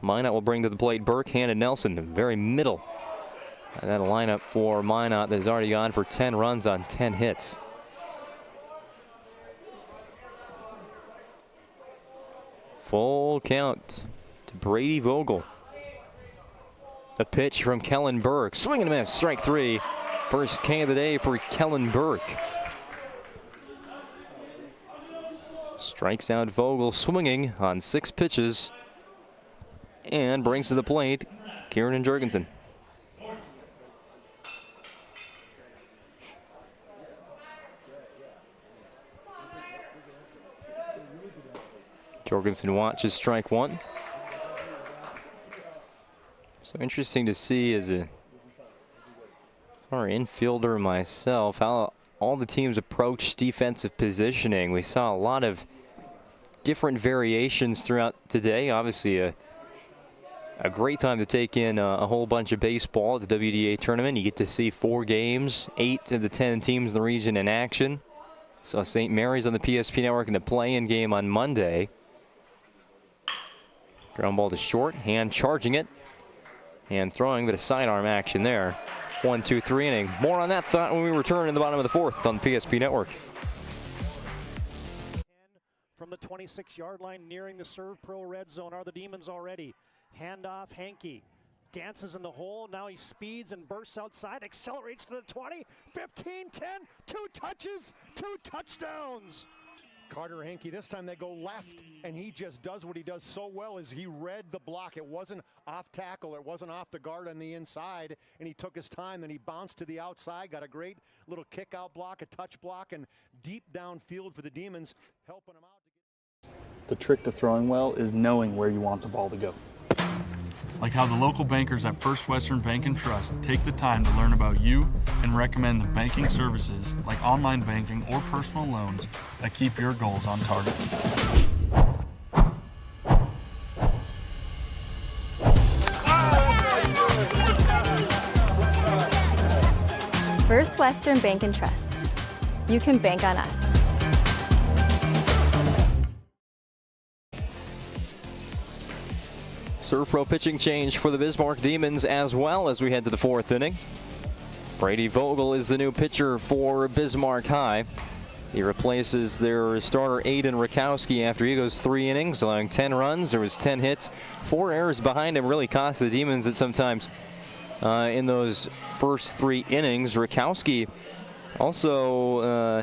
Minot will bring to the plate Burke, Han, and Nelson, the very middle. And that a lineup for Minot that has already gone for 10 runs on 10 hits. Full count to Brady Vogel. A pitch from Kellen Burke. Swing and a miss. Strike 3. First K of the day for Kellen Burke. Strikes out Vogel swinging on 6 pitches. And brings to the plate Kieran Jurgensen. Jorgensen watches strike 1. So interesting to see as a former infielder myself how all the teams approach defensive positioning. We saw a lot of different variations throughout today. Obviously a great time to take in a whole bunch of baseball at the WDA tournament. You get to see 4 games, 8 of the 10 teams in the region in action. Saw St. Mary's on the PSP Network in the play-in game on Monday. Ground ball to short, Han charging it and throwing, but a sidearm action there. 1, 2, 3 inning. More on that thought when we return in the bottom of the 4th on PSP Network. From the 26-yard line, nearing the Serve Pro red zone are the Demons already. Handoff, Hankey dances in the hole. Now he speeds and bursts outside, accelerates to the 20, 15, 10, 2 touches, 2 touchdowns. Carter Hankey, this time they go left, and he just does what he does so well is he read the block. It wasn't off tackle, it wasn't off the guard on the inside, and he took his time, then he bounced to the outside, got a great little kick out block, a touch block, and deep downfield for the Demons, helping him out. The trick to throwing well is knowing where you want the ball to go. Like how the local bankers at First Western Bank and Trust take the time to learn about you and recommend the banking services like online banking or personal loans that keep your goals on target. First Western Bank and Trust. You can bank on us. Serve Pro pitching change for the Bismarck Demons as well as we head to the 4th inning. Brady Vogel is the new pitcher for Bismarck High. He replaces their starter Aiden Rakowski after he goes 3 innings, allowing 10 runs. There was 10 hits. 4 errors behind him really cost the Demons at sometimes in those first 3 innings. Rakowski also,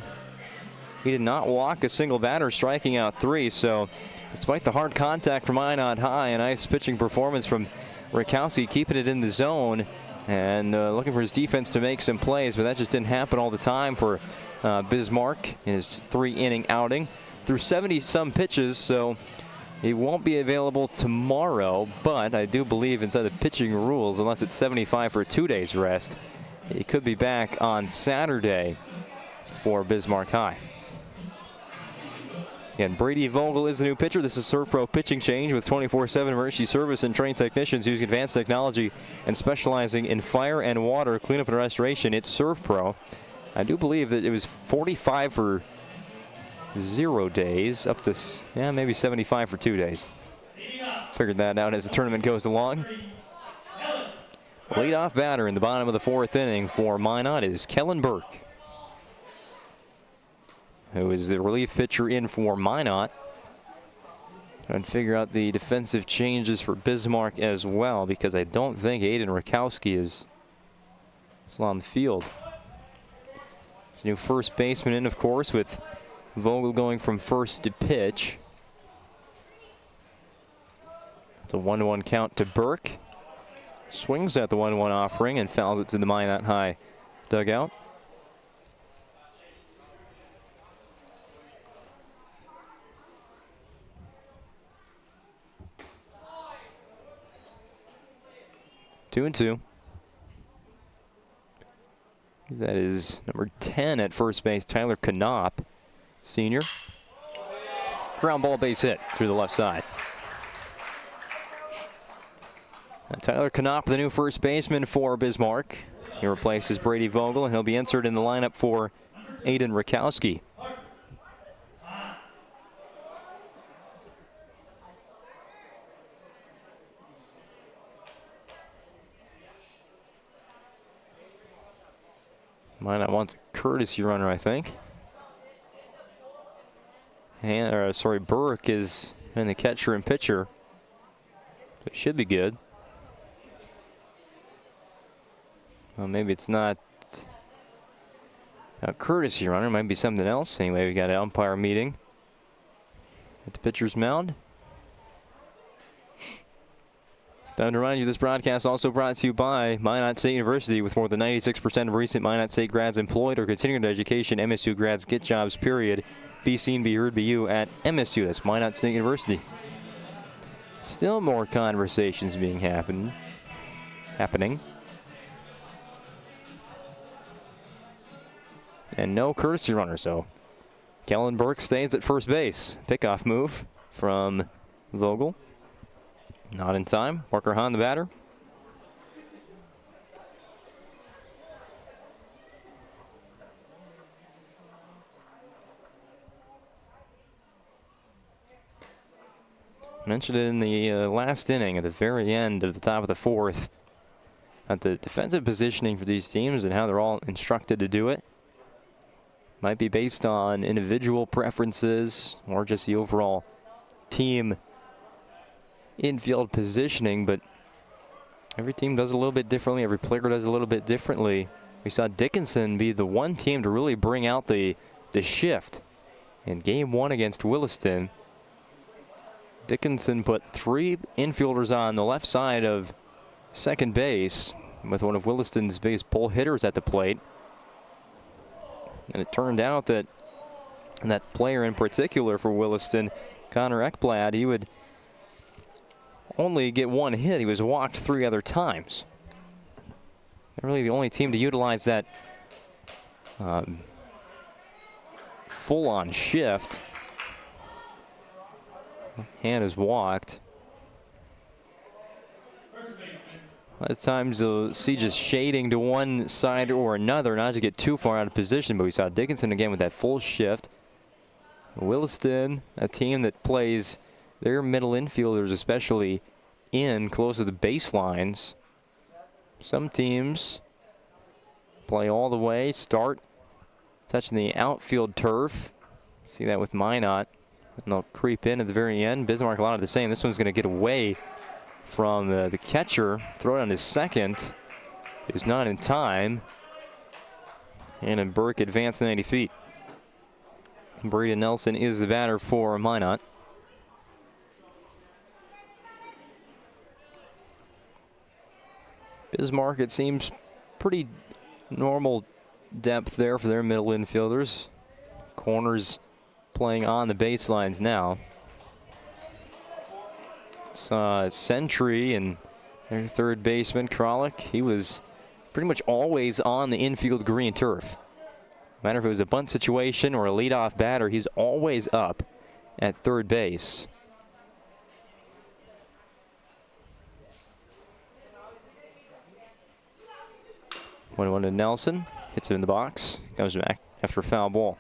he did not walk a single batter, striking out 3. So despite the hard contact from Minot High, a nice pitching performance from Rakowski, keeping it in the zone and looking for his defense to make some plays, but that just didn't happen all the time for Bismarck in his 3-inning outing. Threw 70-some pitches, so he won't be available tomorrow, but I do believe inside the pitching rules, unless it's 75 for 2 days rest, he could be back on Saturday for Bismarck High. Again, Brady Vogel is the new pitcher. This is Serve Pro pitching change with 24/7 emergency service and trained technicians using advanced technology and specializing in fire and water cleanup and restoration. It's Serve Pro. I do believe that it was 45 for 0 days, up to maybe 75 for 2 days. Figured that out as the tournament goes along. Leadoff batter in the bottom of the 4th inning for Minot is Kellen Burke, who is the relief pitcher in for Minot. Trying to figure out the defensive changes for Bismarck as well, because I don't think Aiden Rakowski is still on the field. It's a new first baseman in, of course, with Vogel going from first to pitch. It's a 1-1 count to Burke. Swings at the 1-1 offering and fouls it to the Minot High dugout. 2-2. That is number 10 at first base, Tyler Knopp, senior. Ground ball base hit through the left side. Now, Tyler Knopp, the new first baseman for Bismarck. He replaces Brady Vogel, and he'll be entered in the lineup for Aiden Rakowski. Might not want the courtesy runner, I think. And, Burke is in the catcher and pitcher. So it should be good. Well, maybe it's not a courtesy runner. It might be something else. Anyway, we got an umpire meeting at the pitcher's mound. Time to remind you, this broadcast also brought to you by Minot State University. With more than 96% of recent Minot State grads employed or continuing their education, MSU grads get jobs, period. Be seen, be heard, be you at MSU. That's Minot State University. Still more conversations being happening. And no courtesy runner, so Kellen Burke stays at first base. Pickoff move from Vogel. Not in time. Parker Hahn, the batter. Mentioned it in the last inning at the very end of the top of the fourth that the defensive positioning for these teams and how they're all instructed to do it might be based on individual preferences or just the overall team infield positioning, but every team does a little bit differently. Every player does a little bit differently. We saw Dickinson be the one team to really bring out the shift in game one against Williston. Dickinson put 3 infielders on the left side of second base with one of Williston's biggest pull hitters at the plate. And it turned out that player in particular for Williston, Connor Ekblad, he would only get 1 hit. He was walked 3 other times. They're really the only team to utilize that full-on shift. Hannah's walked. A lot of times you'll see just shading to one side or another, not to get too far out of position, but we saw Dickinson again with that full shift. Williston, a team that plays their middle infielders, especially in close to the baselines. Some teams play all the way, start touching the outfield turf. See that with Minot. And they'll creep in at the very end. Bismarck a lot of the same. This one's going to get away from the catcher. Throw it on his second. Is not in time. And then Burke advanced 90 feet. Brady Nelson is the batter for Minot. Bismarck, it seems pretty normal depth there for their middle infielders. Corners playing on the baselines now. Saw Sentry and their third baseman, Kralik. He was pretty much always on the infield green turf. No matter if it was a bunt situation or a leadoff batter, he's always up at third base. One to Nelson. Hits it in the box. Comes back after a foul ball.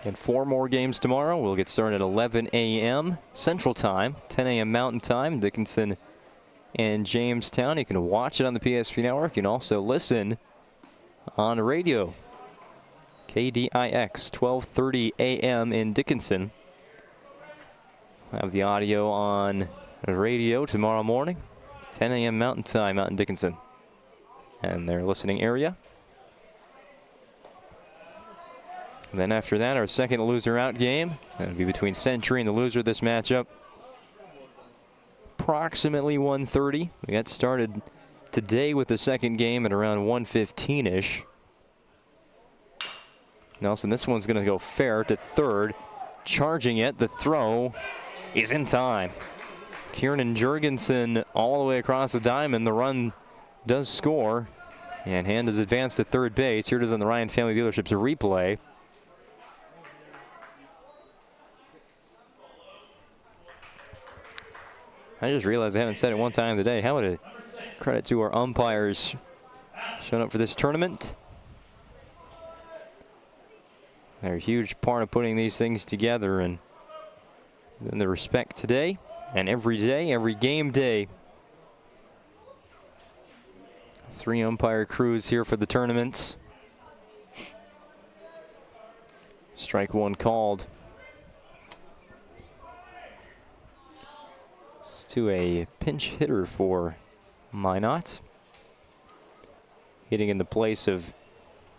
And 4 more games tomorrow. We'll get started at 11 a.m. Central Time, 10 a.m. Mountain Time. Dickinson and Jamestown. You can watch it on the PSP Network. You can also listen on the radio. KDIX, 12:30 a.m. in Dickinson. We'll have the audio on the radio tomorrow morning, 10 a.m. Mountain Time out in Dickinson. And their listening area. And then after that, our second loser out game. That'll be between Century and the loser of this matchup. Approximately 1:30. We got started today with the second game at around 1:15-ish. Nelson, this one's going to go fair to third. Charging it, the throw is in time. Kieran Jurgensen all the way across the diamond. The run does score. And hand is advanced to third base. Here it is on the Ryan Family Dealerships replay. I just realized I haven't said it one time today. How about a credit to our umpires showing up for this tournament. They're a huge part of putting these things together, and the respect today and every day, every game day. 3 umpire crews here for the tournaments. Strike one called. This is to a pinch hitter for Minot. Hitting in the place of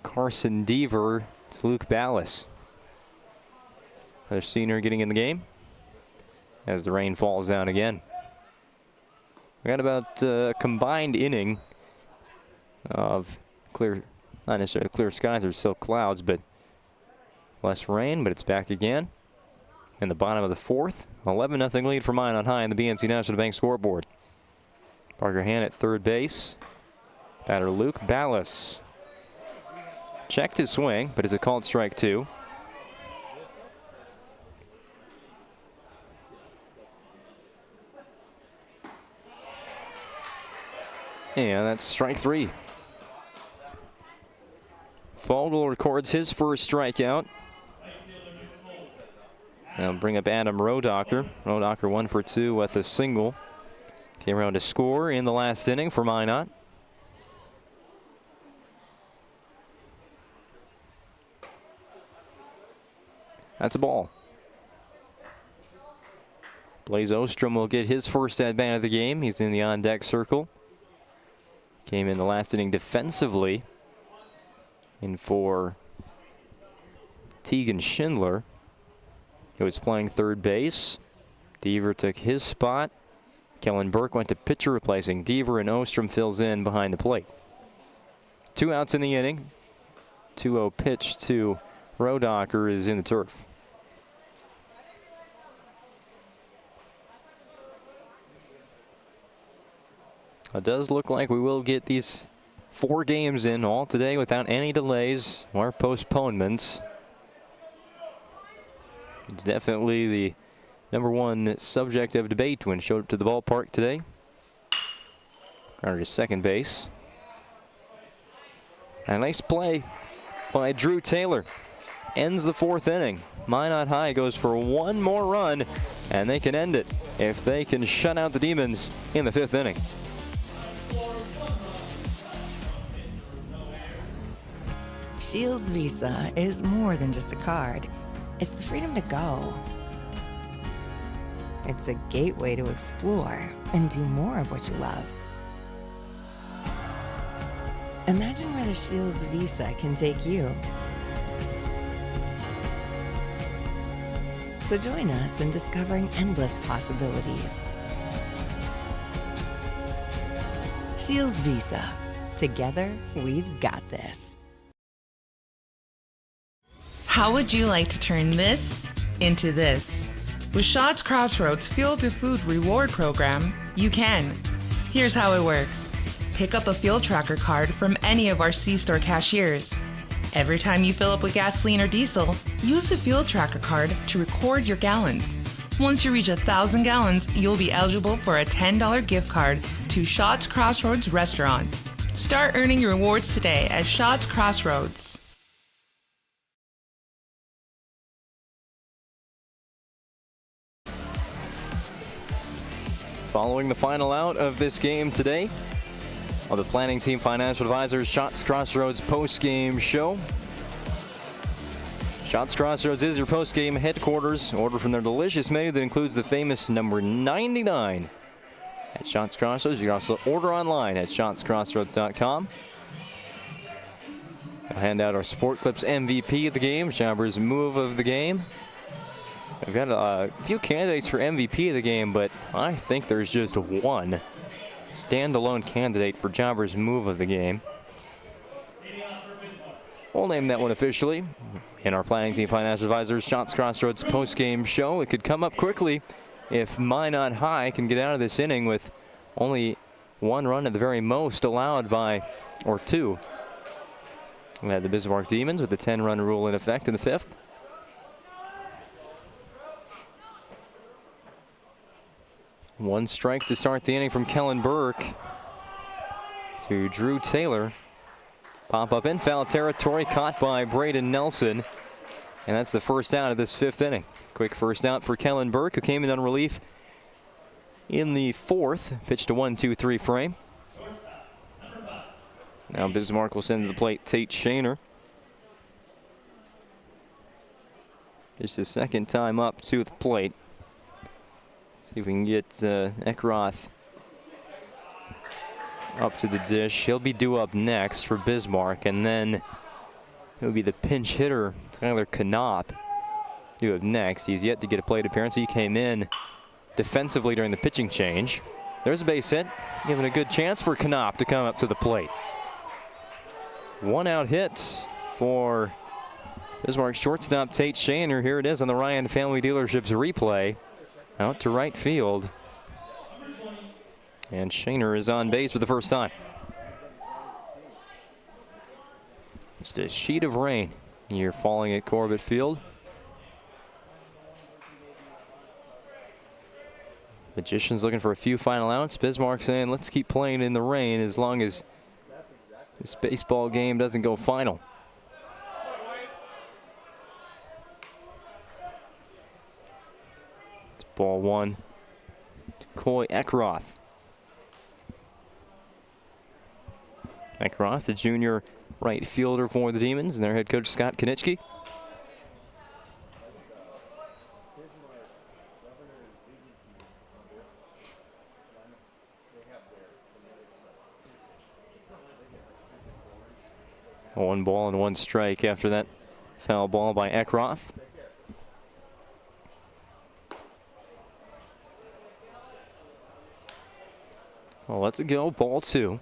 Carson Deaver, it's Luke Ballas. Another senior getting in the game as the rain falls down again. We got about a combined inning of clear, not necessarily clear skies, there's still clouds, but less rain, but it's back again. In the bottom of the 4th, 11-0 lead for Minot High in the BNC National Bank scoreboard. Parker Han at third base. Batter Luke Ballas. Checked his swing, but is it called strike 2? And that's strike 3. Fogel records his first strikeout. Now bring up Adam Rodocker. Rodocker 1 for 2 with a single. Came around to score in the last inning for Minot. That's a ball. Blaze Ostrom will get his first at-bat of the game. He's in the on-deck circle. Came in the last inning defensively in for Tegan Schindler, who was playing third base. Deaver took his spot. Kellen Burke went to pitcher, replacing Deaver, and Ostrom fills in behind the plate. 2 outs in the inning. 2-0 pitch to Rodocker is in the turf. It does look like we will get these 4 games in all today without any delays or postponements. It's definitely the #1 subject of debate when showed up to the ballpark today. Grounded to second base. A nice play by Drew Taylor. Ends the 4th inning. Minot High goes for one more run, and they can end it if they can shut out the Demons in the 5th inning. Shields Visa is more than just a card. It's the freedom to go. It's a gateway to explore and do more of what you love. Imagine where the Shields Visa can take you. So join us in discovering endless possibilities. Shields Visa. Together, we've got this. How would you like to turn this into this? With Shots Crossroads Fuel to Food Reward Program, you can. Here's how it works. Pick up a fuel tracker card from any of our C-store cashiers. Every time you fill up with gasoline or diesel, use the fuel tracker card to record your gallons. Once you reach 1,000 gallons, you'll be eligible for a $10 gift card to Shots Crossroads Restaurant. Start earning your rewards today at Shots Crossroads. Following the final out of this game today of the Planning Team Financial Advisors Shots Crossroads post-game show. Shots Crossroads is your post-game headquarters. Order from their delicious menu that includes the famous number 99 at Shots Crossroads. You can also order online at shotscrossroads.com. I'll hand out our Sport Clips MVP of the game, Jobber's move of the game. We've got a few candidates for MVP of the game, but I think there's just one standalone candidate for Jobber's move of the game. We'll name that one officially in our planning team financial advisors Shots Crossroads post-game show. It could come up quickly if Minot High can get out of this inning with only 1 run at the very most allowed by, or 2. We had the Bismarck Demons with the 10-run rule in effect in the 5th. One strike to start the inning from Kellen Burke to Drew Taylor. Pop up in foul territory, caught by Braden Nelson. And that's the first out of this 5th inning. Quick first out for Kellen Burke, who came in on relief in the 4th. Pitched a 1-2-3 frame. Now Bismarck will send to the plate Tate Shaner. Just his 2nd time up to the plate. See if we can get Eckroth up to the dish. He'll be due up next for Bismarck, and then it'll be the pinch hitter, Tyler Knopp, due up next. He's yet to get a plate appearance. He came in defensively during the pitching change. There's a base hit, giving a good chance for Knopp to come up to the plate. 1-out hit for Bismarck shortstop Tate Shaner. Here it is on the Ryan Family Dealerships replay. Out to right field. And Shaner is on base for the first time. Just a sheet of rain here falling at Corbett Field. Magician's looking for a few final outs. Bismarck saying, let's keep playing in the rain as long as this baseball game doesn't go final. It's ball 1 to Coy Eckroth. Eckroth, the junior right fielder for the Demons, and their head coach Scott Konitsky. One ball and 1 strike after that foul ball by Eckroth. Well, let's go. Ball 2.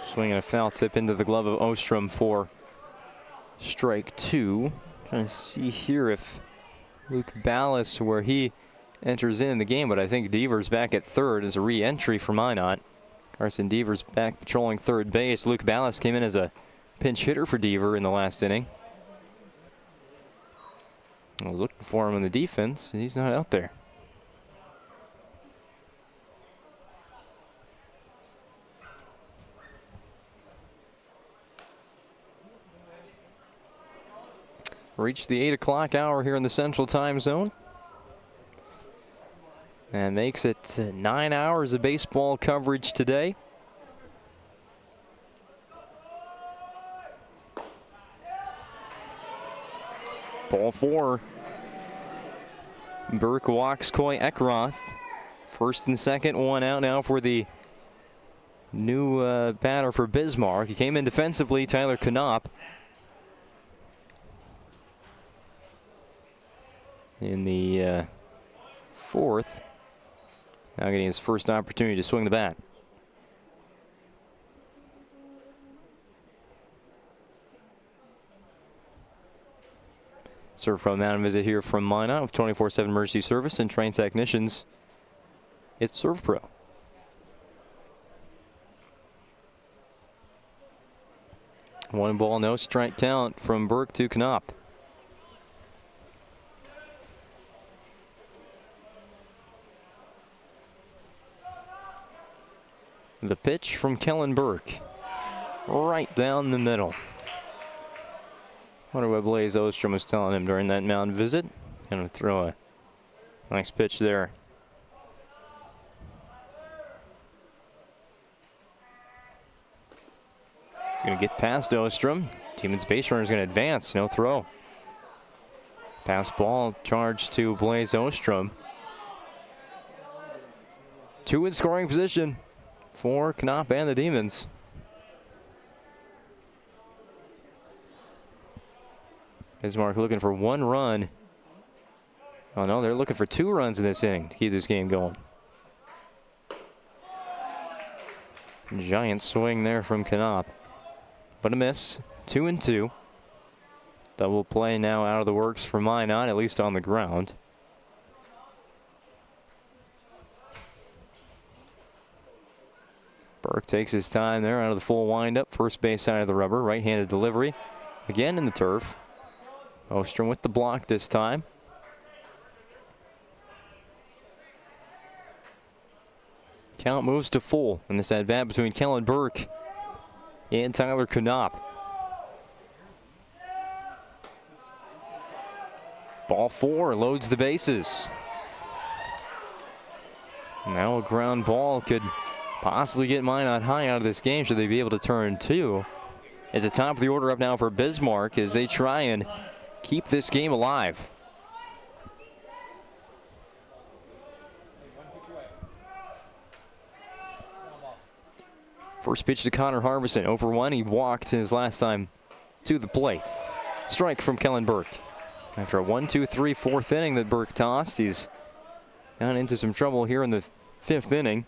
Swinging a foul tip into the glove of Ostrom for strike 2. Trying to see here if Luke Ballas, where he enters in the game, but I think Devers back at 3rd as a re-entry for Minot. Carson Devers back patrolling 3rd base. Luke Ballas came in as a pinch hitter for Dever in the last inning. I was looking for him in the defense, and he's not out there. Reached the 8 o'clock hour here in the Central Time Zone. And makes it 9 hours of baseball coverage today. Ball 4. Burke walks Coy Eckroth. 1st and 2nd, 1 out now for the new batter for Bismarck. He came in defensively, Tyler Knopp. In the 4th. Now getting his first opportunity to swing the bat. Serve from mound visit here from Minot with 24/7 emergency service and trained technicians. It's Serve Pro. One ball, no strike count from Burke to Knopp. The pitch from Kellen Burke. Right down the middle. Wonder what Blaze Ostrom was telling him during that mound visit. Gonna throw a nice pitch there. It's gonna get past Ostrom. Demons base runner is gonna advance, no throw. Pass ball charged to Blaze Ostrom. 2 in scoring position for Knopp and the Demons. Bismarck looking for 1 run Oh no, they're looking for 2 runs in this inning to keep this game going. Giant swing there from Knopp, but a miss. 2-2. Double play now out of the works for Minot, at least on the ground. Burke takes his time there out of the full windup. First base side of the rubber. Right-handed delivery. Again in the turf. Ostrom with the block this time. Count moves to full in this at-bat between Kellen Burke and Tyler Knopp. Ball 4 loads the bases. Now a ground ball could possibly get Minot high out of this game should they be able to turn 2. It's the top of the order up now for Bismarck as they try and keep this game alive. First pitch to Connor Harbison. Over 1, he walked his last time to the plate. Strike from Kellen Burke. After a 1-2-3 4th inning that Burke tossed, he's gone into some trouble here in the 5th inning.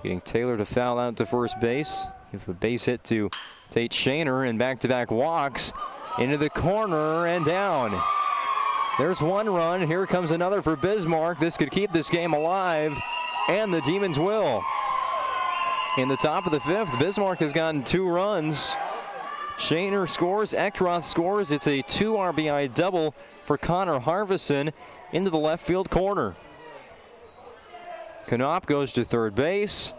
Getting Taylor to foul out to first base. Give a base hit to Tate Shaner, and back-to-back walks into the corner and down. There's 1 run. Here comes another for Bismarck. This could keep this game alive, and the Demons will. In the top of the 5th, Bismarck has gotten 2 runs. Shaner scores, Eckroth scores. It's a 2 RBI double for Connor Harbison into the left field corner. Knopp goes to third base,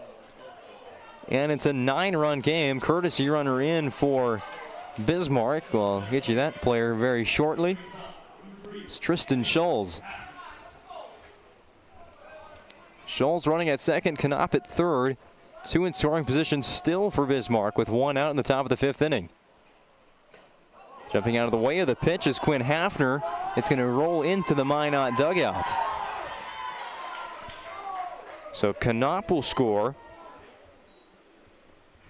and it's a 9-run game. Courtesy runner in for Bismarck. We'll get you that player very shortly. It's Tristan Scholes. Scholes running at second, Knopp at third. 2 in scoring position still for Bismarck with 1 out in the top of the 5th inning. Jumping out of the way of the pitch is Quinn Hafner. It's going to roll into the Minot dugout. So Knopp will score.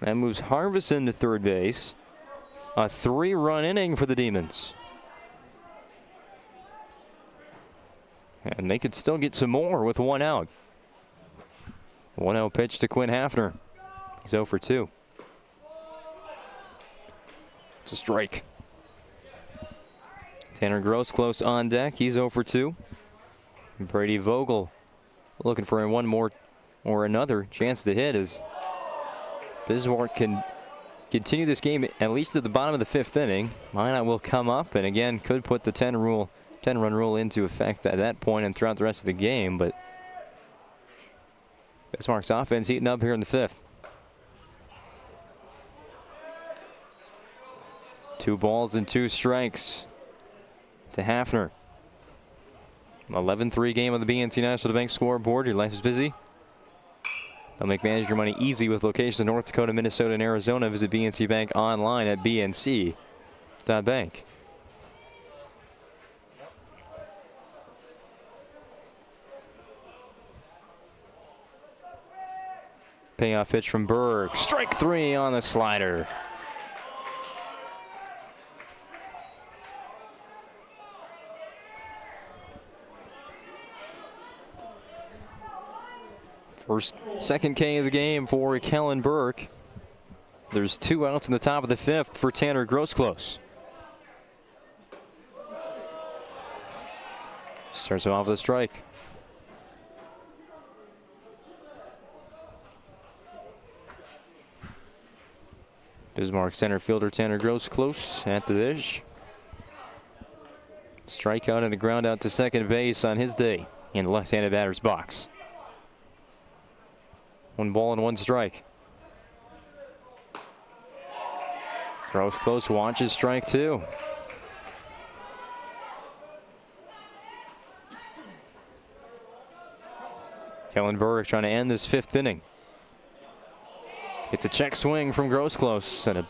That moves Harbison to third base. A 3-run inning for the Demons. And they could still get some more with 1 out. 1-0 pitch to Quinn Hafner. He's 0 for 2. It's a strike. Tanner Gross close on deck. He's 0 for 2. And Brady Vogel looking for one more or another chance to hit as Bismarck can continue this game at least to the bottom of the 5th inning. Minot will come up and again could put the 10-run rule into effect at that point and throughout the rest of the game, but Bismarck's offense heating up here in the 5th. 2 balls and 2 strikes to Hafner. 11-3 game on the BNC National Bank scoreboard. Your life is busy. They'll make manage your money easy with locations in North Dakota, Minnesota, and Arizona. Visit BNC Bank online at bnc.bank. Payoff pitch from Berg. Strike 3 on the slider. Second K of the game for Kellen Burke. There's 2 outs in the top of the 5th for Tanner Grosclose. Starts him off with a strike. Bismarck center fielder Tanner Grosclose at the dish. Strikeout and a ground out to second base on his day in the left-handed batter's box. 1 ball and 1 strike. Grosclose watches strike 2. Kellen Burke trying to end this 5th inning. Gets a check swing from Grosclose and a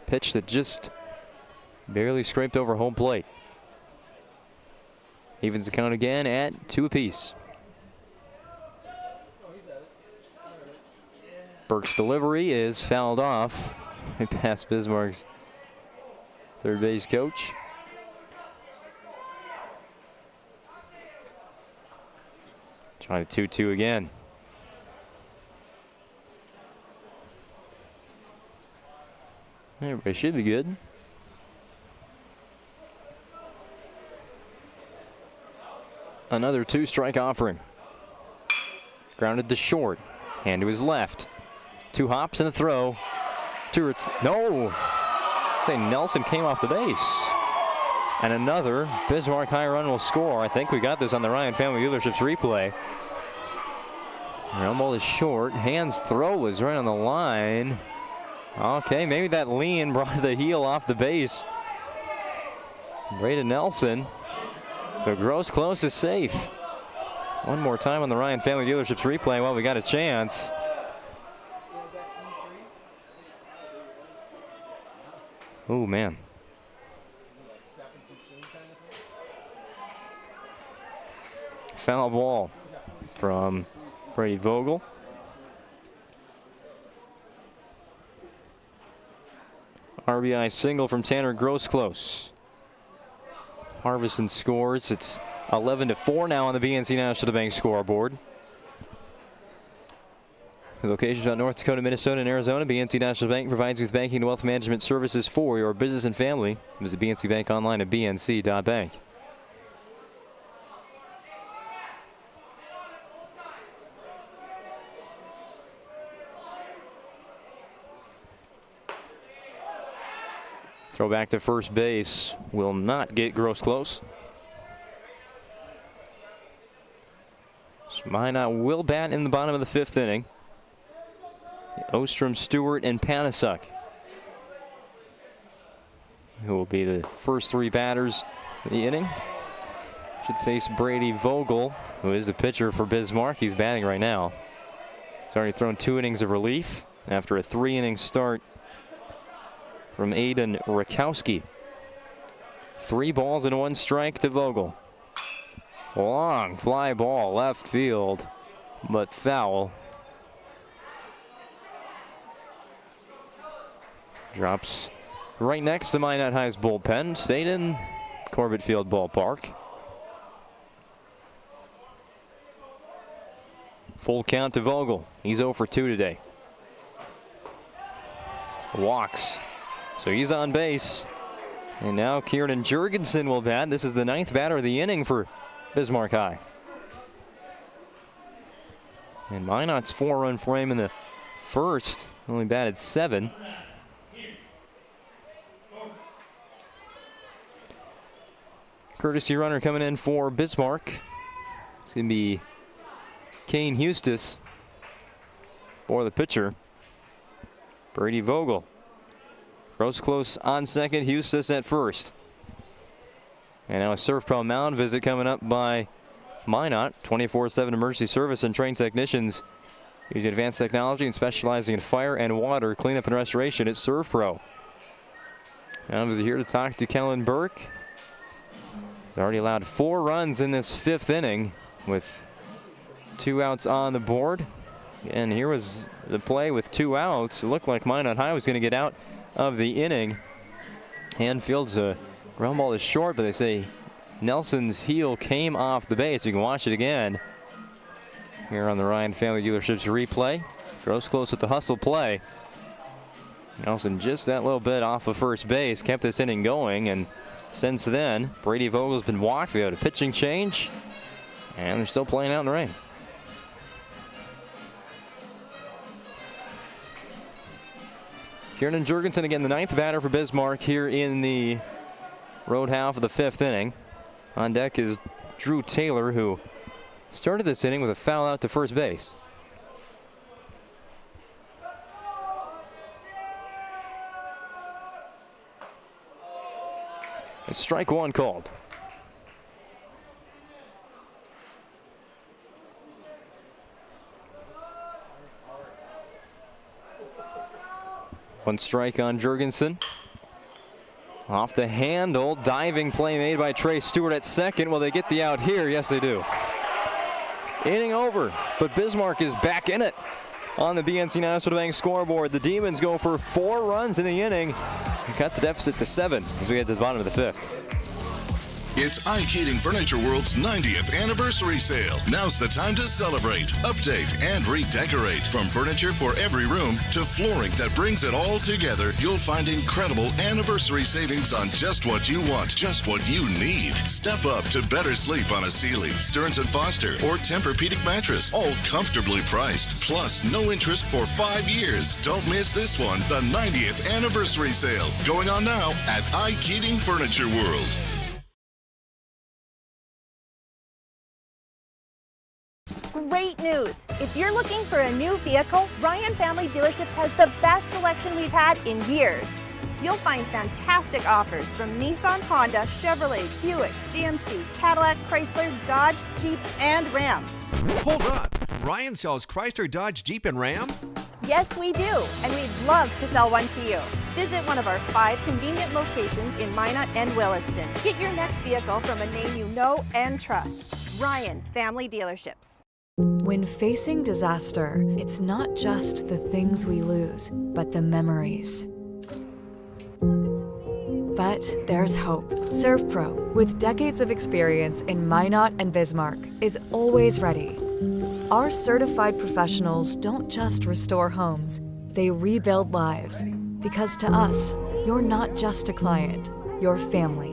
pitch that just barely scraped over home plate. Evens the count again at 2 apiece. Burke's delivery is fouled off past Bismarck's third base coach. Trying to 2-2 again. Everybody should be good. Another 2-strike offering. Grounded to short. Hand to his left. 2 hops and a throw. No! Say Nelson came off the base. And another Bismarck high run will score. I think we got this on the Ryan Family Dealerships replay. Ground ball is short. Hand's throw was right on the line. Okay, maybe that lean brought the heel off the base. Braden Nelson. The gross close is safe. One more time on the Ryan Family Dealerships replay while we got a chance. Oh, man. Foul ball from Brady Vogel. RBI single from Tanner Grossclose. Harvison scores. It's 11-4 now on the BNC National Bank scoreboard. The locations on North Dakota, Minnesota, and Arizona. BNC National Bank provides you with banking and wealth management services for your business and family. Visit BNC Bank online at bnc.bank. Throw back to first base will not get Grossclose. Minot will bat in the bottom of the 5th inning. Ostrom, Stewart, and Panasuk, who will be the first 3 batters in the inning. Should face Brady Vogel, who is the pitcher for Bismarck. He's batting right now. He's already thrown 2 innings of relief after a 3-inning start from Aiden Rakowski. 3 balls and 1 strike to Vogel. Long fly ball left field, but foul. Drops right next to Minot High's bullpen. Stayed in Corbett Field ballpark. Full count to Vogel. He's 0 for 2 today. Walks. So he's on base. And now Kieran Jurgensen will bat. This is the 9th batter of the inning for Bismarck High. And Minot's 4-run frame in the first. Only batted 7. Courtesy runner coming in for Bismarck. It's going to be Kane Hustis for the pitcher, Brady Vogel. Grossclose on second, Hustis at first. And now a Surf Pro mound visit coming up by Minot. 24/7 emergency service and trained technicians using advanced technology and specializing in fire and water cleanup and restoration at Surf Pro. Now visit here to talk to Kellen Burke. He's already allowed 4 runs in this 5th inning with 2 outs on the board. And here was the play with 2 outs. It looked like Minot High was going to get out of the inning. Hanfield's ground ball is short, but they say Nelson's heel came off the base. You can watch it again here on the Ryan Family Dealerships replay. Grossclose with the hustle play. Nelson just that little bit off of first base, kept this inning going, and since then, Brady Vogel's been walked. We had a pitching change, and they're still playing out in the rain. Kieran Jurgensen again, the 9th batter for Bismarck here in the road half of the 5th inning. On deck is Drew Taylor, who started this inning with a foul out to first base. And strike 1 called. One strike on Jurgensen. Off the handle, diving play made by Trey Stewart at second. Will they get the out here? Yes, they do. Inning over, but Bismarck is back in it on the BNC National Bank scoreboard. The Demons go for 4 runs in the inning and cut the deficit to 7 as we head to the bottom of the 5th. It's iKeating Furniture World's 90th anniversary sale. Now's the time to celebrate, update, and redecorate. From furniture for every room to flooring that brings it all together, you'll find incredible anniversary savings on just what you want, just what you need. Step up to better sleep on a Sealy, Stearns & Foster, or Tempur-Pedic mattress, all comfortably priced. Plus, no interest for 5 years. Don't miss this one, the 90th anniversary sale. Going on now at iKeating Furniture World. Great news! If you're looking for a new vehicle, Ryan Family Dealerships has the best selection we've had in years. You'll find fantastic offers from Nissan, Honda, Chevrolet, Buick, GMC, Cadillac, Chrysler, Dodge, Jeep, and Ram. Hold up. Ryan sells Chrysler, Dodge, Jeep, and Ram? Yes, we do, and we'd love to sell one to you. Visit one of our 5 convenient locations in Minot and Williston. Get your next vehicle from a name you know and trust. Ryan Family Dealerships. When facing disaster, it's not just the things we lose, but the memories. But there's hope. ServPro, with decades of experience in Minot and Bismarck, is always ready. Our certified professionals don't just restore homes, they rebuild lives. Because to us, you're not just a client, you're family.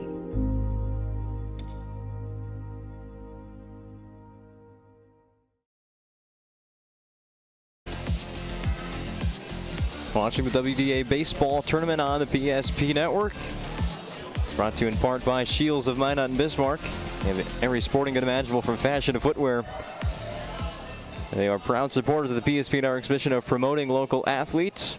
Watching the WDA Baseball Tournament on the PSP Network. It's brought to you in part by Shields of Minot and Bismarck. They have every sporting good imaginable from fashion to footwear. They are proud supporters of the PSP Network's mission of promoting local athletes.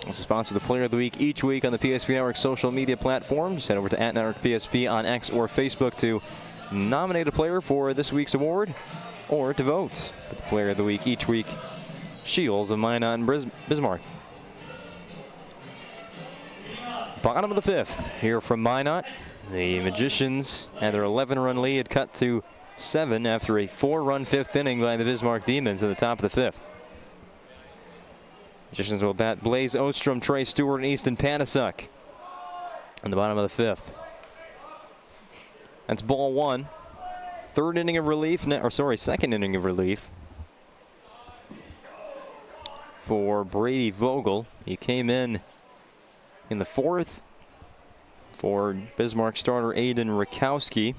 Also sponsor the Player of the Week each week on the PSP Network social media platforms. Head over to @NetworkPSP on X or Facebook to nominate a player for this week's award or to vote for the Player of the Week each week. Shields of Minot and Bismarck. Bottom of the 5th here from Minot. The Magicians had their 11-run lead cut to 7 after a 4-run 5th inning by the Bismarck Demons at the top of the 5th. Magicians will bat Blaze Ostrom, Trey Stewart, and Easton Panasuk on the bottom of the 5th. That's ball 1. Second inning of relief for Brady Vogel. He came in the 4th for Bismarck starter Aiden Rakowski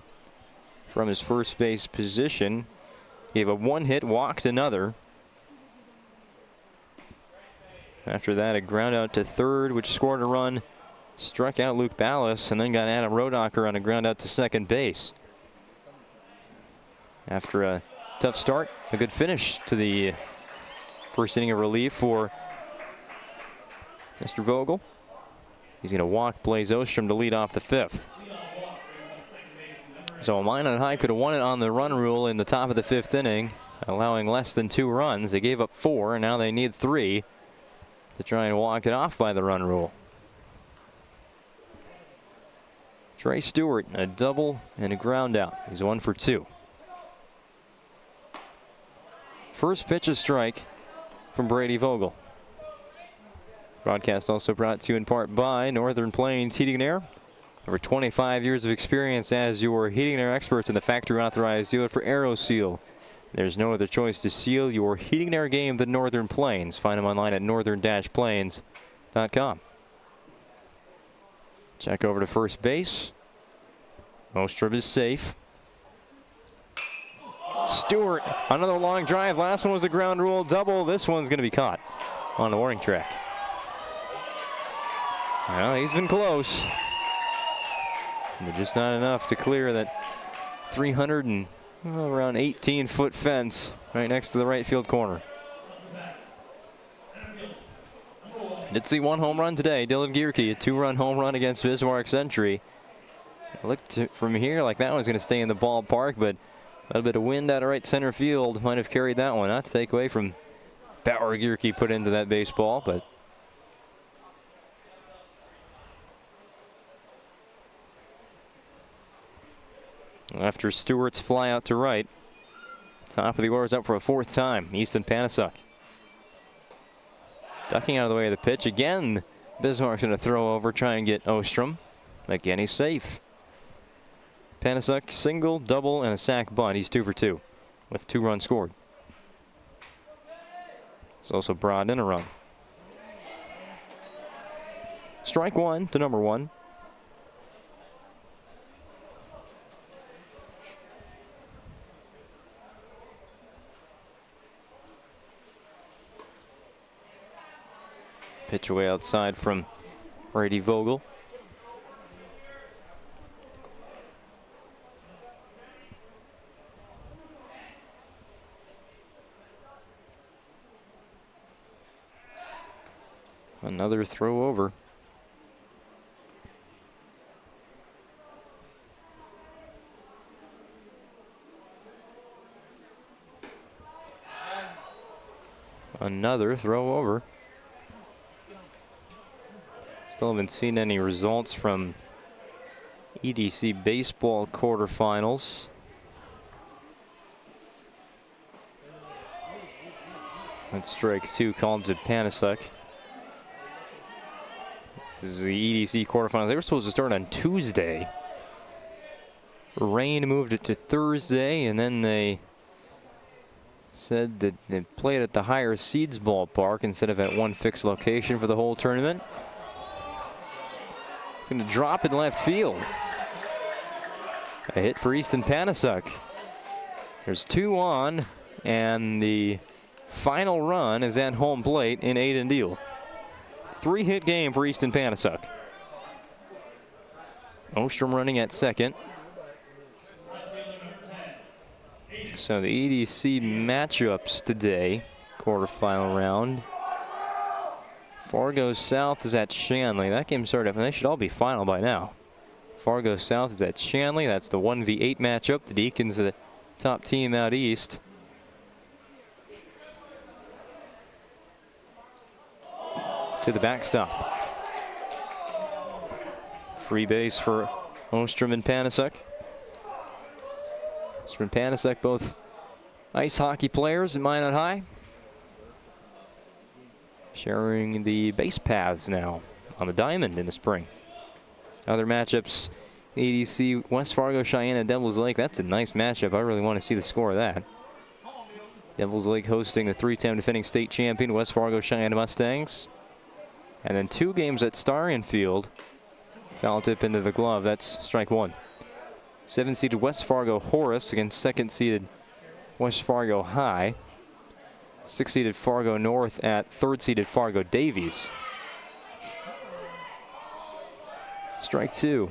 from his first base position. Gave a 1-hit, walked another. After that, a ground out to third, which scored a run, struck out Luke Ballas, and then got Adam Rodacher on a ground out to second base. After a tough start, a good finish to the first inning of relief for Mr. Vogel. He's going to walk Blaze Ostrom to lead off the 5th. So Minot High could have won it on the run rule in the top of the 5th inning, allowing less than 2 runs. They gave up 4, and now they need 3 to try and walk it off by the run rule. Trey Stewart, a double and a ground out. He's 1 for 2. First pitch, a strike from Brady Vogel. Broadcast also brought to you in part by Northern Plains Heating and Air. Over 25 years of experience as your heating and air experts in the factory authorized dealer for AeroSeal. There's no other choice to seal your heating and air game than Northern Plains. Find them online at northern-plains.com. Check over to first base. Ostrom is safe. Stewart, another long drive. Last one was a ground rule double. This one's going to be caught on the warning track. Well, he's been close, but just not enough to clear that 300 and around 18-foot fence right next to the right field corner. Did see 1 home run today. Dylan Gierke, a 2-run home run against Bismarck Century. It looked from here like that one's going to stay in the ballpark, but a little bit of wind out of right center field might have carried that one. Not to take away from power Gierke put into that baseball, but after Stewart's fly out to right, top of the order is up for a 4th time. Easton Panasuk ducking out of the way of the pitch. Again, Bismarck's going to throw over, try and get Ostrom. Again, he's safe. Panasuk single, double, and a sac bunt. He's 2 for 2 with 2 runs scored. He's also brought in a run. Strike one to number 1. Pitch away outside from Brady Vogel. Another throw over. Another throw over. Still haven't seen any results from EDC Baseball Quarterfinals. That's strike 2 called to Panasuk. This is the EDC Quarterfinals. They were supposed to start on Tuesday. Rain moved it to Thursday, and then they said that they played at the Higher Seeds ballpark instead of at one fixed location for the whole tournament. It's going to drop in left field. A hit for Easton Panasuk. There's 2 on, and the final run is at home plate in Aiden Deal. 3-hit game for Easton Panasuk. Ostrom running at second. So the EDC matchups today, quarterfinal round. Fargo South is at Shanley. That game started up, and they should all be final by now. Fargo South is at Shanley. That's the 1v8 matchup. The Deacons are the top team out east. To the backstop. Free base for Ostrom and Panasuk. Ostrom and Panasuk, both ice hockey players at Minot High. Sharing the base paths now on the diamond in the spring. Other matchups, EDC, West Fargo, Cheyenne, and Devils Lake. That's a nice matchup. I really want to see the score of that. Devils Lake hosting the 3-time defending state champion West Fargo Cheyenne Mustangs. And then 2 games at Starion Field. Foul tip into the glove. That's strike 1. 7-seeded West Fargo Horace against 2nd-seeded West Fargo High. 6-seeded Fargo North at 3rd-seeded Fargo Davies. Strike 2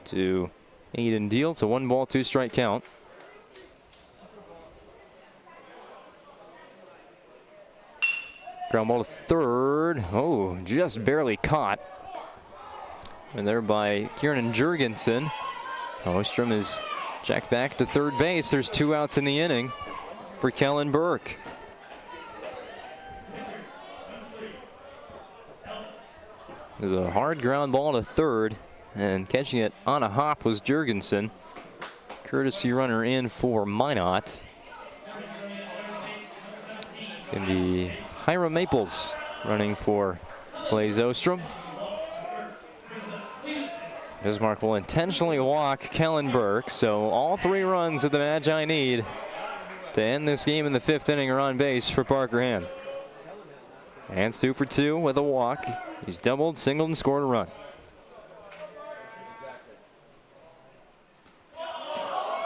to Aiden Deal. It's a 1-ball, 2-strike count. Ground ball to third. Oh, just barely caught. And there by Kieran Jurgensen. Ostrom is jacked back to third base. There's 2 outs in the inning for Kellen Burke. There's a hard ground ball to third, and catching it on a hop was Jurgensen. Courtesy runner in for Minot. It's going to be Hiram Maples running for Blaze Ostrom. Bismarck will intentionally walk Kellen Burke, so all 3 runs that the Magi need to end this game in the 5th inning are on base for Parker Hand. Hand's 2 for 2 with a walk. He's doubled, singled, and scored a run.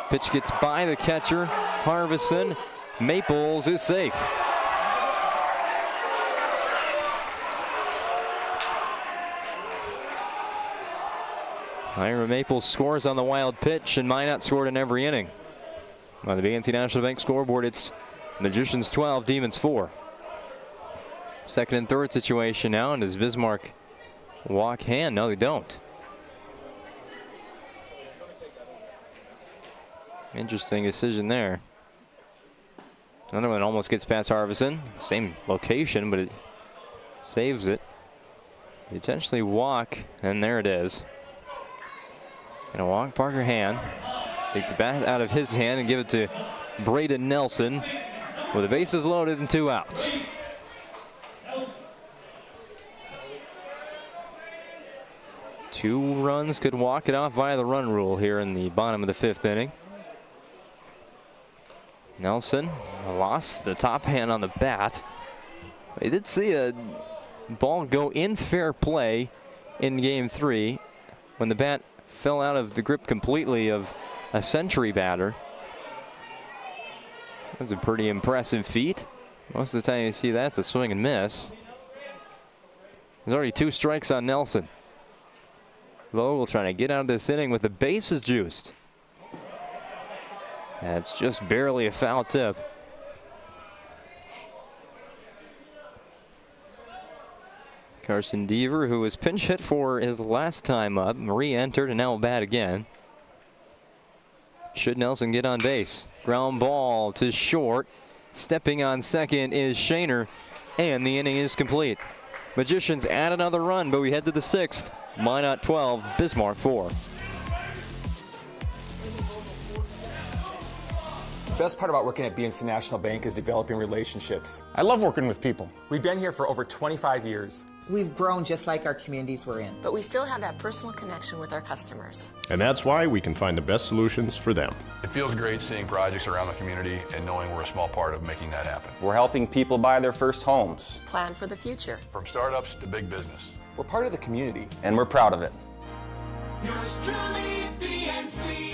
Pitch gets by the catcher, Harvison. Maples is safe. Ira Maples scores on the wild pitch, and Minot scored in every inning. On the BNC National Bank scoreboard, it's Magicians 12, Demons 4. Second and third situation now, and does Bismarck walk Hand? No, they don't. Interesting decision there. Another one almost gets past Harvison. Same location, but it saves it. So potentially walk, and there it is. Gonna walk Parker Hand. Take the bat out of his hand and give it to Braden Nelson with the bases loaded and 2 outs. 2 runs could walk it off via the run rule here in the bottom of the 5th inning. Nelson lost the top hand on the bat. I did see a ball go in fair play in Game 3 when the bat fell out of the grip completely of a Century batter. That's a pretty impressive feat. Most of the time you see that, it's a swing and miss. There's already 2 strikes on Nelson. Vogel trying to get out of this inning with the bases juiced. That's just barely a foul tip. Carson Deaver, who was pinch hit for his last time up, re-entered and now will bat again. Should Nelson get on base? Ground ball to short. Stepping on second is Shaner, and the inning is complete. Magicians add another run, but we head to the 6th. Minot 12, Bismarck 4. The best part about working at BNC National Bank is developing relationships. I love working with people. We've been here for over 25 years. We've grown just like our communities we're in. But we still have that personal connection with our customers. And that's why we can find the best solutions for them. It feels great seeing projects around the community and knowing we're a small part of making that happen. We're helping people buy their first homes. Plan for the future. From startups to big business. We're part of the community. And we're proud of it. Yours truly, BNC.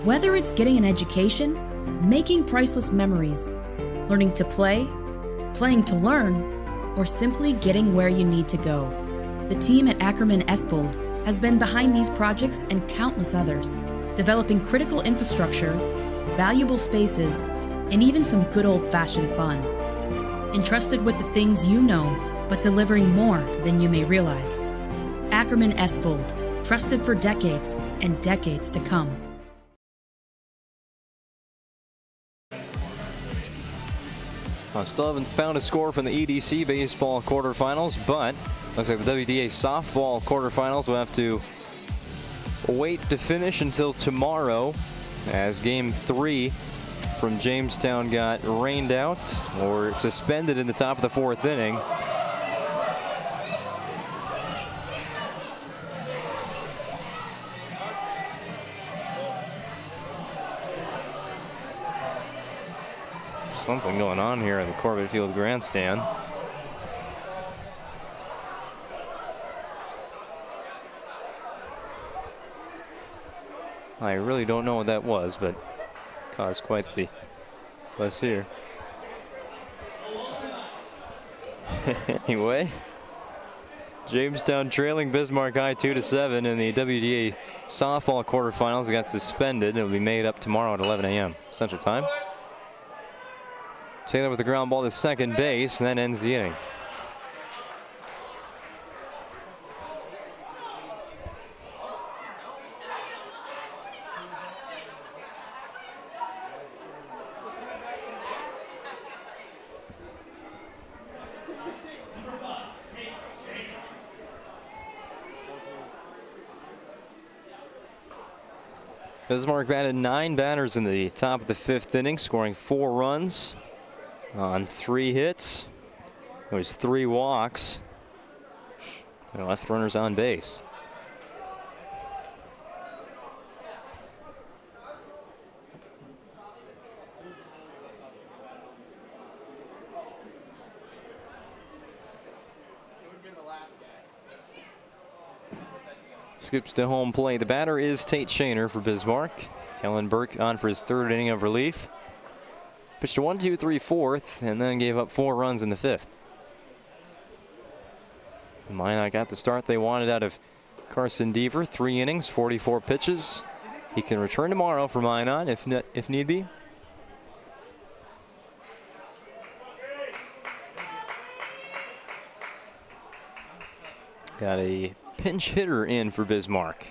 Whether it's getting an education, making priceless memories, learning to play, playing to learn, or simply getting where you need to go, the team at Ackerman Estvold has been behind these projects and countless others, developing critical infrastructure, valuable spaces, and even some good old-fashioned fun. Entrusted with the things you know, but delivering more than you may realize. Ackerman Estvold, trusted for decades and decades to come. Still haven't found a score from the EDC baseball quarterfinals, but looks like the WDA softball quarterfinals will have to wait to finish until tomorrow, as Game 3 from Jamestown got rained out or suspended in the top of the 4th inning. Something going on here in the Corbett Field grandstand. I really don't know what that was, but caused quite the fuss here. Anyway, Jamestown trailing Bismarck High 2-7 in the WDA softball quarterfinals. It got suspended. It will be made up tomorrow at 11 a.m. Central Time. Taylor with the ground ball to second base, and then ends the inning. Bismarck batted 9 batters in the top of the 5th inning, scoring 4 runs on 3 hits. There was 3 walks. And left runners on base. Skips to home plate. The batter is Tate Shaner for Bismarck. Kellen Burke on for his 3rd inning of relief. Pitched a 1-2, 3/4, and then gave up 4 runs in the 5th. Minot got the start they wanted out of Carson Deaver. 3 innings, 44 pitches. He can return tomorrow for Minot if need be. Got a pinch hitter in for Bismarck.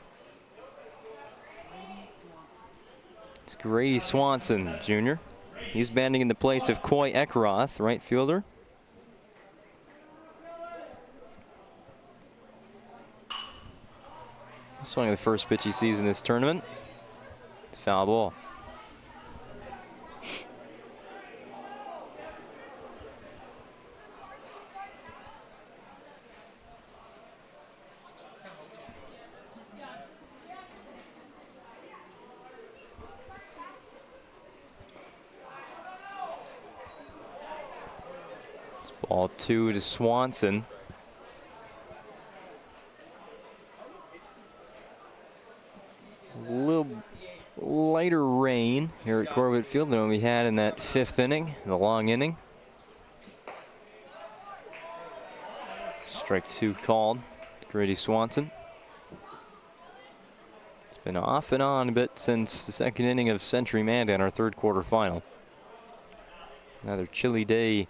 It's Grady Swanson, Jr. He's banding in the place of Coy Eckroth, right fielder. Swing of the first pitch he sees in this tournament. It's a foul ball. Ball 2 to Swanson. A little lighter rain here at Corbett Field than we had in that 5th inning, the long inning. Strike 2 called. Grady Swanson. It's been off and on a bit since the 2nd inning of Century Mandan, our 3rd quarterfinal. Another chilly day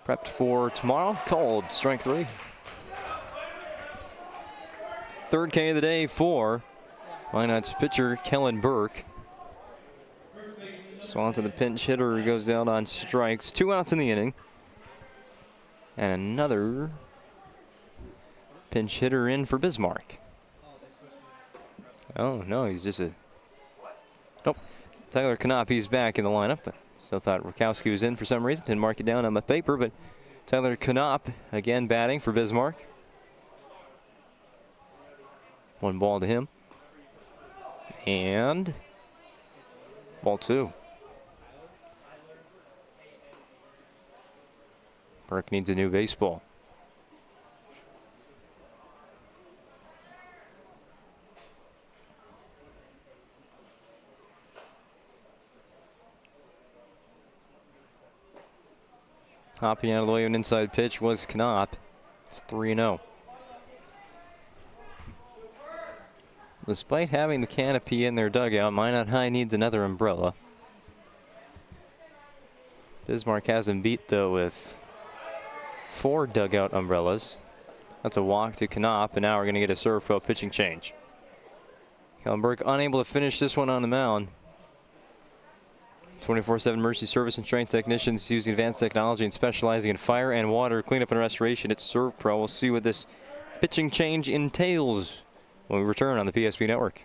prepped for tomorrow. Cold, strike 3. 3rd K of the day for Minot's pitcher Kellen Burke. Swanson, the pinch hitter, goes down on strikes. 2 outs in the inning. And another pinch hitter in for Bismarck. Oh, no, he's just a... Nope. Tyler Canopy's back in the lineup. Still thought Rakowski was in for some reason. Didn't mark it down on my paper, but Tyler Canop again batting for Bismarck. 1 ball to him. And ball 2. Burke needs a new baseball. Hopping out of the way of an inside pitch was Knop. It's 3-0. Despite having the canopy in their dugout, Minot High needs another umbrella. Bismarck has him beat, though, with 4 dugout umbrellas. That's a walk to Knop, and now we're going to get a serve pro pitching change. Kellen Burke unable to finish this one on the mound. 24/7 Mercy Service and Strength Technicians using advanced technology and specializing in fire and water cleanup and restoration. It's Serve Pro. We'll see what this pitching change entails when we return on the PSP Network.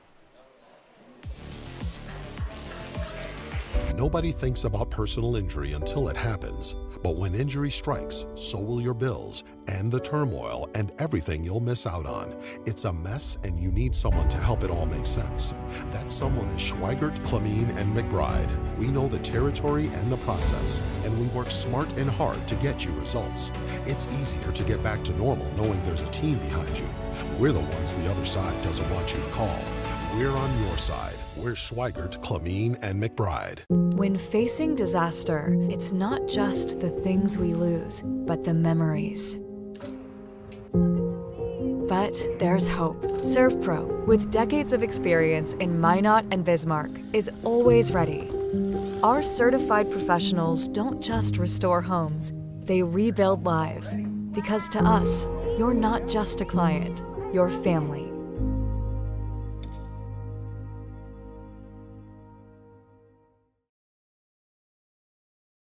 Nobody thinks about personal injury until it happens. But when injury strikes, so will your bills and the turmoil and everything you'll miss out on. It's a mess and you need someone to help it all make sense. That someone is Schweigert, Clemene, and McBride. We know the territory and the process, and we work smart and hard to get you results. It's easier to get back to normal knowing there's a team behind you. We're the ones the other side doesn't want you to call. We're on your side. We're Schweigert, Clemene, and McBride. When facing disaster, it's not just the things we lose, but the memories. But there's hope. ServPro, with decades of experience in Minot and Bismarck, is always ready. Our certified professionals don't just restore homes, they rebuild lives. Because to us, you're not just a client, you're family.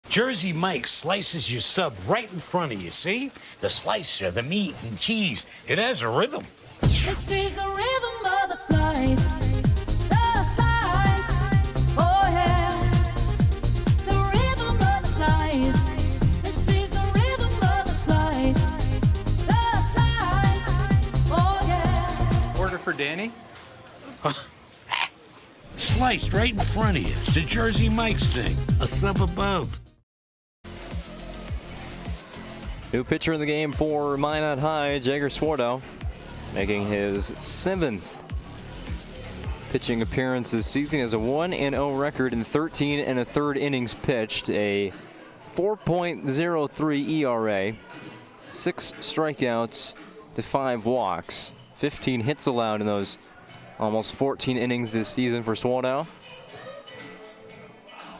Jersey Mike's slices your sub right in front of you, see? The slicer, the meat and cheese, it has a rhythm. This is the rhythm of the slice. The slice. Oh yeah. The rhythm of the slice. This is the rhythm of the slice. The slice. Oh yeah. Order for Danny? Sliced right in front of you. It's a Jersey Mike's thing. A sub above. New pitcher in the game for Minot High, Jagger Swardow, making his 7th pitching appearance this season. He has a 1-0 record in 13 1/3 innings pitched, a 4.03 ERA, 6 strikeouts to 5 walks, 15 hits allowed in those almost 14 innings this season for Swardow.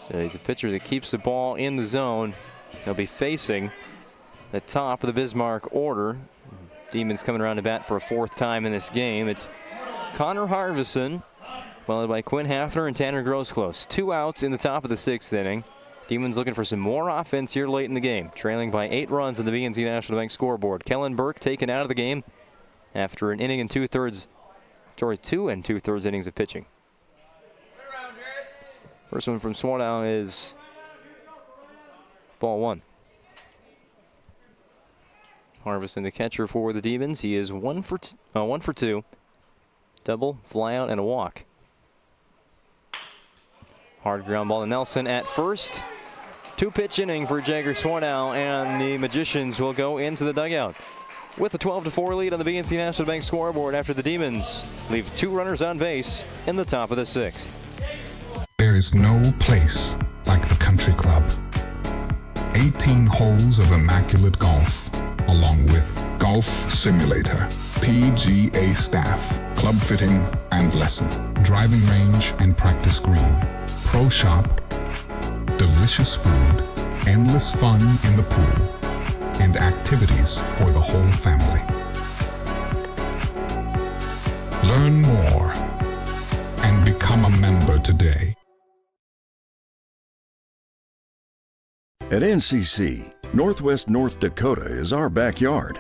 So he's a pitcher that keeps the ball in the zone. He'll be facing the top of the Bismarck order. Demons coming around to bat for a 4th time in this game. It's Connor Harvison, followed by Quinn Hafner and Tanner Grosclose. 2 outs in the top of the 6th inning. Demons looking for some more offense here late in the game, trailing by 8 runs on the BNC National Bank scoreboard. Kellen Burke taken out of the game after an inning and 2/3, 2 2/3 innings of pitching. First one from Swardow is ball 1. Harvesting the catcher for the Demons. He is 1 for 2. Double, flyout, and a walk. Hard ground ball to Nelson at first. Two-pitch inning for Jagger Swarnow, and the Magicians will go into the dugout with a 12-4 lead on the BNC National Bank scoreboard after the Demons leave 2 runners on base in the top of the 6th. There is no place like the Country Club. 18 holes of immaculate golf, along with golf simulator, PGA staff, club fitting and lesson, driving range and practice green, pro shop, delicious food, endless fun in the pool, and activities for the whole family. Learn more and become a member today. At NCC, Northwest North Dakota is our backyard.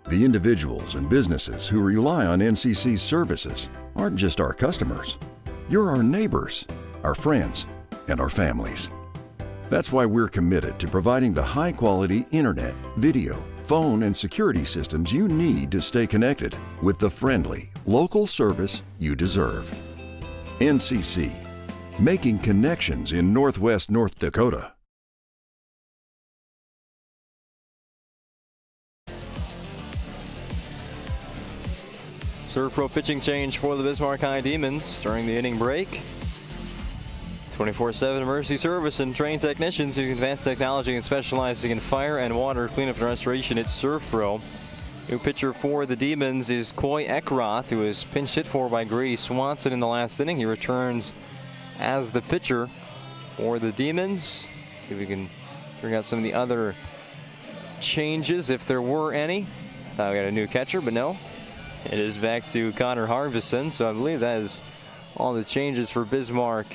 The individuals and businesses who rely on NCC's services aren't just our customers. You're our neighbors, our friends, and our families. That's why we're committed to providing the high-quality internet, video, phone, and security systems you need to stay connected with the friendly, local service you deserve. NCC, making connections in Northwest North Dakota. Serve Pro pitching change for the Bismarck High Demons during the inning break. 24/7 emergency service and trained technicians using advanced technology and specializing in fire and water cleanup and restoration. It's Serve Pro. New pitcher for the Demons is Coy Eckroth, who was pinch hit for by Grady Swanson in the last inning. He returns as the pitcher for the Demons. See if we can bring out some of the other changes, if there were any. Thought we got a new catcher, but no. It is back to Connor Harvison, so I believe that is all the changes for Bismarck.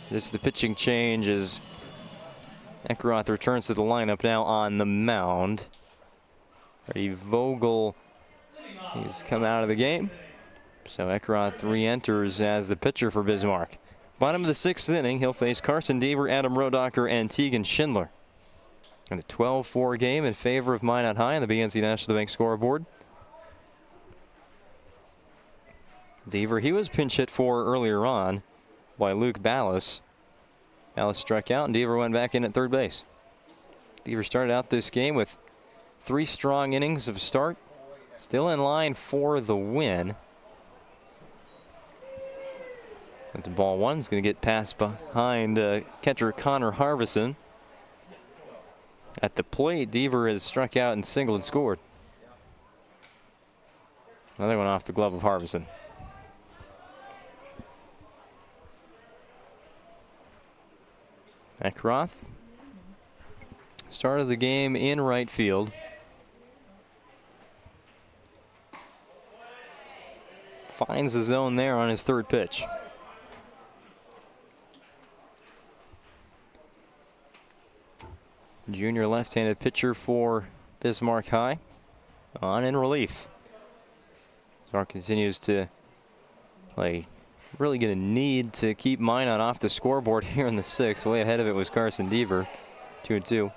Just the pitching change as Eckroth returns to the lineup now on the mound. Freddie Vogel, he's come out of the game. So Eckroth re-enters as the pitcher for Bismarck. Bottom of the 6th inning, he'll face Carson Deaver, Adam Rodacher, and Tegan Schindler. And a 12-4 game in favor of Minot High on the BNC National Bank scoreboard. Deaver, he was pinch hit for earlier on by Luke Ballas. Ballas struck out and Deaver went back in at third base. Deaver started out this game with 3 strong innings of start. Still in line for the win. That's ball 1. Is going to get past behind catcher Connor Harvison. At the plate, Deaver has struck out and singled and scored. Another one off the glove of Harvison. Eckroth started the game in right field. Finds the zone there on his 3rd pitch. Junior left-handed pitcher for Bismarck High on in relief. Bismarck continues to play. Really going to need to keep Minot off the scoreboard here in the 6th. Way ahead of it was Carson Deaver, 2-2.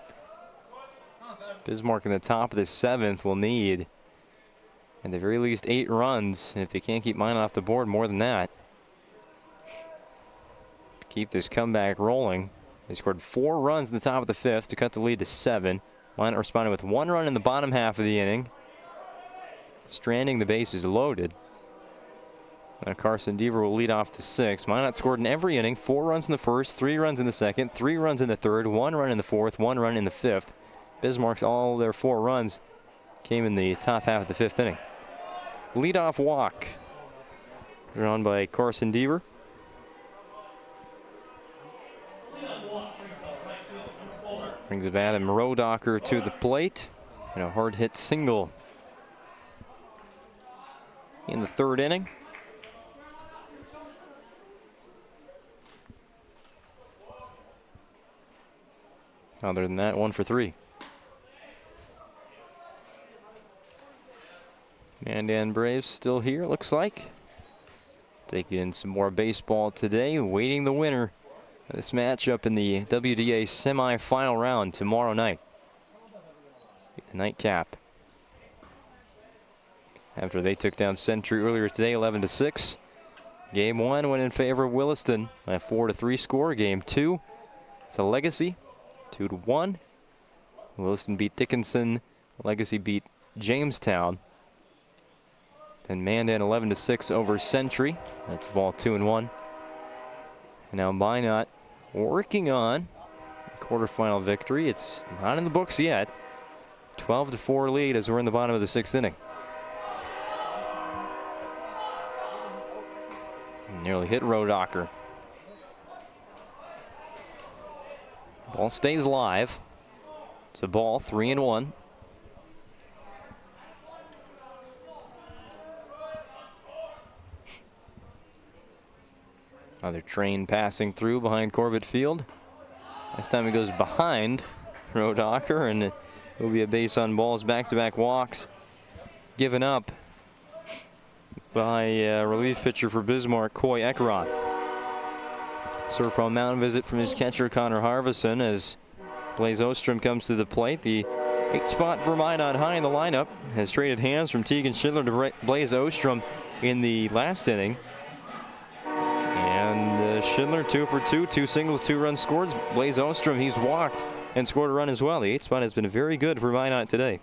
Bismarck in the top of the 7th will need, at the very least, 8 runs. And if they can't keep Minot off the board, more than that. Keep this comeback rolling. They scored 4 runs in the top of the 5th to cut the lead to 7. Minot responded with 1 run in the bottom half of the inning, stranding the bases loaded. Now Carson Deaver will lead off the 6th. Minot scored in every inning. 4 runs in the 1st, 3 runs in the 2nd, 3 runs in the 3rd, 1 run in the 4th, 1 run in the 5th. Bismarck's all their 4 runs came in the top half of the 5th inning. Leadoff walk drawn by Carson Deaver. Brings it Adam Rodacher to the plate. And a hard hit single in the 3rd inning. Other than that, 1 for 3. Mandan Braves still here, looks like. Taking in some more baseball today, waiting the winner of this matchup in the WDA semifinal round tomorrow night. Nightcap. After they took down Century earlier today, 11-6. Game 1 went in favor of Williston by a 4-3 score. Game 2, it's a Legacy 2-1. Williston beat Dickinson. Legacy beat Jamestown. Then Mandan 11-6 over Century. That's ball 2-1. And now Minot working on a quarterfinal victory. It's not in the books yet. 12-4 lead as we're in the bottom of the 6th inning. Nearly hit Rodacher. Ball stays live. It's a ball, 3-1. Another train passing through behind Corbett Field. This time it goes behind Rodacher, and it will be a base on balls. Back-to-back walks given up by relief pitcher for Bismarck, Coy Eckroth. Serve from mound visit from his catcher, Connor Harvison, as Blaze Ostrom comes to the plate. The 8th spot for Minot high in the lineup has traded hands from Tegan Schindler to Blaze Ostrom in the last inning. And Schindler 2 for 2, 2 singles, 2 runs scored. Blaze Ostrom, he's walked and scored a run as well. The 8th spot has been very good for Minot today.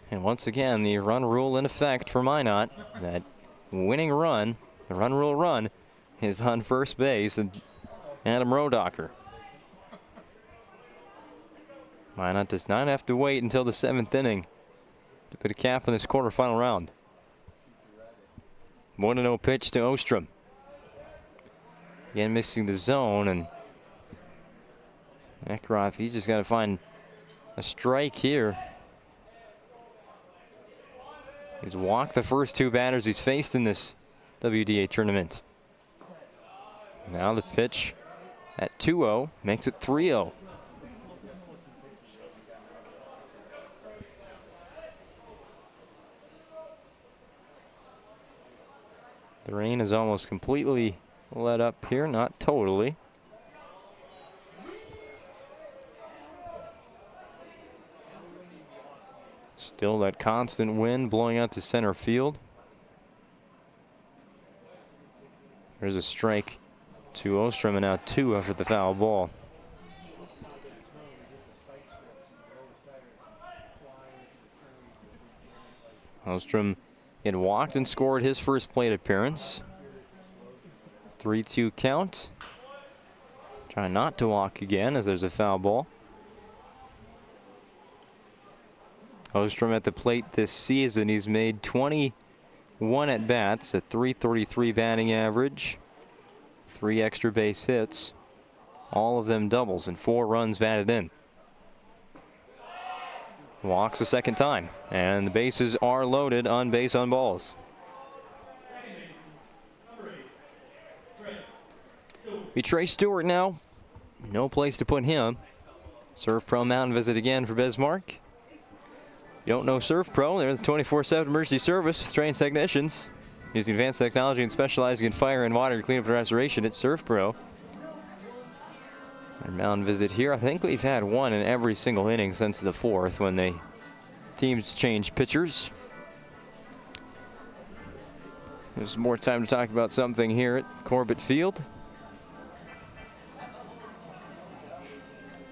And once again, the run rule in effect for Minot. That winning run, the run rule run, is on first base, and Adam Rodacher. Minot does not have to wait until the 7th inning to put a cap on this quarterfinal round. 1-0 pitch to Ostrom. Again, missing the zone, and Eckroth, he's just got to find a strike here. He's walked the first 2 batters he's faced in this WDA tournament. Now the pitch at 2-0 makes it 3-0. The rain is almost completely let up here, not totally. Still that constant wind blowing out to center field. There's a strike to Ostrom, and now 2 after the foul ball. Ostrom had walked and scored his first plate appearance. 3-2 count. Trying not to walk again as there's a foul ball. Ostrom at the plate this season, he's made 21 at-bats, a .333 batting average, 3 extra base hits, all of them doubles, and 4 runs batted in. Walks a second time, and the bases are loaded on base on balls. Be Trey Stewart now. No place to put him. Surf Pro mound visit again for Bismarck. You don't know Surf Pro, they're the 24/7 emergency service with trained technicians using advanced technology and specializing in fire and water cleanup and restoration. It's Surf Pro. Our mound visit here, I think we've had one in every single inning since the 4th when the teams change pitchers. There's more time to talk about something here at Corbett Field.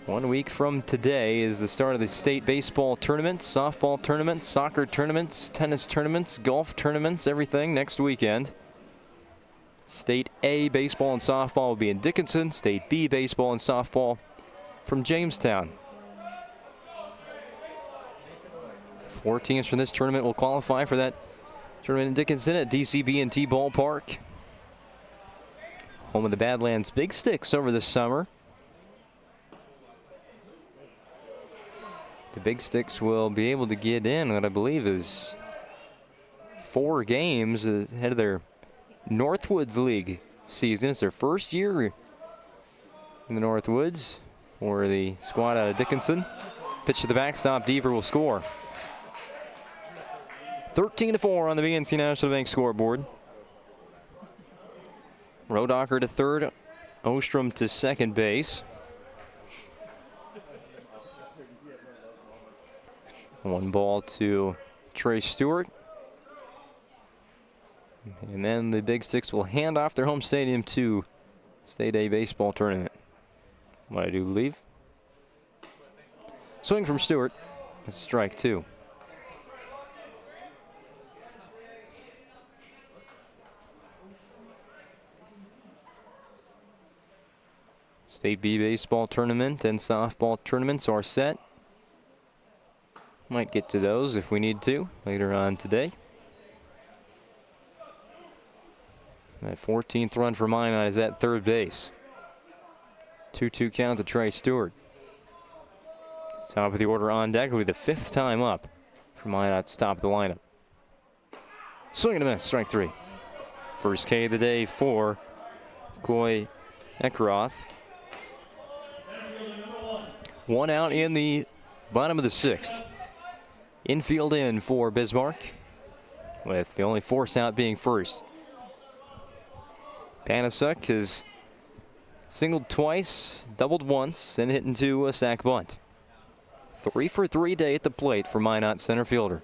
1 week from today is the start of the state baseball tournaments, softball tournaments, soccer tournaments, tennis tournaments, golf tournaments, everything next weekend. State A baseball and softball will be in Dickinson. State B baseball and softball from Jamestown. 4 teams from this tournament will qualify for that tournament in Dickinson at DCB&T Ballpark. Home of the Badlands Big Sticks over the summer. The Big Sticks will be able to get in what I believe is 4 games ahead of their Northwoods League season. It's their first year in the Northwoods for the squad out of Dickinson. Pitch to the backstop, Deaver will score. 13-4 on the BNC National Bank scoreboard. Rodacher to third, Ostrom to second base. 1 ball to Trey Stewart. And then the Big Sticks will hand off their home stadium to State A baseball tournament. What I do believe. Swing from Stewart. That's strike 2. State B baseball tournament and softball tournaments are set. Might get to those if we need to later on today. That 14th run for Minot is at third base. 2-2 count to Trey Stewart. Top of the order on deck will be the 5th time up for Minot's top of the lineup. Swing and a miss, strike 3. First K of the day for Coy Ekroth. 1 out in the bottom of the 6th. Infield in for Bismarck, with the only force out being first. Panasuk has singled twice, doubled once, and hit into a sac bunt. 3 for 3 day at the plate for Minot center fielder.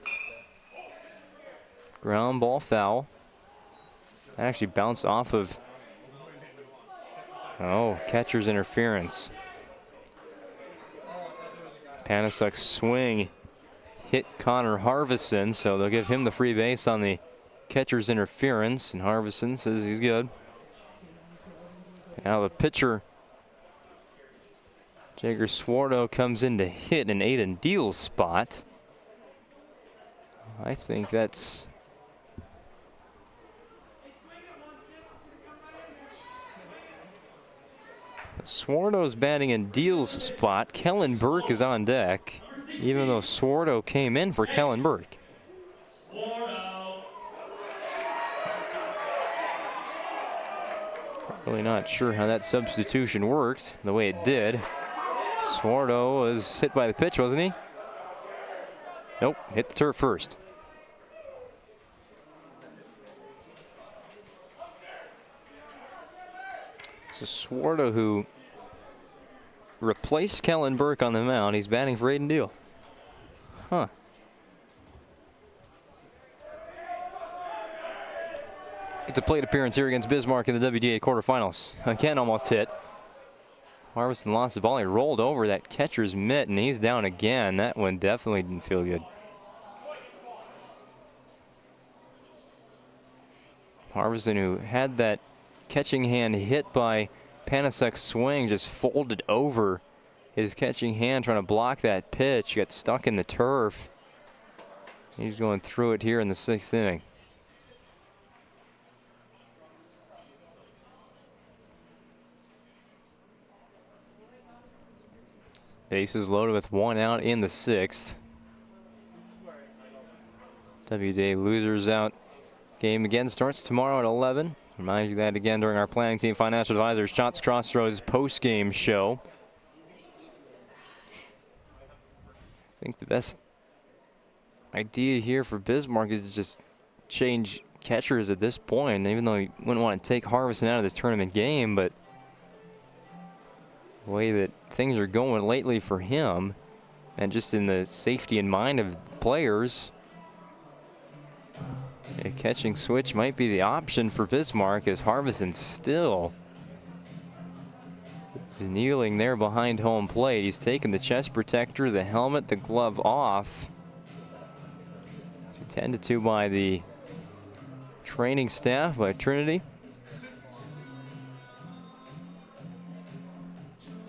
Ground ball foul. That actually bounced off of, catcher's interference. Panasuk's swing hit Connor Harvison, so they'll give him the free base on the catcher's interference, and Harvison says he's good. Now the pitcher, Jagger Swarto, comes in to hit in Aiden Deal's spot. I think that's Swarto's batting in Deal's spot. Kellen Burke is on deck, even though Swarto came in for Kellen Burke. Really not sure how that substitution worked the way it did. Swarto was hit by the pitch, wasn't he? Nope, hit the turf first. So Swarto, who replaced Kellen Burke on the mound, he's batting for Aiden Deal. Huh. Gets a plate appearance here against Bismarck in the WDA quarterfinals. Again, almost hit. Harvison lost the ball. He rolled over that catcher's mitt, and he's down again. That one definitely didn't feel good. Harvison, who had that catching hand hit by Panasuk's swing, just folded over his catching hand trying to block that pitch. Got stuck in the turf. He's going through it here in the 6th inning. Bases loaded with 1 out in the 6th. WDA losers out. Game again starts tomorrow at 11. Remind you that again during our Planning Team Financial Advisors Shots Crossroads post-game show. I think the best idea here for Bismarck is to just change catchers at this point, even though you wouldn't want to take Harvison out of this tournament game, but the way that things are going lately for him, and just in the safety in mind of players, a catching switch might be the option for Bismarck, as Harvison still is kneeling there behind home plate. He's taken the chest protector, the helmet, the glove off. Attended to by the training staff, by Trinity.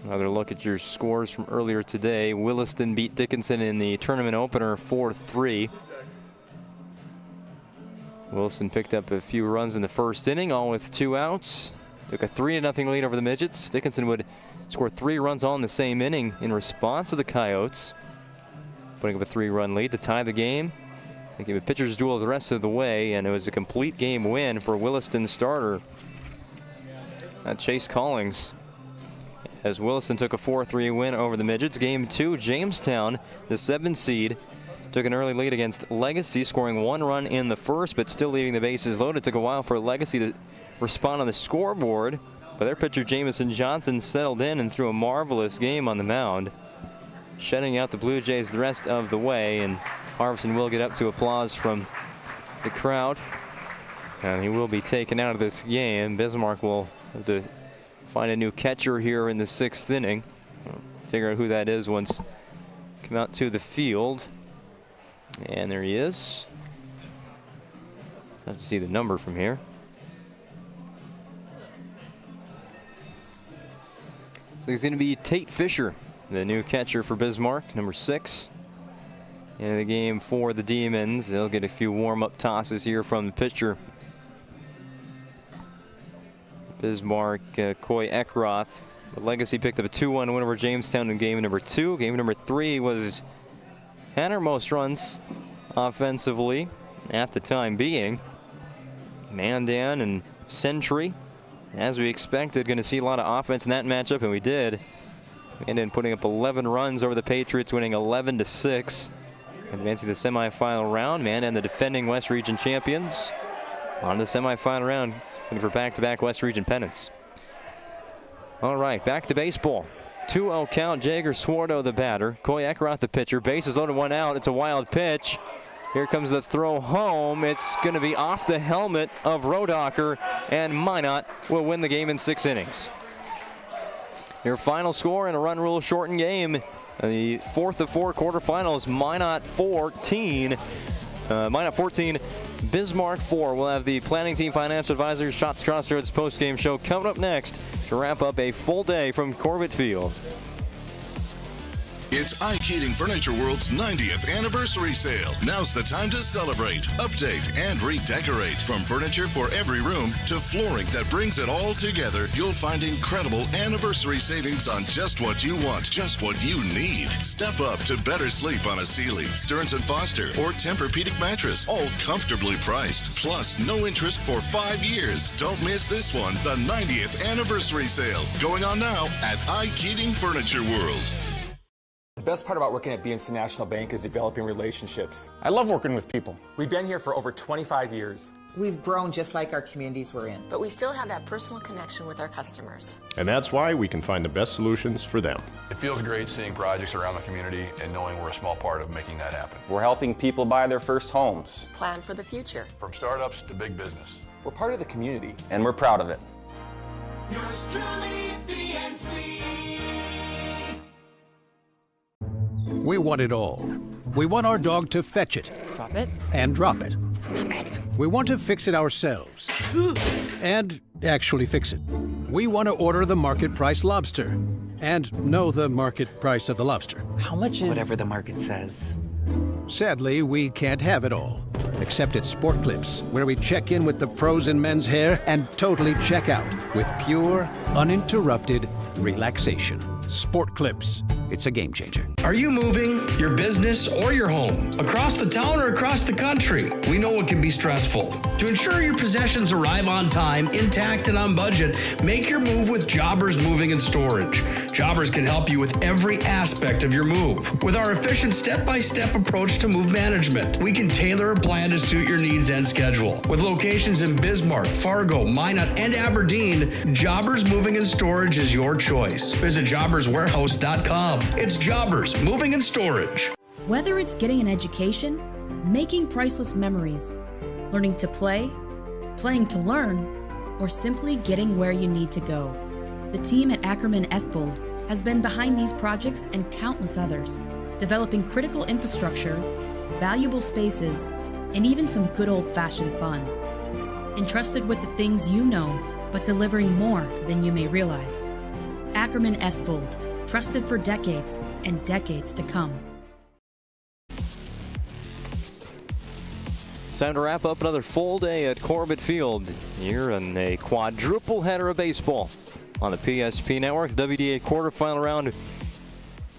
Another look at your scores from earlier today. Williston beat Dickinson in the tournament opener 4-3. Williston picked up a few runs in the first inning, all with 2 outs. Took a 3-0 lead over the Midgets. Dickinson would score 3 runs all in the same inning in response to the Coyotes, putting up a 3-run lead to tie the game. They gave a pitcher's duel the rest of the way, and it was a complete game win for Williston starter Chase Collings, as Williston took a 4-3 win over the Midgets. Game 2, Jamestown, the 7 seed, took an early lead against Legacy, scoring 1 run in the first, but still leaving the bases loaded. It took a while for Legacy to respond on the scoreboard, but their pitcher Jamison Johnson settled in and threw a marvelous game on the mound, shutting out the Blue Jays the rest of the way, and Harvison will get up to applause from the crowd, and he will be taken out of this game. Bismarck will have to find a new catcher here in the 6th inning. Figure out who that is once come out to the field. And there he is. Have to see the number from here. So he's going to be Tate Fisher, the new catcher for Bismarck, number 6. In the game for the Demons, they'll get a few warm-up tosses here from the pitcher. Bismarck, Coy Eckroth. The Legacy picked up a 2-1 win over Jamestown in game number 2. Game number 3 was had our most runs offensively at the time being. Mandan and Sentry, as we expected, going to see a lot of offense in that matchup, and we did. And then putting up 11 runs over the Patriots, winning 11-6. Advancing the semifinal round. Mandan, the defending West Region champions, on the semifinal round, looking for back-to-back West Region pennants. All right, back to baseball. 2-0 count. Jager Swarto, the batter. Coy Eckroth, the pitcher. Bases loaded, 1 out. It's a wild pitch. Here comes the throw home. It's going to be off the helmet of Rodacher, and Minot will win the game in 6 innings. Your final score in a run rule shortened game. The 4th of 4 quarterfinals. Minot 14. Bismarck 4. We'll have the planning team financial advisor Shots Crossroads post-game show coming up next to wrap up a full day from Corbett Field. It's iKeating Furniture World's 90th anniversary sale. Now's the time to celebrate, update, and redecorate. From furniture for every room to flooring that brings it all together, you'll find incredible anniversary savings on just what you want, just what you need. Step up to better sleep on a Sealy, Stearns & Foster, or Tempur-Pedic mattress, all comfortably priced. Plus, no interest for 5 years. Don't miss this one, the 90th anniversary sale, going on now at iKeating Furniture World. The best part about working at BNC National Bank is developing relationships. I love working with people. We've been here for over 25 years. We've grown just like our communities we're in. But we still have that personal connection with our customers. And that's why we can find the best solutions for them. It feels great seeing projects around the community and knowing we're a small part of making that happen. We're helping people buy their first homes. Plan for the future. From startups to big business. We're part of the community. And we're proud of it. Yours truly, BNC. We want it all. We want our dog to fetch it. Drop it. And drop it. Clean it. We want to fix it ourselves. And actually fix it. We want to order the market price lobster. And know the market price of the lobster. How much is... Whatever the market says. Sadly, we can't have it all. Except at Sport Clips, where we check in with the pros in men's hair and totally check out with pure, uninterrupted relaxation. Sport Clips. It's a game changer. Are you moving your business or your home across the town or across the country? We know it can be stressful. To ensure your possessions arrive on time, intact, and on budget, make your move with Jobbers Moving and Storage. Jobbers can help you with every aspect of your move. With our efficient step-by-step approach to move management, we can tailor a plan to suit your needs and schedule. With locations in Bismarck, Fargo, Minot, and Aberdeen, Jobbers Moving and Storage is your choice. Visit jobberswarehouse.com. It's Jobbers Moving and Storage. Whether it's getting an education, making priceless memories, learning to play, playing to learn, or simply getting where you need to go, the team at Ackerman Estvold has been behind these projects and countless others, developing critical infrastructure, valuable spaces, and even some good old-fashioned fun. Entrusted with the things you know, but delivering more than you may realize. Ackerman Estvold. Trusted for decades and decades to come. It's time to wrap up another full day at Corbett Field here in a quadruple header of baseball on the PSP Network. The WDA quarterfinal round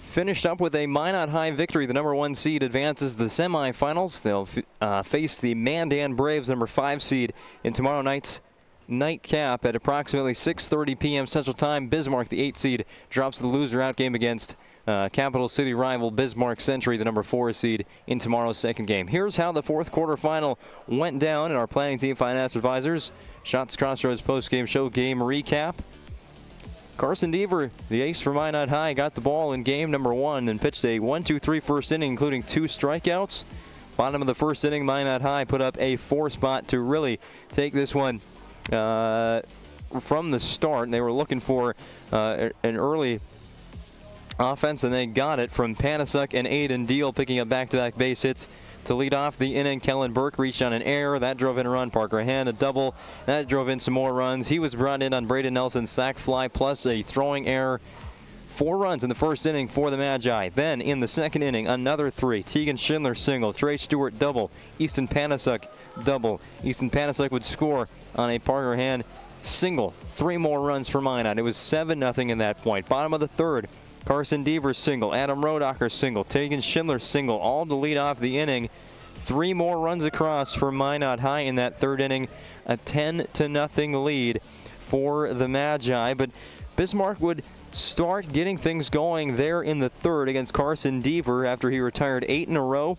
finished up with a Minot High victory. The number 1 seed advances to the semifinals. They'll face the Mandan Braves, number 5 seed, in tomorrow night's nightcap at approximately 6:30 p.m. Central Time. Bismarck, the 8 seed, drops the loser out game against Capital City rival Bismarck Century, the number 4 seed, in tomorrow's second game. Here's how the 4th quarterfinal went down in our planning team finance advisors Shots Crossroads post-game show game recap. Carson Deaver, the ace for Minot High, got the ball in game number 1 and pitched a 1-2-3 first inning, including 2 strikeouts. Bottom of the first inning, Minot High put up a 4 spot to really take this one from the start. They were looking for an early offense, and they got it from Panasuk and Aiden Deal, picking up back-to-back base hits. To lead off the inning, Kellen Burke reached on an error. That drove in a run. Parker Hand, a double. That drove in some more runs. He was brought in on Braden Nelson's sac fly, plus a throwing error. 4 runs in the first inning for the Magi. Then in the second inning, another 3. Tegan Schindler single. Trey Stewart double. Easton Panasuk double. Easton Panasuk would score on a Parker Hand single. 3 more runs for Minot. It was 7-0 in that point. Bottom of the third, Carson Deaver single. Adam Rodacher single. Tegan Schindler single. All to lead off the inning. 3 more runs across for Minot High in that third inning. A 10-0 lead for the Magi. But Bismarck would start getting things going there in the third against Carson Deaver after he retired 8 in a row.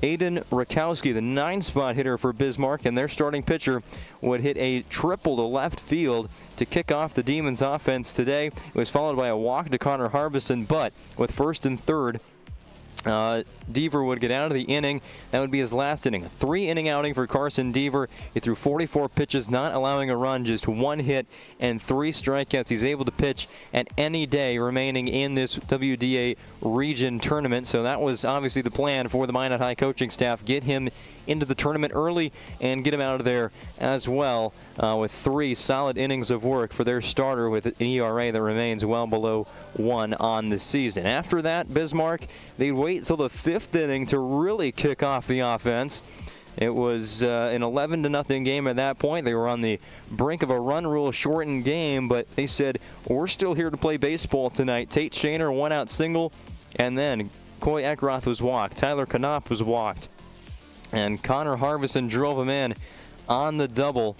Aiden Rakowski, the 9-spot hitter for Bismarck, and their starting pitcher would hit a triple to left field to kick off the Demons offense today. It was followed by a walk to Connor Harbison, but with first and third, Deaver would get out of the inning. That would be his last inning. A 3-inning outing for Carson Deaver. He threw 44 pitches, not allowing a run, just 1 hit and 3 strikeouts. He's able to pitch at any day remaining in this WDA region tournament. So that was obviously the plan for the Minot High coaching staff. Get him into the tournament early and get him out of there as well, with 3 solid innings of work for their starter with an ERA that remains well below 1 on the season. After that, Bismarck, they'd wait till the 5th inning to really kick off the offense. It was an 11-0 game at that point. They were on the brink of a run rule shortened game, but they said, we're still here to play baseball tonight. Tate Shaner, 1-out single, and then Coy Eckroth was walked. Tyler Knopp was walked. And Connor Harbison drove him in on the double.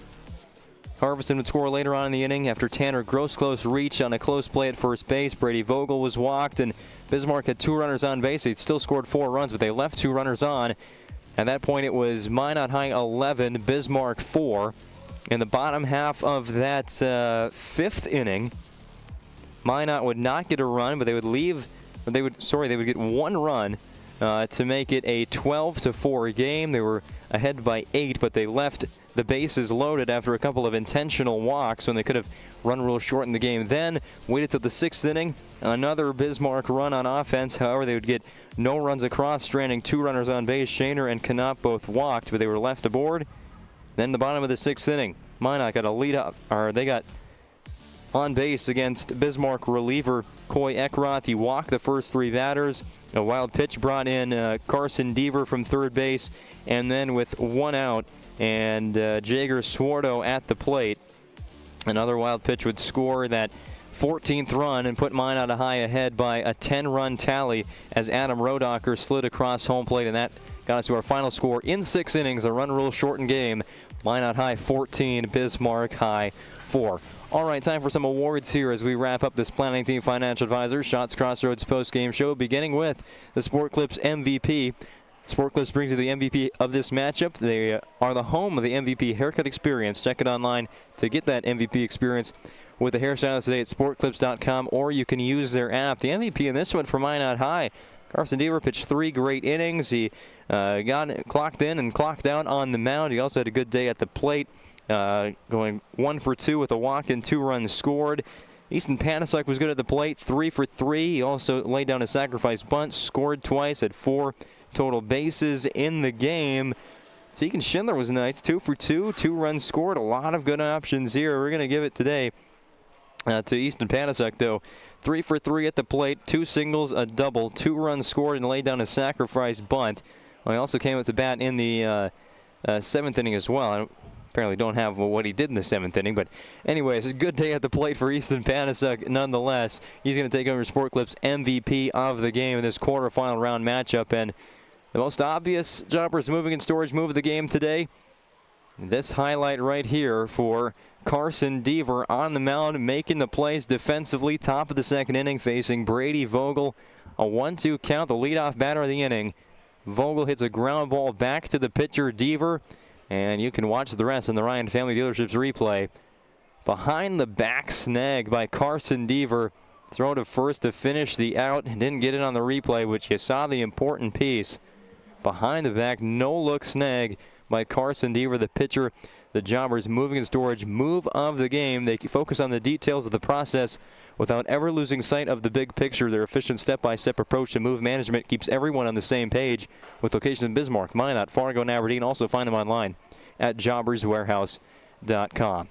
Harbison would score later on in the inning after Tanner Gross-Close reached on a close play at first base. Brady Vogel was walked, and Bismarck had 2 runners on base. They'd still scored 4 runs, but they left 2 runners on. At that point, it was Minot High 11, Bismarck 4. In the bottom half of that 5th inning, Minot would not get a run, but they would get 1 run to make it a 12-4 game. They were ahead by 8, but they left the bases loaded after a couple of intentional walks when they could have run rule shortened the game. Then waited till the 6th inning. Another Bismarck run on offense. However, they would get no runs across, stranding 2 runners on base. Shaner and Knopp both walked, but they were left aboard. Then the bottom of the 6th inning, Minot got a lead up, or they got on base against Bismarck reliever Coy Eckroth. He walked the first 3 batters. A wild pitch brought in Carson Deaver from third base, and then with 1 out and Jager Swarto at the plate, another wild pitch would score that 14th run and put Minot High ahead by a 10-run tally as Adam Rodacher slid across home plate, and that got us to our final score in 6 innings, a run rule shortened game. Minot High 14, Bismarck High 4. All right, time for some awards here as we wrap up this Planning Team Financial Advisors Shots Crossroads post-game show, beginning with the Sport Clips MVP. Sport Clips brings you the MVP of this matchup. They are the home of the MVP haircut experience. Check it online to get that MVP experience with the hairstylist today at sportclips.com, or you can use their app. The MVP in this one for Minot High, Carson Deaver pitched 3 great innings. He clocked in and clocked out on the mound. He also had a good day at the plate, going 1 for 2 with a walk and 2 runs scored. Easton Panasuk was good at the plate, 3 for 3. He also laid down a sacrifice bunt, scored twice, had 4 total bases in the game. Tegan Schindler was nice, 2 for 2, 2 runs scored. A lot of good options here. We're going to give it today to Easton Panasuk, though. 3 for 3 at the plate, 2 singles, a double, 2 runs scored, and laid down a sacrifice bunt. Well, he also came up to bat in the 7th inning as well. I apparently don't have what he did in the 7th inning, but anyways, a good day at the plate for Easton Panasuk nonetheless. He's going to take over Sport Clips MVP of the game in this quarterfinal round matchup, and the most obvious Jobbers moving and storage move of the game today, this highlight right here for Carson Deaver on the mound, making the plays defensively, top of the 2nd inning, facing Brady Vogel. A 1-2 count, the leadoff batter of the inning. Vogel hits a ground ball back to the pitcher, Deaver, and you can watch the rest in the Ryan Family Dealerships replay. Behind the back snag by Carson Deaver. Throw to first to finish the out. Didn't get it on the replay, which you saw the important piece. Behind the back, no-look snag by Carson Deaver, the pitcher. the Jobbers Moving and Storage move of the game. They focus on the details of the process without ever losing sight of the big picture. Their efficient step-by-step approach to move management keeps everyone on the same page, with locations in Bismarck, Minot, Fargo, and Aberdeen. Also find them online at jobberswarehouse.com.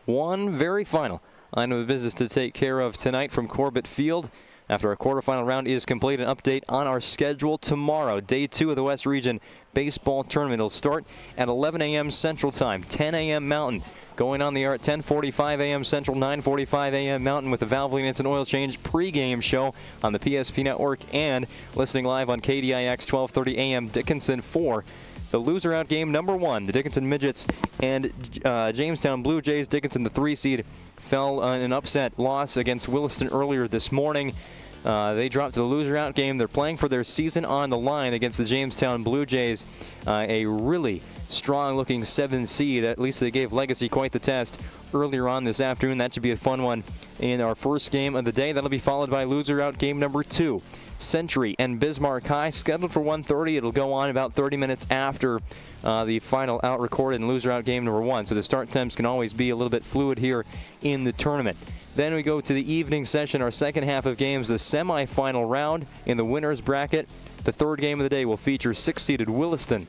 One very final item of business to take care of tonight from Corbett Field. After our quarterfinal round is complete, an update on our schedule tomorrow. Day 2 of the West Region Baseball Tournament will start at 11 a.m. Central Time, 10 a.m. Mountain. Going on the air at 10:45 a.m. Central, 9:45 a.m. Mountain with the valve maintenance and oil change pregame show on the PSP Network and listening live on KDIX 12:30 a.m. Dickinson 4. The loser out game number 1, the Dickinson Midgets and Jamestown Blue Jays. Dickinson, the 3 seed, fell in an upset loss against Williston earlier this morning. They dropped to the loser out game. They're playing for their season on the line against the Jamestown Blue Jays, a really strong-looking 7 seed. At least they gave Legacy quite the test earlier on this afternoon. That should be a fun one in our first game of the day. That'll be followed by loser out game number 2. Century and Bismarck High, scheduled for 1:30. It'll go on about 30 minutes after the final out recorded and loser out game number 1. So the start times can always be a little bit fluid here in the tournament. Then we go to the evening session, our second half of games, the semifinal round in the winner's bracket. The third game of the day will feature 6-seeded Williston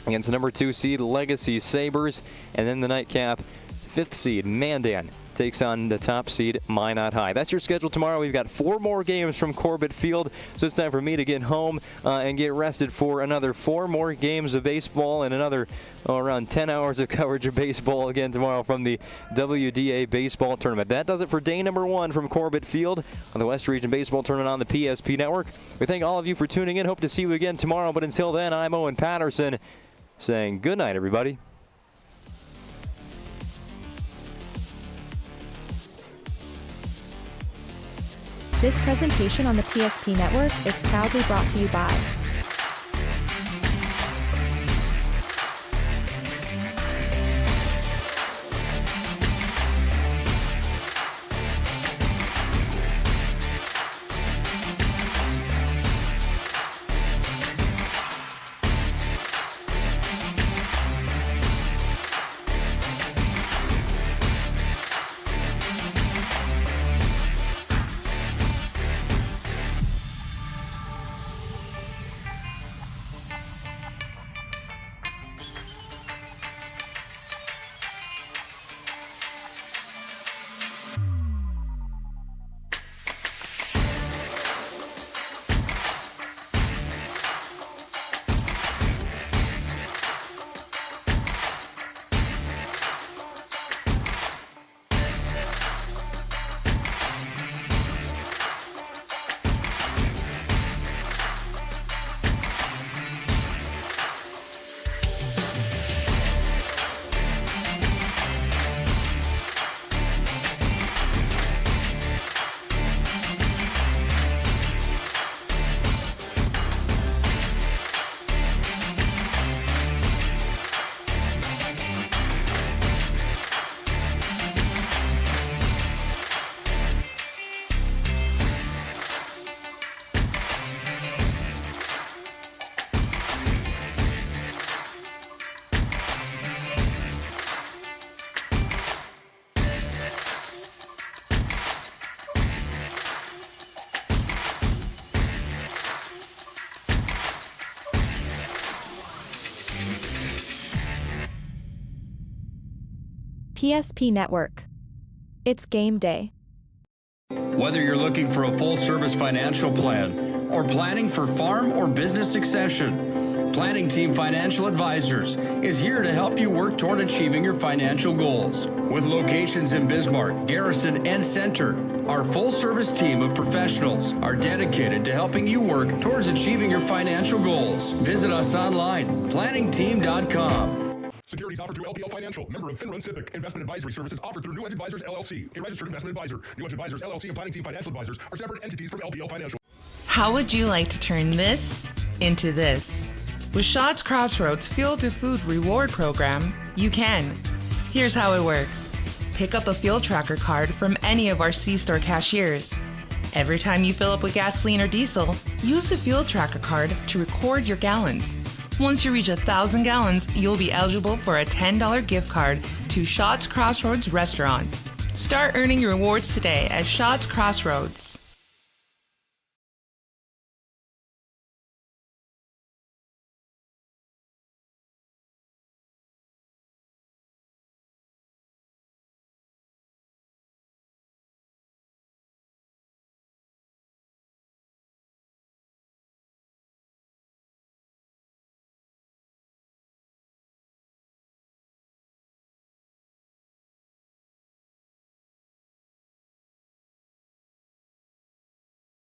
against the number 2 seed Legacy Sabres. And then the nightcap, 5th seed Mandan takes on the top seed Minot High. That's your schedule tomorrow. We've got 4 more games from Corbett Field, so it's time for me to get home and get rested for another 4 more games of baseball and another around 10 hours of coverage of baseball again tomorrow from the WDA Baseball Tournament. That does it for day number 1 from Corbett Field on the West Region Baseball Tournament on the PSP Network. We thank all of you for tuning in. Hope to see you again tomorrow, but until then, I'm Owen Patterson saying good night, everybody. This presentation on the PSP Network is proudly brought to you by PSP Network. It's game day. Whether you're looking for a full-service financial plan or planning for farm or business succession, Planning Team Financial Advisors is here to help you work toward achieving your financial goals. With locations in Bismarck, Garrison, and Center, our full-service team of professionals are dedicated to helping you work towards achieving your financial goals. Visit us online, planningteam.com. Securities offered through LPL Financial, member of Finland Civic. Investment advisory services offered through New Edge Advisors, LLC, a registered investment advisor. New Edge Advisors, LLC, and Planning Team Financial Advisors are separate entities from LPL Financial. How would you like to turn this into this? With Shaw's Crossroads Fuel to Food Reward Program, you can. Here's how it works. Pick up a fuel tracker card from any of our C-store cashiers. Every time you fill up with gasoline or diesel, use the fuel tracker card to record your gallons. Once you reach 1,000 gallons, you'll be eligible for a $10 gift card to Shots Crossroads Restaurant. Start earning your rewards today at Shots Crossroads.